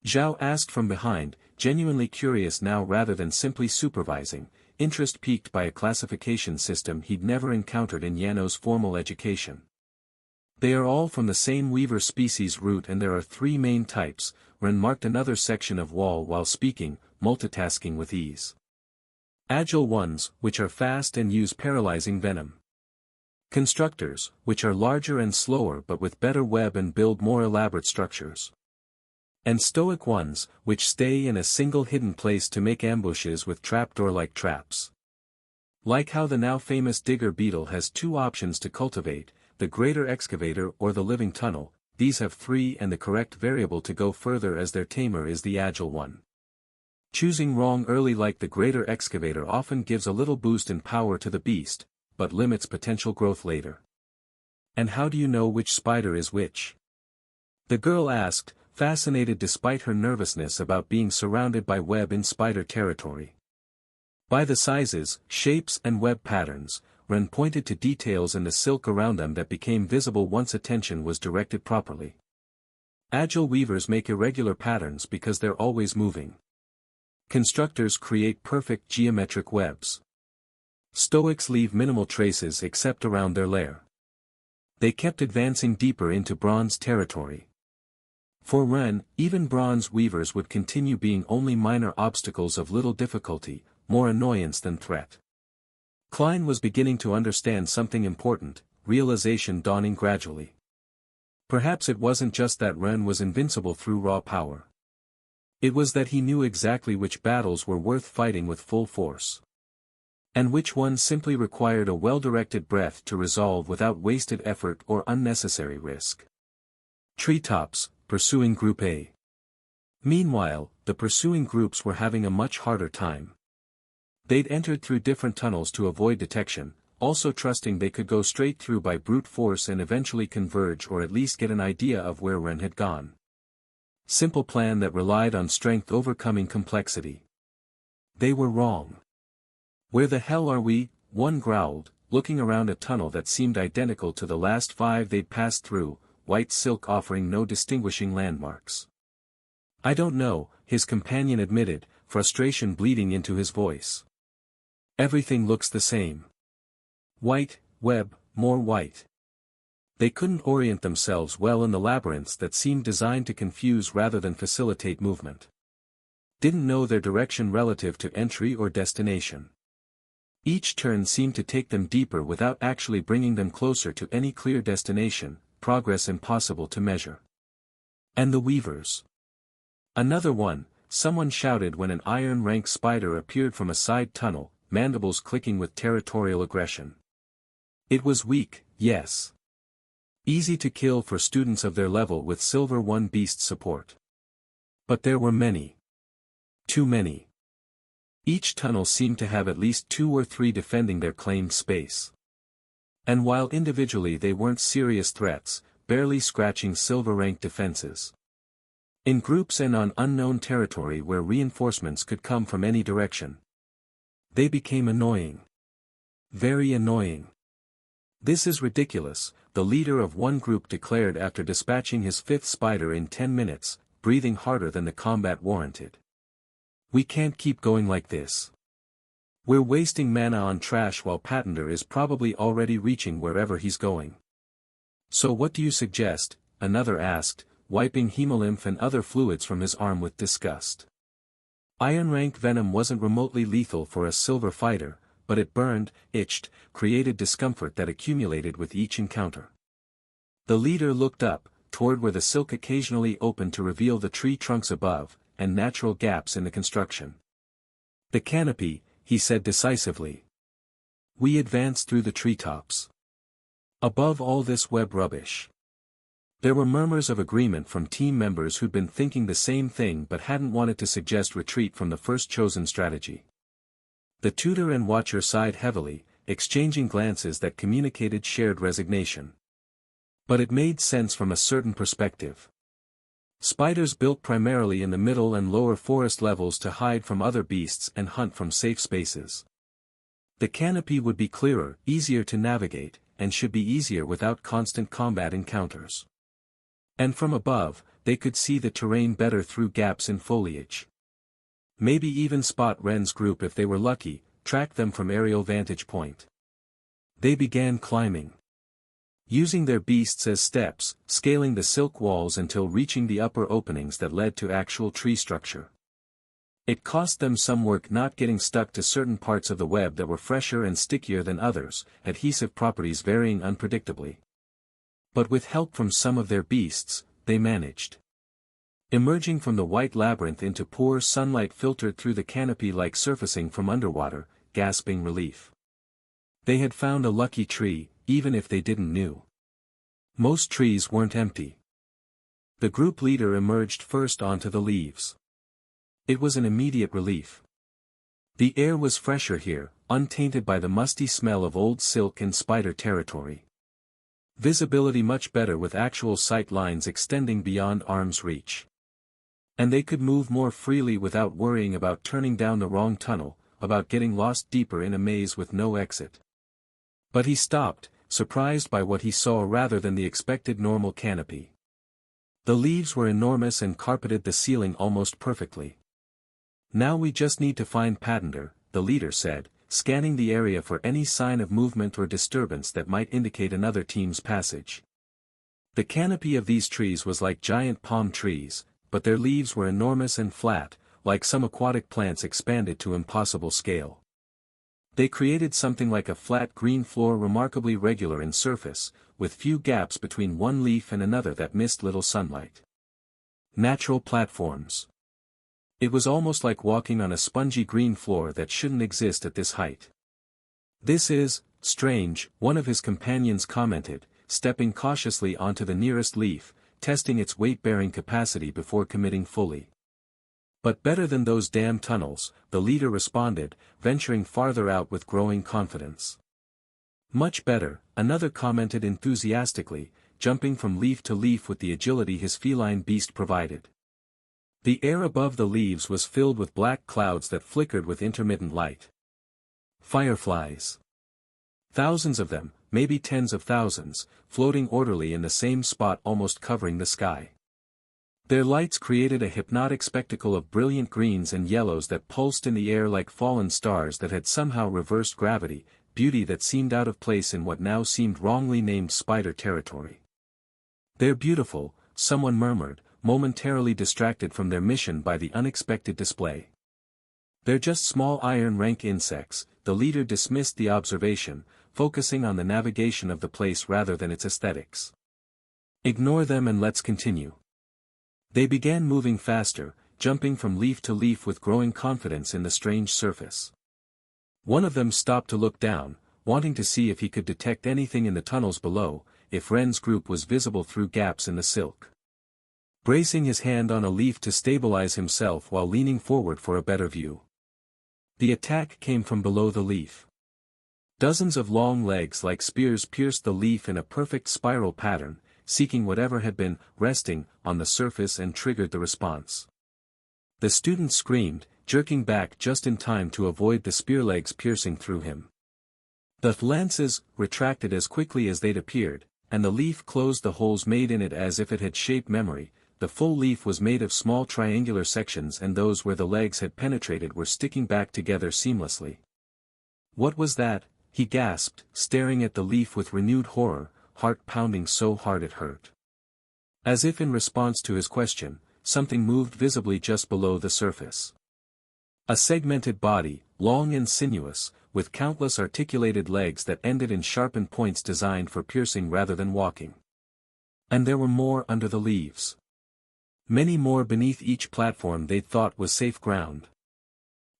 Zhao asked from behind, genuinely curious now rather than simply supervising, interest piqued by a classification system he'd never encountered in Yano's formal education. "They are all from the same weaver species root and there are 3 main types," Ren marked another section of wall while speaking, multitasking with ease. "Agile ones, which are fast and use paralyzing venom. Constructors, which are larger and slower but with better web and build more elaborate structures. And stoic ones, which stay in a single hidden place to make ambushes with trapdoor-like traps. Like how the now famous digger beetle has 2 options to cultivate, the greater excavator or the living tunnel, these have 3 and the correct variable to go further as their tamer is the agile one. Choosing wrong early like the greater excavator often gives a little boost in power to the beast, but limits potential growth later." "And how do you know which spider is which?" the girl asked, fascinated despite her nervousness about being surrounded by web in spider territory. "By the sizes, shapes and web patterns," Ren pointed to details in the silk around them that became visible once attention was directed properly. "Agile weavers make irregular patterns because they're always moving. Constructors create perfect geometric webs. Stoics leave minimal traces except around their lair." They kept advancing deeper into bronze territory. For Ren, even bronze weavers would continue being only minor obstacles of little difficulty, more annoyance than threat. Klein was beginning to understand something important, realization dawning gradually. Perhaps it wasn't just that Ren was invincible through raw power. It was that he knew exactly which battles were worth fighting with full force. And which ones simply required a well-directed breath to resolve without wasted effort or unnecessary risk. Treetops, pursuing Group A. Meanwhile, the pursuing groups were having a much harder time. They'd entered through different tunnels to avoid detection, also trusting they could go straight through by brute force and eventually converge or at least get an idea of where Ren had gone. Simple plan that relied on strength overcoming complexity. They were wrong. "Where the hell are we?" one growled, looking around a tunnel that seemed identical to the last 5 they'd passed through, white silk offering no distinguishing landmarks. "I don't know," his companion admitted, frustration bleeding into his voice. "Everything looks the same. White, web, more white." They couldn't orient themselves well in the labyrinths that seemed designed to confuse rather than facilitate movement. Didn't know their direction relative to entry or destination. Each turn seemed to take them deeper without actually bringing them closer to any clear destination, progress impossible to measure. And the weavers. Another one, someone shouted when an iron-rank spider appeared from a side tunnel, mandibles clicking with territorial aggression. It was weak, yes. Easy to kill for students of their level with Silver 1 beast support. But there were many. Too many. Each tunnel seemed to have at least 2 or 3 defending their claimed space. And while individually they weren't serious threats, barely scratching silver-rank defenses. In groups and on unknown territory where reinforcements could come from any direction. They became annoying. Very annoying. "This is ridiculous," the leader of one group declared after dispatching his 5th spider in 10 minutes, breathing harder than the combat warranted. "We can't keep going like this. We're wasting mana on trash while Patender is probably already reaching wherever he's going." "So what do you suggest?" another asked, wiping hemolymph and other fluids from his arm with disgust. Iron-rank venom wasn't remotely lethal for a silver fighter, but it burned, itched, created discomfort that accumulated with each encounter. The leader looked up, toward where the silk occasionally opened to reveal the tree trunks above, and natural gaps in the construction. "The canopy," he said decisively. "We advance through the treetops. Above all this web rubbish." There were murmurs of agreement from team members who'd been thinking the same thing but hadn't wanted to suggest retreat from the first chosen strategy. The tutor and watcher sighed heavily, exchanging glances that communicated shared resignation. But it made sense from a certain perspective. Spiders built primarily in the middle and lower forest levels to hide from other beasts and hunt from safe spaces. The canopy would be clearer, easier to navigate, and should be easier without constant combat encounters. And from above, they could see the terrain better through gaps in foliage. Maybe even spot Ren's group if they were lucky, track them from aerial vantage point. They began climbing. Using their beasts as steps, scaling the silk walls until reaching the upper openings that led to actual tree structure. It cost them some work not getting stuck to certain parts of the web that were fresher and stickier than others, adhesive properties varying unpredictably. But with help from some of their beasts, they managed. Emerging from the white labyrinth into poor sunlight filtered through the canopy like surfacing from underwater, gasping relief. They had found a lucky tree, even if they didn't know. Most trees weren't empty. The group leader emerged first onto the leaves. It was an immediate relief. The air was fresher here, untainted by the musty smell of old silk and spider territory. Visibility much better with actual sight lines extending beyond arm's reach. And they could move more freely without worrying about turning down the wrong tunnel, about getting lost deeper in a maze with no exit. But he stopped, surprised by what he saw rather than the expected normal canopy. The leaves were enormous and carpeted the ceiling almost perfectly. "Now we just need to find Patender," the leader said, scanning the area for any sign of movement or disturbance that might indicate another team's passage. The canopy of these trees was like giant palm trees, but their leaves were enormous and flat, like some aquatic plants expanded to impossible scale. They created something like a flat green floor remarkably regular in surface, with few gaps between one leaf and another that missed little sunlight. Natural platforms. It was almost like walking on a spongy green floor that shouldn't exist at this height. "This is strange," one of his companions commented, stepping cautiously onto the nearest leaf, testing its weight-bearing capacity before committing fully. "But better than those damn tunnels," the leader responded, venturing farther out with growing confidence. "Much better," another commented enthusiastically, jumping from leaf to leaf with the agility his feline beast provided. The air above the leaves was filled with black clouds that flickered with intermittent light. Fireflies. Thousands of them, maybe tens of thousands, floating orderly in the same spot almost covering the sky. Their lights created a hypnotic spectacle of brilliant greens and yellows that pulsed in the air like fallen stars that had somehow reversed gravity, beauty that seemed out of place in what now seemed wrongly named spider territory. "They're beautiful," someone murmured, momentarily distracted from their mission by the unexpected display. "They're just small iron-rank insects," the leader dismissed the observation, focusing on the navigation of the place rather than its aesthetics. "Ignore them and let's continue." They began moving faster, jumping from leaf to leaf with growing confidence in the strange surface. One of them stopped to look down, wanting to see if he could detect anything in the tunnels below, if Ren's group was visible through gaps in the silk. Bracing his hand on a leaf to stabilize himself while leaning forward for a better view. The attack came from below the leaf. Dozens of long legs like spears pierced the leaf in a perfect spiral pattern, seeking whatever had been resting on the surface and triggered the response. The student screamed, jerking back just in time to avoid the spear legs piercing through him. The lances retracted as quickly as they'd appeared, and the leaf closed the holes made in it as if it had shaped memory. The full leaf was made of small triangular sections, and those where the legs had penetrated were sticking back together seamlessly. "What was that?" he gasped, staring at the leaf with renewed horror, heart pounding so hard it hurt. As if in response to his question, something moved visibly just below the surface. A segmented body, long and sinuous, with countless articulated legs that ended in sharpened points designed for piercing rather than walking. And there were more under the leaves. Many more beneath each platform they thought was safe ground.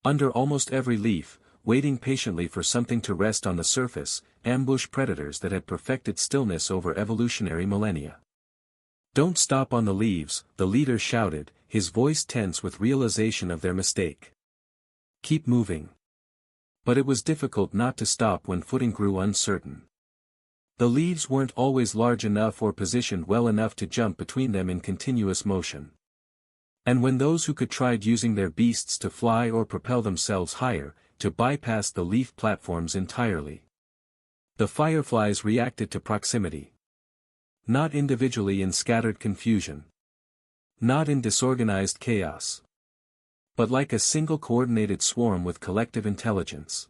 Under almost every leaf, waiting patiently for something to rest on the surface, ambushed predators that had perfected stillness over evolutionary millennia. "Don't stop on the leaves," the leader shouted, his voice tense with realization of their mistake. "Keep moving." But it was difficult not to stop when footing grew uncertain. The leaves weren't always large enough or positioned well enough to jump between them in continuous motion. And when those who could tried using their beasts to fly or propel themselves higher, to bypass the leaf platforms entirely. The fireflies reacted to proximity. Not individually in scattered confusion. Not in disorganized chaos. But like a single coordinated swarm with collective intelligence.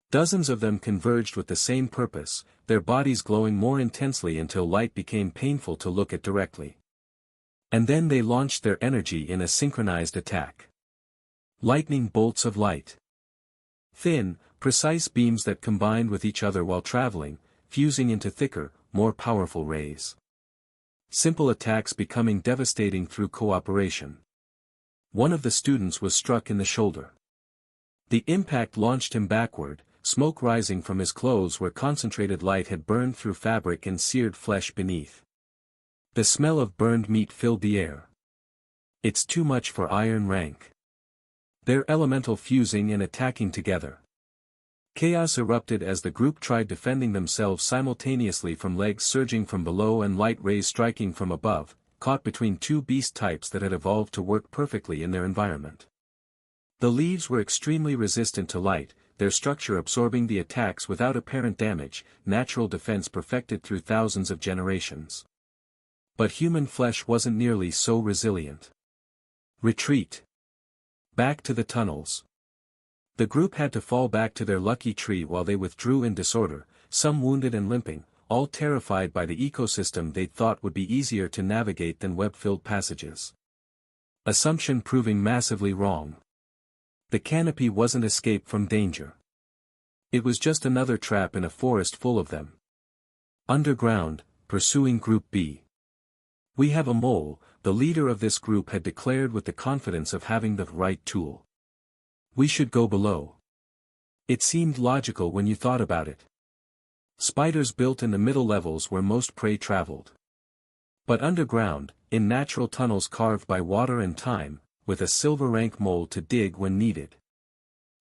Dozens of them converged with the same purpose, their bodies glowing more intensely until light became painful to look at directly. And then they launched their energy in a synchronized attack. Lightning bolts of light. Thin, precise beams that combined with each other while traveling, fusing into thicker, more powerful rays. Simple attacks becoming devastating through cooperation. One of the students was struck in the shoulder. The impact launched him backward, smoke rising from his clothes where concentrated light had burned through fabric and seared flesh beneath. The smell of burned meat filled the air. "It's too much for iron rank." Their elemental fusing and attacking together. Chaos erupted as the group tried defending themselves simultaneously from legs surging from below and light rays striking from above, caught between two beast types that had evolved to work perfectly in their environment. The leaves were extremely resistant to light, their structure absorbing the attacks without apparent damage, natural defense perfected through thousands of generations. But human flesh wasn't nearly so resilient. Retreat. Back to the tunnels. The group had to fall back to their lucky tree while they withdrew in disorder, some wounded and limping, all terrified by the ecosystem they thought would be easier to navigate than web-filled passages. Assumption proving massively wrong. The canopy wasn't escape from danger. It was just another trap in a forest full of them. Underground, pursuing Group B. "We have a mole," the leader of this group had declared with the confidence of having the right tool. "We should go below." It seemed logical when you thought about it. Spiders built in the middle levels where most prey traveled. But underground, in natural tunnels carved by water and time, with a silver rank mole to dig when needed.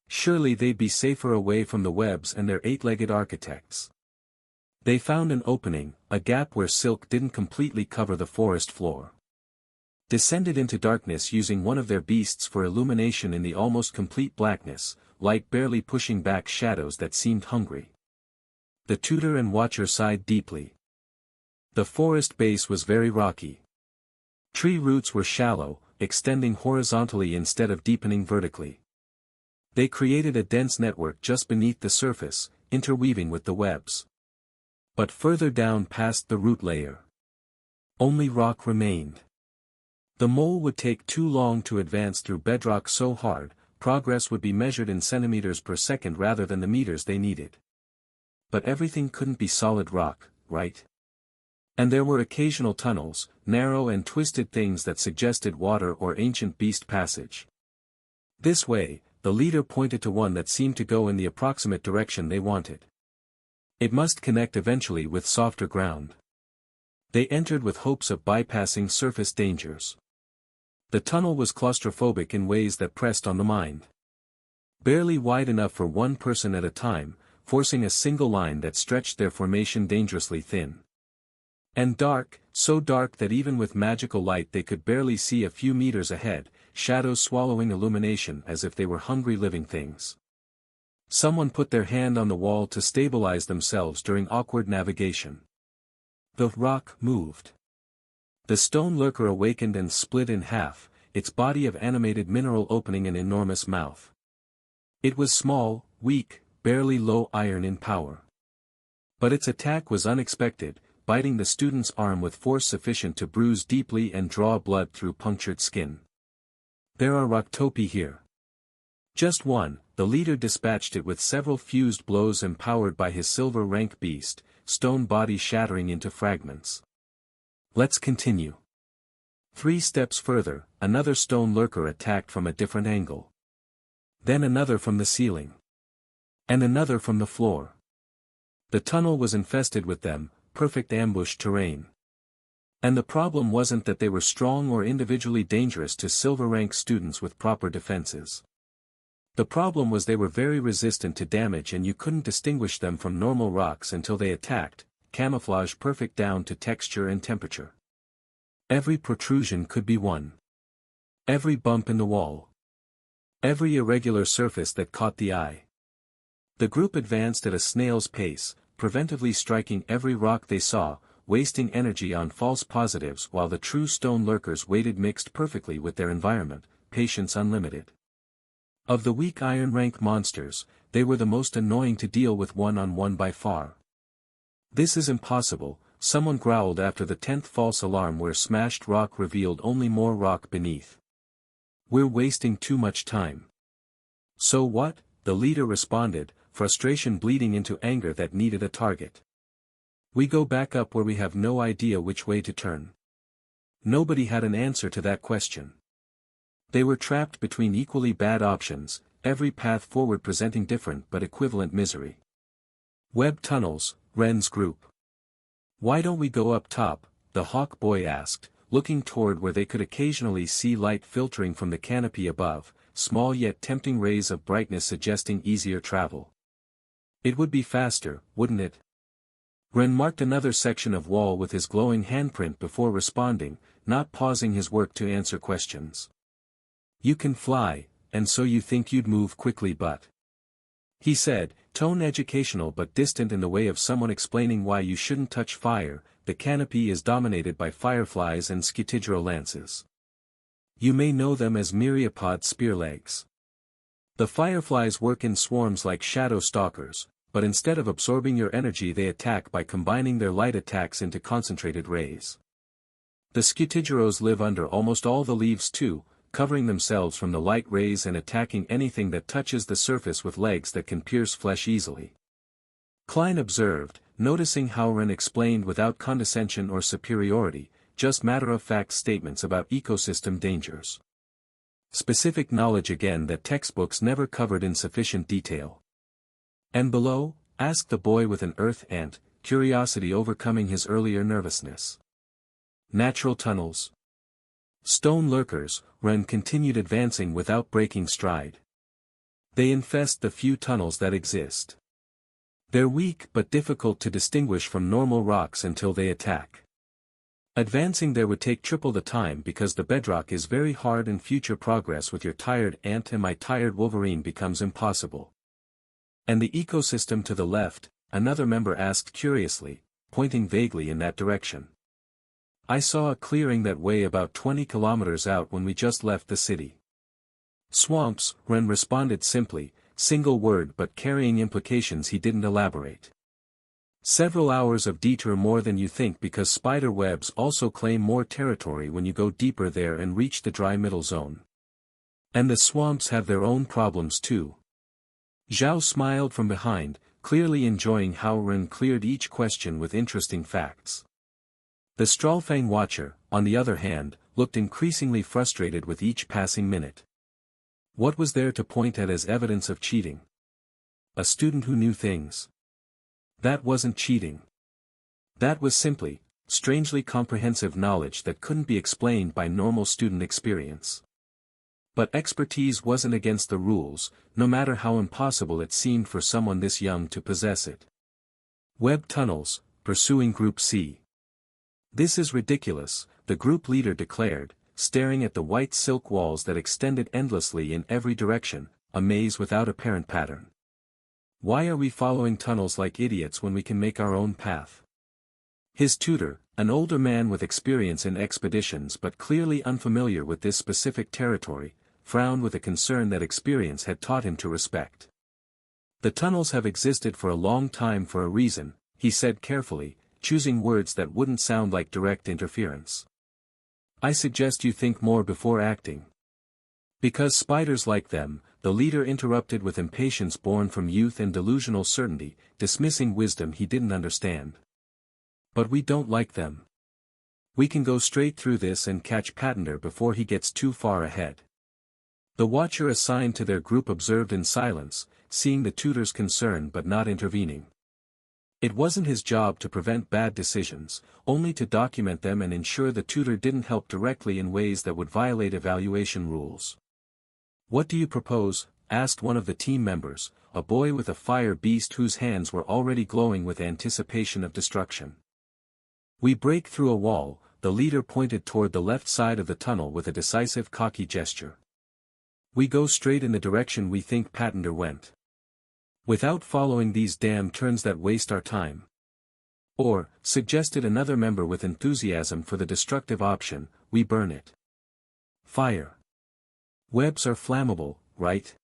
Surely they'd be safer away from the webs and their eight-legged architects. They found an opening, a gap where silk didn't completely cover the forest floor. Descended into darkness using one of their beasts for illumination in the almost complete blackness, light barely pushing back shadows that seemed hungry. The tutor and watcher sighed deeply. The forest base was very rocky. Tree roots were shallow, extending horizontally instead of deepening vertically. They created a dense network just beneath the surface, interweaving with the webs. But further down past the root layer, only rock remained. The mole would take too long to advance through bedrock so hard, progress would be measured in centimeters per second rather than the meters they needed. But everything couldn't be solid rock, right? And there were occasional tunnels, narrow and twisted things that suggested water or ancient beast passage. This way, the leader pointed to one that seemed to go in the approximate direction they wanted. It must connect eventually with softer ground. They entered with hopes of bypassing surface dangers. The tunnel was claustrophobic in ways that pressed on the mind. Barely wide enough for one person at a time, forcing a single line that stretched their formation dangerously thin. And dark, so dark that even with magical light they could barely see a few meters ahead, shadows swallowing illumination as if they were hungry living things. Someone put their hand on the wall to stabilize themselves during awkward navigation. The rock moved. The stone lurker awakened and split in half, its body of animated mineral opening an enormous mouth. It was small, weak, barely low iron in power. But its attack was unexpected, biting the student's arm with force sufficient to bruise deeply and draw blood through punctured skin. There are Rocktopi here. Just one, the leader dispatched it with several fused blows empowered by his silver rank beast, stone body shattering into fragments. Let's continue. 3 steps further, another stone lurker attacked from a different angle. Then another from the ceiling. And another from the floor. The tunnel was infested with them, perfect ambush terrain. And the problem wasn't that they were strong or individually dangerous to silver rank students with proper defenses. The problem was they were very resistant to damage and you couldn't distinguish them from normal rocks until they attacked, camouflage perfect down to texture and temperature. Every protrusion could be won. Every bump in the wall. Every irregular surface that caught the eye. The group advanced at a snail's pace, preventively striking every rock they saw, wasting energy on false positives while the true stone lurkers waited mixed perfectly with their environment, patience unlimited. Of the weak iron rank monsters, they were the most annoying to deal with one-on-one by far. This is impossible, someone growled after the 10th false alarm where smashed rock revealed only more rock beneath. We're wasting too much time. So what? The leader responded, frustration bleeding into anger that needed a target. We go back up where we have no idea which way to turn. Nobody had an answer to that question. They were trapped between equally bad options, every path forward presenting different but equivalent misery. Web tunnels, Ren's group. Why don't we go up top? The hawk boy asked, looking toward where they could occasionally see light filtering from the canopy above, small yet tempting rays of brightness suggesting easier travel. It would be faster, wouldn't it? Ren marked another section of wall with his glowing handprint before responding, not pausing his work to answer questions. You can fly, and so you think you'd move quickly but... He said, tone educational but distant in the way of someone explaining why you shouldn't touch fire, the canopy is dominated by fireflies and Scyttigero lances. You may know them as myriapod spearlegs. The fireflies work in swarms like shadow stalkers, but instead of absorbing your energy they attack by combining their light attacks into concentrated rays. The Scyttigeros live under almost all the leaves too, covering themselves from the light rays and attacking anything that touches the surface with legs that can pierce flesh easily. Klein observed, noticing how Ren explained without condescension or superiority, just matter-of-fact statements about ecosystem dangers. Specific knowledge again that textbooks never covered in sufficient detail. And below? Asked the boy with an earth ant, curiosity overcoming his earlier nervousness. Natural tunnels. Stone lurkers, Ren continued advancing without breaking stride. They infest the few tunnels that exist. They're weak but difficult to distinguish from normal rocks until they attack. Advancing there would take triple the time because the bedrock is very hard and future progress with your tired ant and my tired Wolverine becomes impossible. And the ecosystem to the left, another member asked curiously, pointing vaguely in that direction. I saw a clearing that way about 20 kilometers out when we just left the city. Swamps, Ren responded simply, single word but carrying implications he didn't elaborate. Several hours of detour more than you think because spider webs also claim more territory when you go deeper there and reach the dry middle zone. And the swamps have their own problems too. Zhao smiled from behind, clearly enjoying how Ren cleared each question with interesting facts. The Stralfang watcher, on the other hand, looked increasingly frustrated with each passing minute. What was there to point at as evidence of cheating? A student who knew things. That wasn't cheating. That was simply, strangely comprehensive knowledge that couldn't be explained by normal student experience. But expertise wasn't against the rules, no matter how impossible it seemed for someone this young to possess it. Web tunnels, pursuing Group C. This is ridiculous, the group leader declared, staring at the white silk walls that extended endlessly in every direction, a maze without apparent pattern. Why are we following tunnels like idiots when we can make our own path? His tutor, an older man with experience in expeditions but clearly unfamiliar with this specific territory, frowned with a concern that experience had taught him to respect. The tunnels have existed for a long time for a reason, he said carefully, choosing words that wouldn't sound like direct interference. I suggest you think more before acting. Because spiders like them, the leader interrupted with impatience born from youth and delusional certainty, dismissing wisdom he didn't understand. But we don't like them. We can go straight through this and catch Patender before he gets too far ahead. The watcher assigned to their group observed in silence, seeing the tutor's concern but not intervening. It wasn't his job to prevent bad decisions, only to document them and ensure the tutor didn't help directly in ways that would violate evaluation rules. What do you propose? Asked one of the team members, a boy with a fire beast whose hands were already glowing with anticipation of destruction. We break through a wall, the leader pointed toward the left side of the tunnel with a decisive cocky gesture. We go straight in the direction we think Patender went. Without following these damn turns that waste our time. Or, suggested another member with enthusiasm for the destructive option, we burn it. Fire. Webs are flammable, right?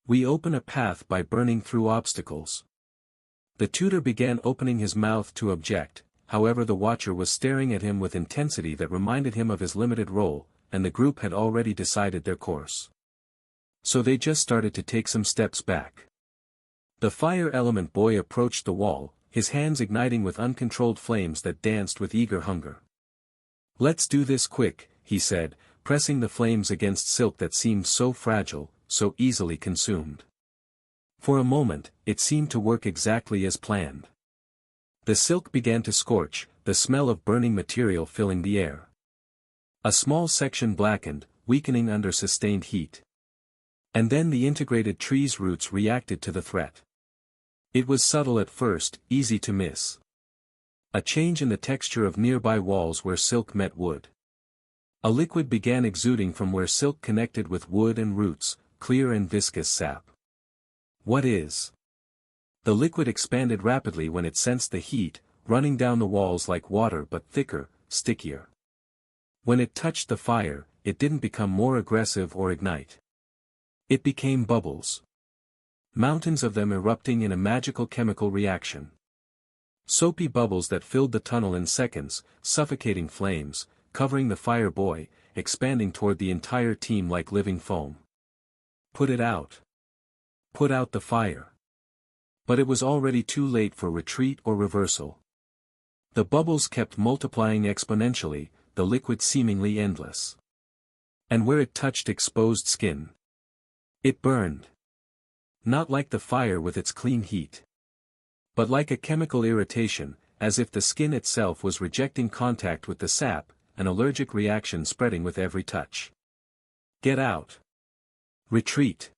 We open a path by burning through obstacles. The tutor began opening his mouth to object, however the watcher was staring at him with intensity that reminded him of his limited role, and the group had already decided their course. So they just started to take some steps back. The fire element boy approached the wall, his hands igniting with uncontrolled flames that danced with eager hunger. Let's do this quick, he said, pressing the flames against silk that seemed so fragile, so easily consumed. For a moment, it seemed to work exactly as planned. The silk began to scorch, the smell of burning material filling the air. A small section blackened, weakening under sustained heat. And then the integrated tree's roots reacted to the threat. It was subtle at first, easy to miss. A change in the texture of nearby walls where silk met wood. A liquid began exuding from where silk connected with wood and roots, clear and viscous sap. What is? The liquid expanded rapidly when it sensed the heat, running down the walls like water but thicker, stickier. When it touched the fire, it didn't become more aggressive or ignite. It became bubbles. Mountains of them erupting in a magical chemical reaction. Soapy bubbles that filled the tunnel in seconds, suffocating flames, covering the fire boy, expanding toward the entire team like living foam. Put it out. Put out the fire. But it was already too late for retreat or reversal. The bubbles kept multiplying exponentially, the liquid seemingly endless. And where it touched exposed skin, it burned. Not like the fire with its clean heat. But like a chemical irritation, as if the skin itself was rejecting contact with the sap, an allergic reaction spreading with every touch. Get out. Retreat.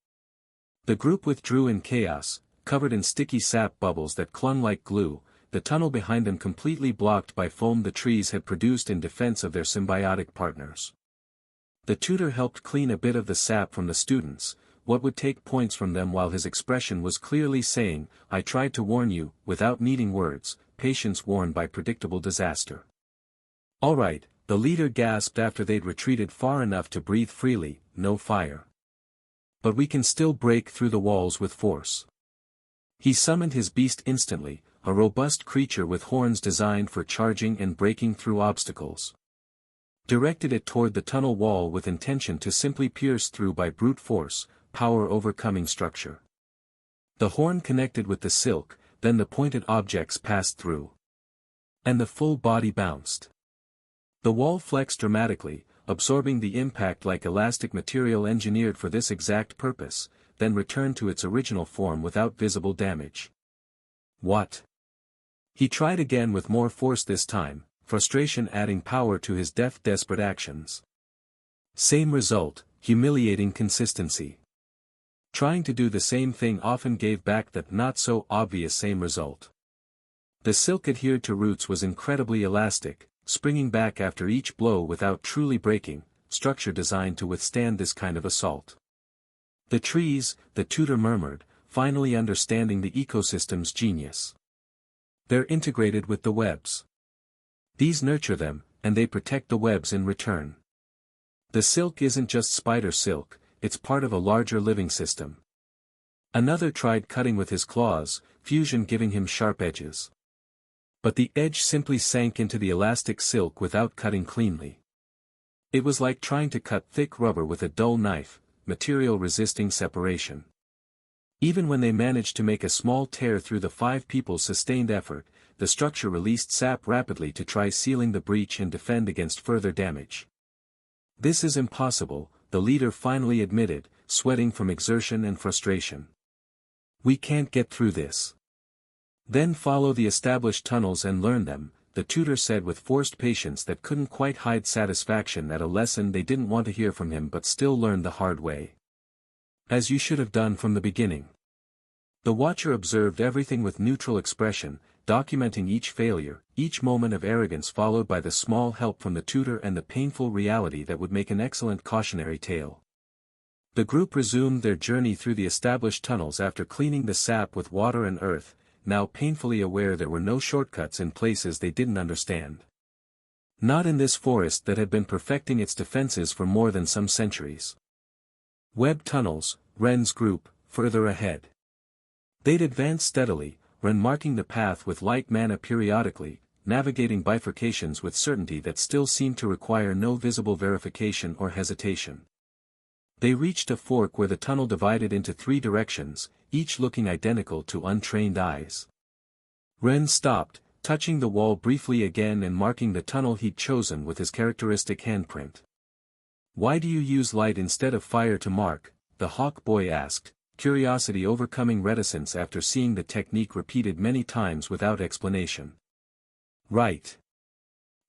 The group withdrew in chaos, covered in sticky sap bubbles that clung like glue, the tunnel behind them completely blocked by foam the trees had produced in defense of their symbiotic partners. The tutor helped clean a bit of the sap from the students, what would take points from them while his expression was clearly saying, I tried to warn you, without needing words, patience warned by predictable disaster. All right, the leader gasped after they'd retreated far enough to breathe freely, no fire. But we can still break through the walls with force. He summoned his beast instantly, a robust creature with horns designed for charging and breaking through obstacles. directed it toward the tunnel wall with intention to simply pierce through by brute force, power overcoming structure. The horn connected with the silk, then the pointed objects passed through. And the full body bounced. The wall flexed dramatically, absorbing the impact like elastic material engineered for this exact purpose, then returned to its original form without visible damage. What? He tried again with more force this time, frustration adding power to his desperate actions. Same result, humiliating consistency. Trying to do the same thing often gave back that not-so-obvious same result. The silk adhered to roots was incredibly elastic, springing back after each blow without truly breaking, structure designed to withstand this kind of assault. The trees, the tutor murmured, finally understanding the ecosystem's genius. They're integrated with the webs. These nurture them, and they protect the webs in return. The silk isn't just spider silk, it's part of a larger living system. Another tried cutting with his claws, fusion giving him sharp edges. But the edge simply sank into the elastic silk without cutting cleanly. It was like trying to cut thick rubber with a dull knife, material resisting separation. Even when they managed to make a small tear through the 5 people's sustained effort, the structure released sap rapidly to try sealing the breach and defend against further damage. This is impossible, the leader finally admitted, sweating from exertion and frustration. We can't get through this. Then follow the established tunnels and learn them, the tutor said with forced patience that couldn't quite hide satisfaction at a lesson they didn't want to hear from him but still learned the hard way. As you should have done from the beginning. The watcher observed everything with neutral expression, documenting each failure, each moment of arrogance followed by the small help from the tutor and the painful reality that would make an excellent cautionary tale. The group resumed their journey through the established tunnels after cleaning the sap with water and earth, now painfully aware there were no shortcuts in places they didn't understand. Not in this forest that had been perfecting its defenses for more than some centuries. Web tunnels, Ren's group, further ahead. They'd advance steadily, Ren marking the path with light mana periodically, navigating bifurcations with certainty that still seemed to require no visible verification or hesitation. They reached a fork where the tunnel divided into 3 directions, each looking identical to untrained eyes. Ren stopped, touching the wall briefly again and marking the tunnel he'd chosen with his characteristic handprint. "Why do you use light instead of fire to mark?" the hawk boy asked, curiosity overcoming reticence after seeing the technique repeated many times without explanation. "Right.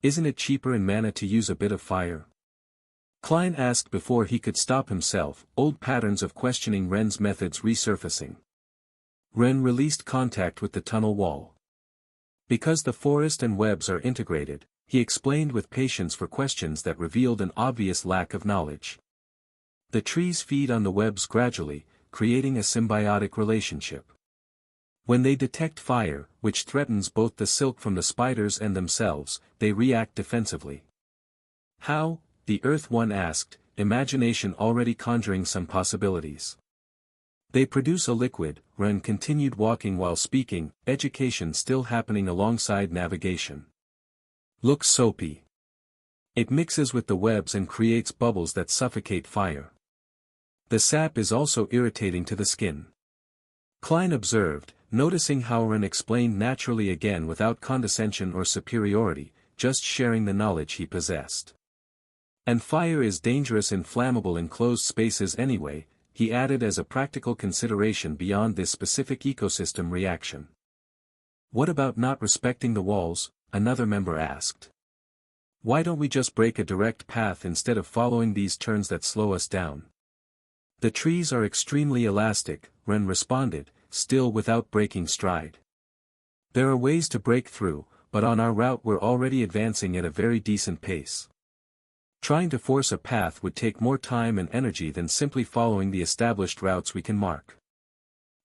Isn't it cheaper in mana to use a bit of fire?" Klein asked before he could stop himself, old patterns of questioning Ren's methods resurfacing. Ren released contact with the tunnel wall. Because the forest and webs are integrated, he explained with patience for questions that revealed an obvious lack of knowledge. The trees feed on the webs gradually, creating a symbiotic relationship. When they detect fire, which threatens both the silk from the spiders and themselves, they react defensively. "How?" the Earth One asked, imagination already conjuring some possibilities. "They produce a liquid," Ren continued walking while speaking, education still happening alongside navigation. "Looks soapy. It mixes with the webs and creates bubbles that suffocate fire. The sap is also irritating to the skin." Klein observed, noticing how Ren explained naturally again without condescension or superiority, just sharing the knowledge he possessed. "And fire is dangerous and flammable in closed spaces anyway," he added as a practical consideration beyond this specific ecosystem reaction. "What about not respecting the walls?" another member asked. "Why don't we just break a direct path instead of following these turns that slow us down?" "The trees are extremely elastic," Ren responded, still without breaking stride. "There are ways to break through, but on our route we're already advancing at a very decent pace. Trying to force a path would take more time and energy than simply following the established routes we can mark."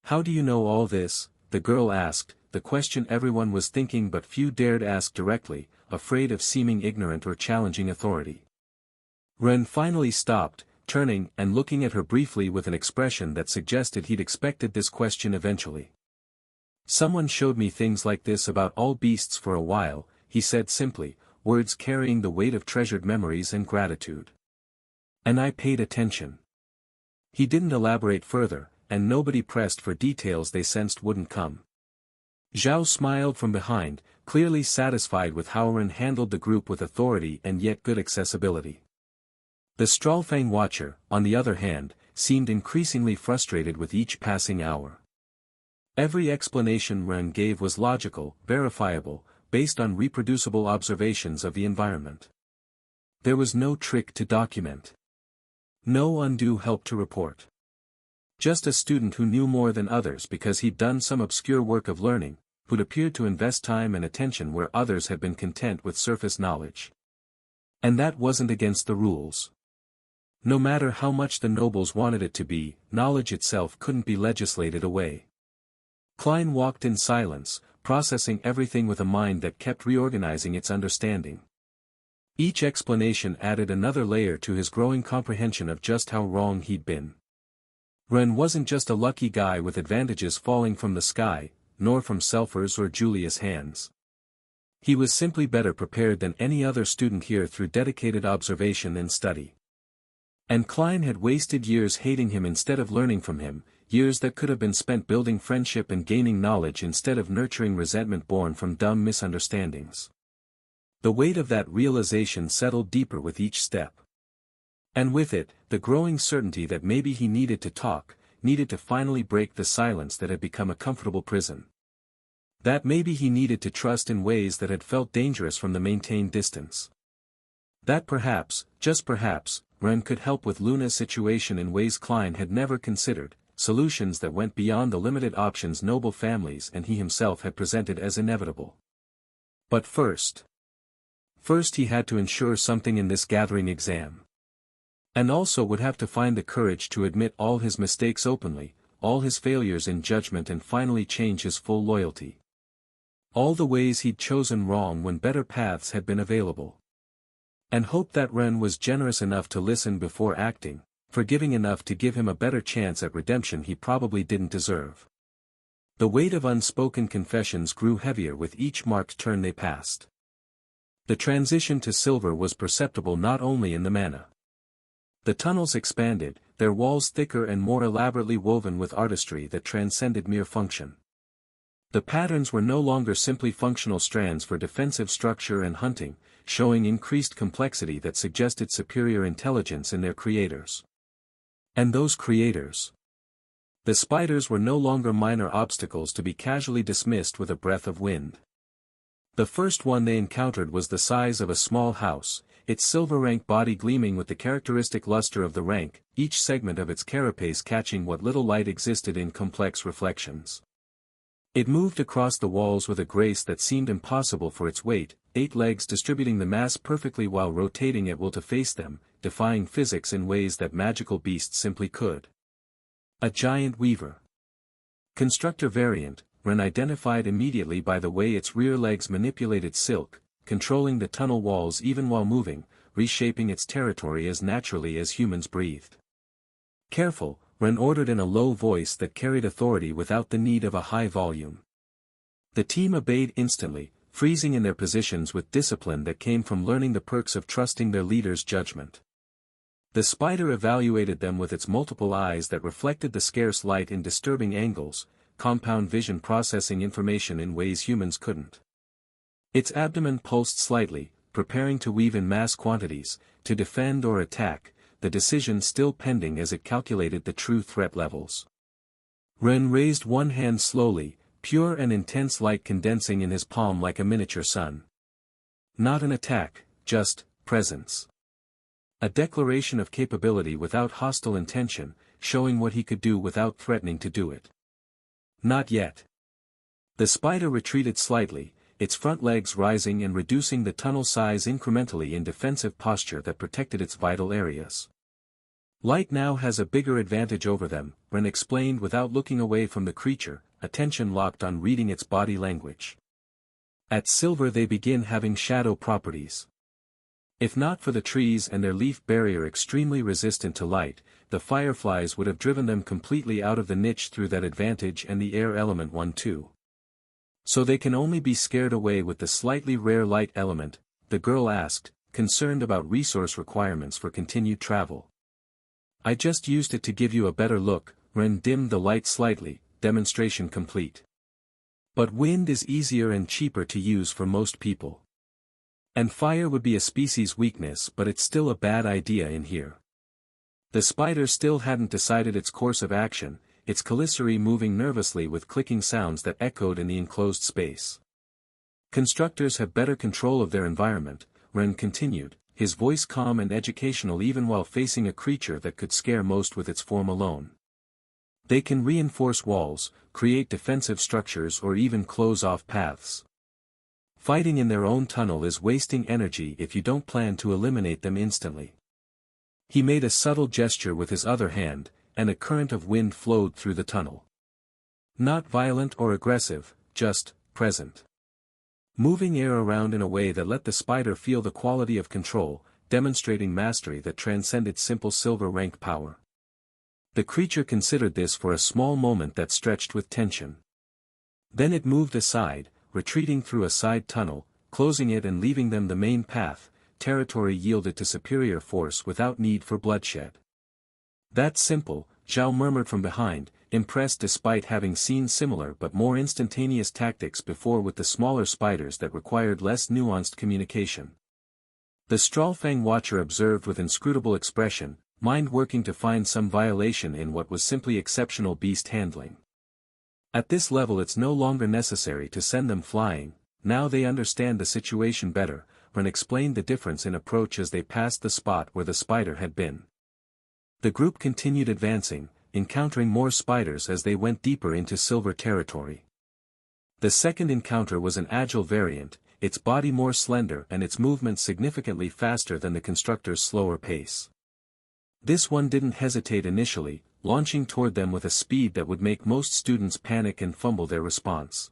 "How do you know all this?" the girl asked, the question everyone was thinking but few dared ask directly, afraid of seeming ignorant or challenging authority. Ren finally stopped, turning and looking at her briefly with an expression that suggested he'd expected this question eventually. "Someone showed me things like this about all beasts for a while," he said simply, words carrying the weight of treasured memories and gratitude. And I paid attention. He didn't elaborate further, and nobody pressed for details they sensed wouldn't come. Zhao smiled from behind, clearly satisfied with how Ren handled the group with authority and yet good accessibility. The Stralfang Watcher, on the other hand, seemed increasingly frustrated with each passing hour. Every explanation Ren gave was logical, verifiable, based on reproducible observations of the environment. There was no trick to document. No undue help to report. Just a student who knew more than others because he'd done some obscure work of learning, who'd appeared to invest time and attention where others had been content with surface knowledge. And that wasn't against the rules. No matter how much the nobles wanted it to be, knowledge itself couldn't be legislated away. Klein walked in silence, processing everything with a mind that kept reorganizing its understanding. Each explanation added another layer to his growing comprehension of just how wrong he'd been. Ren wasn't just a lucky guy with advantages falling from the sky, nor from Selfer's or Julia's hands. He was simply better prepared than any other student here through dedicated observation and study. And Klein had wasted years hating him instead of learning from him, years that could have been spent building friendship and gaining knowledge instead of nurturing resentment born from dumb misunderstandings. The weight of that realization settled deeper with each step. And with it, the growing certainty that maybe he needed to talk, needed to finally break the silence that had become a comfortable prison. That maybe he needed to trust in ways that had felt dangerous from the maintained distance. That perhaps, just perhaps, Ren could help with Luna's situation in ways Klein had never considered, solutions that went beyond the limited options noble families and he himself had presented as inevitable. But first he had to ensure something in this gathering exam. And also would have to find the courage to admit all his mistakes openly, all his failures in judgment and finally change his full loyalty. All the ways he'd chosen wrong when better paths had been available. And hope that Ren was generous enough to listen before acting, forgiving enough to give him a better chance at redemption he probably didn't deserve. The weight of unspoken confessions grew heavier with each marked turn they passed. The transition to silver was perceptible not only in the mana. The tunnels expanded, their walls thicker and more elaborately woven with artistry that transcended mere function. The patterns were no longer simply functional strands for defensive structure and hunting, showing increased complexity that suggested superior intelligence in their creators. And those creators. The spiders were no longer minor obstacles to be casually dismissed with a breath of wind. The first one they encountered was the size of a small house, its silver rank body gleaming with the characteristic luster of the rank, each segment of its carapace catching what little light existed in complex reflections. It moved across the walls with a grace that seemed impossible for its weight, 8 legs distributing the mass perfectly while rotating at will to face them, defying physics in ways that magical beasts simply could. A giant weaver. Constructor variant, Ren identified immediately by the way its rear legs manipulated silk, controlling the tunnel walls even while moving, reshaping its territory as naturally as humans breathed. Careful, Ren ordered in a low voice that carried authority without the need of a high volume. The team obeyed instantly, freezing in their positions with discipline that came from learning the perks of trusting their leader's judgment. The spider evaluated them with its multiple eyes that reflected the scarce light in disturbing angles, compound vision processing information in ways humans couldn't. Its abdomen pulsed slightly, preparing to weave in mass quantities, to defend or attack, the decision still pending as it calculated the true threat levels. Ren raised one hand slowly, pure and intense light condensing in his palm like a miniature sun. Not an attack, just presence. A declaration of capability without hostile intention, showing what he could do without threatening to do it. Not yet. The spider retreated slightly, its front legs rising and reducing the tunnel size incrementally in defensive posture that protected its vital areas. Light now has a bigger advantage over them, Ren explained without looking away from the creature, attention locked on reading its body language. At silver they begin having shadow properties. If not for the trees and their leaf barrier extremely resistant to light, the fireflies would have driven them completely out of the niche through that advantage and the air element one too. So they can only be scared away with the slightly rare light element, the girl asked, concerned about resource requirements for continued travel. I just used it to give you a better look. Ren dimmed the light slightly, demonstration complete. But wind is easier and cheaper to use for most people. And fire would be a species weakness, but it's still a bad idea in here. The spider still hadn't decided its course of action, its chelicerae moving nervously with clicking sounds that echoed in the enclosed space. Constructors have better control of their environment, Ren continued, his voice calm and educational even while facing a creature that could scare most with its form alone. They can reinforce walls, create defensive structures or even close off paths. Fighting in their own tunnel is wasting energy if you don't plan to eliminate them instantly. He made a subtle gesture with his other hand, and a current of wind flowed through the tunnel. Not violent or aggressive, just present. Moving air around in a way that let the spider feel the quality of control, demonstrating mastery that transcended simple silver rank power. The creature considered this for a small moment that stretched with tension. Then it moved aside, retreating through a side tunnel, closing it and leaving them the main path. Territory yielded to superior force without need for bloodshed. That's simple, Zhao murmured from behind, impressed despite having seen similar but more instantaneous tactics before with the smaller spiders that required less nuanced communication. The Stralfang watcher observed with inscrutable expression, mind working to find some violation in what was simply exceptional beast handling. At this level it's no longer necessary to send them flying, now they understand the situation better. Ren explained the difference in approach as they passed the spot where the spider had been. The group continued advancing, encountering more spiders as they went deeper into silver territory. The second encounter was an agile variant, its body more slender and its movements significantly faster than the constructor's slower pace. This one didn't hesitate initially, launching toward them with a speed that would make most students panic and fumble their response.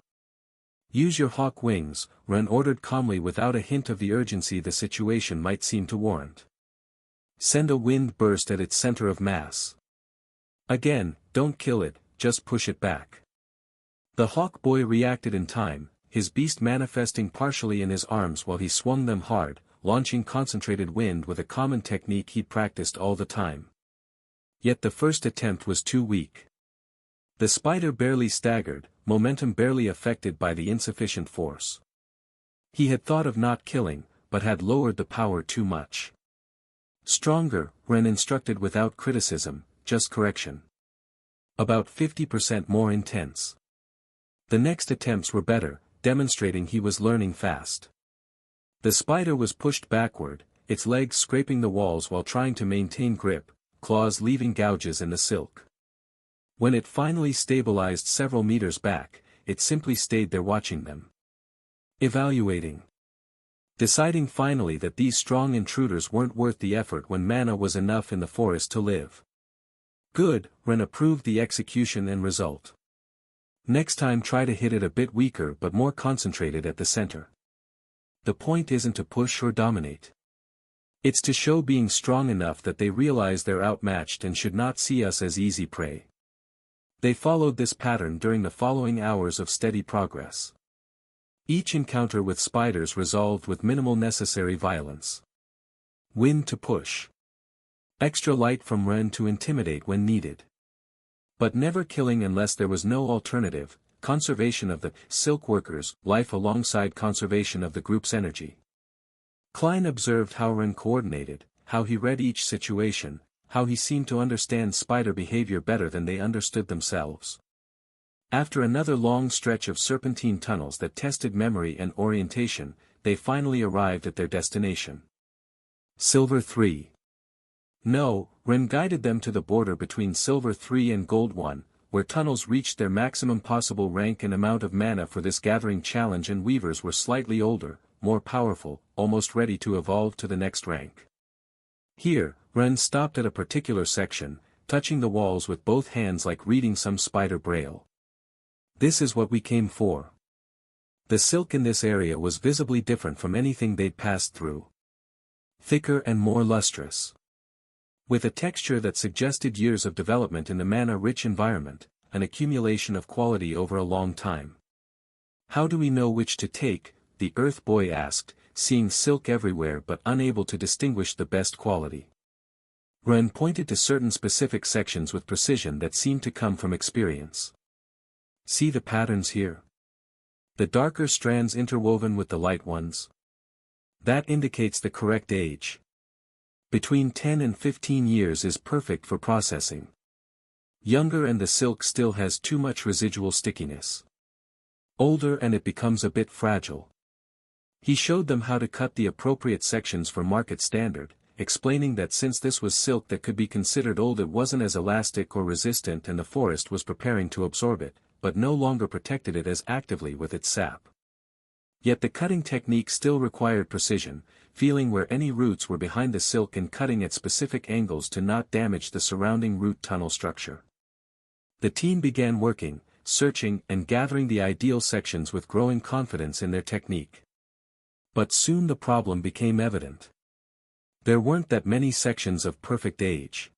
Use your hawk wings, Ren ordered calmly without a hint of the urgency the situation might seem to warrant. Send a wind burst at its center of mass. Again, don't kill it, just push it back. The hawk boy reacted in time, his beast manifesting partially in his arms while he swung them hard, launching concentrated wind with a common technique he'd practiced all the time. Yet the first attempt was too weak. The spider barely staggered, momentum barely affected by the insufficient force. He had thought of not killing, but had lowered the power too much. Stronger, Ren instructed without criticism, just correction. About 50% more intense. The next attempts were better, demonstrating he was learning fast. The spider was pushed backward, its legs scraping the walls while trying to maintain grip, claws leaving gouges in the silk. When it finally stabilized several meters back, it simply stayed there watching them. Evaluating. Deciding finally that these strong intruders weren't worth the effort when mana was enough in the forest to live. Good, Ren approved the execution and result. Next time try to hit it a bit weaker but more concentrated at the center. The point isn't to push or dominate. It's to show being strong enough that they realize they're outmatched and should not see us as easy prey. They followed this pattern during the following hours of steady progress. Each encounter with spiders resolved with minimal necessary violence. Wind to push. Extra light from Ren to intimidate when needed. But never killing unless there was no alternative, conservation of the silk workers' life alongside conservation of the group's energy. Klein observed how Ren coordinated, how he read each situation, how he seemed to understand spider behavior better than they understood themselves. After another long stretch of serpentine tunnels that tested memory and orientation, they finally arrived at their destination. Silver 3. No, Ren guided them to the border between Silver 3 and Gold 1, where tunnels reached their maximum possible rank and amount of mana for this gathering challenge, and weavers were slightly older, more powerful, almost ready to evolve to the next rank. Here, Ren stopped at a particular section, touching the walls with both hands like reading some spider braille. This is what we came for. The silk in this area was visibly different from anything they'd passed through. Thicker and more lustrous. With a texture that suggested years of development in the mana-rich environment, an accumulation of quality over a long time. How do we know which to take? The Earth Boy asked, seeing silk everywhere but unable to distinguish the best quality. Ren pointed to certain specific sections with precision that seemed to come from experience. See the patterns here? The darker strands interwoven with the light ones. That indicates the correct age. Between 10 and 15 years is perfect for processing. Younger and the silk still has too much residual stickiness. Older and it becomes a bit fragile. He showed them how to cut the appropriate sections for market standard, explaining that since this was silk that could be considered old, it wasn't as elastic or resistant and the forest was preparing to absorb it, but no longer protected it as actively with its sap. Yet the cutting technique still required precision, feeling where any roots were behind the silk and cutting at specific angles to not damage the surrounding root tunnel structure. The team began working, searching and gathering the ideal sections with growing confidence in their technique. But soon the problem became evident. There weren't that many sections of perfect age.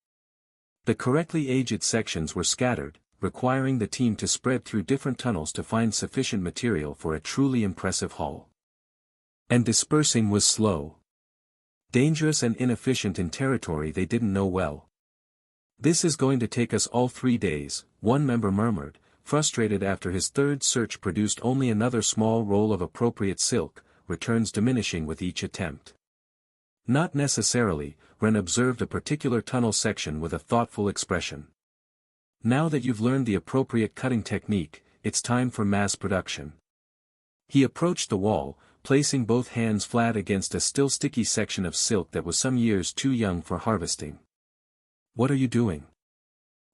The correctly aged sections were scattered, requiring the team to spread through different tunnels to find sufficient material for a truly impressive haul. And dispersing was slow. Dangerous and inefficient in territory they didn't know well. "This is going to take us all 3 days," one member murmured, frustrated after his third search produced only another small roll of appropriate silk, returns diminishing with each attempt. Not necessarily, Ren observed a particular tunnel section with a thoughtful expression. "Now that you've learned the appropriate cutting technique, it's time for mass production." He approached the wall, placing both hands flat against a still sticky section of silk that was some years too young for harvesting. "What are you doing?"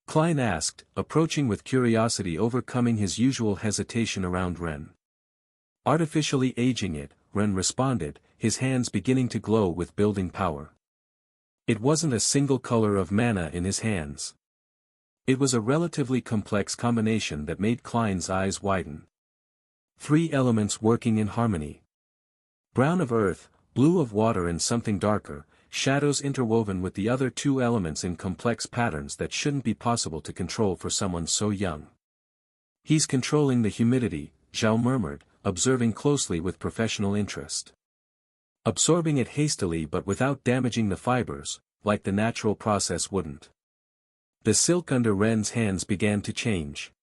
Klein asked, approaching with curiosity overcoming his usual hesitation around Ren. "Artificially aging it," Ren responded, his hands beginning to glow with building power. It wasn't a single color of mana in his hands. It was a relatively complex combination that made Klein's eyes widen. 3 elements working in harmony. Brown of earth, blue of water and something darker, shadows interwoven with the other 2 elements in complex patterns that shouldn't be possible to control for someone so young. "He's controlling the humidity," Zhao murmured, observing closely with professional interest. "Absorbing it hastily but without damaging the fibers, like the natural process wouldn't." The silk under Ren's hands began to change.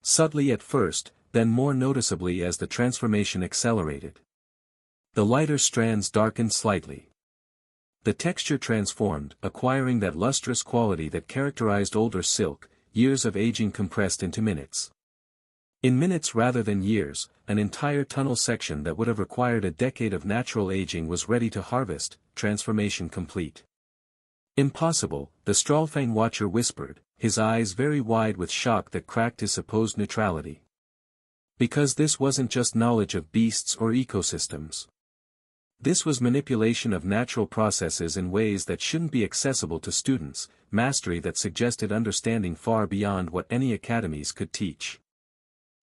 Subtly at first, then more noticeably as the transformation accelerated. The lighter strands darkened slightly. The texture transformed, acquiring that lustrous quality that characterized older silk, years of aging compressed into minutes. In minutes rather than years, an entire tunnel section that would have required a decade of natural aging was ready to harvest, transformation complete. "Impossible," the Strawfang watcher whispered, his eyes very wide with shock that cracked his supposed neutrality. Because this wasn't just knowledge of beasts or ecosystems. This was manipulation of natural processes in ways that shouldn't be accessible to students, mastery that suggested understanding far beyond what any academies could teach.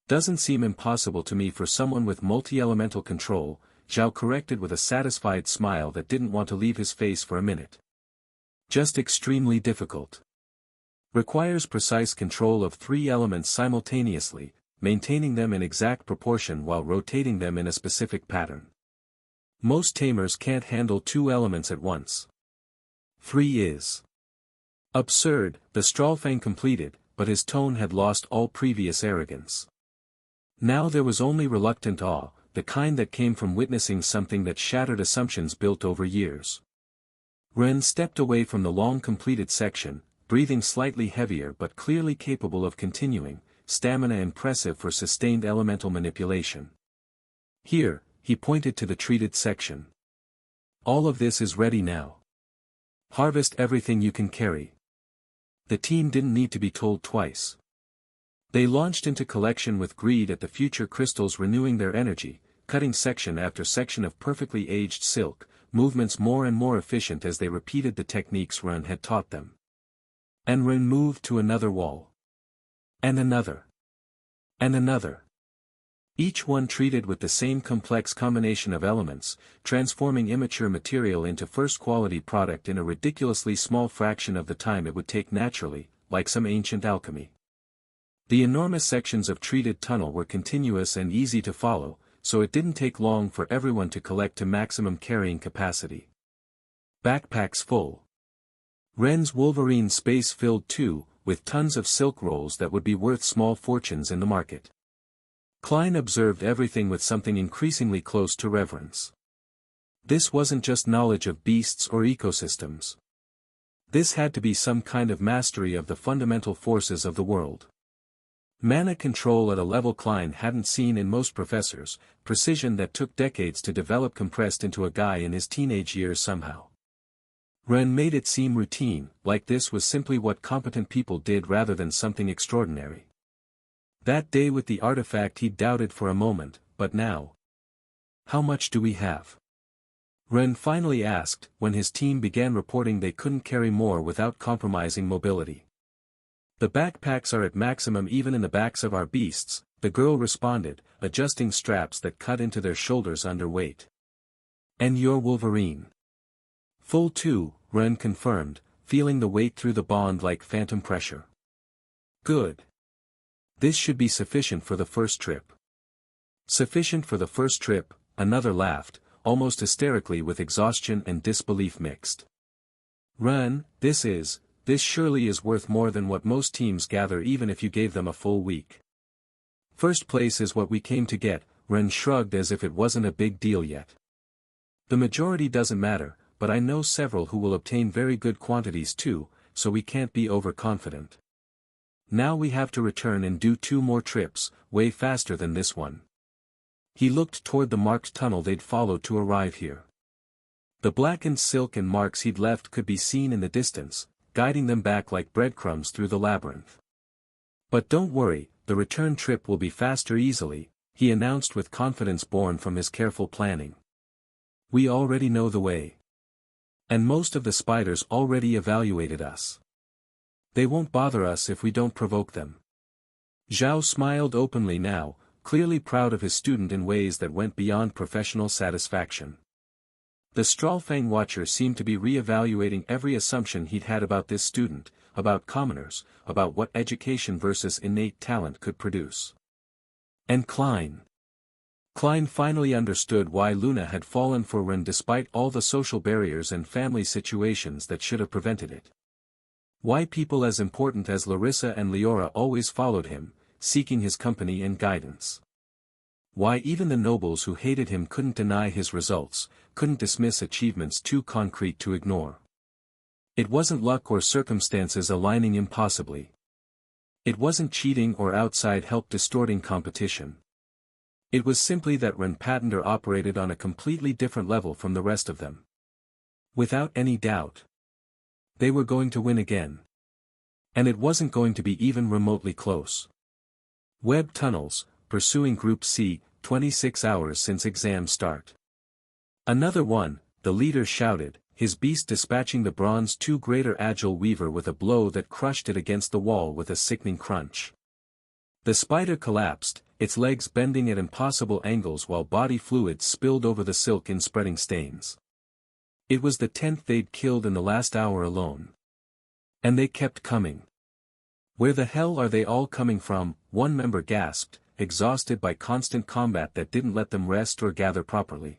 "Doesn't seem impossible to me for someone with multi-elemental control," Zhao corrected with a satisfied smile that didn't want to leave his face for a minute. "Just extremely difficult. Requires precise control of 3 elements simultaneously, maintaining them in exact proportion while rotating them in a specific pattern. Most tamers can't handle 2 elements at once. 3 is absurd," the Strawfang completed, but his tone had lost all previous arrogance. Now there was only reluctant awe, the kind that came from witnessing something that shattered assumptions built over years. Ren stepped away from the long completed section, breathing slightly heavier but clearly capable of continuing, stamina impressive for sustained elemental manipulation. "Here," he pointed to the treated section. "All of this is ready now. Harvest everything you can carry." The team didn't need to be told twice. They launched into collection with greed at the future crystals, renewing their energy, cutting section after section of perfectly aged silk, movements more and more efficient as they repeated the techniques Ren had taught them. And Ren moved to another wall. And another. And another. Each one treated with the same complex combination of elements, transforming immature material into first-quality product in a ridiculously small fraction of the time it would take naturally, like some ancient alchemy. The enormous sections of treated tunnel were continuous and easy to follow, so it didn't take long for everyone to collect to maximum carrying capacity. Backpacks full. Ren's Wolverine space filled too, with tons of silk rolls that would be worth small fortunes in the market. Klein observed everything with something increasingly close to reverence. This wasn't just knowledge of beasts or ecosystems. This had to be some kind of mastery of the fundamental forces of the world. Mana control at a level Klein hadn't seen in most professors, precision that took decades to develop compressed into a guy in his teenage years somehow. Ren made it seem routine, like this was simply what competent people did rather than something extraordinary. That day with the artifact he doubted for a moment, but now. How much do we have? Ren finally asked, when his team began reporting they couldn't carry more without compromising mobility. The backpacks are at maximum even in the backs of our beasts, the girl responded, adjusting straps that cut into their shoulders under weight. And your Wolverine? Full too, Ren confirmed, feeling the weight through the bond like phantom pressure. Good. This should be sufficient for the first trip. Sufficient for the first trip, another laughed, almost hysterically with exhaustion and disbelief mixed. Ren, this surely is worth more than what most teams gather even if you gave them a full week. First place is what we came to get, Ren shrugged as if it wasn't a big deal yet. The majority doesn't matter, but I know several who will obtain very good quantities too, so we can't be overconfident. Now we have to return and do 2 more trips, way faster than this one. He looked toward the marked tunnel they'd followed to arrive here. The blackened silk and marks he'd left could be seen in the distance, guiding them back like breadcrumbs through the labyrinth. But don't worry, the return trip will be faster easily, he announced with confidence born from his careful planning. We already know the way. And most of the spiders already evaluated us. They won't bother us if we don't provoke them. Zhao smiled openly now, clearly proud of his student in ways that went beyond professional satisfaction. The Stralfang Watcher seemed to be re-evaluating every assumption he'd had about this student, about commoners, about what education versus innate talent could produce. And Klein. Klein finally understood why Luna had fallen for Ren despite all the social barriers and family situations that should have prevented it. Why people as important as Larissa and Leora always followed him, seeking his company and guidance. Why even the nobles who hated him couldn't deny his results, couldn't dismiss achievements too concrete to ignore. It wasn't luck or circumstances aligning impossibly. It wasn't cheating or outside help distorting competition. It was simply that Ren Patender operated on a completely different level from the rest of them. Without any doubt. They were going to win again. And it wasn't going to be even remotely close. Web tunnels, pursuing Group C, 26 hours since exam start. Another one, the leader shouted, his beast dispatching the bronze 2 greater agile weaver with a blow that crushed it against the wall with a sickening crunch. The spider collapsed, its legs bending at impossible angles while body fluids spilled over the silk in spreading stains. It was the 10th they'd killed in the last hour alone. And they kept coming. Where the hell are they all coming from? One member gasped, exhausted by constant combat that didn't let them rest or gather properly.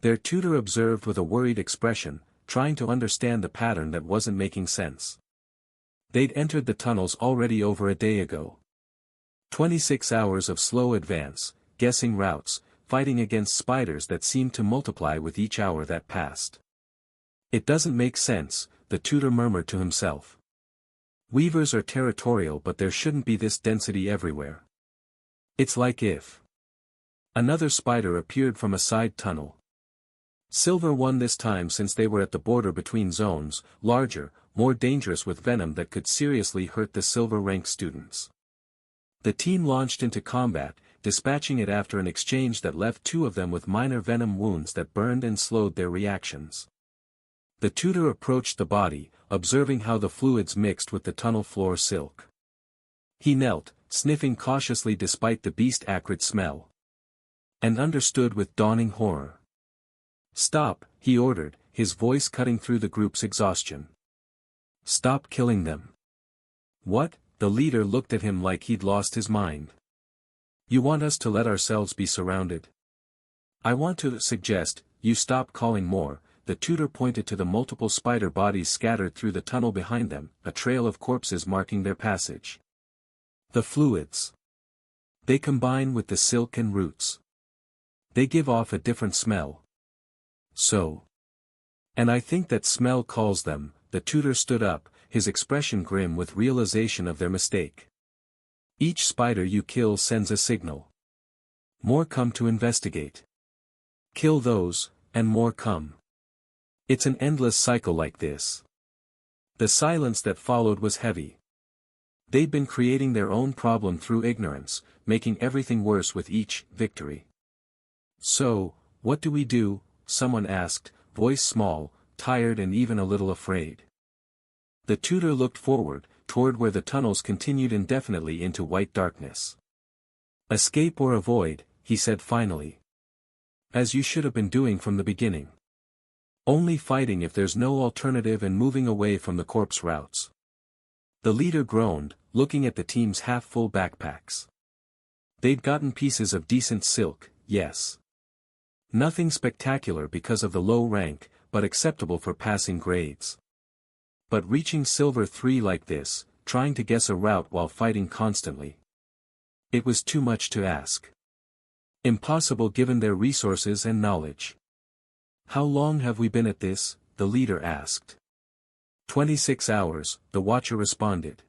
Their tutor observed with a worried expression, trying to understand the pattern that wasn't making sense. They'd entered the tunnels already over a day ago. 26 hours of slow advance, guessing routes, fighting against spiders that seemed to multiply with each hour that passed. It doesn't make sense, the tutor murmured to himself. Weavers are territorial but there shouldn't be this density everywhere. It's like if another spider appeared from a side tunnel. Silver won this time since they were at the border between zones, larger, more dangerous with venom that could seriously hurt the silver rank students. The team launched into combat, dispatching it after an exchange that left 2 of them with minor venom wounds that burned and slowed their reactions. The tutor approached the body, observing how the fluids mixed with the tunnel floor silk. He knelt, sniffing cautiously despite the beast's acrid smell. And understood with dawning horror. Stop, he ordered, his voice cutting through the group's exhaustion. Stop killing them. What? The leader looked at him like he'd lost his mind. You want us to let ourselves be surrounded? I want to suggest, you stop calling more. The tutor pointed to the multiple spider bodies scattered through the tunnel behind them, a trail of corpses marking their passage. The fluids. They combine with the silk and roots. They give off a different smell. So. And I think that smell calls them. The tutor stood up, his expression grim with realization of their mistake. Each spider you kill sends a signal. More come to investigate. Kill those, and more come. It's an endless cycle like this. The silence that followed was heavy. They'd been creating their own problem through ignorance, making everything worse with each victory. So, what do we do? Someone asked, voice small, tired and even a little afraid. The tutor looked forward, toward where the tunnels continued indefinitely into white darkness. Escape or avoid, he said finally. As you should have been doing from the beginning. Only fighting if there's no alternative and moving away from the corpse routes. The leader groaned, looking at the team's half-full backpacks. They'd gotten pieces of decent silk, yes. Nothing spectacular because of the low rank, but acceptable for passing grades. But reaching Silver 3 like this, trying to guess a route while fighting constantly. It was too much to ask. Impossible given their resources and knowledge. How long have we been at this? The leader asked. 26 hours, the watcher responded.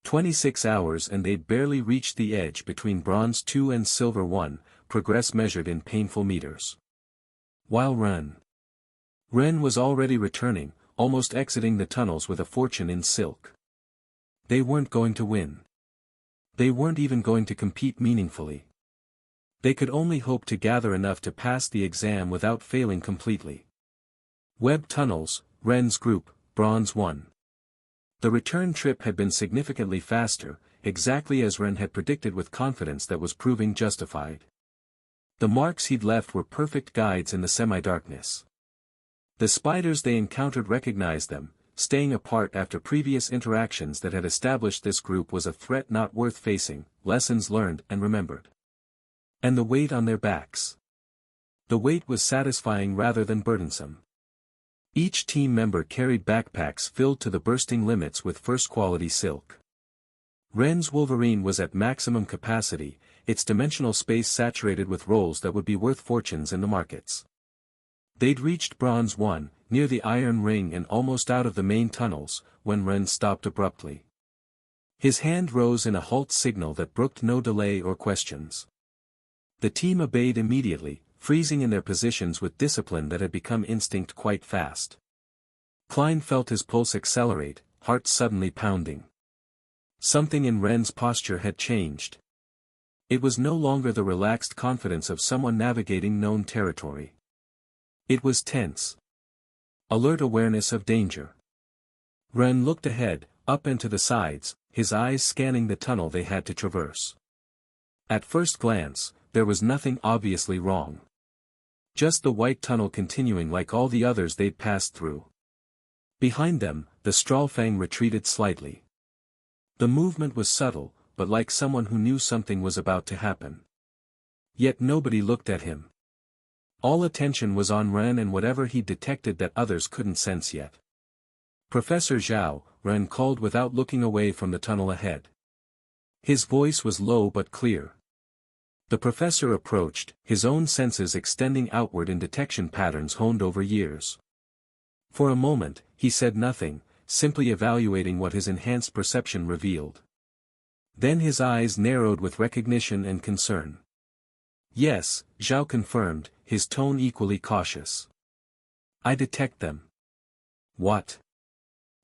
26 hours and they'd barely reached the edge between Bronze 2 and Silver 1, progress measured in painful meters. While Ren was already returning, almost exiting the tunnels with a fortune in silk. They weren't going to win. They weren't even going to compete meaningfully. They could only hope to gather enough to pass the exam without failing completely. Web tunnels, Ren's group, Bronze 1. The return trip had been significantly faster, exactly as Ren had predicted with confidence that was proving justified. The marks he'd left were perfect guides in the semi-darkness. The spiders they encountered recognized them, staying apart after previous interactions that had established this group was a threat not worth facing, lessons learned and remembered. And the weight on their backs. The weight was satisfying rather than burdensome. Each team member carried backpacks filled to the bursting limits with first-quality silk. Ren's Wolverine was at maximum capacity, its dimensional space saturated with rolls that would be worth fortunes in the markets. They'd reached Bronze 1, near the Iron Ring and almost out of the main tunnels, when Ren stopped abruptly. His hand rose in a halt signal that brooked no delay or questions. The team obeyed immediately, freezing in their positions with discipline that had become instinct quite fast. Klein felt his pulse accelerate, heart suddenly pounding. Something in Ren's posture had changed. It was no longer the relaxed confidence of someone navigating known territory. It was tense. Alert awareness of danger. Ren looked ahead, up and to the sides, his eyes scanning the tunnel they had to traverse. At first glance, there was nothing obviously wrong. Just the white tunnel continuing like all the others they'd passed through. Behind them, the Strawfang retreated slightly. The movement was subtle, but like someone who knew something was about to happen. Yet nobody looked at him. All attention was on Ren and whatever he detected that others couldn't sense yet. Professor Zhao, Ren called without looking away from the tunnel ahead. His voice was low but clear. The professor approached, his own senses extending outward in detection patterns honed over years. For a moment, he said nothing, simply evaluating what his enhanced perception revealed. Then his eyes narrowed with recognition and concern. Yes, Zhao confirmed, his tone equally cautious. I detect them. What?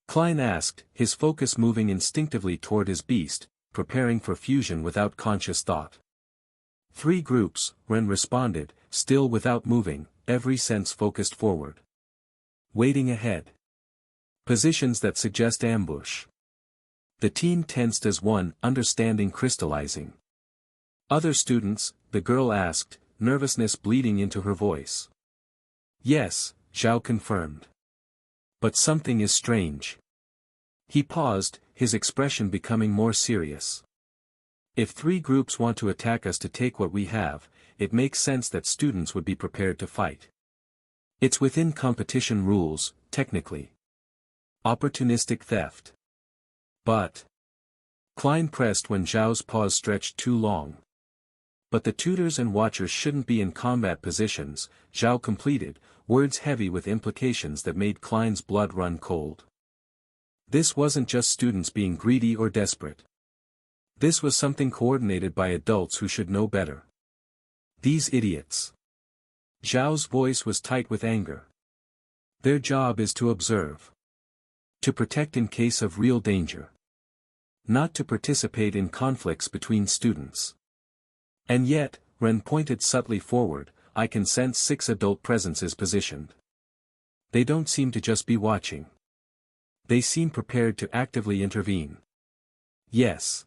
Klein asked, his focus moving instinctively toward his beast, preparing for fusion without conscious thought. 3 groups, Ren responded, still without moving, every sense focused forward. Waiting ahead. Positions that suggest ambush. The team tensed as one, understanding crystallizing. Other students, the girl asked, nervousness bleeding into her voice. Yes, Zhao confirmed. But something is strange. He paused, his expression becoming more serious. If 3 groups want to attack us to take what we have, it makes sense that students would be prepared to fight. It's within competition rules, technically. Opportunistic theft. But Klein pressed when Zhao's pause stretched too long. But the tutors and watchers shouldn't be in combat positions, Zhao completed, words heavy with implications that made Klein's blood run cold. This wasn't just students being greedy or desperate. This was something coordinated by adults who should know better. These idiots. Zhao's voice was tight with anger. Their job is to observe. To protect in case of real danger. Not to participate in conflicts between students. And yet, Ren pointed subtly forward, I can sense 6 adult presences positioned. They don't seem to just be watching. They seem prepared to actively intervene. Yes.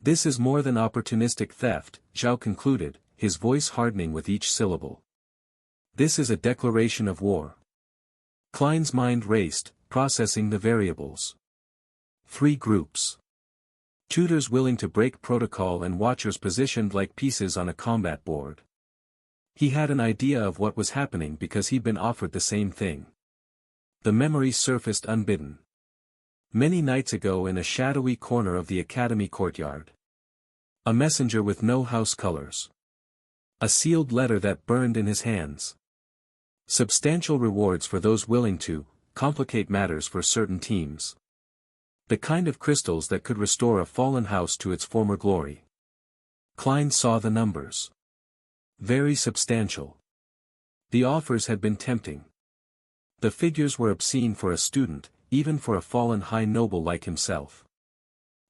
This is more than opportunistic theft, Zhao concluded, his voice hardening with each syllable. This is a declaration of war. Klein's mind raced, processing the variables. 3 groups. Tutors willing to break protocol and watchers positioned like pieces on a combat board. He had an idea of what was happening because he'd been offered the same thing. The memory surfaced unbidden. Many nights ago in a shadowy corner of the academy courtyard. A messenger with no house colors. A sealed letter that burned in his hands. Substantial rewards for those willing to complicate matters for certain teams. The kind of crystals that could restore a fallen house to its former glory. Klein saw the numbers. Very substantial. The offers had been tempting. The figures were obscene for a student, even for a fallen high noble like himself.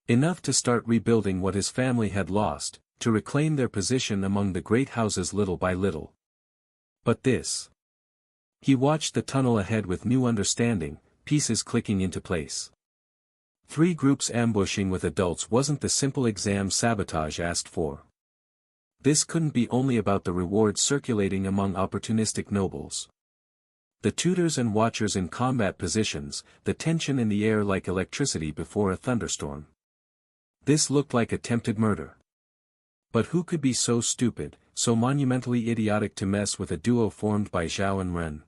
Enough to start rebuilding what his family had lost, to reclaim their position among the great houses little by little. But this. He watched the tunnel ahead with new understanding, pieces clicking into place. 3 groups ambushing with adults wasn't the simple exam sabotage asked for. This couldn't be only about the rewards circulating among opportunistic nobles. The tutors and watchers in combat positions, the tension in the air like electricity before a thunderstorm. This looked like attempted murder. But who could be so stupid, so monumentally idiotic to mess with a duo formed by Zhao and Ren?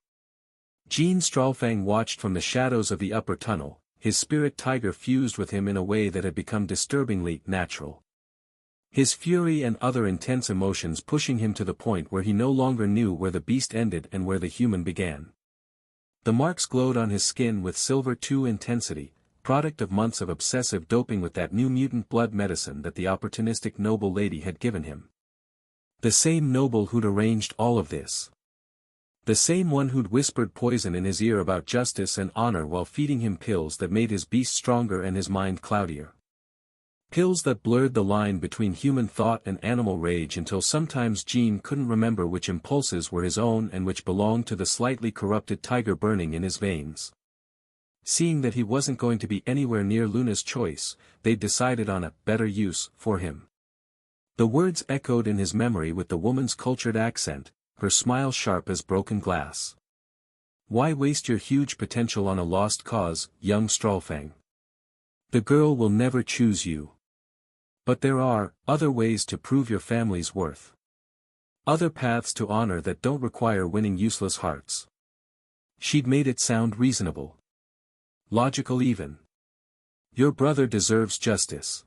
Jean Stralfang watched from the shadows of the upper tunnel, his spirit tiger fused with him in a way that had become disturbingly natural. His fury and other intense emotions pushing him to the point where he no longer knew where the beast ended and where the human began. The marks glowed on his skin with silver 2 intensity, product of months of obsessive doping with that new mutant blood medicine that the opportunistic noble lady had given him. The same noble who'd arranged all of this. The same one who'd whispered poison in his ear about justice and honor while feeding him pills that made his beast stronger and his mind cloudier. Pills that blurred the line between human thought and animal rage until sometimes Jean couldn't remember which impulses were his own and which belonged to the slightly corrupted tiger burning in his veins. Seeing that he wasn't going to be anywhere near Luna's choice, they'd decided on a better use for him. The words echoed in his memory with the woman's cultured accent, her smile sharp as broken glass. Why waste your huge potential on a lost cause, young Stralfang? The girl will never choose you. But there are other ways to prove your family's worth. Other paths to honor that don't require winning useless hearts. She'd made it sound reasonable. Logical even. Your brother deserves justice.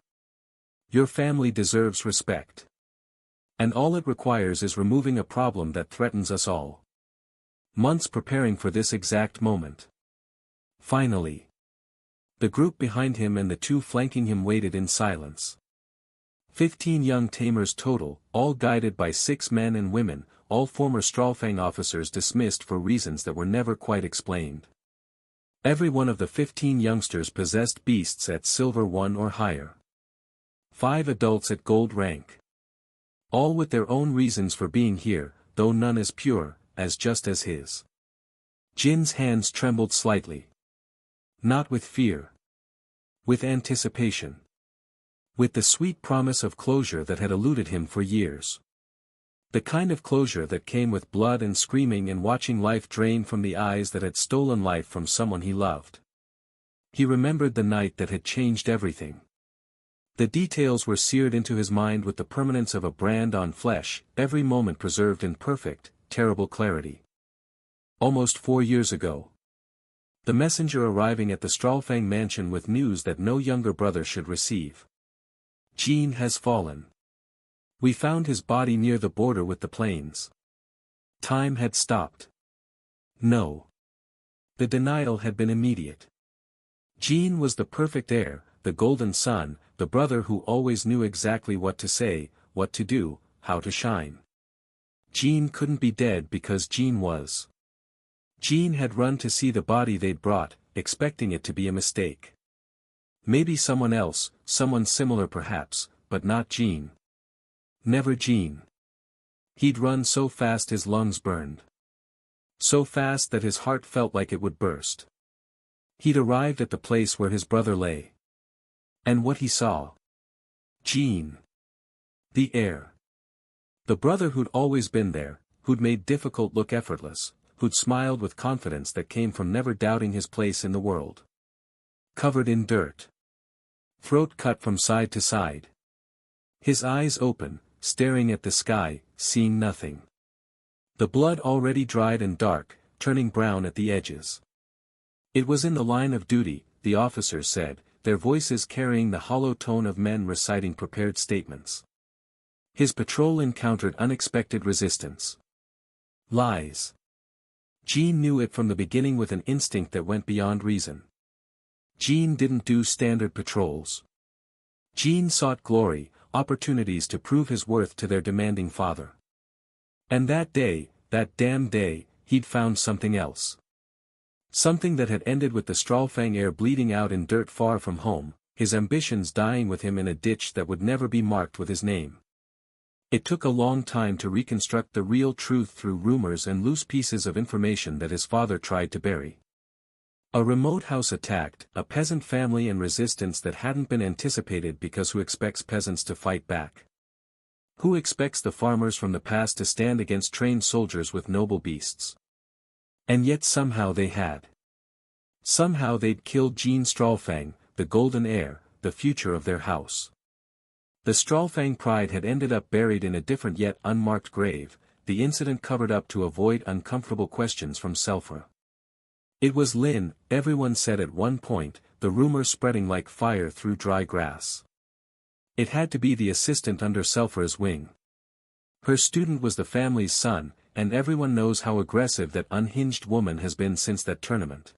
Your family deserves respect. And all it requires is removing a problem that threatens us all. Months preparing for this exact moment. Finally. The group behind him and the 2 flanking him waited in silence. 15 young Tamers total, all guided by 6 men and women, all former Stralfang officers dismissed for reasons that were never quite explained. Every one of the 15 youngsters possessed beasts at silver 1 or higher. 5 adults at gold rank. All with their own reasons for being here, though none as pure, as just as his. Jin's hands trembled slightly. Not with fear. With anticipation. With the sweet promise of closure that had eluded him for years. The kind of closure that came with blood and screaming and watching life drain from the eyes that had stolen life from someone he loved. He remembered the night that had changed everything. The details were seared into his mind with the permanence of a brand on flesh, every moment preserved in perfect, terrible clarity. Almost 4 years ago. The messenger arriving at the Stralfang mansion with news that no younger brother should receive. Jean has fallen. We found his body near the border with the plains. Time had stopped. No. The denial had been immediate. Jean was the perfect heir, the golden son, the brother who always knew exactly what to say, what to do, how to shine. Jean couldn't be dead because Jean was. Jean had run to see the body they'd brought, expecting it to be a mistake. Maybe someone else, someone similar perhaps, but not Jean. Never Jean. He'd run so fast his lungs burned. So fast that his heart felt like it would burst. He'd arrived at the place where his brother lay. And what he saw. Jean. The heir. The brother who'd always been there, who'd made difficult look effortless, who'd smiled with confidence that came from never doubting his place in the world. Covered in dirt. Throat cut from side to side. His eyes open, staring at the sky, seeing nothing. The blood already dried and dark, turning brown at the edges. It was in the line of duty, the officers said, their voices carrying the hollow tone of men reciting prepared statements. His patrol encountered unexpected resistance. Lies. Jean knew it from the beginning with an instinct that went beyond reason. Jean didn't do standard patrols. Jean sought glory, opportunities to prove his worth to their demanding father. And that day, that damned day, he'd found something else. Something that had ended with the Stralfang heir bleeding out in dirt far from home, his ambitions dying with him in a ditch that would never be marked with his name. It took a long time to reconstruct the real truth through rumors and loose pieces of information that his father tried to bury. A remote house attacked, a peasant family and resistance that hadn't been anticipated because who expects peasants to fight back? Who expects the farmers from the past to stand against trained soldiers with noble beasts? And yet somehow they had. Somehow they'd killed Jean Stralfang, the golden heir, the future of their house. The Stralfang pride had ended up buried in a different yet unmarked grave, the incident covered up to avoid uncomfortable questions from Selfra. It was Lynn, everyone said at one point, the rumor spreading like fire through dry grass. It had to be the assistant under Selfra's wing. Her student was the family's son, and everyone knows how aggressive that unhinged woman has been since that tournament.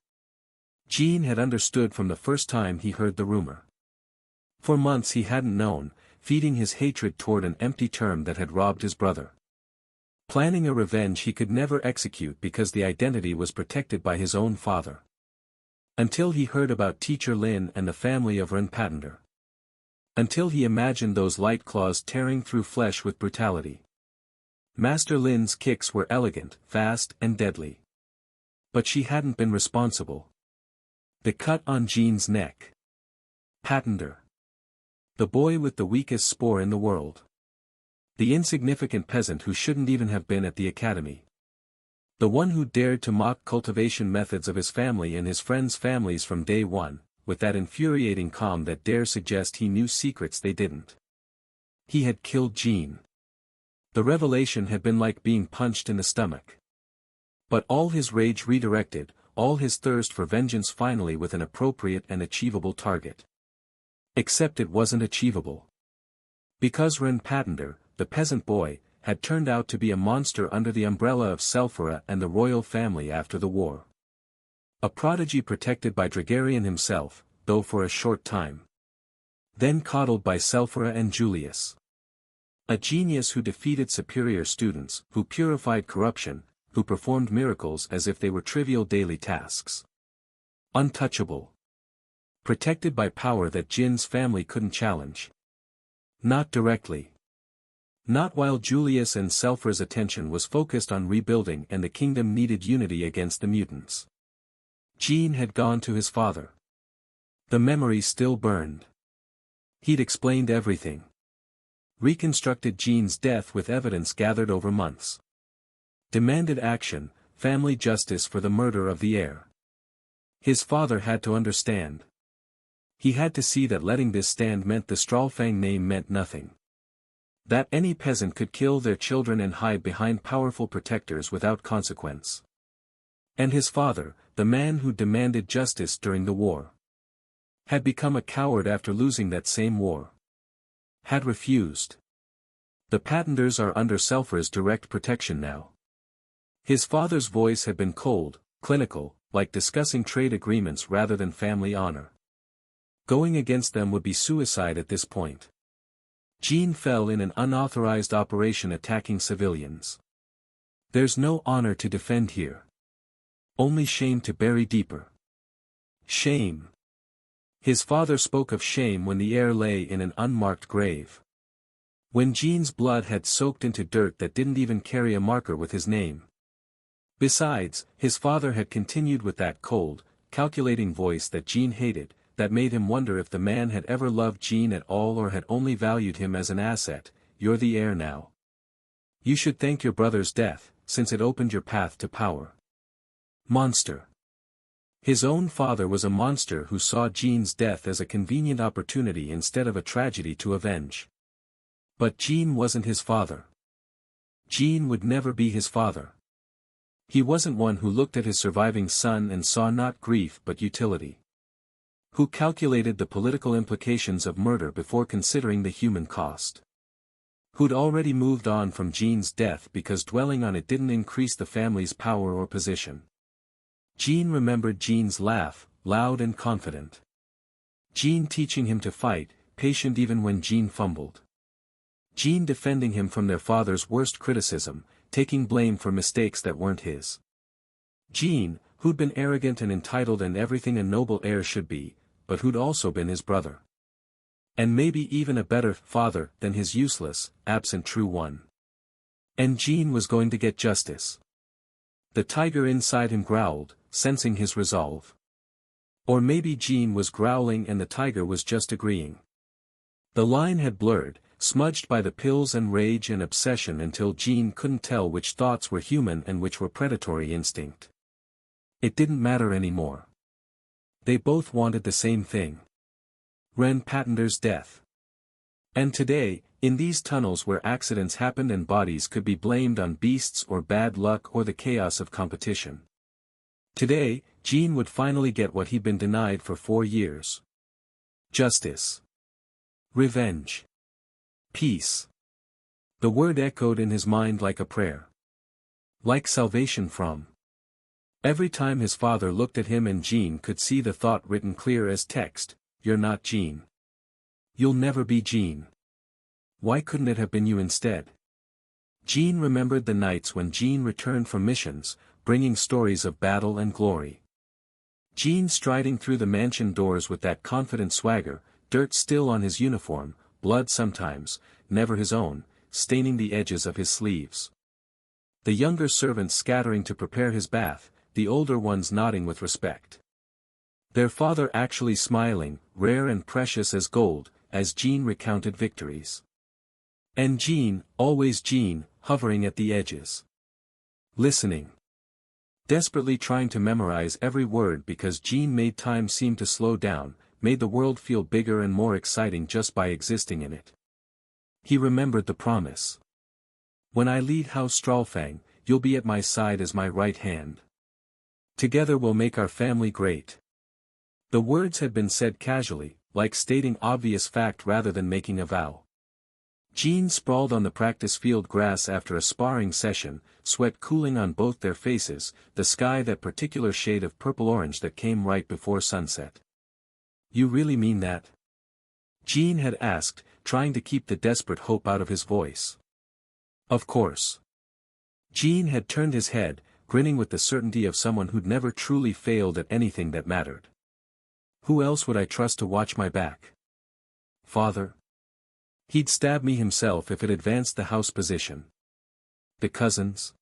Jean had understood from the first time he heard the rumor. For months he hadn't known, feeding his hatred toward an empty term that had robbed his brother. Planning a revenge he could never execute because the identity was protected by his own father. Until he heard about Teacher Lin and the family of Renpatender. Until he imagined those light claws tearing through flesh with brutality. Master Lin's kicks were elegant, fast and deadly. But she hadn't been responsible. The cut on Jean's neck. Patender. The boy with the weakest spore in the world. The insignificant peasant who shouldn't even have been at the academy. The one who dared to mock cultivation methods of his family and his friends' families from day one, with that infuriating calm that dare suggest he knew secrets they didn't. He had killed Jean. The revelation had been like being punched in the stomach. But all his rage redirected, all his thirst for vengeance finally with an appropriate and achievable target. Except it wasn't achievable. Because Renpatender, the peasant boy, had turned out to be a monster under the umbrella of Selfra and the royal family after the war. A prodigy protected by Dragarian himself, though for a short time. Then coddled by Selfra and Julius. A genius who defeated superior students, who purified corruption, who performed miracles as if they were trivial daily tasks. Untouchable. Protected by power that Jin's family couldn't challenge. Not directly. Not while Julius and Selfra's attention was focused on rebuilding and the kingdom needed unity against the mutants. Jean had gone to his father. The memory still burned. He'd explained everything. Reconstructed Jean's death with evidence gathered over months. Demanded action, family justice for the murder of the heir. His father had to understand. He had to see that letting this stand meant the Stralfang name meant nothing. That any peasant could kill their children and hide behind powerful protectors without consequence. And his father, the man who demanded justice during the war, had become a coward after losing that same war. Had refused. The patenters are under Selfer's direct protection now. His father's voice had been cold, clinical, like discussing trade agreements rather than family honor. Going against them would be suicide at this point. Jean fell in an unauthorized operation attacking civilians. There's no honor to defend here. Only shame to bury deeper. Shame. His father spoke of shame when the heir lay in an unmarked grave. When Jean's blood had soaked into dirt that didn't even carry a marker with his name. Besides, his father had continued with that cold, calculating voice that Jean hated, that made him wonder if the man had ever loved Jean at all or had only valued him as an asset. You're the heir now. You should thank your brother's death, since it opened your path to power. Monster. His own father was a monster who saw Jean's death as a convenient opportunity instead of a tragedy to avenge. But Jean wasn't his father. Jean would never be his father. He wasn't one who looked at his surviving son and saw not grief but utility. Who calculated the political implications of murder before considering the human cost. Who'd already moved on from Jean's death because dwelling on it didn't increase the family's power or position. Jean remembered Jean's laugh, loud and confident. Jean teaching him to fight, patient even when Jean fumbled. Jean defending him from their father's worst criticism, taking blame for mistakes that weren't his. Jean, who'd been arrogant and entitled and everything a noble heir should be, but who'd also been his brother. And maybe even a better father than his useless, absent true one. And Jean was going to get justice. The tiger inside him growled, sensing his resolve. Or maybe Jean was growling and the tiger was just agreeing. The line had blurred, smudged by the pills and rage and obsession until Jean couldn't tell which thoughts were human and which were predatory instinct. It didn't matter anymore. They both wanted the same thing. Ren Patenter's death. And today, in these tunnels where accidents happened and bodies could be blamed on beasts or bad luck or the chaos of competition. Today, Jean would finally get what he'd been denied for 4 years. Justice. Revenge. Peace. The word echoed in his mind like a prayer. Like salvation from. Every time his father looked at him and Jean could see the thought written clear as text, "You're not Jean. You'll never be Jean. Why couldn't it have been you instead?" Jean remembered the nights when Jean returned from missions, bringing stories of battle and glory. Jean striding through the mansion doors with that confident swagger, dirt still on his uniform, blood sometimes, never his own, staining the edges of his sleeves. The younger servants scattering to prepare his bath, the older ones nodding with respect. Their father actually smiling, rare and precious as gold, as Jean recounted victories. And Jean, always Jean, hovering at the edges. Listening. Desperately trying to memorize every word because Jean made time seem to slow down, made the world feel bigger and more exciting just by existing in it. He remembered the promise. When I lead House Stralfang, you'll be at my side as my right hand. Together we'll make our family great. The words had been said casually, like stating obvious fact rather than making a vow. Jean sprawled on the practice field grass after a sparring session, sweat cooling on both their faces, the sky that particular shade of purple-orange that came right before sunset. You really mean that? Jean had asked, trying to keep the desperate hope out of his voice. Of course. Jean had turned his head, grinning with the certainty of someone who'd never truly failed at anything that mattered. Who else would I trust to watch my back? Father? He'd stab me himself if it advanced the house position. The cousins?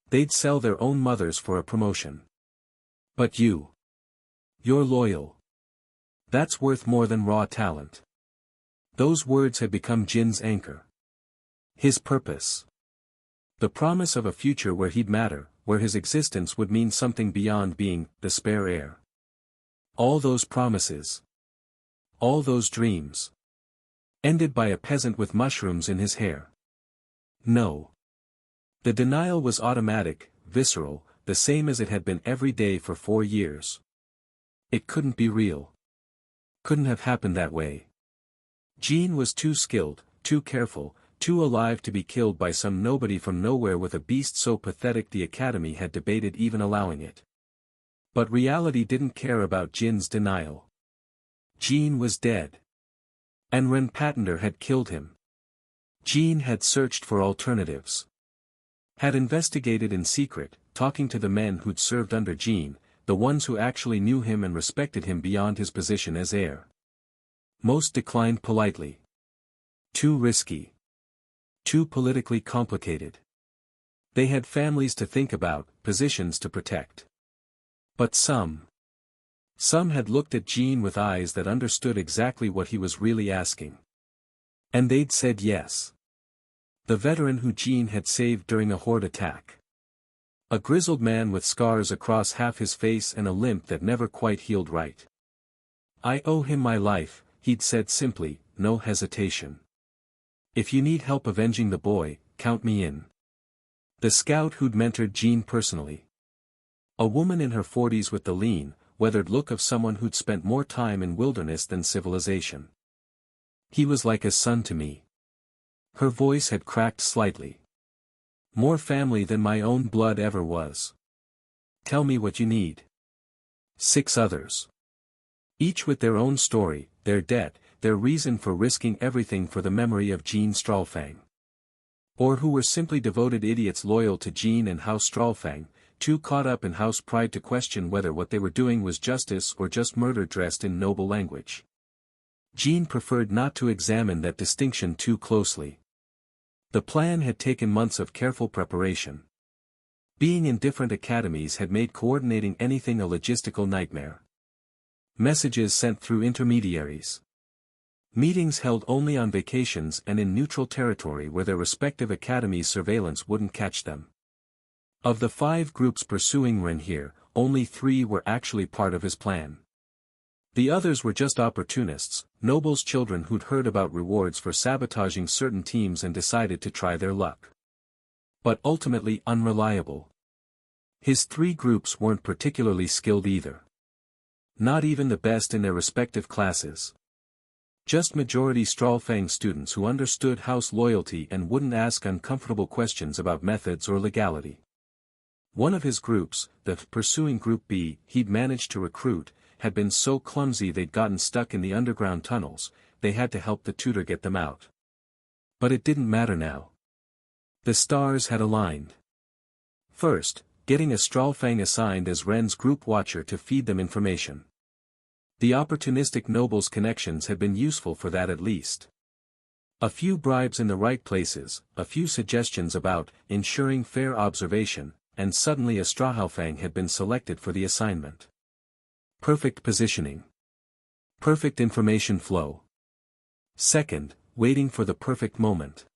They'd sell their own mothers for a promotion. But you. You're loyal. That's worth more than raw talent. Those words had become Jin's anchor. His purpose. The promise of a future where he'd matter, where his existence would mean something beyond being the spare heir. All those promises. All those dreams. Ended by a peasant with mushrooms in his hair. No. The denial was automatic, visceral, the same as it had been every day for 4 years. It couldn't be real. Couldn't have happened that way. Jean was too skilled, too careful, too alive to be killed by some nobody from nowhere with a beast so pathetic the Academy had debated even allowing it. But reality didn't care about Jin's denial. Jean was dead. And Ren Patender had killed him. Jean had searched for alternatives. Had investigated in secret, talking to the men who'd served under Jean, the ones who actually knew him and respected him beyond his position as heir. Most declined politely. Too risky. Too politically complicated. They had families to think about, positions to protect. But some had looked at Jean with eyes that understood exactly what he was really asking. And they'd said yes. The veteran who Jean had saved during a horde attack. A grizzled man with scars across half his face and a limp that never quite healed right. I owe him my life, he'd said simply, no hesitation. If you need help avenging the boy, count me in. The scout who'd mentored Jean personally. A woman in her 40s with the lean, weathered look of someone who'd spent more time in wilderness than civilization. He was like a son to me. Her voice had cracked slightly. More family than my own blood ever was. Tell me what you need. 6 others. Each with their own story, their debt, their reason for risking everything for the memory of Jean Stralfang. Or who were simply devoted idiots loyal to Jean and House Stralfang, too caught up in house pride to question whether what they were doing was justice or just murder dressed in noble language. Jean preferred not to examine that distinction too closely. The plan had taken months of careful preparation. Being in different academies had made coordinating anything a logistical nightmare. Messages sent through intermediaries. Meetings held only on vacations and in neutral territory where their respective academies' surveillance wouldn't catch them. Of the 5 groups pursuing Ren here, only 3 were actually part of his plan. The others were just opportunists, nobles' children who'd heard about rewards for sabotaging certain teams and decided to try their luck. But ultimately unreliable. His 3 groups weren't particularly skilled either. Not even the best in their respective classes. Just majority Stralfang students who understood house loyalty and wouldn't ask uncomfortable questions about methods or legality. One of his groups, the pursuing Group B, he'd managed to recruit, had been so clumsy they'd gotten stuck in the underground tunnels, they had to help the tutor get them out. But it didn't matter now. The stars had aligned. First, getting a Stralfang assigned as Ren's group watcher to feed them information. The opportunistic noble's connections had been useful for that at least. A few bribes in the right places, a few suggestions about ensuring fair observation, and suddenly a Stralfang had been selected for the assignment. Perfect positioning. Perfect information flow. Second, waiting for the perfect moment.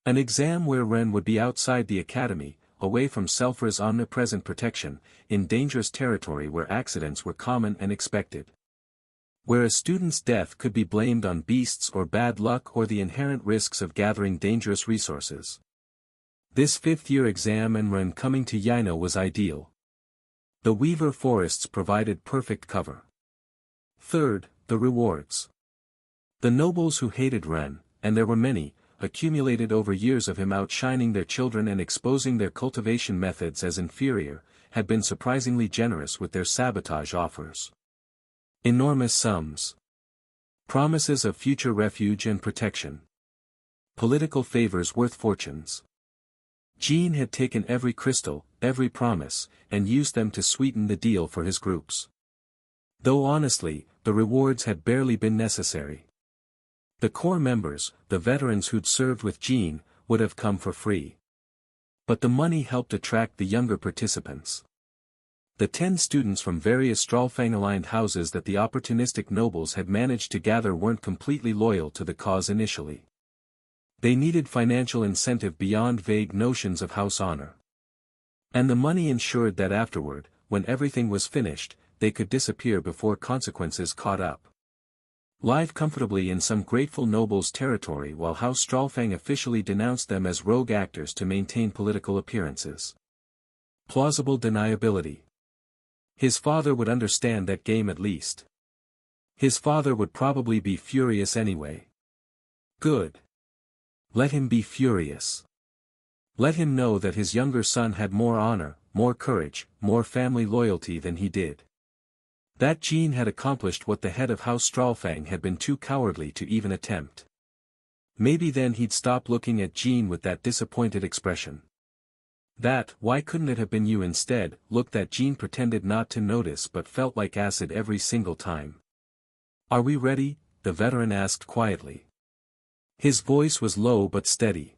An exam where Ren would be outside the academy, away from Selfra's omnipresent protection, in dangerous territory where accidents were common and expected. Where a student's death could be blamed on beasts or bad luck or the inherent risks of gathering dangerous resources. This 5th-year exam and Ren coming to Yaino was ideal. The Weaver forests provided perfect cover. Third, the rewards. The nobles who hated Ren, and there were many, accumulated over years of him outshining their children and exposing their cultivation methods as inferior, had been surprisingly generous with their sabotage offers. Enormous sums. Promises of future refuge and protection. Political favors worth fortunes. Jean had taken every crystal, every promise, and used them to sweeten the deal for his groups. Though honestly, the rewards had barely been necessary. The core members, the veterans who'd served with Jean, would have come for free. But the money helped attract the younger participants. The 10 students from various Stralfang-aligned houses that the opportunistic nobles had managed to gather weren't completely loyal to the cause initially. They needed financial incentive beyond vague notions of house honor. And the money ensured that afterward, when everything was finished, they could disappear before consequences caught up. live comfortably in some grateful noble's territory while House Strawfang officially denounced them as rogue actors to maintain political appearances. Plausible deniability. His father would understand that game at least. His father would probably be furious anyway. Good. Let him be furious. Let him know that his younger son had more honor, more courage, more family loyalty than he did. That Jean had accomplished what the head of House Strawfang had been too cowardly to even attempt. Maybe then he'd stop looking at Jean with that disappointed expression. That, why couldn't it have been you instead, look that Jean pretended not to notice but felt like acid every single time. Are we ready? The veteran asked quietly. His voice was low but steady.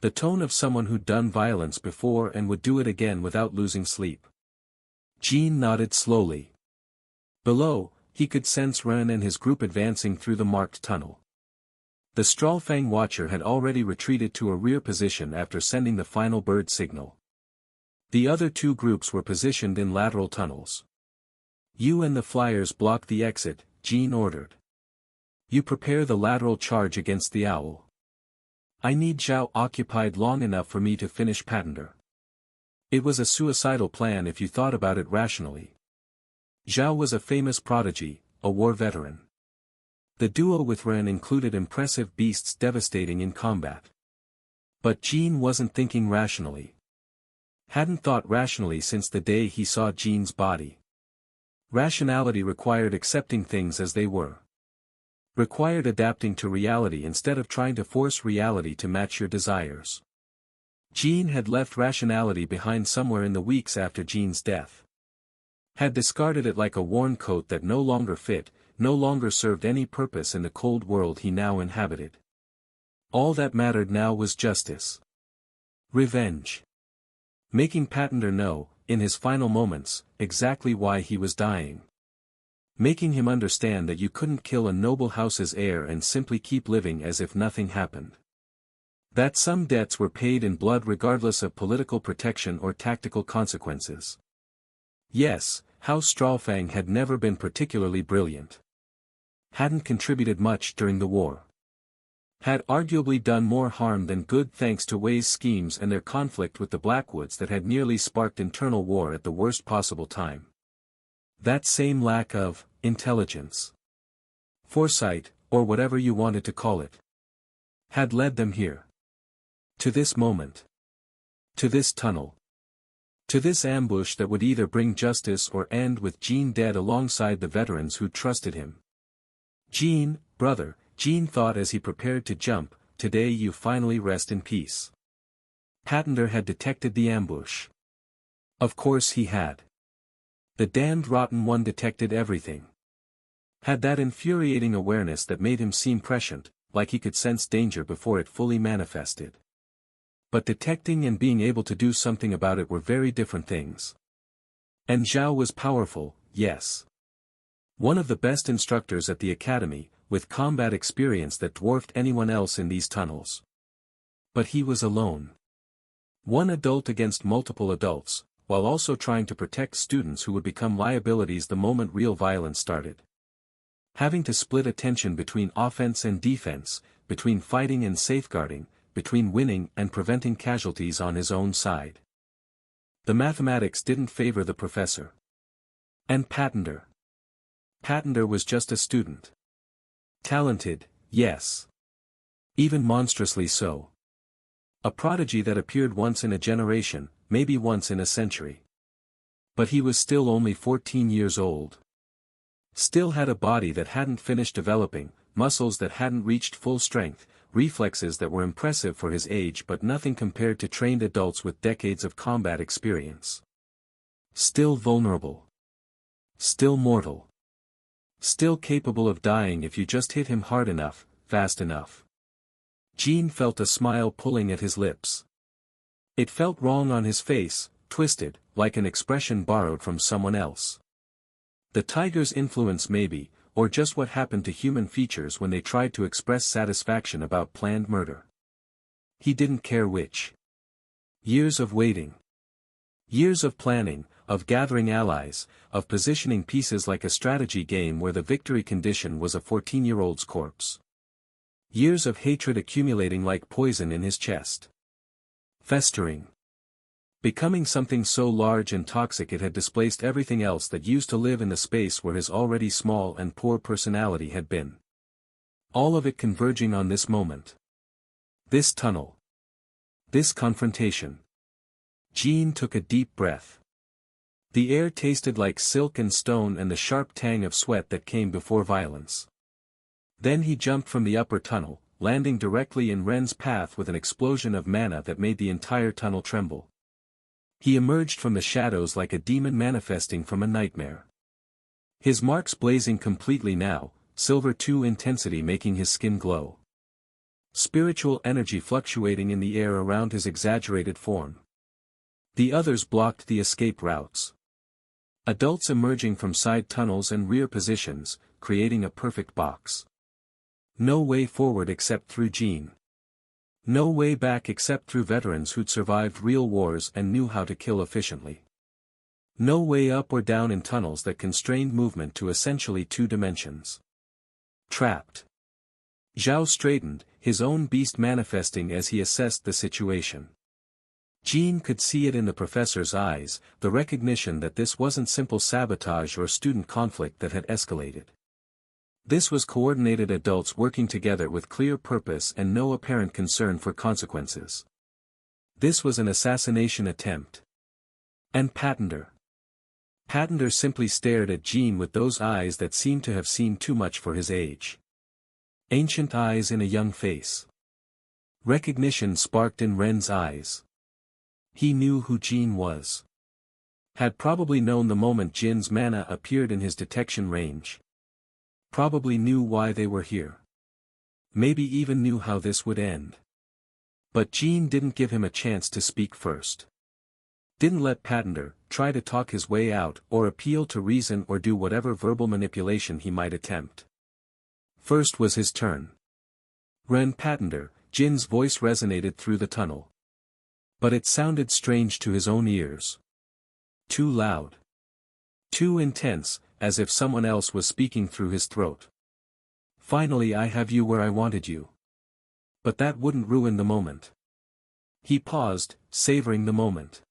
The tone of someone who'd done violence before and would do it again without losing sleep. Jean nodded slowly. Below, he could sense Ren and his group advancing through the marked tunnel. The Strawfang watcher had already retreated to a rear position after sending the final bird signal. The other two groups were positioned in lateral tunnels. You and the flyers block the exit, Jean ordered. You prepare the lateral charge against the owl. I need Zhao occupied long enough for me to finish Patender. It was a suicidal plan if you thought about it rationally. Zhao was a famous prodigy, a war veteran. The duo with Ren included impressive beasts devastating in combat. But Jean wasn't thinking rationally. Hadn't thought rationally since the day he saw Jean's body. Rationality required accepting things as they were. Required adapting to reality instead of trying to force reality to match your desires. Jean had left rationality behind somewhere in the weeks after Jean's death. Had discarded it like a worn coat that no longer fit, no longer served any purpose in the cold world he now inhabited. All that mattered now was justice. Revenge. Making Patender know, in his final moments, exactly why he was dying. Making him understand that you couldn't kill a noble house's heir and simply keep living as if nothing happened. That some debts were paid in blood regardless of political protection or tactical consequences. Yes, House Strawfang had never been particularly brilliant. Hadn't contributed much during the war. Had arguably done more harm than good thanks to Wei's schemes and their conflict with the Blackwoods that had nearly sparked internal war at the worst possible time. That same lack of intelligence, foresight, or whatever you wanted to call it, had led them here. To this moment. To this tunnel. To this ambush that would either bring justice or end with Jean dead alongside the veterans who trusted him. Jean, brother, Jean thought as he prepared to jump, today you finally rest in peace. Patender had detected the ambush. Of course he had. The damned rotten one detected everything. Had that infuriating awareness that made him seem prescient, like he could sense danger before it fully manifested. But detecting and being able to do something about it were very different things. And Zhao was powerful, yes. One of the best instructors at the academy, with combat experience that dwarfed anyone else in these tunnels. But he was alone. One adult against multiple adults, while also trying to protect students who would become liabilities the moment real violence started. Having to split attention between offense and defense, between fighting and safeguarding, between winning and preventing casualties on his own side. The mathematics didn't favor the professor. And Patender. Patender was just a student. Talented, yes. Even monstrously so. A prodigy that appeared once in a generation, maybe once in a century. But he was still only 14 years old. Still had a body that hadn't finished developing, muscles that hadn't reached full strength, reflexes that were impressive for his age but nothing compared to trained adults with decades of combat experience. Still vulnerable. Still mortal. Still capable of dying if you just hit him hard enough, fast enough. Jean felt a smile pulling at his lips. It felt wrong on his face, twisted, like an expression borrowed from someone else. The tiger's influence maybe, or just what happened to human features when they tried to express satisfaction about planned murder. He didn't care which. Years of waiting. Years of planning, of gathering allies, of positioning pieces like a strategy game where the victory condition was a 14-year-old's corpse. Years of hatred accumulating like poison in his chest. Festering. Becoming something so large and toxic it had displaced everything else that used to live in the space where his already small and poor personality had been. All of it converging on this moment. This tunnel. This confrontation. Jean took a deep breath. The air tasted like silk and stone and the sharp tang of sweat that came before violence. Then he jumped from the upper tunnel, landing directly in Ren's path with an explosion of mana that made the entire tunnel tremble. He emerged from the shadows like a demon manifesting from a nightmare. His marks blazing completely now, silver 2 intensity making his skin glow. Spiritual energy fluctuating in the air around his exaggerated form. The others blocked the escape routes. Adults emerging from side tunnels and rear positions, creating a perfect box. No way forward except through Jean. No way back except through veterans who'd survived real wars and knew how to kill efficiently. No way up or down in tunnels that constrained movement to essentially 2 dimensions. Trapped. Zhao straightened, his own beast manifesting as he assessed the situation. Jean could see it in the professor's eyes, the recognition that this wasn't simple sabotage or student conflict that had escalated. This was coordinated adults working together with clear purpose and no apparent concern for consequences. This was an assassination attempt. And Patender. Patender simply stared at Jean with those eyes that seemed to have seen too much for his age. Ancient eyes in a young face. Recognition sparked in Ren's eyes. He knew who Jean was. Had probably known the moment Jin's mana appeared in his detection range. Probably knew why they were here. Maybe even knew how this would end. But Jean didn't give him a chance to speak first. Didn't let Patender try to talk his way out or appeal to reason or do whatever verbal manipulation he might attempt. First was his turn. Ren Patender, Jin's voice resonated through the tunnel. But it sounded strange to his own ears. Too loud. Too intense, as if someone else was speaking through his throat. Finally I have you where I wanted you. But that wouldn't ruin the moment. He paused, savoring the moment.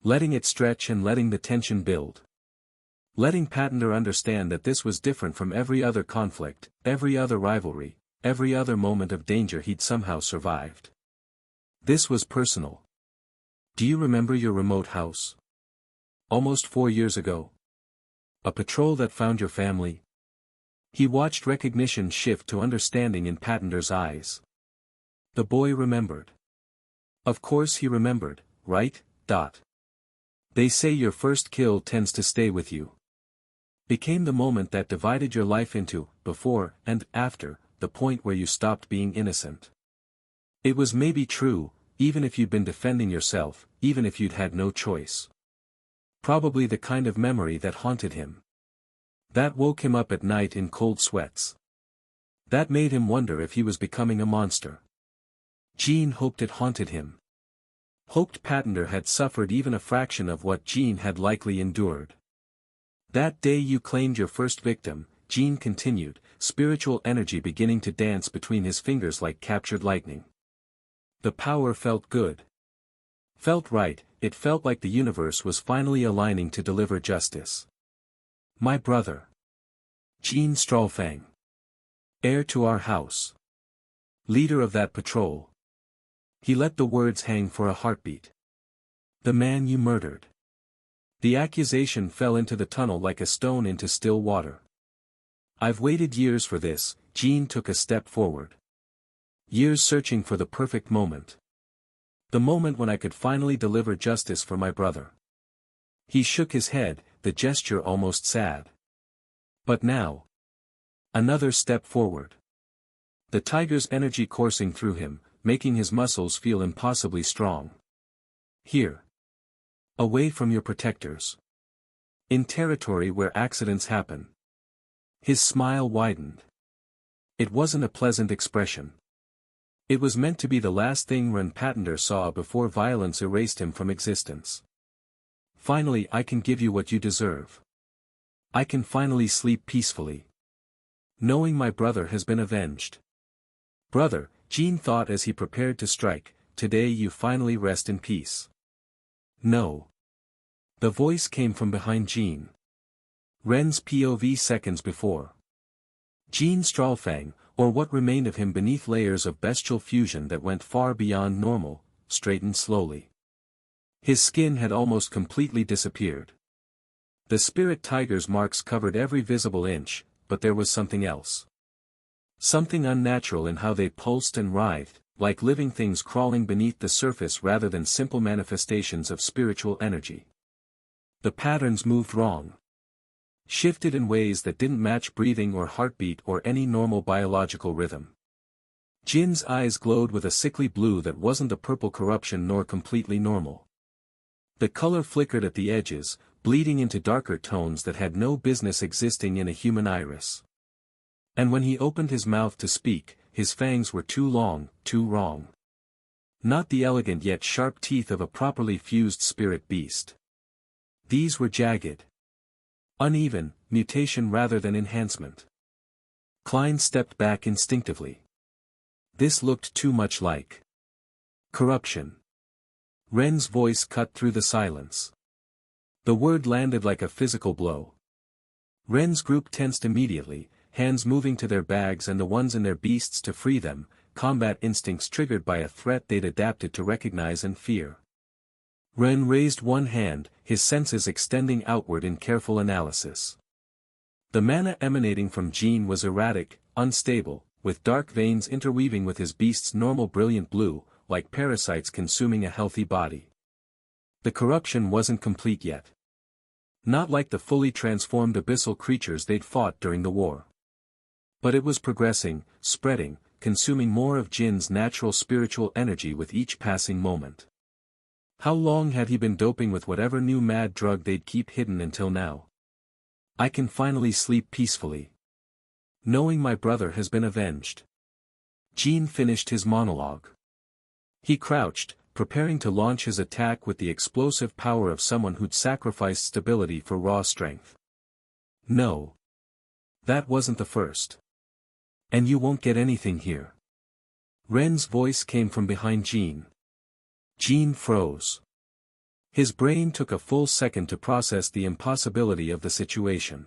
Letting it stretch and letting the tension build. Letting Patender understand that this was different from every other conflict, every other rivalry, every other moment of danger he'd somehow survived. This was personal. Do you remember your remote house? Almost 4 years ago. A patrol that found your family? He watched recognition shift to understanding in Patender's eyes. The boy remembered. Of course he remembered, right? They say your first kill tends to stay with you. Became the moment that divided your life into, before and after, the point where you stopped being innocent. It was maybe true, even if you'd been defending yourself, even if you'd had no choice. Probably the kind of memory that haunted him. That woke him up at night in cold sweats. That made him wonder if he was becoming a monster. Jean hoped it haunted him. Hoped Patender had suffered even a fraction of what Jean had likely endured. That day you claimed your first victim, Jean continued, spiritual energy beginning to dance between his fingers like captured lightning. The power felt good. Felt right, it felt like the universe was finally aligning to deliver justice. My brother. Jean Strawfang. Heir to our house. Leader of that patrol. He let the words hang for a heartbeat. The man you murdered. The accusation fell into the tunnel like a stone into still water. I've waited years for this, Jean took a step forward. Years searching for the perfect moment. The moment when I could finally deliver justice for my brother. He shook his head, the gesture almost sad. But now. Another step forward. The tiger's energy coursing through him, making his muscles feel impossibly strong. Here. Away from your protectors. In territory where accidents happen. His smile widened. It wasn't a pleasant expression. It was meant to be the last thing Ren Patender saw before violence erased him from existence. Finally I can give you what you deserve. I can finally sleep peacefully, knowing my brother has been avenged. Brother, Jean thought as he prepared to strike, today you finally rest in peace. No. The voice came from behind Jean. Ren's POV seconds before. Jean Stralfang, or what remained of him beneath layers of bestial fusion that went far beyond normal, straightened slowly. His skin had almost completely disappeared. The spirit tiger's marks covered every visible inch, but there was something else. Something unnatural in how they pulsed and writhed, like living things crawling beneath the surface rather than simple manifestations of spiritual energy. The patterns moved wrong. Shifted in ways that didn't match breathing or heartbeat or any normal biological rhythm. Jin's eyes glowed with a sickly blue that wasn't a purple corruption nor completely normal. The color flickered at the edges, bleeding into darker tones that had no business existing in a human iris. And when he opened his mouth to speak, his fangs were too long, too wrong. Not the elegant yet sharp teeth of a properly fused spirit beast. These were jagged. Uneven, mutation rather than enhancement. Klein stepped back instinctively. This looked too much like corruption. Ren's voice cut through the silence. The word landed like a physical blow. Ren's group tensed immediately, hands moving to their bags and the ones in their beasts to free them, combat instincts triggered by a threat they'd adapted to recognize and fear. Ren raised one hand, his senses extending outward in careful analysis. The mana emanating from Jean was erratic, unstable, with dark veins interweaving with his beast's normal brilliant blue, like parasites consuming a healthy body. The corruption wasn't complete yet. Not like the fully transformed abyssal creatures they'd fought during the war. But it was progressing, spreading, consuming more of Jin's natural spiritual energy with each passing moment. How long had he been doping with whatever new mad drug they'd keep hidden until now? I can finally sleep peacefully, knowing my brother has been avenged. Jean finished his monologue. He crouched, preparing to launch his attack with the explosive power of someone who'd sacrificed stability for raw strength. No. That wasn't the first. And you won't get anything here. Ren's voice came from behind Jean. Jean froze. His brain took a full second to process the impossibility of the situation.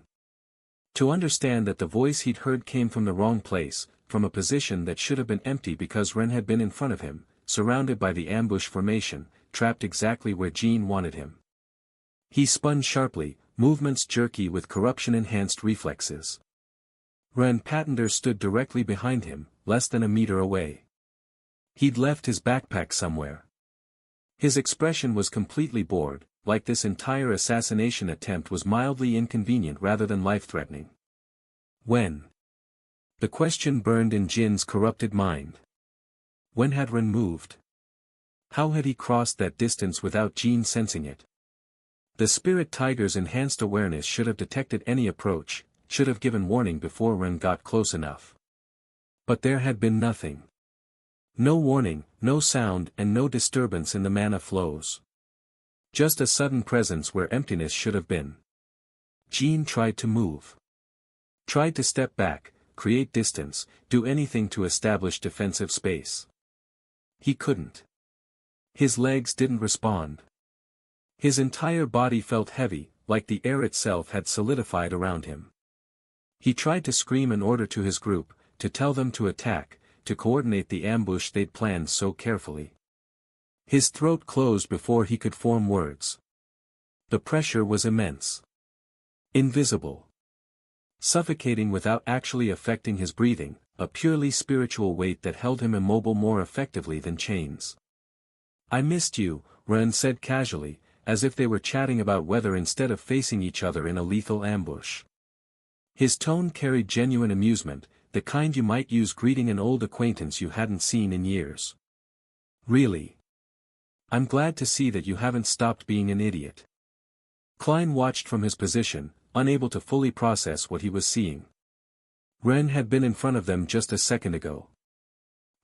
To understand that the voice he'd heard came from the wrong place, from a position that should have been empty because Ren had been in front of him, surrounded by the ambush formation, trapped exactly where Jean wanted him. He spun sharply, movements jerky with corruption-enhanced reflexes. Ren Patender stood directly behind him, less than a meter away. He'd left his backpack somewhere. His expression was completely bored, like this entire assassination attempt was mildly inconvenient rather than life-threatening. When? The question burned in Jin's corrupted mind. When had Ren moved? How had he crossed that distance without Jean sensing it? The spirit tiger's enhanced awareness should have detected any approach, should have given warning before Ren got close enough. But there had been nothing. No warning, no sound and no disturbance in the mana flows. Just a sudden presence where emptiness should have been. Jean tried to move. Tried to step back, create distance, do anything to establish defensive space. He couldn't. His legs didn't respond. His entire body felt heavy, like the air itself had solidified around him. He tried to scream an order to his group, to tell them to attack, to coordinate the ambush they'd planned so carefully. His throat closed before he could form words. The pressure was immense. Invisible. Suffocating without actually affecting his breathing, a purely spiritual weight that held him immobile more effectively than chains. I missed you, Ren said casually, as if they were chatting about weather instead of facing each other in a lethal ambush. His tone carried genuine amusement, the kind you might use greeting an old acquaintance you hadn't seen in years. Really? I'm glad to see that you haven't stopped being an idiot. Klein watched from his position, unable to fully process what he was seeing. Ren had been in front of them just a second ago.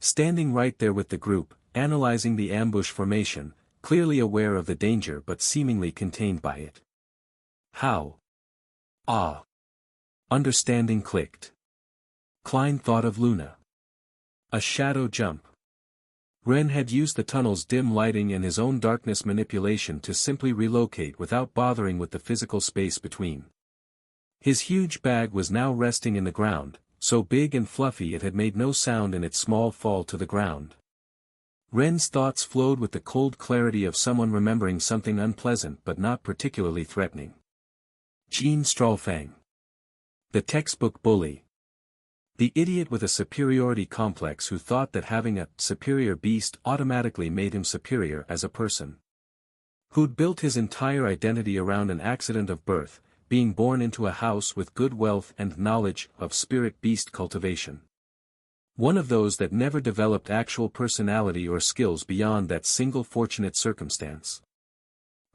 Standing right there with the group, analyzing the ambush formation, clearly aware of the danger but seemingly contained by it. How? Ah. Understanding clicked. Klein thought of Luna. A shadow jump. Ren had used the tunnel's dim lighting and his own darkness manipulation to simply relocate without bothering with the physical space between. His huge bag was now resting in the ground, so big and fluffy it had made no sound in its small fall to the ground. Ren's thoughts flowed with the cold clarity of someone remembering something unpleasant but not particularly threatening. Jean Strawfang. The textbook bully. The idiot with a superiority complex who thought that having a superior beast automatically made him superior as a person. Who'd built his entire identity around an accident of birth, being born into a house with good wealth and knowledge of spirit beast cultivation. One of those that never developed actual personality or skills beyond that single fortunate circumstance.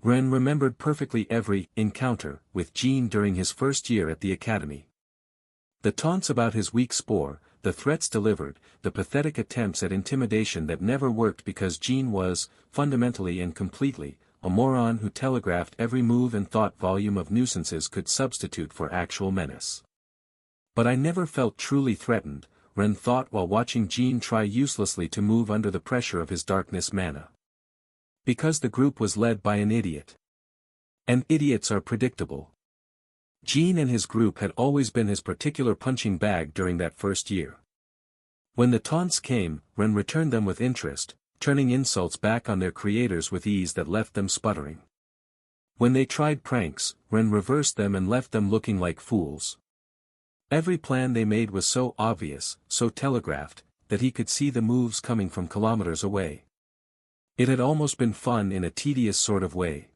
Ren remembered perfectly every encounter with Jean during his first year at the academy. The taunts about his weak spore, the threats delivered, the pathetic attempts at intimidation that never worked because Jean was, fundamentally and completely, a moron who telegraphed every move and thought volume of nuisances could substitute for actual menace. But I never felt truly threatened, Ren thought while watching Jean try uselessly to move under the pressure of his darkness mana. Because the group was led by an idiot. And idiots are predictable. Jean and his group had always been his particular punching bag during that first year. When the taunts came, Ren returned them with interest, turning insults back on their creators with ease that left them sputtering. When they tried pranks, Ren reversed them and left them looking like fools. Every plan they made was so obvious, so telegraphed, that he could see the moves coming from kilometers away. It had almost been fun in a tedious sort of way.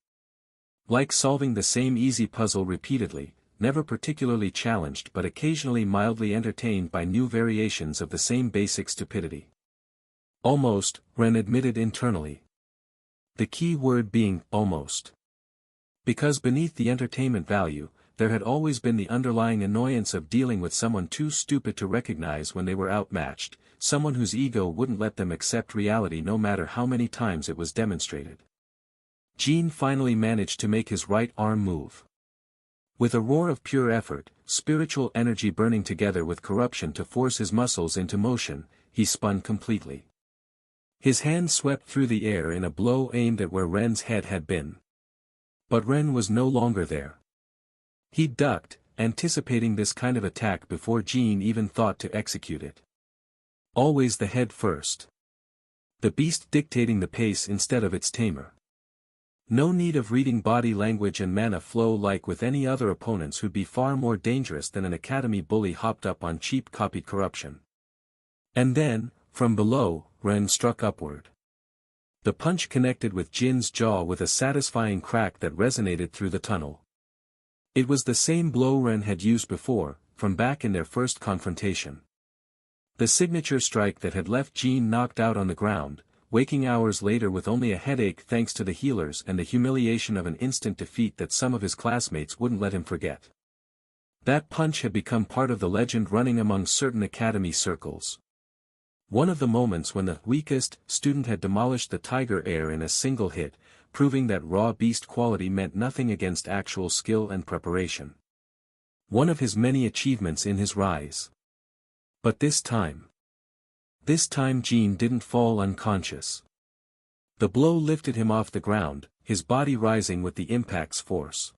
Like solving the same easy puzzle repeatedly, never particularly challenged but occasionally mildly entertained by new variations of the same basic stupidity. Almost, Ren admitted internally. The key word being, almost. Because beneath the entertainment value, there had always been the underlying annoyance of dealing with someone too stupid to recognize when they were outmatched, someone whose ego wouldn't let them accept reality no matter how many times it was demonstrated. Jean finally managed to make his right arm move. With a roar of pure effort, spiritual energy burning together with corruption to force his muscles into motion, he spun completely. His hand swept through the air in a blow aimed at where Ren's head had been. But Ren was no longer there. He ducked, anticipating this kind of attack before Jean even thought to execute it. Always the head first. The beast dictating the pace instead of its tamer. No need of reading body language and mana flow like with any other opponents who'd be far more dangerous than an academy bully hopped up on cheap copied corruption. And then, from below, Ren struck upward. The punch connected with Jin's jaw with a satisfying crack that resonated through the tunnel. It was the same blow Ren had used before, from back in their first confrontation. The signature strike that had left Jin knocked out on the ground, waking hours later with only a headache thanks to the healers and the humiliation of an instant defeat that some of his classmates wouldn't let him forget. That punch had become part of the legend running among certain academy circles. One of the moments when the weakest student had demolished the Tiger Air in a single hit, proving that raw beast quality meant nothing against actual skill and preparation. One of his many achievements in his rise. But this time Jean didn't fall unconscious. The blow lifted him off the ground, his body rising with the impact's force.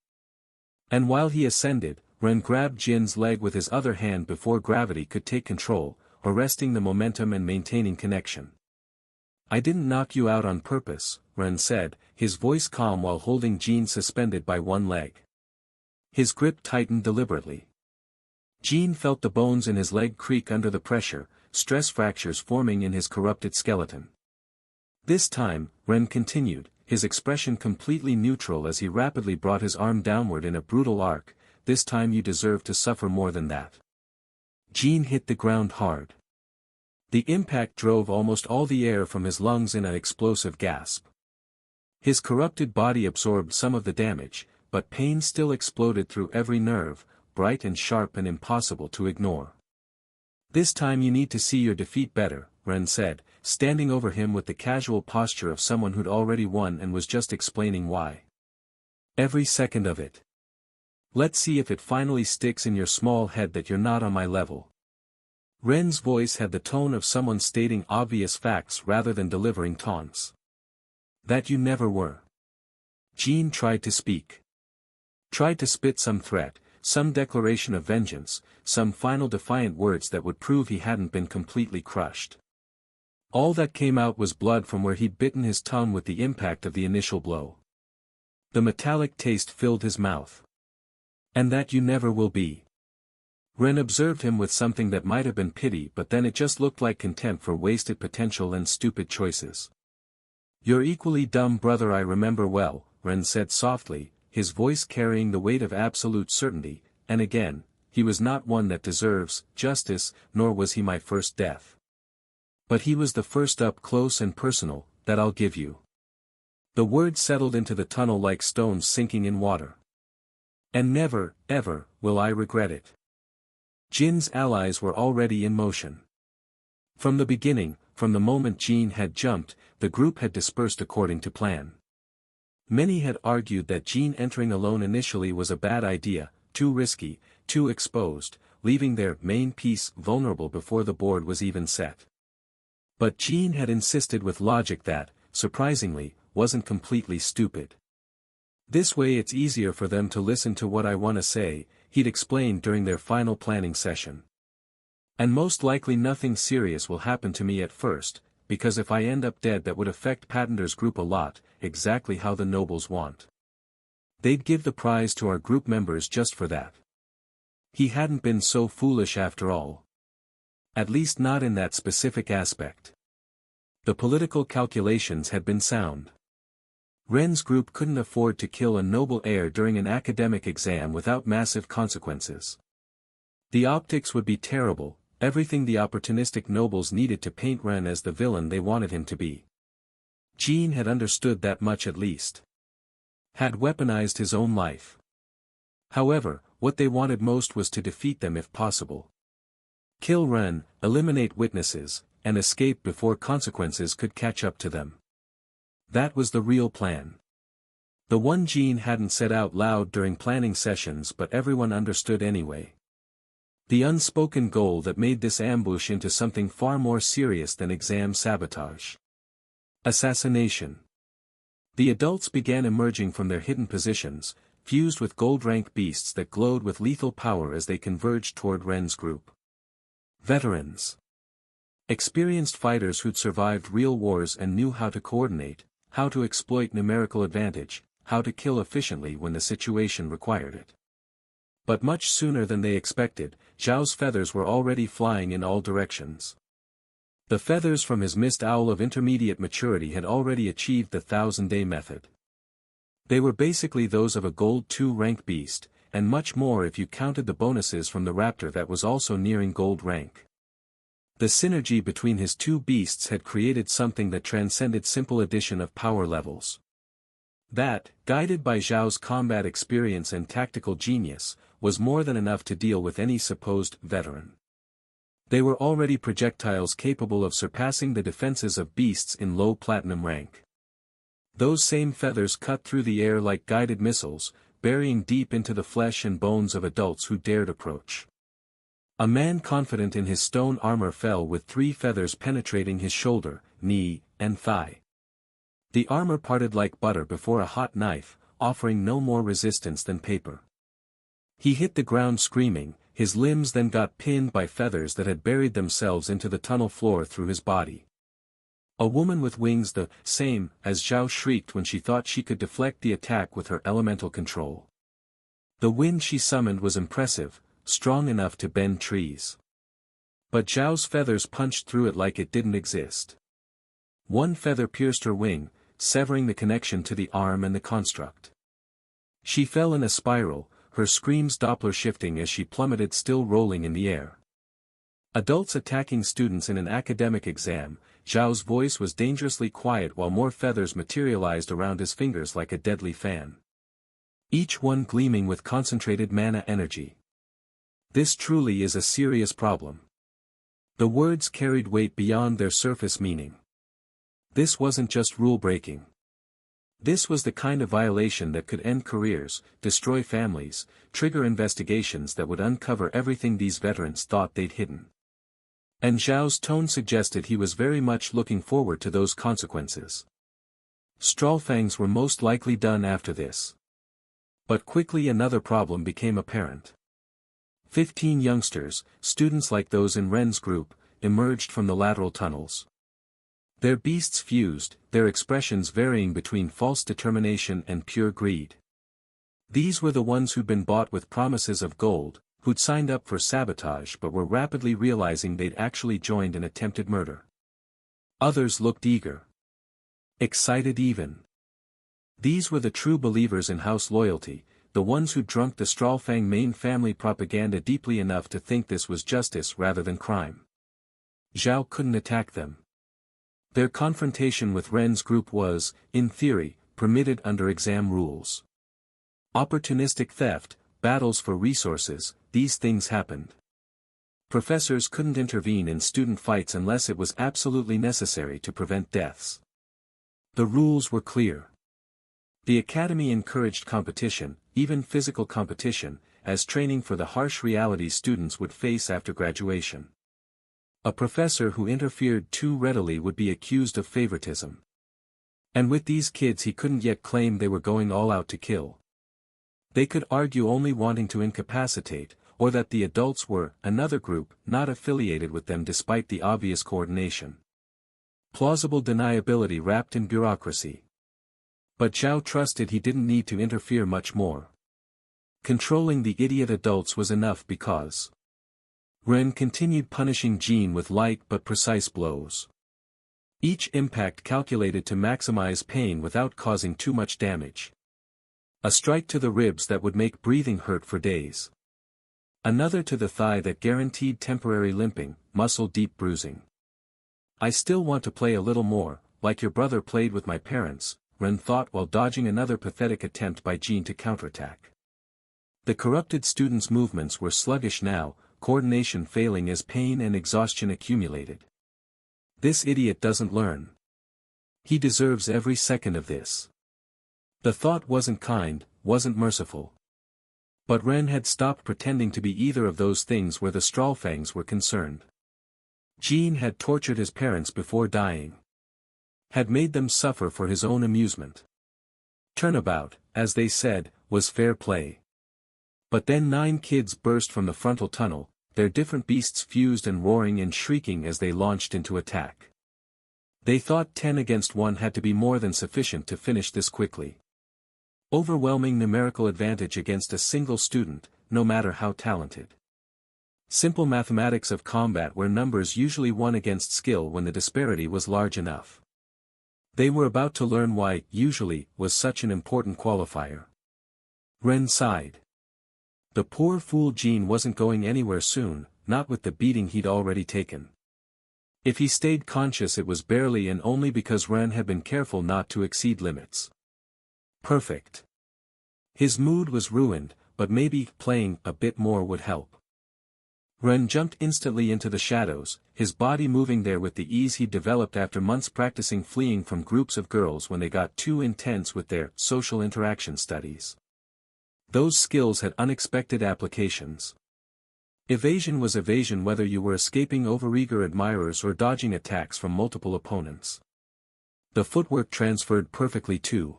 And while he ascended, Ren grabbed Jin's leg with his other hand before gravity could take control, arresting the momentum and maintaining connection. "I didn't knock you out on purpose," Ren said, his voice calm while holding Jean suspended by one leg. His grip tightened deliberately. Jean felt the bones in his leg creak under the pressure, stress fractures forming in his corrupted skeleton. This time, Ren continued, his expression completely neutral as he rapidly brought his arm downward in a brutal arc. "This time you deserve to suffer more than that." Jean hit the ground hard. The impact drove almost all the air from his lungs in an explosive gasp. His corrupted body absorbed some of the damage, but pain still exploded through every nerve, bright and sharp and impossible to ignore. "This time you need to see your defeat better," Ren said, standing over him with the casual posture of someone who'd already won and was just explaining why. Every second of it. Let's see if it finally sticks in your small head that you're not on my level. Ren's voice had the tone of someone stating obvious facts rather than delivering taunts. That you never were. Jean tried to speak. Tried to spit some threat, some declaration of vengeance, some final defiant words that would prove he hadn't been completely crushed. All that came out was blood from where he'd bitten his tongue with the impact of the initial blow. The metallic taste filled his mouth. And that you never will be. Ren observed him with something that might have been pity, but then it just looked like contempt for wasted potential and stupid choices. Your equally dumb brother I remember well, Ren said softly, his voice carrying the weight of absolute certainty, and again, he was not one that deserves justice, nor was he my first death. But he was the first up close and personal, that I'll give you. The words settled into the tunnel like stones sinking in water. And never, ever, will I regret it. Jin's allies were already in motion. From the beginning, from the moment Jean had jumped, the group had dispersed according to plan. Many had argued that Jean entering alone initially was a bad idea, too risky, too exposed, leaving their main piece vulnerable before the board was even set. But Jean had insisted with logic that, surprisingly, wasn't completely stupid. This way it's easier for them to listen to what I want to say, he'd explained during their final planning session. And most likely nothing serious will happen to me at first, because if I end up dead that would affect Pattender's group a lot, exactly how the nobles want. They'd give the prize to our group members just for that. He hadn't been so foolish after all. At least not in that specific aspect. The political calculations had been sound. Ren's group couldn't afford to kill a noble heir during an academic exam without massive consequences. The optics would be terrible, everything the opportunistic nobles needed to paint Ren as the villain they wanted him to be. Jean had understood that much at least. Had weaponized his own life. However, what they wanted most was to defeat them if possible. Kill Ren, eliminate witnesses, and escape before consequences could catch up to them. That was the real plan. The one Jean hadn't said out loud during planning sessions but everyone understood anyway. The unspoken goal that made this ambush into something far more serious than exam sabotage. Assassination. The adults began emerging from their hidden positions, fused with gold-rank beasts that glowed with lethal power as they converged toward Ren's group. Veterans. Experienced fighters who'd survived real wars and knew how to coordinate, how to exploit numerical advantage, how to kill efficiently when the situation required it. But much sooner than they expected, Zhao's feathers were already flying in all directions. The feathers from his mist owl of intermediate maturity had already achieved the 1000-day method. They were basically those of a gold 2 rank beast, and much more if you counted the bonuses from the raptor that was also nearing gold rank. The synergy between his two beasts had created something that transcended simple addition of power levels. That, guided by Zhao's combat experience and tactical genius, was more than enough to deal with any supposed veteran. They were already projectiles capable of surpassing the defenses of beasts in low platinum rank. Those same feathers cut through the air like guided missiles, burying deep into the flesh and bones of adults who dared approach. A man confident in his stone armor fell with 3 feathers penetrating his shoulder, knee, and thigh. The armor parted like butter before a hot knife, offering no more resistance than paper. He hit the ground screaming, his limbs then got pinned by feathers that had buried themselves into the tunnel floor through his body. A woman with wings the same as Zhao shrieked when she thought she could deflect the attack with her elemental control. The wind she summoned was impressive, strong enough to bend trees. But Zhao's feathers punched through it like it didn't exist. One feather pierced her wing, severing the connection to the arm and the construct. She fell in a spiral, her screams Doppler shifting as she plummeted, still rolling in the air. Adults attacking students in an academic exam, Zhao's voice was dangerously quiet while more feathers materialized around his fingers like a deadly fan. Each one gleaming with concentrated mana energy. This truly is a serious problem. The words carried weight beyond their surface meaning. This wasn't just rule-breaking. This was the kind of violation that could end careers, destroy families, trigger investigations that would uncover everything these veterans thought they'd hidden. And Zhao's tone suggested he was very much looking forward to those consequences. Strawfangs were most likely done after this. But quickly another problem became apparent. 15 youngsters, students like those in Ren's group, emerged from the lateral tunnels. Their beasts fused, their expressions varying between false determination and pure greed. These were the ones who'd been bought with promises of gold, who'd signed up for sabotage but were rapidly realizing they'd actually joined an attempted murder. Others looked eager. Excited even. These were the true believers in house loyalty, the ones who'd drunk the Strawfang main family propaganda deeply enough to think this was justice rather than crime. Zhao couldn't attack them. Their confrontation with Ren's group was, in theory, permitted under exam rules. Opportunistic theft, battles for resources, these things happened. Professors couldn't intervene in student fights unless it was absolutely necessary to prevent deaths. The rules were clear. The academy encouraged competition, even physical competition, as training for the harsh realities students would face after graduation. A professor who interfered too readily would be accused of favoritism. And with these kids he couldn't yet claim they were going all out to kill. They could argue only wanting to incapacitate, or that the adults were another group not affiliated with them despite the obvious coordination. Plausible deniability wrapped in bureaucracy. But Zhao trusted he didn't need to interfere much more. Controlling the idiot adults was enough because Ren continued punishing Jean with light but precise blows. Each impact calculated to maximize pain without causing too much damage. A strike to the ribs that would make breathing hurt for days. Another to the thigh that guaranteed temporary limping, muscle-deep bruising. I still want to play a little more, like your brother played with my parents, Ren thought while dodging another pathetic attempt by Jean to counterattack. The corrupted student's movements were sluggish now, coordination failing as pain and exhaustion accumulated. This idiot doesn't learn. He deserves every second of this. The thought wasn't kind, wasn't merciful. But Ren had stopped pretending to be either of those things where the Strawfangs were concerned. Jean had tortured his parents before dying. Had made them suffer for his own amusement. Turnabout, as they said, was fair play. But then 9 kids burst from the frontal tunnel, their different beasts fused and roaring and shrieking as they launched into attack. They thought 10 against 1 had to be more than sufficient to finish this quickly. Overwhelming numerical advantage against a single student, no matter how talented. Simple mathematics of combat where numbers usually won against skill when the disparity was large enough. They were about to learn why usually was such an important qualifier. Ren sighed. The poor fool Jean wasn't going anywhere soon, not with the beating he'd already taken. If he stayed conscious it was barely and only because Ren had been careful not to exceed limits. Perfect. His mood was ruined, but maybe playing a bit more would help. Ren jumped instantly into the shadows, his body moving there with the ease he'd developed after months practicing fleeing from groups of girls when they got too intense with their social interaction studies. Those skills had unexpected applications. Evasion was evasion whether you were escaping overeager admirers or dodging attacks from multiple opponents. The footwork transferred perfectly too.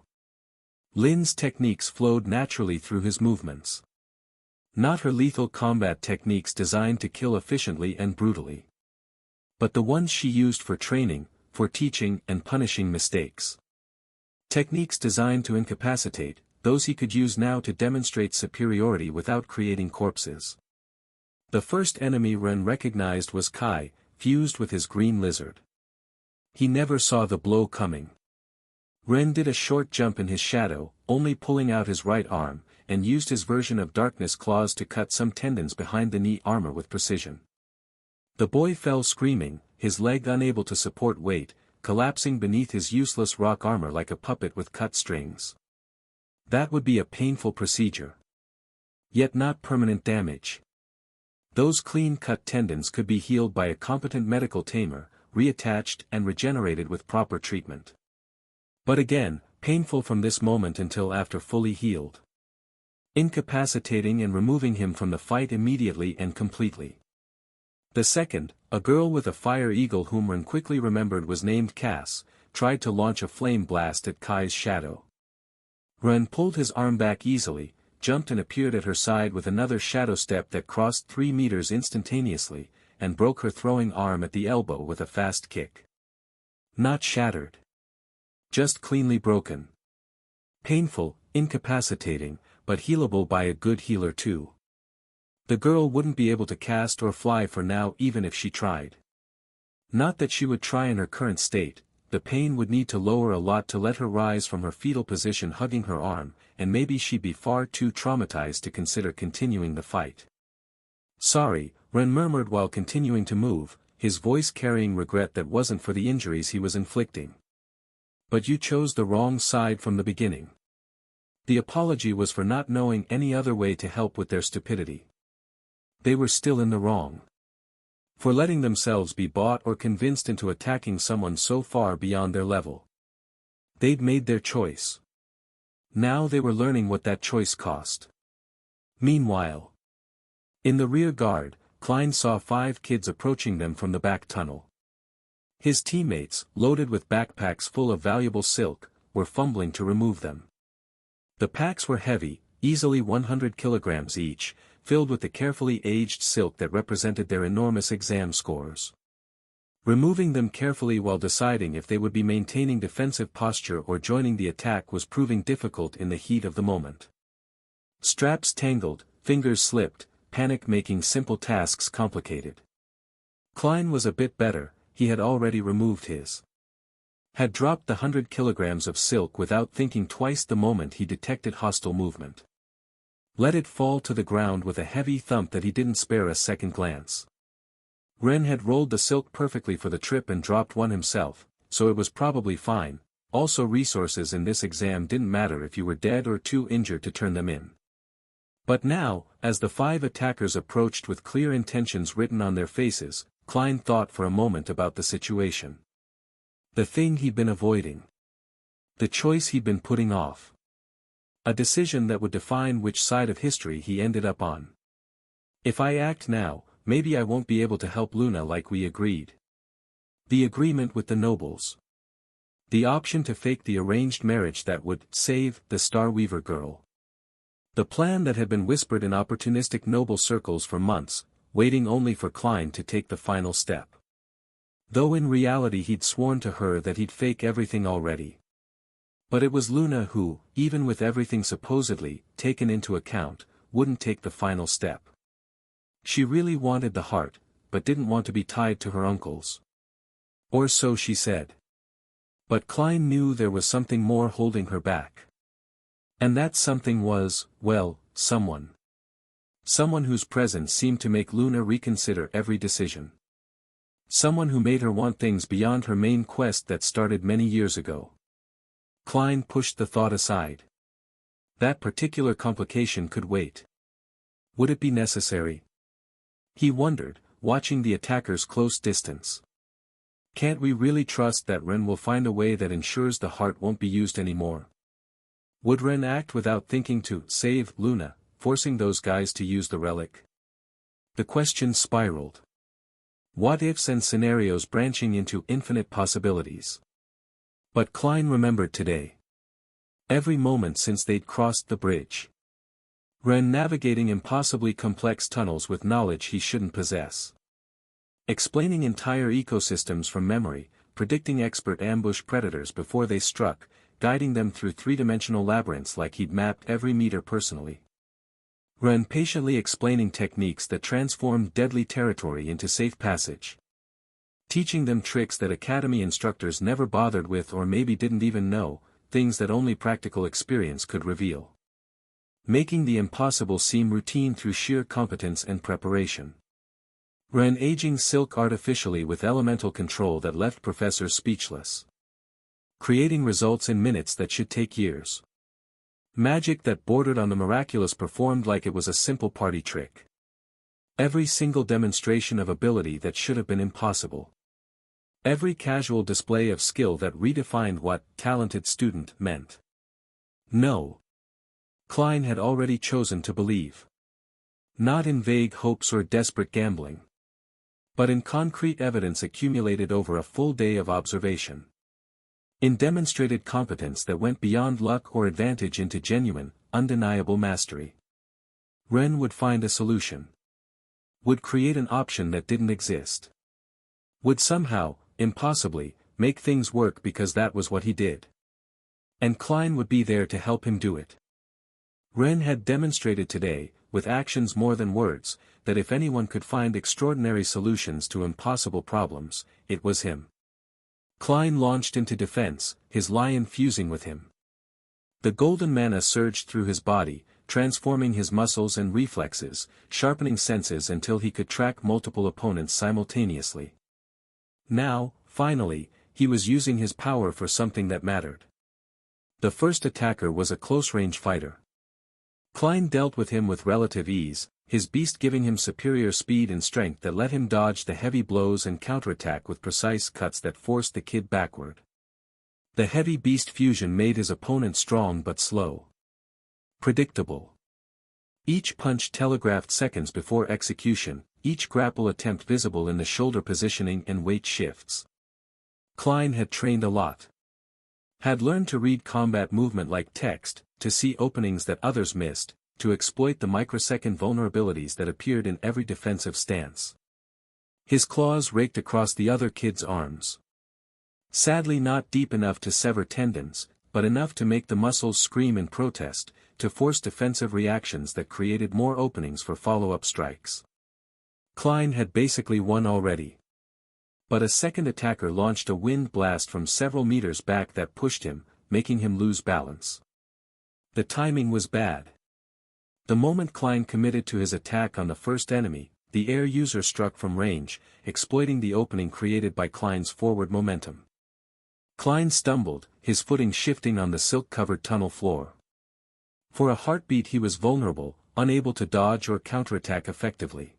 Lin's techniques flowed naturally through his movements. Not her lethal combat techniques designed to kill efficiently and brutally. But the ones she used for training, for teaching and punishing mistakes. Techniques designed to incapacitate, those he could use now to demonstrate superiority without creating corpses. The first enemy Ren recognized was Kai, fused with his green lizard. He never saw the blow coming. Ren did a short jump in his shadow, only pulling out his right arm, and used his version of darkness claws to cut some tendons behind the knee armor with precision. The boy fell screaming, his leg unable to support weight, collapsing beneath his useless rock armor like a puppet with cut strings. That would be a painful procedure. Yet not permanent damage. Those clean-cut tendons could be healed by a competent medical tamer, reattached and regenerated with proper treatment. But again, painful from this moment until after fully healed. Incapacitating and removing him from the fight immediately and completely. The second, a girl with a fire eagle whom Ren quickly remembered was named Cass, tried to launch a flame blast at Kai's shadow. Ren pulled his arm back easily, jumped and appeared at her side with another shadow step that crossed 3 meters instantaneously, and broke her throwing arm at the elbow with a fast kick. Not shattered. Just cleanly broken. Painful, incapacitating, but healable by a good healer too. The girl wouldn't be able to cast or fly for now even if she tried. Not that she would try in her current state, the pain would need to lower a lot to let her rise from her fetal position hugging her arm, and maybe she'd be far too traumatized to consider continuing the fight. Sorry, Ren murmured while continuing to move, his voice carrying regret that wasn't for the injuries he was inflicting. But you chose the wrong side from the beginning. The apology was for not knowing any other way to help with their stupidity. They were still in the wrong. For letting themselves be bought or convinced into attacking someone so far beyond their level. They'd made their choice. Now they were learning what that choice cost. Meanwhile, in the rear guard, Klein saw 5 kids approaching them from the back tunnel. His teammates, loaded with backpacks full of valuable silk, were fumbling to remove them. The packs were heavy, easily 100 kilograms each, filled with the carefully aged silk that represented their enormous exam scores. Removing them carefully while deciding if they would be maintaining defensive posture or joining the attack was proving difficult in the heat of the moment. Straps tangled, fingers slipped, panic making simple tasks complicated. Klein was a bit better, he had already removed his. Had dropped the 100 kilograms of silk without thinking twice the moment he detected hostile movement. Let it fall to the ground with a heavy thump that he didn't spare a second glance. Ren had rolled the silk perfectly for the trip and dropped one himself, so it was probably fine. Also resources in this exam didn't matter if you were dead or too injured to turn them in. But now, as the 5 attackers approached with clear intentions written on their faces, Klein thought for a moment about the situation. The thing he'd been avoiding. The choice he'd been putting off. A decision that would define which side of history he ended up on. If I act now, maybe I won't be able to help Luna like we agreed. The agreement with the nobles. The option to fake the arranged marriage that would save the Starweaver girl. The plan that had been whispered in opportunistic noble circles for months, waiting only for Klein to take the final step. Though in reality he'd sworn to her that he'd fake everything already. But it was Luna who, even with everything supposedly taken into account, wouldn't take the final step. She really wanted the heart, but didn't want to be tied to her uncles. Or so she said. But Klein knew there was something more holding her back. And that something was, well, someone. Someone whose presence seemed to make Luna reconsider every decision. Someone who made her want things beyond her main quest that started many years ago. Klein pushed the thought aside. That particular complication could wait. Would it be necessary? He wondered, watching the attackers close distance. Can't we really trust that Ren will find a way that ensures the heart won't be used anymore? Would Ren act without thinking to save Luna, forcing those guys to use the relic? The question spiraled. What-ifs and scenarios branching into infinite possibilities. But Klein remembered today. Every moment since they'd crossed the bridge. Ren navigating impossibly complex tunnels with knowledge he shouldn't possess. Explaining entire ecosystems from memory, predicting expert ambush predators before they struck, guiding them through 3-dimensional labyrinths like he'd mapped every meter personally. Ren patiently explaining techniques that transformed deadly territory into safe passage. Teaching them tricks that academy instructors never bothered with or maybe didn't even know, things that only practical experience could reveal. Making the impossible seem routine through sheer competence and preparation. Ren aging silk artificially with elemental control that left professors speechless. Creating results in minutes that should take years. Magic that bordered on the miraculous performed like it was a simple party trick. Every single demonstration of ability that should have been impossible. Every casual display of skill that redefined what talented student meant. No. Klein had already chosen to believe. Not in vague hopes or desperate gambling, but in concrete evidence accumulated over a full day of observation. In demonstrated competence that went beyond luck or advantage into genuine, undeniable mastery. Ren would find a solution. Would create an option that didn't exist. Would somehow, impossibly, make things work because that was what he did. And Klein would be there to help him do it. Ren had demonstrated today, with actions more than words, that if anyone could find extraordinary solutions to impossible problems, it was him. Klein launched into defense, his lion fusing with him. The golden mana surged through his body, transforming his muscles and reflexes, sharpening senses until he could track multiple opponents simultaneously. Now, finally, he was using his power for something that mattered. The first attacker was a close-range fighter. Klein dealt with him with relative ease, his beast giving him superior speed and strength that let him dodge the heavy blows and counterattack with precise cuts that forced the kid backward. The heavy beast fusion made his opponent strong but slow. Predictable. Each punch telegraphed seconds before execution, each grapple attempt visible in the shoulder positioning and weight shifts. Klein had trained a lot. Had learned to read combat movement like text, to see openings that others missed, to exploit the microsecond vulnerabilities that appeared in every defensive stance. His claws raked across the other kid's arms. Sadly not deep enough to sever tendons, but enough to make the muscles scream in protest, to force defensive reactions that created more openings for follow-up strikes. Klein had basically won already. But a second attacker launched a wind blast from several meters back that pushed him, making him lose balance. The timing was bad. The moment Klein committed to his attack on the first enemy, the air user struck from range, exploiting the opening created by Klein's forward momentum. Klein stumbled, his footing shifting on the silk-covered tunnel floor. For a heartbeat he was vulnerable, unable to dodge or counterattack effectively.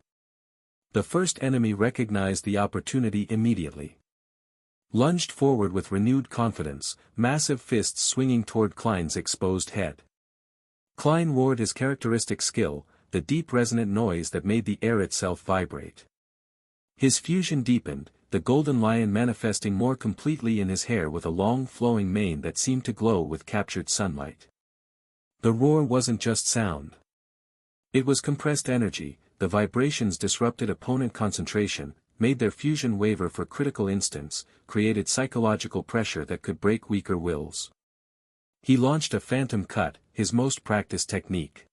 The first enemy recognized the opportunity immediately. Lunged forward with renewed confidence, massive fists swinging toward Klein's exposed head. Klein roared his characteristic skill, the deep resonant noise that made the air itself vibrate. His fusion deepened, the golden lion manifesting more completely in his hair with a long flowing mane that seemed to glow with captured sunlight. The roar wasn't just sound. It was compressed energy. The vibrations disrupted opponent concentration, made their fusion waver for critical instants, created psychological pressure that could break weaker wills. He launched a phantom cut, his most practiced technique.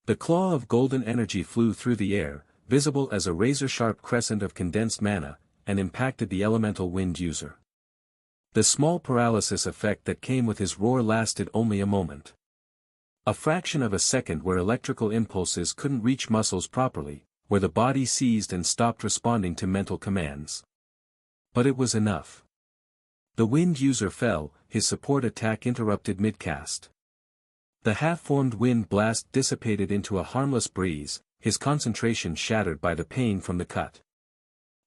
The claw of golden energy flew through the air, visible as a razor-sharp crescent of condensed mana, and impacted the elemental wind user. The small paralysis effect that came with his roar lasted only a moment. A fraction of a second where electrical impulses couldn't reach muscles properly, where the body seized and stopped responding to mental commands. But it was enough. The wind user fell, his support attack interrupted mid-cast. The half-formed wind blast dissipated into a harmless breeze, his concentration shattered by the pain from the cut.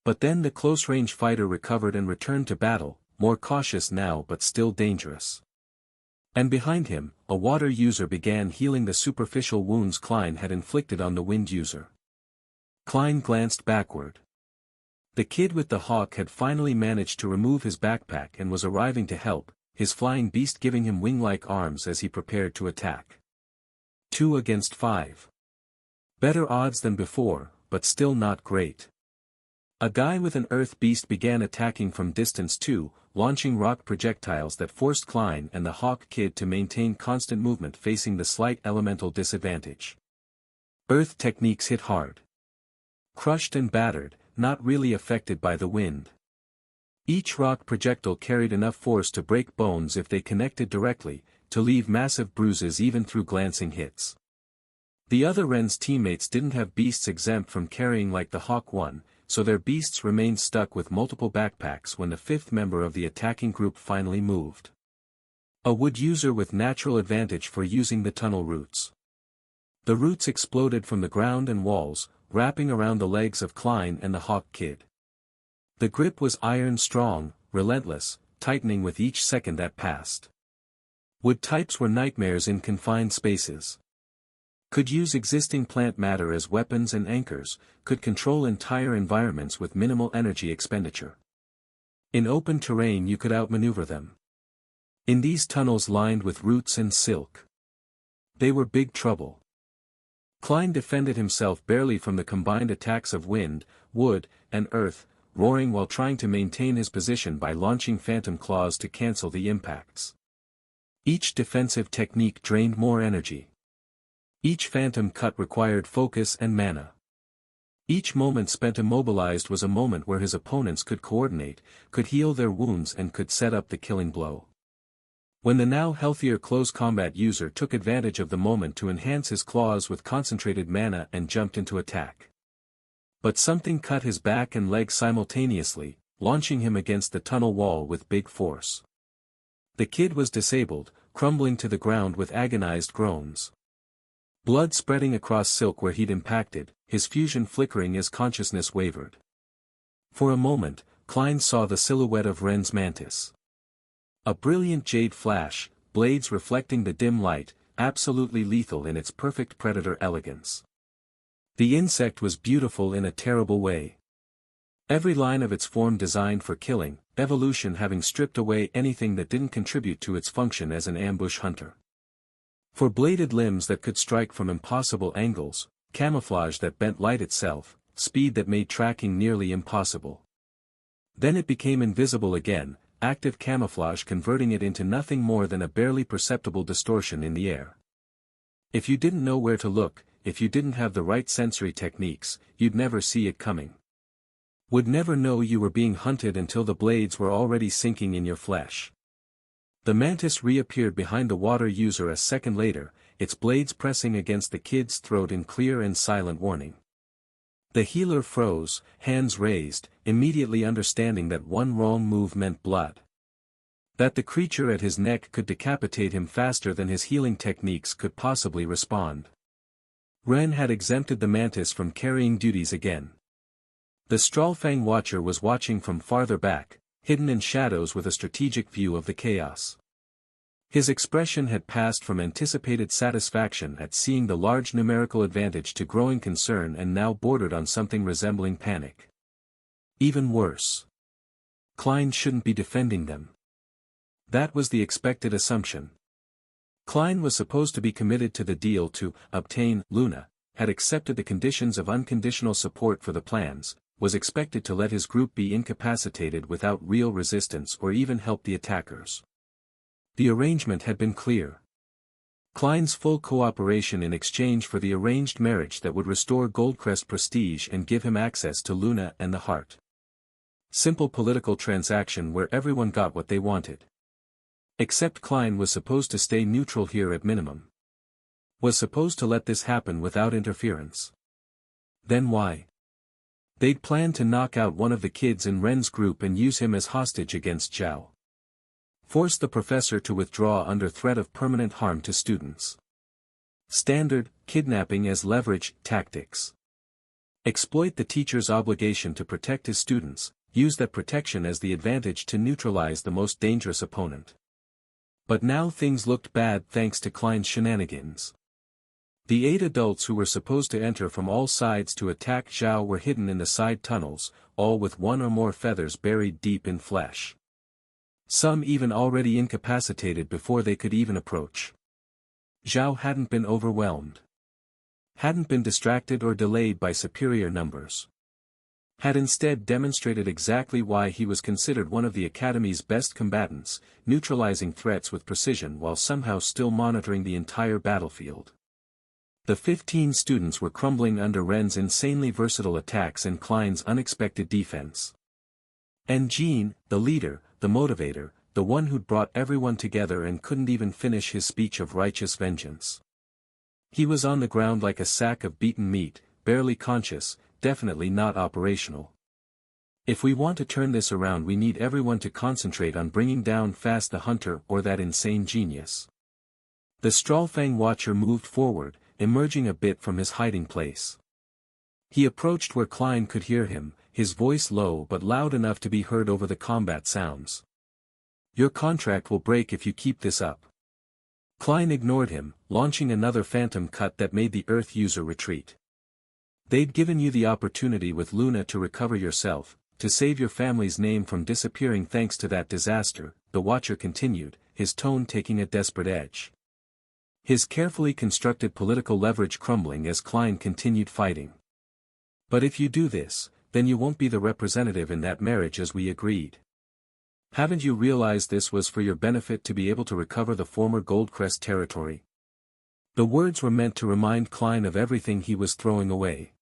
But then the close-range fighter recovered and returned to battle, more cautious now but still dangerous. And behind him, a water user began healing the superficial wounds Klein had inflicted on the wind user. Klein glanced backward. The kid with the hawk had finally managed to remove his backpack and was arriving to help, his flying beast giving him wing-like arms as he prepared to attack. 2 against 5. Better odds than before, but still not great. A guy with an earth beast began attacking from distance too, launching rock projectiles that forced Klein and the hawk kid to maintain constant movement facing the slight elemental disadvantage. Earth techniques hit hard. Crushed and battered, not really affected by the wind. Each rock projectile carried enough force to break bones if they connected directly, to leave massive bruises even through glancing hits. The other Ren's teammates didn't have beasts exempt from carrying like the hawk one, so their beasts remained stuck with multiple backpacks when the fifth member of the attacking group finally moved. A wood user with natural advantage for using the tunnel roots. The roots exploded from the ground and walls, wrapping around the legs of Klein and the Hawk Kid. The grip was iron-strong, relentless, tightening with each second that passed. Wood types were nightmares in confined spaces. Could use existing plant matter as weapons and anchors, could control entire environments with minimal energy expenditure. In open terrain you could outmaneuver them. In these tunnels lined with roots and silk, they were big trouble. Klein defended himself barely from the combined attacks of wind, wood, and earth, roaring while trying to maintain his position by launching phantom claws to cancel the impacts. Each defensive technique drained more energy. Each phantom cut required focus and mana. Each moment spent immobilized was a moment where his opponents could coordinate, could heal their wounds and could set up the killing blow. When the now healthier close combat user took advantage of the moment to enhance his claws with concentrated mana and jumped into attack. But something cut his back and leg simultaneously, launching him against the tunnel wall with big force. The kid was disabled, crumbling to the ground with agonized groans. Blood spreading across silk where he'd impacted, his fusion flickering as consciousness wavered. For a moment, Klein saw the silhouette of Ren's mantis. A brilliant jade flash, blades reflecting the dim light, absolutely lethal in its perfect predator elegance. The insect was beautiful in a terrible way. Every line of its form designed for killing, evolution having stripped away anything that didn't contribute to its function as an ambush hunter. For bladed limbs that could strike from impossible angles, camouflage that bent light itself, speed that made tracking nearly impossible. Then it became invisible again, active camouflage converting it into nothing more than a barely perceptible distortion in the air. If you didn't know where to look, if you didn't have the right sensory techniques, you'd never see it coming. Would never know you were being hunted until the blades were already sinking in your flesh. The mantis reappeared behind the water user a second later, its blades pressing against the kid's throat in clear and silent warning. The healer froze, hands raised, immediately understanding that one wrong move meant blood. That the creature at his neck could decapitate him faster than his healing techniques could possibly respond. Ren had exempted the mantis from carrying duties again. The Strawlfang Watcher was watching from farther back, hidden in shadows with a strategic view of the chaos. His expression had passed from anticipated satisfaction at seeing the large numerical advantage to growing concern and now bordered on something resembling panic. Even worse. Klein shouldn't be defending them. That was the expected assumption. Klein was supposed to be committed to the deal to obtain Luna, had accepted the conditions of unconditional support for the plans, was expected to let his group be incapacitated without real resistance or even help the attackers. The arrangement had been clear. Klein's full cooperation in exchange for the arranged marriage that would restore Goldcrest prestige and give him access to Luna and the Heart. Simple political transaction where everyone got what they wanted. Except Klein was supposed to stay neutral here at minimum. Was supposed to let this happen without interference. Then why? They'd planned to knock out one of the kids in Ren's group and use him as hostage against Zhao. Force the professor to withdraw under threat of permanent harm to students. Standard, kidnapping as leverage, tactics. Exploit the teacher's obligation to protect his students, use that protection as the advantage to neutralize the most dangerous opponent. But now things looked bad thanks to Klein's shenanigans. The 8 adults who were supposed to enter from all sides to attack Zhao were hidden in the side tunnels, all with one or more feathers buried deep in flesh. Some even already incapacitated before they could even approach. Zhao hadn't been overwhelmed. Hadn't been distracted or delayed by superior numbers. Had instead demonstrated exactly why he was considered one of the Academy's best combatants, neutralizing threats with precision while somehow still monitoring the entire battlefield. The 15 students were crumbling under Ren's insanely versatile attacks and Klein's unexpected defense. And Jean, the leader, the motivator, the one who'd brought everyone together and couldn't even finish his speech of righteous vengeance. He was on the ground like a sack of beaten meat, barely conscious, definitely not operational. If we want to turn this around, we need everyone to concentrate on bringing down fast the hunter or that insane genius. The Strawlfang Watcher moved forward, emerging a bit from his hiding place. He approached where Klein could hear him, his voice low but loud enough to be heard over the combat sounds. "Your contract will break if you keep this up." Klein ignored him, launching another phantom cut that made the Earth user retreat. "They'd given you the opportunity with Luna to recover yourself, to save your family's name from disappearing thanks to that disaster," the Watcher continued, his tone taking a desperate edge. His carefully constructed political leverage crumbling as Klein continued fighting. "But if you do this, then you won't be the representative in that marriage as we agreed. Haven't you realized this was for your benefit to be able to recover the former Goldcrest territory?" The words were meant to remind Klein of everything he was throwing away.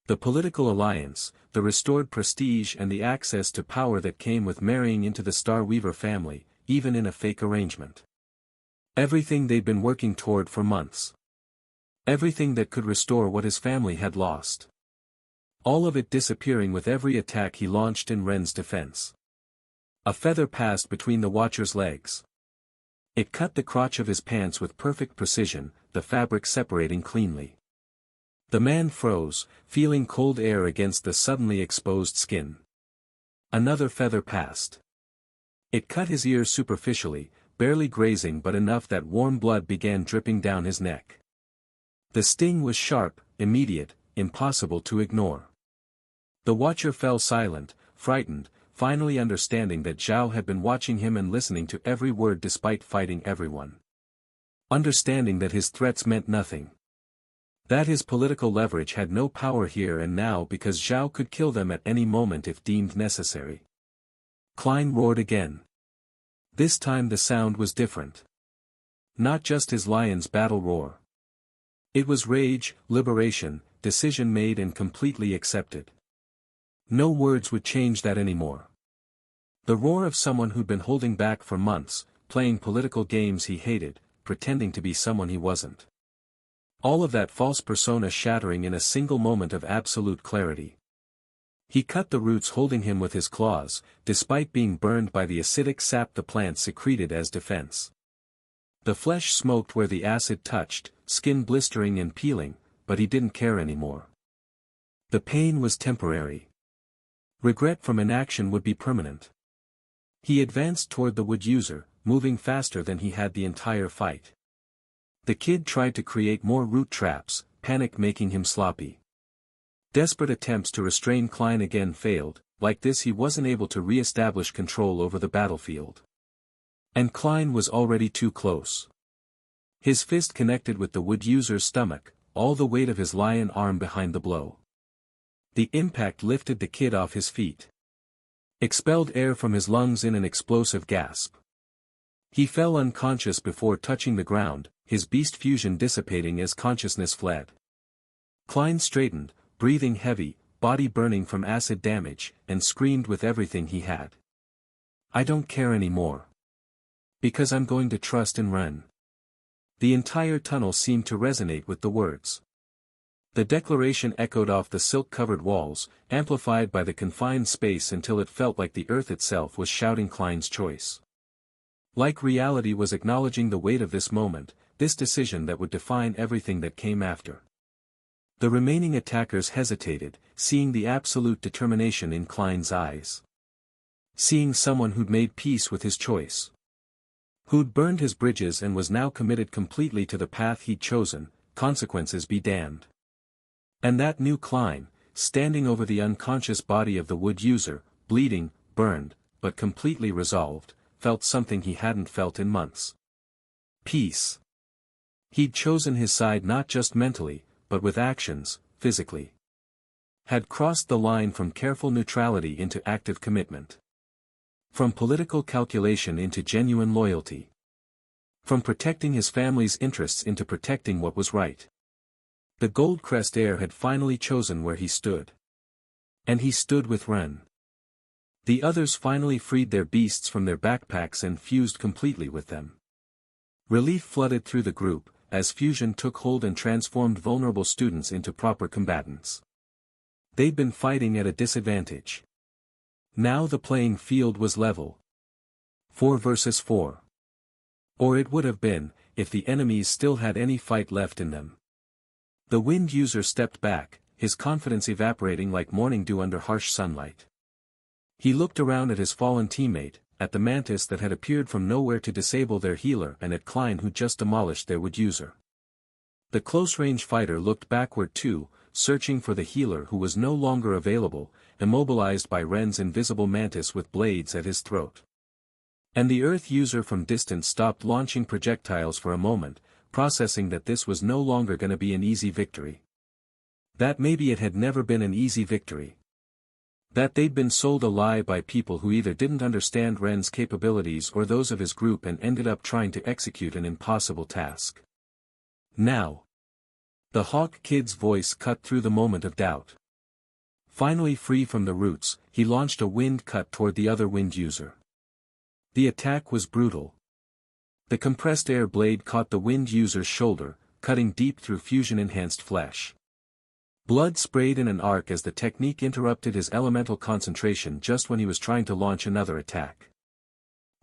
The political alliance, the restored prestige and the access to power that came with marrying into the Starweaver family, even in a fake arrangement. Everything they'd been working toward for months. Everything that could restore what his family had lost. All of it disappearing with every attack he launched in Ren's defense. A feather passed between the Watcher's legs. It cut the crotch of his pants with perfect precision, the fabric separating cleanly. The man froze, feeling cold air against the suddenly exposed skin. Another feather passed. It cut his ear superficially, barely grazing but enough that warm blood began dripping down his neck. The sting was sharp, immediate, impossible to ignore. The Watcher fell silent, frightened, finally understanding that Zhao had been watching him and listening to every word despite fighting everyone. Understanding that his threats meant nothing. That his political leverage had no power here and now because Zhao could kill them at any moment if deemed necessary. Klein roared again. This time the sound was different. Not just his lion's battle roar. It was rage, liberation, decision made and completely accepted. No words would change that anymore. The roar of someone who'd been holding back for months, playing political games he hated, pretending to be someone he wasn't. All of that false persona shattering in a single moment of absolute clarity. He cut the roots holding him with his claws, despite being burned by the acidic sap the plant secreted as defense. The flesh smoked where the acid touched, skin blistering and peeling, but he didn't care anymore. The pain was temporary. Regret from inaction would be permanent. He advanced toward the wood user, moving faster than he had the entire fight. The kid tried to create more root traps, panic making him sloppy. Desperate attempts to restrain Klein again failed, like this he wasn't able to re-establish control over the battlefield. And Klein was already too close. His fist connected with the wood user's stomach, all the weight of his lion arm behind the blow. The impact lifted the kid off his feet. Expelled air from his lungs in an explosive gasp. He fell unconscious before touching the ground, his beast fusion dissipating as consciousness fled. Klein straightened, breathing heavy, body burning from acid damage, and screamed with everything he had. "I don't care anymore. Because I'm going to trust in Ren." The entire tunnel seemed to resonate with the words. The declaration echoed off the silk-covered walls, amplified by the confined space until it felt like the earth itself was shouting Klein's choice. Like reality was acknowledging the weight of this moment, this decision that would define everything that came after. The remaining attackers hesitated, seeing the absolute determination in Klein's eyes. Seeing someone who'd made peace with his choice. Who'd burned his bridges and was now committed completely to the path he'd chosen, consequences be damned. And that new Klein, standing over the unconscious body of the wood user, bleeding, burned, but completely resolved, felt something he hadn't felt in months. Peace. He'd chosen his side not just mentally, but with actions, physically. Had crossed the line from careful neutrality into active commitment. From political calculation into genuine loyalty. From protecting his family's interests into protecting what was right. The Goldcrest heir had finally chosen where he stood. And he stood with Ren. The others finally freed their beasts from their backpacks and fused completely with them. Relief flooded through the group, as fusion took hold and transformed vulnerable students into proper combatants. They'd been fighting at a disadvantage. Now the playing field was level. 4 versus 4. Or it would have been, if the enemies still had any fight left in them. The wind user stepped back, his confidence evaporating like morning dew under harsh sunlight. He looked around at his fallen teammate, at the mantis that had appeared from nowhere to disable their healer and at Klein who just demolished their wood user. The close-range fighter looked backward too, searching for the healer who was no longer available, immobilized by Ren's invisible mantis with blades at his throat. And the Earth user from distance stopped launching projectiles for a moment, processing that this was no longer going to be an easy victory. That maybe it had never been an easy victory. That they'd been sold a lie by people who either didn't understand Ren's capabilities or those of his group and ended up trying to execute an impossible task. Now. The Hawk Kid's voice cut through the moment of doubt. Finally free from the roots, he launched a wind cut toward the other wind user. The attack was brutal. The compressed air blade caught the wind user's shoulder, cutting deep through fusion-enhanced flesh. Blood sprayed in an arc as the technique interrupted his elemental concentration just when he was trying to launch another attack.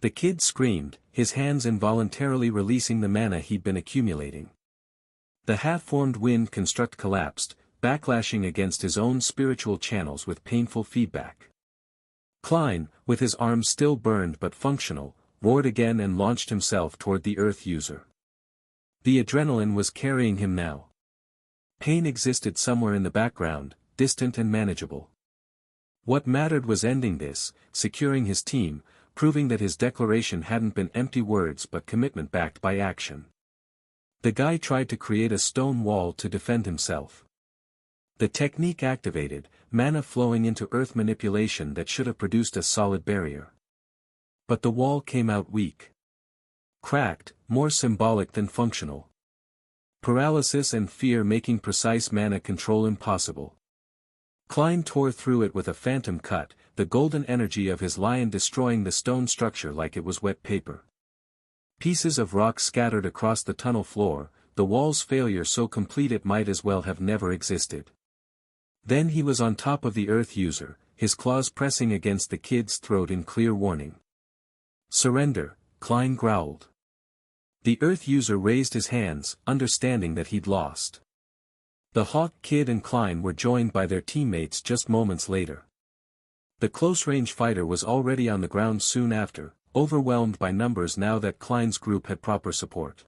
The kid screamed, his hands involuntarily releasing the mana he'd been accumulating. The half-formed wind construct collapsed, backlashing against his own spiritual channels with painful feedback. Klein, with his arms still burned but functional, roared again and launched himself toward the Earth user. The adrenaline was carrying him now. Pain existed somewhere in the background, distant and manageable. What mattered was ending this, securing his team, proving that his declaration hadn't been empty words but commitment backed by action. The guy tried to create a stone wall to defend himself. The technique activated, mana flowing into earth manipulation that should have produced a solid barrier. But the wall came out weak. Cracked, more symbolic than functional. Paralysis and fear making precise mana control impossible. Klein tore through it with a phantom cut, the golden energy of his lion destroying the stone structure like it was wet paper. Pieces of rock scattered across the tunnel floor, the wall's failure so complete it might as well have never existed. Then he was on top of the Earth user, his claws pressing against the kid's throat in clear warning. "Surrender," Klein growled. The Earth user raised his hands, understanding that he'd lost. The Hawk Kid and Klein were joined by their teammates just moments later. The close-range fighter was already on the ground soon after, overwhelmed by numbers now that Klein's group had proper support.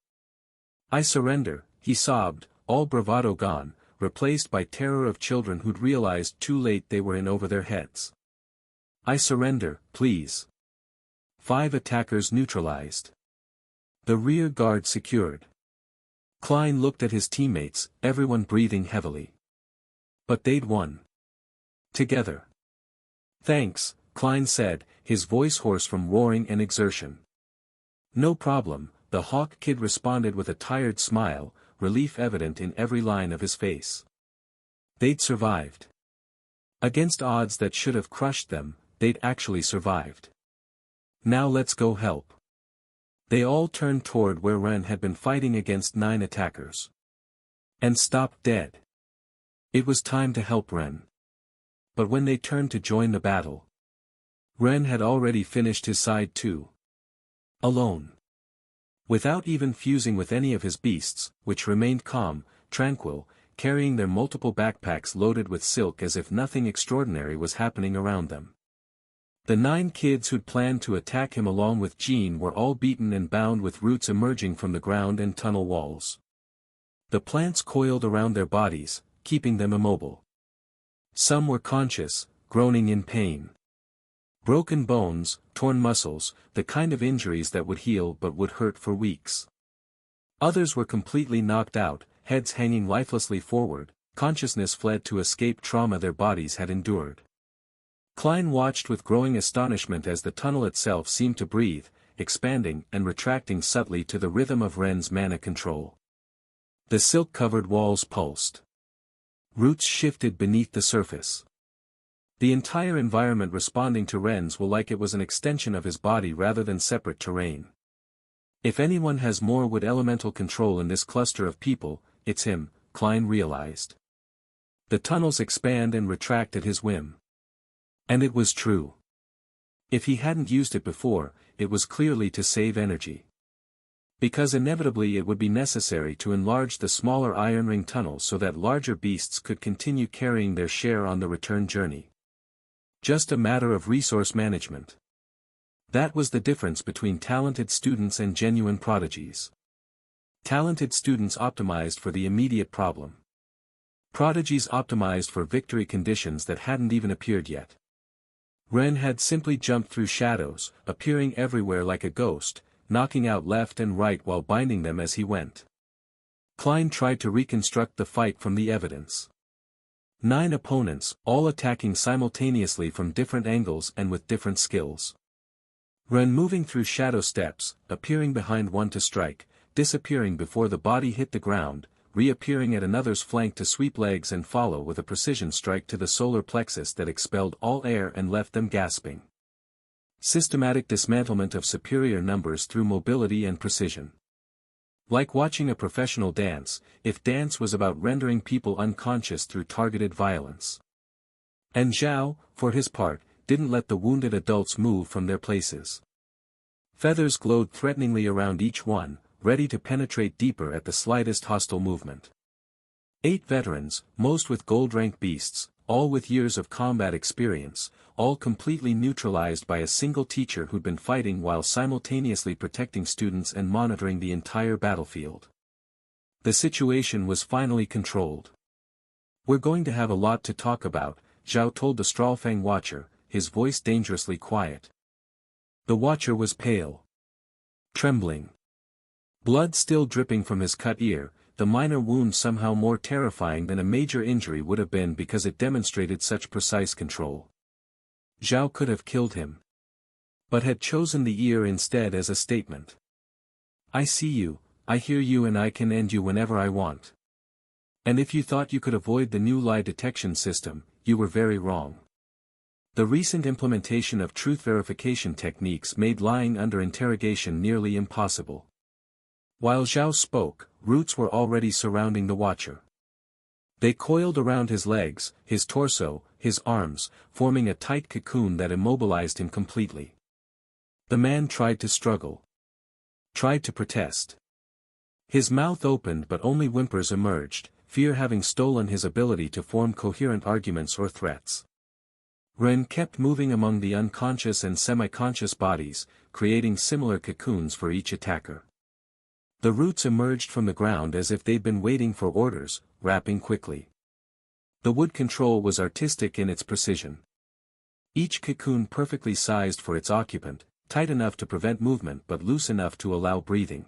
"I surrender," he sobbed, all bravado gone, replaced by terror of children who'd realized too late they were in over their heads. "I surrender, please." 5 attackers neutralized. The rear guard secured. Klein looked at his teammates, everyone breathing heavily. But they'd won. Together. "Thanks," Klein said, his voice hoarse from roaring and exertion. "No problem," the Hawk Kid responded with a tired smile, relief evident in every line of his face. They'd survived. Against odds that should have crushed them, they'd actually survived. "Now let's go help." They all turned toward where Ren had been fighting against 9 attackers. And stopped dead. It was time to help Ren. But when they turned to join the battle, Ren had already finished his side too. Alone. Without even fusing with any of his beasts, which remained calm, tranquil, carrying their multiple backpacks loaded with silk as if nothing extraordinary was happening around them. The 9 kids who'd planned to attack him along with Jean were all beaten and bound with roots emerging from the ground and tunnel walls. The plants coiled around their bodies, keeping them immobile. Some were conscious, groaning in pain. Broken bones, torn muscles, the kind of injuries that would heal but would hurt for weeks. Others were completely knocked out, heads hanging lifelessly forward, consciousness fled to escape trauma their bodies had endured. Klein watched with growing astonishment as the tunnel itself seemed to breathe, expanding and retracting subtly to the rhythm of Ren's mana control. The silk-covered walls pulsed. Roots shifted beneath the surface. The entire environment responding to Ren's will like it was an extension of his body rather than separate terrain. If anyone has more wood elemental control in this cluster of people, it's him, Klein realized. The tunnels expand and retract at his whim. And it was true. If he hadn't used it before, it was clearly to save energy. Because inevitably it would be necessary to enlarge the smaller iron ring tunnel so that larger beasts could continue carrying their share on the return journey. Just a matter of resource management. That was the difference between talented students and genuine prodigies. Talented students optimized for the immediate problem. Prodigies optimized for victory conditions that hadn't even appeared yet. Ren had simply jumped through shadows, appearing everywhere like a ghost, knocking out left and right while binding them as he went. Klein tried to reconstruct the fight from the evidence. 9 opponents, all attacking simultaneously from different angles and with different skills. Ren moving through shadow steps, appearing behind one to strike, disappearing before the body hit the ground, reappearing at another's flank to sweep legs and follow with a precision strike to the solar plexus that expelled all air and left them gasping. Systematic dismantlement of superior numbers through mobility and precision. Like watching a professional dance, if dance was about rendering people unconscious through targeted violence. And Zhao, for his part, didn't let the wounded adults move from their places. Feathers glowed threateningly around each one, ready to penetrate deeper at the slightest hostile movement. 8 veterans, most with gold-rank beasts, all with years of combat experience, all completely neutralized by a single teacher who'd been fighting while simultaneously protecting students and monitoring the entire battlefield. The situation was finally controlled. "We're going to have a lot to talk about," Zhao told the Strawfang Watcher, his voice dangerously quiet. The Watcher was pale. Trembling. Blood still dripping from his cut ear, the minor wound somehow more terrifying than a major injury would have been because it demonstrated such precise control. Zhao could have killed him. But had chosen the ear instead as a statement. "I see you, I hear you, and I can end you whenever I want. And if you thought you could avoid the new lie detection system, you were very wrong. The recent implementation of truth verification techniques made lying under interrogation nearly impossible." While Zhao spoke, roots were already surrounding the Watcher. They coiled around his legs, his torso, his arms, forming a tight cocoon that immobilized him completely. The man tried to struggle. Tried to protest. His mouth opened but only whimpers emerged, fear having stolen his ability to form coherent arguments or threats. Ren kept moving among the unconscious and semi-conscious bodies, creating similar cocoons for each attacker. The roots emerged from the ground as if they'd been waiting for orders, wrapping quickly. The wood control was artistic in its precision. Each cocoon perfectly sized for its occupant, tight enough to prevent movement but loose enough to allow breathing.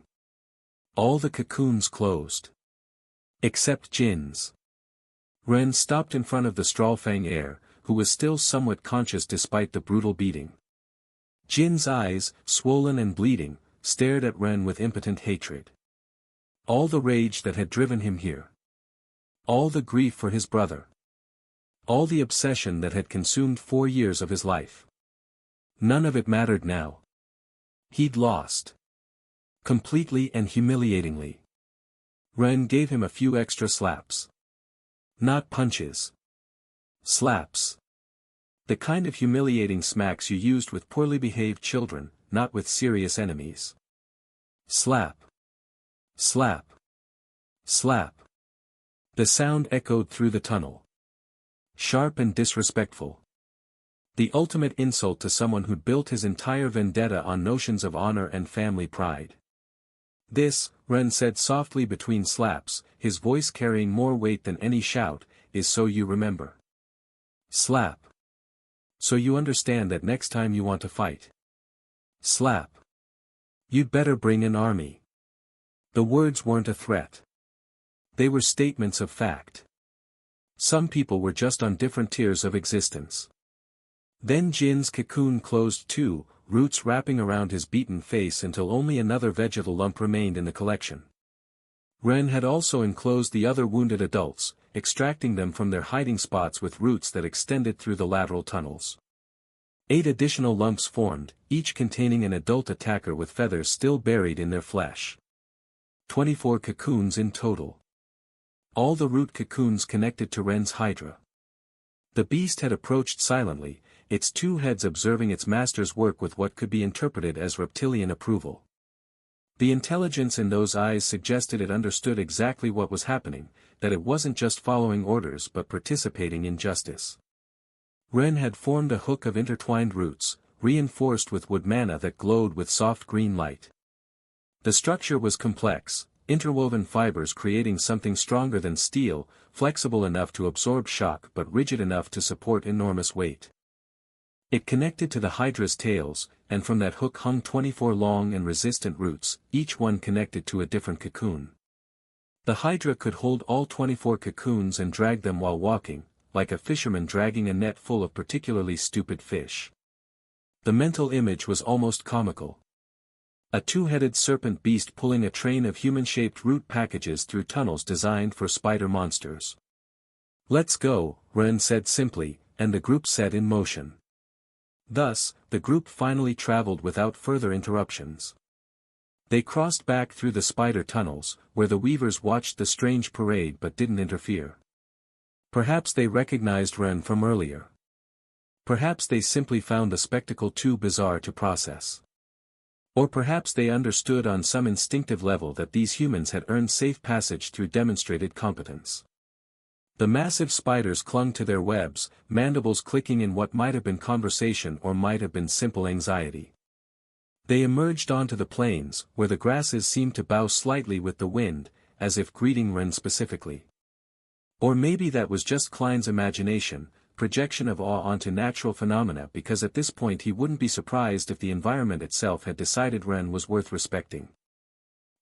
All the cocoons closed. Except Jin's. Ren stopped in front of the Strawfang heir, who was still somewhat conscious despite the brutal beating. Jin's eyes, swollen and bleeding, stared at Ren with impotent hatred. All the rage that had driven him here. All the grief for his brother. All the obsession that had consumed 4 years of his life. None of it mattered now. He'd lost. Completely and humiliatingly. Ren gave him a few extra slaps. Not punches. Slaps. The kind of humiliating smacks you used with poorly behaved children, not with serious enemies. Slap. Slap. Slap. The sound echoed through the tunnel. Sharp and disrespectful. The ultimate insult to someone who'd built his entire vendetta on notions of honor and family pride. "This," Ren said softly between slaps, his voice carrying more weight than any shout, "is so you remember. Slap. So you understand that next time you want to fight. Slap. You'd better bring an army." The words weren't a threat. They were statements of fact. Some people were just on different tiers of existence. Then Jin's cocoon closed too, roots wrapping around his beaten face until only another vegetal lump remained in the collection. Ren had also enclosed the other wounded adults, extracting them from their hiding spots with roots that extended through the lateral tunnels. 8 additional lumps formed, each containing an adult attacker with feathers still buried in their flesh. 24 cocoons in total. All the root cocoons connected to Ren's hydra. The beast had approached silently, its 2 heads observing its master's work with what could be interpreted as reptilian approval. The intelligence in those eyes suggested it understood exactly what was happening, that it wasn't just following orders but participating in justice. Ren had formed a hook of intertwined roots, reinforced with wood mana that glowed with soft green light. The structure was complex, interwoven fibers creating something stronger than steel, flexible enough to absorb shock but rigid enough to support enormous weight. It connected to the Hydra's tails, and from that hook hung 24 long and resistant roots, each one connected to a different cocoon. The Hydra could hold all 24 cocoons and drag them while walking, like a fisherman dragging a net full of particularly stupid fish. The mental image was almost comical. A two-headed serpent beast pulling a train of human-shaped root packages through tunnels designed for spider monsters. "Let's go," Ren said simply, and the group set in motion. Thus, the group finally traveled without further interruptions. They crossed back through the spider tunnels, where the weavers watched the strange parade but didn't interfere. Perhaps they recognized Ren from earlier. Perhaps they simply found the spectacle too bizarre to process. Or perhaps they understood on some instinctive level that these humans had earned safe passage through demonstrated competence. The massive spiders clung to their webs, mandibles clicking in what might have been conversation or might have been simple anxiety. They emerged onto the plains, where the grasses seemed to bow slightly with the wind, as if greeting Ren specifically. Or maybe that was just Klein's imagination, projection of awe onto natural phenomena, because at this point he wouldn't be surprised if the environment itself had decided Ren was worth respecting.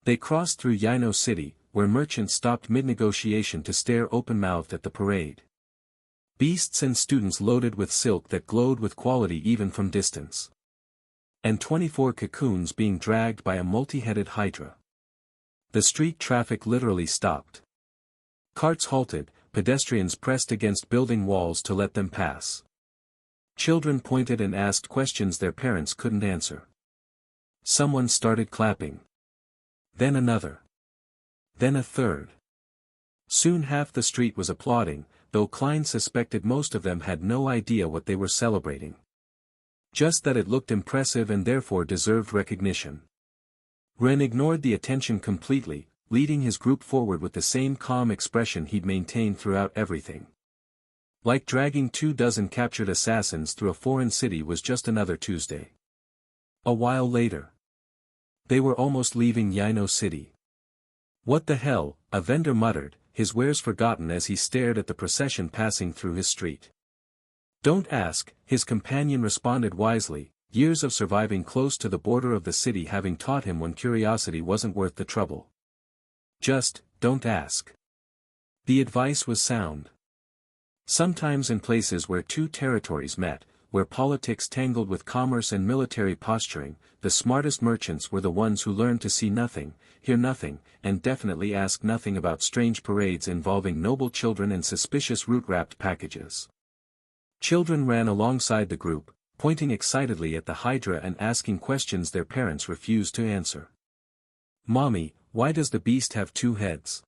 They crossed through Yino City, where merchants stopped mid-negotiation to stare open-mouthed at the parade. Beasts and students loaded with silk that glowed with quality even from distance. And 24 cocoons being dragged by a multi-headed hydra. The street traffic literally stopped. Carts halted, pedestrians pressed against building walls to let them pass. Children pointed and asked questions their parents couldn't answer. Someone started clapping. Then another. Then a third. Soon half the street was applauding, though Klein suspected most of them had no idea what they were celebrating. Just that it looked impressive and therefore deserved recognition. Ren ignored the attention completely, leading his group forward with the same calm expression he'd maintained throughout everything. Like dragging 24 captured assassins through a foreign city was just another Tuesday. A while later. They were almost leaving Yino City. "What the hell," a vendor muttered, his wares forgotten as he stared at the procession passing through his street. "Don't ask," his companion responded wisely, years of surviving close to the border of the city having taught him when curiosity wasn't worth the trouble. Just, don't ask. The advice was sound. Sometimes in places where two territories met, where politics tangled with commerce and military posturing, the smartest merchants were the ones who learned to see nothing, hear nothing, and definitely ask nothing about strange parades involving noble children and suspicious root-wrapped packages. Children ran alongside the group, pointing excitedly at the Hydra and asking questions their parents refused to answer. "Mommy, why does the beast have two heads?"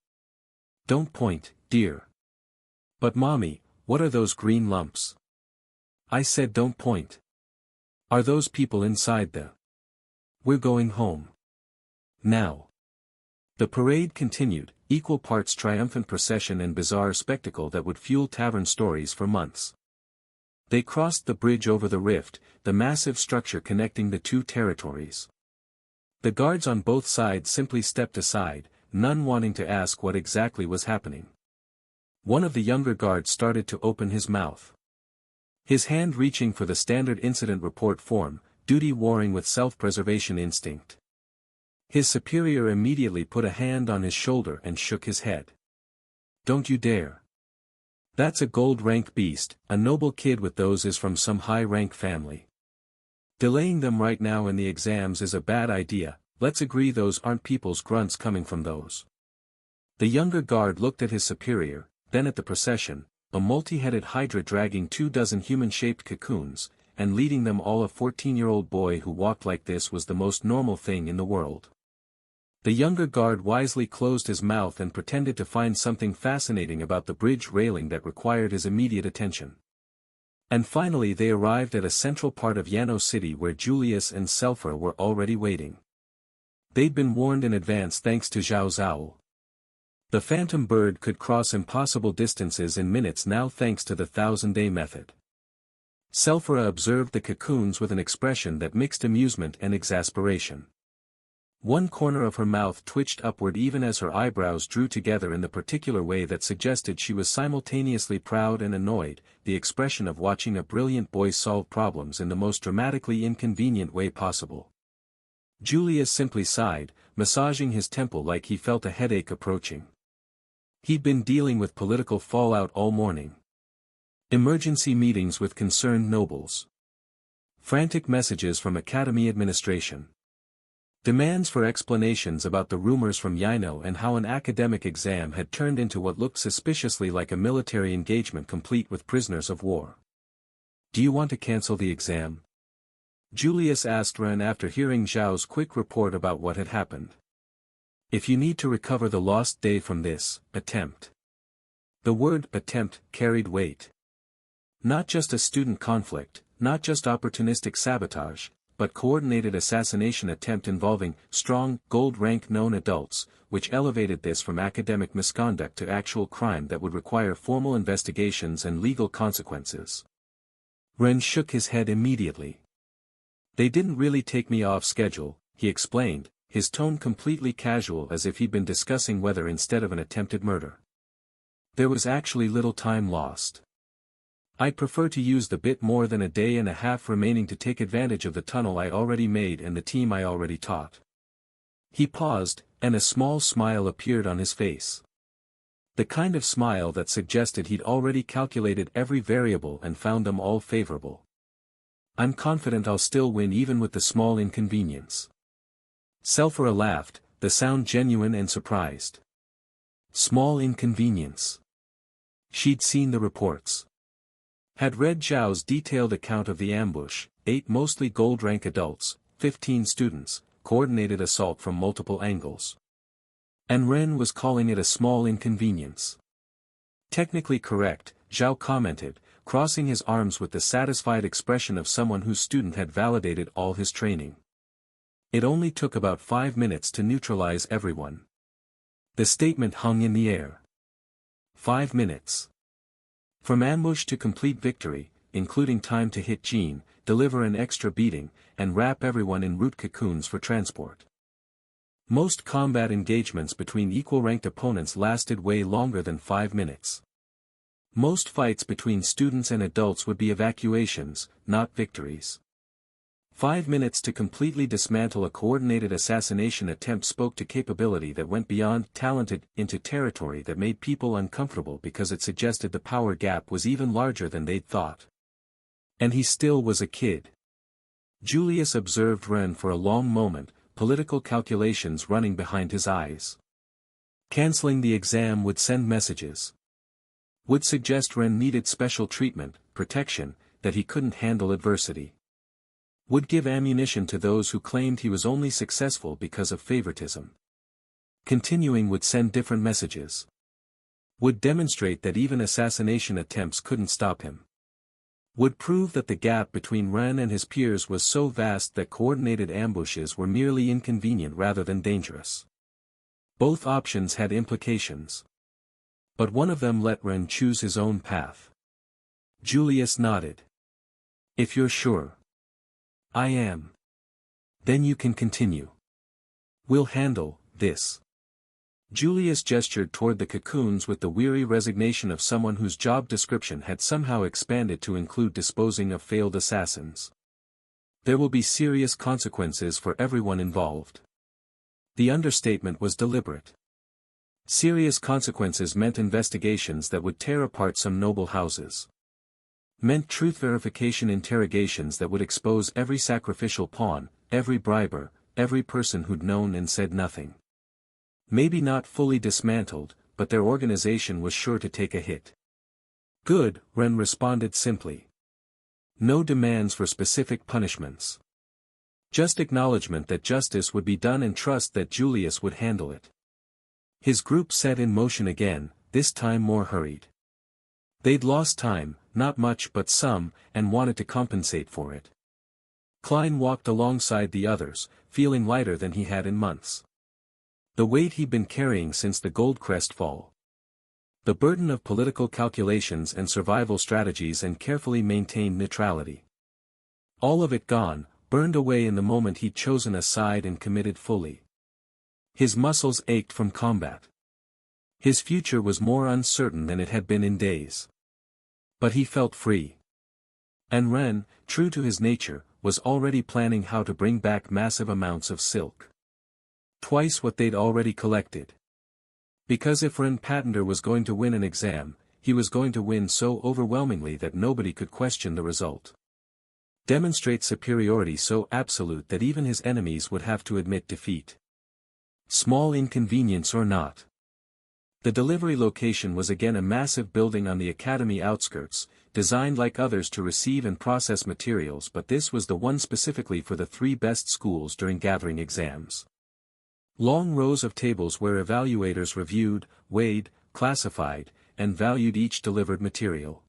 "Don't point, dear." "But mommy, what are those green lumps?" "I said don't point." "Are those people inside the—" "We're going home. Now." The parade continued, equal parts triumphant procession and bizarre spectacle that would fuel tavern stories for months. They crossed the bridge over the rift, the massive structure connecting the two territories. The guards on both sides simply stepped aside, none wanting to ask what exactly was happening. One of the younger guards started to open his mouth. His hand reaching for the standard incident report form, duty warring with self-preservation instinct. His superior immediately put a hand on his shoulder and shook his head. "Don't you dare. That's a gold-rank beast, a noble kid with those is from some high-rank family. Delaying them right now in the exams is a bad idea, let's agree those aren't people's grunts coming from those." The younger guard looked at his superior, then at the procession, a multi-headed hydra dragging 24 human-shaped cocoons, and leading them all. A 14-year-old boy who walked like this was the most normal thing in the world. The younger guard wisely closed his mouth and pretended to find something fascinating about the bridge railing that required his immediate attention. And finally they arrived at a central part of Yano City where Julius and Selphra were already waiting. They'd been warned in advance thanks to Zhao's owl. The phantom bird could cross impossible distances in minutes now thanks to the 1000-day method. Selphora observed the cocoons with an expression that mixed amusement and exasperation. One corner of her mouth twitched upward even as her eyebrows drew together in the particular way that suggested she was simultaneously proud and annoyed, the expression of watching a brilliant boy solve problems in the most dramatically inconvenient way possible. Julius simply sighed, massaging his temple like he felt a headache approaching. He'd been dealing with political fallout all morning. Emergency meetings with concerned nobles. Frantic messages from Academy administration. Demands for explanations about the rumors from Yino and how an academic exam had turned into what looked suspiciously like a military engagement complete with prisoners of war. "Do you want to cancel the exam?" Julius asked Ren after hearing Zhao's quick report about what had happened. "If you need to recover the lost day from this attempt." The word attempt carried weight. Not just a student conflict, not just opportunistic sabotage, but coordinated assassination attempt involving strong, gold-rank known adults, which elevated this from academic misconduct to actual crime that would require formal investigations and legal consequences. Ren shook his head immediately. "They didn't really take me off schedule," he explained, his tone completely casual as if he'd been discussing weather instead of an attempted murder. "There was actually little time lost. I'd prefer to use the bit more than a day and a half remaining to take advantage of the tunnel I already made and the team I already taught." He paused, and a small smile appeared on his face. The kind of smile that suggested he'd already calculated every variable and found them all favorable. "I'm confident I'll still win even with the small inconvenience." Selphora laughed, the sound genuine and surprised. Small inconvenience. She'd seen the reports. Had read Zhao's detailed account of the ambush, 8 mostly gold-rank adults, 15 students, coordinated assault from multiple angles. And Ren was calling it a small inconvenience. "Technically correct," Zhao commented, crossing his arms with the satisfied expression of someone whose student had validated all his training. "It only took about 5 minutes to neutralize everyone." The statement hung in the air. 5 minutes. From ambush to complete victory, including time to hit Jean, deliver an extra beating, and wrap everyone in root cocoons for transport. Most combat engagements between equal-ranked opponents lasted way longer than 5 minutes. Most fights between students and adults would be evacuations, not victories. 5 minutes to completely dismantle a coordinated assassination attempt spoke to capability that went beyond talented into territory that made people uncomfortable because it suggested the power gap was even larger than they'd thought. And he still was a kid. Julius observed Ren for a long moment, political calculations running behind his eyes. Canceling the exam would send messages. Would suggest Ren needed special treatment, protection, that he couldn't handle adversity. Would give ammunition to those who claimed he was only successful because of favoritism. Continuing would send different messages. Would demonstrate that even assassination attempts couldn't stop him. Would prove that the gap between Ren and his peers was so vast that coordinated ambushes were merely inconvenient rather than dangerous. Both options had implications. But one of them let Ren choose his own path. Julius nodded. "If you're sure." "I am." "Then you can continue. We'll handle this." Julius gestured toward the cocoons with the weary resignation of someone whose job description had somehow expanded to include disposing of failed assassins. "There will be serious consequences for everyone involved." The understatement was deliberate. Serious consequences meant investigations that would tear apart some noble houses. Meant truth verification interrogations that would expose every sacrificial pawn, every briber, every person who'd known and said nothing. Maybe not fully dismantled, but their organization was sure to take a hit. "Good," Ren responded simply. No demands for specific punishments. Just acknowledgement that justice would be done and trust that Julius would handle it. His group set in motion again, this time more hurried. They'd lost time, not much but some, and wanted to compensate for it. Klein walked alongside the others, feeling lighter than he had in months. The weight he'd been carrying since the Goldcrest fall. The burden of political calculations and survival strategies and carefully maintained neutrality. All of it gone, burned away in the moment he'd chosen a side and committed fully. His muscles ached from combat. His future was more uncertain than it had been in days. But he felt free. And Ren, true to his nature, was already planning how to bring back massive amounts of silk. Twice what they'd already collected. Because if Ren Patender was going to win an exam, he was going to win so overwhelmingly that nobody could question the result. Demonstrate superiority so absolute that even his enemies would have to admit defeat. Small inconvenience or not. The delivery location was again a massive building on the academy outskirts, designed like others to receive and process materials, but this was the one specifically for the 3 best schools during gathering exams. Long rows of tables where evaluators reviewed, weighed, classified, and valued each delivered material.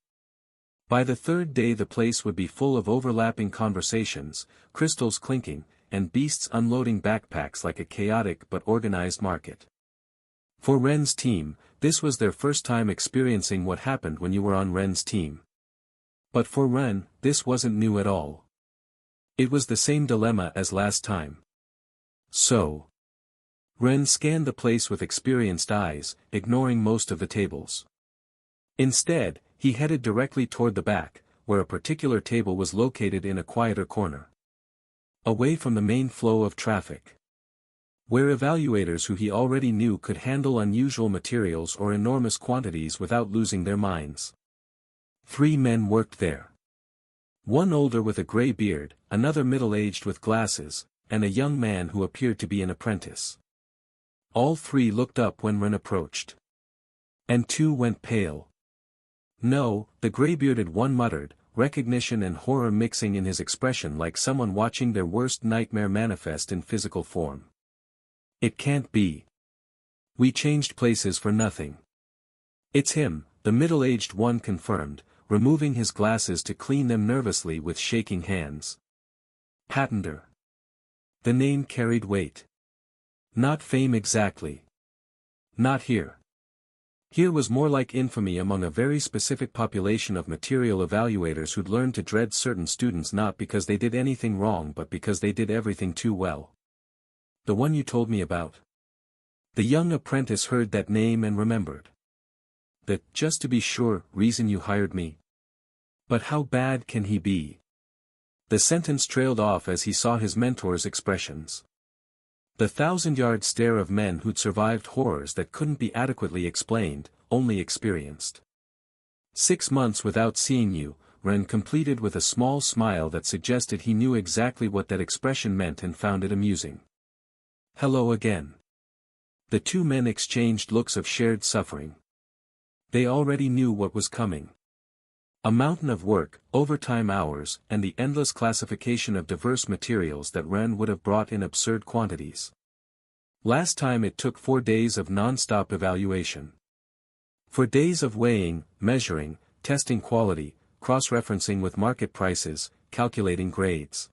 By the 3rd day the place would be full of overlapping conversations, crystals clinking, and beasts unloading backpacks like a chaotic but organized market. For Ren's team, this was their first time experiencing what happened when you were on Ren's team. But for Ren, this wasn't new at all. It was the same dilemma as last time. So, Ren scanned the place with experienced eyes, ignoring most of the tables. Instead, he headed directly toward the back, where a particular table was located in a quieter corner. Away from the main flow of traffic. Where evaluators who he already knew could handle unusual materials or enormous quantities without losing their minds. 3 men worked there. One older with a gray beard, another middle-aged with glasses, and a young man who appeared to be an apprentice. All 3 looked up when Ren approached. And 2 went pale. No, the gray-bearded one muttered, recognition and horror mixing in his expression like someone watching their worst nightmare manifest in physical form. It can't be. We changed places for nothing. It's him, the middle-aged one confirmed, removing his glasses to clean them nervously with shaking hands. Patender. The name carried weight. Not fame exactly. Not here. Here was more like infamy among a very specific population of material evaluators who'd learned to dread certain students not because they did anything wrong but because they did everything too well. The one you told me about. The young apprentice heard that name and remembered. The, just to be sure, reason you hired me. But how bad can he be? The sentence trailed off as he saw his mentor's expressions. The 1,000-yard stare of men who'd survived horrors that couldn't be adequately explained, only experienced. 6 months without seeing you, Ren completed with a small smile that suggested he knew exactly what that expression meant and found it amusing. Hello again. The 2 men exchanged looks of shared suffering. They already knew what was coming. A mountain of work, overtime hours, and the endless classification of diverse materials that Ren would have brought in absurd quantities. Last time it took 4 days of non-stop evaluation. 4 days of weighing, measuring, testing quality, cross-referencing with market prices, calculating grades.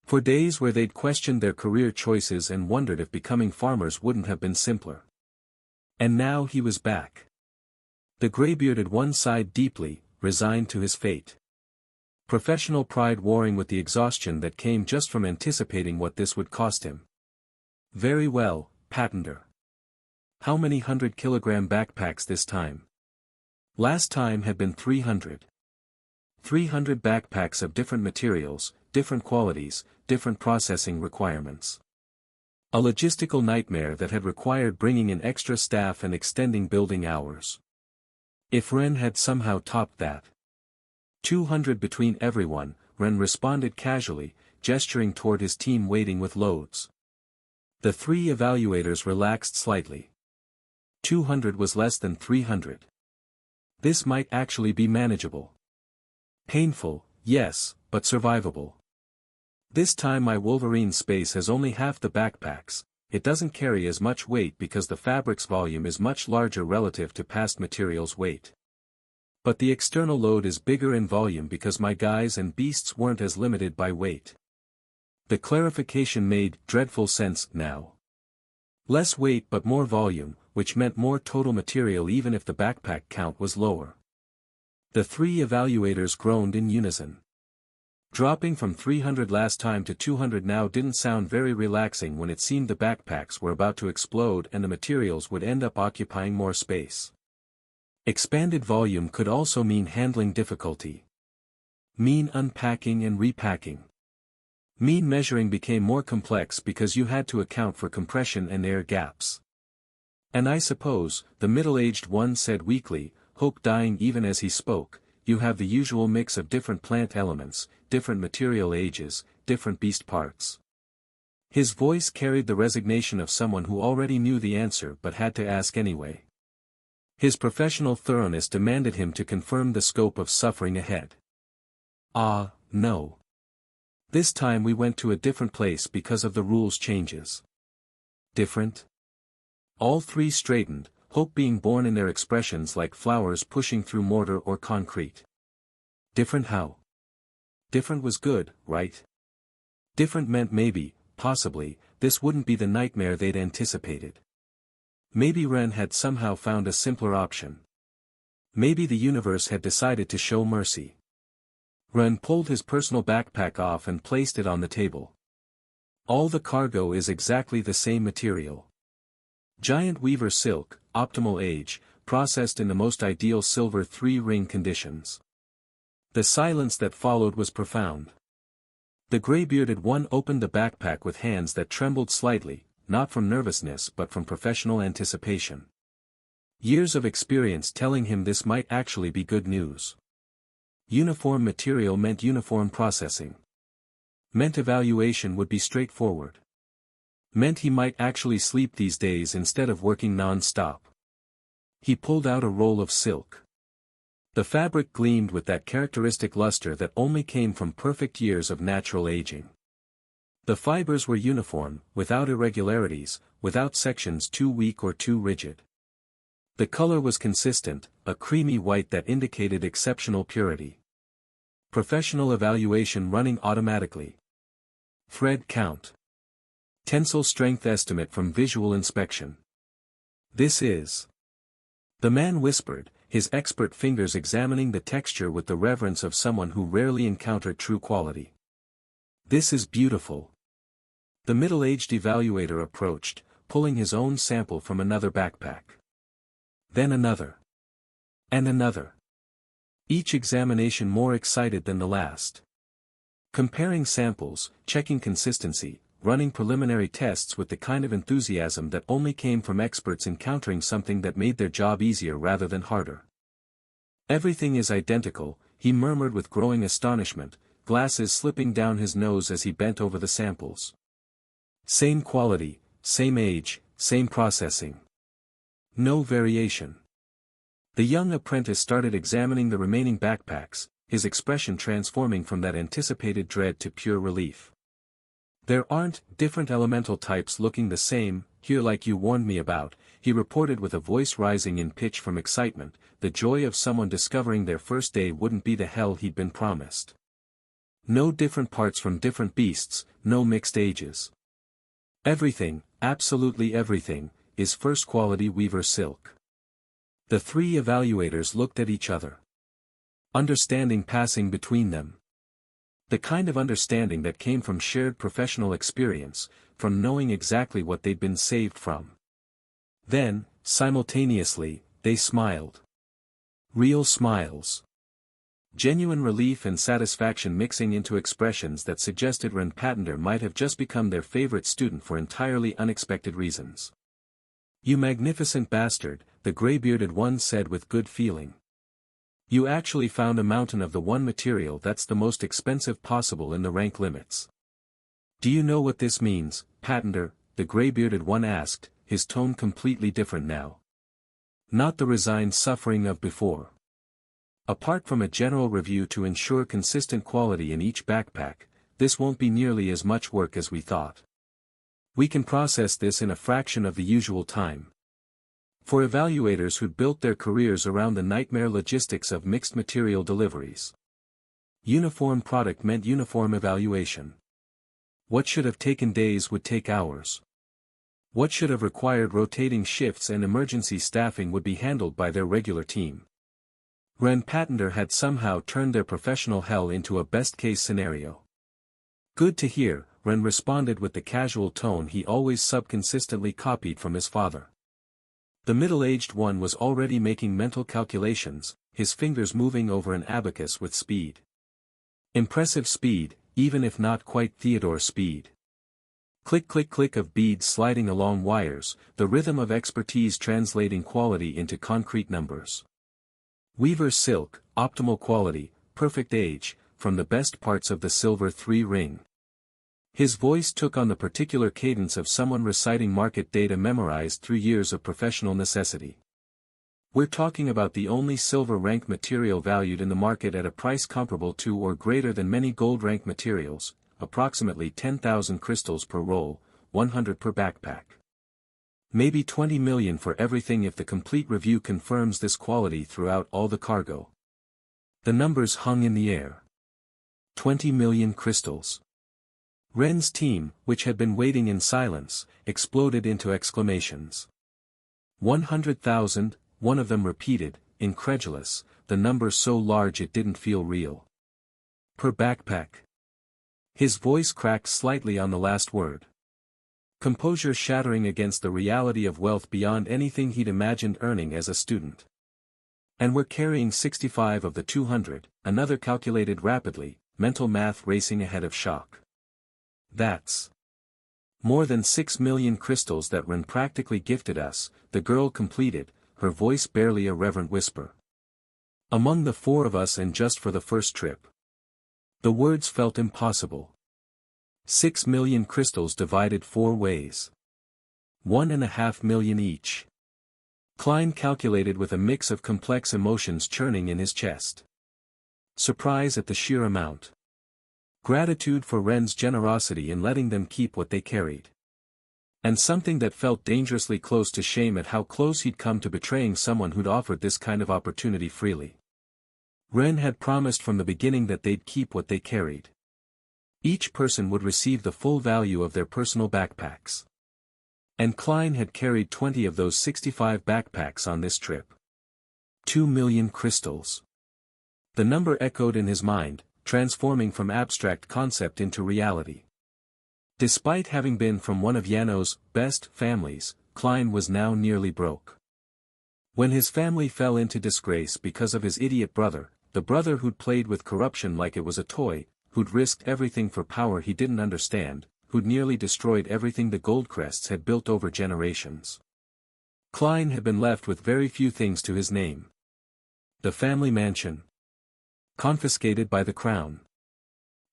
4 days where they'd questioned their career choices and wondered if becoming farmers wouldn't have been simpler. And now he was back. The gray-bearded one sighed deeply, resigned to his fate. Professional pride warring with the exhaustion that came just from anticipating what this would cost him. Very well, Patender. How many 100-kilogram backpacks this time? Last time had been 300. 300 backpacks of different materials, different qualities, different processing requirements. A logistical nightmare that had required bringing in extra staff and extending building hours. If Ren had somehow topped that. 200 between everyone, Ren responded casually, gesturing toward his team waiting with loads. The 3 evaluators relaxed slightly. 200 was less than 300. This might actually be manageable. Painful, yes, but survivable. This time my Wolverine space has only half the backpacks. It doesn't carry as much weight because the fabric's volume is much larger relative to past materials' weight. But the external load is bigger in volume because my guys and beasts weren't as limited by weight. The clarification made dreadful sense now. Less weight but more volume, which meant more total material even if the backpack count was lower. The three evaluators groaned in unison. Dropping from 300 last time to 200 now didn't sound very relaxing when it seemed the backpacks were about to explode and the materials would end up occupying more space. Expanded volume could also mean handling difficulty. Mean unpacking and repacking. Mean measuring became more complex because you had to account for compression and air gaps. And I suppose, the middle-aged one said weakly, hope dying even as he spoke, you have the usual mix of different plant elements, different material ages, different beast parts. His voice carried the resignation of someone who already knew the answer but had to ask anyway. His professional thoroughness demanded him to confirm the scope of suffering ahead. No. This time we went to a different place because of the rules changes. Different? All three straightened, hope being born in their expressions like flowers pushing through mortar or concrete. Different how? Different was good, right? Different meant maybe, possibly, this wouldn't be the nightmare they'd anticipated. Maybe Ren had somehow found a simpler option. Maybe the universe had decided to show mercy. Ren pulled his personal backpack off and placed it on the table. All the cargo is exactly the same material. Giant weaver silk, optimal age, processed in the most ideal silver 3-ring conditions. The silence that followed was profound. The gray-bearded one opened the backpack with hands that trembled slightly, not from nervousness but from professional anticipation. Years of experience telling him this might actually be good news. Uniform material meant uniform processing. Meant evaluation would be straightforward. Meant he might actually sleep these days instead of working non-stop. He pulled out a roll of silk. The fabric gleamed with that characteristic luster that only came from perfect years of natural aging. The fibers were uniform, without irregularities, without sections too weak or too rigid. The color was consistent, a creamy white that indicated exceptional purity. Professional evaluation running automatically. Thread count. Tensile strength estimate from visual inspection. This is. The man whispered, his expert fingers examining the texture with the reverence of someone who rarely encountered true quality. This is beautiful. The middle-aged evaluator approached, pulling his own sample from another backpack. Then another. And another. Each examination more excited than the last. Comparing samples, checking consistency, running preliminary tests with the kind of enthusiasm that only came from experts encountering something that made their job easier rather than harder. Everything is identical, he murmured with growing astonishment, glasses slipping down his nose as he bent over the samples. Same quality, same age, same processing. No variation. The young apprentice started examining the remaining backpacks, his expression transforming from that anticipated dread to pure relief. There aren't different elemental types looking the same, here like you warned me about, he reported with a voice rising in pitch from excitement, the joy of someone discovering their first day wouldn't be the hell he'd been promised. No different parts from different beasts, no mixed ages. Everything, absolutely everything, is first quality weaver silk. The three evaluators looked at each other. Understanding passing between them. The kind of understanding that came from shared professional experience, from knowing exactly what they'd been saved from. Then, simultaneously, they smiled. Real smiles. Genuine relief and satisfaction mixing into expressions that suggested Ren Patender might have just become their favorite student for entirely unexpected reasons. You magnificent bastard, the gray-bearded one said with good feeling. You actually found a mountain of the one material that's the most expensive possible in the rank limits. Do you know what this means, Patender? The gray-bearded one asked, his tone completely different now. Not the resigned suffering of before. Apart from a general review to ensure consistent quality in each backpack, this won't be nearly as much work as we thought. We can process this in a fraction of the usual time. For evaluators who'd built their careers around the nightmare logistics of mixed material deliveries. Uniform product meant uniform evaluation. What should have taken days would take hours. What should have required rotating shifts and emergency staffing would be handled by their regular team. Ren Patender had somehow turned their professional hell into a best-case scenario. Good to hear, Ren responded with the casual tone he always subconsistently copied from his father. The middle-aged one was already making mental calculations, his fingers moving over an abacus with speed. Impressive speed, even if not quite Theodore speed. Click click click of beads sliding along wires, the rhythm of expertise translating quality into concrete numbers. Weaver's silk, optimal quality, perfect age, from the best parts of the silver 3 ring. His voice took on the particular cadence of someone reciting market data memorized through years of professional necessity. We're talking about the only silver rank material valued in the market at a price comparable to or greater than many gold rank materials, approximately 10,000 crystals per roll, 100 per backpack. Maybe 20 million for everything if the complete review confirms this quality throughout all the cargo. The numbers hung in the air. 20 million crystals. Ren's team, which had been waiting in silence, exploded into exclamations. 100,000, one of them repeated, incredulous, the number so large it didn't feel real. Per backpack. His voice cracked slightly on the last word. Composure shattering against the reality of wealth beyond anything he'd imagined earning as a student. And we're carrying 65 of the 200, another calculated rapidly, mental math racing ahead of shock. That's more than 6 million crystals that Ren practically gifted us, the girl completed, her voice barely a reverent whisper. Among the 4 of us and just for the first trip. The words felt impossible. 6 million crystals divided 4 ways. 1.5 million each. Klein calculated with a mix of complex emotions churning in his chest. Surprise at the sheer amount. Gratitude for Ren's generosity in letting them keep what they carried. And something that felt dangerously close to shame at how close he'd come to betraying someone who'd offered this kind of opportunity freely. Ren had promised from the beginning that they'd keep what they carried. Each person would receive the full value of their personal backpacks. And Klein had carried 20 of those 65 backpacks on this trip. 2 million crystals. The number echoed in his mind, transforming from abstract concept into reality. Despite having been from one of Yano's best families, Klein was now nearly broke. When his family fell into disgrace because of his idiot brother, the brother who'd played with corruption like it was a toy, who'd risked everything for power he didn't understand, who'd nearly destroyed everything the Goldcrests had built over generations. Klein had been left with very few things to his name. The family mansion. Confiscated by the crown.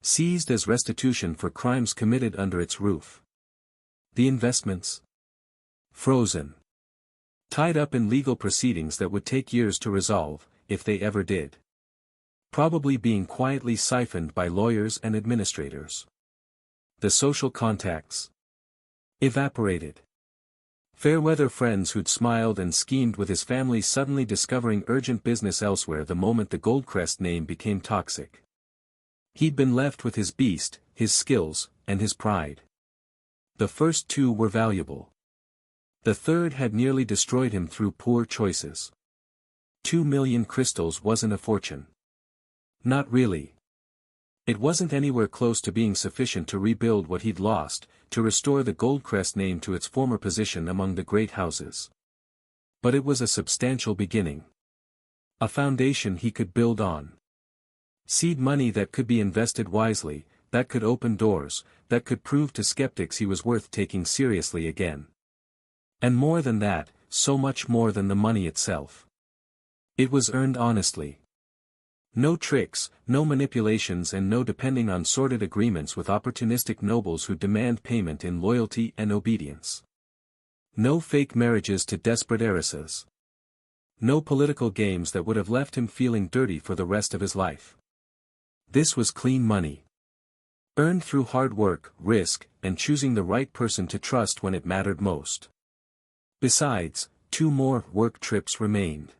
Seized as restitution for crimes committed under its roof. The investments. Frozen. Tied up in legal proceedings that would take years to resolve, if they ever did. Probably being quietly siphoned by lawyers and administrators. The social contacts. Evaporated. Fair-weather friends who'd smiled and schemed with his family suddenly discovering urgent business elsewhere the moment the Goldcrest name became toxic. He'd been left with his beast, his skills, and his pride. The first 2 were valuable. The third had nearly destroyed him through poor choices. 2 million crystals wasn't a fortune. Not really. It wasn't anywhere close to being sufficient to rebuild what he'd lost, to restore the Goldcrest name to its former position among the great houses. But it was a substantial beginning. A foundation he could build on. Seed money that could be invested wisely, that could open doors, that could prove to skeptics he was worth taking seriously again. And more than that, so much more than the money itself. It was earned honestly. No tricks, no manipulations and no depending on sordid agreements with opportunistic nobles who demand payment in loyalty and obedience. No fake marriages to desperate heiresses. No political games that would have left him feeling dirty for the rest of his life. This was clean money. Earned through hard work, risk, and choosing the right person to trust when it mattered most. Besides, 2 more work trips remained.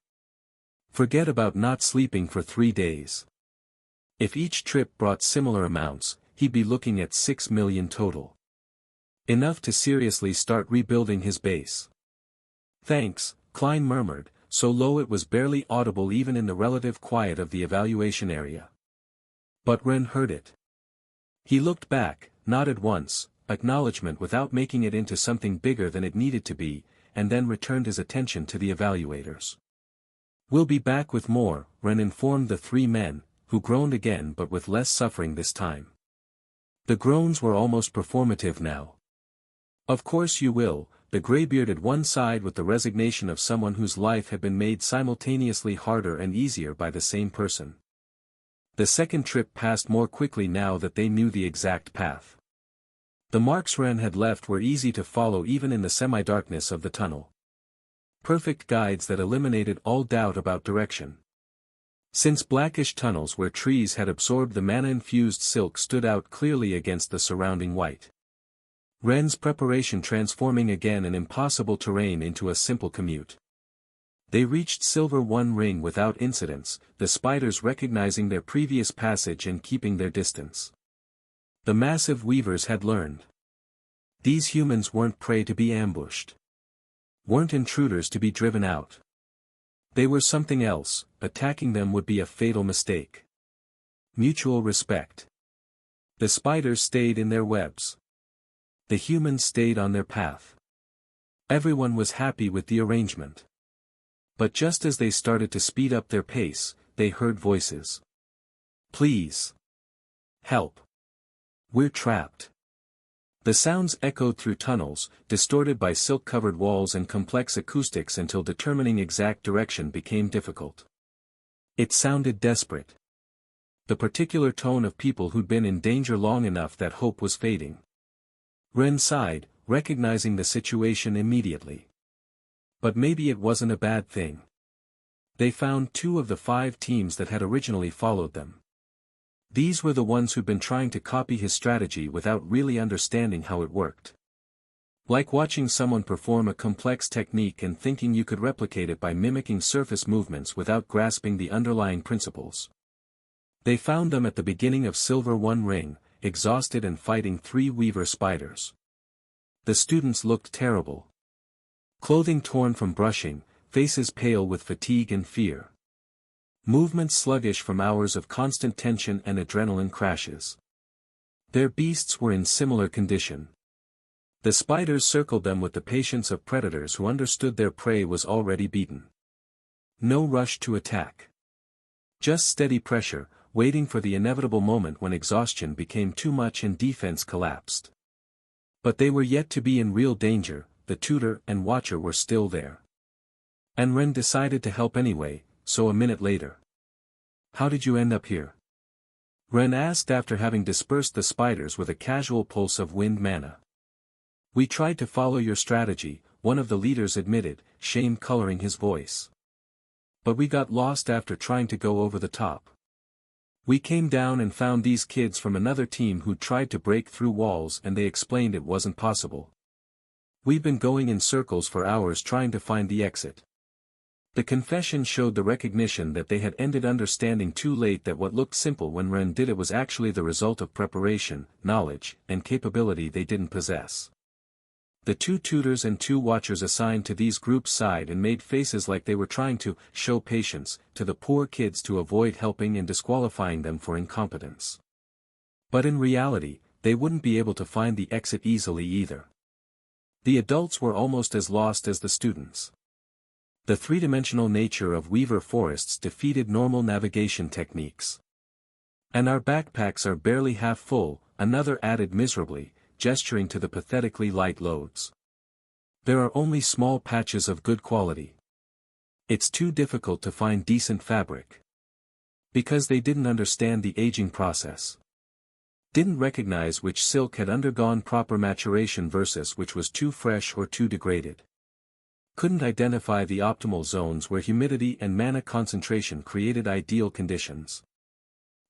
Forget about not sleeping for 3 days. If each trip brought similar amounts, he'd be looking at 6 million total. Enough to seriously start rebuilding his base. Thanks, Klein murmured, so low it was barely audible even in the relative quiet of the evaluation area. But Ren heard it. He looked back, nodded once, acknowledgement without making it into something bigger than it needed to be, and then returned his attention to the evaluators. We'll be back with more, Ren informed the three men, who groaned again but with less suffering this time. The groans were almost performative now. Of course you will, the graybearded one sighed with the resignation of someone whose life had been made simultaneously harder and easier by the same person. The second trip passed more quickly now that they knew the exact path. The marks Ren had left were easy to follow even in the semi-darkness of the tunnel. Perfect guides that eliminated all doubt about direction. Since blackish tunnels where trees had absorbed the mana-infused silk stood out clearly against the surrounding white. Ren's preparation transforming again an impossible terrain into a simple commute. They reached Silver One Ring without incidents, the spiders recognizing their previous passage and keeping their distance. The massive weavers had learned. These humans weren't prey to be ambushed. Weren't intruders to be driven out. They were something else, attacking them would be a fatal mistake. Mutual respect. The spiders stayed in their webs. The humans stayed on their path. Everyone was happy with the arrangement. But just as they started to speed up their pace, they heard voices. Please. Help. We're trapped. The sounds echoed through tunnels, distorted by silk-covered walls and complex acoustics until determining exact direction became difficult. It sounded desperate. The particular tone of people who'd been in danger long enough that hope was fading. Ren sighed, recognizing the situation immediately. But maybe it wasn't a bad thing. They found 2 of the 5 teams that had originally followed them. These were the ones who'd been trying to copy his strategy without really understanding how it worked. Like watching someone perform a complex technique and thinking you could replicate it by mimicking surface movements without grasping the underlying principles. They found them at the beginning of Silver One Ring, exhausted and fighting 3 weaver spiders. The students looked terrible. Clothing torn from brushing, faces pale with fatigue and fear. Movements sluggish from hours of constant tension and adrenaline crashes. Their beasts were in similar condition. The spiders circled them with the patience of predators who understood their prey was already beaten. No rush to attack. Just steady pressure, waiting for the inevitable moment when exhaustion became too much and defense collapsed. But they were yet to be in real danger, the tutor and watcher were still there. And Ren decided to help anyway, so a minute later. How did you end up here? Ren asked after having dispersed the spiders with a casual pulse of wind mana. We tried to follow your strategy, one of the leaders admitted, shame coloring his voice. But we got lost after trying to go over the top. We came down and found these kids from another team who tried to break through walls and they explained it wasn't possible. We've been going in circles for hours trying to find the exit. The confession showed the recognition that they had ended understanding too late that what looked simple when Ren did it was actually the result of preparation, knowledge, and capability they didn't possess. The 2 tutors and 2 watchers assigned to these groups sighed and made faces like they were trying to show patience to the poor kids to avoid helping and disqualifying them for incompetence. But in reality, they wouldn't be able to find the exit easily either. The adults were almost as lost as the students. The 3-dimensional nature of weaver forests defeated normal navigation techniques. And our backpacks are barely half full, another added miserably, gesturing to the pathetically light loads. There are only small patches of good quality. It's too difficult to find decent fabric. Because they didn't understand the aging process. Didn't recognize which silk had undergone proper maturation versus which was too fresh or too degraded. Couldn't identify the optimal zones where humidity and mana concentration created ideal conditions.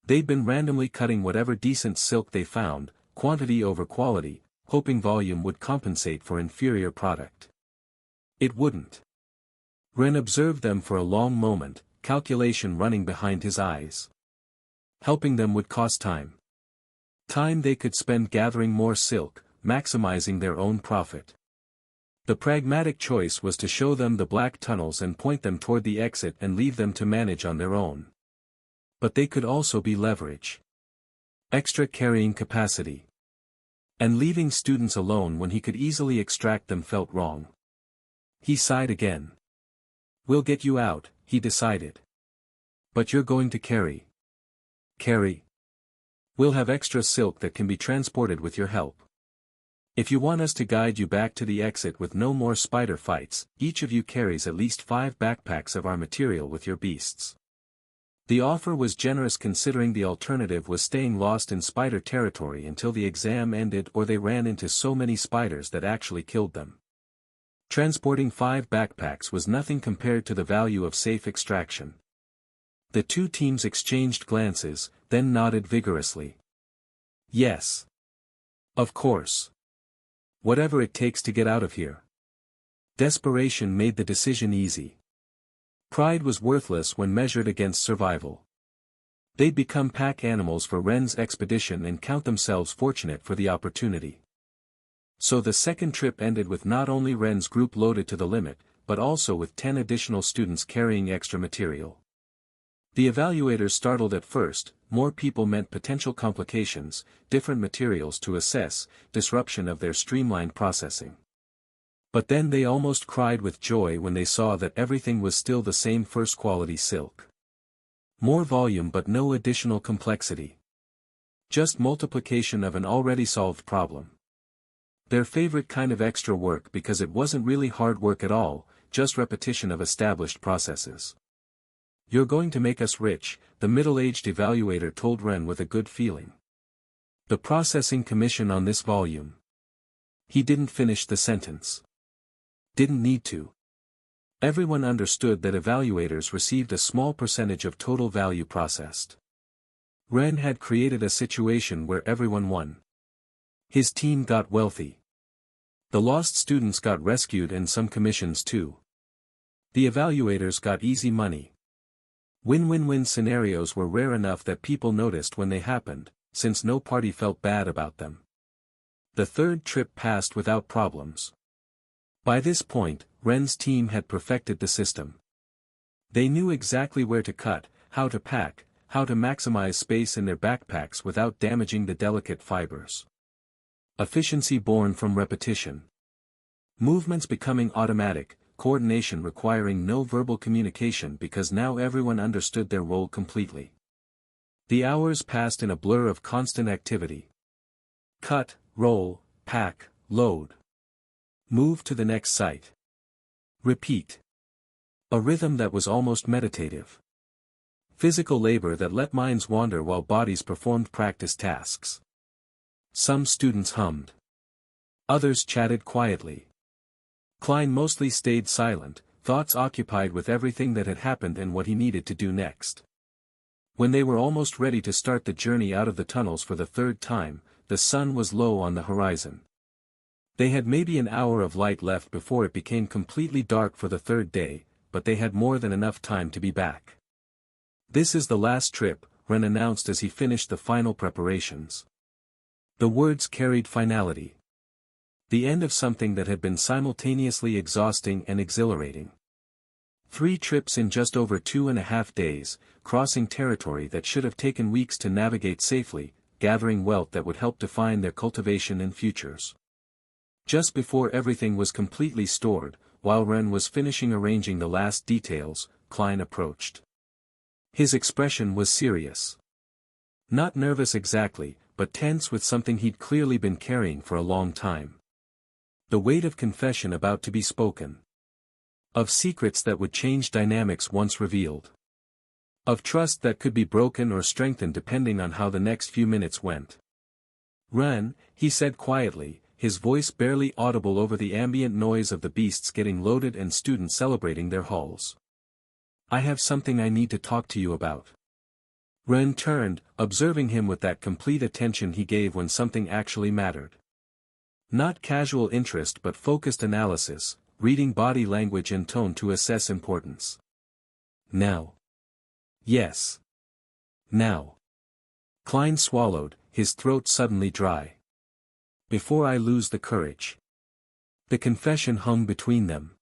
They'd been randomly cutting whatever decent silk they found, quantity over quality, hoping volume would compensate for inferior product. It wouldn't. Ren observed them for a long moment, calculation running behind his eyes. Helping them would cost time. Time they could spend gathering more silk, maximizing their own profit. The pragmatic choice was to show them the black tunnels and point them toward the exit and leave them to manage on their own. But they could also be leverage. Extra carrying capacity. And leaving students alone when he could easily extract them felt wrong. He sighed again. "We'll get you out," he decided. "But you're going to carry." "Carry? We'll have extra silk that can be transported with your help. If you want us to guide you back to the exit with no more spider fights, each of you carries at least 5 backpacks of our material with your beasts." The offer was generous considering the alternative was staying lost in spider territory until the exam ended or they ran into so many spiders that actually killed them. Transporting 5 backpacks was nothing compared to the value of safe extraction. The two teams exchanged glances, then nodded vigorously. "Yes. Of course. Whatever it takes to get out of here." Desperation made the decision easy. Pride was worthless when measured against survival. They'd become pack animals for Ren's expedition and count themselves fortunate for the opportunity. So the second trip ended with not only Ren's group loaded to the limit, but also with 10 additional students carrying extra material. The evaluators startled at first. More people meant potential complications, different materials to assess, disruption of their streamlined processing. But then they almost cried with joy when they saw that everything was still the same first-quality silk. More volume but no additional complexity. Just multiplication of an already solved problem. Their favorite kind of extra work because it wasn't really hard work at all, just repetition of established processes. "You're going to make us rich," the middle-aged evaluator told Ren with a good feeling. "The processing commission on this volume." He didn't finish the sentence. Didn't need to. Everyone understood that evaluators received a small percentage of total value processed. Ren had created a situation where everyone won. His team got wealthy. The lost students got rescued and some commissions too. The evaluators got easy money. Win-win-win scenarios were rare enough that people noticed when they happened, since no party felt bad about them. The third trip passed without problems. By this point, Ren's team had perfected the system. They knew exactly where to cut, how to pack, how to maximize space in their backpacks without damaging the delicate fibers. Efficiency born from repetition. Movements becoming automatic, coordination requiring no verbal communication because now everyone understood their role completely. The hours passed in a blur of constant activity. Cut, roll, pack, load. Move to the next site. Repeat. A rhythm that was almost meditative. Physical labor that let minds wander while bodies performed practice tasks. Some students hummed. Others chatted quietly. Klein mostly stayed silent, thoughts occupied with everything that had happened and what he needed to do next. When they were almost ready to start the journey out of the tunnels for the third time, the sun was low on the horizon. They had maybe an hour of light left before it became completely dark for the third day, but they had more than enough time to be back. "This is the last trip," Ren announced as he finished the final preparations. The words carried finality. The end of something that had been simultaneously exhausting and exhilarating. 3 trips in just over 2.5 days, crossing territory that should have taken weeks to navigate safely, gathering wealth that would help define their cultivation and futures. Just before everything was completely stored, while Ren was finishing arranging the last details, Klein approached. His expression was serious. Not nervous exactly, but tense with something he'd clearly been carrying for a long time. The weight of confession about to be spoken. Of secrets that would change dynamics once revealed. Of trust that could be broken or strengthened depending on how the next few minutes went. "Ren," he said quietly, his voice barely audible over the ambient noise of the beasts getting loaded and students celebrating their hauls. "I have something I need to talk to you about." Ren turned, observing him with that complete attention he gave when something actually mattered. Not casual interest but focused analysis, reading body language and tone to assess importance. "Now." "Yes. Now." Klein swallowed, his throat suddenly dry. Before I lose the courage. The confession hung between them.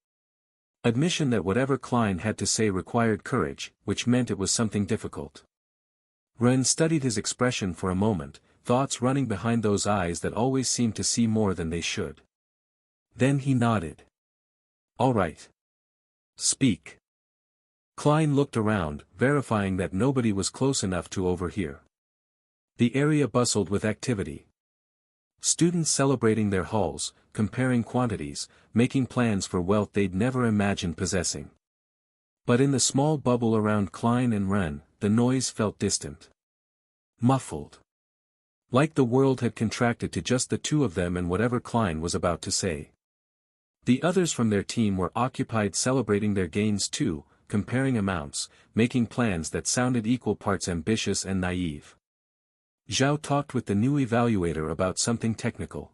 Admission that whatever Klein had to say required courage, which meant it was something difficult. Ren studied his expression for a moment, thoughts running behind those eyes that always seemed to see more than they should. Then he nodded. All right. Speak. Klein looked around, verifying that nobody was close enough to overhear. The area bustled with activity. Students celebrating their hauls, comparing quantities, making plans for wealth they'd never imagined possessing. But in the small bubble around Klein and Ren, the noise felt distant. Muffled. Like the world had contracted to just the two of them and whatever Klein was about to say. The others from their team were occupied celebrating their gains too, comparing amounts, making plans that sounded equal parts ambitious and naive. Zhao talked with the new evaluator about something technical.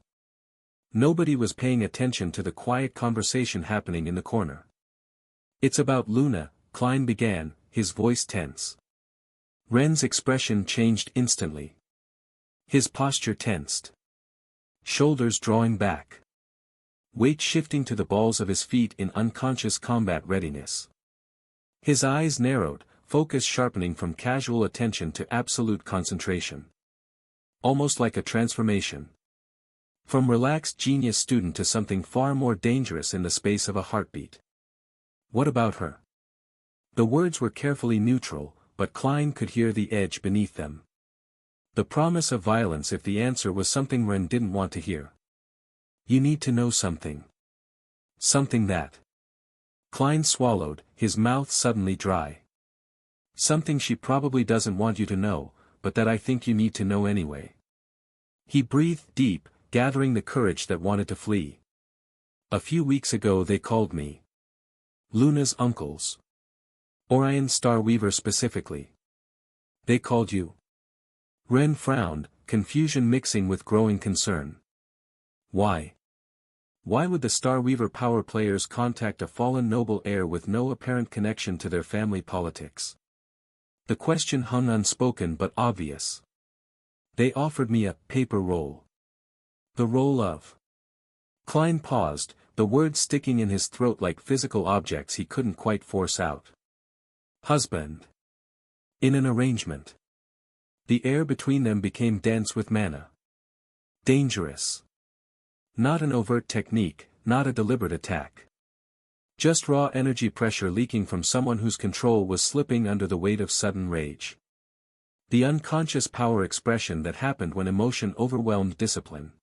Nobody was paying attention to the quiet conversation happening in the corner. It's about Luna, Klein began, his voice tense. Ren's expression changed instantly. His posture tensed. Shoulders drawing back. Weight shifting to the balls of his feet in unconscious combat readiness. His eyes narrowed, focus sharpening from casual attention to absolute concentration. Almost like a transformation. From relaxed genius student to something far more dangerous in the space of a heartbeat. What about her? The words were carefully neutral, but Klein could hear the edge beneath them. The promise of violence if the answer was something Ren didn't want to hear. You need to know something. Something that. Klein swallowed, his mouth suddenly dry. Something she probably doesn't want you to know, but that I think you need to know anyway. He breathed deep, gathering the courage that wanted to flee. A few weeks ago they called me Luna's uncles. Orion Starweaver specifically. They called you? Ren frowned, confusion mixing with growing concern. Why? Why would the Starweaver power players contact a fallen noble heir with no apparent connection to their family politics? The question hung unspoken but obvious. They offered me a paper role. The role of. Klein paused, the words sticking in his throat like physical objects he couldn't quite force out. Husband. In an arrangement. The air between them became dense with mana. Dangerous. Not an overt technique, not a deliberate attack. Just raw energy pressure leaking from someone whose control was slipping under the weight of sudden rage. The unconscious power expression that happened when emotion overwhelmed discipline.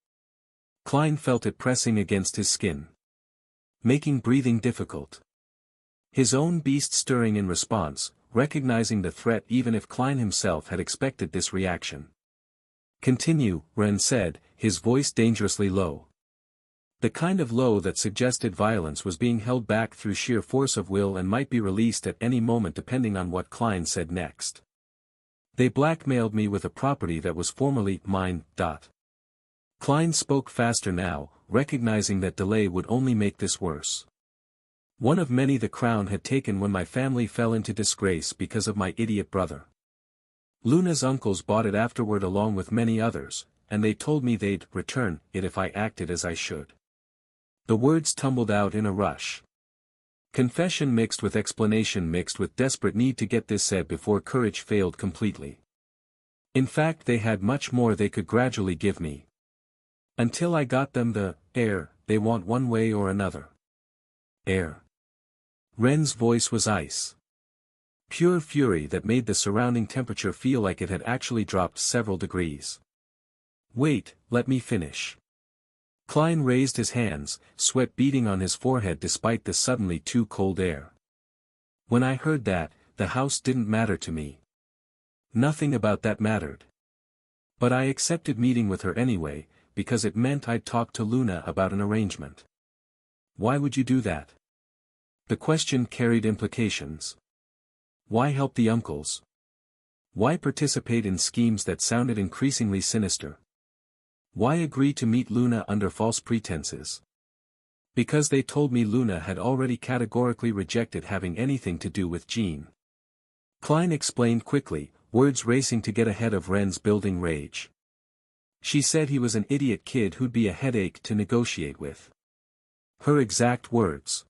Klein felt it pressing against his skin. Making breathing difficult. His own beast stirring in response, recognizing the threat even if Klein himself had expected this reaction. Continue, Ren said, his voice dangerously low. The kind of low that suggested violence was being held back through sheer force of will and might be released at any moment depending on what Klein said next. They blackmailed me with a property that was formerly mine. Klein spoke faster now, recognizing that delay would only make this worse. One of many the crown had taken when my family fell into disgrace because of my idiot brother. Luna's uncles bought it afterward along with many others, and they told me they'd return it if I acted as I should. The words tumbled out in a rush. Confession mixed with explanation mixed with desperate need to get this said before courage failed completely. In fact they had much more they could gradually give me. Until I got them the heir they want one way or another. Heir. Ren's voice was ice. Pure fury that made the surrounding temperature feel like it had actually dropped several degrees. Wait, let me finish. Klein raised his hands, sweat beading on his forehead despite the suddenly too cold air. When I heard that, the house didn't matter to me. Nothing about that mattered. But I accepted meeting with her anyway, because it meant I'd talk to Luna about an arrangement. Why would you do that? The question carried implications. Why help the uncles? Why participate in schemes that sounded increasingly sinister? Why agree to meet Luna under false pretenses? Because they told me Luna had already categorically rejected having anything to do with Jean. Klein explained quickly, words racing to get ahead of Ren's building rage. She said he was an idiot kid who'd be a headache to negotiate with. Her exact words.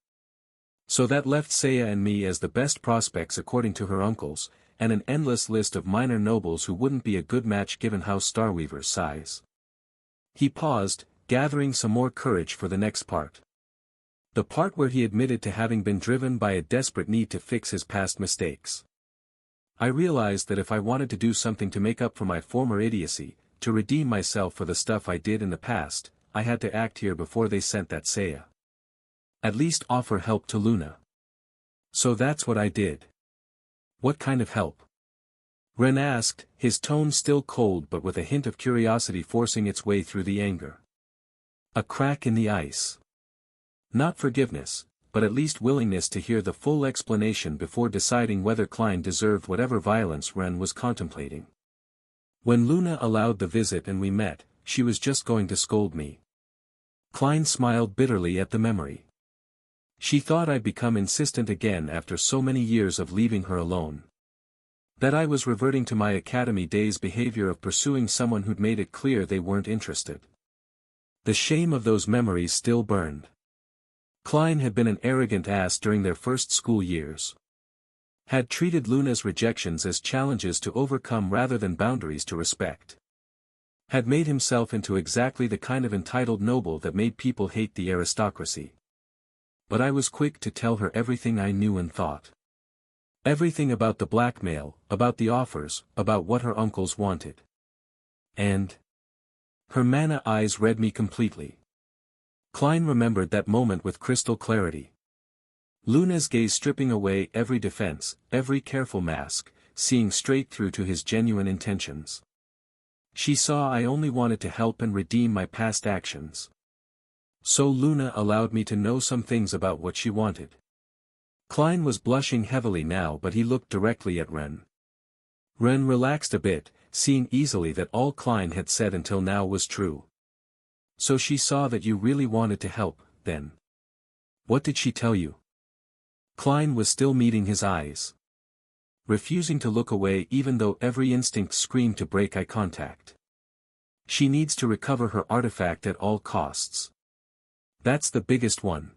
So that left Saya and me as the best prospects according to her uncles, and an endless list of minor nobles who wouldn't be a good match given House Starweaver's size. He paused, gathering some more courage for the next part. The part where he admitted to having been driven by a desperate need to fix his past mistakes. I realized that if I wanted to do something to make up for my former idiocy, to redeem myself for the stuff I did in the past, I had to act here before they sent that Saya. At least offer help to Luna. So that's what I did. What kind of help? Ren asked, his tone still cold but with a hint of curiosity forcing its way through the anger. A crack in the ice. Not forgiveness, but at least willingness to hear the full explanation before deciding whether Klein deserved whatever violence Ren was contemplating. When Luna allowed the visit and we met, she was just going to scold me. Klein smiled bitterly at the memory. She thought I'd become insistent again after so many years of leaving her alone. That I was reverting to my academy days behavior of pursuing someone who'd made it clear they weren't interested. The shame of those memories still burned. Klein had been an arrogant ass during their first school years. Had treated Luna's rejections as challenges to overcome rather than boundaries to respect. Had made himself into exactly the kind of entitled noble that made people hate the aristocracy. But I was quick to tell her everything I knew and thought. Everything about the blackmail, about the offers, about what her uncles wanted. And her mana eyes read me completely. Klein remembered that moment with crystal clarity. Luna's gaze stripping away every defense, every careful mask, seeing straight through to his genuine intentions. She saw I only wanted to help and redeem my past actions. So Luna allowed me to know some things about what she wanted. Klein was blushing heavily now but he looked directly at Ren. Ren relaxed a bit, seeing easily that all Klein had said until now was true. So she saw that you really wanted to help, then. What did she tell you? Klein was still meeting his eyes. Refusing to look away even though every instinct screamed to break eye contact. She needs to recover her artifact at all costs. That's the biggest one.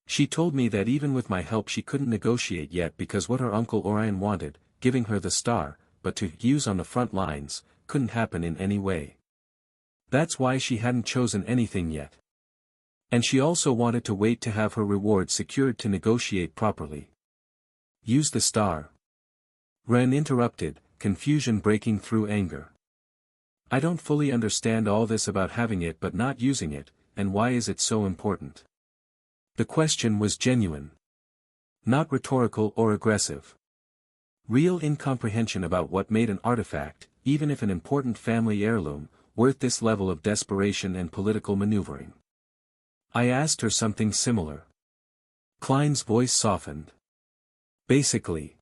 She told me that even with my help she couldn't negotiate yet because what her uncle Orion wanted, giving her the star, but to use on the front lines, couldn't happen in any way. That's why she hadn't chosen anything yet. And she also wanted to wait to have her reward secured to negotiate properly. Use the star. Ren interrupted, confusion breaking through anger. I don't fully understand all this about having it but not using it, and why is it so important? The question was genuine. Not rhetorical or aggressive. Real incomprehension about what made an artifact, even if an important family heirloom, worth this level of desperation and political maneuvering. I asked her something similar. Klein's voice softened. Basically.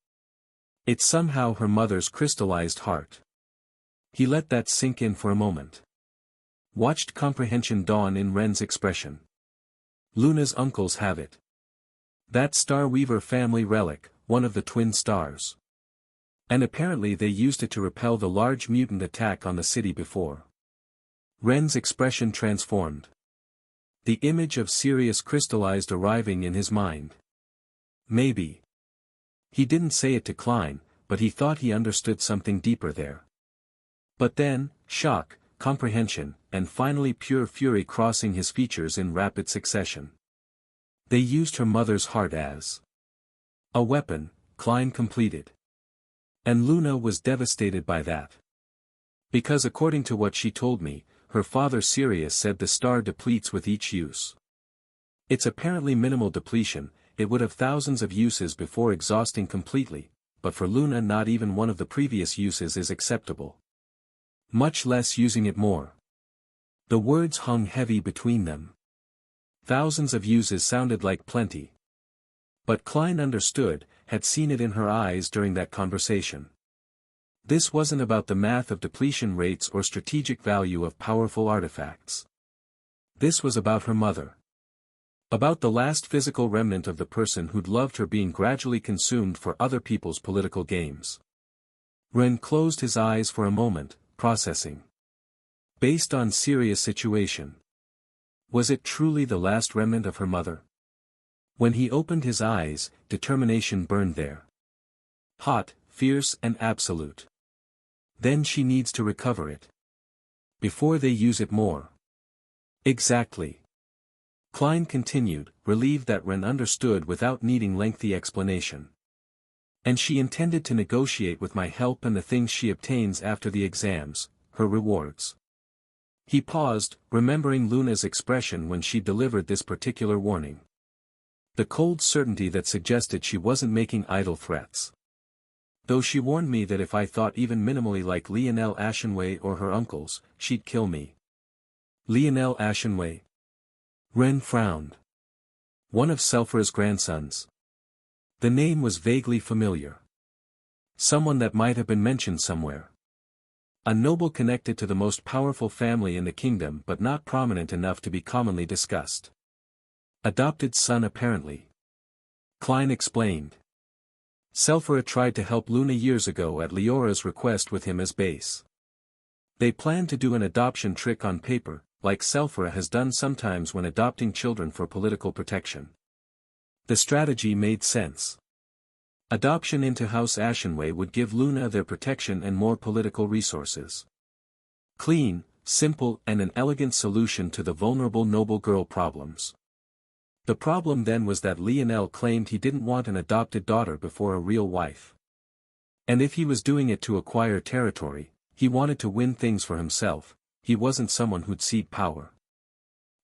It's somehow her mother's crystallized heart. He let that sink in for a moment. Watched comprehension dawn in Ren's expression. Luna's uncles have it. That Starweaver family relic, one of the twin stars. And apparently they used it to repel the large mutant attack on the city before. Ren's expression transformed. The image of Sirius crystallized arriving in his mind. Maybe. He didn't say it to Klein, but he thought he understood something deeper there. But then, shock, comprehension, and finally pure fury crossing his features in rapid succession. They used her mother's heart as a weapon, Klein completed. And Luna was devastated by that. Because according to what she told me, her father Sirius said the star depletes with each use. It's apparently minimal depletion, it would have thousands of uses before exhausting completely, but for Luna not even one of the previous uses is acceptable. Much less using it more. The words hung heavy between them. Thousands of uses sounded like plenty. But Klein understood, had seen it in her eyes during that conversation. This wasn't about the math of depletion rates or strategic value of powerful artifacts. This was about her mother. About the last physical remnant of the person who'd loved her being gradually consumed for other people's political games. Ren closed his eyes for a moment, processing. Based on serious situation. Was it truly the last remnant of her mother? When he opened his eyes, determination burned there. Hot, fierce and absolute. Then she needs to recover it. Before they use it more. Exactly. Klein continued, relieved that Ren understood without needing lengthy explanation. And she intended to negotiate with my help and the things she obtains after the exams, her rewards. He paused, remembering Luna's expression when she delivered this particular warning. The cold certainty that suggested she wasn't making idle threats. Though she warned me that if I thought even minimally like Lionel Ashenway or her uncles, she'd kill me. Lionel Ashenway? Ren frowned. One of Selfra's grandsons. The name was vaguely familiar. Someone that might have been mentioned somewhere. A noble connected to the most powerful family in the kingdom but not prominent enough to be commonly discussed. Adopted son apparently. Klein explained. Selfra tried to help Luna years ago at Leora's request with him as base. They planned to do an adoption trick on paper, like Selfra has done sometimes when adopting children for political protection. The strategy made sense. Adoption into House Ashenway would give Luna their protection and more political resources. Clean, simple and an elegant solution to the vulnerable noble girl problems. The problem then was that Lionel claimed he didn't want an adopted daughter before a real wife. And if he was doing it to acquire territory, he wanted to win things for himself, he wasn't someone who'd cede power.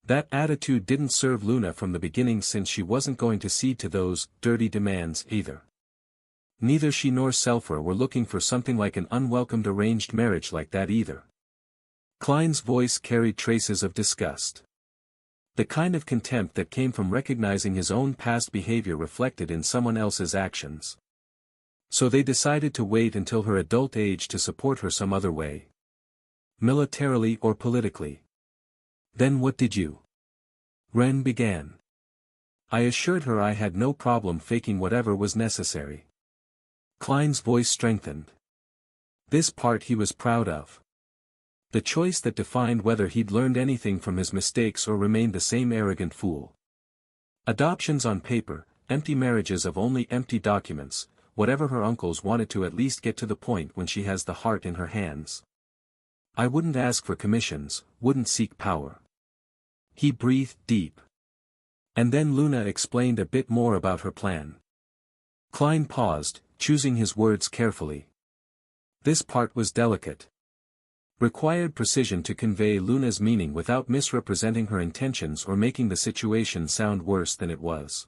That attitude didn't serve Luna from the beginning since she wasn't going to cede to those dirty demands either. Neither she nor Selfra were looking for something like an unwelcomed arranged marriage like that either. Klein's voice carried traces of disgust. The kind of contempt that came from recognizing his own past behavior reflected in someone else's actions. So they decided to wait until her adult age to support her some other way. Militarily or politically. Then what did you? Ren began. I assured her I had no problem faking whatever was necessary. Klein's voice strengthened. This part he was proud of. The choice that defined whether he'd learned anything from his mistakes or remained the same arrogant fool. Adoptions on paper, empty marriages of only empty documents, whatever her uncles wanted to at least get to the point when she has the heart in her hands. I wouldn't ask for commissions, wouldn't seek power. He breathed deep. And then Luna explained a bit more about her plan. Klein paused, choosing his words carefully. This part was delicate. Required precision to convey Luna's meaning without misrepresenting her intentions or making the situation sound worse than it was.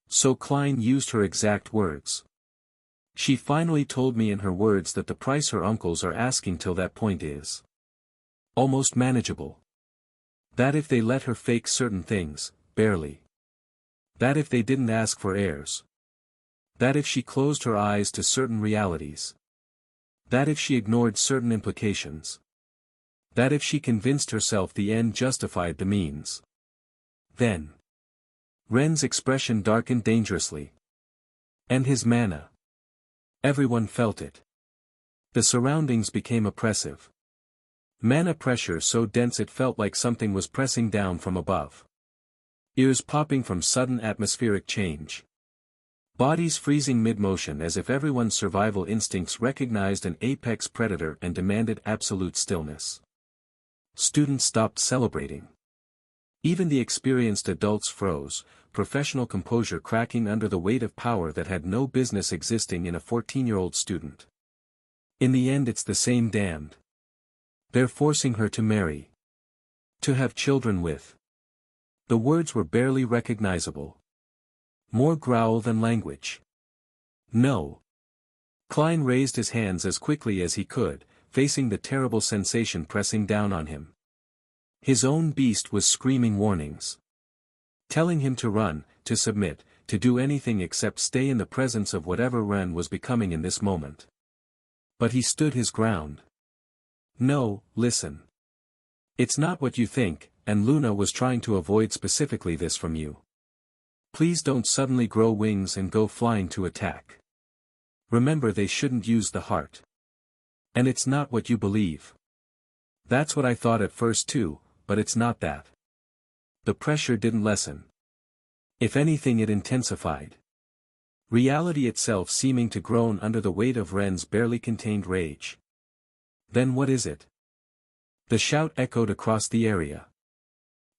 So Klein used her exact words. She finally told me in her words that the price her uncles are asking till that point is almost manageable. That if they let her fake certain things, barely. That if they didn't ask for heirs. That if she closed her eyes to certain realities. That if she ignored certain implications. That if she convinced herself the end justified the means. Then. Ren's expression darkened dangerously. And his mana. Everyone felt it. The surroundings became oppressive. Mana pressure so dense it felt like something was pressing down from above. Ears popping from sudden atmospheric change. Bodies freezing mid-motion as if everyone's survival instincts recognized an apex predator and demanded absolute stillness. Students stopped celebrating. Even the experienced adults froze, professional composure cracking under the weight of power that had no business existing in a 14-year-old student. In the end it's the same damned. They're forcing her to marry. To have children with. The words were barely recognizable. More growl than language. No. Klein raised his hands as quickly as he could, facing the terrible sensation pressing down on him. His own beast was screaming warnings. Telling him to run, to submit, to do anything except stay in the presence of whatever Ren was becoming in this moment. But he stood his ground. No, listen. It's not what you think, and Luna was trying to avoid specifically this from you. Please don't suddenly grow wings and go flying to attack. Remember they shouldn't use the heart. And it's not what you believe. That's what I thought at first too, but it's not that. The pressure didn't lessen. If anything, it intensified. Reality itself seeming to groan under the weight of Ren's barely contained rage. Then what is it? The shout echoed across the area.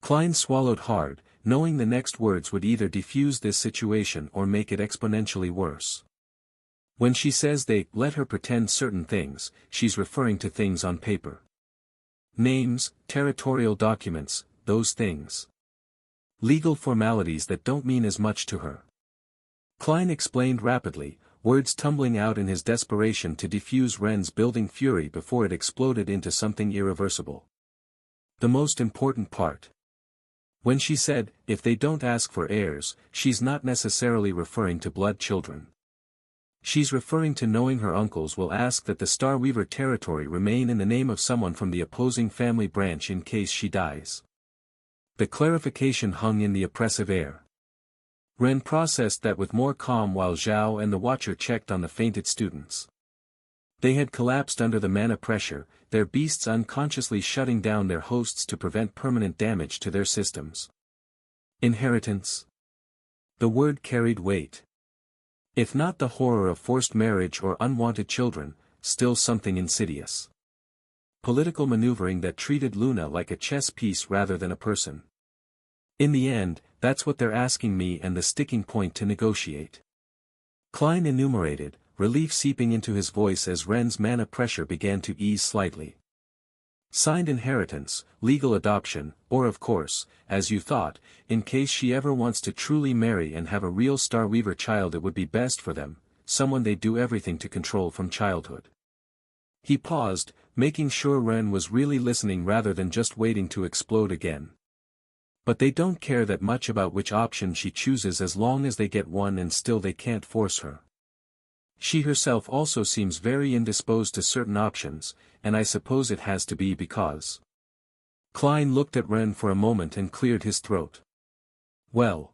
Klein swallowed hard, knowing the next words would either defuse this situation or make it exponentially worse. When she says they let her pretend certain things, she's referring to things on paper. Names, territorial documents, those things. Legal formalities that don't mean as much to her. Klein explained rapidly, words tumbling out in his desperation to defuse Ren's building fury before it exploded into something irreversible. The most important part. When she said, if they don't ask for heirs, she's not necessarily referring to blood children. She's referring to knowing her uncles will ask that the Starweaver territory remain in the name of someone from the opposing family branch in case she dies. The clarification hung in the oppressive air. Ren processed that with more calm while Zhao and the Watcher checked on the fainted students. They had collapsed under the mana pressure, their beasts unconsciously shutting down their hosts to prevent permanent damage to their systems. Inheritance. The word carried weight. If not the horror of forced marriage or unwanted children, still something insidious. Political maneuvering that treated Luna like a chess piece rather than a person. In the end, that's what they're asking me and the sticking point to negotiate. Klein enumerated, relief seeping into his voice as Ren's mana pressure began to ease slightly. Signed inheritance, legal adoption, or of course, as you thought, in case she ever wants to truly marry and have a real Starweaver child, it would be best for them, someone they do everything to control from childhood. He paused, making sure Ren was really listening rather than just waiting to explode again. But they don't care that much about which option she chooses as long as they get one, and still they can't force her. She herself also seems very indisposed to certain options, and I suppose it has to be because. Klein looked at Ren for a moment and cleared his throat. Well.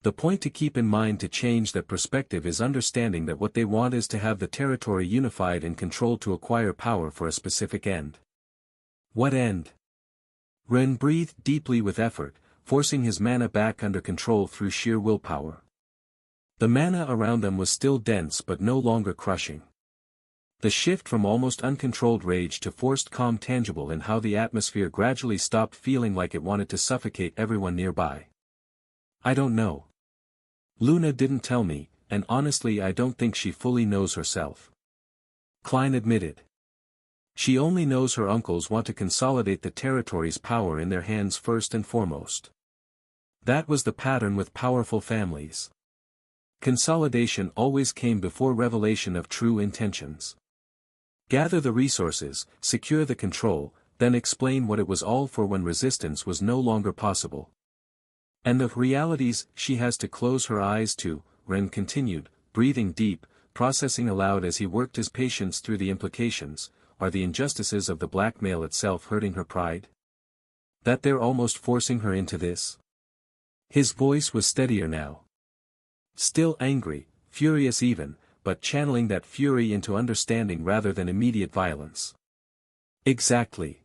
The point to keep in mind to change that perspective is understanding that what they want is to have the territory unified and controlled to acquire power for a specific end. What end? Ren breathed deeply with effort, forcing his mana back under control through sheer willpower. The mana around them was still dense but no longer crushing. The shift from almost uncontrolled rage to forced calm tangible in how the atmosphere gradually stopped feeling like it wanted to suffocate everyone nearby. I don't know. Luna didn't tell me, and honestly I don't think she fully knows herself. Klein admitted. She only knows her uncles want to consolidate the territory's power in their hands first and foremost. That was the pattern with powerful families. Consolidation always came before revelation of true intentions. Gather the resources, secure the control, then explain what it was all for when resistance was no longer possible. And the realities she has to close her eyes to, Ren continued, breathing deep, processing aloud as he worked his patience through the implications, are the injustices of the blackmail itself hurting her pride? That they're almost forcing her into this? His voice was steadier now. Still angry, furious even, but channeling that fury into understanding rather than immediate violence. Exactly.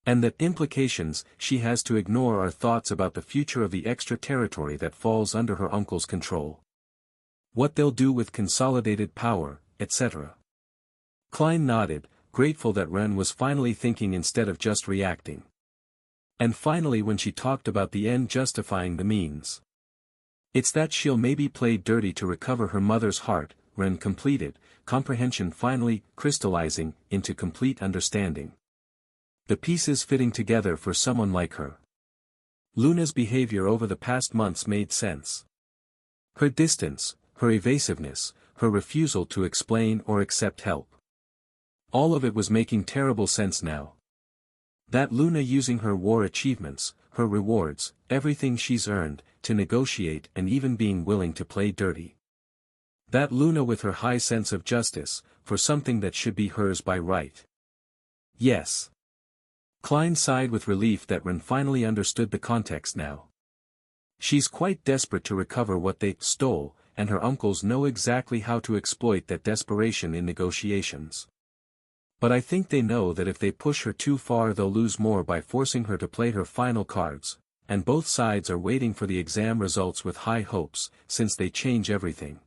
And that implications she has to ignore are thoughts about the future of the extra territory that falls under her uncle's control. What they'll do with consolidated power, etc. Klein nodded, grateful that Ren was finally thinking instead of just reacting. And finally when she talked about the end justifying the means. It's that she'll maybe play dirty to recover her mother's heart, Ren completed, comprehension finally crystallizing into complete understanding. The pieces fitting together for someone like her. Luna's behavior over the past months made sense. Her distance, her evasiveness, her refusal to explain or accept help. All of it was making terrible sense now. That Luna using her war achievements, her rewards, everything she's earned, to negotiate and even being willing to play dirty. That Luna with her high sense of justice, for something that should be hers by right. Yes. Klein sighed with relief that Ren finally understood the context now. She's quite desperate to recover what they stole, and her uncles know exactly how to exploit that desperation in negotiations. But I think they know that if they push her too far they'll lose more by forcing her to play her final cards, and both sides are waiting for the exam results with high hopes, since they change everything.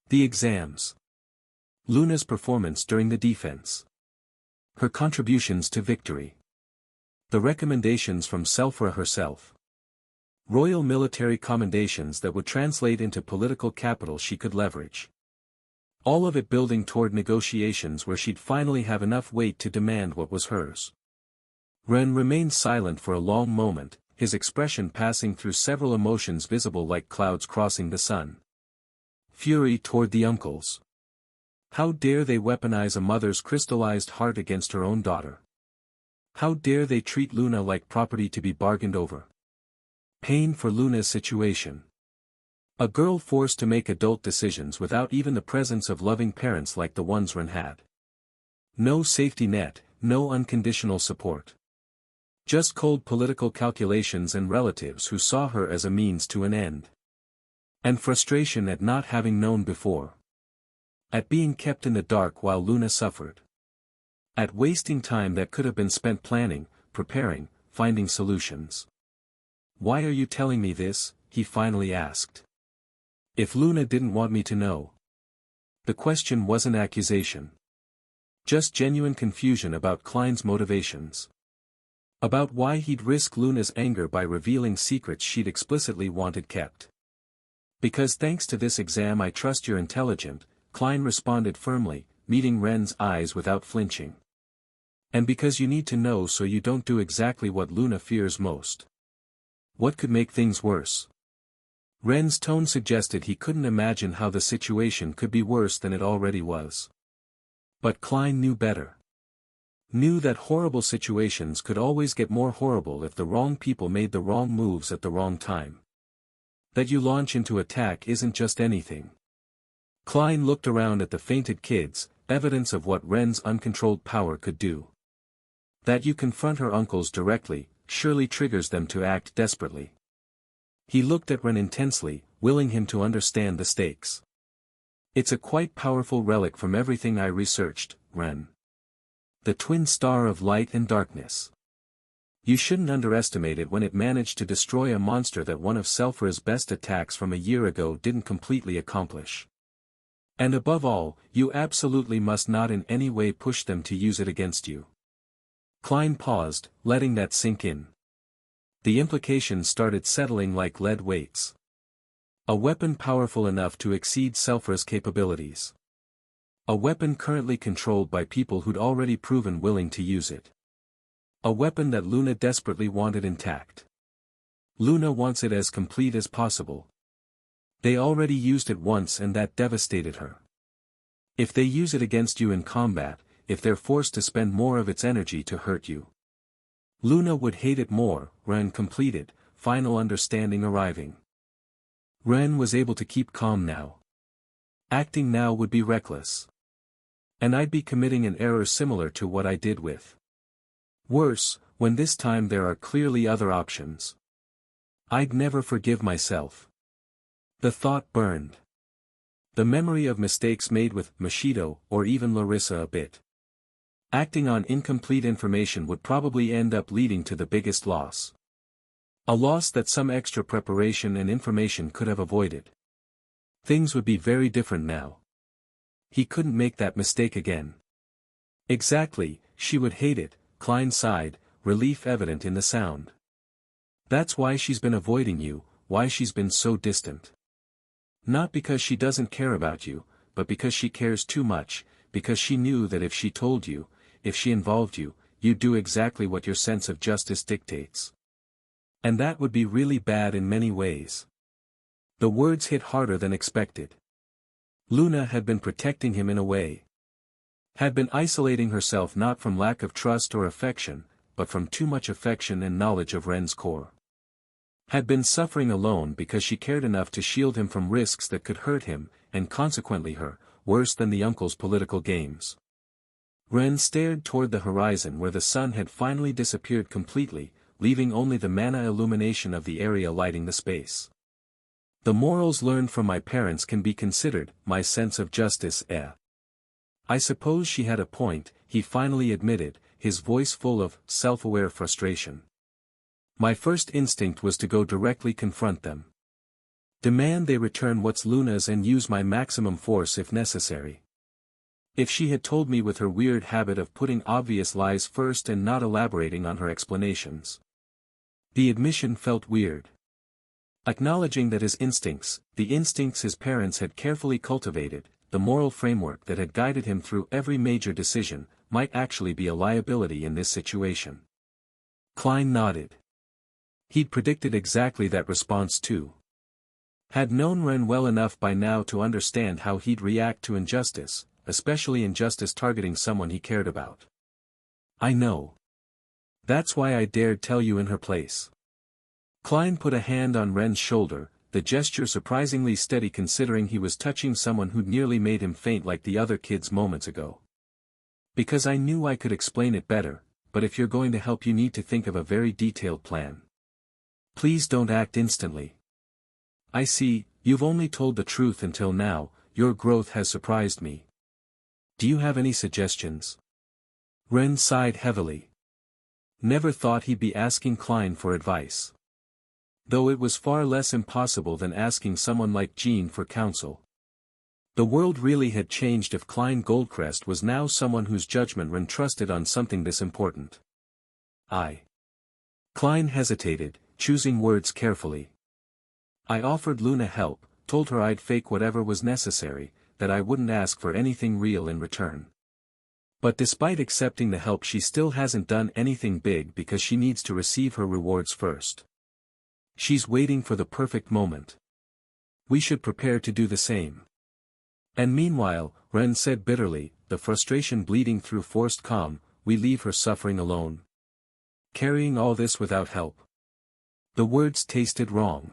The exams. Luna's performance during the defense. Her contributions to victory. The recommendations from Selfra herself. Royal military commendations that would translate into political capital she could leverage. All of it building toward negotiations where she'd finally have enough weight to demand what was hers. Ren remained silent for a long moment, his expression passing through several emotions visible like clouds crossing the sun. Fury toward the uncles. How dare they weaponize a mother's crystallized heart against her own daughter? How dare they treat Luna like property to be bargained over? Pain for Luna's situation. A girl forced to make adult decisions without even the presence of loving parents like the ones Ren had. No safety net, no unconditional support. Just cold political calculations and relatives who saw her as a means to an end. And frustration at not having known before. At being kept in the dark while Luna suffered. At wasting time that could have been spent planning, preparing, finding solutions. "Why are you telling me this?" he finally asked. "If Luna didn't want me to know." The question wasn't accusation. Just genuine confusion about Klein's motivations. About why he'd risk Luna's anger by revealing secrets she'd explicitly wanted kept. "Because thanks to this exam I trust you're intelligent," Klein responded firmly, meeting Ren's eyes without flinching. "And because you need to know so you don't do exactly what Luna fears most." What could make things worse? Ren's tone suggested he couldn't imagine how the situation could be worse than it already was. But Klein knew better. Knew that horrible situations could always get more horrible if the wrong people made the wrong moves at the wrong time. That you launch into attack isn't just anything. Klein looked around at the fainted kids, evidence of what Ren's uncontrolled power could do. That you confront her uncles directly, surely triggers them to act desperately. He looked at Ren intensely, willing him to understand the stakes. "It's a quite powerful relic from everything I researched, Ren. The twin star of light and darkness. You shouldn't underestimate it when it managed to destroy a monster that one of Selfra's best attacks from a year ago didn't completely accomplish. And above all, you absolutely must not in any way push them to use it against you." Klein paused, letting that sink in. The implications started settling like lead weights. A weapon powerful enough to exceed Selfra's capabilities. A weapon currently controlled by people who'd already proven willing to use it. A weapon that Luna desperately wanted intact. Luna wants it as complete as possible. They already used it once and that devastated her. If they use it against you in combat, if they're forced to spend more of its energy to hurt you, Luna would hate it more. Ren completed, final understanding arriving. Ren was able to keep calm now. Acting now would be reckless. And I'd be committing an error similar to what I did with. Worse, when this time there are clearly other options. I'd never forgive myself. The thought burned. The memory of mistakes made with Machido or even Larissa a bit. Acting on incomplete information would probably end up leading to the biggest loss. A loss that some extra preparation and information could have avoided. Things would be very different now. He couldn't make that mistake again. Exactly, she would hate it, Klein sighed, relief evident in the sound. That's why she's been avoiding you, why she's been so distant. Not because she doesn't care about you, but because she cares too much, because she knew that if she told you, if she involved you, you'd do exactly what your sense of justice dictates. And that would be really bad in many ways. The words hit harder than expected. Luna had been protecting him in a way. Had been isolating herself not from lack of trust or affection, but from too much affection and knowledge of Ren's core. Had been suffering alone because she cared enough to shield him from risks that could hurt him, and consequently her, worse than the uncle's political games. Ren stared toward the horizon where the sun had finally disappeared completely, leaving only the mana illumination of the area lighting the space. The morals learned from my parents can be considered my sense of justice. I suppose she had a point, he finally admitted, his voice full of self-aware frustration. My first instinct was to go directly confront them. Demand they return what's Luna's and use my maximum force if necessary. If she had told me with her weird habit of putting obvious lies first and not elaborating on her explanations. The admission felt weird. Acknowledging that his instincts, the instincts his parents had carefully cultivated, the moral framework that had guided him through every major decision, might actually be a liability in this situation. Klein nodded. He'd predicted exactly that response too. Had known Ren well enough by now to understand how he'd react to injustice, especially injustice targeting someone he cared about. I know. That's why I dared tell you in her place. Klein put a hand on Ren's shoulder, the gesture surprisingly steady considering he was touching someone who'd nearly made him faint like the other kids moments ago. Because I knew I could explain it better, but if you're going to help you need to think of a very detailed plan. Please don't act instantly. I see, you've only told the truth until now, your growth has surprised me. Do you have any suggestions? Ren sighed heavily. Never thought he'd be asking Klein for advice. Though it was far less impossible than asking someone like Jean for counsel. The world really had changed if Klein Goldcrest was now someone whose judgment Ren trusted on something this important. Klein hesitated, choosing words carefully. I offered Luna help, told her I'd fake whatever was necessary, that I wouldn't ask for anything real in return. But despite accepting the help she still hasn't done anything big because she needs to receive her rewards first. She's waiting for the perfect moment. We should prepare to do the same. And meanwhile, Ren said bitterly, the frustration bleeding through forced calm, we leave her suffering alone. Carrying all this without help. The words tasted wrong.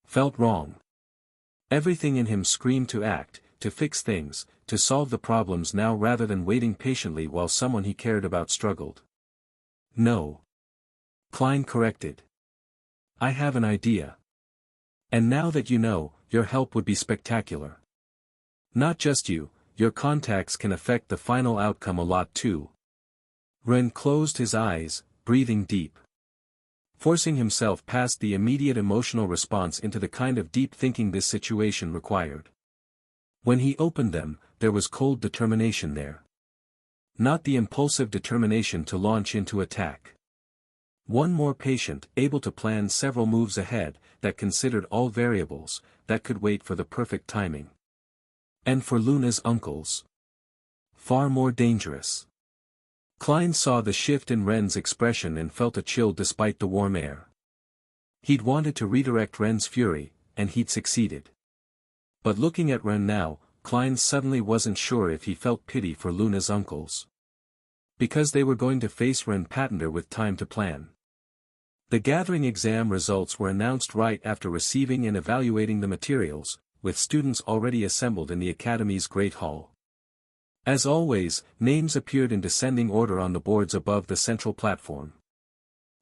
Felt wrong. Everything in him screamed to act, to fix things, to solve the problems now rather than waiting patiently while someone he cared about struggled. No. Klein corrected. I have an idea. And now that you know, your help would be spectacular. Not just you, your contacts can affect the final outcome a lot too. Ren closed his eyes, breathing deep. Forcing himself past the immediate emotional response into the kind of deep thinking this situation required. When he opened them, there was cold determination there. Not the impulsive determination to launch into attack. One more patient, able to plan several moves ahead, that considered all variables, that could wait for the perfect timing. And for Luna's uncles. Far more dangerous. Klein saw the shift in Ren's expression and felt a chill despite the warm air. He'd wanted to redirect Ren's fury, and he'd succeeded. But looking at Ren now, Klein suddenly wasn't sure if he felt pity for Luna's uncles. Because they were going to face Ren Patender with time to plan. The gathering exam results were announced right after receiving and evaluating the materials, with students already assembled in the Academy's Great Hall. As always, names appeared in descending order on the boards above the central platform.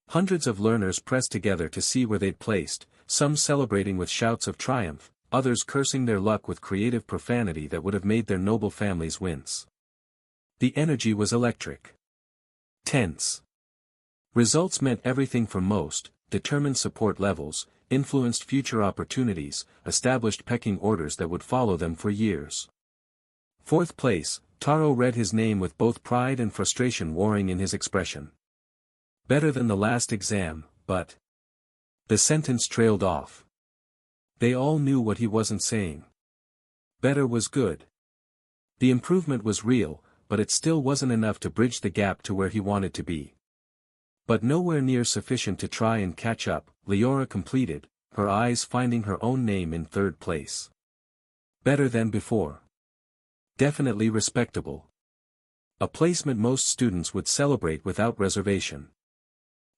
Hundreds of learners pressed together to see where they'd placed, some celebrating with shouts of triumph, others cursing their luck with creative profanity that would have made their noble families wince. The energy was electric. Tense. Results meant everything from most, determined support levels, influenced future opportunities, established pecking orders that would follow them for years. Fourth place, Taro read his name with both pride and frustration warring in his expression. Better than the last exam, but... The sentence trailed off. They all knew what he wasn't saying. Better was good. The improvement was real, but it still wasn't enough to bridge the gap to where he wanted to be. But nowhere near sufficient to try and catch up, Leora completed, her eyes finding her own name in third place. Better than before. Definitely respectable. A placement most students would celebrate without reservation.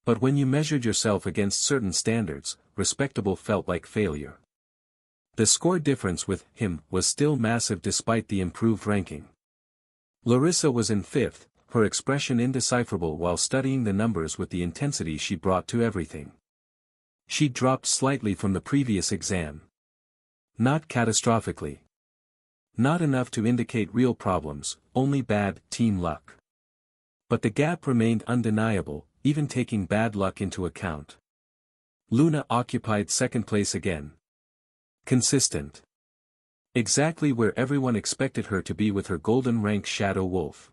But when you measured yourself against certain standards, respectable felt like failure. The score difference with him was still massive despite the improved ranking. Larissa was in fifth, her expression indecipherable while studying the numbers with the intensity she brought to everything. She dropped slightly from the previous exam. Not catastrophically. Not enough to indicate real problems, only bad team luck. But the gap remained undeniable, even taking bad luck into account. Luna occupied second place again. Consistent. Exactly where everyone expected her to be with her golden rank Shadow Wolf.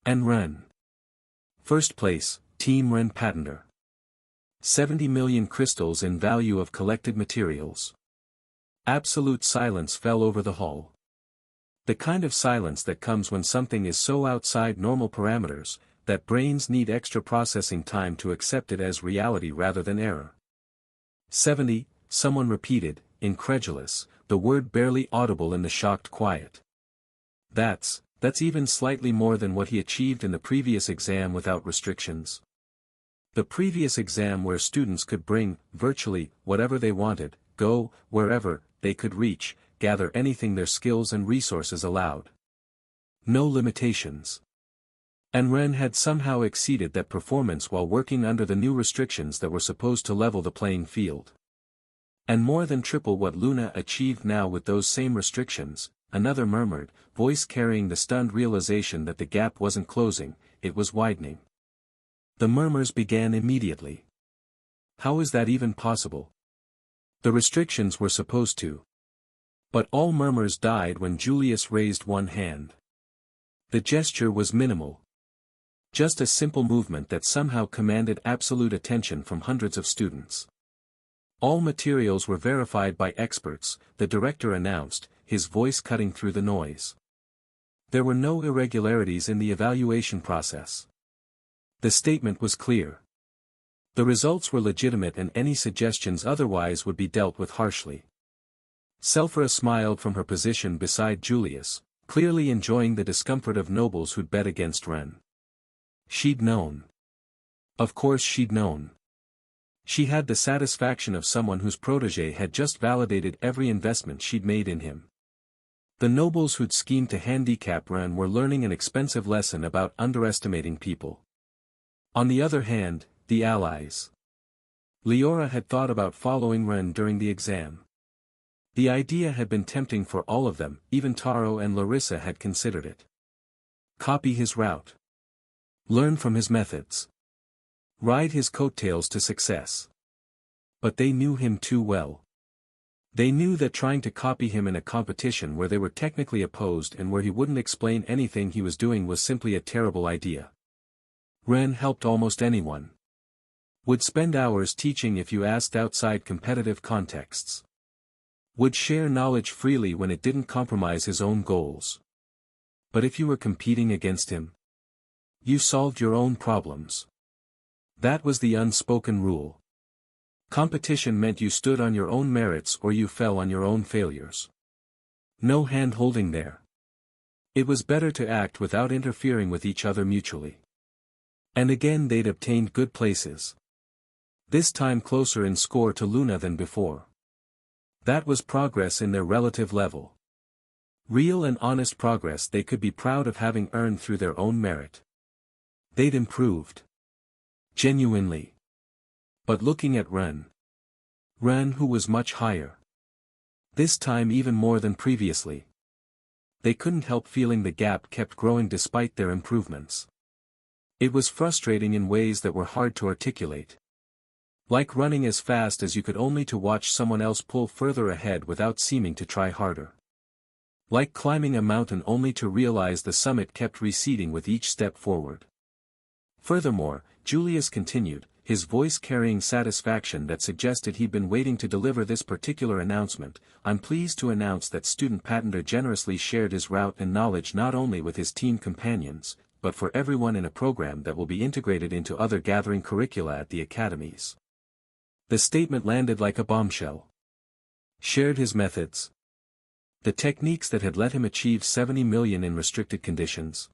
And Ren. First place, Team Ren Patenter. 70 million crystals in value of collected materials. Absolute silence fell over the hall. The kind of silence that comes when something is so outside normal parameters, that brains need extra processing time to accept it as reality rather than error. 70, someone repeated, incredulous, the word barely audible in the shocked quiet. That's even slightly more than what he achieved in the previous exam without restrictions. The previous exam where students could bring, virtually, whatever they wanted, go, wherever, they could reach, gather anything their skills and resources allowed. No limitations. And Ren had somehow exceeded that performance while working under the new restrictions that were supposed to level the playing field. And more than triple what Luna achieved now with those same restrictions, another murmured, voice carrying the stunned realization that the gap wasn't closing, it was widening. The murmurs began immediately. How is that even possible? The restrictions were supposed to. But all murmurs died when Julius raised one hand. The gesture was minimal. Just a simple movement that somehow commanded absolute attention from hundreds of students. All materials were verified by experts, the director announced, his voice cutting through the noise. There were no irregularities in the evaluation process. The statement was clear. The results were legitimate and any suggestions otherwise would be dealt with harshly. Selphra smiled from her position beside Julius, clearly enjoying the discomfort of nobles who'd bet against Ren. She'd known. Of course she'd known. She had the satisfaction of someone whose protégé had just validated every investment she'd made in him. The nobles who'd schemed to handicap Ren were learning an expensive lesson about underestimating people. On the other hand, the allies. Leora had thought about following Ren during the exam. The idea had been tempting for all of them, even Taro and Larissa had considered it. Copy his route. Learn from his methods. Ride his coattails to success. But they knew him too well. They knew that trying to copy him in a competition where they were technically opposed and where he wouldn't explain anything he was doing was simply a terrible idea. Ren helped almost anyone. Would spend hours teaching if you asked outside competitive contexts. Would share knowledge freely when it didn't compromise his own goals. But if you were competing against him, you solved your own problems. That was the unspoken rule. Competition meant you stood on your own merits or you fell on your own failures. No hand-holding there. It was better to act without interfering with each other mutually. And again they'd obtained good places. This time closer in score to Luna than before. That was progress in their relative level. Real and honest progress they could be proud of having earned through their own merit. They'd improved. Genuinely. But looking at Ren who was much higher. This time even more than previously. They couldn't help feeling the gap kept growing despite their improvements. It was frustrating in ways that were hard to articulate. Like running as fast as you could only to watch someone else pull further ahead without seeming to try harder. Like climbing a mountain only to realize the summit kept receding with each step forward. Furthermore, Julius continued, his voice carrying satisfaction that suggested he'd been waiting to deliver this particular announcement. I'm pleased to announce that Student Patenter generously shared his route and knowledge not only with his team companions, but for everyone in a program that will be integrated into other gathering curricula at the academies. The statement landed like a bombshell. Shared his methods. The techniques that had let him achieve 70 million in restricted conditions.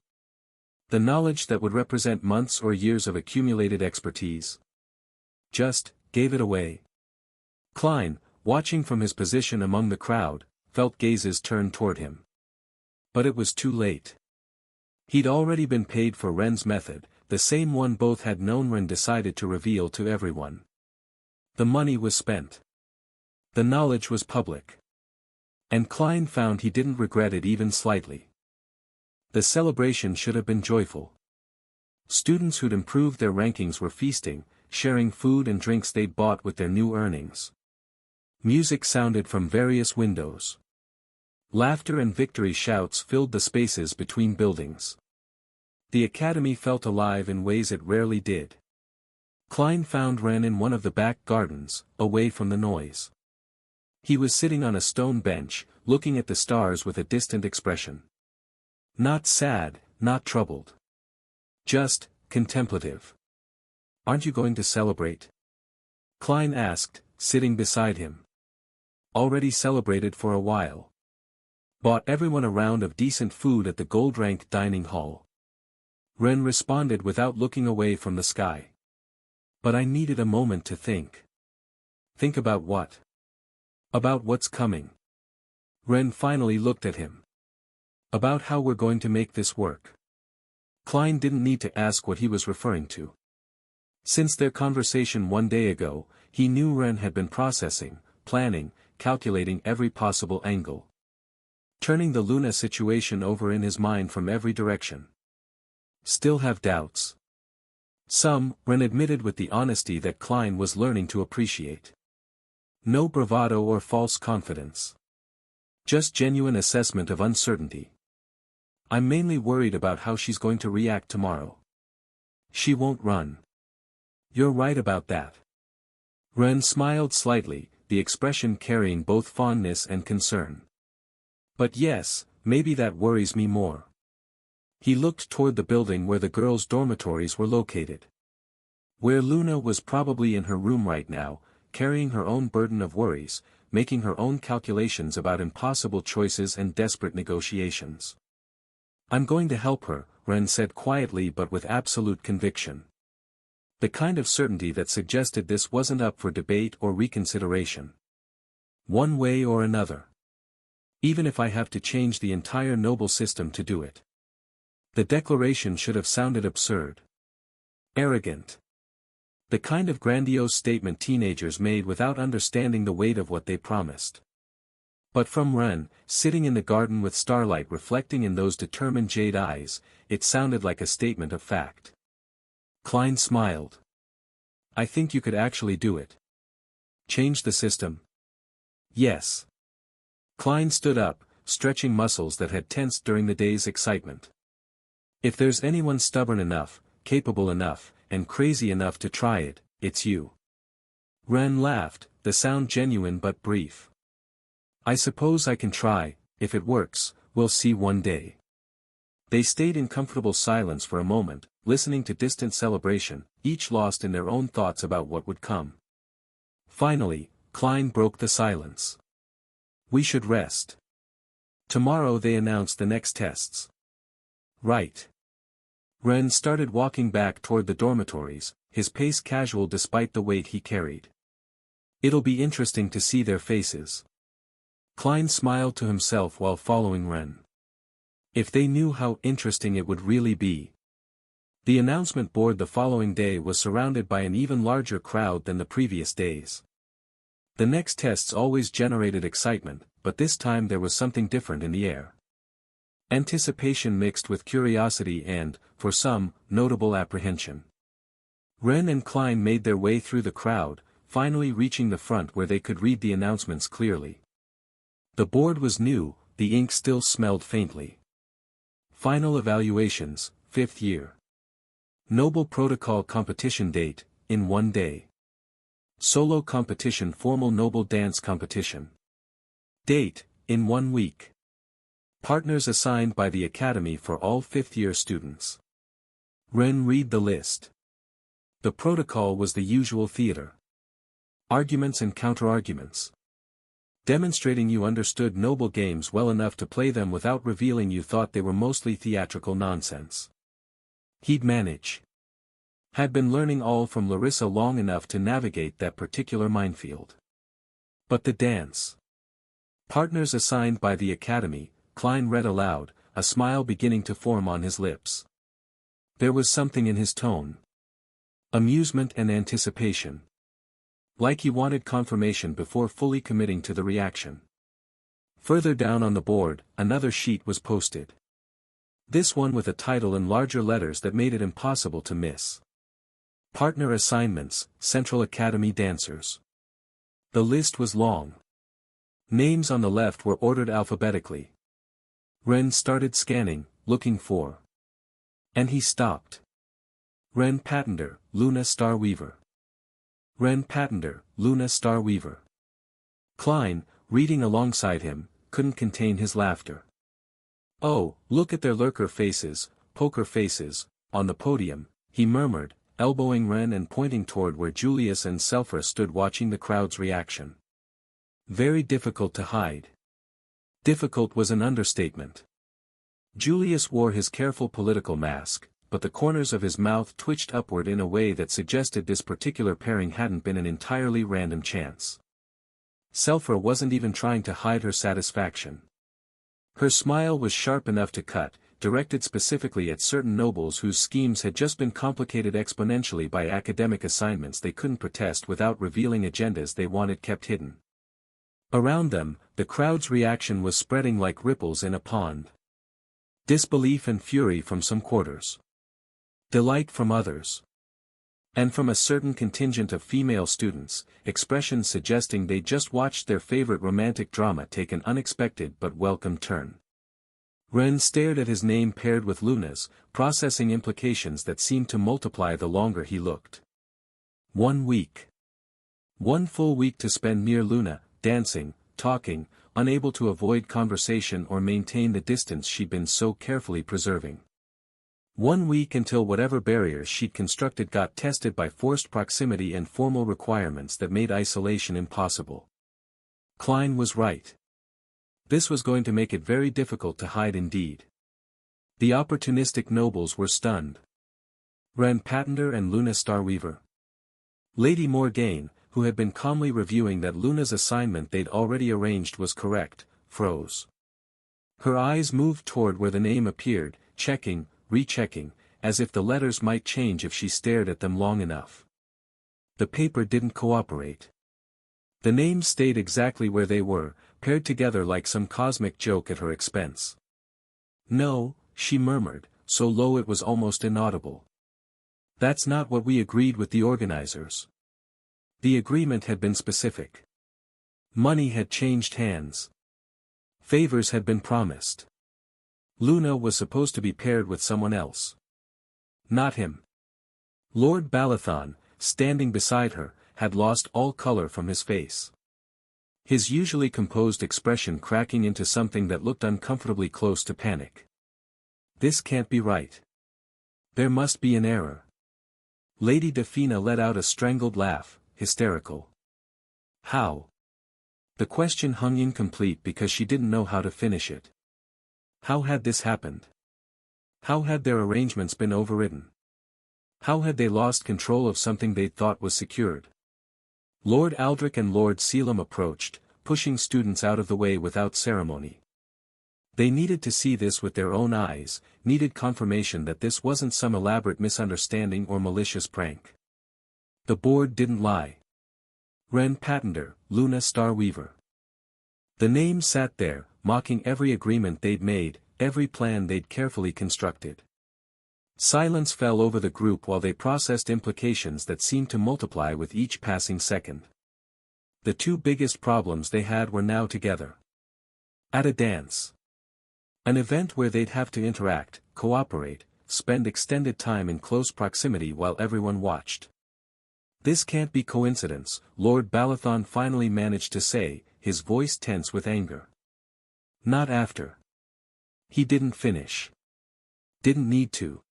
The knowledge that would represent months or years of accumulated expertise. Just gave it away. Klein, watching from his position among the crowd, felt gazes turn toward him. But it was too late. He'd already been paid for Ren's method, the same one both had known Ren decided to reveal to everyone. The money was spent. The knowledge was public. And Klein found he didn't regret it even slightly. The celebration should have been joyful. Students who'd improved their rankings were feasting, sharing food and drinks they'd bought with their new earnings. Music sounded from various windows. Laughter and victory shouts filled the spaces between buildings. The academy felt alive in ways it rarely did. Klein found Ren in one of the back gardens, away from the noise. He was sitting on a stone bench, looking at the stars with a distant expression. Not sad, not troubled. Just, contemplative. "Aren't you going to celebrate?" Klein asked, sitting beside him. "Already celebrated for a while. Bought everyone a round of decent food at the gold-ranked dining hall." Ren responded without looking away from the sky. "But I needed a moment to think." "Think about what?" "About what's coming." Ren finally looked at him. "About how we're going to make this work." Klein didn't need to ask what he was referring to. Since their conversation one day ago, he knew Ren had been processing, planning, calculating every possible angle. Turning the Luna situation over in his mind from every direction. "Still have doubts?" "Some," Ren admitted with the honesty that Klein was learning to appreciate. No bravado or false confidence. Just genuine assessment of uncertainty. "I'm mainly worried about how she's going to react tomorrow." "She won't run." "You're right about that." Ren smiled slightly, the expression carrying both fondness and concern. "But yes, maybe that worries me more." He looked toward the building where the girls' dormitories were located. Where Luna was probably in her room right now, carrying her own burden of worries, making her own calculations about impossible choices and desperate negotiations. "I'm going to help her," Ren said quietly but with absolute conviction. The kind of certainty that suggested this wasn't up for debate or reconsideration. One way or another. Even if I have to change the entire noble system to do it. The declaration should have sounded absurd. Arrogant. The kind of grandiose statement teenagers made without understanding the weight of what they promised. But from Ren, sitting in the garden with starlight reflecting in those determined jade eyes, it sounded like a statement of fact. Klein smiled. "I think you could actually do it." "Change the system?" "Yes." Klein stood up, stretching muscles that had tensed during the day's excitement. "If there's anyone stubborn enough, capable enough, and crazy enough to try it, it's you." Ren laughed, the sound genuine but brief. "I suppose I can try. If it works, we'll see one day." They stayed in comfortable silence for a moment, listening to distant celebration, each lost in their own thoughts about what would come. Finally, Klein broke the silence. "We should rest. Tomorrow they announce the next tests." "Right." Ren started walking back toward the dormitories, his pace casual despite the weight he carried. "It'll be interesting to see their faces." Klein smiled to himself while following Ren. If they knew how interesting it would really be. The announcement board the following day was surrounded by an even larger crowd than the previous days. The next tests always generated excitement, but this time there was something different in the air. Anticipation mixed with curiosity and, for some, notable apprehension. Ren and Klein made their way through the crowd, finally reaching the front where they could read the announcements clearly. The board was new, the ink still smelled faintly. Final evaluations, 5th year. Noble Protocol competition date, in 1 day. Solo competition formal Noble Dance competition. Date, in 1 week. Partners assigned by the Academy for all 5th-year students. Ren read the list. The protocol was the usual theater. Arguments and counter-arguments. Demonstrating you understood noble games well enough to play them without revealing you thought they were mostly theatrical nonsense. He'd manage. Had been learning all from Larissa long enough to navigate that particular minefield. But the dance. Partners assigned by the Academy, Klein read aloud, a smile beginning to form on his lips. There was something in his tone. Amusement and anticipation. Like he wanted confirmation before fully committing to the reaction. Further down on the board, another sheet was posted. This one with a title in larger letters that made it impossible to miss. Partner assignments, Central Academy dancers. The list was long. Names on the left were ordered alphabetically. Ren started scanning, looking for. And he stopped. Ren Patender, Luna Starweaver. Ren Patender, Luna Starweaver. Klein, reading alongside him, couldn't contain his laughter. "Oh, look at their lurker faces, poker faces, on the podium," he murmured, elbowing Ren and pointing toward where Julius and Selphra stood watching the crowd's reaction. Very difficult to hide. Difficult was an understatement. Julius wore his careful political mask, but the corners of his mouth twitched upward in a way that suggested this particular pairing hadn't been an entirely random chance. Selphra wasn't even trying to hide her satisfaction. Her smile was sharp enough to cut, directed specifically at certain nobles whose schemes had just been complicated exponentially by academic assignments they couldn't protest without revealing agendas they wanted kept hidden. Around them, the crowd's reaction was spreading like ripples in a pond. Disbelief and fury from some quarters. Delight from others. And from a certain contingent of female students, expressions suggesting they just watched their favorite romantic drama take an unexpected but welcome turn. Ren stared at his name paired with Luna's, processing implications that seemed to multiply the longer he looked. 1 week. 1 full week to spend near Luna, dancing, talking, unable to avoid conversation or maintain the distance she'd been so carefully preserving. 1 week until whatever barriers she'd constructed got tested by forced proximity and formal requirements that made isolation impossible. Klein was right. This was going to make it very difficult to hide indeed. The opportunistic nobles were stunned. Ren Patender and Luna Starweaver. Lady Morgaine, who had been calmly reviewing that Luna's assignment they'd already arranged was correct, froze. Her eyes moved toward where the name appeared, checking, rechecking, as if the letters might change if she stared at them long enough. The paper didn't cooperate. The names stayed exactly where they were, paired together like some cosmic joke at her expense. "No," she murmured, so low it was almost inaudible. "That's not what we agreed with the organizers." The agreement had been specific. Money had changed hands. Favors had been promised. Luna was supposed to be paired with someone else. Not him. Lord Balathon, standing beside her, had lost all color from his face. His usually composed expression cracking into something that looked uncomfortably close to panic. This can't be right. There must be an error. Lady Defina let out a strangled laugh, hysterical. How? The question hung incomplete because she didn't know how to finish it. How had this happened? How had their arrangements been overridden? How had they lost control of something they thought was secured? Lord Aldrich and Lord Selim approached, pushing students out of the way without ceremony. They needed to see this with their own eyes, needed confirmation that this wasn't some elaborate misunderstanding or malicious prank. The board didn't lie. Ren Patender, Luna Starweaver. The name sat there, mocking every agreement they'd made, every plan they'd carefully constructed. Silence fell over the group while they processed implications that seemed to multiply with each passing second. The two biggest problems they had were now together. At a dance. An event where they'd have to interact, cooperate, spend extended time in close proximity while everyone watched. "This can't be coincidence," Lord Balathon finally managed to say, his voice tense with anger. Not after. He didn't finish. Didn't need to.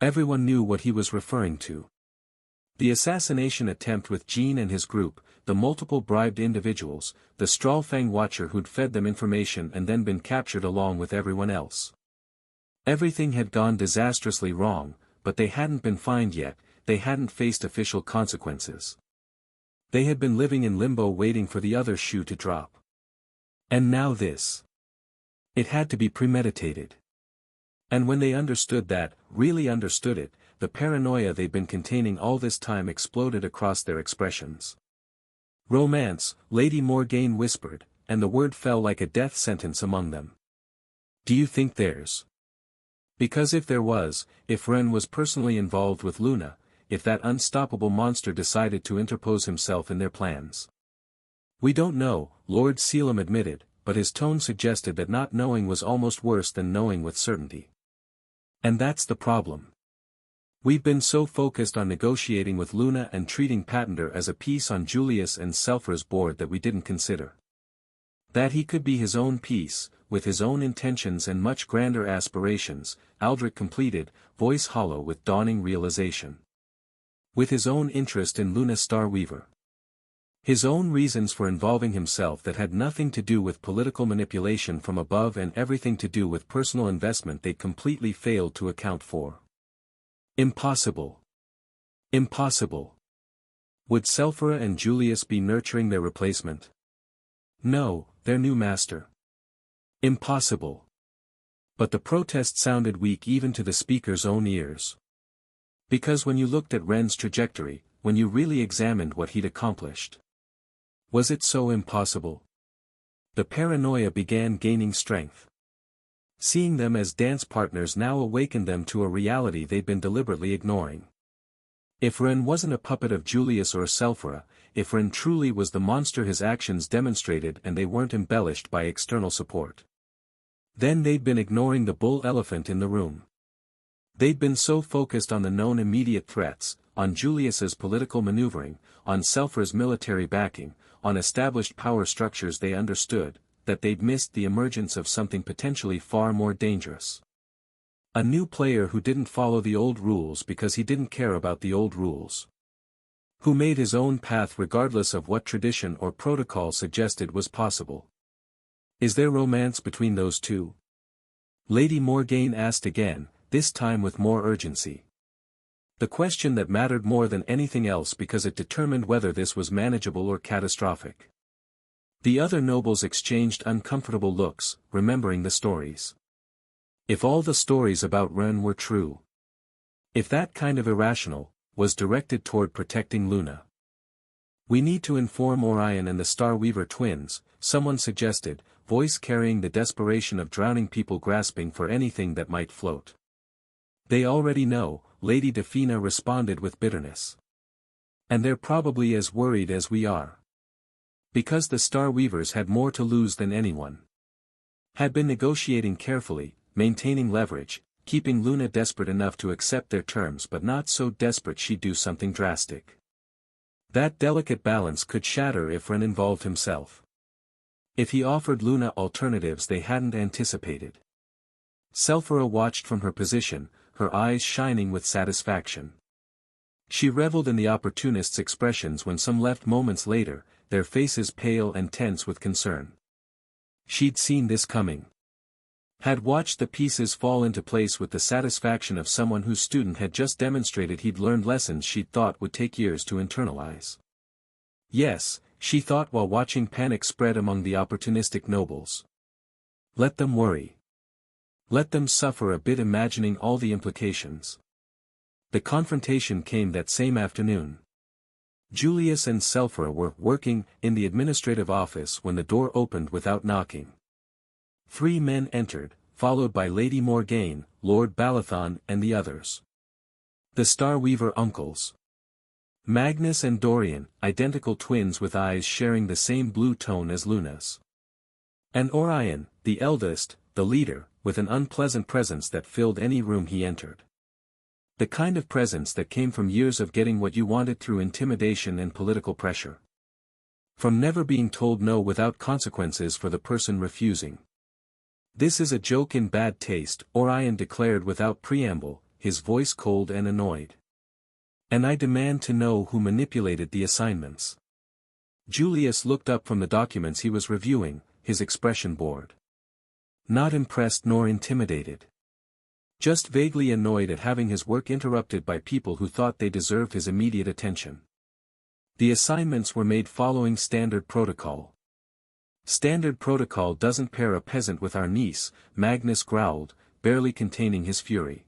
Everyone knew what he was referring to. The assassination attempt with Jean and his group, the multiple bribed individuals, the Strawfang Watcher who'd fed them information and then been captured along with everyone else. Everything had gone disastrously wrong, but they hadn't been fined yet, they hadn't faced official consequences. They had been living in limbo waiting for the other shoe to drop. And now this. It had to be premeditated. And when they understood that, really understood it, the paranoia they'd been containing all this time exploded across their expressions. "Romance," Lady Morgaine whispered, and the word fell like a death sentence among them. Do you think there's? Because if there was, if Ren was personally involved with Luna, if that unstoppable monster decided to interpose himself in their plans. We don't know, Lord Selim admitted, but his tone suggested that not knowing was almost worse than knowing with certainty. And that's the problem. We've been so focused on negotiating with Luna and treating Patender as a piece on Julius and Selfra's board that we didn't consider that he could be his own piece, with his own intentions and much grander aspirations, Aldrich completed, voice hollow with dawning realization. With his own interest in Luna Starweaver. His own reasons for involving himself that had nothing to do with political manipulation from above and everything to do with personal investment they completely failed to account for. Impossible. Impossible. Would Selfra and Julius be nurturing their replacement? No, their new master. Impossible. But the protest sounded weak even to the speaker's own ears. Because when you looked at Ren's trajectory, when you really examined what he'd accomplished, was it so impossible? The paranoia began gaining strength. Seeing them as dance partners now awakened them to a reality they'd been deliberately ignoring. If Ren wasn't a puppet of Julius or Selfra, if Ren truly was the monster his actions demonstrated and they weren't embellished by external support, then they'd been ignoring the bull elephant in the room. They'd been so focused on the known immediate threats, on Julius's political maneuvering, on Selfra's military backing, on established power structures they understood, that they'd missed the emergence of something potentially far more dangerous. A new player who didn't follow the old rules because he didn't care about the old rules. Who made his own path regardless of what tradition or protocol suggested was possible. Is there romance between those two? Lady Morgaine asked again, this time with more urgency. The question that mattered more than anything else because it determined whether this was manageable or catastrophic. The other nobles exchanged uncomfortable looks, remembering the stories. If all the stories about Ren were true. If that kind of irrational, was directed toward protecting Luna. We need to inform Orion and the Starweaver twins, someone suggested, voice carrying the desperation of drowning people grasping for anything that might float. They already know, Lady Defina responded with bitterness. And they're probably as worried as we are. Because the Starweavers had more to lose than anyone. Had been negotiating carefully, maintaining leverage, keeping Luna desperate enough to accept their terms but not so desperate she'd do something drastic. That delicate balance could shatter if Ren involved himself. If he offered Luna alternatives they hadn't anticipated. Selfra watched from her position, her eyes shining with satisfaction. She reveled in the opportunists' expressions when some left moments later, their faces pale and tense with concern. She'd seen this coming. Had watched the pieces fall into place with the satisfaction of someone whose student had just demonstrated he'd learned lessons she'd thought would take years to internalize. Yes, she thought while watching panic spread among the opportunistic nobles. Let them worry. Let them suffer a bit imagining all the implications. The confrontation came that same afternoon. Julius and Selfra were working in the administrative office when the door opened without knocking. 3 men entered, followed by Lady Morgaine, Lord Balathon and the others. The Starweaver uncles. Magnus and Dorian, identical twins with eyes sharing the same blue tone as Luna's. And Orion, the eldest, the leader, with an unpleasant presence that filled any room he entered. The kind of presence that came from years of getting what you wanted through intimidation and political pressure. From never being told no without consequences for the person refusing. This is a joke in bad taste, Orion declared without preamble, his voice cold and annoyed. And I demand to know who manipulated the assignments. Julius looked up from the documents he was reviewing, his expression bored. Not impressed nor intimidated. Just vaguely annoyed at having his work interrupted by people who thought they deserved his immediate attention. The assignments were made following standard protocol. Standard protocol doesn't pair a peasant with our niece, Magnus growled, barely containing his fury.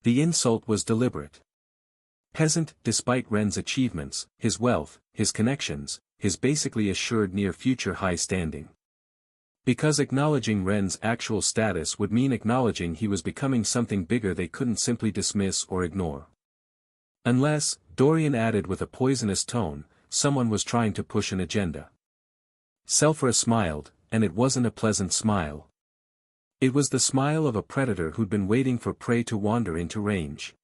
The insult was deliberate. Peasant, despite Ren's achievements, his wealth, his connections, his basically assured near-future high standing. Because acknowledging Ren's actual status would mean acknowledging he was becoming something bigger they couldn't simply dismiss or ignore. Unless, Dorian added with a poisonous tone, someone was trying to push an agenda. Selfra smiled, and it wasn't a pleasant smile. It was the smile of a predator who'd been waiting for prey to wander into range.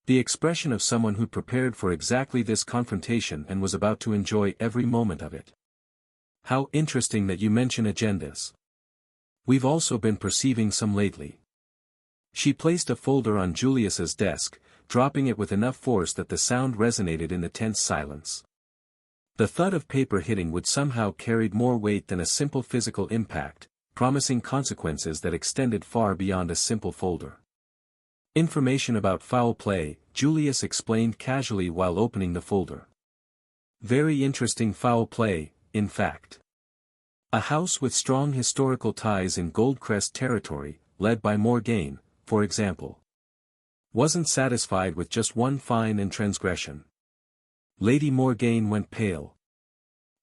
The expression of someone who'd prepared for exactly this confrontation and was about to enjoy every moment of it. How interesting that you mention agendas. We've also been perceiving some lately. She placed a folder on Julius's desk, dropping it with enough force that the sound resonated in the tense silence. The thud of paper hitting would somehow carried more weight than a simple physical impact, promising consequences that extended far beyond a simple folder. Information about foul play, Julius explained casually while opening the folder. Very interesting foul play, in fact. A house with strong historical ties in Goldcrest territory, led by Morgaine, for example, wasn't satisfied with just one fine and transgression. Lady Morgaine went pale.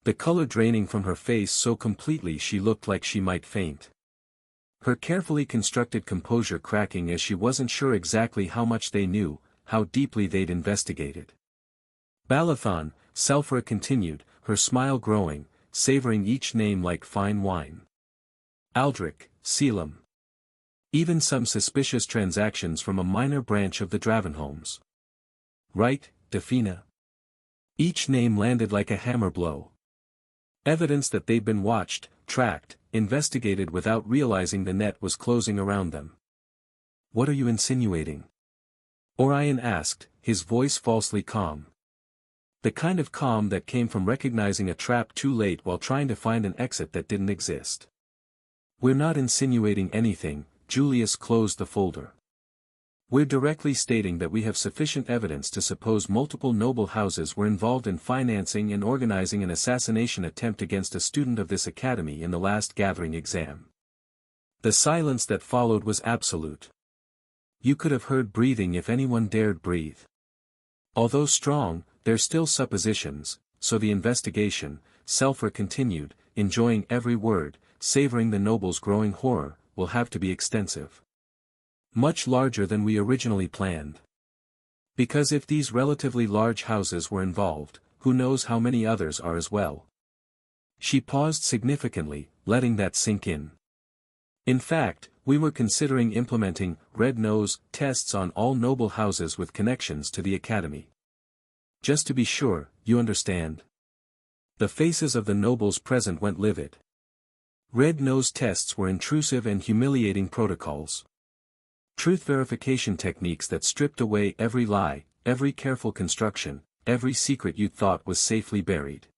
The color draining from her face so completely she looked like she might faint. Her carefully constructed composure cracking as she wasn't sure exactly how much they knew, how deeply they'd investigated. Balathon, Selfra continued, her smile growing, savoring each name like fine wine. Aldrich, Selim. Even some suspicious transactions from a minor branch of the Dravenholms. Right, Defina. Each name landed like a hammer blow. Evidence that they'd been watched, tracked, investigated without realizing the net was closing around them. What are you insinuating? Orion asked, his voice falsely calm. The kind of calm that came from recognizing a trap too late while trying to find an exit that didn't exist. We're not insinuating anything, Julius closed the folder. We're directly stating that we have sufficient evidence to suppose multiple noble houses were involved in financing and organizing an assassination attempt against a student of this academy in the last gathering exam. The silence that followed was absolute. You could have heard breathing if anyone dared breathe. Although strong, they're still suppositions, so the investigation, Selfra continued, enjoying every word, savoring the noble's growing horror, will have to be extensive. Much larger than we originally planned. Because if these relatively large houses were involved, who knows how many others are as well. She paused significantly, letting that sink in. In fact, we were considering implementing red nose tests on all noble houses with connections to the academy. Just to be sure, you understand. The faces of the nobles present went livid. Red nose tests were intrusive and humiliating protocols. Truth verification techniques that stripped away every lie, every careful construction, every secret you thought was safely buried.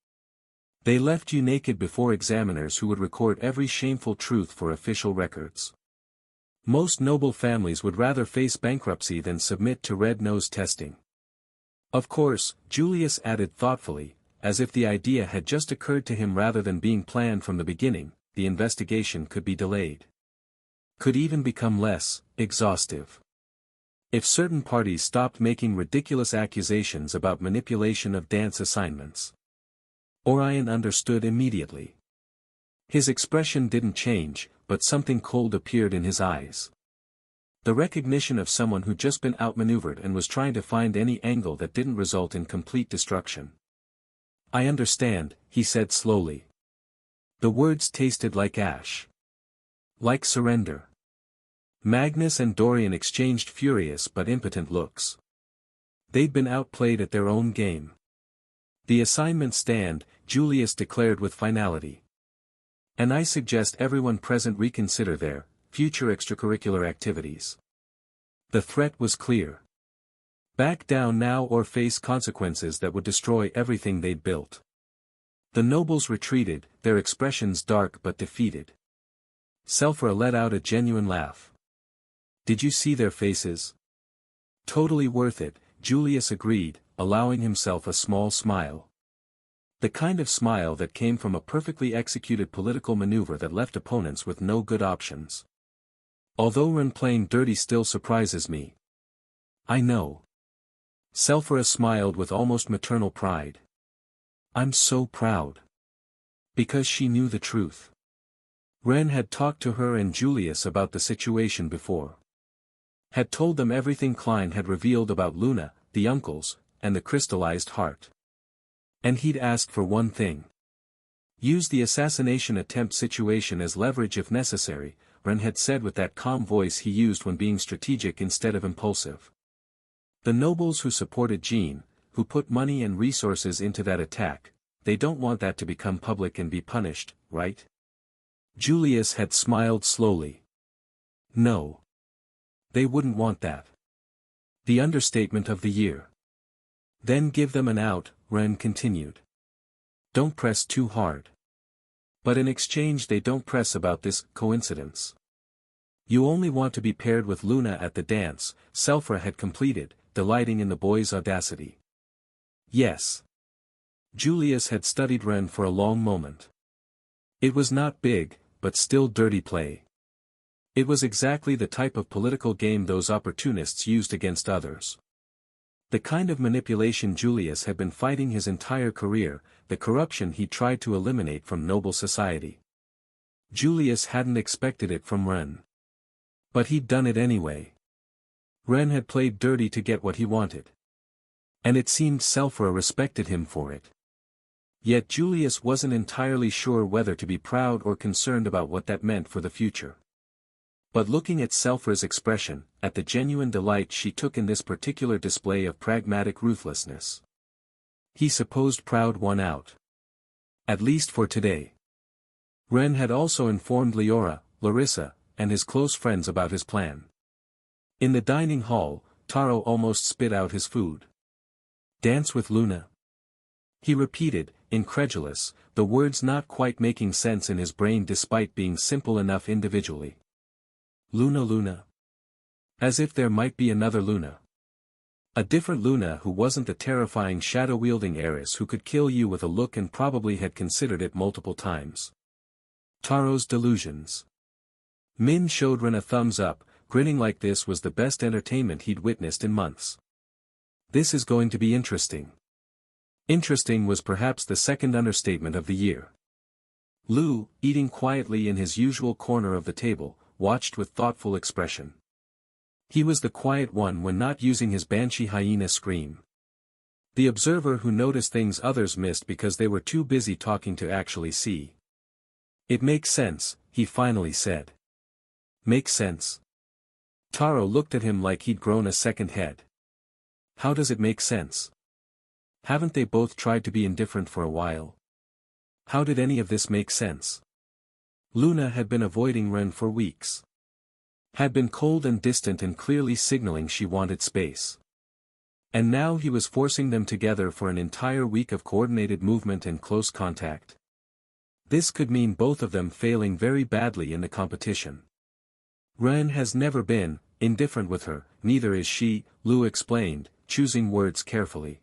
They left you naked before examiners who would record every shameful truth for official records. Most noble families would rather face bankruptcy than submit to red nose testing. Of course, Julius added thoughtfully, as if the idea had just occurred to him rather than being planned from the beginning, the investigation could be delayed. Could even become less exhaustive. If certain parties stopped making ridiculous accusations about manipulation of dance assignments. Orion understood immediately. His expression didn't change, but something cold appeared in his eyes. The recognition of someone who'd just been outmaneuvered and was trying to find any angle that didn't result in complete destruction. I understand, he said slowly. The words tasted like ash. Like surrender. Magnus and Dorian exchanged furious but impotent looks. They'd been outplayed at their own game. The assignment stand, Julius declared with finality. And I suggest everyone present reconsider their future extracurricular activities. The threat was clear. Back down now or face consequences that would destroy everything they'd built. The nobles retreated, their expressions dark but defeated. Selfra let out a genuine laugh. Did you see their faces? Totally worth it, Julius agreed, allowing himself a small smile. The kind of smile that came from a perfectly executed political maneuver that left opponents with no good options. Although Ren playing dirty still surprises me. I know. Selfra smiled with almost maternal pride. I'm so proud. Because she knew the truth. Ren had talked to her and Julius about the situation before. Had told them everything Klein had revealed about Luna, the uncles, and the crystallized heart. And he'd asked for one thing. Use the assassination attempt situation as leverage if necessary, Ren had said with that calm voice he used when being strategic instead of impulsive. The nobles who supported Jean, who put money and resources into that attack, they don't want that to become public and be punished, right? Julius had smiled slowly. No. They wouldn't want that. The understatement of the year. Then give them an out, Ren continued. Don't press too hard. But in exchange they don't press about this coincidence. You only want to be paired with Luna at the dance, Selphra had completed, delighting in the boy's audacity. Yes. Julius had studied Ren for a long moment. It was not big, but still dirty play. It was exactly the type of political game those opportunists used against others. The kind of manipulation Julius had been fighting his entire career, the corruption he tried to eliminate from noble society. Julius hadn't expected it from Ren. But he'd done it anyway. Ren had played dirty to get what he wanted. And it seemed Selphra respected him for it. Yet Julius wasn't entirely sure whether to be proud or concerned about what that meant for the future. But looking at Selphra's expression, at the genuine delight she took in this particular display of pragmatic ruthlessness, he supposed proud won out. At least for today. Ren had also informed Leora, Larissa, and his close friends about his plan. In the dining hall, Taro almost spit out his food. Dance with Luna? He repeated, incredulous, the words not quite making sense in his brain despite being simple enough individually. Luna. As if there might be another Luna. A different Luna who wasn't the terrifying shadow-wielding heiress who could kill you with a look and probably had considered it multiple times. Taro's delusions. Min showed Ren a thumbs up, grinning like this was the best entertainment he'd witnessed in months. This is going to be interesting. Interesting was perhaps the second understatement of the year. Lu, eating quietly in his usual corner of the table, watched with thoughtful expression. He was the quiet one when not using his banshee hyena scream. The observer who noticed things others missed because they were too busy talking to actually see. It makes sense, he finally said. Makes sense? Taro looked at him like he'd grown a second head. How does it make sense? Haven't they both tried to be indifferent for a while? How did any of this make sense? Luna had been avoiding Ren for weeks. Had been cold and distant and clearly signaling she wanted space. And now he was forcing them together for an entire week of coordinated movement and close contact. This could mean both of them failing very badly in the competition. Ren has never been indifferent with her, neither is she, Lu explained, choosing words carefully.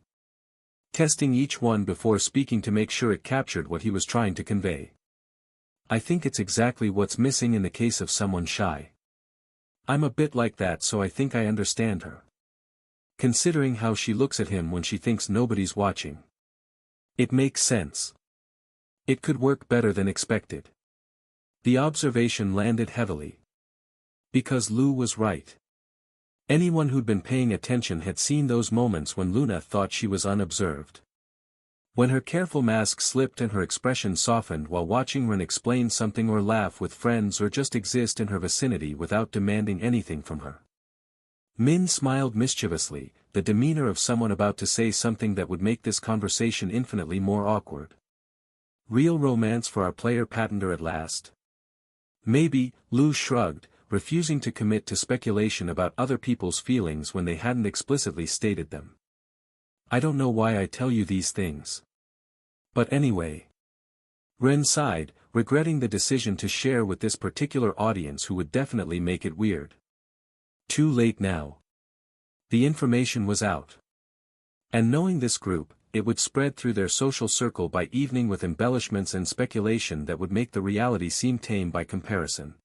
Testing each one before speaking to make sure it captured what he was trying to convey. I think it's exactly what's missing in the case of someone shy. I'm a bit like that, so I think I understand her. Considering how she looks at him when she thinks nobody's watching. It makes sense. It could work better than expected. The observation landed heavily. Because Lu was right. Anyone who'd been paying attention had seen those moments when Luna thought she was unobserved. When her careful mask slipped and her expression softened while watching Ren explain something or laugh with friends or just exist in her vicinity without demanding anything from her. Min smiled mischievously, the demeanor of someone about to say something that would make this conversation infinitely more awkward. Real romance for our player patenter at last? Maybe, Lu shrugged, refusing to commit to speculation about other people's feelings when they hadn't explicitly stated them. I don't know why I tell you these things. But anyway. Ren sighed, regretting the decision to share with this particular audience who would definitely make it weird. Too late now. The information was out. And knowing this group, it would spread through their social circle by evening with embellishments and speculation that would make the reality seem tame by comparison.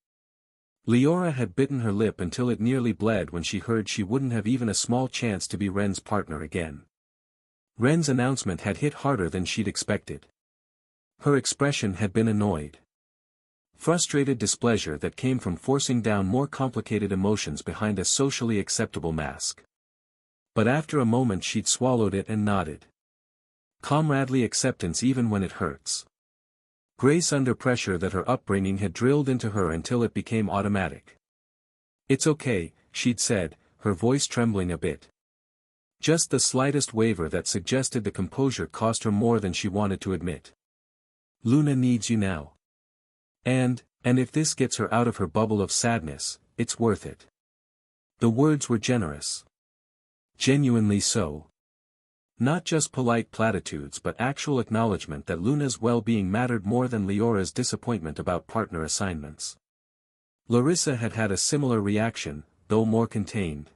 Leora had bitten her lip until it nearly bled when she heard she wouldn't have even a small chance to be Ren's partner again. Ren's announcement had hit harder than she'd expected. Her expression had been annoyed. Frustrated displeasure that came from forcing down more complicated emotions behind a socially acceptable mask. But after a moment she'd swallowed it and nodded. Comradely acceptance even when it hurts. Grace under pressure that her upbringing had drilled into her until it became automatic. "It's okay," she'd said, her voice trembling a bit. Just the slightest waver that suggested the composure cost her more than she wanted to admit. "Luna needs you now. And if this gets her out of her bubble of sadness, it's worth it." The words were generous. Genuinely so. Not just polite platitudes but actual acknowledgement that Luna's well-being mattered more than Leora's disappointment about partner assignments. Larissa had had a similar reaction, though more contained.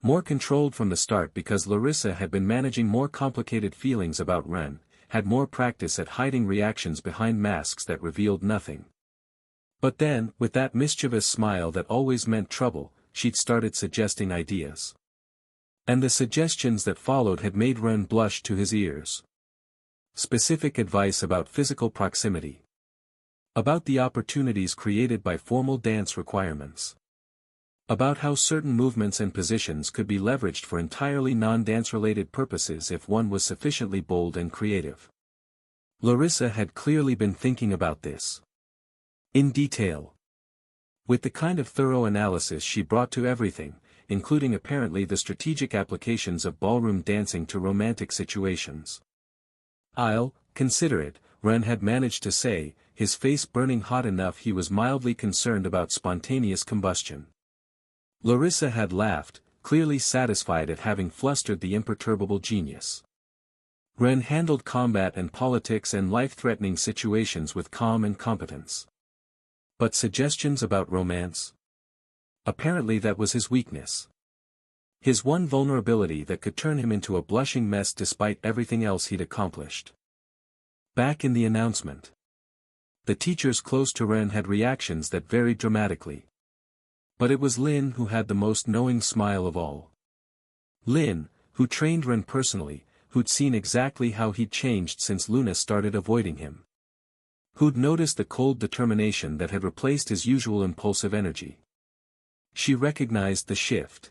More controlled from the start because Larissa had been managing more complicated feelings about Ren, had more practice at hiding reactions behind masks that revealed nothing. But then, with that mischievous smile that always meant trouble, she'd started suggesting ideas. And the suggestions that followed had made Ren blush to his ears. Specific advice about physical proximity. About the opportunities created by formal dance requirements. About how certain movements and positions could be leveraged for entirely non-dance-related purposes if one was sufficiently bold and creative. Larissa had clearly been thinking about this. In detail. With the kind of thorough analysis she brought to everything, including apparently the strategic applications of ballroom dancing to romantic situations. "I'll consider it," Ren had managed to say, his face burning hot enough he was mildly concerned about spontaneous combustion. Larissa had laughed, clearly satisfied at having flustered the imperturbable genius. Ren handled combat and politics and life-threatening situations with calm and competence. But suggestions about romance? Apparently that was his weakness. His one vulnerability that could turn him into a blushing mess despite everything else he'd accomplished. Back in the announcement. The teachers close to Ren had reactions that varied dramatically. But it was Lin who had the most knowing smile of all. Lin, who trained Ren personally, who'd seen exactly how he'd changed since Luna started avoiding him. Who'd noticed the cold determination that had replaced his usual impulsive energy. She recognized the shift.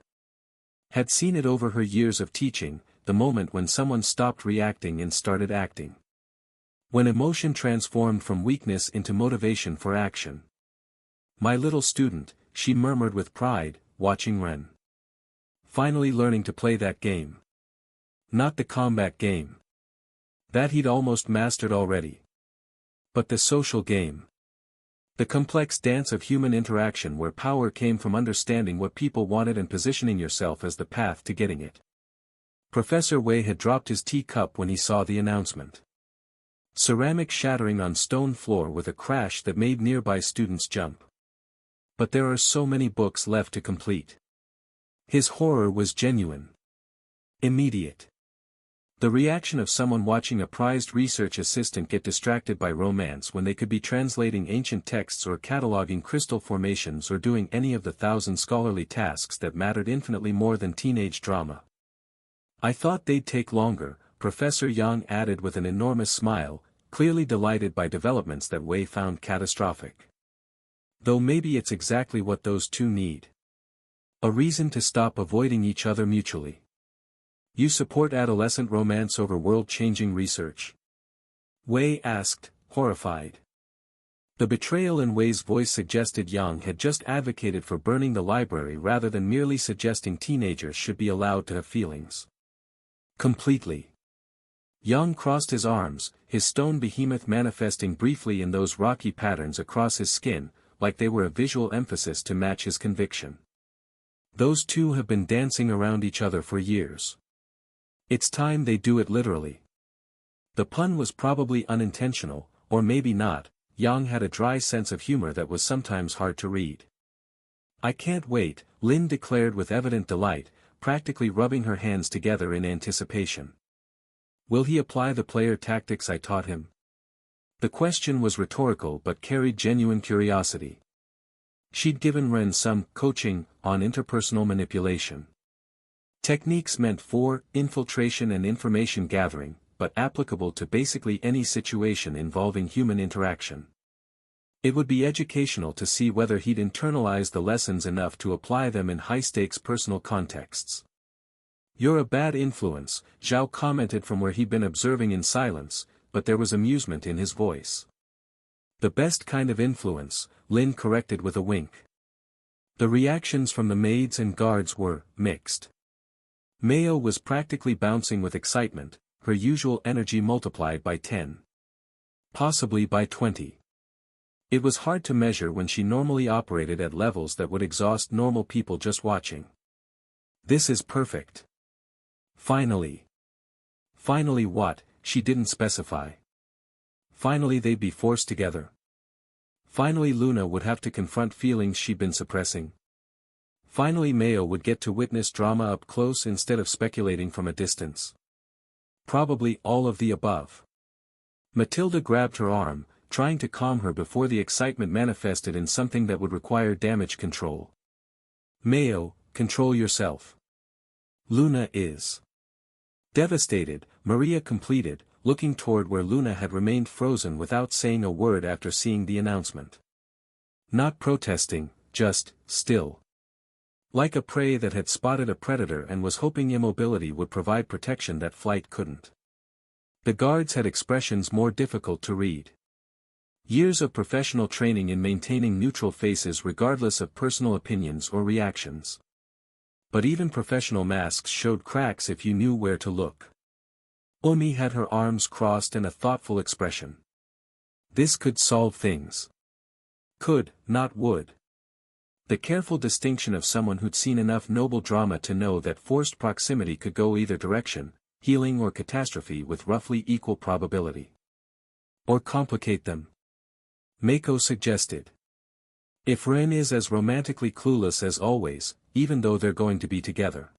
Had seen it over her years of teaching, the moment when someone stopped reacting and started acting. When emotion transformed from weakness into motivation for action. "My little student," she murmured with pride, watching Ren. Finally learning to play that game. Not the combat game. That he'd almost mastered already. But the social game. The complex dance of human interaction where power came from understanding what people wanted and positioning yourself as the path to getting it. Professor Wei had dropped his teacup when he saw the announcement. Ceramic shattering on stone floor with a crash that made nearby students jump. But there are so many books left to complete. His horror was genuine. Immediate. The reaction of someone watching a prized research assistant get distracted by romance when they could be translating ancient texts or cataloging crystal formations or doing any of the 1,000 scholarly tasks that mattered infinitely more than teenage drama. "I thought they'd take longer," Professor Yang added with an enormous smile, clearly delighted by developments that Wei found catastrophic. Though maybe it's exactly what those two need. A reason to stop avoiding each other mutually. "You support adolescent romance over world-changing research?" Wei asked, horrified. The betrayal in Wei's voice suggested Yang had just advocated for burning the library rather than merely suggesting teenagers should be allowed to have feelings. Completely. Yang crossed his arms, his stone behemoth manifesting briefly in those rocky patterns across his skin, like they were a visual emphasis to match his conviction. Those two have been dancing around each other for years. It's time they do it literally. The pun was probably unintentional, or maybe not. Yang had a dry sense of humor that was sometimes hard to read. "I can't wait," Lin declared with evident delight, practically rubbing her hands together in anticipation. "Will he apply the player tactics I taught him?" The question was rhetorical but carried genuine curiosity. She'd given Ren some coaching on interpersonal manipulation. Techniques meant for infiltration and information gathering, but applicable to basically any situation involving human interaction. It would be educational to see whether he'd internalized the lessons enough to apply them in high-stakes personal contexts. "You're a bad influence," Zhao commented from where he'd been observing in silence, but there was amusement in his voice. "The best kind of influence," Lin corrected with a wink. The reactions from the maids and guards were mixed. Mayo was practically bouncing with excitement, her usual energy multiplied by 10. Possibly by 20. It was hard to measure when she normally operated at levels that would exhaust normal people just watching. "This is perfect. Finally." Finally what, she didn't specify. Finally they'd be forced together. Finally Luna would have to confront feelings she'd been suppressing. Finally Mayo would get to witness drama up close instead of speculating from a distance. Probably all of the above. Matilda grabbed her arm, trying to calm her before the excitement manifested in something that would require damage control. "Mayo, control yourself. Luna is." Devastated, Maria completed, looking toward where Luna had remained frozen without saying a word after seeing the announcement. Not protesting, just still. Like a prey that had spotted a predator and was hoping immobility would provide protection that flight couldn't. The guards had expressions more difficult to read. Years of professional training in maintaining neutral faces regardless of personal opinions or reactions. But even professional masks showed cracks if you knew where to look. Omi had her arms crossed and a thoughtful expression. This could solve things. Could, not would. The careful distinction of someone who'd seen enough noble drama to know that forced proximity could go either direction, healing or catastrophe with roughly equal probability. Or complicate them. Mako suggested. If Ren is as romantically clueless as always, even though they're going to be together.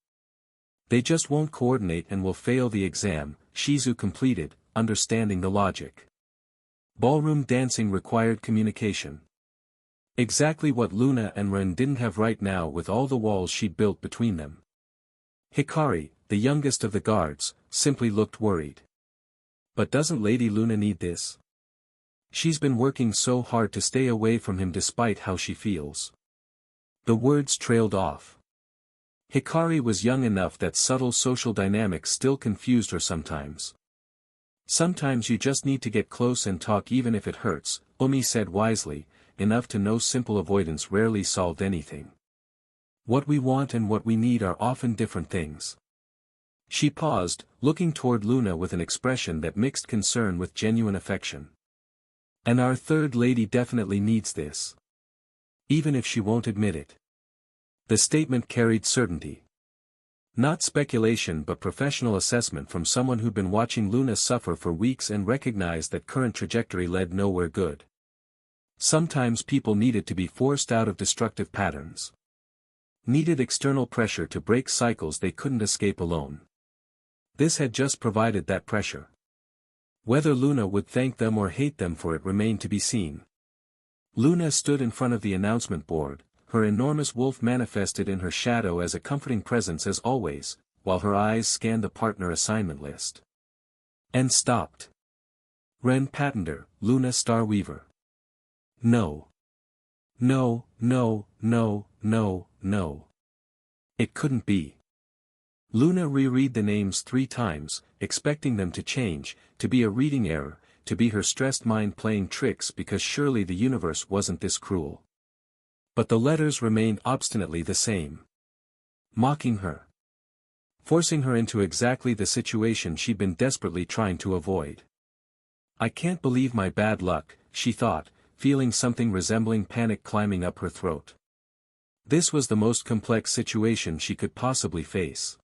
They just won't coordinate and will fail the exam, Shizu completed, understanding the logic. Ballroom dancing required communication. Exactly what Luna and Ren didn't have right now with all the walls she'd built between them. Hikari, the youngest of the guards, simply looked worried. But doesn't Lady Luna need this? She's been working so hard to stay away from him despite how she feels. The words trailed off. Hikari was young enough that subtle social dynamics still confused her sometimes. Sometimes you just need to get close and talk even if it hurts, Omi said wisely, enough to know simple avoidance rarely solved anything. What we want and what we need are often different things. She paused, looking toward Luna with an expression that mixed concern with genuine affection. And our third lady definitely needs this. Even if she won't admit it. The statement carried certainty. Not speculation but professional assessment from someone who'd been watching Luna suffer for weeks and recognized that current trajectory led nowhere good. Sometimes people needed to be forced out of destructive patterns. Needed external pressure to break cycles they couldn't escape alone. This had just provided that pressure. Whether Luna would thank them or hate them for it remained to be seen. Luna stood in front of the announcement board, her enormous wolf manifested in her shadow as a comforting presence as always, while her eyes scanned the partner assignment list. And stopped. Ren Patender, Luna Starweaver. No. No, no, no, no, no. It couldn't be. Luna reread the names 3 times, expecting them to change, to be a reading error, to be her stressed mind playing tricks because surely the universe wasn't this cruel. But the letters remained obstinately the same. Mocking her. Forcing her into exactly the situation she'd been desperately trying to avoid. I can't believe my bad luck, she thought, feeling something resembling panic climbing up her throat. This was the most complex situation she could possibly face.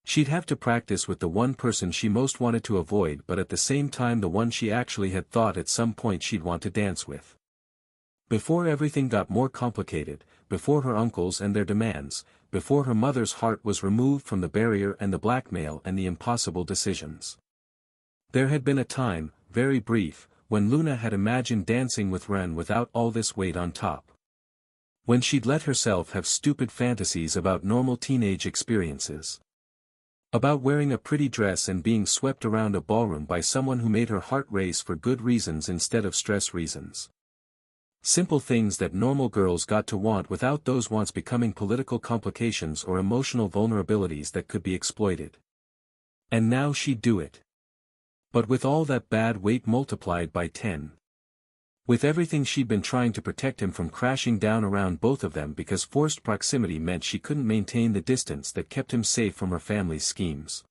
She'd have to practice with the one person she most wanted to avoid but at the same time the one she actually had thought at some point she'd want to dance with. Before everything got more complicated, before her uncles and their demands, before her mother's heart was removed from the barrier and the blackmail and the impossible decisions. There had been a time, very brief, when Luna had imagined dancing with Ren without all this weight on top. When she'd let herself have stupid fantasies about normal teenage experiences. About wearing a pretty dress and being swept around a ballroom by someone who made her heart race for good reasons instead of stress reasons. Simple things that normal girls got to want without those wants becoming political complications or emotional vulnerabilities that could be exploited. And now she'd do it. But with all that bad weight multiplied by 10. With everything she'd been trying to protect him from crashing down around both of them because forced proximity meant she couldn't maintain the distance that kept him safe from her family's schemes.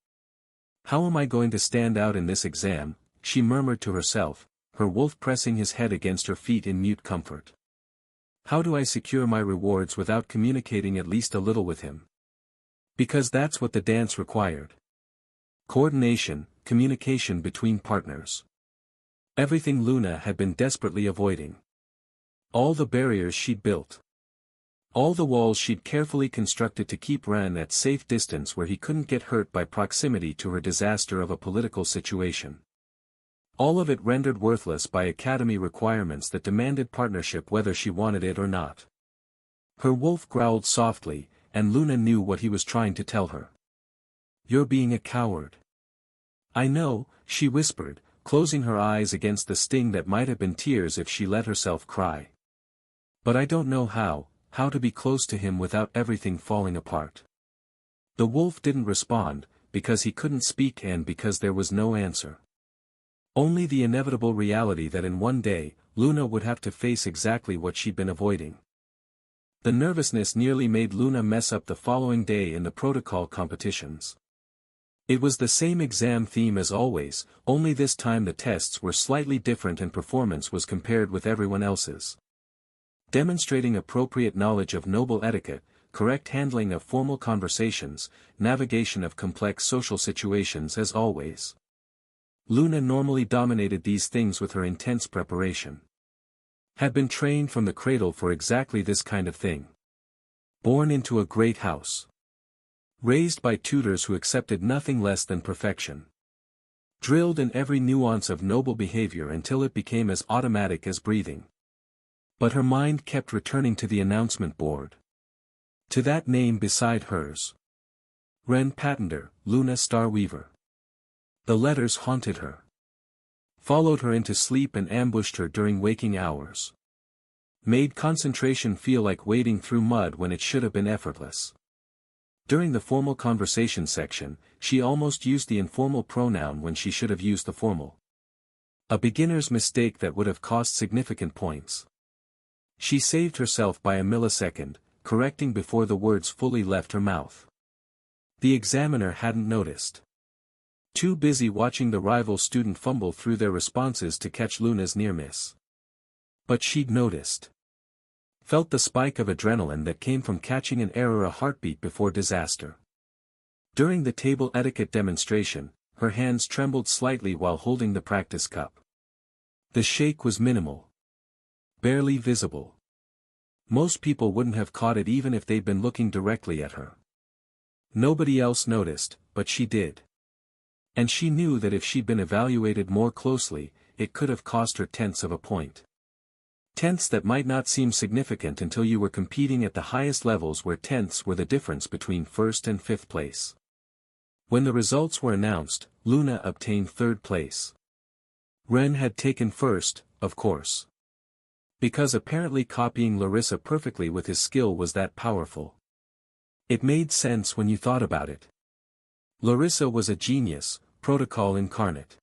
How am I going to stand out in this exam, she murmured to herself, her wolf pressing his head against her feet in mute comfort. How do I secure my rewards without communicating at least a little with him? Because that's what the dance required. Coordination, communication between partners. Everything Luna had been desperately avoiding. All the barriers she'd built. All the walls she'd carefully constructed to keep Ren at safe distance where he couldn't get hurt by proximity to her disaster of a political situation. All of it rendered worthless by academy requirements that demanded partnership whether she wanted it or not. Her wolf growled softly, and Luna knew what he was trying to tell her. You're being a coward. I know, she whispered, closing her eyes against the sting that might have been tears if she let herself cry. But I don't know how to be close to him without everything falling apart. The wolf didn't respond, because he couldn't speak and because there was no answer. Only the inevitable reality that in one day, Luna would have to face exactly what she'd been avoiding. The nervousness nearly made Luna mess up the following day in the protocol competitions. It was the same exam theme as always, only this time the tests were slightly different and performance was compared with everyone else's. Demonstrating appropriate knowledge of noble etiquette, correct handling of formal conversations, navigation of complex social situations as always. Luna normally dominated these things with her intense preparation. Had been trained from the cradle for exactly this kind of thing. Born into a great house. Raised by tutors who accepted nothing less than perfection. Drilled in every nuance of noble behavior until it became as automatic as breathing. But her mind kept returning to the announcement board. To that name beside hers. Ren Patender, Luna Starweaver. The letters haunted her. Followed her into sleep and ambushed her during waking hours. Made concentration feel like wading through mud when it should have been effortless. During the formal conversation section, she almost used the informal pronoun when she should have used the formal. A beginner's mistake that would have cost significant points. She saved herself by a millisecond, correcting before the words fully left her mouth. The examiner hadn't noticed. Too busy watching the rival student fumble through their responses to catch Luna's near miss. But she'd noticed. Felt the spike of adrenaline that came from catching an error a heartbeat before disaster. During the table etiquette demonstration, her hands trembled slightly while holding the practice cup. The shake was minimal. Barely visible. Most people wouldn't have caught it even if they'd been looking directly at her. Nobody else noticed, but she did. And she knew that if she'd been evaluated more closely, it could have cost her tenths of a point. Tenths that might not seem significant until you were competing at the highest levels where tenths were the difference between first and fifth place. When the results were announced, Luna obtained third place. Ren had taken first, of course. Because apparently copying Larissa perfectly with his skill was that powerful. It made sense when you thought about it. Larissa was a genius, protocol incarnate.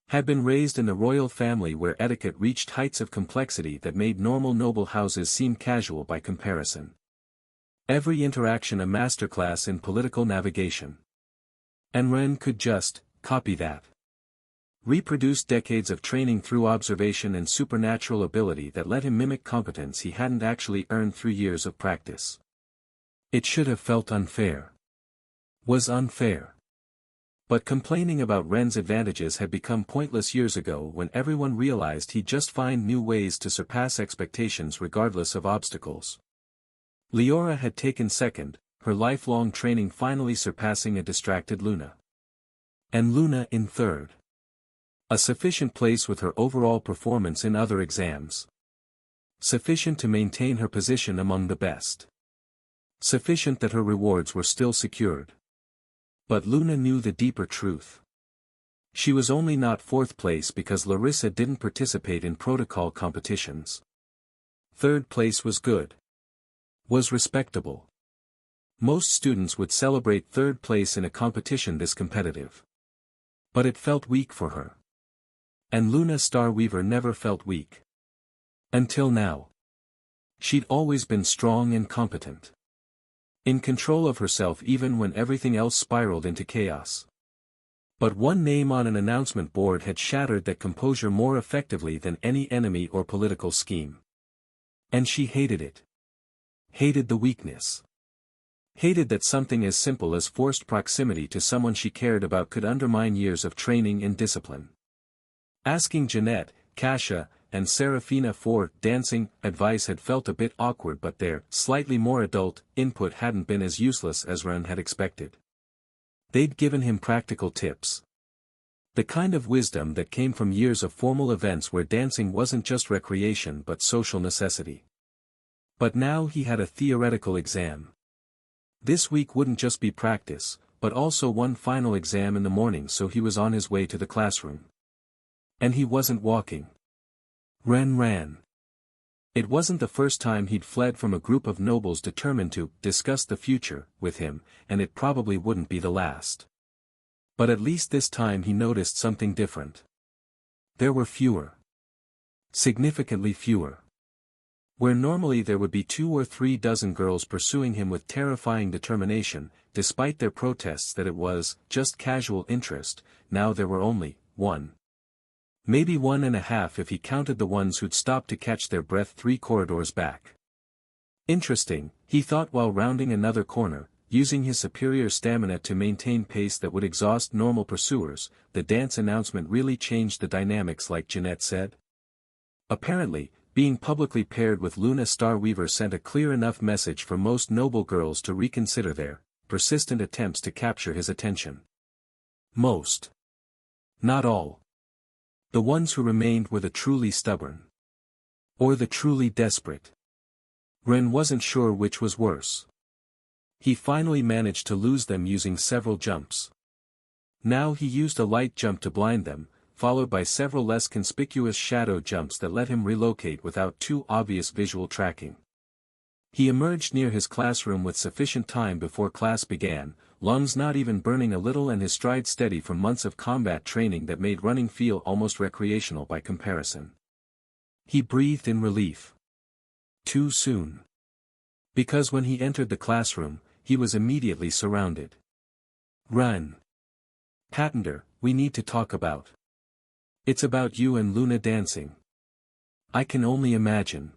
Had been raised in the royal family where etiquette reached heights of complexity that made normal noble houses seem casual by comparison. Every interaction a masterclass in political navigation. And Ren could just copy that. Reproduce decades of training through observation and supernatural ability that let him mimic competence he hadn't actually earned through years of practice. It should have felt unfair. Was unfair. But complaining about Ren's advantages had become pointless years ago when everyone realized he'd just find new ways to surpass expectations regardless of obstacles. Leora had taken second, her lifelong training finally surpassing a distracted Luna. And Luna in third. A sufficient place with her overall performance in other exams. Sufficient to maintain her position among the best. Sufficient that her rewards were still secured. But Luna knew the deeper truth. She was only not fourth place because Larissa didn't participate in protocol competitions. Third place was good. Was respectable. Most students would celebrate third place in a competition this competitive. But it felt weak for her. And Luna Starweaver never felt weak. Until now. She'd always been strong and competent. In control of herself even when everything else spiraled into chaos. But one name on an announcement board had shattered that composure more effectively than any enemy or political scheme. And she hated it. Hated the weakness. Hated that something as simple as forced proximity to someone she cared about could undermine years of training and discipline. Asking Jeanette, Kasia, and Serafina for dancing advice had felt a bit awkward, but their slightly more adult input hadn't been as useless as Ren had expected. They'd given him practical tips. The kind of wisdom that came from years of formal events where dancing wasn't just recreation but social necessity. But now he had a theoretical exam. This week wouldn't just be practice, but also one final exam in the morning, so he was on his way to the classroom. And he wasn't walking. Ren ran. It wasn't the first time he'd fled from a group of nobles determined to discuss the future with him, and it probably wouldn't be the last. But at least this time he noticed something different. There were fewer. Significantly fewer. Where normally there would be 2 or 3 dozen girls pursuing him with terrifying determination, despite their protests that it was just casual interest, now there were only 1. Maybe 1.5 if he counted the ones who'd stopped to catch their breath 3 corridors back. Interesting, he thought while rounding another corner, using his superior stamina to maintain pace that would exhaust normal pursuers. The dance announcement really changed the dynamics, like Jeanette said. Apparently, being publicly paired with Luna Starweaver sent a clear enough message for most noble girls to reconsider their persistent attempts to capture his attention. Most. Not all. The ones who remained were the truly stubborn. Or the truly desperate. Ren wasn't sure which was worse. He finally managed to lose them using several jumps. Now he used a light jump to blind them, followed by several less conspicuous shadow jumps that let him relocate without too obvious visual tracking. He emerged near his classroom with sufficient time before class began, lungs not even burning a little and his stride steady from months of combat training that made running feel almost recreational by comparison. He breathed in relief. Too soon. Because when he entered the classroom, he was immediately surrounded. Run. Pattender, we need to talk about. It's about you and Luna dancing. I can only imagine.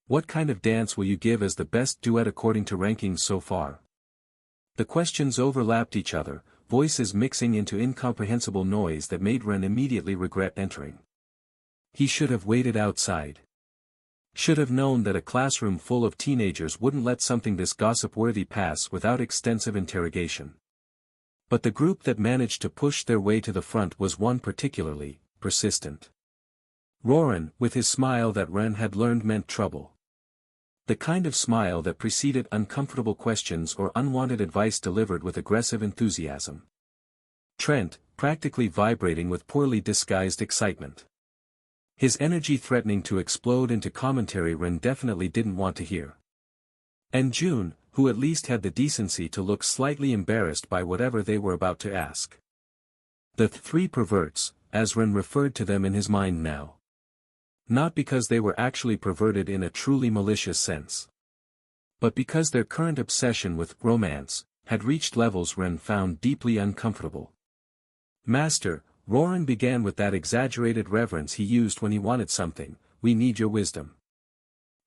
What kind of dance will you give as the best duet according to rankings so far? The questions overlapped each other, voices mixing into incomprehensible noise that made Ren immediately regret entering. He should have waited outside. Should have known that a classroom full of teenagers wouldn't let something this gossip-worthy pass without extensive interrogation. But the group that managed to push their way to the front was one particularly persistent. Roran, with his smile that Ren had learned meant trouble. The kind of smile that preceded uncomfortable questions or unwanted advice delivered with aggressive enthusiasm. Trent, practically vibrating with poorly disguised excitement. His energy threatening to explode into commentary Ren definitely didn't want to hear. And June, who at least had the decency to look slightly embarrassed by whatever they were about to ask. The 3 perverts, as Ren referred to them in his mind now. Not because they were actually perverted in a truly malicious sense. But because their current obsession with romance had reached levels Ren found deeply uncomfortable. Master, Roran began with that exaggerated reverence he used when he wanted something, we need your wisdom.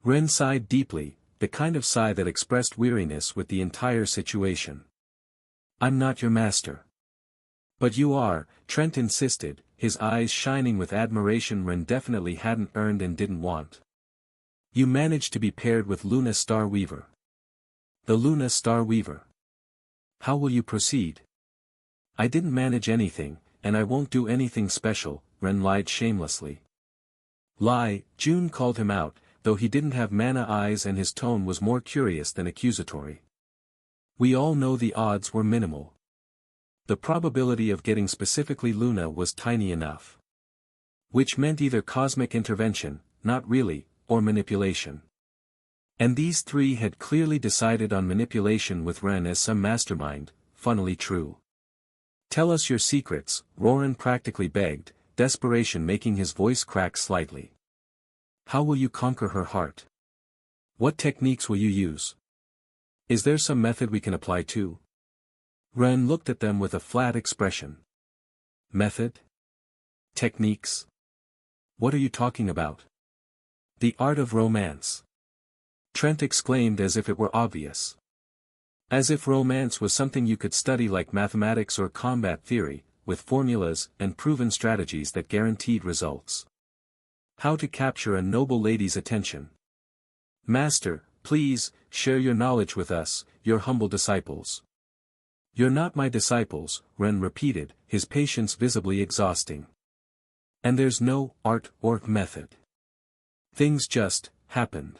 Ren sighed deeply, the kind of sigh that expressed weariness with the entire situation. I'm not your master. But you are, Trent insisted, his eyes shining with admiration Ren definitely hadn't earned and didn't want. You managed to be paired with Luna Starweaver. The Luna Starweaver. How will you proceed? I didn't manage anything, and I won't do anything special, Ren lied shamelessly. Lie, June called him out, though he didn't have mana eyes and his tone was more curious than accusatory. We all know the odds were minimal. The probability of getting specifically Luna was tiny enough. Which meant either cosmic intervention, not really, or manipulation. And these three had clearly decided on manipulation with Ren as some mastermind, funnily true. "Tell us your secrets," Roran practically begged, desperation making his voice crack slightly. "How will you conquer her heart? What techniques will you use? Is there some method we can apply too?" Ren looked at them with a flat expression. "Method? Techniques? What are you talking about?" "The art of romance," Trent exclaimed as if it were obvious. As if romance was something you could study like mathematics or combat theory, with formulas and proven strategies that guaranteed results. How to capture a noble lady's attention. "Master, please, share your knowledge with us, your humble disciples." "You're not my disciples," Ren repeated, his patience visibly exhausting. "And there's no art or method. Things just happened."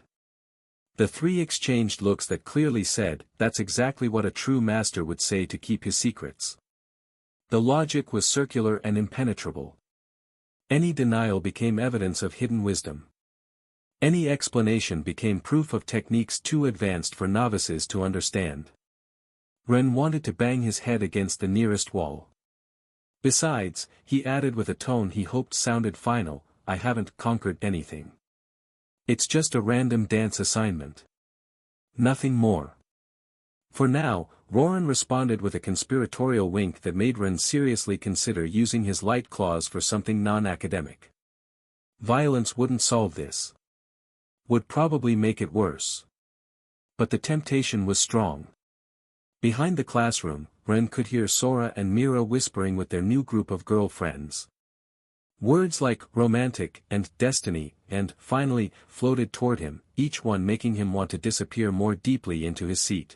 The three exchanged looks that clearly said, that's exactly what a true master would say to keep his secrets. The logic was circular and impenetrable. Any denial became evidence of hidden wisdom. Any explanation became proof of techniques too advanced for novices to understand. Ren wanted to bang his head against the nearest wall. Besides, he added with a tone he hoped sounded final, "I haven't conquered anything. It's just a random dance assignment. Nothing more." For now, Roran responded with a conspiratorial wink that made Ren seriously consider using his light claws for something non-academic. Violence wouldn't solve this. Would probably make it worse. But the temptation was strong. Behind the classroom, Ren could hear Sora and Mira whispering with their new group of girlfriends. Words like romantic and destiny and finally floated toward him, each one making him want to disappear more deeply into his seat.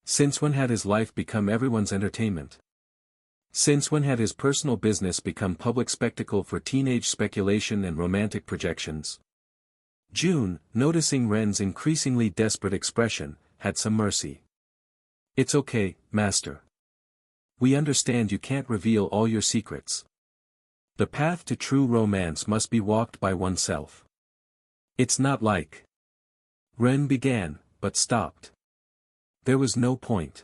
Since when had his life become everyone's entertainment? Since when had his personal business become public spectacle for teenage speculation and romantic projections? June, noticing Ren's increasingly desperate expression, had some mercy. "It's okay, Master. We understand you can't reveal all your secrets. The path to true romance must be walked by oneself. It's not like..." Ren began, but stopped. There was no point.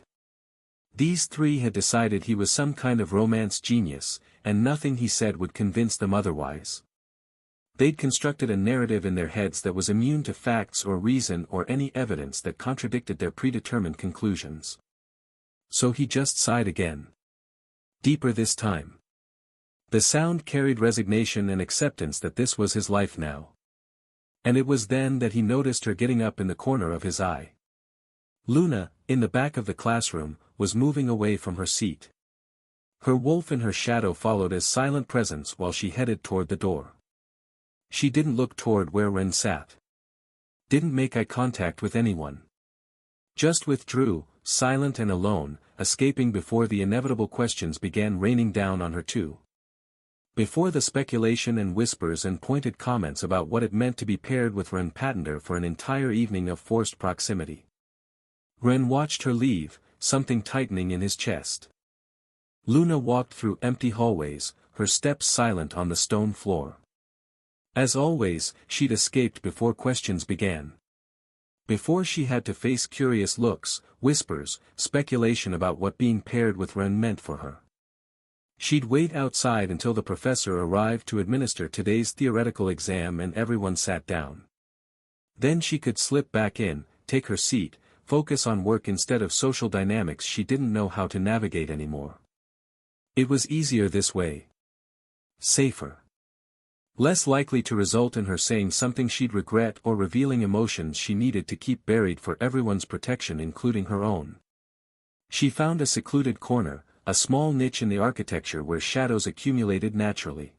These three had decided he was some kind of romance genius, and nothing he said would convince them otherwise. They'd constructed a narrative in their heads that was immune to facts or reason or any evidence that contradicted their predetermined conclusions. So he just sighed again. Deeper this time. The sound carried resignation and acceptance that this was his life now. And it was then that he noticed her getting up in the corner of his eye. Luna, in the back of the classroom, was moving away from her seat. Her wolf in her shadow followed as silent presence while she headed toward the door. She didn't look toward where Ren sat. Didn't make eye contact with anyone. Just withdrew, silent and alone, escaping before the inevitable questions began raining down on her too. Before the speculation and whispers and pointed comments about what it meant to be paired with Ren Patender for an entire evening of forced proximity. Ren watched her leave, something tightening in his chest. Luna walked through empty hallways, her steps silent on the stone floor. As always, she'd escaped before questions began. Before she had to face curious looks, whispers, speculation about what being paired with Ren meant for her. She'd wait outside until the professor arrived to administer today's theoretical exam and everyone sat down. Then she could slip back in, take her seat, focus on work instead of social dynamics she didn't know how to navigate anymore. It was easier this way. Safer. Less likely to result in her saying something she'd regret or revealing emotions she needed to keep buried for everyone's protection including her own. She found a secluded corner, a small niche in the architecture where shadows accumulated naturally.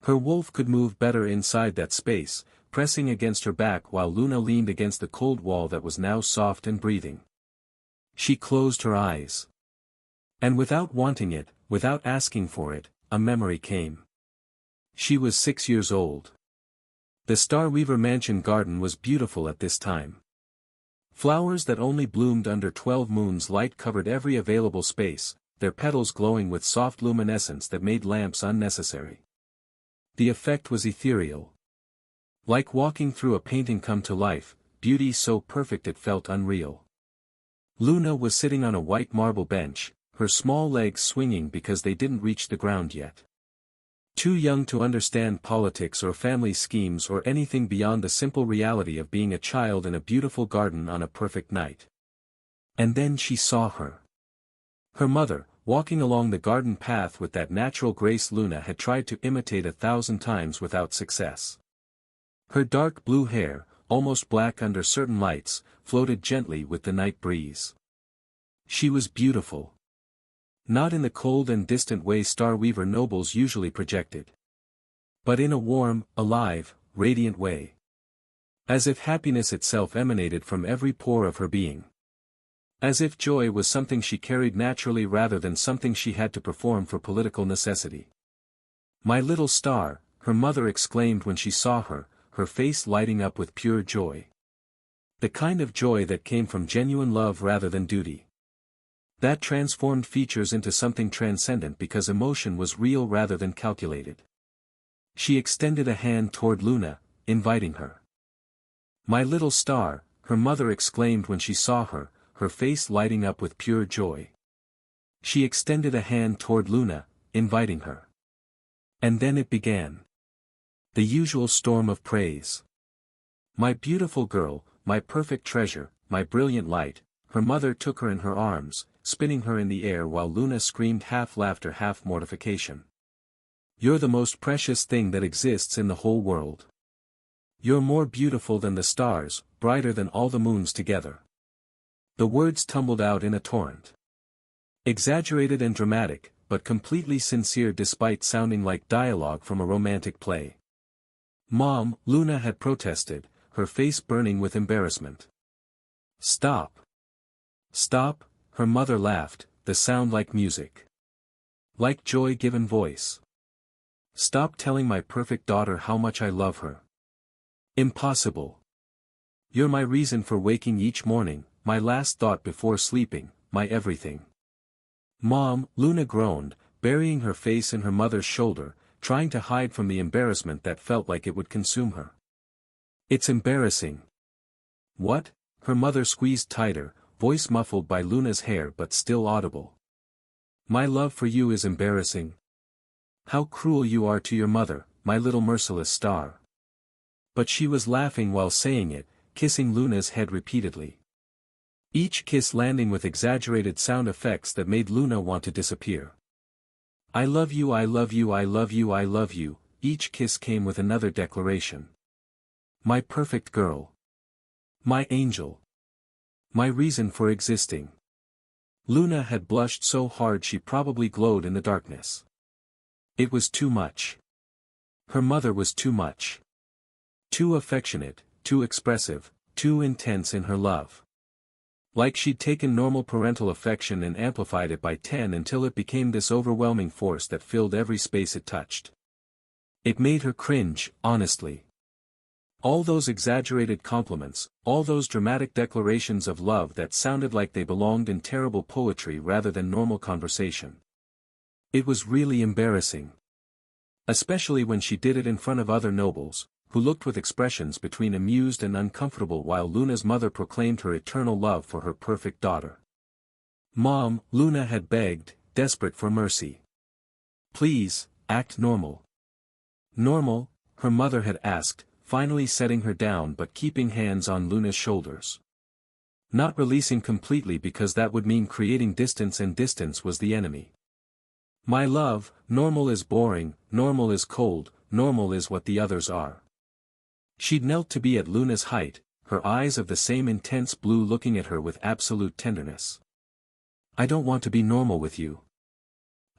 Her wolf could move better inside that space, pressing against her back while Luna leaned against the cold wall that was now soft and breathing. She closed her eyes. And without wanting it, without asking for it, a memory came. She was 6 years old. The Starweaver Mansion garden was beautiful at this time. Flowers that only bloomed under 12 moons light covered every available space, their petals glowing with soft luminescence that made lamps unnecessary. The effect was ethereal. Like walking through a painting come to life, beauty so perfect it felt unreal. Luna was sitting on a white marble bench, her small legs swinging because they didn't reach the ground yet. Too young to understand politics or family schemes or anything beyond the simple reality of being a child in a beautiful garden on a perfect night. And then she saw her. Her mother, walking along the garden path with that natural grace Luna had tried to imitate 1,000 times without success. Her dark blue hair, almost black under certain lights, floated gently with the night breeze. She was beautiful. Not in the cold and distant way Starweaver nobles usually projected. But in a warm, alive, radiant way. As if happiness itself emanated from every pore of her being. As if joy was something she carried naturally rather than something she had to perform for political necessity. "My little star," her mother exclaimed when she saw her, her face lighting up with pure joy. The kind of joy that came from genuine love rather than duty. That transformed features into something transcendent because emotion was real rather than calculated. She extended a hand toward Luna, inviting her. "My little star," her mother exclaimed when she saw her, her face lighting up with pure joy. She extended a hand toward Luna, inviting her. And then it began. The usual storm of praise. "My beautiful girl, my perfect treasure, my brilliant light," her mother took her in her arms, spinning her in the air while Luna screamed half laughter half mortification. "You're the most precious thing that exists in the whole world. You're more beautiful than the stars, brighter than all the moons together." The words tumbled out in a torrent. Exaggerated and dramatic, but completely sincere despite sounding like dialogue from a romantic play. "Mom," Luna had protested, her face burning with embarrassment. "Stop. Stop," her mother laughed, the sound like music. Like joy given voice. "Stop telling my perfect daughter how much I love her. Impossible. You're my reason for waking each morning, my last thought before sleeping, my everything." "Mom," Luna groaned, burying her face in her mother's shoulder, trying to hide from the embarrassment that felt like it would consume her. "It's embarrassing." "What?" Her mother squeezed tighter, voice muffled by Luna's hair but still audible. "My love for you is embarrassing. How cruel you are to your mother, my little merciless star." But she was laughing while saying it, kissing Luna's head repeatedly. Each kiss landing with exaggerated sound effects that made Luna want to disappear. "I love you, I love you, I love you, I love you," each kiss came with another declaration. "My perfect girl. My angel. My reason for existing." Luna had blushed so hard she probably glowed in the darkness. It was too much. Her mother was too much. Too affectionate, too expressive, too intense in her love. Like she'd taken normal parental affection and amplified it by 10 until it became this overwhelming force that filled every space it touched. It made her cringe, honestly. All those exaggerated compliments, all those dramatic declarations of love that sounded like they belonged in terrible poetry rather than normal conversation. It was really embarrassing. Especially when she did it in front of other nobles, who looked with expressions between amused and uncomfortable while Luna's mother proclaimed her eternal love for her perfect daughter. "Mom," Luna had begged, desperate for mercy. "Please, act normal." "Normal?" her mother had asked, finally setting her down but keeping hands on Luna's shoulders. Not releasing completely because that would mean creating distance, and distance was the enemy. "My love, normal is boring, normal is cold, normal is what the others are." She'd knelt to be at Luna's height, her eyes of the same intense blue looking at her with absolute tenderness. "I don't want to be normal with you.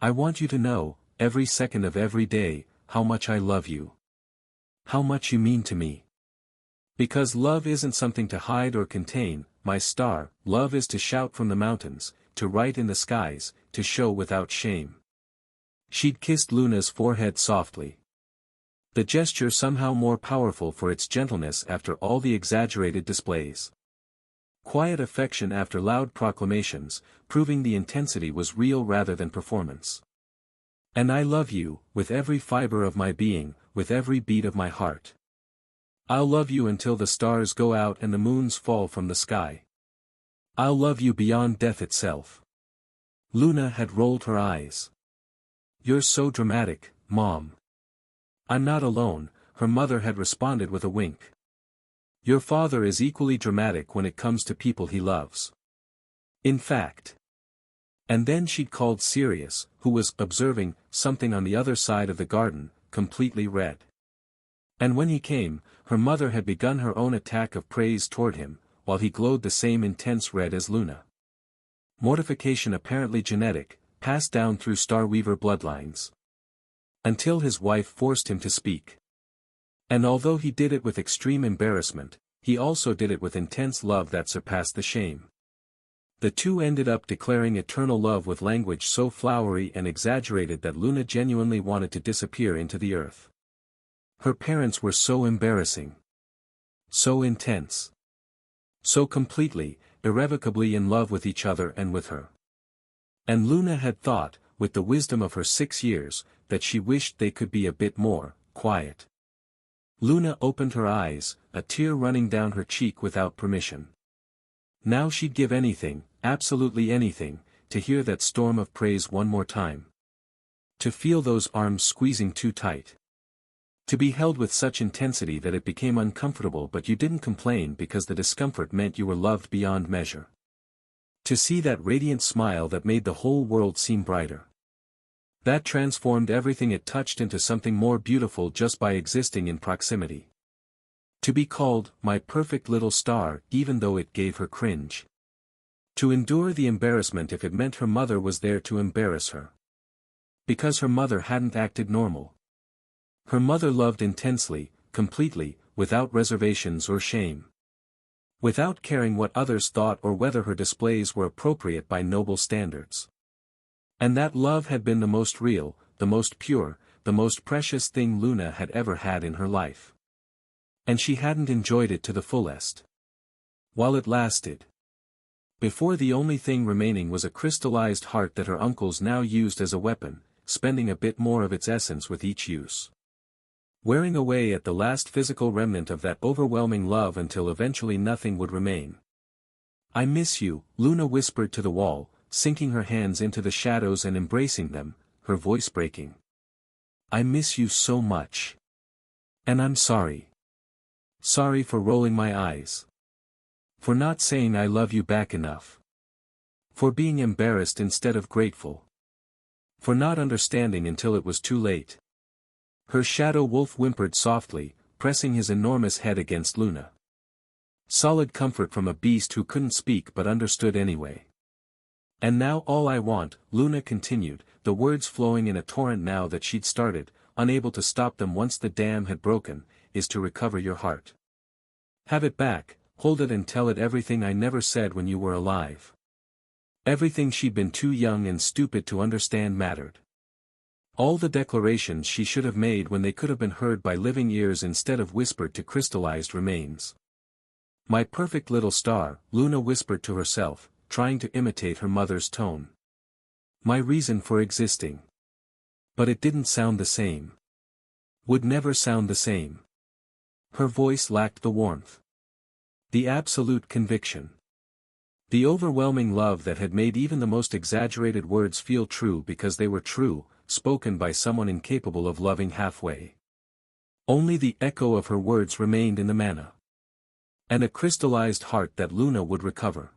I want you to know, every second of every day, how much I love you. How much you mean to me. Because love isn't something to hide or contain, my star, love is to shout from the mountains, to write in the skies, to show without shame." She'd kissed Luna's forehead softly. The gesture somehow more powerful for its gentleness after all the exaggerated displays. Quiet affection after loud proclamations, proving the intensity was real rather than performance. And I love you, with every fiber of my being, with every beat of my heart. I'll love you until the stars go out and the moons fall from the sky. I'll love you beyond death itself. Luna had rolled her eyes. You're so dramatic, Mom. I'm not alone, her mother had responded with a wink. Your father is equally dramatic when it comes to people he loves. In fact. And then she'd called Sirius, who was observing something on the other side of the garden, completely red. And when he came, her mother had begun her own attack of praise toward him, while he glowed the same intense red as Luna. Mortification apparently genetic, passed down through Starweaver bloodlines. Until his wife forced him to speak. And although he did it with extreme embarrassment, he also did it with intense love that surpassed the shame. The two ended up declaring eternal love with language so flowery and exaggerated that Luna genuinely wanted to disappear into the earth. Her parents were so embarrassing. So intense. So completely, irrevocably in love with each other and with her. And Luna had thought, with the wisdom of her 6 years, that she wished they could be a bit more quiet. Luna opened her eyes, a tear running down her cheek without permission. Now she'd give anything, absolutely anything, to hear that storm of praise one more time. To feel those arms squeezing too tight. To be held with such intensity that it became uncomfortable but you didn't complain because the discomfort meant you were loved beyond measure. To see that radiant smile that made the whole world seem brighter. That transformed everything it touched into something more beautiful just by existing in proximity. To be called, my perfect little star, even though it gave her cringe. To endure the embarrassment if it meant her mother was there to embarrass her. Because her mother hadn't acted normal. Her mother loved intensely, completely, without reservations or shame. Without caring what others thought or whether her displays were appropriate by noble standards. And that love had been the most real, the most pure, the most precious thing Luna had ever had in her life. And she hadn't enjoyed it to the fullest. While it lasted. Before the only thing remaining was a crystallized heart that her uncles now used as a weapon, spending a bit more of its essence with each use. Wearing away at the last physical remnant of that overwhelming love until eventually nothing would remain. I miss you, Luna whispered to the wall, sinking her hands into the shadows and embracing them, her voice breaking. I miss you so much. And I'm sorry. Sorry for rolling my eyes. For not saying I love you back enough. For being embarrassed instead of grateful. For not understanding until it was too late. Her shadow wolf whimpered softly, pressing his enormous head against Luna. Solid comfort from a beast who couldn't speak but understood anyway. And now all I want, Luna continued, the words flowing in a torrent now that she'd started, unable to stop them once the dam had broken, is to recover your heart. Have it back, hold it and tell it everything I never said when you were alive. Everything she'd been too young and stupid to understand mattered. All the declarations she should have made when they could have been heard by living ears instead of whispered to crystallized remains. My perfect little star, Luna whispered to herself, trying to imitate her mother's tone. My reason for existing. But it didn't sound the same. Would never sound the same. Her voice lacked the warmth. The absolute conviction. The overwhelming love that had made even the most exaggerated words feel true because they were true, spoken by someone incapable of loving halfway. Only the echo of her words remained in the manna. And a crystallized heart that Luna would recover.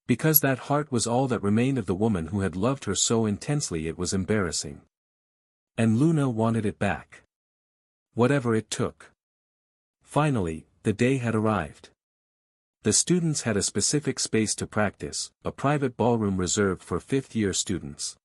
Because that heart was all that remained of the woman who had loved her so intensely it was embarrassing. And Luna wanted it back. Whatever it took. Finally, the day had arrived. The students had a specific space to practice, a private ballroom reserved for fifth-year students.